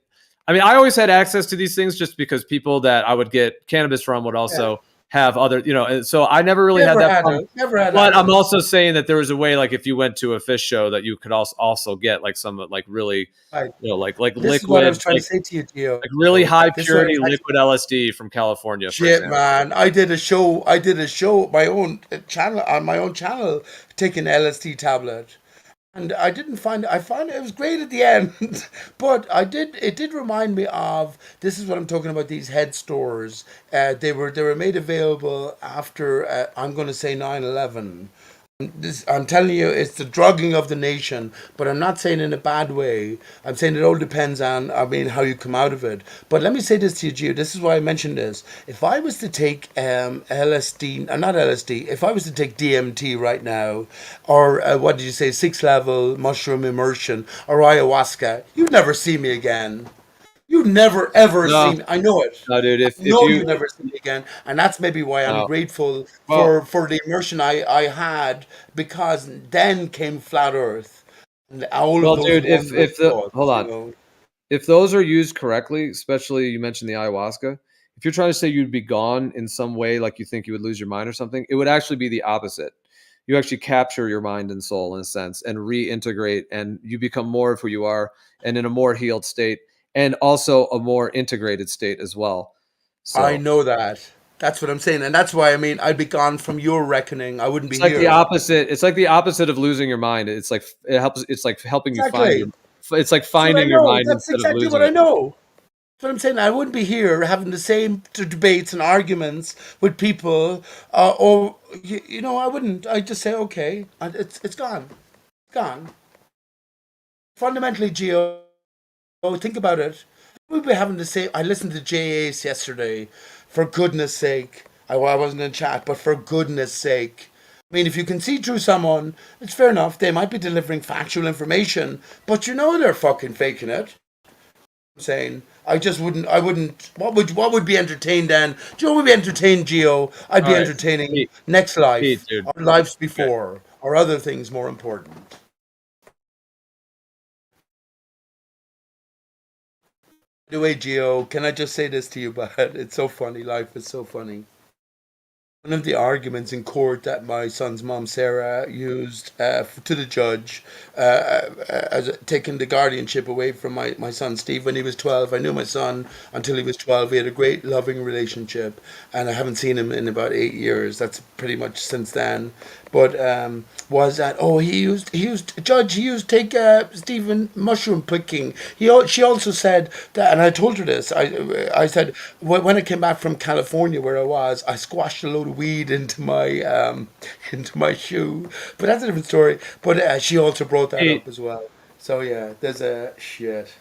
I mean I always had access to these things just because people that I would get cannabis from would also have other, and so I never really had that problem. But I'm also saying that there was a way, like if you went to a fish show, that you could also get like some like really, like this liquid. Is what I was trying to say to you, Gio. Like really high purity liquid LSD from California. Shit, man! I did a show. My own channel, taking LSD tablet, And I found it was great at the end, but it did remind me of, this is what I'm talking about, these head stores. They were made available after, I'm going to say 9/11. I'm telling you, it's the drugging of the nation, but I'm not saying in a bad way. I'm saying it all depends on, I mean, how you come out of it. But let me say this to you, Gio. This is why I mentioned this. If I was to take LSD, not LSD, if I was to take DMT right now, or what did you say, 6 level mushroom immersion, or ayahuasca, you'd never see me again. You never ever No, see me. I know it. no, dude. I If know you you never see me again, and that's maybe why I'm no, grateful well, for the immersion I had, because then came flat Earth and all of well, those dude. wonderful If the hold thoughts. You on, know, if those are used correctly, especially you mentioned the ayahuasca, if you're trying to say you'd be gone in some way, like you think you would lose your mind or something, it would actually be the opposite. You actually capture your mind and soul in a sense and reintegrate, and you become more of who you are and in a more healed state and also a more integrated state as well. I So know that. That's what I'm saying, and that's why I mean I'd be gone from your reckoning. I wouldn't be it's like the here. opposite. It's like the opposite of losing your mind. It's like it helps. It's like helping you find your. Exactly. It's like That's what I finding your know. mind That's instead of exactly what losing I it. know. That's what I'm saying. I wouldn't be here having the same debates and arguments with people, or you know, I wouldn't. I'd just say, okay, and it's gone, gone. Fundamentally, Gio, think about it. We'd be having to say. I listened to J Ace yesterday. For goodness sake, I wasn't in chat, but for goodness sake. I mean, if you can see through someone, it's fair enough. They might be delivering factual information, but you know they're fucking faking it. I'm saying I just wouldn't. I wouldn't. What would be entertained then? Do you know what would be entertained, Geo? I'd All be right, entertaining Pete, next Pete, life dude. or lives Okay. before or other things more important. By the way, Geo, can I just say this to you? But it's so funny. Life is so funny. One of the arguments in court that my son's mom, Sarah, used to the judge as taking the guardianship away from my son, Steve, when he was 12. I knew my son until he was 12. We had a great, loving relationship, and I haven't seen him in about 8 years. That's pretty much since then. But was that, oh, judge, he used take Stephen mushroom picking. She also said that, and I told her this. I said, when I came back from California, where I was, I squashed a load of weed into my into my shoe. But that's a different story. But she also brought that Pete. up as well. So yeah, there's a shit.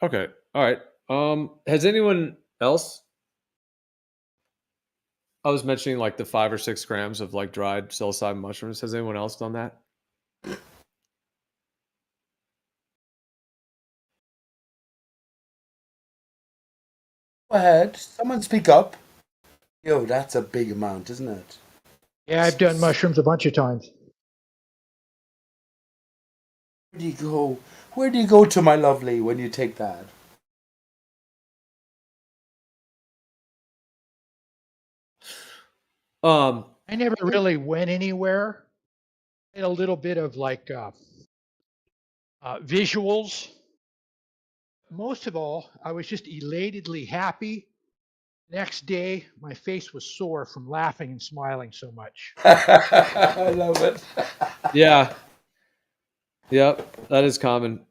Okay. All right. Has anyone else? I was mentioning like the 5 or 6 grams of like dried psilocybin mushrooms. Has anyone else done that? Go ahead, someone speak up. Yo, that's a big amount, isn't it? Yeah, I've done mushrooms a bunch of times. Where do you go? Where do you go to, my lovely, when you take that? I never really went anywhere. I had a little bit of like visuals. Most of all, I was just elatedly happy. Next day, my face was sore from laughing and smiling so much. I love it. Yeah. Yep. That is common.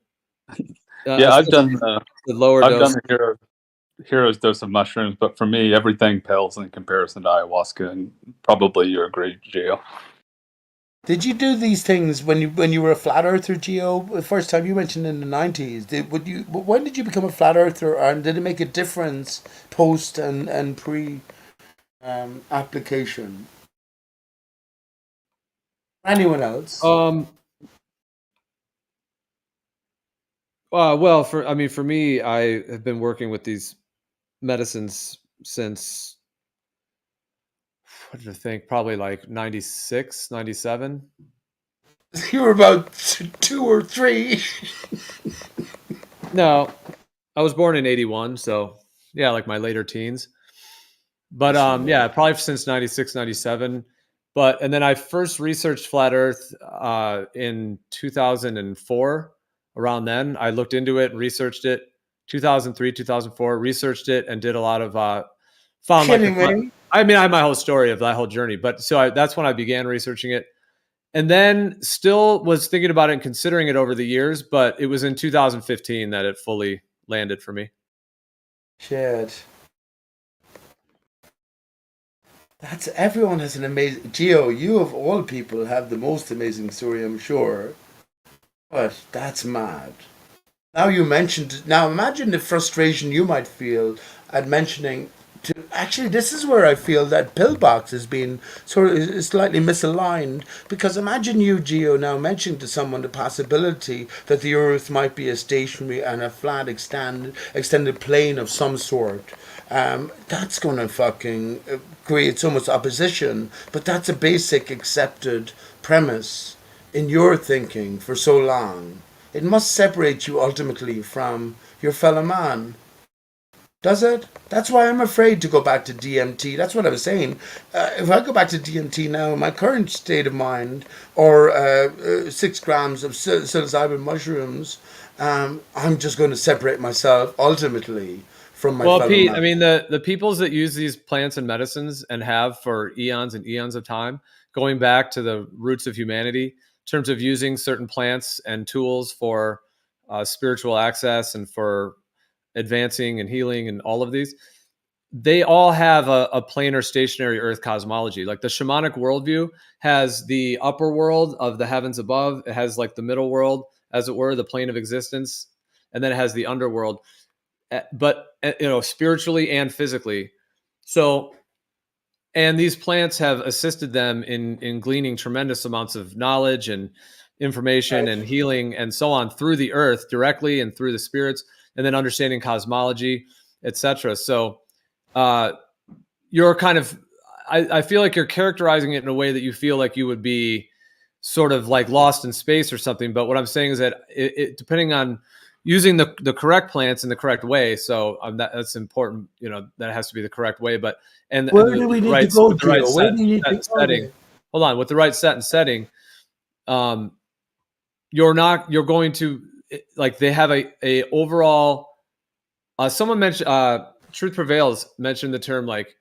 Yeah, I've done Especially the lower I've done dose. the hero's dose of mushrooms, but for me, everything pales in comparison to ayahuasca, and probably you agree, Gio. Did you do these things when you were a flat earther, Geo? The first time you mentioned in the 90s. When did you become a flat earther, and did it make a difference post and pre application? Anyone else? Well, for me, I have been working with these medicines since, what did I think? Probably like 96, 97. You were about 2 or 3. No, I was born in 81. So yeah, like my later teens. But yeah, probably since 96, 97. And then I first researched flat Earth in 2004. Around then, I looked into it, researched it. 2003, 2004, researched it, and did a lot of found like Kidding me? I mean, I have my whole story of that whole journey, but so that's when I began researching it. And then still was thinking about it and considering it over the years, but it was in 2015 that it fully landed for me. Shit. That's everyone has an amazing Geo, you of all people have the most amazing story, I'm sure. But that's mad. Now you mentioned now imagine the frustration you might feel at mentioning to actually this is where I feel that pillbox has been sort of slightly misaligned because imagine you Geo now mentioning to someone the possibility that the earth might be a stationary and a flat extended plane of some sort. That's gonna fucking create so much opposition, but that's a basic accepted premise in your thinking for so long. It must separate you ultimately from your fellow man. Does it? That's why I'm afraid to go back to DMT. That's what I was saying. If I go back to DMT now, in my current state of mind, or 6 grams of psilocybin mushrooms, I'm just going to separate myself ultimately from my fellow Pete, man. I mean, the peoples that use these plants and medicines and have for eons and eons of time, going back to the roots of humanity, in terms of using certain plants and tools for spiritual access and for advancing and healing and all of these, they all have a planar stationary earth cosmology. Like the shamanic worldview has the upper world of the heavens above. It has like the middle world, as it were, the plane of existence. And then it has the underworld, but spiritually and physically. So, and these plants have assisted them in gleaning tremendous amounts of knowledge and information and healing and so on through the earth directly and through the spirits, and then understanding cosmology, etc. So you're kind of, I feel like you're characterizing it in a way that you feel like you would be sort of like lost in space or something. But what I'm saying is that it depending on using the correct plants in the correct way. So that's important, that it has to be the correct way, but, Where do we need to go, Geo? Where do you need to go? setting, hold on, with the right set and setting, you're going to, like, they have a overall, someone mentioned, Truth Prevails mentioned the term like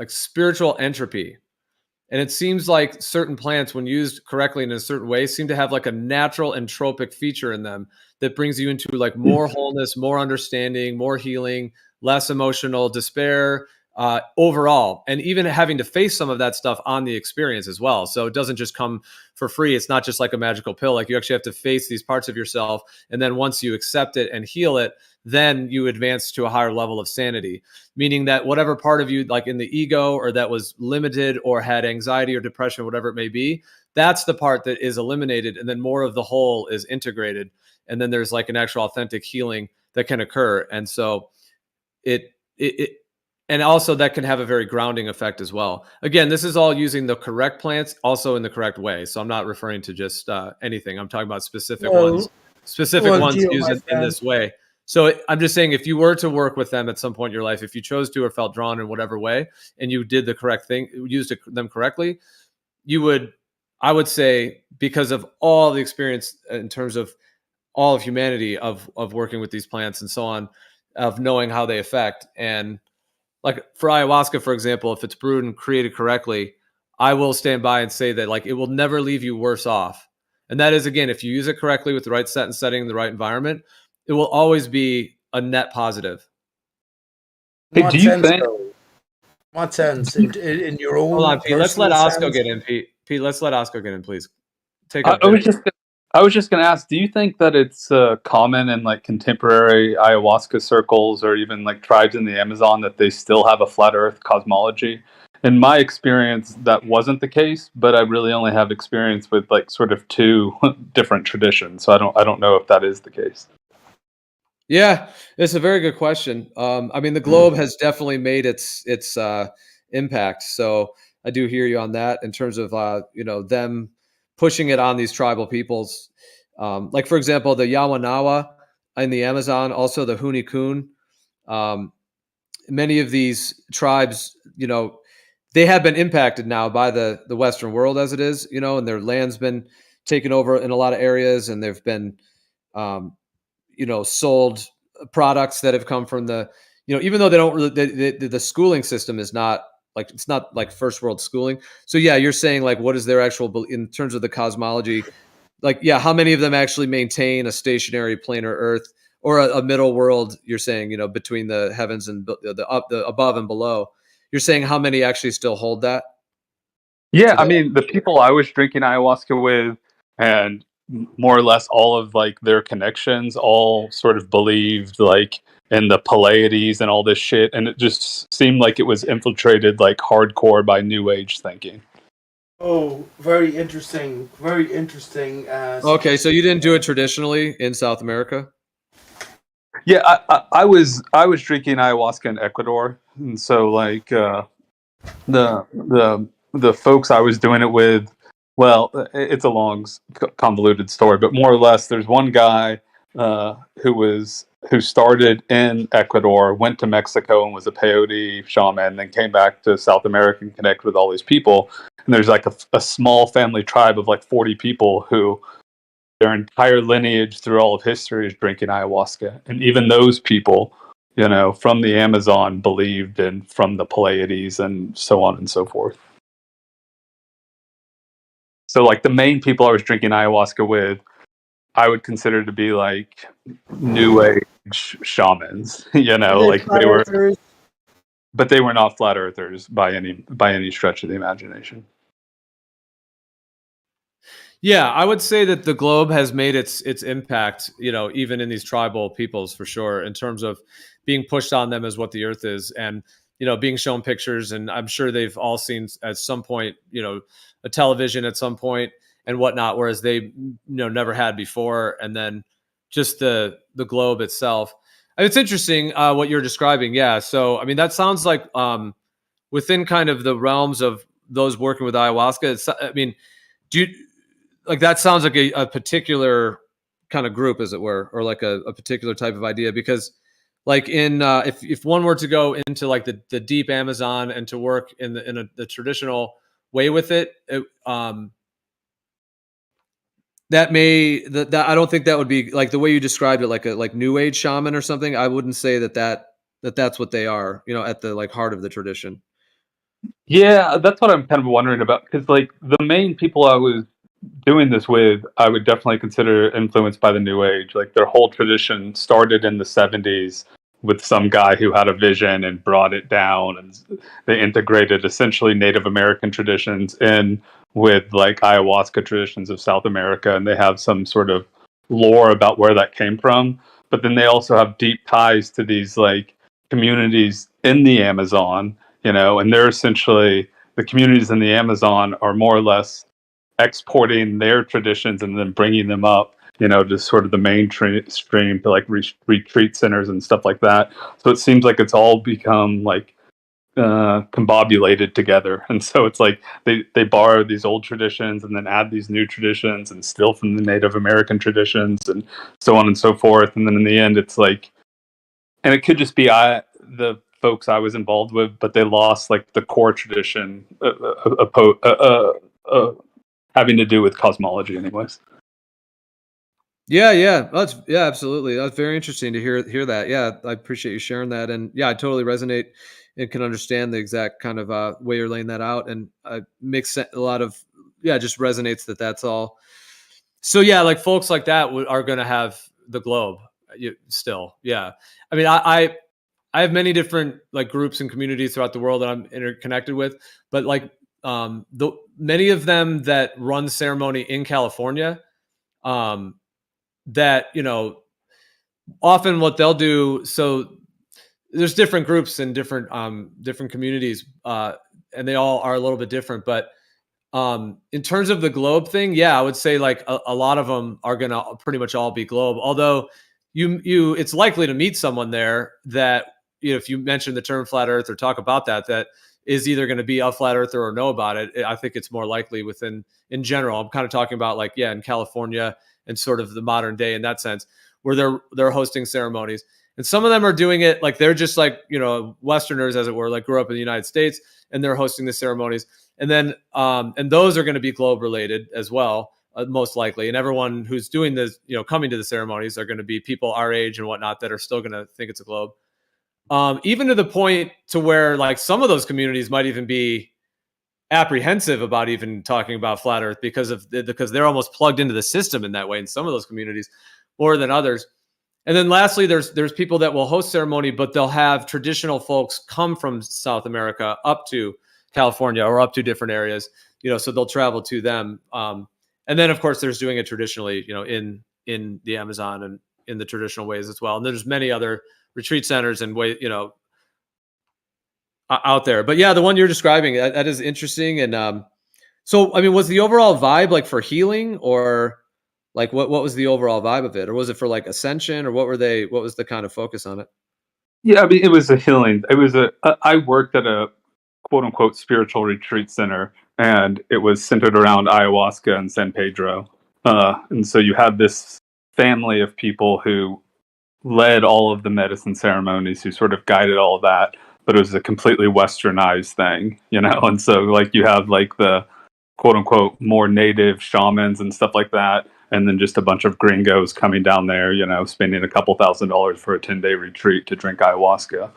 spiritual entropy. And it seems like certain plants, when used correctly in a certain way, seem to have like a natural entropic feature in them that brings you into like more wholeness, more understanding, more healing, less emotional despair overall. And even having to face some of that stuff on the experience as well. So it doesn't just come for free. It's not just like a magical pill. Like you actually have to face these parts of yourself. And then once you accept it and heal it, then you advance to a higher level of sanity, meaning that whatever part of you, like in the ego, or that was limited or had anxiety or depression, whatever it may be, that's the part that is eliminated. And then more of the whole is integrated. And then there's like an actual authentic healing that can occur. And so and also that can have a very grounding effect as well. Again, this is all using the correct plants also in the correct way. So I'm not referring to just anything. I'm talking about specific ones Geo, used my in friend. this way. So I'm just saying, if you were to work with them at some point in your life, if you chose to or felt drawn in whatever way, and you did the correct thing, used them correctly, you would, I would say, because of all the experience in terms of all of humanity of working with these plants and so on, of knowing how they affect. And like for ayahuasca, for example, if it's brewed and created correctly, I will stand by and say that like it will never leave you worse off. And that is, again, if you use it correctly with the right set and setting, the right environment, it will always be a net positive. Hey, do you think? What sense? In your own Hold on, Pete. Let's let personal Osco sense? get in, Pete. Pete, let's let Osco get in, please. Take I, a I was minute. just I was just going to ask, do you think that it's common in like contemporary ayahuasca circles or even like tribes in the Amazon that they still have a flat earth cosmology? In my experience, that wasn't the case, but I really only have experience with like sort of two different traditions. So I don't know if that is the case. Yeah, it's a very good question. I mean, the globe has definitely made its impact. So I do hear you on that in terms of them pushing it on these tribal peoples. Like for example, the Yawanawa in the Amazon, also the Hunikun. Many of these tribes, they have been impacted now by the Western world as it is, and their land's been taken over in a lot of areas, and they've been sold products that have come from the even though they don't really, the schooling system is not like, it's not like first world schooling. So yeah, you're saying like, what is their actual, in terms of the cosmology, like, yeah, how many of them actually maintain a stationary planar Earth or a middle world? You're saying, between the heavens and the above and below. You're saying how many actually still hold that? Yeah, I mean, the people I was drinking ayahuasca with, and more or less all of like their connections, all sort of believed like in the Pleiades and all this shit, and it just seemed like it was infiltrated like hardcore by New Age thinking. Oh, very interesting. Very interesting. Okay, so you didn't do it traditionally in South America? Yeah, I was drinking ayahuasca in Ecuador, and so like the folks I was doing it with, well, it's a long convoluted story, but more or less, there's one guy who started in Ecuador, went to Mexico and was a peyote shaman, then came back to South America and connected with all these people. And there's like a small family tribe of like 40 people who their entire lineage through all of history is drinking ayahuasca. And even those people, from the Amazon believed in from the Pleiades and so on and so forth. So like the main people I was drinking ayahuasca with, I would consider to be like New Age shamans, like they were, but they were not flat earthers by any stretch of the imagination. Yeah, I would say that the globe has made its impact, even in these tribal peoples for sure, in terms of being pushed on them as what the earth is, and being shown pictures, and I'm sure they've all seen at some point, a television at some point and whatnot, whereas they never had before, and then just the globe itself. And it's interesting what you're describing. Yeah, so I mean that sounds like within kind of the realms of those working with ayahuasca. I mean, do you, like that sounds like a particular kind of group, as it were, or like a particular type of idea, because like in if one were to go into like the deep Amazon and to work in the traditional way with it, that I don't think that would be like the way you described it, like New Age shaman or something. I wouldn't say that's what they are, at the like heart of the tradition. Yeah, that's what I'm kind of wondering about, because like the main people I was doing this with, I would definitely consider influenced by the New Age. Like their whole tradition started in the 70s with some guy who had a vision and brought it down, and they integrated essentially Native American traditions in with like ayahuasca traditions of South America, and they have some sort of lore about where that came from. But then they also have deep ties to these like communities in the Amazon, and they're essentially, the communities in the Amazon are more or less exporting their traditions and then bringing them up, to sort of the mainstream to like retreat centers and stuff like that. So it seems like it's all become like combobulated together, and so it's like they borrow these old traditions and then add these new traditions and steal from the Native American traditions and so on and so forth. And then in the end, it's like, and it could just be the folks I was involved with, but they lost like the core tradition having to do with cosmology anyways. Yeah, absolutely. That's very interesting to hear that. Yeah, I appreciate you sharing that, and yeah, I totally resonate and can understand the exact kind of way you're laying that out, and makes a lot of just resonates that's all. So yeah, like folks like that are going to have the globe still. Yeah, I mean, I have many different like groups and communities throughout the world that I'm interconnected with, but like many of them that run ceremony in California, that often what they'll do, so there's different groups and different communities, and they all are a little bit different, but in terms of the globe thing, yeah, I would say like a lot of them are gonna pretty much all be globe, although it's likely to meet someone there that if you mention the term flat earth or talk about that is either going to be a flat earther or know about it. I think it's more likely in general. I'm kind of talking about like, yeah, in California and sort of the modern day in that sense, where they're hosting ceremonies. And some of them are doing it like they're just like, Westerners, as it were, like grew up in the United States, and they're hosting the ceremonies. And then, and those are going to be globe related as well, most likely. And everyone who's doing this, coming to the ceremonies are going to be people our age and whatnot that are still going to think it's a globe. even to the point to where like some of those communities might even be apprehensive about even talking about flat Earth because they're almost plugged into the system in that way in some of those communities more than others. And then lastly, there's people that will host ceremony, but they'll have traditional folks come from South America up to California or up to different areas, so they'll travel to them. And then of course there's doing it traditionally, in the Amazon and in the traditional ways as well. And there's many other retreat centers and out there. But yeah, the one you're describing, that is interesting. And so, I mean, was the overall vibe like for healing, or like what was the overall vibe of it? Or was it for like ascension, or what was the kind of focus on it? Yeah, I mean, it was a healing. I worked at a quote unquote spiritual retreat center, and it was centered around ayahuasca and San Pedro. And so you had this family of people who led all of the medicine ceremonies, who sort of guided all of that, but it was a completely westernized thing, And so like you have like the quote unquote more native shamans and stuff like that, and then just a bunch of gringos coming down there, spending a couple $1,000s for a 10-day retreat to drink ayahuasca.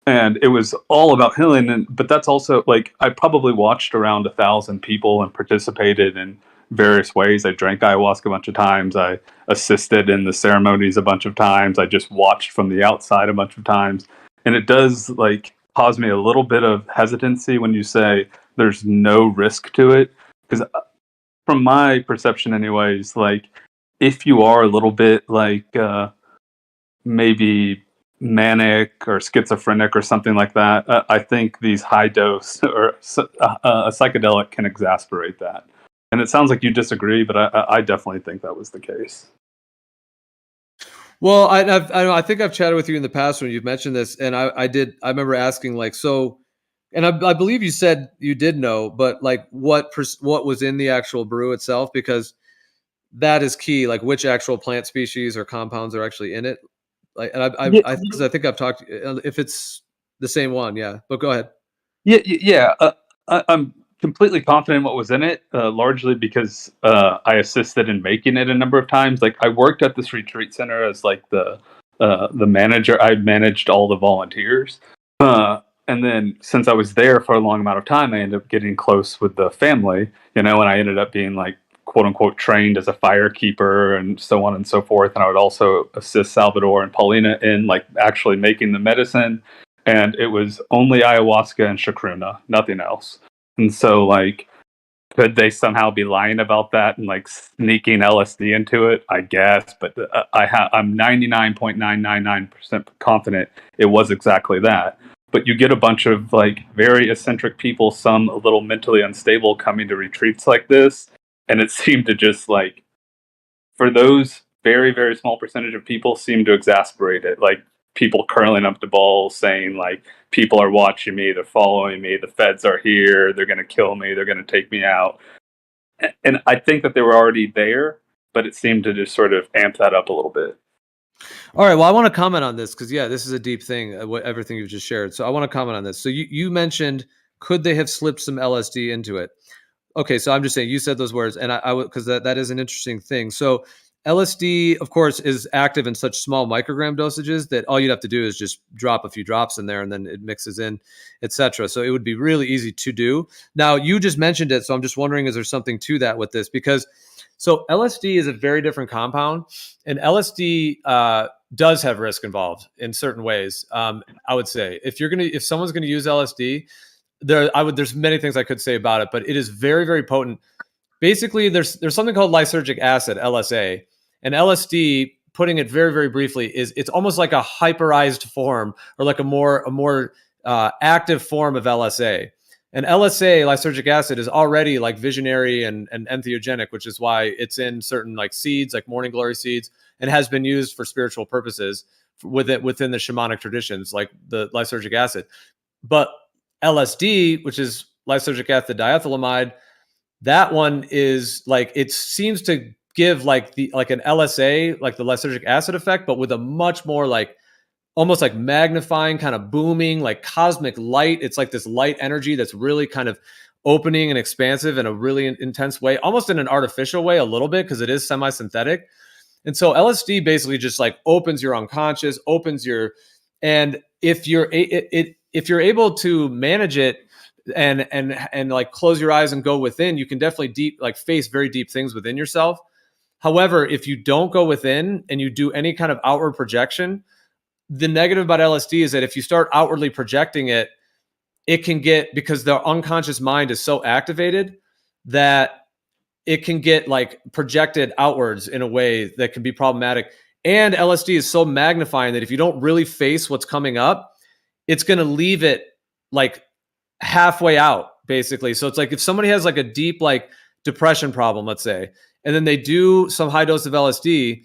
And it was all about healing. But that's also like, I probably watched around 1,000 people and participated in various ways. I drank ayahuasca a bunch of times. I assisted in the ceremonies a bunch of times. I just watched from the outside a bunch of times. And it does like cause me a little bit of hesitancy when you say there's no risk to it. Because from my perception anyways, like if you are a little bit like maybe manic or schizophrenic or something like that, I think these high dose or a psychedelic can exasperate that. And it sounds like you disagree, but I definitely think that was the case. Well, I think I've chatted with you in the past when you've mentioned this, and I remember asking like, so, and I believe you said you did know, but like what was in the actual brew itself, because that is key, like which actual plant species or compounds are actually in it. Like, and because I think I've talked, if it's the same one, yeah. But go ahead. Yeah. I'm completely confident in what was in it, largely because I assisted in making it a number of times. Like I worked at this retreat center as like the manager. I managed all the volunteers, and then since I was there for a long amount of time, I ended up getting close with the family. And I ended up being like quote unquote trained as a firekeeper and so on and so forth. And I would also assist Salvador and Paulina in like actually making the medicine. And it was only ayahuasca and chacruna, nothing else. And so, like, could they somehow be lying about that and like sneaking LSD into it? I guess, but I'm 99.999% confident it was exactly that. But you get a bunch of like very eccentric people, some a little mentally unstable, coming to retreats like this, and it seemed to just like, for those very very small percentage of people, seem to exasperate it. Like people curling up the balls, saying like, people are watching me, they're following me, the feds are here, they're going to kill me, they're going to take me out. And I think that they were already there, but it seemed to just sort of amp that up a little bit. All right, well, I want to comment on this because yeah, this is a deep thing, everything you've just shared. So I want to comment on this. So you mentioned, could they have slipped some LSD into it? Okay, so I'm just saying, you said those words, and I because that is an interesting thing. So LSD, of course, is active in such small microgram dosages that all you'd have to do is just drop a few drops in there, and then it mixes in, etc. So it would be really easy to do. Now, you just mentioned it, so I'm just wondering, is there something to that with this? Because so LSD is a very different compound, and LSD does have risk involved in certain ways. I would say if someone's gonna use LSD, there's many things I could say about it, but it is very, very potent. Basically, there's something called lysergic acid, LSA, and LSD, putting it very, very briefly, it's almost like a hyperized form, or like a more active form of LSA. And LSA, lysergic acid, is already like visionary and entheogenic, which is why it's in certain like seeds, like morning glory seeds, and has been used for spiritual purposes within the shamanic traditions, like the lysergic acid. But LSD, which is lysergic acid diethylamide, that one is like, it seems to give like an LSA, like the lysergic acid effect, but with a much more like almost like magnifying, kind of booming, like cosmic light. It's like this light energy that's really kind of opening and expansive in a really intense way, almost in an artificial way a little bit, because it is semi-synthetic. And so LSD basically just like opens your unconscious, opens your And if you're if you're able to manage it and like close your eyes and go within, you can definitely face very deep things within yourself. However, if you don't go within and you do any kind of outward projection, the negative about LSD is that if you start outwardly projecting it, it can get, because the unconscious mind is so activated that it can get like projected outwards in a way that can be problematic. And LSD is so magnifying that if you don't really face what's coming up, it's going to leave it like halfway out, basically. So it's like if somebody has like a deep like depression problem, let's say, and then they do some high dose of LSD,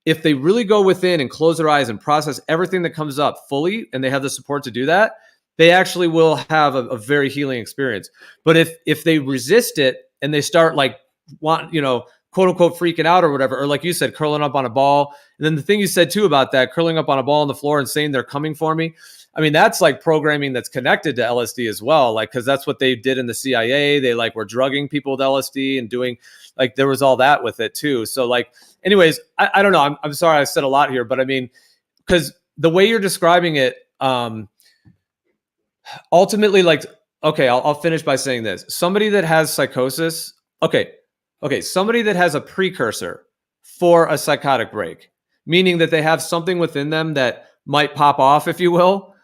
if they really go within and close their eyes and process everything that comes up fully, and they have the support to do that, they actually will have a very healing experience. But if they resist it and they start like quote unquote freaking out or whatever, or like you said, curling up on a ball, and then the thing you said too about that, curling up on a ball on the floor and saying they're coming for me, I mean, that's like programming that's connected to LSD as well. Like, cause that's what they did in the CIA. They like were drugging people with LSD and doing like, there was all that with it too. So like, anyways, I don't know. I'm sorry I said a lot here, but I mean, cause the way you're describing it, ultimately, like, okay, I'll finish by saying this. Somebody that has psychosis, okay, somebody that has a precursor for a psychotic break, meaning that they have something within them that might pop off, if you will.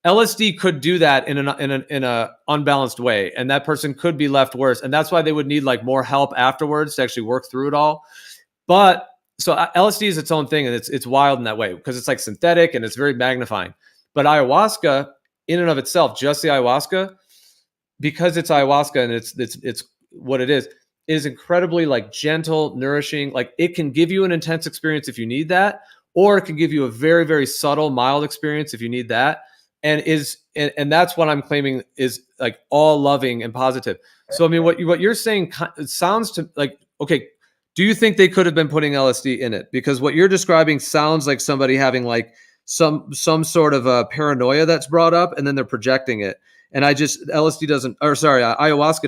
LSD could do that in an unbalanced way, and that person could be left worse, and that's why they would need like more help afterwards to actually work through it all. But so LSD is its own thing, and it's wild in that way because it's like synthetic and it's very magnifying. But ayahuasca, in and of itself, just the ayahuasca, because it's ayahuasca and it's what it is incredibly like gentle, nourishing. Like it can give you an intense experience if you need that, or it can give you a very, very subtle, mild experience if you need that. And that's what I'm claiming is like all loving and positive. So I mean, what you're saying, it sounds to like, okay, do you think they could have been putting LSD in it? Because what you're describing sounds like somebody having like some sort of a paranoia that's brought up, and then they're projecting it. And ayahuasca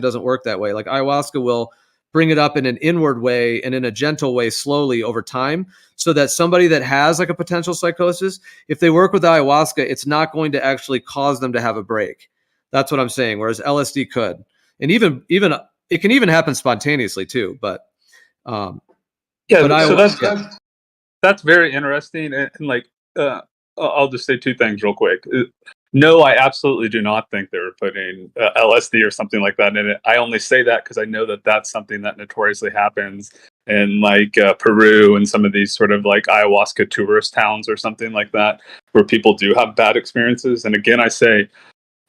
doesn't work that way. Like ayahuasca will bring it up in an inward way and in a gentle way, slowly over time, so that somebody that has like a potential psychosis, if they work with ayahuasca, it's not going to actually cause them to have a break. That's what I'm saying. Whereas LSD could, and even it can even happen spontaneously too. But that's very interesting. And like, I'll just say two things real quick. No, I absolutely do not think they were putting LSD or something like that in it. I only say that because I know that that's something that notoriously happens in like Peru and some of these sort of like ayahuasca tourist towns or something like that, where people do have bad experiences. And again, I say,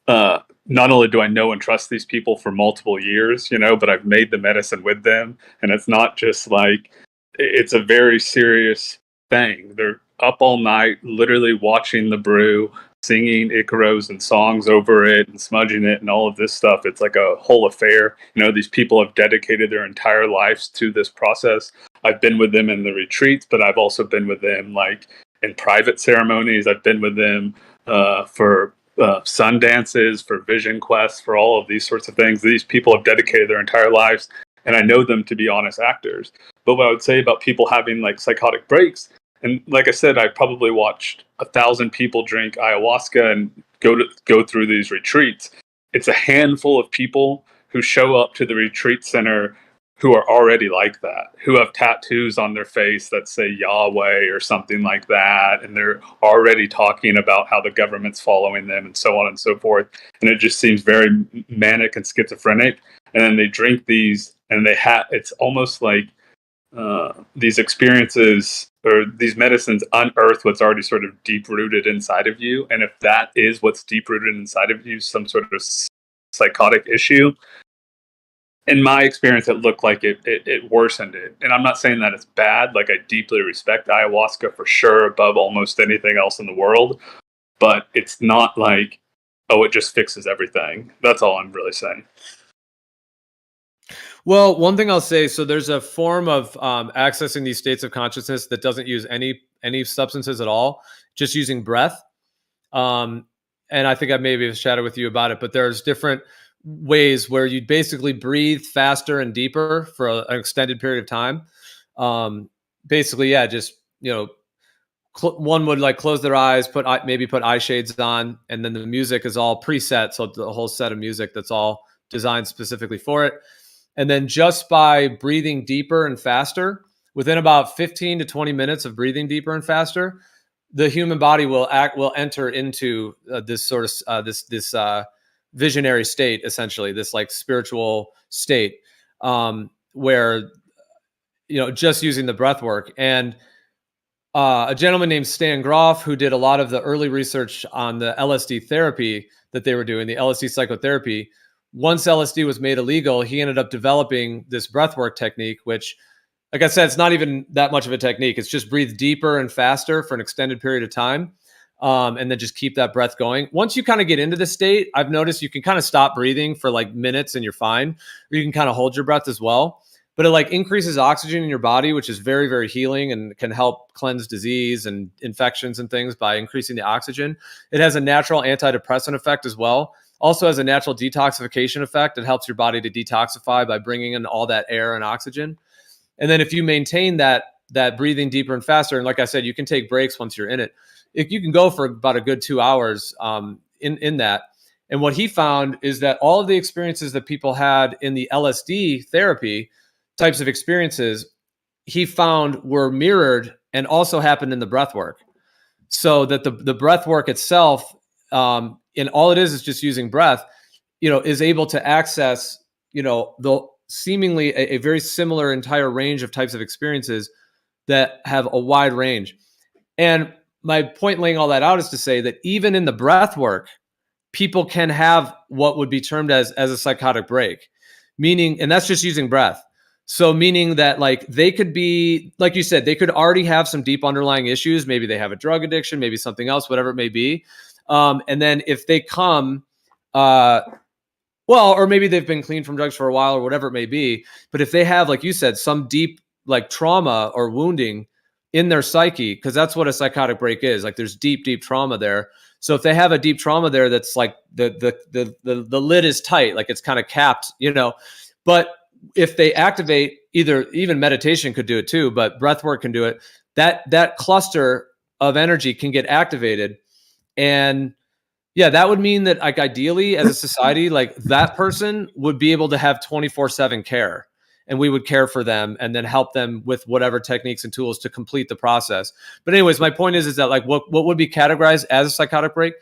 not only do I know and trust these people for multiple years, but I've made the medicine with them. And it's not just like, it's a very serious thing. They're up all night, literally watching the brew, singing Icaros and songs over it and smudging it and all of this stuff. It's like a whole affair. These people have dedicated their entire lives to this process. I've been with them in the retreats, but I've also been with them like in private ceremonies. I've been with them for sun dances, for vision quests, for all of these sorts of things. These people have dedicated their entire lives, and I know them to be honest actors. But what I would say about people having like psychotic breaks, and like I said, I probably watched 1,000 people drink ayahuasca and go through these retreats. It's a handful of people who show up to the retreat center who are already like that, who have tattoos on their face that say Yahweh or something like that, and they're already talking about how the government's following them and so on and so forth. And it just seems very manic and schizophrenic. And then they drink these, and it's almost like these experiences or these medicines unearth what's already sort of deep rooted inside of you. And if that is what's deep rooted inside of you, some sort of psychotic issue, in my experience, it looked like it worsened it. And I'm not saying that it's bad. Like, I deeply respect ayahuasca for sure above almost anything else in the world. But it's not like, oh, it just fixes everything. That's all I'm really saying. Well, one thing I'll say, so there's a form of accessing these states of consciousness that doesn't use any substances at all, just using breath. And I think I maybe have chatted with you about it, but there's different ways where you basically breathe faster and deeper for an extended period of time. Basically, yeah, just, one would like close their eyes, maybe put eye shades on, and then the music is all preset. So the whole set of music that's all designed specifically for it. And then just by breathing deeper and faster, within about 15 to 20 minutes of breathing deeper and faster, the human body will enter into this sort of this visionary state, essentially, this like spiritual state, where, you know, just using the breath work. And a gentleman named Stan Groff, who did a lot of the early research on the LSD therapy that they were doing, the LSD psychotherapy. Once LSD was made illegal, he ended up developing this breathwork technique, which, like I said, it's not even that much of a technique. It's just breathe deeper and faster for an extended period of time, and then just keep that breath going. Once you kind of get into the state, I've noticed you can kind of stop breathing for like minutes and you're fine, or you can kind of hold your breath as well. But it like increases oxygen in your body, which is very, very healing and can help cleanse disease and infections and things by increasing the oxygen. It has a natural antidepressant effect as well. Also has a natural detoxification effect. It helps your body to detoxify by bringing in all that air and oxygen. And then if you maintain that breathing deeper and faster, and like I said, you can take breaks once you're in it. You can go for about a good 2 hours in that. And what he found is that all of the experiences that people had in the LSD therapy types of experiences, he found were mirrored and also happened in the breath work. So that the breath work itself, and all it is just using breath, you know, is able to access, you know, the seemingly a very similar entire range of types of experiences that have a wide range. And my point laying all that out is to say that even in the breath work, people can have what would be termed as a psychotic break, meaning, and that's just using breath. So meaning that like they could be, like you said, they could already have some deep underlying issues. Maybe they have a drug addiction, maybe something else, whatever it may be. And then if they come, or maybe they've been clean from drugs for a while or whatever it may be. But if they have, like you said, some deep like trauma or wounding in their psyche, because that's what a psychotic break is. Like there's deep, deep trauma there. So if they have a deep trauma there, that's like the lid is tight, like it's kind of capped, you know. But if they activate, even meditation could do it too, but breath work can do it. That cluster of energy can get activated. And yeah, that would mean that like ideally as a society, like that person would be able to have 24/7 care, and we would care for them and then help them with whatever techniques and tools to complete the process. But anyways, my point is that like what would be categorized as a psychotic break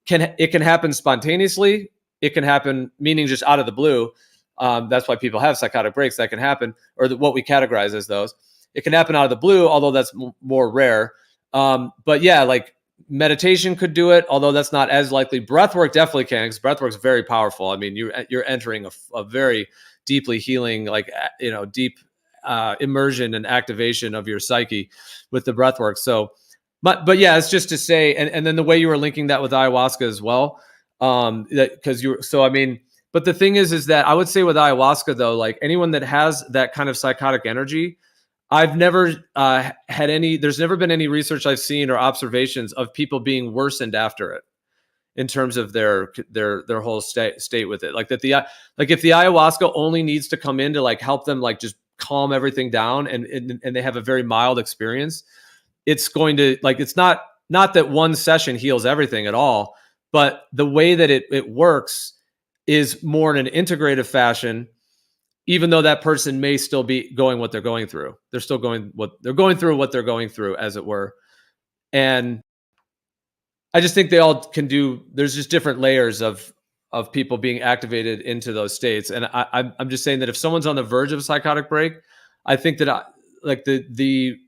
can happen spontaneously. It can happen, meaning just out of the blue. That's why people have psychotic breaks. That can happen, or what we categorize as those. It can happen out of the blue, although that's more rare. But yeah, like meditation could do it, although that's not as likely. Breathwork definitely can, because breathwork is very powerful. I mean, you're entering a very deeply healing, like, you know, deep immersion and activation of your psyche with the breathwork. So, but yeah, it's just to say, and then the way you were linking that with ayahuasca as well, I mean. But the thing is that I would say with ayahuasca, though, like anyone that has that kind of psychotic energy, I've never there's never been any research I've seen or observations of people being worsened after it in terms of their whole state with it. Like that if the ayahuasca only needs to come in to like help them like just calm everything down and they have a very mild experience, it's going to like, it's not that one session heals everything at all, but the way that it works is more in an integrative fashion, even though that person may still be going what they're going through. They're still going what they're going through, as it were. And I just think they all can do, there's just different layers of people being activated into those states. And I'm just saying that if someone's on the verge of a psychotic break, I think that the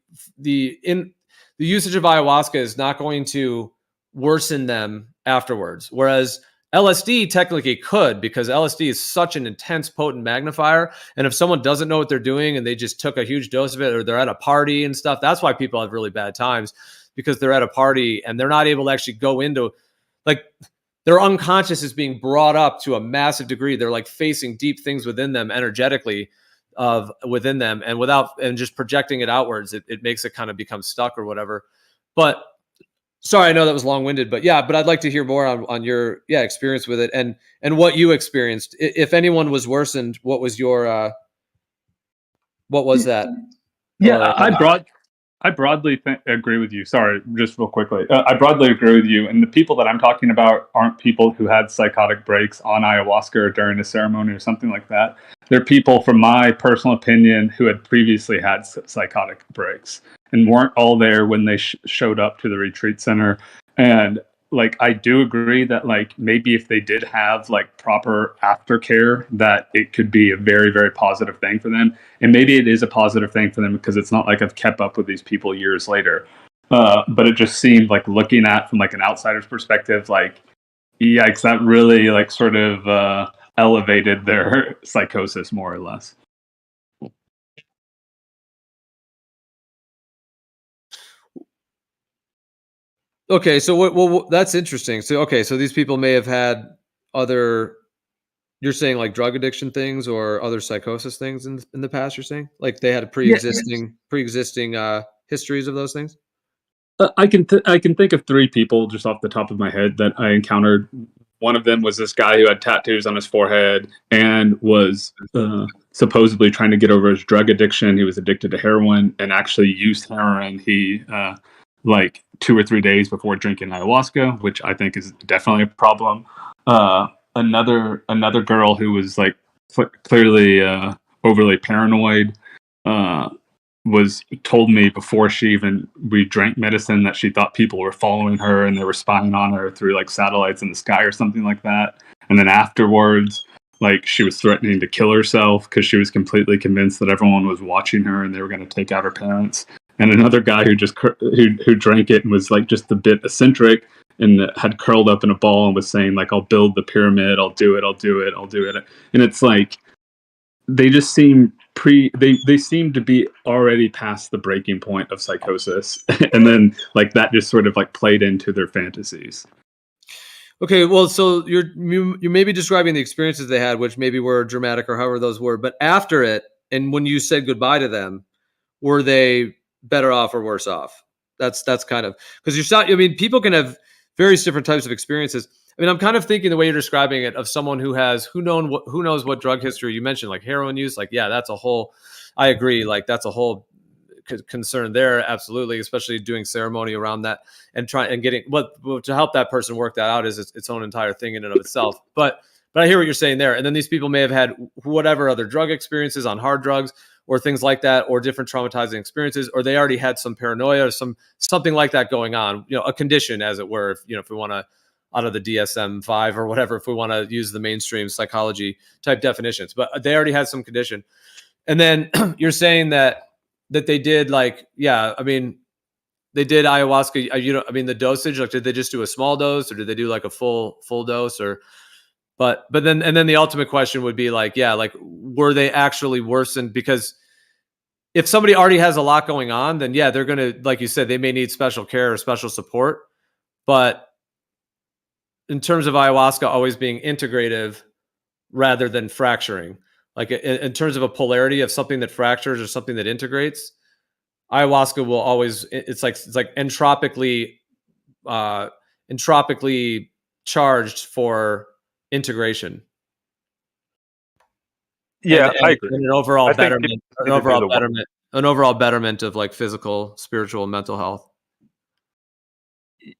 usage of ayahuasca is not going to worsen them afterwards. Whereas LSD technically could, because LSD is such an intense, potent magnifier. And if someone doesn't know what they're doing and they just took a huge dose of it, or they're at a party and stuff, that's why people have really bad times, because they're at a party and they're not able to actually go into, like, their unconscious is being brought up to a massive degree. They're like facing deep things within them energetically within them, and just projecting it outwards. It makes it kind of become stuck or whatever. But sorry, I know that was long-winded, but yeah, but I'd like to hear more on your experience with it and what you experienced. If anyone was worsened, what was your what was that? Yeah, I broadly agree with you. Sorry, just real quickly. I broadly agree with you. And the people that I'm talking about aren't people who had psychotic breaks on ayahuasca or during a ceremony or something like that. They're people, from my personal opinion, who had previously had psychotic breaks and weren't all there when they showed up to the retreat center. And like, I do agree that like maybe if they did have like proper aftercare, that it could be a very, very positive thing for them. And maybe it is a positive thing for them because it's not like I've kept up with these people years later. But it just seemed like, looking at from like an outsider's perspective, like, yikes, that really like sort of elevated their psychosis more or less. Okay, so well, that's interesting. So okay, so these people may have had other. You're saying like drug addiction things or other psychosis things in the past. You're saying like they had pre-existing histories of those things. I can think of 3 people just off the top of my head that I encountered. One of them was this guy who had tattoos on his forehead and was supposedly trying to get over his drug addiction. He was addicted to heroin and actually used heroin. He like 2 or 3 days before drinking ayahuasca, which I think is definitely a problem. Another girl who was like clearly overly paranoid. Was told me before we drank medicine that she thought people were following her and they were spying on her through like satellites in the sky or something like that. And then afterwards, like she was threatening to kill herself because she was completely convinced that everyone was watching her and they were going to take out her parents. And another guy who just who drank it and was like just a bit eccentric and had curled up in a ball and was saying like, I'll build the pyramid, I'll do it. And it's like, they just seem they seem to be already past the breaking point of psychosis. And then like that just sort of like played into their fantasies. Okay, well, so you may be describing the experiences they had, which maybe were dramatic or however those were, but after it, and when you said goodbye to them, were they better off or worse off? That's kind of, because I mean, people can have various different types of experiences. I mean, I'm kind of thinking the way you're describing it of someone who has who knows what drug history. You mentioned like heroin use, like that's a whole. I agree, like that's a whole concern there, absolutely, especially doing ceremony around that and getting to help that person work that out is its own entire thing in and of itself. But I hear what you're saying there. And then these people may have had whatever other drug experiences on hard drugs or things like that, or different traumatizing experiences, or they already had some paranoia or something like that going on, a condition, as it were, if we want to, out of the DSM-5 or whatever, if we want to use the mainstream psychology type definitions, but they already had some condition. And then you're saying that they did like, I mean, they did ayahuasca, I mean, the dosage, like, did they just do a small dose or did they do like a full dose or, but then the ultimate question would be like, like, were they actually worsened? Because if somebody already has a lot going on, then they're going to, like you said, they may need special care or special support. But in terms of ayahuasca always being integrative rather than fracturing, like in terms of a polarity of something that fractures or something that integrates, ayahuasca will always, it's like entropically charged for integration. Yeah, I agree. And an overall betterment of like physical, spiritual, mental health.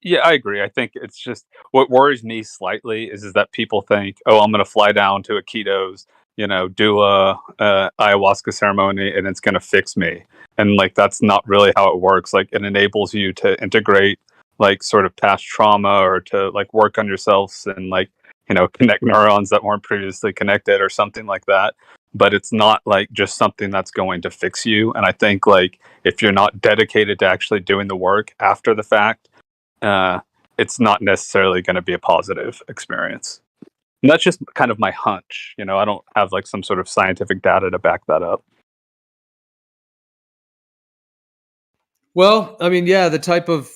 Yeah, I agree. I think it's just what worries me slightly is that people think, oh, I'm going to fly down to Iquitos, do a ayahuasca ceremony and it's going to fix me. And like, that's not really how it works. Like, it enables you to integrate like sort of past trauma or to like work on yourselves and like, connect neurons that weren't previously connected or something like that. But it's not like just something that's going to fix you. And I think like if you're not dedicated to actually doing the work after the fact, it's not necessarily going to be a positive experience. And that's just kind of my hunch. I don't have like some sort of scientific data to back that up. Well, I mean, the type of,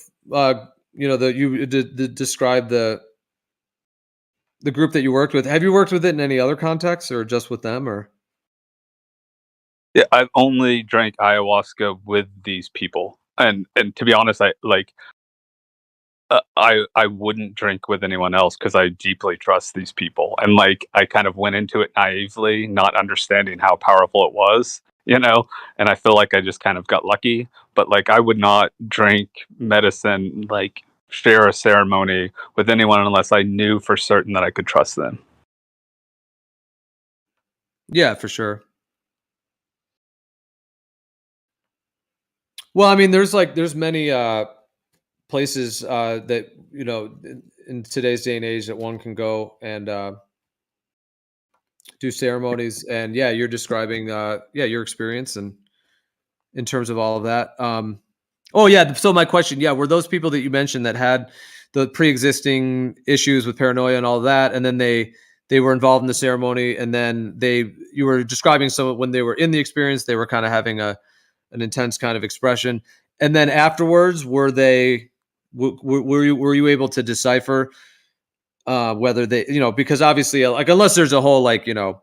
you describe the group that you worked with. Have you worked with it in any other contexts or just with them or? Yeah, I've only drank ayahuasca with these people. And to be honest, I wouldn't drink with anyone else because I deeply trust these people. And like, I kind of went into it naively, not understanding how powerful it was. you know, and I feel like I just kind of got lucky. But like, I would not drink medicine, like share a ceremony with anyone unless I knew for certain that I could trust them. Yeah, for sure. Well, I mean, there's many places that, you know, in today's day and age that one can go and do ceremonies. And yeah, you're describing your experience and in terms of all of that. Oh yeah, so my question, yeah, were those people that you mentioned that had the pre-existing issues with paranoia and all of that, and then they were involved in the ceremony, and then you were describing some when they were in the experience, they were kind of having an intense kind of expression, and then afterwards, were you able to decipher whether they, you know, because obviously, like, unless there's a whole, like, you know,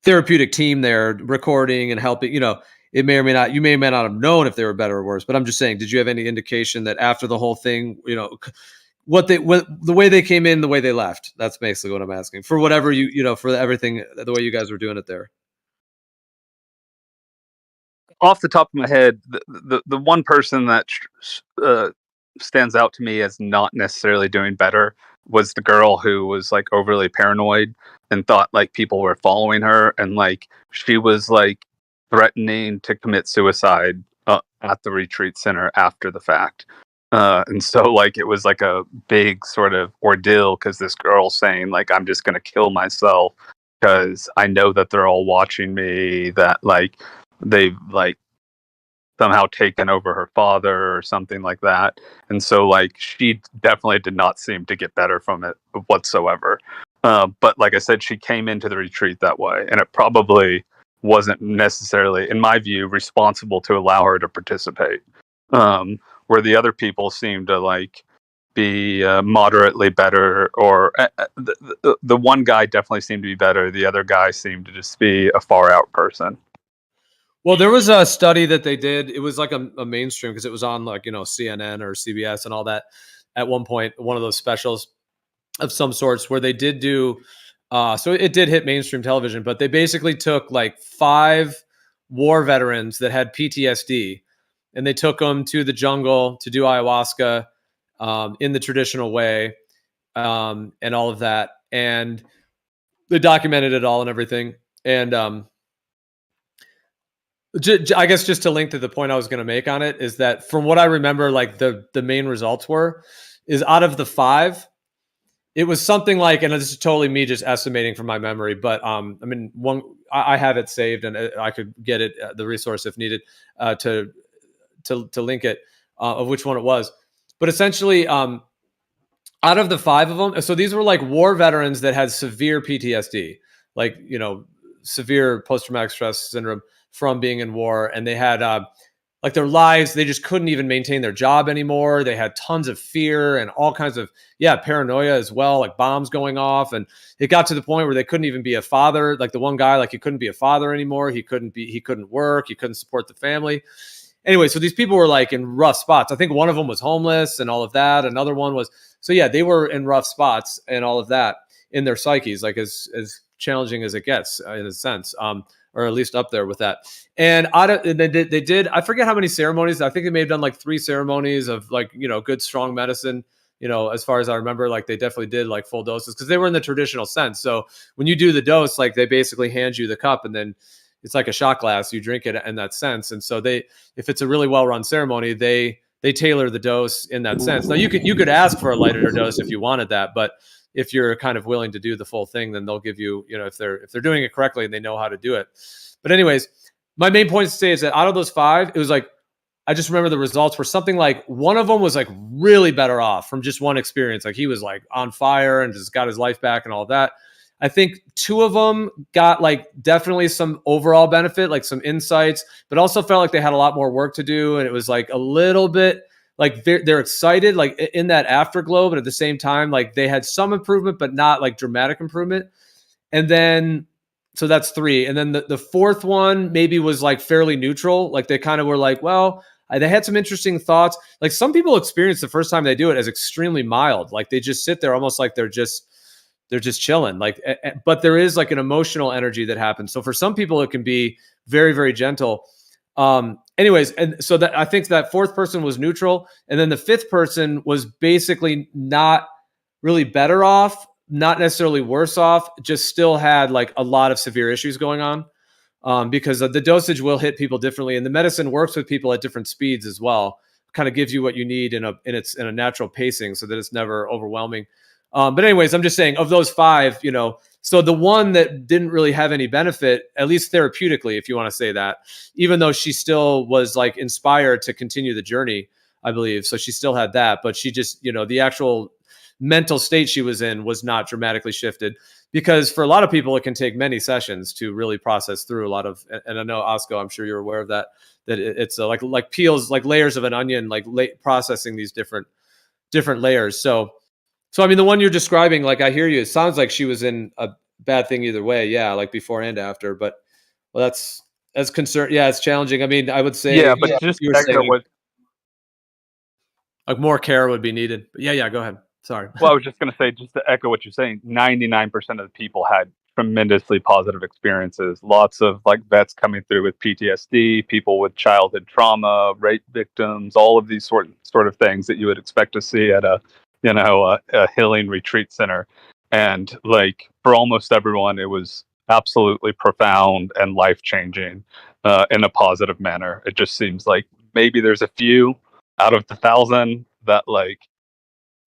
therapeutic team there recording and helping, you know, it may or may not, you may or may not have known if they were better or worse. But I'm just saying, did you have any indication that after the whole thing, you know, what the way they came in, the way they left? That's basically what I'm asking, for whatever you know, for everything, the way you guys were doing it there. Off the top of my head, the one person that stands out to me as not necessarily doing better was the girl who was like overly paranoid and thought like people were following her, and like she was like threatening to commit suicide at the retreat center after the fact. And so like it was like a big sort of ordeal because this girl saying like, I'm just going to kill myself because I know that they're all watching me, that like they've like somehow taken over her father or something like that. And so like she definitely did not seem to get better from it whatsoever. But like I said, she came into the retreat that way, and it probably wasn't necessarily, in my view, responsible to allow her to participate. Where the other people seemed to like be moderately better, or the one guy definitely seemed to be better. The other guy seemed to just be a far out person. Well, there was a study that they did. It was like a mainstream because it was on, like, you know, CNN or CBS and all that at one point, one of those specials of some sorts where they did do. So it did hit mainstream television, but they basically took like 5 war veterans that had PTSD, and they took them to the jungle to do ayahuasca in the traditional way, and all of that. And they documented it all and everything. And I guess just to link to the point I was going to make on it is that from what I remember, like the main results is out of the 5, it was something like, and this is totally me just estimating from my memory, but I mean, I have it saved and I could get it, the resource if needed, to link it, of which one it was. But essentially, out of the 5 of them, so these were like war veterans that had severe PTSD, like, you know, severe post-traumatic stress syndrome from being in war, and they had like their lives, they just couldn't even maintain their job anymore. They had tons of fear and all kinds of paranoia as well, like bombs going off, and it got to the point where they couldn't even be a father. Like the one guy, like he couldn't be a father anymore. He couldn't work. He couldn't support the family. Anyway, so these people were like in rough spots. I think one of them was homeless and all of that. Another one was, so yeah, they were in rough spots and all of that in their psyches, like as challenging as it gets in a sense. Or at least up there with that. And they did, I forget how many ceremonies. I think they may have done like 3 ceremonies of, like, you know, good, strong medicine, you know, as far as I remember. Like they definitely did like full doses because they were in the traditional sense. So when you do the dose, like they basically hand you the cup and then it's like a shot glass, you drink it in that sense. And so if it's a really well-run ceremony, they tailor the dose in that sense. Now you could ask for a lighter dose if you wanted that, but if you're kind of willing to do the full thing, then they'll give you, you know, if they're doing it correctly and they know how to do it. But anyways, my main point to say is that out of those 5, it was like, I just remember the results were something like one of them was like really better off from just one experience. Like he was like on fire and just got his life back and all that. I think 2 of them got like definitely some overall benefit, like some insights, but also felt like they had a lot more work to do. And it was like a little bit like they're excited, like in that afterglow, but at the same time, like they had some improvement, but not like dramatic improvement. And then, so that's 3. And then the 4th one maybe was like fairly neutral. Like they kind of were like, well, they had some interesting thoughts. Like some people experience the first time they do it as extremely mild. Like they just sit there almost like they're just they're just chilling. Like, but there is like an emotional energy that happens. So for some people, it can be very, very gentle. Anyways, and so that I think that fourth person was neutral, and then the fifth person was basically not really better off, not necessarily worse off, just still had like a lot of severe issues going on. Because the dosage will hit people differently, and the medicine works with people at different speeds as well. Kind of gives you what you need in a natural pacing, so that it's never overwhelming. But anyways, I'm just saying, of those five, so the one that didn't really have any benefit, at least therapeutically, if you want to say that, even though she still was like inspired to continue the journey, I believe. So she still had that, but she just, the actual mental state she was in was not dramatically shifted, because for a lot of people, it can take many sessions to really process through a lot of, and I know Osco, I'm sure you're aware of that it's like peels, like layers of an onion, like processing these different layers. So I mean, the one you're describing, like, I hear you. It sounds like she was in a bad thing either way. Yeah. Like before and after, but that's concern. Yeah. It's challenging. I mean, I would say, Yeah, but just you were echo saying what. like more care would be needed. But yeah. Go ahead. Sorry. Well, I was just going to say, just to echo what you're saying, 99% of the people had tremendously positive experiences. Lots of like vets coming through with PTSD, people with childhood trauma, rape victims, all of these sort of things that you would expect to see at a healing retreat center. And like for almost everyone, it was absolutely profound and life-changing in a positive manner. It just seems like maybe there's a few out of the 1,000 that like,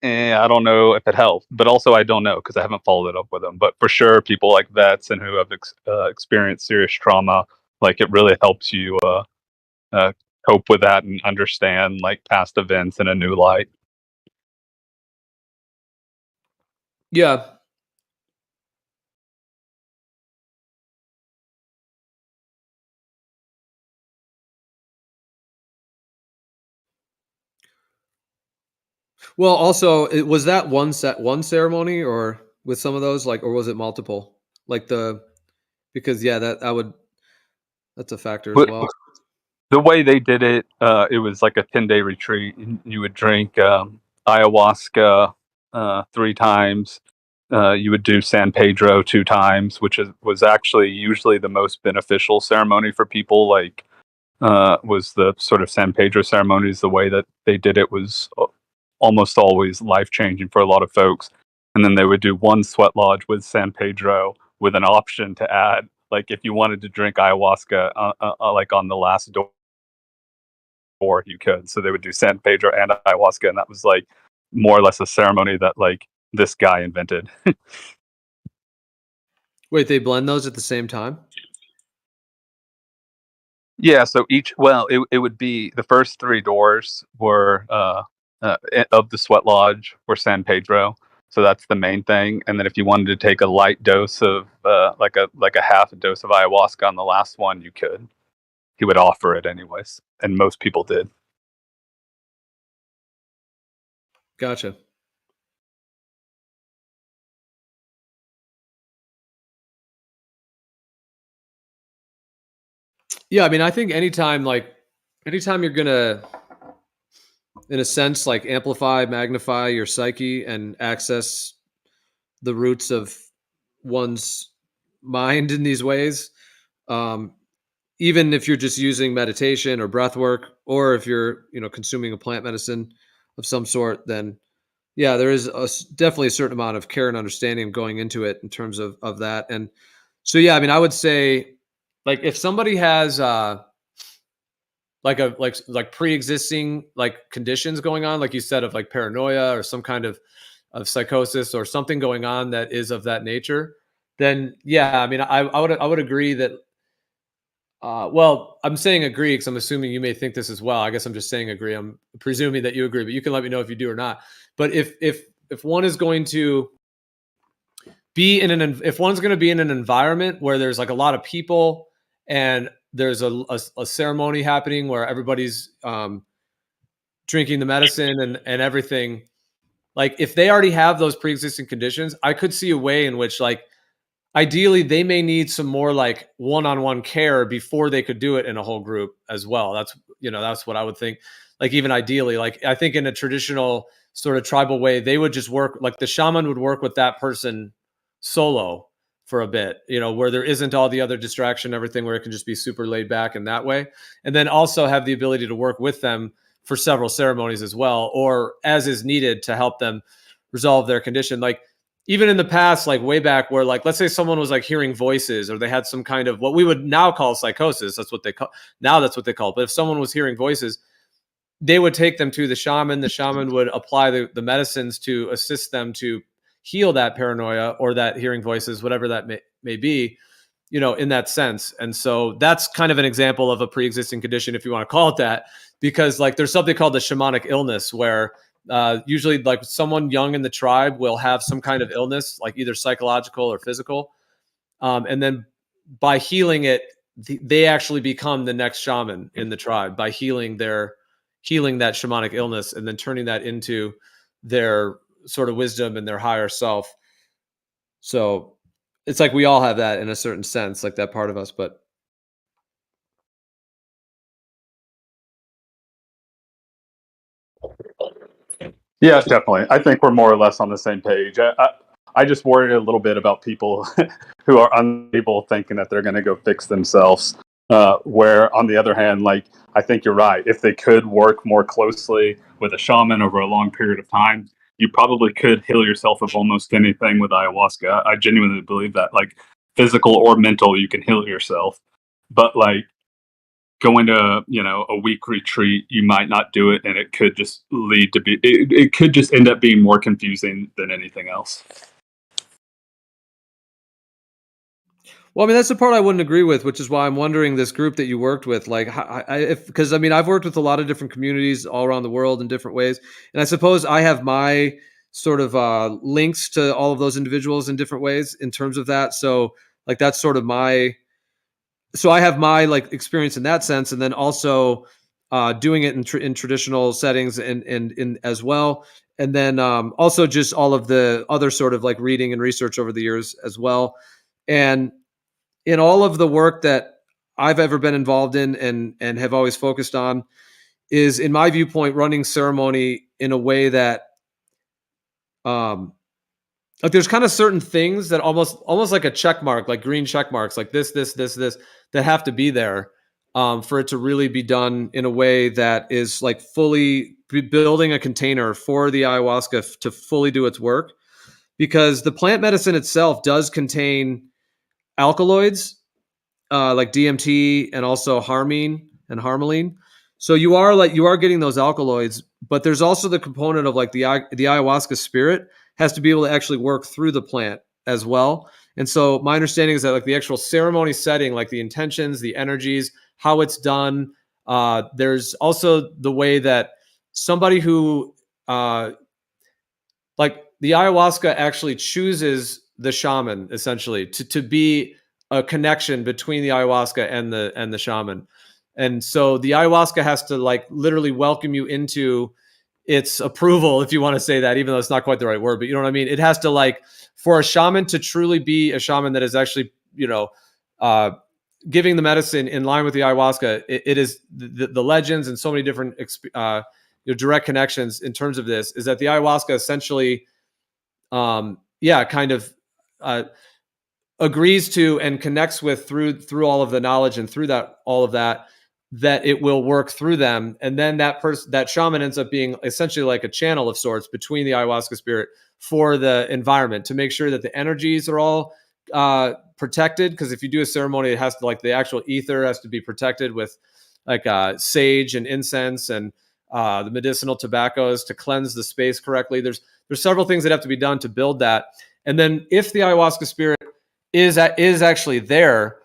I don't know if it helped, but also I don't know because I haven't followed it up with them. But for sure, people like vets and who have experienced serious trauma, like it really helps you cope with that and understand like past events in a new light. Yeah. Well, also, was that one ceremony, or with some of those, like, or was it multiple? Like because yeah, that's a factor as But well. the way they did it, it was like a 10-day retreat. You would drink ayahuasca 3 times. You would do San Pedro 2 times, which was actually usually the most beneficial ceremony for people. Like, was the sort of San Pedro ceremonies. The way that they did it was almost always life changing for a lot of folks. And then they would do 1 sweat lodge with San Pedro with an option to add, like, if you wanted to drink ayahuasca, like on the last door, you could. So they would do San Pedro and ayahuasca, and that was like more or less a ceremony that like this guy invented. Wait, they blend those at the same time? Yeah, so it would be the first 3 doors were of the sweat lodge were San Pedro, so that's the main thing. And then if you wanted to take a light dose of like a half a dose of ayahuasca on the last one, you could. He would offer it anyways, and most people did. Gotcha. Yeah, I mean, I think anytime you're gonna, in a sense, like amplify, magnify your psyche and access the roots of one's mind in these ways, even if you're just using meditation or breath work, or if you're, consuming a plant medicine of some sort, then yeah, there is definitely a certain amount of care and understanding going into it in terms of that. And so, yeah, I mean, I would say, like, if somebody has like pre-existing like conditions going on, like you said, of like paranoia or some kind of psychosis or something going on that is of that nature, then yeah, I mean, I would agree that. Well, I'm saying agree because I'm assuming you may think this as well. I guess I'm just saying agree. I'm presuming that you agree, but you can let me know if you do or not. But if one is going to be if one's going to be in an environment where there's like a lot of people and there's a ceremony happening where everybody's drinking the medicine and everything, like if they already have those pre-existing conditions, I could see a way in which, like, ideally they may need some more like one-on-one care before they could do it in a whole group as well. That's what I would think. Like, even ideally, like, I think in a traditional sort of tribal way, they would just work, like the shaman would work with that person solo for a bit, where there isn't all the other distraction, everything, where it can just be super laid back in that way. And then also have the ability to work with them for several ceremonies as well, or as is needed to help them resolve their condition. Like even in the past, like way back where, like, let's say someone was like hearing voices, or they had some kind of what we would now call psychosis. That's what they call it. But if someone was hearing voices, they would take them to the shaman. The shaman would apply the medicines to assist them to heal that paranoia or that hearing voices, whatever that may be, in that sense. And so that's kind of an example of a pre-existing condition, if you want to call it that, because like there's something called the shamanic illness where usually like someone young in the tribe will have some kind of illness, like either psychological or physical. And then by healing it, they actually become the next shaman in the tribe by healing that shamanic illness and then turning that into their sort of wisdom and their higher self. So it's like we all have that in a certain sense, like that part of us. But Yeah, definitely. I think we're more or less on the same page. I just worry a little bit about people who are unable, thinking that they're going to go fix themselves. Where, on the other hand, like, I think you're right. If they could work more closely with a shaman over a long period of time, you probably could heal yourself of almost anything with ayahuasca. I genuinely believe that, like, physical or mental, you can heal yourself. But like going to a week retreat, you might not do it, and it could just lead to it could just end up being more confusing than anything else. Well, I mean, that's the part I wouldn't agree with, which is why I'm wondering this group that you worked with, like, because I mean, I've worked with a lot of different communities all around the world in different ways, and I suppose I have my sort of links to all of those individuals in different ways in terms of that. So, like, that's sort of so I have my like experience in that sense, and then also doing it in traditional settings and in as well, and then also just all of the other sort of like reading and research over the years as well, and in all of the work that I've ever been involved in and have always focused on is, in my viewpoint, running ceremony in a way that like there's kind of certain things that almost like a check mark, like green check marks, like this, that have to be there for it to really be done in a way that is like fully building a container for the ayahuasca to fully do its work. Because the plant medicine itself does contain alkaloids, like DMT and also harmine and harmaline. So you are getting those alkaloids, but there's also the component of like the ayahuasca spirit has to be able to actually work through the plant as well. And so my understanding is that like the actual ceremony setting, like the intentions, the energies, how it's done. There's also the way that somebody who like the ayahuasca actually chooses the shaman essentially to be a connection between the ayahuasca and the shaman. And so the ayahuasca has to like literally welcome you into its approval, if you want to say that, even though it's not quite the right word, but you know what I mean? It has to like, for a shaman to truly be a shaman that is actually, giving the medicine in line with the ayahuasca, it is the legends and so many different direct connections in terms of this is that the ayahuasca essentially, kind of agrees to and connects with through all of the knowledge and through all of that it will work through them, and then that shaman ends up being essentially like a channel of sorts between the ayahuasca spirit for the environment to make sure that the energies are all protected. Because if you do a ceremony, it has to like the actual ether has to be protected with like sage and incense and the medicinal tobaccos to cleanse the space correctly. There's several things that have to be done to build that, and then if the ayahuasca spirit is actually there,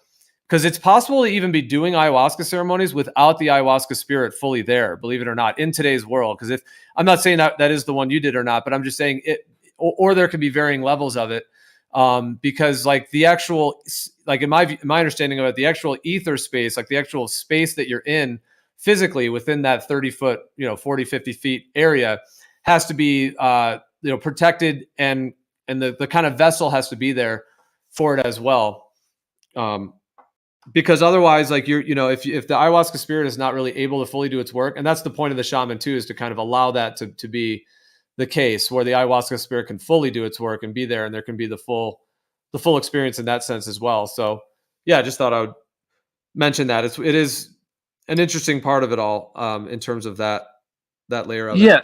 because it's possible to even be doing ayahuasca ceremonies without the ayahuasca spirit fully there, believe it or not, in today's world. Because if I'm not saying that is the one you did or not, but I'm just saying it, or there could be varying levels of it. Because like the actual, like in my understanding of it, the actual ether space, like the actual space that you're in physically within that 30 foot, 40, 50 feet area has to be, protected, and the kind of vessel has to be there for it as well. Because otherwise, like if the ayahuasca spirit is not really able to fully do its work, and that's the point of the shaman too, is to kind of allow that to be the case where the ayahuasca spirit can fully do its work and be there, and there can be the full the full experience in that sense as well. So yeah, I just thought I would mention that it is an interesting part of it all, in terms of that layer of it. Yeah,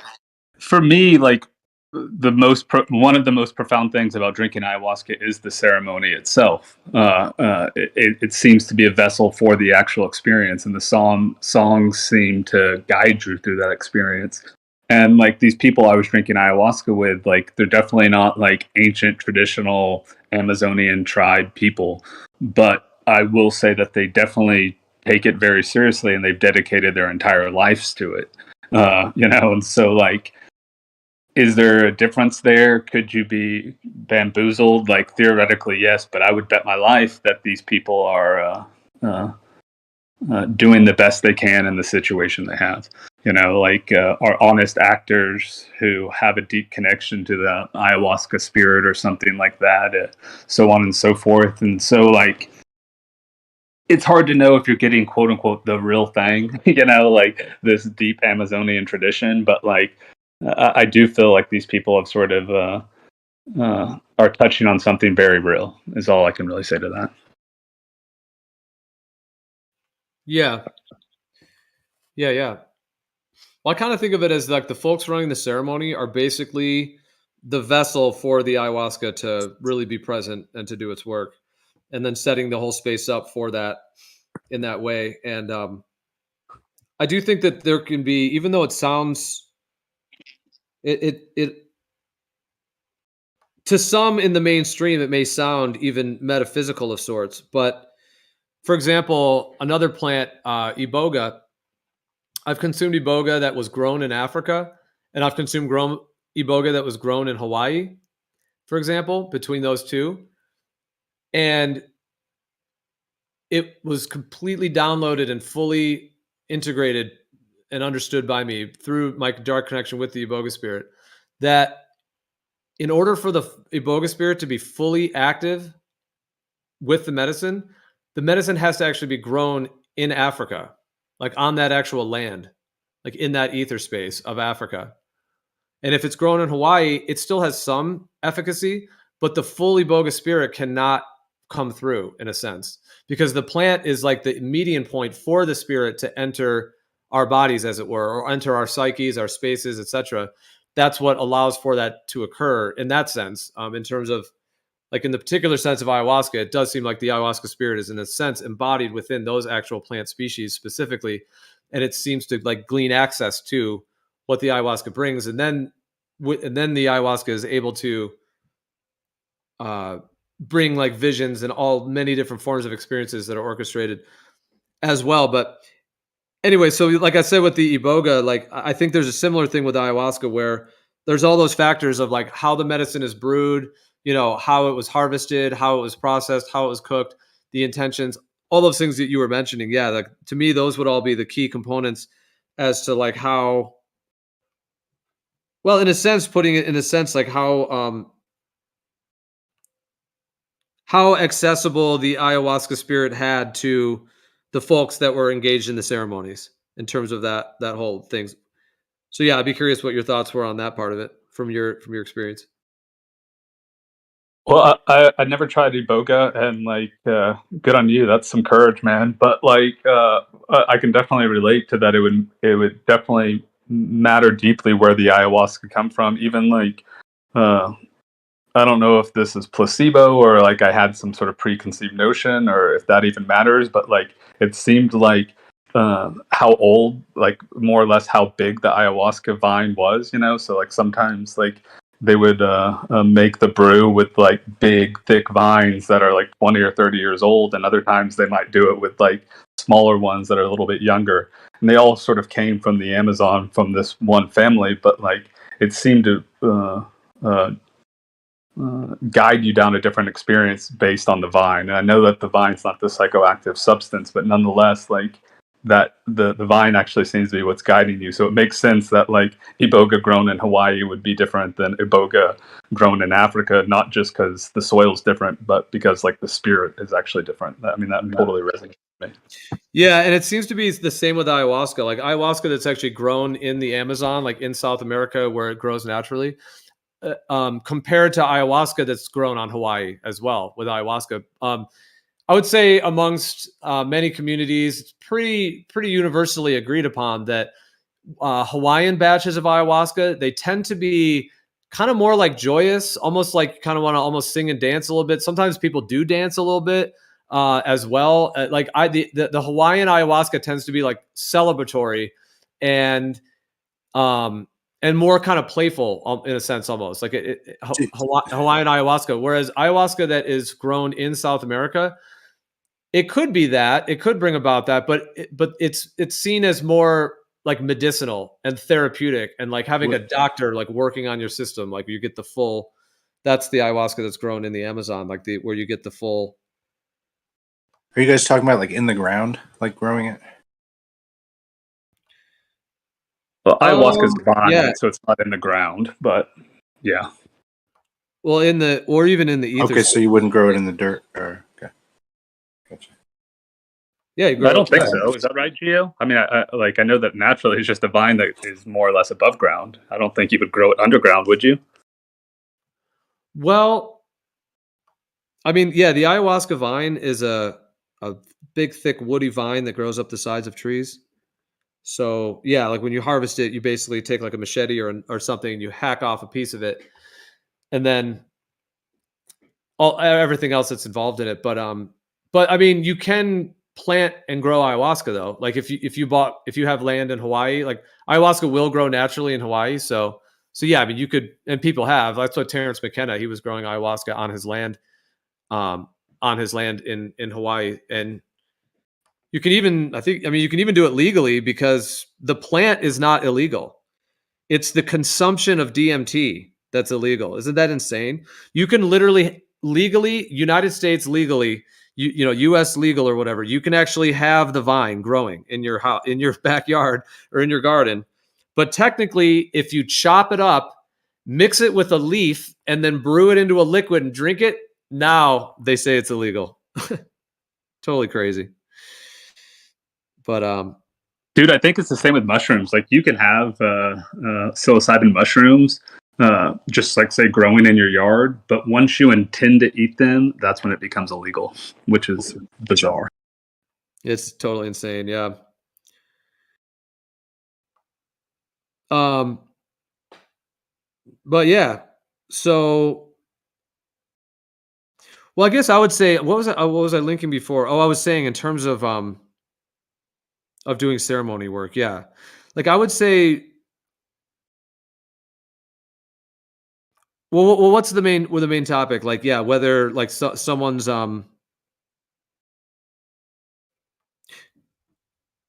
for me, like one of the most profound things about drinking ayahuasca is the ceremony itself. It seems to be a vessel for the actual experience, and the songs seem to guide you through that experience. And like these people I was drinking ayahuasca with, like they're definitely not like ancient traditional Amazonian tribe people, but I will say that they definitely take it very seriously, and they've dedicated their entire lives to it. And so like, is there a difference there? Could you be bamboozled? Like theoretically, yes, but I would bet my life that these people are doing the best they can in the situation they have. Are honest actors who have a deep connection to the ayahuasca spirit or something like that, so on and so forth. And so, like, it's hard to know if you're getting quote unquote the real thing, like this deep Amazonian tradition. But like, I do feel like these people have sort of are touching on something very real. Is all I can really say to that. Yeah. Well, I kind of think of it as like the folks running the ceremony are basically the vessel for the ayahuasca to really be present and to do its work, and then setting the whole space up for that in that way. And I do think that there can be, even though it sounds, it to some in the mainstream, it may sound even metaphysical of sorts. But for example, another plant, iboga, I've consumed iboga that was grown in Africa, and I've consumed iboga that was grown in Hawaii, for example, between those two. And it was completely downloaded and fully integrated and understood by me through my direct connection with the iboga spirit, that in order for the iboga spirit to be fully active with the medicine has to actually be grown in Africa, like on that actual land, like in that ether space of Africa. And if it's grown in Hawaii, it still has some efficacy, but the full iboga spirit cannot come through, in a sense, because the plant is like the median point for the spirit to enter our bodies, as it were, or enter our psyches, our spaces, etc. That's what allows for that to occur in that sense. In terms of, like, in the particular sense of ayahuasca, it does seem like the ayahuasca spirit is in a sense embodied within those actual plant species specifically, and it seems to like glean access to what the ayahuasca brings, and then the ayahuasca is able to bring like visions and all many different forms of experiences that are orchestrated as well. But anyway, so like I said with the iboga, like I think there's a similar thing with ayahuasca where there's all those factors of like how the medicine is brewed, how it was harvested, how it was processed, how it was cooked, the intentions, all those things that you were mentioning. Yeah, like to me, those would all be the key components as to like how, well, in a sense, putting it in a sense, like how accessible the ayahuasca spirit had to the folks that were engaged in the ceremonies in terms of that whole thing. So yeah, I'd be curious what your thoughts were on that part of it from your experience. Well, I never tried iboga, and like, good on you. That's some courage, man. But like, I can definitely relate to that. It would definitely matter deeply where the ayahuasca come from. Even like, I don't know if this is placebo or like I had some sort of preconceived notion, or if that even matters. But like, it seemed like how old, like more or less how big the ayahuasca vine was. So like sometimes like they would make the brew with like big thick vines that are like 20 or 30 years old, and other times they might do it with like smaller ones that are a little bit younger, and they all sort of came from the Amazon from this one family. But like it seemed to guide you down a different experience based on the vine. And I know that the vine's not the psychoactive substance, but nonetheless, like that the vine actually seems to be what's guiding you. So it makes sense that like iboga grown in Hawaii would be different than iboga grown in Africa, not just because the soil's different, but because like the spirit is actually different. I mean, that totally resonates with me. Yeah, and it seems to be the same with ayahuasca. Like ayahuasca that's actually grown in the Amazon, like in South America where it grows naturally, compared to ayahuasca that's grown on Hawaii as well with ayahuasca. I would say amongst many communities, it's pretty universally agreed upon that Hawaiian batches of ayahuasca, they tend to be kind of more like joyous, almost like kind of want to almost sing and dance a little bit. Sometimes people do dance a little bit as well. Like the Hawaiian ayahuasca tends to be like celebratory and more kind of playful in a sense, almost like Hawaiian ayahuasca. Whereas ayahuasca that is grown in South America, it could be that it could bring about that, but it's seen as more like medicinal and therapeutic, and like having a doctor like working on your system, like you get the full. That's the ayahuasca that's grown in the Amazon, like where you get the full. Are you guys talking about like in the ground, like growing it? Well, ayahuasca is vine, yeah. so it's not in the ground, but yeah. Well, or even in the ether. Okay, so you wouldn't grow it in the dirt, or okay, gotcha. Yeah, I don't think so. Is that right, Gio? I mean, I know that naturally it's just a vine that is more or less above ground. I don't think you would grow it underground, would you? Well, I mean, yeah, the ayahuasca vine is a big, thick, woody vine that grows up the sides of trees. So yeah, like when you harvest it, you basically take like a machete or something, and you hack off a piece of it, and then everything else that's involved in it. But I mean, you can plant and grow ayahuasca though. Like if you have land in Hawaii, like ayahuasca will grow naturally in Hawaii. So yeah, I mean, you could, and people have. That's what Terrence McKenna, he was growing ayahuasca on his land in Hawaii. And you can even, you can even do it legally because the plant is not illegal. It's the consumption of DMT that's illegal. Isn't that insane? You can literally legally, United States legally, you know, US legal or whatever, you can actually have the vine growing in your house, in your backyard or in your garden. But technically, if you chop it up, mix it with a leaf, and then brew it into a liquid and drink it, now they say it's illegal. Totally crazy. But dude, I think it's the same with mushrooms. Like you can have psilocybin mushrooms, just like say growing in your yard, but once you intend to eat them, that's when it becomes illegal, which is bizarre. It's totally insane. Yeah. But yeah, so. Well, I guess I would say, what was I linking before? Oh, I was saying in terms of doing ceremony work. Yeah. Like I would say, well, what's the main topic? Like, yeah, whether like someone's,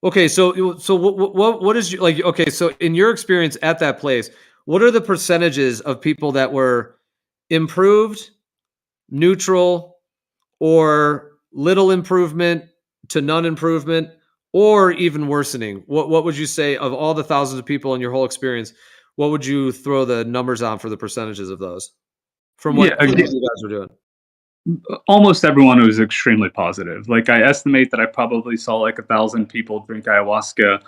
okay. So what is like, okay. So in your experience at that place, what are the percentages of people that were improved, neutral, or little improvement to none improvement, or even worsening? What would you say of all the thousands of people in your whole experience? What would you throw the numbers on for the percentages of those from what you guys were doing? Almost everyone was extremely positive. Like I estimate that I probably saw like 1,000 people drink ayahuasca.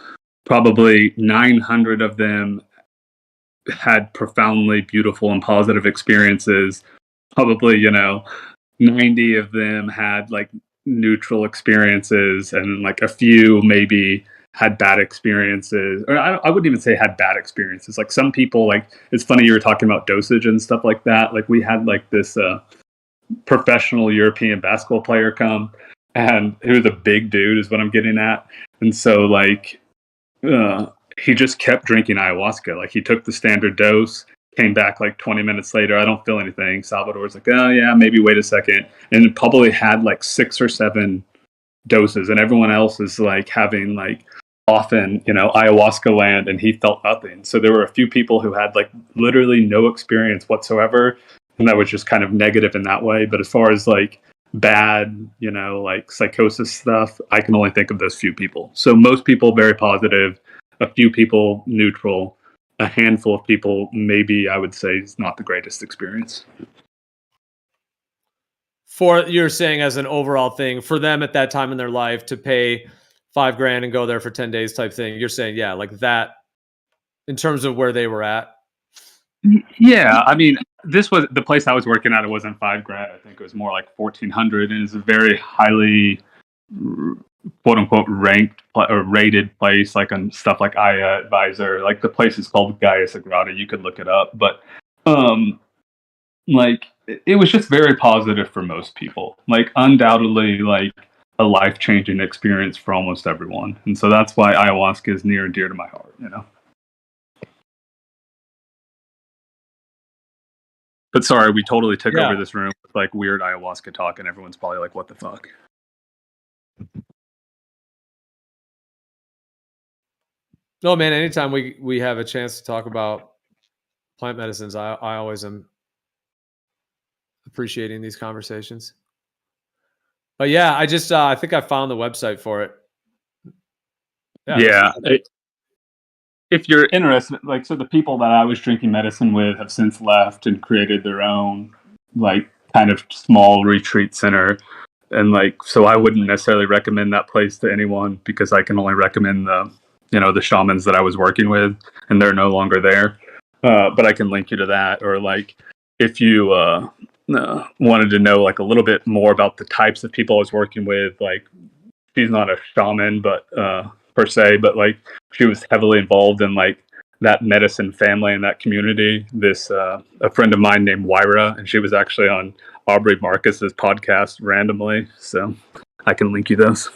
Probably 900 of them had profoundly beautiful and positive experiences. Probably, 90 of them had like neutral experiences, and like a few maybe had bad experiences. Or I wouldn't even say had bad experiences. Like some people, like it's funny you were talking about dosage and stuff like that. Like we had like this professional European basketball player come, and he was a big dude is what I'm getting at. And so like he just kept drinking ayahuasca. Like he took the standard dose, came back like 20 minutes later, I don't feel anything. Salvador's like, oh yeah, maybe wait a second. And it probably had like 6 or 7 doses, and everyone else is like having like often, ayahuasca land, and he felt nothing. So there were a few people who had like literally no experience whatsoever, and that was just kind of negative in that way. But as far as like bad, like psychosis stuff, I can only think of those few people. So most people very positive, a few people neutral, a handful of people maybe I would say is not the greatest experience. For you're saying as an overall thing for them at that time in their life to pay $5,000 and go there for 10 days type thing. You're saying, yeah, like that in terms of where they were at. Yeah, I mean, this was the place I was working at. It wasn't $5,000. I think it was more like 1,400, and it's a very highly quote unquote ranked or rated place, like on stuff like IA Advisor. Like the place is called Gaia Sagrada. You could look it up, but like it was just very positive for most people. Like undoubtedly, like a life changing experience for almost everyone, and so that's why ayahuasca is near and dear to my heart. You know. But sorry, we totally took over this room with like weird ayahuasca talk, and everyone's probably like, "What the fuck?" No, man. Anytime we have a chance to talk about plant medicines, I always am appreciating these conversations. But yeah, I just I think I found the website for it. Yeah. If you're interested, like, so the people that I was drinking medicine with have since left and created their own, like, kind of small retreat center. And, like, so I wouldn't necessarily recommend that place to anyone because I can only recommend the, you know, the shamans that I was working with, and they're no longer there. But I can link you to that. Or, like, if you wanted to know, like, a little bit more about the types of people I was working with, like, she's not a shaman, but per se, but like she was heavily involved in like that medicine family and that community. This a friend of mine named Wyra, and she was actually on Aubrey Marcus's podcast randomly, so I can link you those.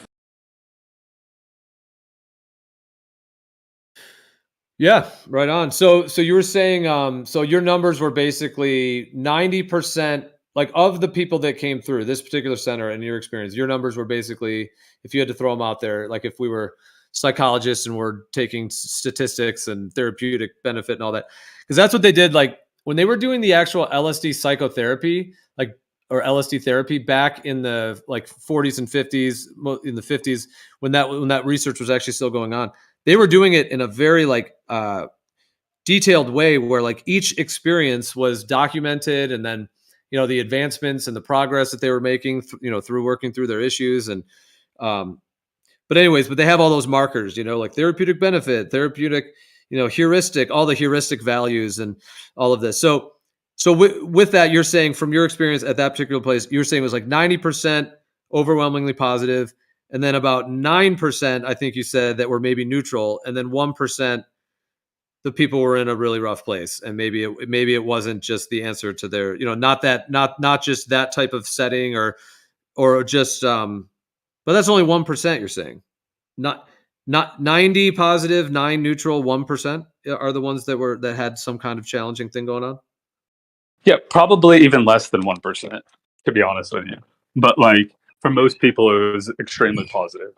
Yeah, right on. So you were saying, so your numbers were basically 90%, like of the people that came through this particular center in your experience, your numbers were basically, if you had to throw them out there, like if we were psychologists and we're taking statistics and therapeutic benefit and all that, because that's what they did. Like when they were doing the actual LSD psychotherapy, like, or LSD therapy back in the like 40s and 50s, in the 50s, when that research was actually still going on, they were doing it in a very like detailed way where like each experience was documented, and then, you know, the advancements and the progress that they were making, you know, through working through their issues. And but they have all those markers, you know, like therapeutic benefit, therapeutic, you know, heuristic, all the heuristic values and all of this. So with that, you're saying from your experience at that particular place, you're saying it was like 90% overwhelmingly positive, and then about 9%, I think you said, that were maybe neutral, and then 1%, the people were in a really rough place, and maybe it wasn't just the answer to their, you know, not just that type of setting or just but that's only 1%, you're saying. Not 90 positive, 9 neutral, 1% are the ones that had some kind of challenging thing going on. Yeah, probably even less than 1%, to be honest with you. But like for most people, it was extremely positive.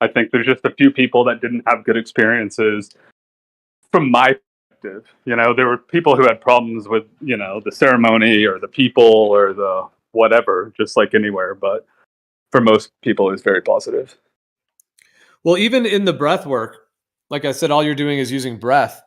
I think there's just a few people that didn't have good experiences from my perspective. You know, there were people who had problems with, you know, the ceremony or the people or the whatever, just like anywhere. But for most people, it's very positive. Well, even in the breath work, like I said, all you're doing is using breath.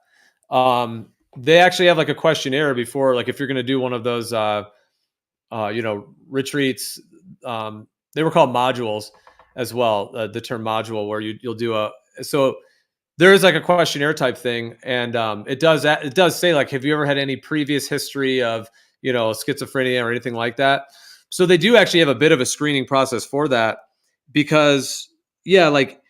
They actually have like a questionnaire before, like if you're going to do one of those, you know, retreats. They were called modules as well. The term module, where you'll do so there is like a questionnaire type thing, and it does say like, have you ever had any previous history of, you know, schizophrenia or anything like that? So they do actually have a bit of a screening process for that, because yeah, like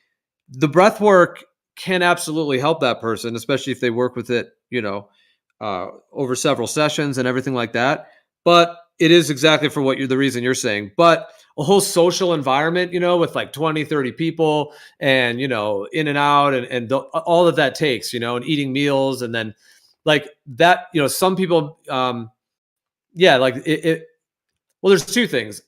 the breath work can absolutely help that person, especially if they work with it, you know, over several sessions and everything like that. But it is exactly for the reason you're saying. But a whole social environment, you know, with like 20, 30 people and, you know, in and out and all of that takes, you know, and eating meals, and then like that, you know, some people, yeah, like well, there's two things.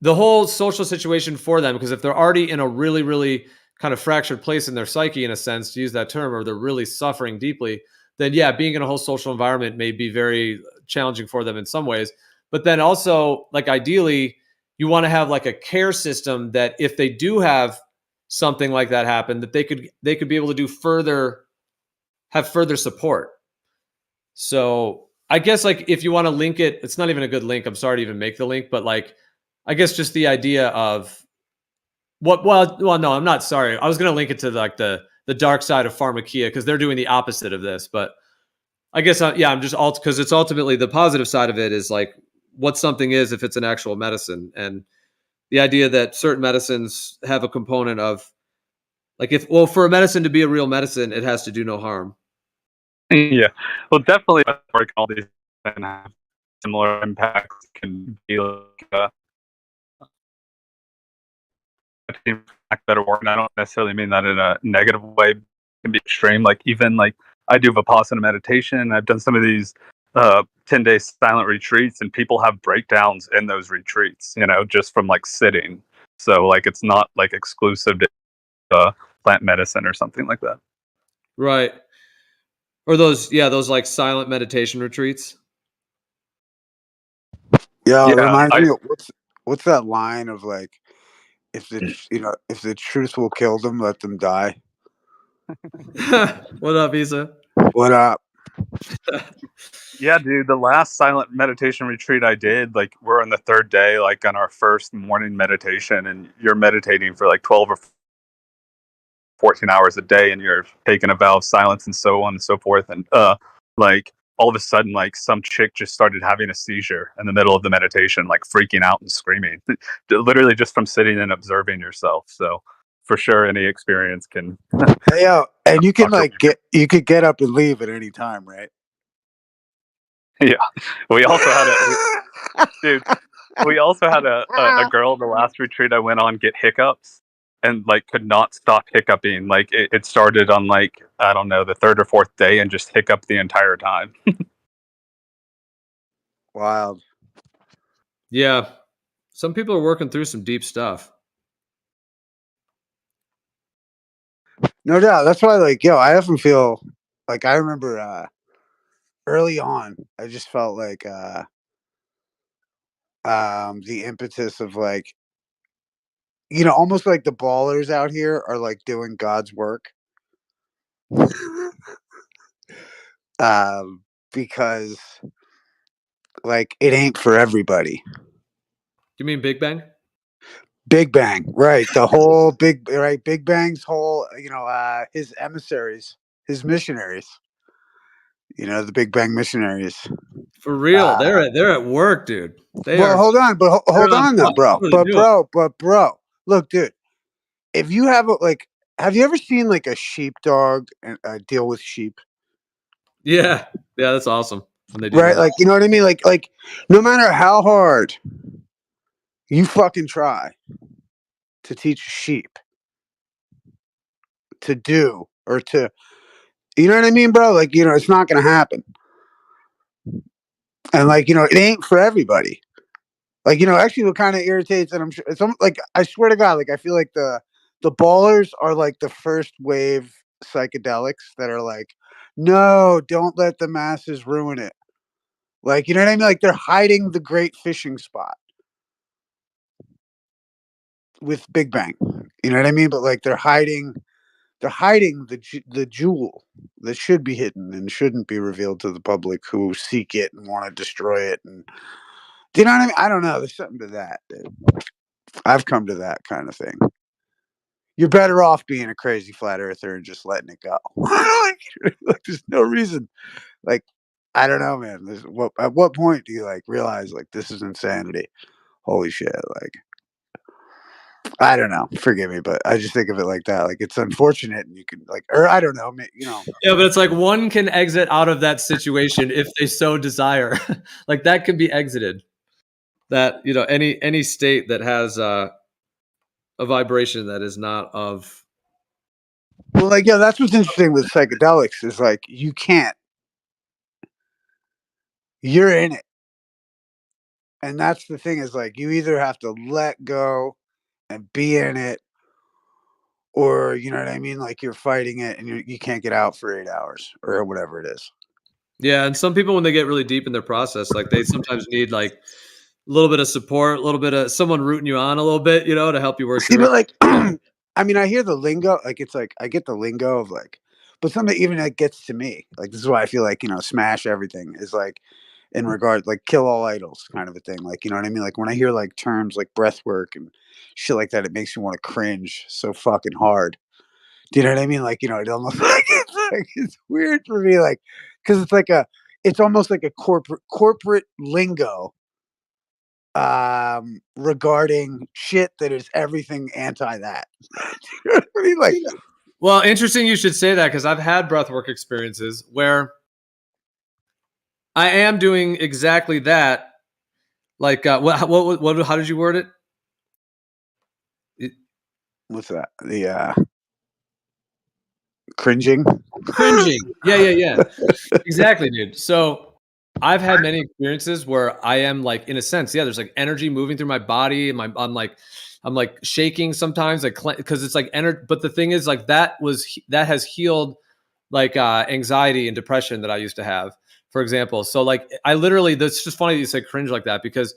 The whole social situation for them, because if they're already in a really, really kind of fractured place in their psyche, in a sense, to use that term, or they're really suffering deeply, then yeah, being in a whole social environment may be very challenging for them in some ways. But then also, like ideally, you want to have like a care system that if they do have something like that happen, that they could be able to have further support. So I guess like if you want to link it, it's not even a good link. I'm sorry to even make the link, but like I guess just the idea of well, no, I'm not sorry. I was going to link it to like the dark side of pharmakia, because they're doing the opposite of this. But I guess, I'm just because it's ultimately the positive side of it is like what something is if it's an actual medicine. And the idea that certain medicines have a component of like for a medicine to be a real medicine, it has to do no harm. Yeah, well, definitely, work all these and have similar impacts can be like better work. And I don't necessarily mean that in a negative way. It can be extreme. Like even like I do Vipassana meditation. I've done some of these 10-day silent retreats, and people have breakdowns in those retreats. Just from like sitting. So like it's not like exclusive to plant medicine or something like that. Right. Or those like silent meditation retreats. Yeah, it Yeah, reminds me of what's that line of like, if the truth will kill them, let them die. What up, Isa? What up? Yeah, dude, the last silent meditation retreat I did, like we're on the third day, like on our first morning meditation, and you're meditating for like 12 or 14 hours a day, and you're taking a vow of silence and so on and so forth. And like all of a sudden, like some chick just started having a seizure in the middle of the meditation, like freaking out and screaming, literally just from sitting and observing yourself. So for sure, any experience can. Hey, yo, and you can get up and leave at any time, right? Yeah, we also had dude. We also had a girl the last retreat I went on get hiccups and like could not stop hiccuping. Like it started on like I don't know the third or fourth day and just hiccuped the entire time. Wild. Yeah, some people are working through some deep stuff. No doubt. That's why, like, yo, I often feel like I remember early on, I just felt like the impetus of like, almost like the ballers out here are like doing God's work. Because like it ain't for everybody. You mean Big Bang? Big Bang, right? The whole Big Bang's whole, his emissaries, his missionaries. The Big Bang missionaries. For real, they're at work, dude. Hold on, but hold on though, bro. But bro, look, dude. If you have have you ever seen like a sheepdog deal with sheep? Yeah, that's awesome when they do Right, that. like you know what I mean. Like no matter how hard you fucking try to teach a sheep to do or to, you know what I mean, bro? Like it's not gonna happen. And like it ain't for everybody. Like actually, what kind of irritates, and I'm sure it's like I swear to God, like I feel like the ballers are like the first wave psychedelics that are like, no, don't let the masses ruin it. Like you know what I mean? Like they're hiding the great fishing spot with Big Bang. You know what I mean? But like they're hiding the jewel that should be hidden and shouldn't be revealed to the public who seek it and want to destroy it. And do you know what I mean? I don't know. There's something to that, dude. I've come to that kind of thing. You're better off being a crazy flat earther and just letting it go. Like, there's no reason. Like, I don't know, man. At what point do you like realize like this is insanity? Holy shit! Like, I don't know. Forgive me, but I just think of it like that. Like, it's unfortunate, and you can like, or I don't know, Yeah, but it's like one can exit out of that situation if they so desire. Like that can be exited. That any state that has a vibration that is not of. Well, like, yeah, that's what's interesting with psychedelics is like you can't. You're in it, and that's the thing is like you either have to let go and be in it, or you know what I mean, like you're fighting it and you can't get out for 8 hours or whatever it is. Yeah, and some people when they get really deep in their process, like they sometimes need like a little bit of support, a little bit of someone rooting you on a little bit, to help you work See, through but it. like, I mean, I hear the lingo. Like, it's like I get the lingo of like, but something even that gets to me. Like, this is why I feel like smash everything is like, in regard like kill all idols kind of a thing. Like, you know what I mean? Like when I hear like terms like breath work and shit like that, it makes me want to cringe so fucking hard. Do you know what I mean? Like, it almost it's weird for me, like, because it's almost like a corporate lingo regarding shit that is everything anti that. You know what I mean? Like, Well, interesting you should say that, because I've had breathwork experiences where I am doing exactly that. Like, what, how did you word it? what's that? The cringing. Cringing. Yeah. Exactly, dude. So I've had many experiences where I am like, in a sense, yeah, there's like energy moving through my body, and I'm like shaking sometimes, like, because it's like energy. But the thing is, like, that has healed like anxiety and depression that I used to have, for example. So like, I literally, that's just funny that you say cringe like that, because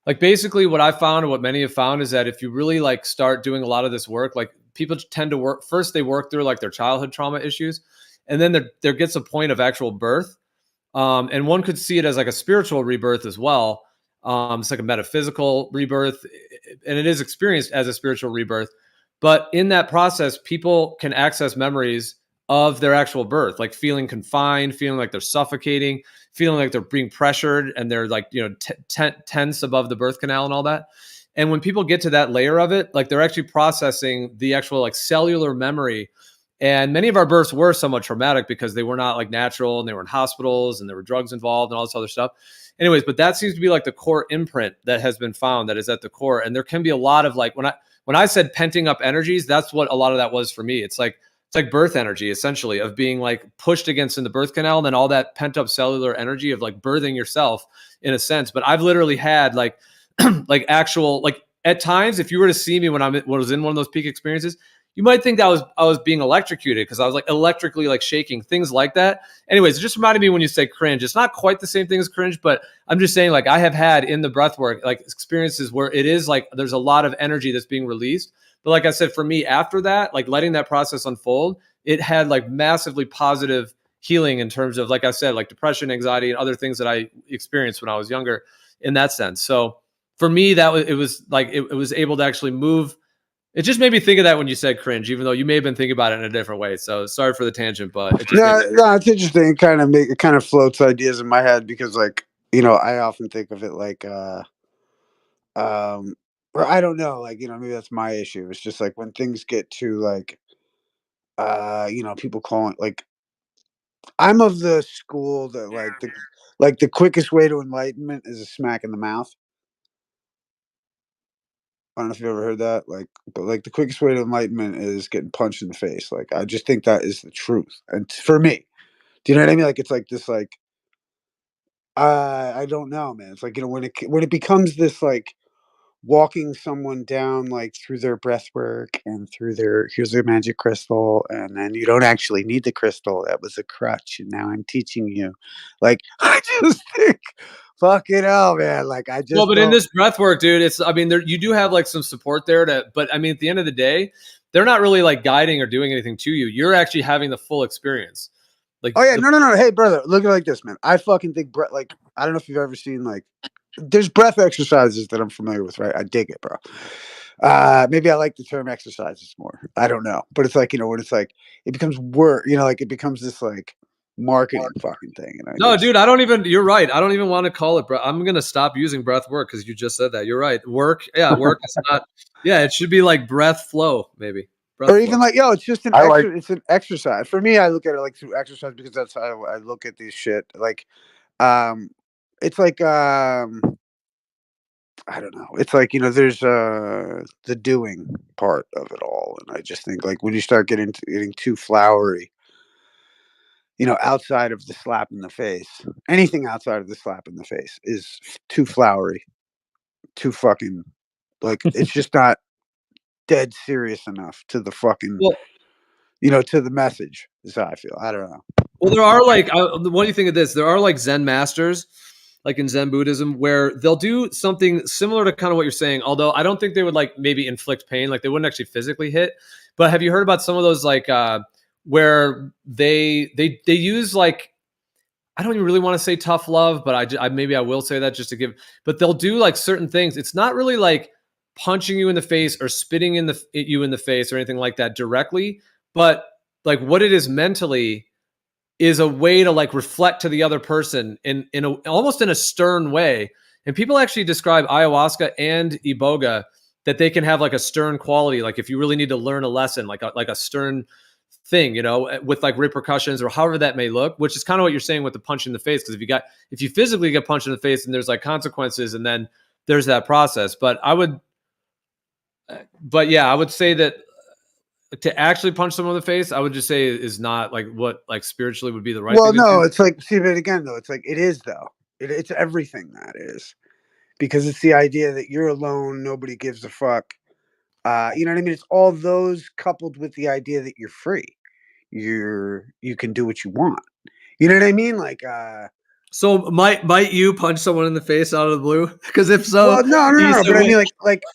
like, basically what I found, and what many have found, is that if you really like start doing a lot of this work, like, people tend to work first, they work through like their childhood trauma issues, and then there gets a point of actual birth. And one could see it as like a spiritual rebirth as well. It's like a metaphysical rebirth, and it is experienced as a spiritual rebirth. But in that process, people can access memories of their actual birth, like feeling confined, feeling like they're suffocating, feeling like they're being pressured, and they're like, tense above the birth canal and all that. And when people get to that layer of it, like, they're actually processing the actual like cellular memory. And many of our births were somewhat traumatic because they were not like natural, and they were in hospitals, and there were drugs involved and all this other stuff. Anyways, but that seems to be like the core imprint that has been found, that is at the core. And there can be a lot of like, when I said penting up energies, that's what a lot of that was for me. It's like birth energy, essentially, of being like pushed against in the birth canal, and then all that pent up cellular energy of like birthing yourself, in a sense. But I've literally had like like actual, like, at times, if you were to see me when I was in one of those peak experiences, you might think that I was being electrocuted, because I was like electrically like shaking, things like that. Anyways, it just reminded me when you say cringe. It's not quite the same thing as cringe, but I'm just saying, like, I have had in the breath work like experiences where it is like there's a lot of energy that's being released. But like I said, for me, after that, like letting that process unfold, it had like massively positive healing in terms of, like I said, like depression, anxiety, and other things that I experienced when I was younger, in that sense. So for me, that was, it was like, it was able to actually move. It just made me think of that when you said cringe, even though you may have been thinking about it in a different way. So sorry for the tangent, but it just No, it's interesting. It kind of floats ideas in my head, because, like, I often think of it like, or I don't know, like, maybe that's my issue. It's just like when things get to like, people call it like, I'm of the school that like the quickest way to enlightenment is a smack in the mouth. I don't know if you've ever heard that, like, but like the quickest way to enlightenment is getting punched in the face. Like, I just think that is the truth, and for me, do you know what I mean? Like, it's like this, like, I don't know, man. It's like, when it becomes this, like, walking someone down, like, through their breath work and through here's their magic crystal, and then you don't actually need the crystal. That was a crutch, and now I'm teaching you. Like, I just think, fucking hell, man. Like, I well, just but in don't. this breath work, dude, it's, I mean, you do have like some support there but I mean, at the end of the day, they're not really like guiding or doing anything to you. You're actually having the full experience. Like, Oh yeah, no. Hey, brother, look at it like this, man. I fucking think breath. Like, I don't know if you've ever seen, like, there's breath exercises that I'm familiar with, right? I dig it, bro. Maybe I like the term exercises more. I don't know, but it's like, when it's like it becomes work, like it becomes this like marketing fucking thing, and I no, just dude, you're right. I don't even want to call it breath. I'm going to stop using breath work because you just said that. You're right. Work. Yeah. Work is not, yeah, it should be like breath flow, maybe. Breath or flow. even like, it's just an I like it's an exercise for me. I look at it like through exercise, because that's how I look at these shit. Like, it's like, I don't know. It's like, there's the doing part of it all, and I just think, like, when you start getting too flowery, outside of the slap in the face, anything outside of the slap in the face is too flowery, too fucking, like, it's just not dead serious enough to the fucking, Well, to the message, is how I feel. I don't know. Well, there are like, what do you think of this? There are like Zen masters, like in Zen Buddhism, where they'll do something similar to kind of what you're saying. Although I don't think they would like maybe inflict pain, like they wouldn't actually physically hit. But have you heard about some of those like where they use like, I don't even really want to say tough love, but I maybe I will say that just to give. But they'll do like certain things. It's not really like punching you in the face or spitting you in the face or anything like that directly. but like what it is mentally is a way to like reflect to the other person in almost in a stern way. And people actually describe ayahuasca and iboga that they can have like a stern quality. Like if you really need to learn a lesson, like a stern thing, with like repercussions or however that may look, which is kind of what you're saying with the punch in the face. Because if you physically get punched in the face, and there's like consequences, and then there's that process. But I would say that to actually punch someone in the face, I would just say is not like what like spiritually would be the right Well, thing to no, do. it's like, see, but again, though, it's like, it is, though. It's everything that is. Because it's the idea that you're alone, nobody gives a fuck. You know what I mean? It's all those coupled with the idea that you're free. You can do what you want. You know what I mean? Like, So might you punch someone in the face out of the blue? Because if so, well, no. But I wait. mean,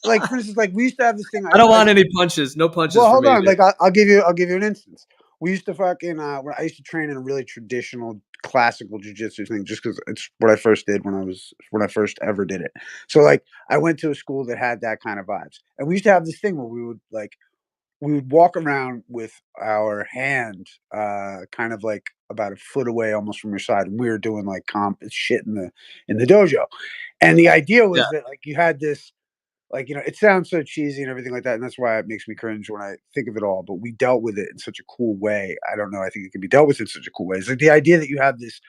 like for instance, like we used to have this thing. I don't want any punches. No punches Well, for hold me. on. Dude. Like I'll give you an instance. We used to fucking when I used to train in a really traditional classical jujitsu thing, just because it's what I first did when I first ever did it. So like I went to a school that had that kind of vibes, and we used to have this thing where we would walk around with our hand kind of like about a foot away almost from your side, and we were doing like comp shit in the dojo. And the idea was that like you had this, like, it sounds so cheesy and everything like that, and that's why it makes me cringe when I think of it all, but we dealt with it in such a cool way. I don't know, I think it can be dealt with in such a cool way. It's like the idea that you have this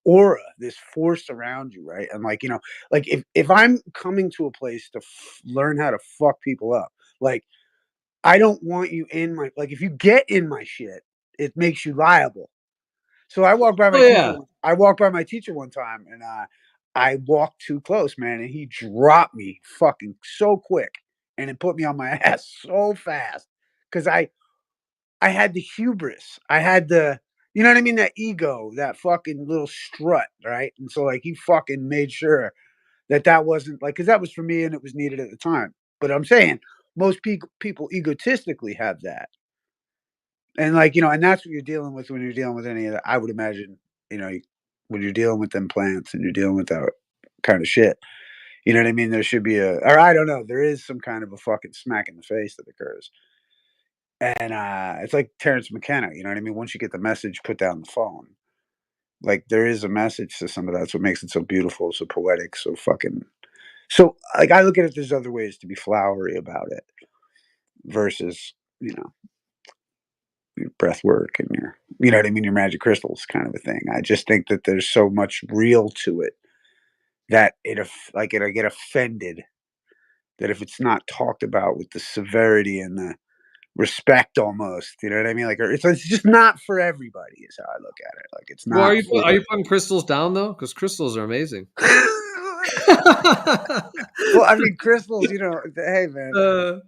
aura, this force around you, right? And like, like if I'm coming to a place to learn how to fuck people up, like I don't want you in my, like if you get in my shit, it makes you liable. So I walked by my teacher. I walked by my teacher one time, and I walked too close, man, and he dropped me fucking so quick, and it put me on my ass so fast because I had the hubris, I had the, you know what I mean, that ego, that fucking little strut, right? And so like he fucking made sure that wasn't like, because that was for me and it was needed at the time. But I'm saying most people egotistically have that. And like, and that's what you're dealing with when you're dealing with any of that. I would imagine, when you're dealing with them plants and you're dealing with that kind of shit, you know what I mean? There should be or I don't know, there is some kind of a fucking smack in the face that occurs. And it's like Terrence McKenna, you know what I mean? Once you get the message, put down the phone. Like there is a message to some of that. That's what makes it so beautiful, so poetic, so fucking. So like I look at it, there's other ways to be flowery about it versus, your breath work and you know what I mean, your magic crystals kind of a thing. I just think that there's so much real to it that I get offended that if it's not talked about with the severity and the respect almost, you know what I mean? Like it's just not for everybody is how I look at it. Like it's Well, not are you putting crystals down though? Because crystals are amazing. Well, I mean, crystals, hey man,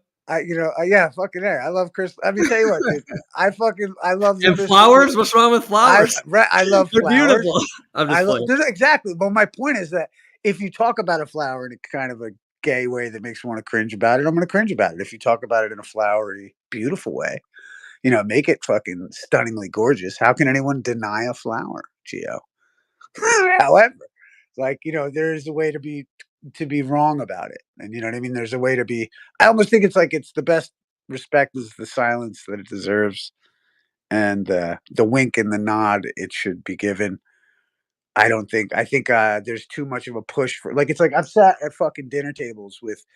yeah, fucking hey, I love crystals. I mean, tell you what, dude, I love the And crystals. flowers? What's wrong with flowers? I love They're flowers. beautiful. I'm just playing. Exactly. But my point is that if you talk about a flower in a kind of a gay way that makes me want to cringe about it, I'm going to cringe about it. If you talk about it in a flowery, beautiful way, make it fucking stunningly gorgeous. How can anyone deny a flower, Gio? However, like, there's a way to be wrong about it. And you know what I mean? There's a way to be, I almost think it's like it's the best respect is the silence that it deserves. And the wink and the nod it should be given. I think there's too much of a push for, like, it's like I've sat at fucking dinner tables with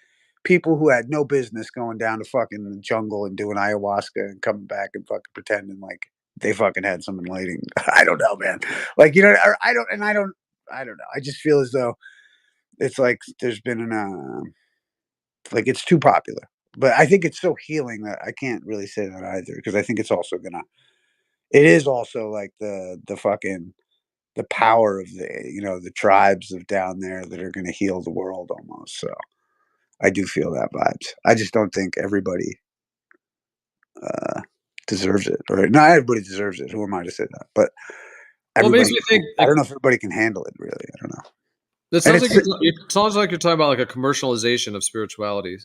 people who had no business going down to fucking the jungle and doing ayahuasca and coming back and fucking pretending like they fucking had some enlightening. I don't know, man. Like, I don't know. I just feel as though it's like there's been like it's too popular. But I think it's so healing that I can't really say that either, because I think it is also like the fucking the power of the tribes of down there that are going to heal the world almost. So I do feel that vibes. I just don't think everybody deserves it, or not everybody deserves it. Who am I to say that? But Well, it makes everybody, me think. I don't know if everybody can handle it. Really, I don't know. It sounds like you're talking about like a commercialization of spirituality.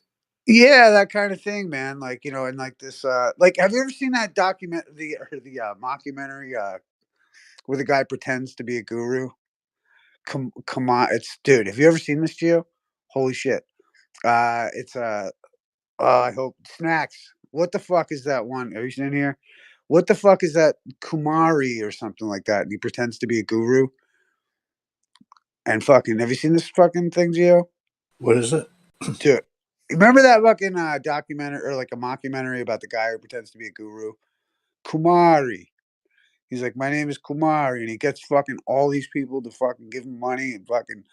Yeah, that kind of thing, man. Like, and like this, like, have you ever seen that the mockumentary, where the guy pretends to be a guru? Come on, dude. Have you ever seen this, Gio? Holy shit! It's I hope snacks. what the fuck is that one? Are you sitting here? What the fuck is that Kumari or something like that? And he pretends to be a guru. And fucking, have you seen this fucking thing, Gio? What is it? Dude, remember that fucking documentary or like a mockumentary about the guy who pretends to be a guru? Kumari. He's like, my name is Kumari, and he gets fucking all these people to fucking give him money and fucking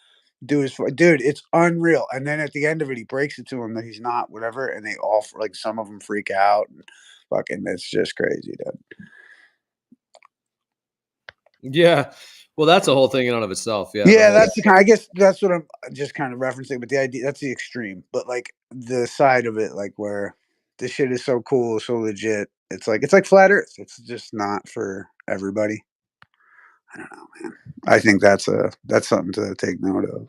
do his dude. It's unreal. And then at the end of it, he breaks it to him that he's not whatever, and they all like some of them freak out and fucking. It's just crazy, dude. Yeah. Well, that's a whole thing in and of itself. Yeah. Yeah, that's the kind. I guess that's what I'm just kind of referencing. But the idea, that's the extreme. But like the side of it, like where this shit is so cool, so legit. It's like flat Earth. It's just not for everybody. I don't know, man. I think that's something to take note of.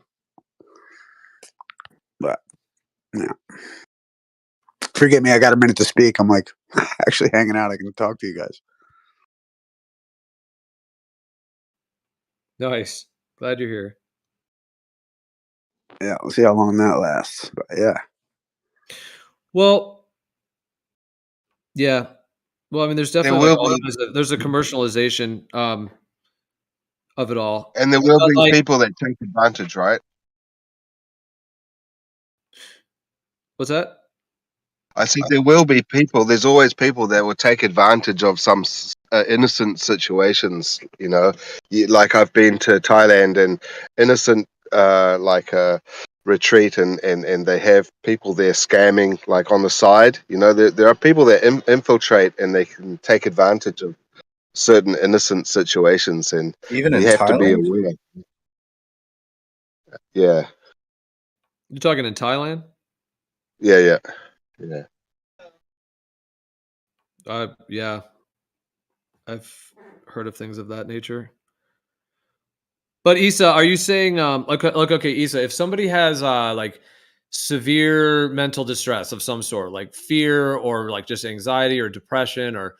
But yeah, forgive me. I got a minute to speak. I'm like actually hanging out. I can talk to you guys. Nice. Glad you're here. Yeah, we'll see how long that lasts. But yeah. Well, yeah. Well, I mean, there's definitely there's a commercialization of it all, and there will be like, people that take advantage, right? What's that? I said there will be people. There's always people that will take advantage of some innocent situations. You know, like I've been to Thailand and innocent, like a retreat, and they have people there scamming, like on the side. You know, there are people that infiltrate and they can take advantage of certain innocent situations, and even you in have to be Thailand. aware. Yeah. You're talking in Thailand? Yeah. Yeah. I've heard of things of that nature. But Issa, are you saying okay, Issa, if somebody has like severe mental distress of some sort, like fear or like just anxiety or depression or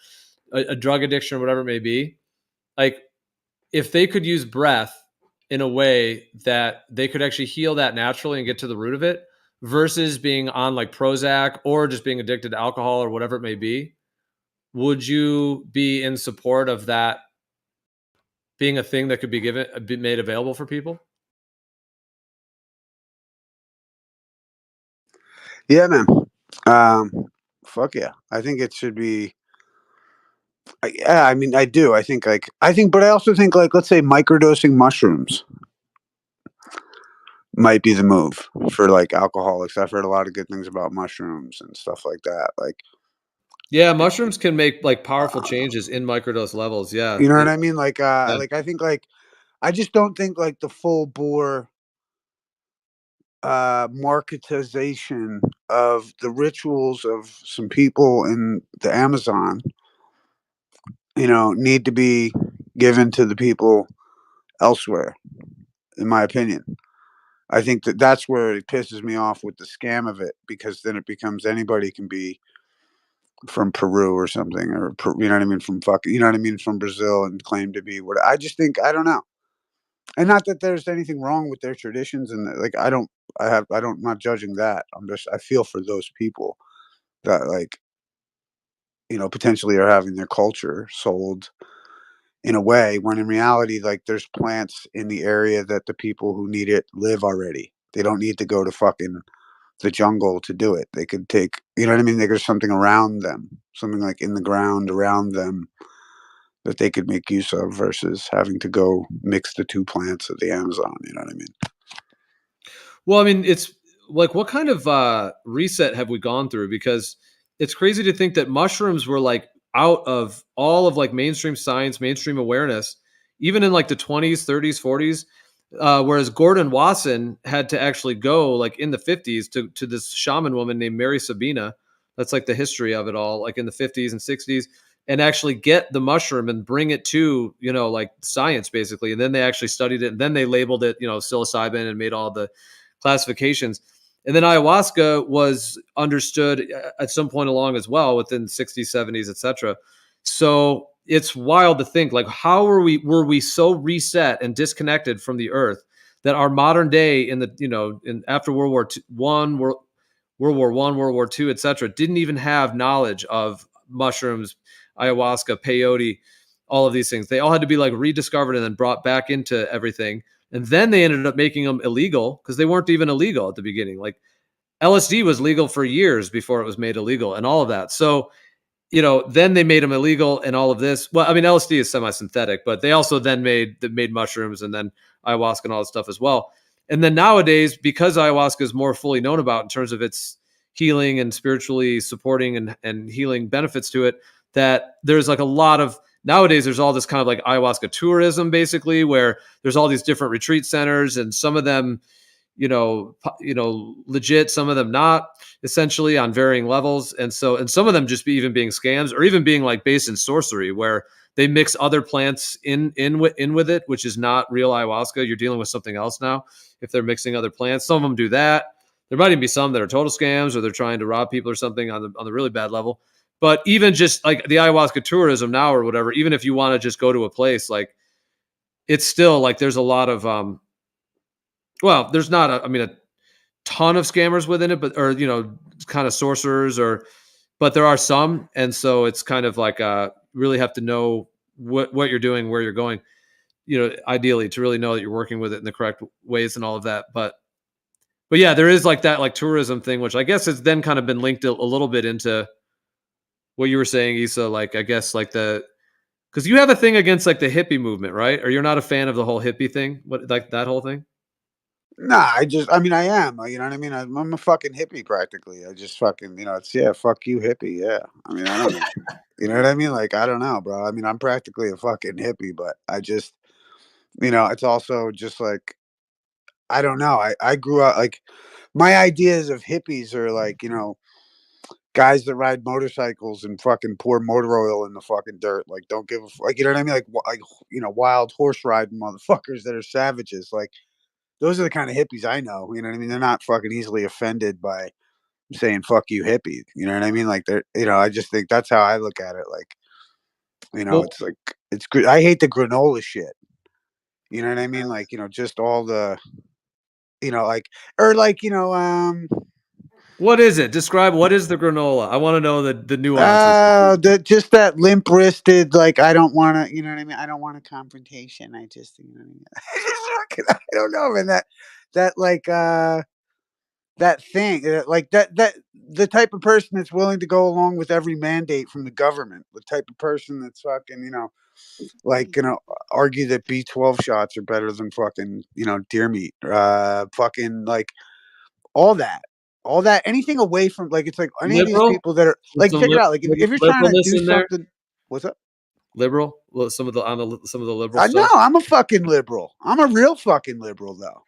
a drug addiction or whatever it may be, like if they could use breath in a way that they could actually heal that naturally and get to the root of it versus being on like Prozac or just being addicted to alcohol or whatever it may be, would you be in support of that being a thing that could be made available for people? Yeah, man. Fuck yeah. I think it should be. Yeah, I mean, I do. I think, but I also think, like, let's say microdosing mushrooms might be the move for like alcoholics. I've heard a lot of good things about mushrooms and stuff like that. Like, yeah, mushrooms can make like powerful changes in microdose levels. Yeah, you know what I mean? Like, like I think, like, I just don't think like the full bore marketization of the rituals of some people in the Amazon, need to be given to the people elsewhere, in my opinion. I think that's where it pisses me off with the scam of it, because then it becomes anybody can be from Peru or something, or you know what I mean, from from Brazil, and claim to be what. I just think, I don't know, and not that there's anything wrong with their traditions, and like I'm not judging that. I feel for those people that, like, potentially are having their culture sold in a way, when in reality, like, there's plants in the area that the people who need it live already. They don't need to go to fucking the jungle to do it. They could take, you know what I mean? There's something around them, something like in the ground around them that they could make use of versus having to go mix the two plants of the Amazon. You know what I mean? Well, I mean, it's like, what kind of reset have we gone through? Because it's crazy to think that mushrooms were like out of all of like mainstream science, mainstream awareness, even in like the 20s, 30s, 40s. Whereas Gordon Wasson had to actually go like in the 50s to this shaman woman named Mary Sabina. That's like the history of it all, like in the 50s and 60s, and actually get the mushroom and bring it to, like science basically. And then they actually studied it, and then they labeled it, psilocybin, and made all the classifications. And then ayahuasca was understood at some point along as well, within the 60s, 70s, etc. So it's wild to think, like, how were we so reset and disconnected from the earth that our modern day in the, in after World War World War I, World War II, etc., didn't even have knowledge of mushrooms, ayahuasca, peyote, all of these things. They all had to be like rediscovered and then brought back into everything. And then they ended up making them illegal because they weren't even illegal at the beginning. Like LSD was legal for years before it was made illegal and all of that. So, then they made them illegal and all of this. Well, I mean, LSD is semi-synthetic, but they also then made mushrooms and then ayahuasca and all that stuff as well. And then nowadays, because ayahuasca is more fully known about in terms of its healing and spiritually supporting and healing benefits to it, that there's like a lot of nowadays there's all this kind of like ayahuasca tourism, basically, where there's all these different retreat centers, and some of them, legit, some of them not, essentially on varying levels. And some of them just even being scams or even being like based in sorcery, where they mix other plants in with it, which is not real ayahuasca. You're dealing with something else now if they're mixing other plants. Some of them do that. There might even be some that are total scams, or they're trying to rob people or something on the really bad level. But even just like the ayahuasca tourism now or whatever, even if you want to just go to a place, like it's still like there's a lot of there's not a ton of scammers within it, but kind of sorcerers, but there are some, and so it's kind of like really have to know what you're doing, where you're going, ideally to really know that you're working with it in the correct ways and all of that. But yeah, there is like that like tourism thing, which I guess has then kind of been linked a little bit into what you were saying, Issa. Like I guess like because you have a thing against like the hippie movement, right? Or you're not a fan of the whole hippie thing, like that whole thing? Nah, I mean, I am. You know what I mean? I'm a fucking hippie practically. I just fucking, it's fuck you, hippie. Yeah. I mean, I don't know. You know what I mean? Like, I don't know, bro. I mean, I'm practically a fucking hippie, but I just, it's also just like, I don't know. I grew up like my ideas of hippies are like, guys that ride motorcycles and fucking pour motor oil in the fucking dirt. Like, don't give a like, you know what I mean? Like, wild horse riding motherfuckers that are savages. Like, those are the kind of hippies I know. You know what I mean? They're not fucking easily offended by saying "fuck you, hippie." You know what I mean? Like they're, I just think that's how I look at it. Like, Well, it's like it's good. I hate the granola shit. You know what I mean? Like, just all the, like or like, what is it? Describe what is the granola? I want to know the nuances. just that limp wristed. Like, I don't want to. You know what I mean? I don't want a confrontation. I just, you know what I mean? I don't know, man. That like that thing like that the type of person that's willing to go along with every mandate from the government, the type of person that's fucking, like, argue that B12 shots are better than fucking, deer meat, fucking like all that anything away from, like, it's like any of these Liberal? people that are With like, some check it out, like if you're trying to liberalness do in there? something. What's up? Liberal? Well, some of the liberal No, stuff. I'm a fucking liberal. I'm a real fucking liberal though.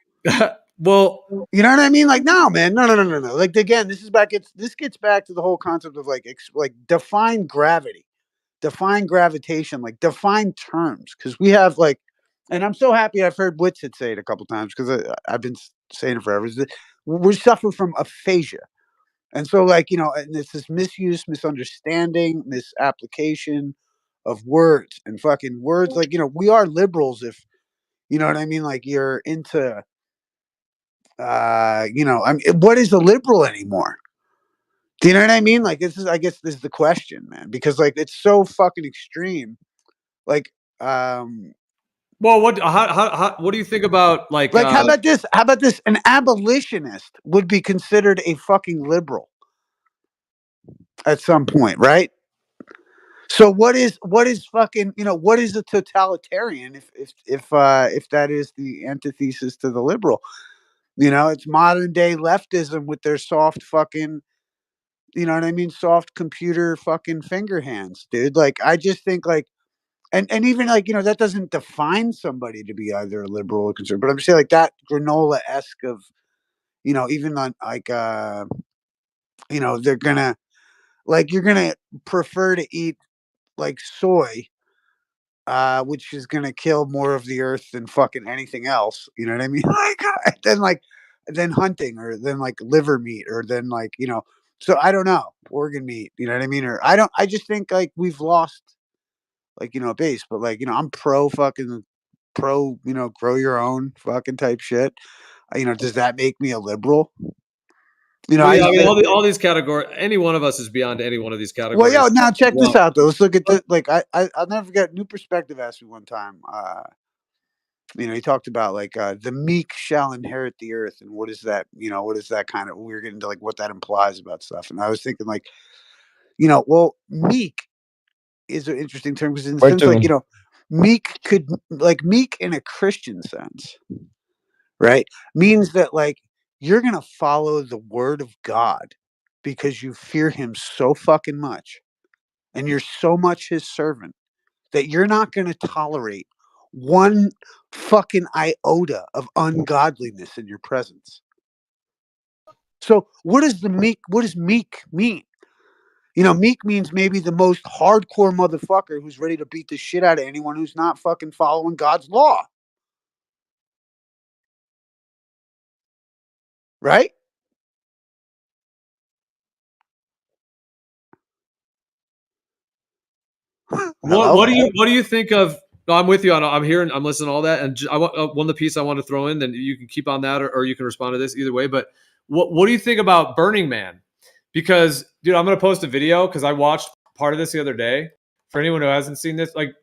Well, you know what I mean? Like, no, man, no. Like, again, this gets back to the whole concept of like, define gravity, define gravitation, like define terms, because we have like, and I'm so happy I've heard Witsit say it a couple times because I've been saying it forever. Is that we suffer from aphasia, and so like, and it's this misuse, misunderstanding, misapplication of words and fucking words. Like, we are liberals if you know what I mean. Like, you're into I mean, what is a liberal anymore? Do you know what I mean? Like, I guess this is the question, man, because like it's so fucking extreme. Like, well, what do you think about like how about this? How about this? An abolitionist would be considered a fucking liberal at some point, right? So what is fucking, what is a totalitarian if that is the antithesis to the liberal? It's modern day leftism with their soft fucking, you know what I mean? Soft computer fucking finger hands, dude. Like, I just think like, and even like, that doesn't define somebody to be either a liberal or conservative. But I'm saying like that granola esque of, even on like, they're gonna like, you're gonna prefer to eat like soy, which is gonna kill more of the earth than fucking anything else. You know what I mean? Like, then hunting, or then like liver meat, or then like, so I don't know, organ meat. You know what I mean? Or I just think like we've lost like, a base. But like, I'm pro, grow your own fucking type shit. Does that make me a liberal? You know, Well, I yeah, I used mean, to. all these categories. Any one of us is beyond any one of these Well, categories. yo, now check this Well, out though. Let's look at the like. I'll never forget. New Perspective asked me one time. You know, he talked about like the meek shall inherit the earth, and what is that? You know, what is that kind of? We're getting to like what that implies about stuff. And I was thinking like, you know, well, meek is an interesting term because in the Right sense to like him. you know, meek could like meek in a Christian sense, right? Means that like you're gonna follow the word of God because you fear Him so fucking much, and you're so much His servant that you're not going to tolerate one fucking iota of ungodliness in your presence. So what does meek mean? You know, meek means maybe the most hardcore motherfucker who's ready to beat the shit out of anyone who's not fucking following God's law. Right? Hello? what do you think of? No, I'm with you on. I'm hearing. I'm listening to all that, and I want one of the piece I want to throw in. Then you can keep on that, or you can respond to this either way. But what do you think about Burning Man? Because dude, I'm gonna post a video because I watched part of this the other day. For anyone who hasn't seen this, like,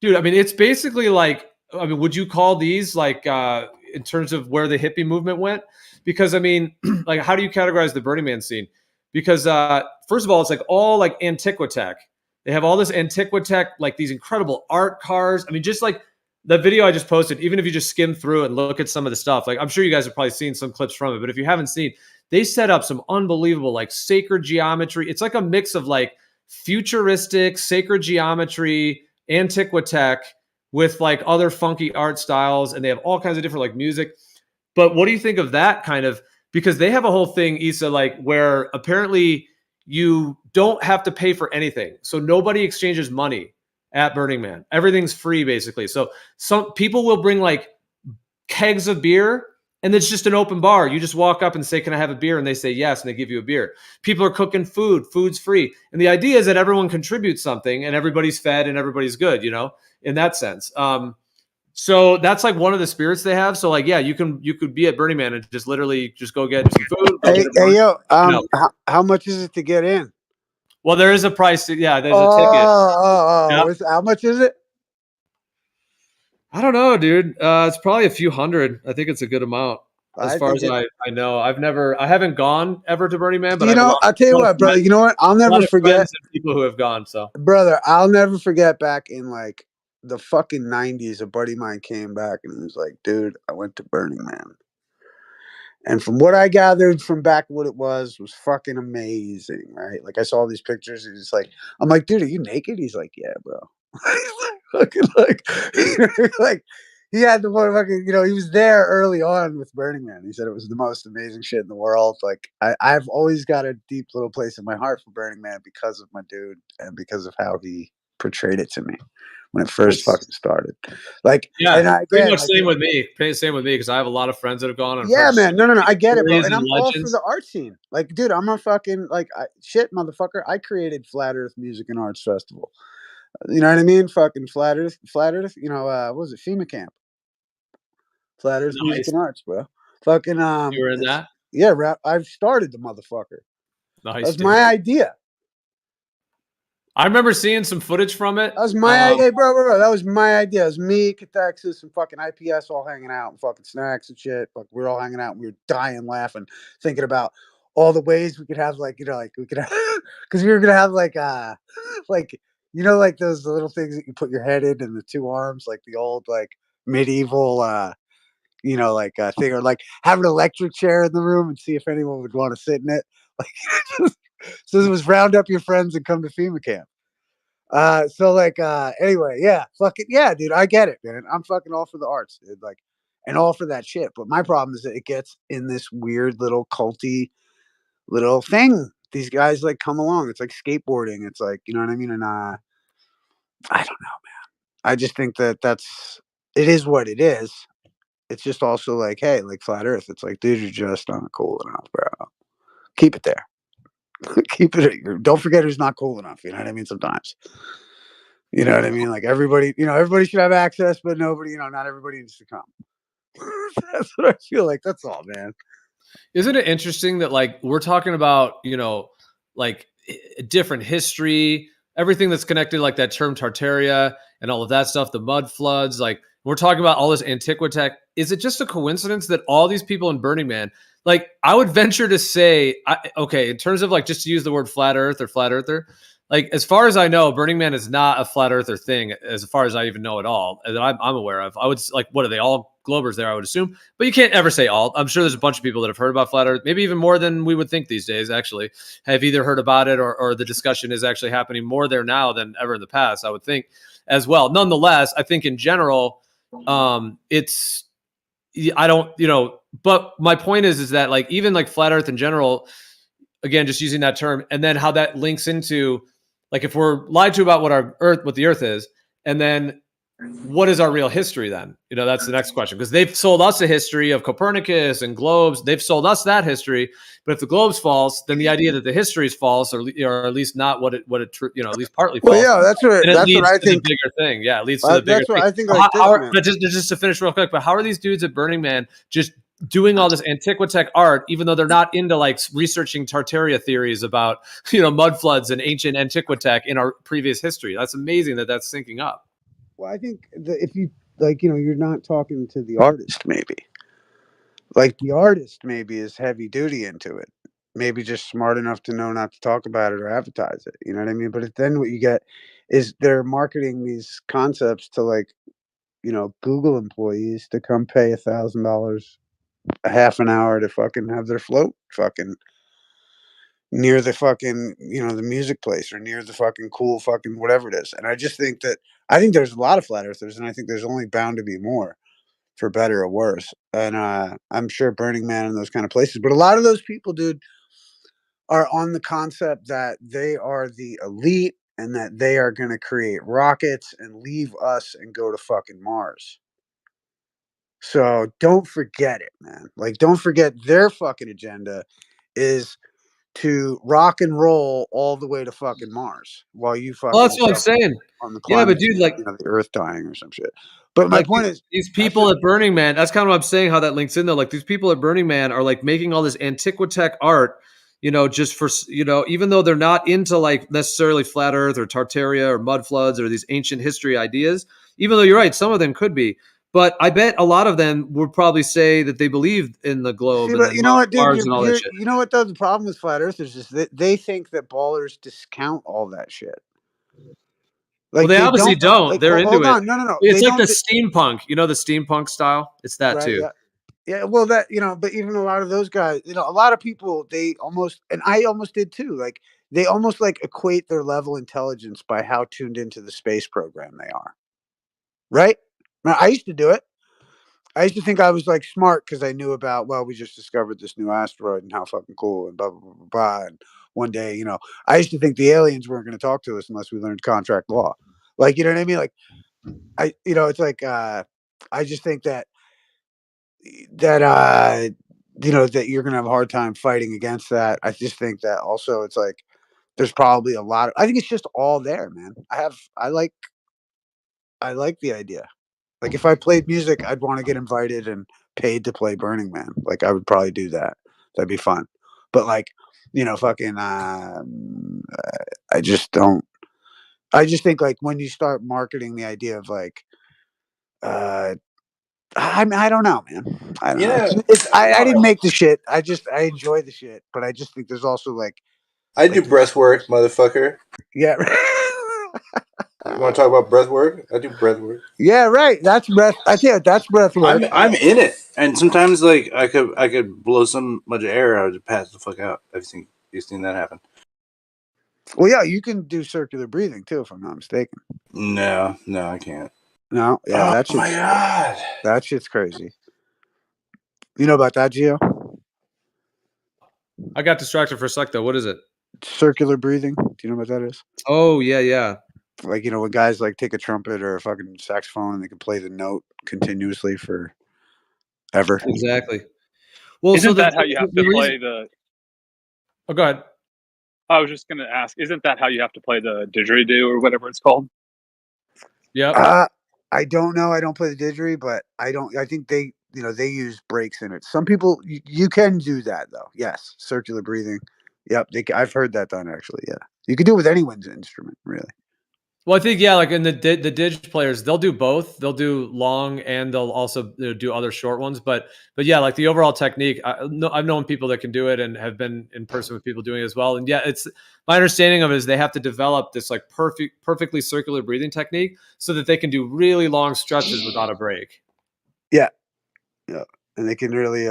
dude, I mean, it's basically like, I mean, would you call these like in terms of where the hippie movement went? Because I mean, like, how do you categorize the Burning Man scene? Because first of all, it's like all like antiquitech. They have all this antiquitech, like these incredible art cars. I mean, just like the video I just posted, even if you just skim through and look at some of the stuff, like I'm sure you guys have probably seen some clips from it, but if you haven't seen, they set up some unbelievable like sacred geometry. It's like a mix of like futuristic sacred geometry, antiquitech with like other funky art styles, and they have all kinds of different like music. But what do you think of that kind of? Because they have a whole thing, Issa, like where apparently you don't have to pay for anything, so nobody exchanges money at Burning Man. Everything's free basically. So some people will bring like kegs of beer, and it's just an open bar. You just walk up and say, "Can I have a beer?" And they say yes, and they give you a beer. People are cooking food. Food's free. And the idea is that everyone contributes something and everybody's fed and everybody's good, you know, in that sense. So that's like one of the spirits they have. So like, yeah, you could be at Burning Man and just literally just go get some food. Go Hey, get hey, yo, no. how much is it to get in? Well, there is a price. Yeah, there's a ticket. Oh. Yeah. How much is it? I don't know, dude. It's probably a few hundred. I think it's a good amount. As I far think as I know, I haven't gone ever to Burning Man, but I You have know, I'll tell a you lot of what, brother. friends, You know what? I'll a lot never of forget, friends and people who have gone. So, brother. I'll never forget back in like the fucking 90s. A buddy of mine came back and he was like, "Dude, I went to Burning Man." And from what I gathered from back what it was fucking amazing, right? Like I saw these pictures, and he's like, I'm like, dude, are you naked? He's like, yeah, bro. Fucking like, like he had the fucking, you know, he was there early on with Burning Man. He said it was the most amazing shit in the world. Like I've always got a deep little place in my heart for Burning Man because of my dude and because of how he portrayed it to me when it first fucking started. Like, yeah, and I, pretty again, much like, same with me. Same with me because I have a lot of friends that have gone and I've yeah, heard so man. No, I many get it, bro. stories And and I'm all for legends. the art scene. Like, dude, I'm a fucking like shit, motherfucker. I created Flat Earth Music and Arts Festival. You know what I mean? Fucking Flat Earth. You know, what was it? FEMA camp, Flat Earth Music Nice. and Arts, bro. Fucking You were in it's that. yeah, rap. I've started the motherfucker. Nice, That's dude. my idea. I remember seeing some footage from it. That was my hey, bro. That was my idea. It was me, Catexas, and fucking IPS all hanging out and fucking snacks and shit. Fuck, we were all hanging out and we were dying laughing, thinking about all the ways we could have like, you know, like we could have because we were gonna have like you know, like those little things that you put your head in and the two arms, like the old like medieval you know, like thing, or like have an electric chair in the room and see if anyone would want to sit in it. Like so it was round up your friends and come to FEMA camp. So like, anyway, yeah, fuck it, yeah, dude, I get it, man. I'm fucking all for the arts, dude, like, and all for that shit. But my problem is that it gets in this weird little culty little thing. These guys like come along. It's like skateboarding. It's like, you know what I mean? And I don't know, man. I just think that it is what it is. It's just also like, hey, like flat Earth. It's like, dude, you're just not cool enough, bro. Keep it there. Keep it. Don't forget who's not cool enough. You know what I mean? Sometimes. You know what I mean? Like everybody, you know, everybody should have access, but nobody, you know, not everybody needs to come. That's what I feel like. That's all, man. Isn't it interesting that like we're talking about, like different history, everything that's connected, like that term Tartaria and all of that stuff, the mud floods, like we're talking about all this antiquitech. Is it just a coincidence that all these people in Burning Man, like I would venture to say, okay, in terms of like just to use the word flat earth or flat earther, like as far as I know, Burning Man is not a flat earther thing as far as I even know at all that I'm aware of. I would like, what are they all Globers there, I would assume, but you can't ever say all. I'm sure there's a bunch of people that have heard about flat earth, maybe even more than we would think these days, actually have either heard about it or the discussion is actually happening more there now than ever in the past, I would think as well. Nonetheless, I think in general, it's, I don't, but my point is that like, even like flat earth in general, again, just using that term and then how that links into like, if we're lied to about what the earth is, and then what is our real history then? That's the next question, because they've sold us a history of Copernicus and globes. They've sold us that history. But if the globe's false, then the idea that the history is false, or at least not what it at least partly false. Well, yeah, that's what I to the think. bigger thing. Yeah, it leads to the bigger That's what thing. I think. Like man. But just to finish real quick, but how are these dudes at Burning Man just doing all this antiquitech art, even though they're not into like researching Tartaria theories about mud floods and ancient antiquitech in our previous history? That's amazing that that's syncing up. Well, I think that if you like, you're not talking to the artist, maybe. Like the artist maybe is heavy duty into it. Maybe just smart enough to know not to talk about it or advertise it. You know what I mean? But then what you get is they're marketing these concepts to like, Google employees to come pay $1,000 a half an hour to fucking have their float fucking near the fucking, the music place or near the fucking cool fucking whatever it is. And I just think I think there's a lot of flat earthers, and I think there's only bound to be more, for better or worse. And I'm sure Burning Man and those kind of places, but a lot of those people, dude, are on the concept that they are the elite and that they are going to create rockets and leave us and go to fucking Mars. So don't forget it, man. Like, don't forget their fucking agenda is to rock and roll all the way to fucking Mars while you fucking. Well, that's what I'm saying. On the Yeah, climate, but dude, like, the Earth dying or some shit. But my like point is, these people at Burning Man. That's kind of what I'm saying. How that links in though. Like these people at Burning Man are like making all this antiquitech art. Just for even though they're not into like necessarily flat Earth or Tartaria or mud floods or these ancient history ideas. Even though you're right, some of them could be. But I bet a lot of them would probably say that they believe in the globe. See, and but you know what, dude? Mars and all that shit. You know what, though? The problem with flat earthers is that they think that ballers discount all that shit. Like, well, they obviously don't. Like, They're into hold it. on. No. It's like the steampunk. The steampunk style? It's that right, too. Yeah, well, that, but even a lot of those guys, a lot of people, they almost, and I almost did too, like, they almost like equate their level of intelligence by how tuned into the space program they are. Right? Now, I used to do it. I used to think I was like smart because I knew about, well, we just discovered this new asteroid and how fucking cool and blah, blah, blah, blah. And one day, I used to think the aliens weren't going to talk to us unless we learned contract law. Like, you know what I mean? Like, it's like, I just think that that you're going to have a hard time fighting against that. I just think that also it's like, there's probably a lot of, I think it's just all there, man. I like the idea. Like, if I played music, I'd want to get invited and paid to play Burning Man. Like, I would probably do that. That'd be fun. But like, fucking, I just don't. I just think like when you start marketing the idea of like, I don't know, man. I don't know. I didn't make the shit. I enjoy the shit, but I just think there's also like, I do breath work, motherfucker. Yeah. You want to talk about breath work? I do breath work. Yeah, right. That's breath. I think that's breath work. I'm in it, and sometimes like I could blow so much air I would pass the fuck out. You've seen that happen. Well, yeah, you can do circular breathing too, if I'm not mistaken. No, I can't. No, yeah, oh my god, that shit's crazy. You know about that, Gio? I got distracted for a sec though. What is it? Circular breathing. Do you know what that is? Oh yeah. Like, when guys like take a trumpet or a fucking saxophone and they can play the note continuously for ever. Exactly. Well, isn't that how you have to play the? Oh, go ahead. I was just going to ask, isn't that how you have to play the didgeridoo or whatever it's called? Yeah. I don't know. I don't play the didgeridoo, but I think they they use breaks in it. Some people you can do that though. Yes, circular breathing. Yep, I've heard that done actually. Yeah, you can do it with anyone's instrument, really. Well, I think like in the Dig players, they'll do both. They'll do long and they'll also do other short ones. But yeah, like the overall technique, I've known people that can do it and have been in person with people doing it as well. And yeah, it's my understanding of it is they have to develop this like perfectly circular breathing technique so that they can do really long stretches without a break. Yeah, and they can really.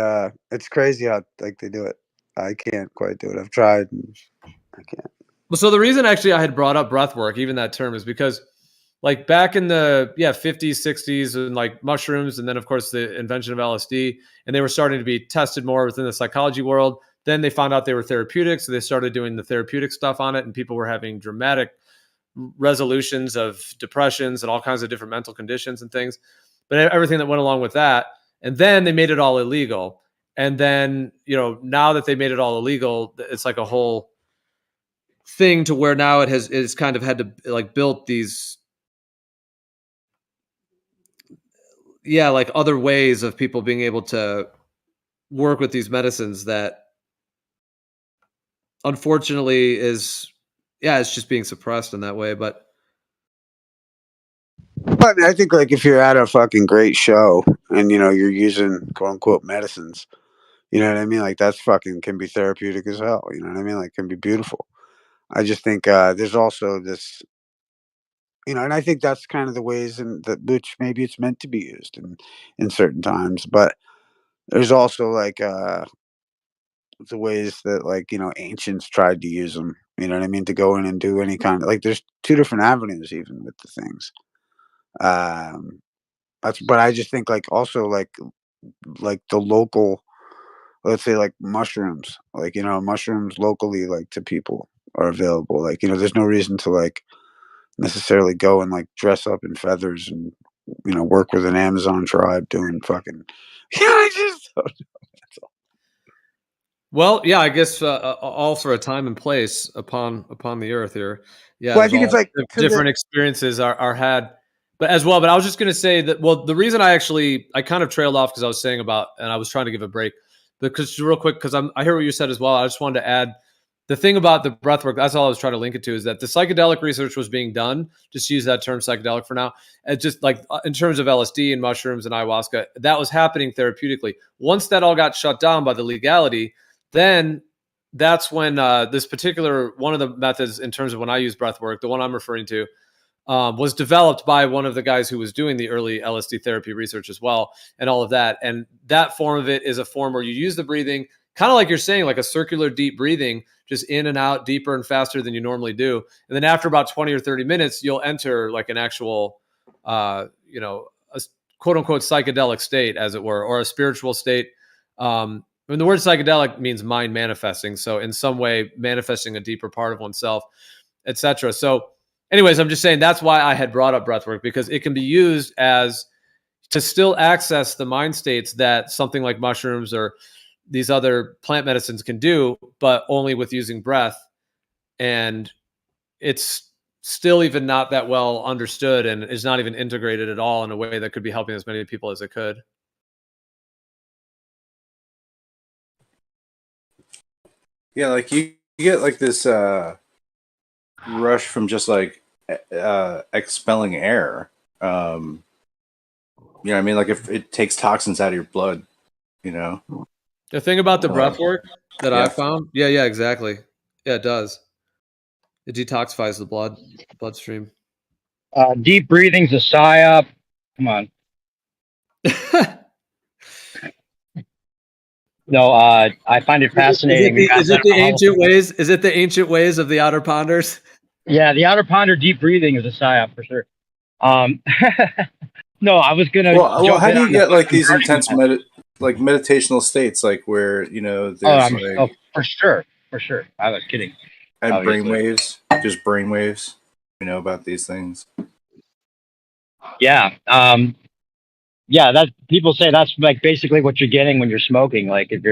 It's crazy how like they do it. I can't quite do it. I've tried. And I can't. Well, so the reason actually I had brought up breath work, even that term, is because like back in the 50s, 60s, and like mushrooms, and then of course the invention of LSD, and they were starting to be tested more within the psychology world. Then they found out they were therapeutic, so they started doing the therapeutic stuff on it, and people were having dramatic resolutions of depressions and all kinds of different mental conditions and things. But everything that went along with that, and then they made it all illegal. And then now that they made it all illegal, it's like a whole thing to where now it's kind of had to like built these like other ways of people being able to work with these medicines that unfortunately is it's just being suppressed in that way. But I think like if you're at a fucking great show and you're using quote unquote medicines, you know what I mean? Like that's fucking can be therapeutic as hell. You know what I mean? Like can be beautiful. I just think there's also this, and I think that's kind of the ways in that which maybe it's meant to be used in certain times, but there's also like the ways that like ancients tried to use them. You know what I mean? To go in and do any kind of like there's two different avenues even with the things. But I just think like also like the local, let's say like mushrooms, like mushrooms locally like to people are available. Like there's no reason to like necessarily go and like dress up in feathers and work with an Amazon tribe doing fucking. I just don't know. That's all. Well, yeah, I guess all for a time and place upon the earth here. Yeah, well, I think it's like different experiences are had, but as well. But I was just going to say that. Well, the reason I kind of trailed off because I was saying about, and I was trying to give a break, because real quick, because I hear what you said as well. I just wanted to add the thing about the breath work. That's all I was trying to link it to, is that the psychedelic research was being done. Just use that term psychedelic for now. And just like in terms of LSD and mushrooms and ayahuasca, that was happening therapeutically. Once that all got shut down by the legality, then that's when this particular one of the methods in terms of when I use breath work, the one I'm referring to, was developed by one of the guys who was doing the early LSD therapy research as well, and all of that. And that form of it is a form where you use the breathing, kind of like you're saying, like a circular deep breathing, just in and out, deeper and faster than you normally do. And then after about 20 or 30 minutes, you'll enter like an actual, a quote unquote psychedelic state, as it were, or a spiritual state. I mean, the word psychedelic means mind manifesting. So in some way, manifesting a deeper part of oneself, etc. So anyways, I'm just saying that's why I had brought up breathwork, because it can be used as to still access the mind states that something like mushrooms or these other plant medicines can do, but only with using breath. And it's still even not that well understood and is not even integrated at all in a way that could be helping as many people as it could. Yeah, like you get like this rush from just like expelling air. You know what I mean? Like if it takes toxins out of your blood, The thing about the breath work that Yeah. I found, yeah, exactly. Yeah, it does. It detoxifies the bloodstream. Deep breathing's a psyop. Come on. No, I find it fascinating. Is it the ancient ways? Is it the ancient ways of the outer ponders? Yeah, the outer ponder deep breathing is a psyop for sure. No, I was gonna. Well, how do you get like these conversion intense meditational states, like where there's for sure. I was kidding. and obviously. brainwaves, just brainwaves, about these things. Yeah. That people say that's like basically what you're getting when you're smoking. Like if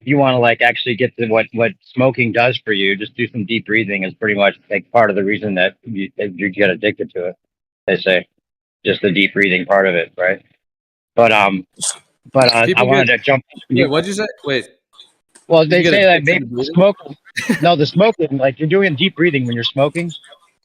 you want to like actually get to what smoking does for you, just do some deep breathing is pretty much like part of the reason that you get addicted to it. They say just the deep breathing part of it, right? But But I People wanted get. to jump. Wait, what'd you say? Wait. Well, You can they get say that addicted maybe to breathing? smoking. No, the smoking, like you're doing deep breathing when you're smoking,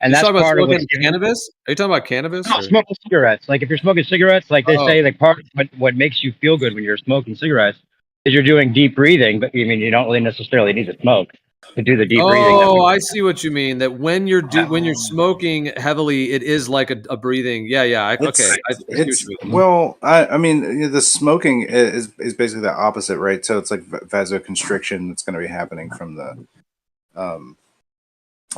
and You that's talking about part of what's smoking giving. cannabis? Are you talking about cannabis No, or? smoking cigarettes. Like if you're smoking cigarettes, like they Oh. say, like part of what makes you feel good when you're smoking cigarettes is you're doing deep breathing. But I mean, you don't really necessarily need to smoke to do the deep breathing. Oh, I see what you mean. That when you're when you're smoking heavily, it is like a breathing. Yeah, yeah. Okay, I see what you mean. Well, I mean, the smoking is basically the opposite, right? So it's like vasoconstriction that's going to be happening from the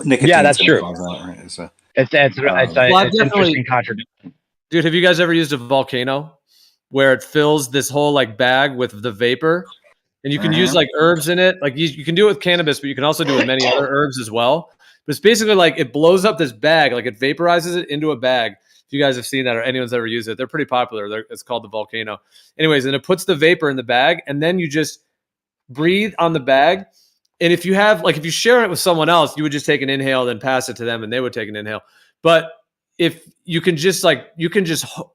nicotine. Yeah, that's true. Right? So, it's definitely interesting contradiction. Dude, have you guys ever used a volcano where it fills this whole like bag with the vapor, and you can use like herbs in it? Like you can do it with cannabis, but you can also do it with many other herbs as well. But it's basically like it blows up this bag, like it vaporizes it into a bag. If you guys have seen that or anyone's ever used it, they're pretty popular. It's called the volcano. Anyways, and it puts the vapor in the bag, and then you just breathe on the bag. And if you have like if you share it with someone else, you would just take an inhale, then pass it to them, and they would take an inhale. But if you can just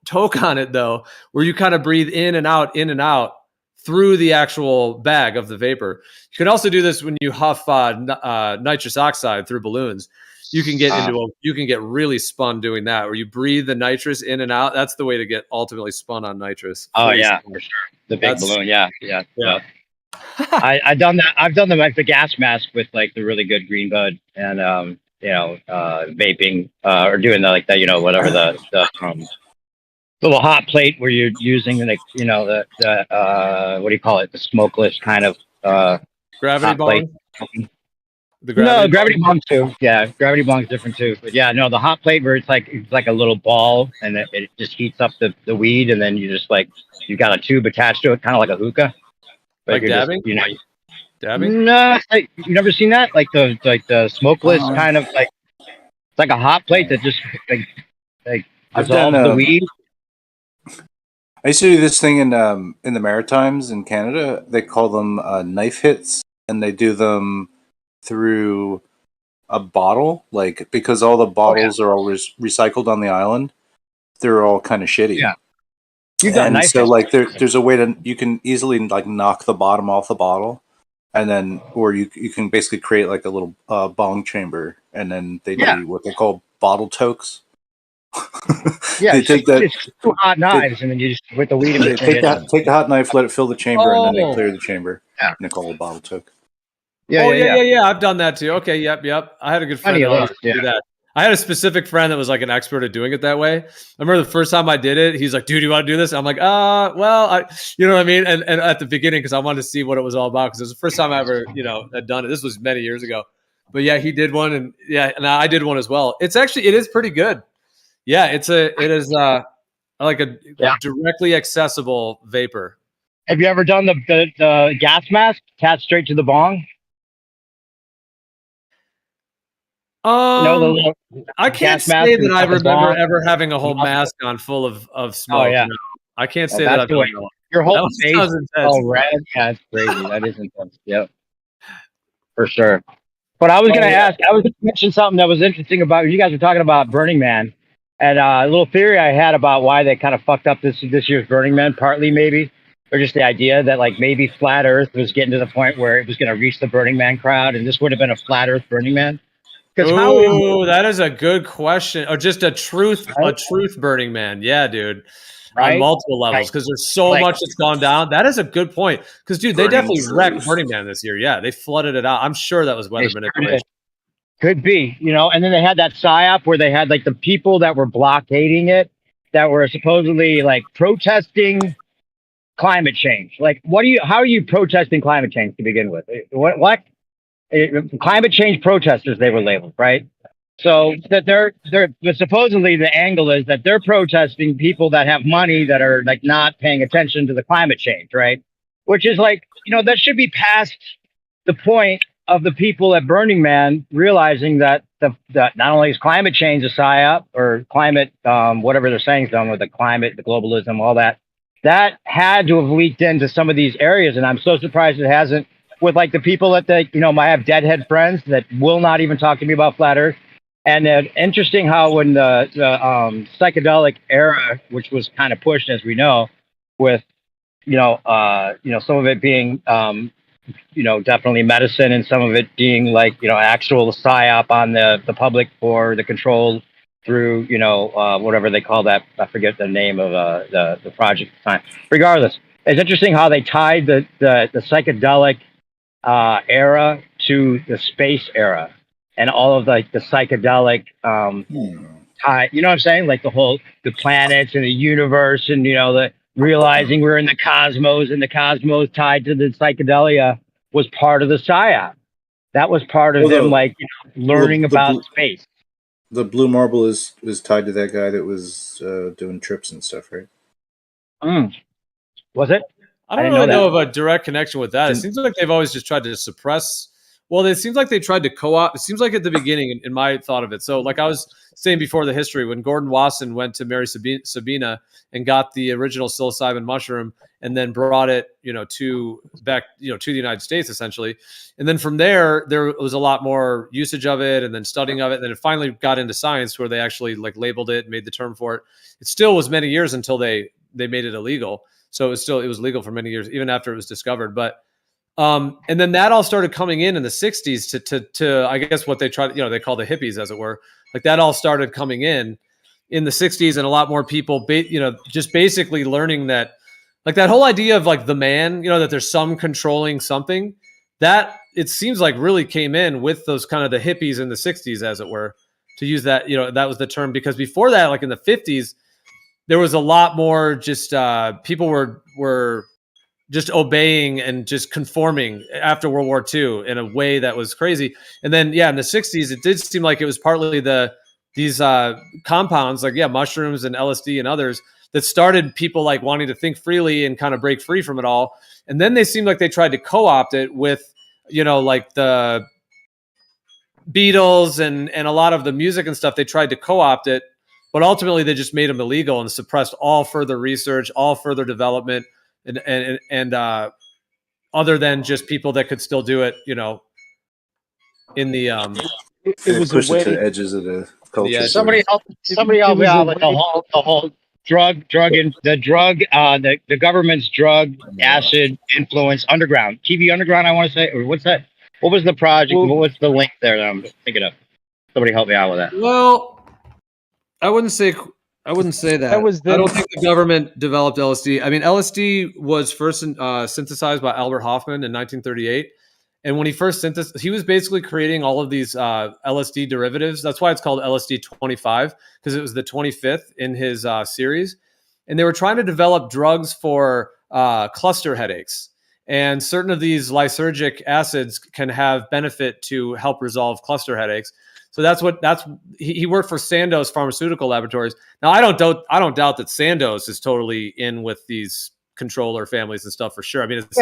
toke on it though, where you kind of breathe in and out through the actual bag of the vapor. You can also do this when you huff nitrous oxide through balloons. You can get you can get really spun doing that, where you breathe the nitrous in and out. That's the way to get ultimately spun on nitrous. Oh yeah, for sure. The big balloon. Yeah. I've done that. I've done like the gas mask with like the really good green bud and vaping or doing the like that, whatever the little hot plate where you're using like the what do you call it, the smokeless kind of gravity plate. bong. Gravity bong too. Yeah, gravity bong's different too. But yeah, no, the hot plate where it's like a little ball and it just heats up the weed, and then you just like you got a tube attached to it, kind of like a hookah. Like dabbing? Just, dabbing? No, like, you never seen that? Like the smokeless kind of like it's like a hot plate that just like I've done dissolves the weed. I used to do this thing in the Maritimes in Canada. They call them knife hits, and they do them through a bottle, like because all the bottles are all recycled on the island. They're all kind of shitty. Yeah. You've got and knife so hits. like there's a way to you can easily like knock the bottom off the bottle, and then or you can basically create like a little bong chamber, and then they do what they call bottle tokes. Yeah, they take that. It's two hot knives, and then you just with the weed in Take the hot knife, let it fill the chamber, and then they Oh. clear the chamber. Yeah. And they call it a bottle toke. Yeah. I've done that too. Okay, yep. I had a good friend Plenty that of always those, do that. I had a specific friend that was like an expert at doing it that way. I remember the first time I did it, he's like, "Dude, you want to do this?" I'm like, well, you know what I mean?" And at the beginning, because I wanted to see what it was all about, because it was the first time I ever, had done it. This was many years ago. But yeah, he did one, and I did one as well. It is pretty good. Yeah, it is like a directly accessible vapor. Have you ever done the gas mask attached straight to the bong? I can't gas mask say in that I the remember bong? ever having a whole mask on full of smoke. Oh yeah, No. I can't say that's that I've the done way. that. Your whole That face sounds is intense. all red. Yeah, it's crazy. That is intense. Yep, for sure. But I was going to ask. I was going to mention something that was interesting about you guys were talking about Burning Man, and a little theory I had about why they kind of fucked up this year's Burning Man. Partly maybe, or just the idea that like maybe flat Earth was getting to the point where it was going to reach the Burning Man crowd, and this would have been a flat Earth Burning Man. Oh, that is a good question. Or just a truth Burning Man. Yeah, dude. Right? On multiple levels, because there's so much that's gone down. That is a good point. Because dude, they definitely wrecked Burning Man this year. Yeah, they flooded it out. I'm sure that was weather manipulation. Could be, and then they had that psyop where they had like the people that were blockading it that were supposedly like protesting climate change. Like, how are you protesting climate change to begin with? What? Climate change protesters, they were labeled, right? So that they're supposedly the angle is that they're protesting people that have money that are like not paying attention to the climate change, right? Which is like, that should be past the point of the people at Burning Man realizing that that not only is climate change a psyop or climate whatever they're saying is done with the climate, the globalism, all that had to have leaked into some of these areas, and I'm so surprised it hasn't. With like the people that I have deadhead friends that will not even talk to me about flat Earth. And interesting how when the psychedelic era, which was kind of pushed, as we know, with some of it being, definitely medicine, and some of it being like, actual psyop on the public for the control through, whatever they call that. I forget the name of the project at the time. Regardless, it's interesting how they tied the psychedelic era to the space era, and all of like the psychedelic tie. You know what I'm saying? Like the planets and the universe, and the realizing we're in the cosmos, and the cosmos tied to the psychedelia was part of the psyop. That was part of them, like learning about space. The blue marble is tied to that guy that was doing trips and stuff, right? Was it? I don't really know of a direct connection with that. It seems like they've always just tried to suppress. Well, it seems like they tried to co-opt. It seems like at the beginning, in my thought of it. So, like I was saying before, the history when Gordon Wasson went to marry Sabina and got the original psilocybin mushroom, and then brought it, to the United States essentially, and then from there was a lot more usage of it, and then studying of it, and then it finally got into science where they actually like labeled it, made the term for it. It still was many years until they made it illegal. So it was legal for many years, even after it was discovered. But and then that all started coming in the 60s to I guess what they tried, they call the hippies, as it were. Like that all started coming in the 60s, and a lot more people, just basically learning that, like that whole idea of like the man, that there's some controlling something, that it seems like really came in with those kind of the hippies in the 60s, as it were, to use that, that was the term, because before that, like in the 50s, there was a lot more just people were just obeying and just conforming after World War II in a way that was crazy. And then, in the 60s, it did seem like it was partly these compounds, like, mushrooms and LSD and others, that started people like wanting to think freely and kind of break free from it all. And then they seemed like they tried to co-opt it with, like the Beatles and a lot of the music and stuff. They tried to co-opt it, but ultimately they just made them illegal and suppressed all further research, all further development, and other than just people that could still do it, in the it was pushed it to the edges of the culture. Somebody help me out with the whole drug and the government's drug acid influence underground TV underground. I want to say, or what's that? What was the project? What's the link there that I'm thinking of? Somebody help me out with that. Well, I wouldn't say that. I don't think the government developed LSD. I mean, LSD was first synthesized by Albert Hofmann in 1938. And when he first synthesized, he was basically creating all of these LSD derivatives. That's why it's called LSD 25, because it was the 25th in his series. And they were trying to develop drugs for cluster headaches. And certain of these lysergic acids can have benefit to help resolve cluster headaches. So he worked for Sandoz Pharmaceutical Laboratories. Now, I don't doubt that Sandoz is totally in with these controller families and stuff for sure. I mean, it's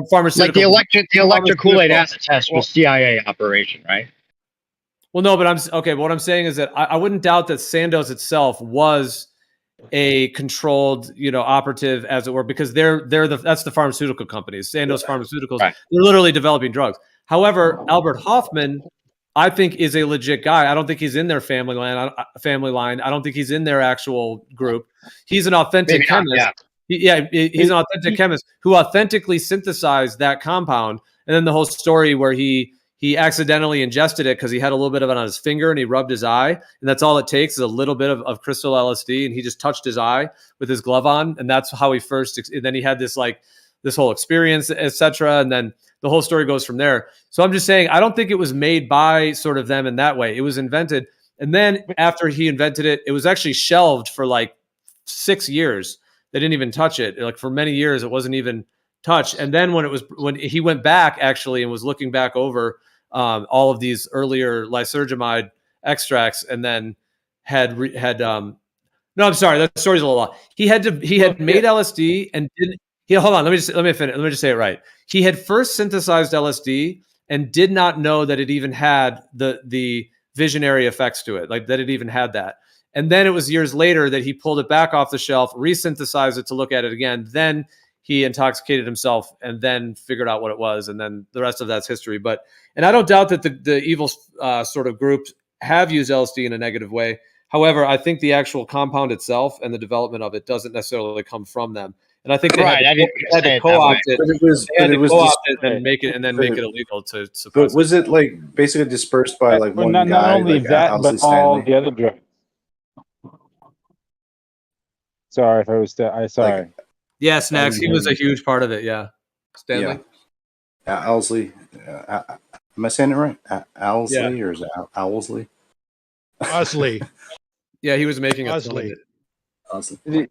pharmaceutical. Like the electric Kool-Aid acid test was CIA operation, right? Well, no, but what I'm saying is that I wouldn't doubt that Sandoz itself was a controlled, operative, as it were, because that's the pharmaceutical companies, Sandoz Pharmaceuticals. Right. They're literally developing drugs. However, Albert Hofmann, I think, is a legit guy. I don't think he's in their family line. I don't think he's in their actual group. He's an authentic chemist. He's an authentic chemist who authentically synthesized that compound. And then the whole story where he accidentally ingested it because he had a little bit of it on his finger and he rubbed his eye. And that's all it takes is a little bit of crystal LSD. And he just touched his eye with his glove on. And that's how and then he had this whole experience, etc. And then the whole story goes from there. So I'm just saying, I don't think it was made by sort of them in that way. It was invented. And then after he invented it, it was actually shelved for like 6 years. They didn't even touch it. Like for many years, it wasn't even touched. And then when he went back actually and was looking back over all of these earlier lysergamide extracts, and then no, I'm sorry, that story's a little long. He had made LSD and didn't. Hold on, let me finish. Let me just say it right. He had first synthesized LSD and did not know that it even had the visionary effects to it, like that it even had that. And then it was years later that he pulled it back off the shelf, resynthesized it to look at it again. Then he intoxicated himself and then figured out what it was. And then the rest of that's history. And I don't doubt that the evil sort of groups have used LSD in a negative way. However, I think the actual compound itself and the development of it doesn't necessarily come from them. And I think they Right, I didn't had say to it that way. co-opt it. But it was, They had but it to was, co-opt it and make it but illegal to but suppress it. was it like basically dispersed by like Well, one not guy, only like that, but Owsley all Stanley? the other drugs. Sorry if I was. Sorry. Like, Yeah, I Snacks. didn't He hear was a you. huge part of it. Yeah, Stanley. Yeah, Owsley. Am I saying it right? Owsley, Yeah. or is it Owsley? Osley. Yeah, he was making a ton of Osley. it. Owsley.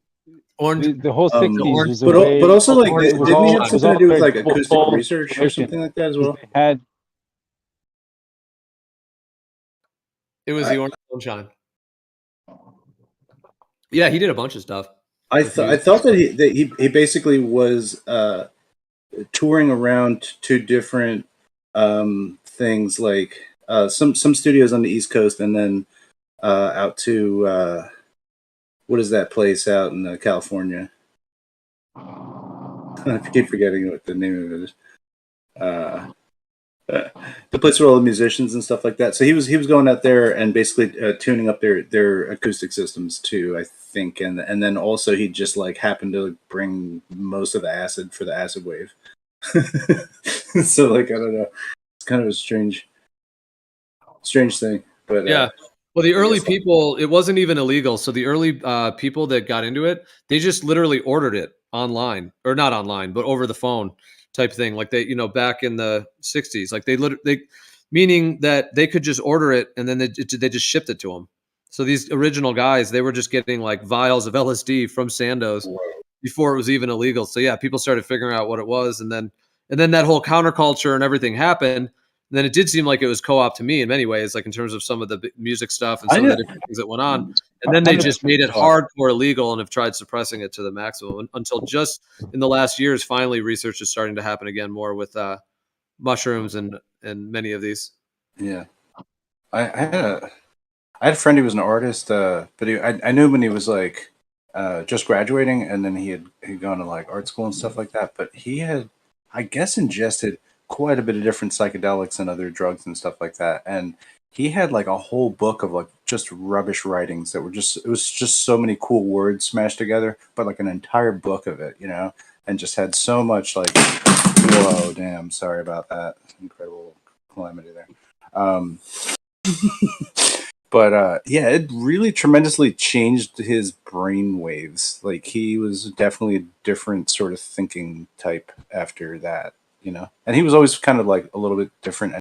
Orange. The whole '60s was a but way. but also like it was didn't he all. have It was something all to do with very like acoustic double research or situation. something like that as well? They had. It was the Orange Sunshine. Yeah, he did a bunch of stuff. I thought that he basically was touring around to different things, like some studios on the East Coast, and then out to what is that place out in California? I keep forgetting what the name of it is. The place where all the musicians and stuff like that. So he was going out there and basically tuning up their acoustic systems too, I think, and then also he just like happened to bring most of the acid for the acid wave. So like I don't know, it's kind of a strange thing, but Yeah. Well, the I early guess- people, it wasn't even illegal. So the early people that got into it, they just literally ordered it online, or not online, but over the phone type thing. Like they, back in the 60s, like they meaning that they could just order it and then they just shipped it to them. So these original guys, they were just getting like vials of LSD from Sandoz before it was even illegal. So yeah, people started figuring out what it was, and then that whole counterculture and everything happened. And then it did seem like it was co-op to me in many ways, like in terms of some of the music stuff and some of the different things that went on. And then they just made it hardcore illegal and have tried suppressing it to the maximum until just in the last years, finally research is starting to happen again more with mushrooms and many of these. Yeah, I had a friend who was an artist, but I knew when he was like just graduating, and then he'd gone to like art school and stuff like that. But he had, I guess, ingested quite a bit of different psychedelics and other drugs and stuff like that. And he had like a whole book of like just rubbish writings that were it was just so many cool words smashed together, but like an entire book of it, and just had so much like, whoa, damn, sorry about that. Incredible calamity there. But yeah, it really tremendously changed his brain waves. Like he was definitely a different sort of thinking type after that, and he was always kind of like a little bit different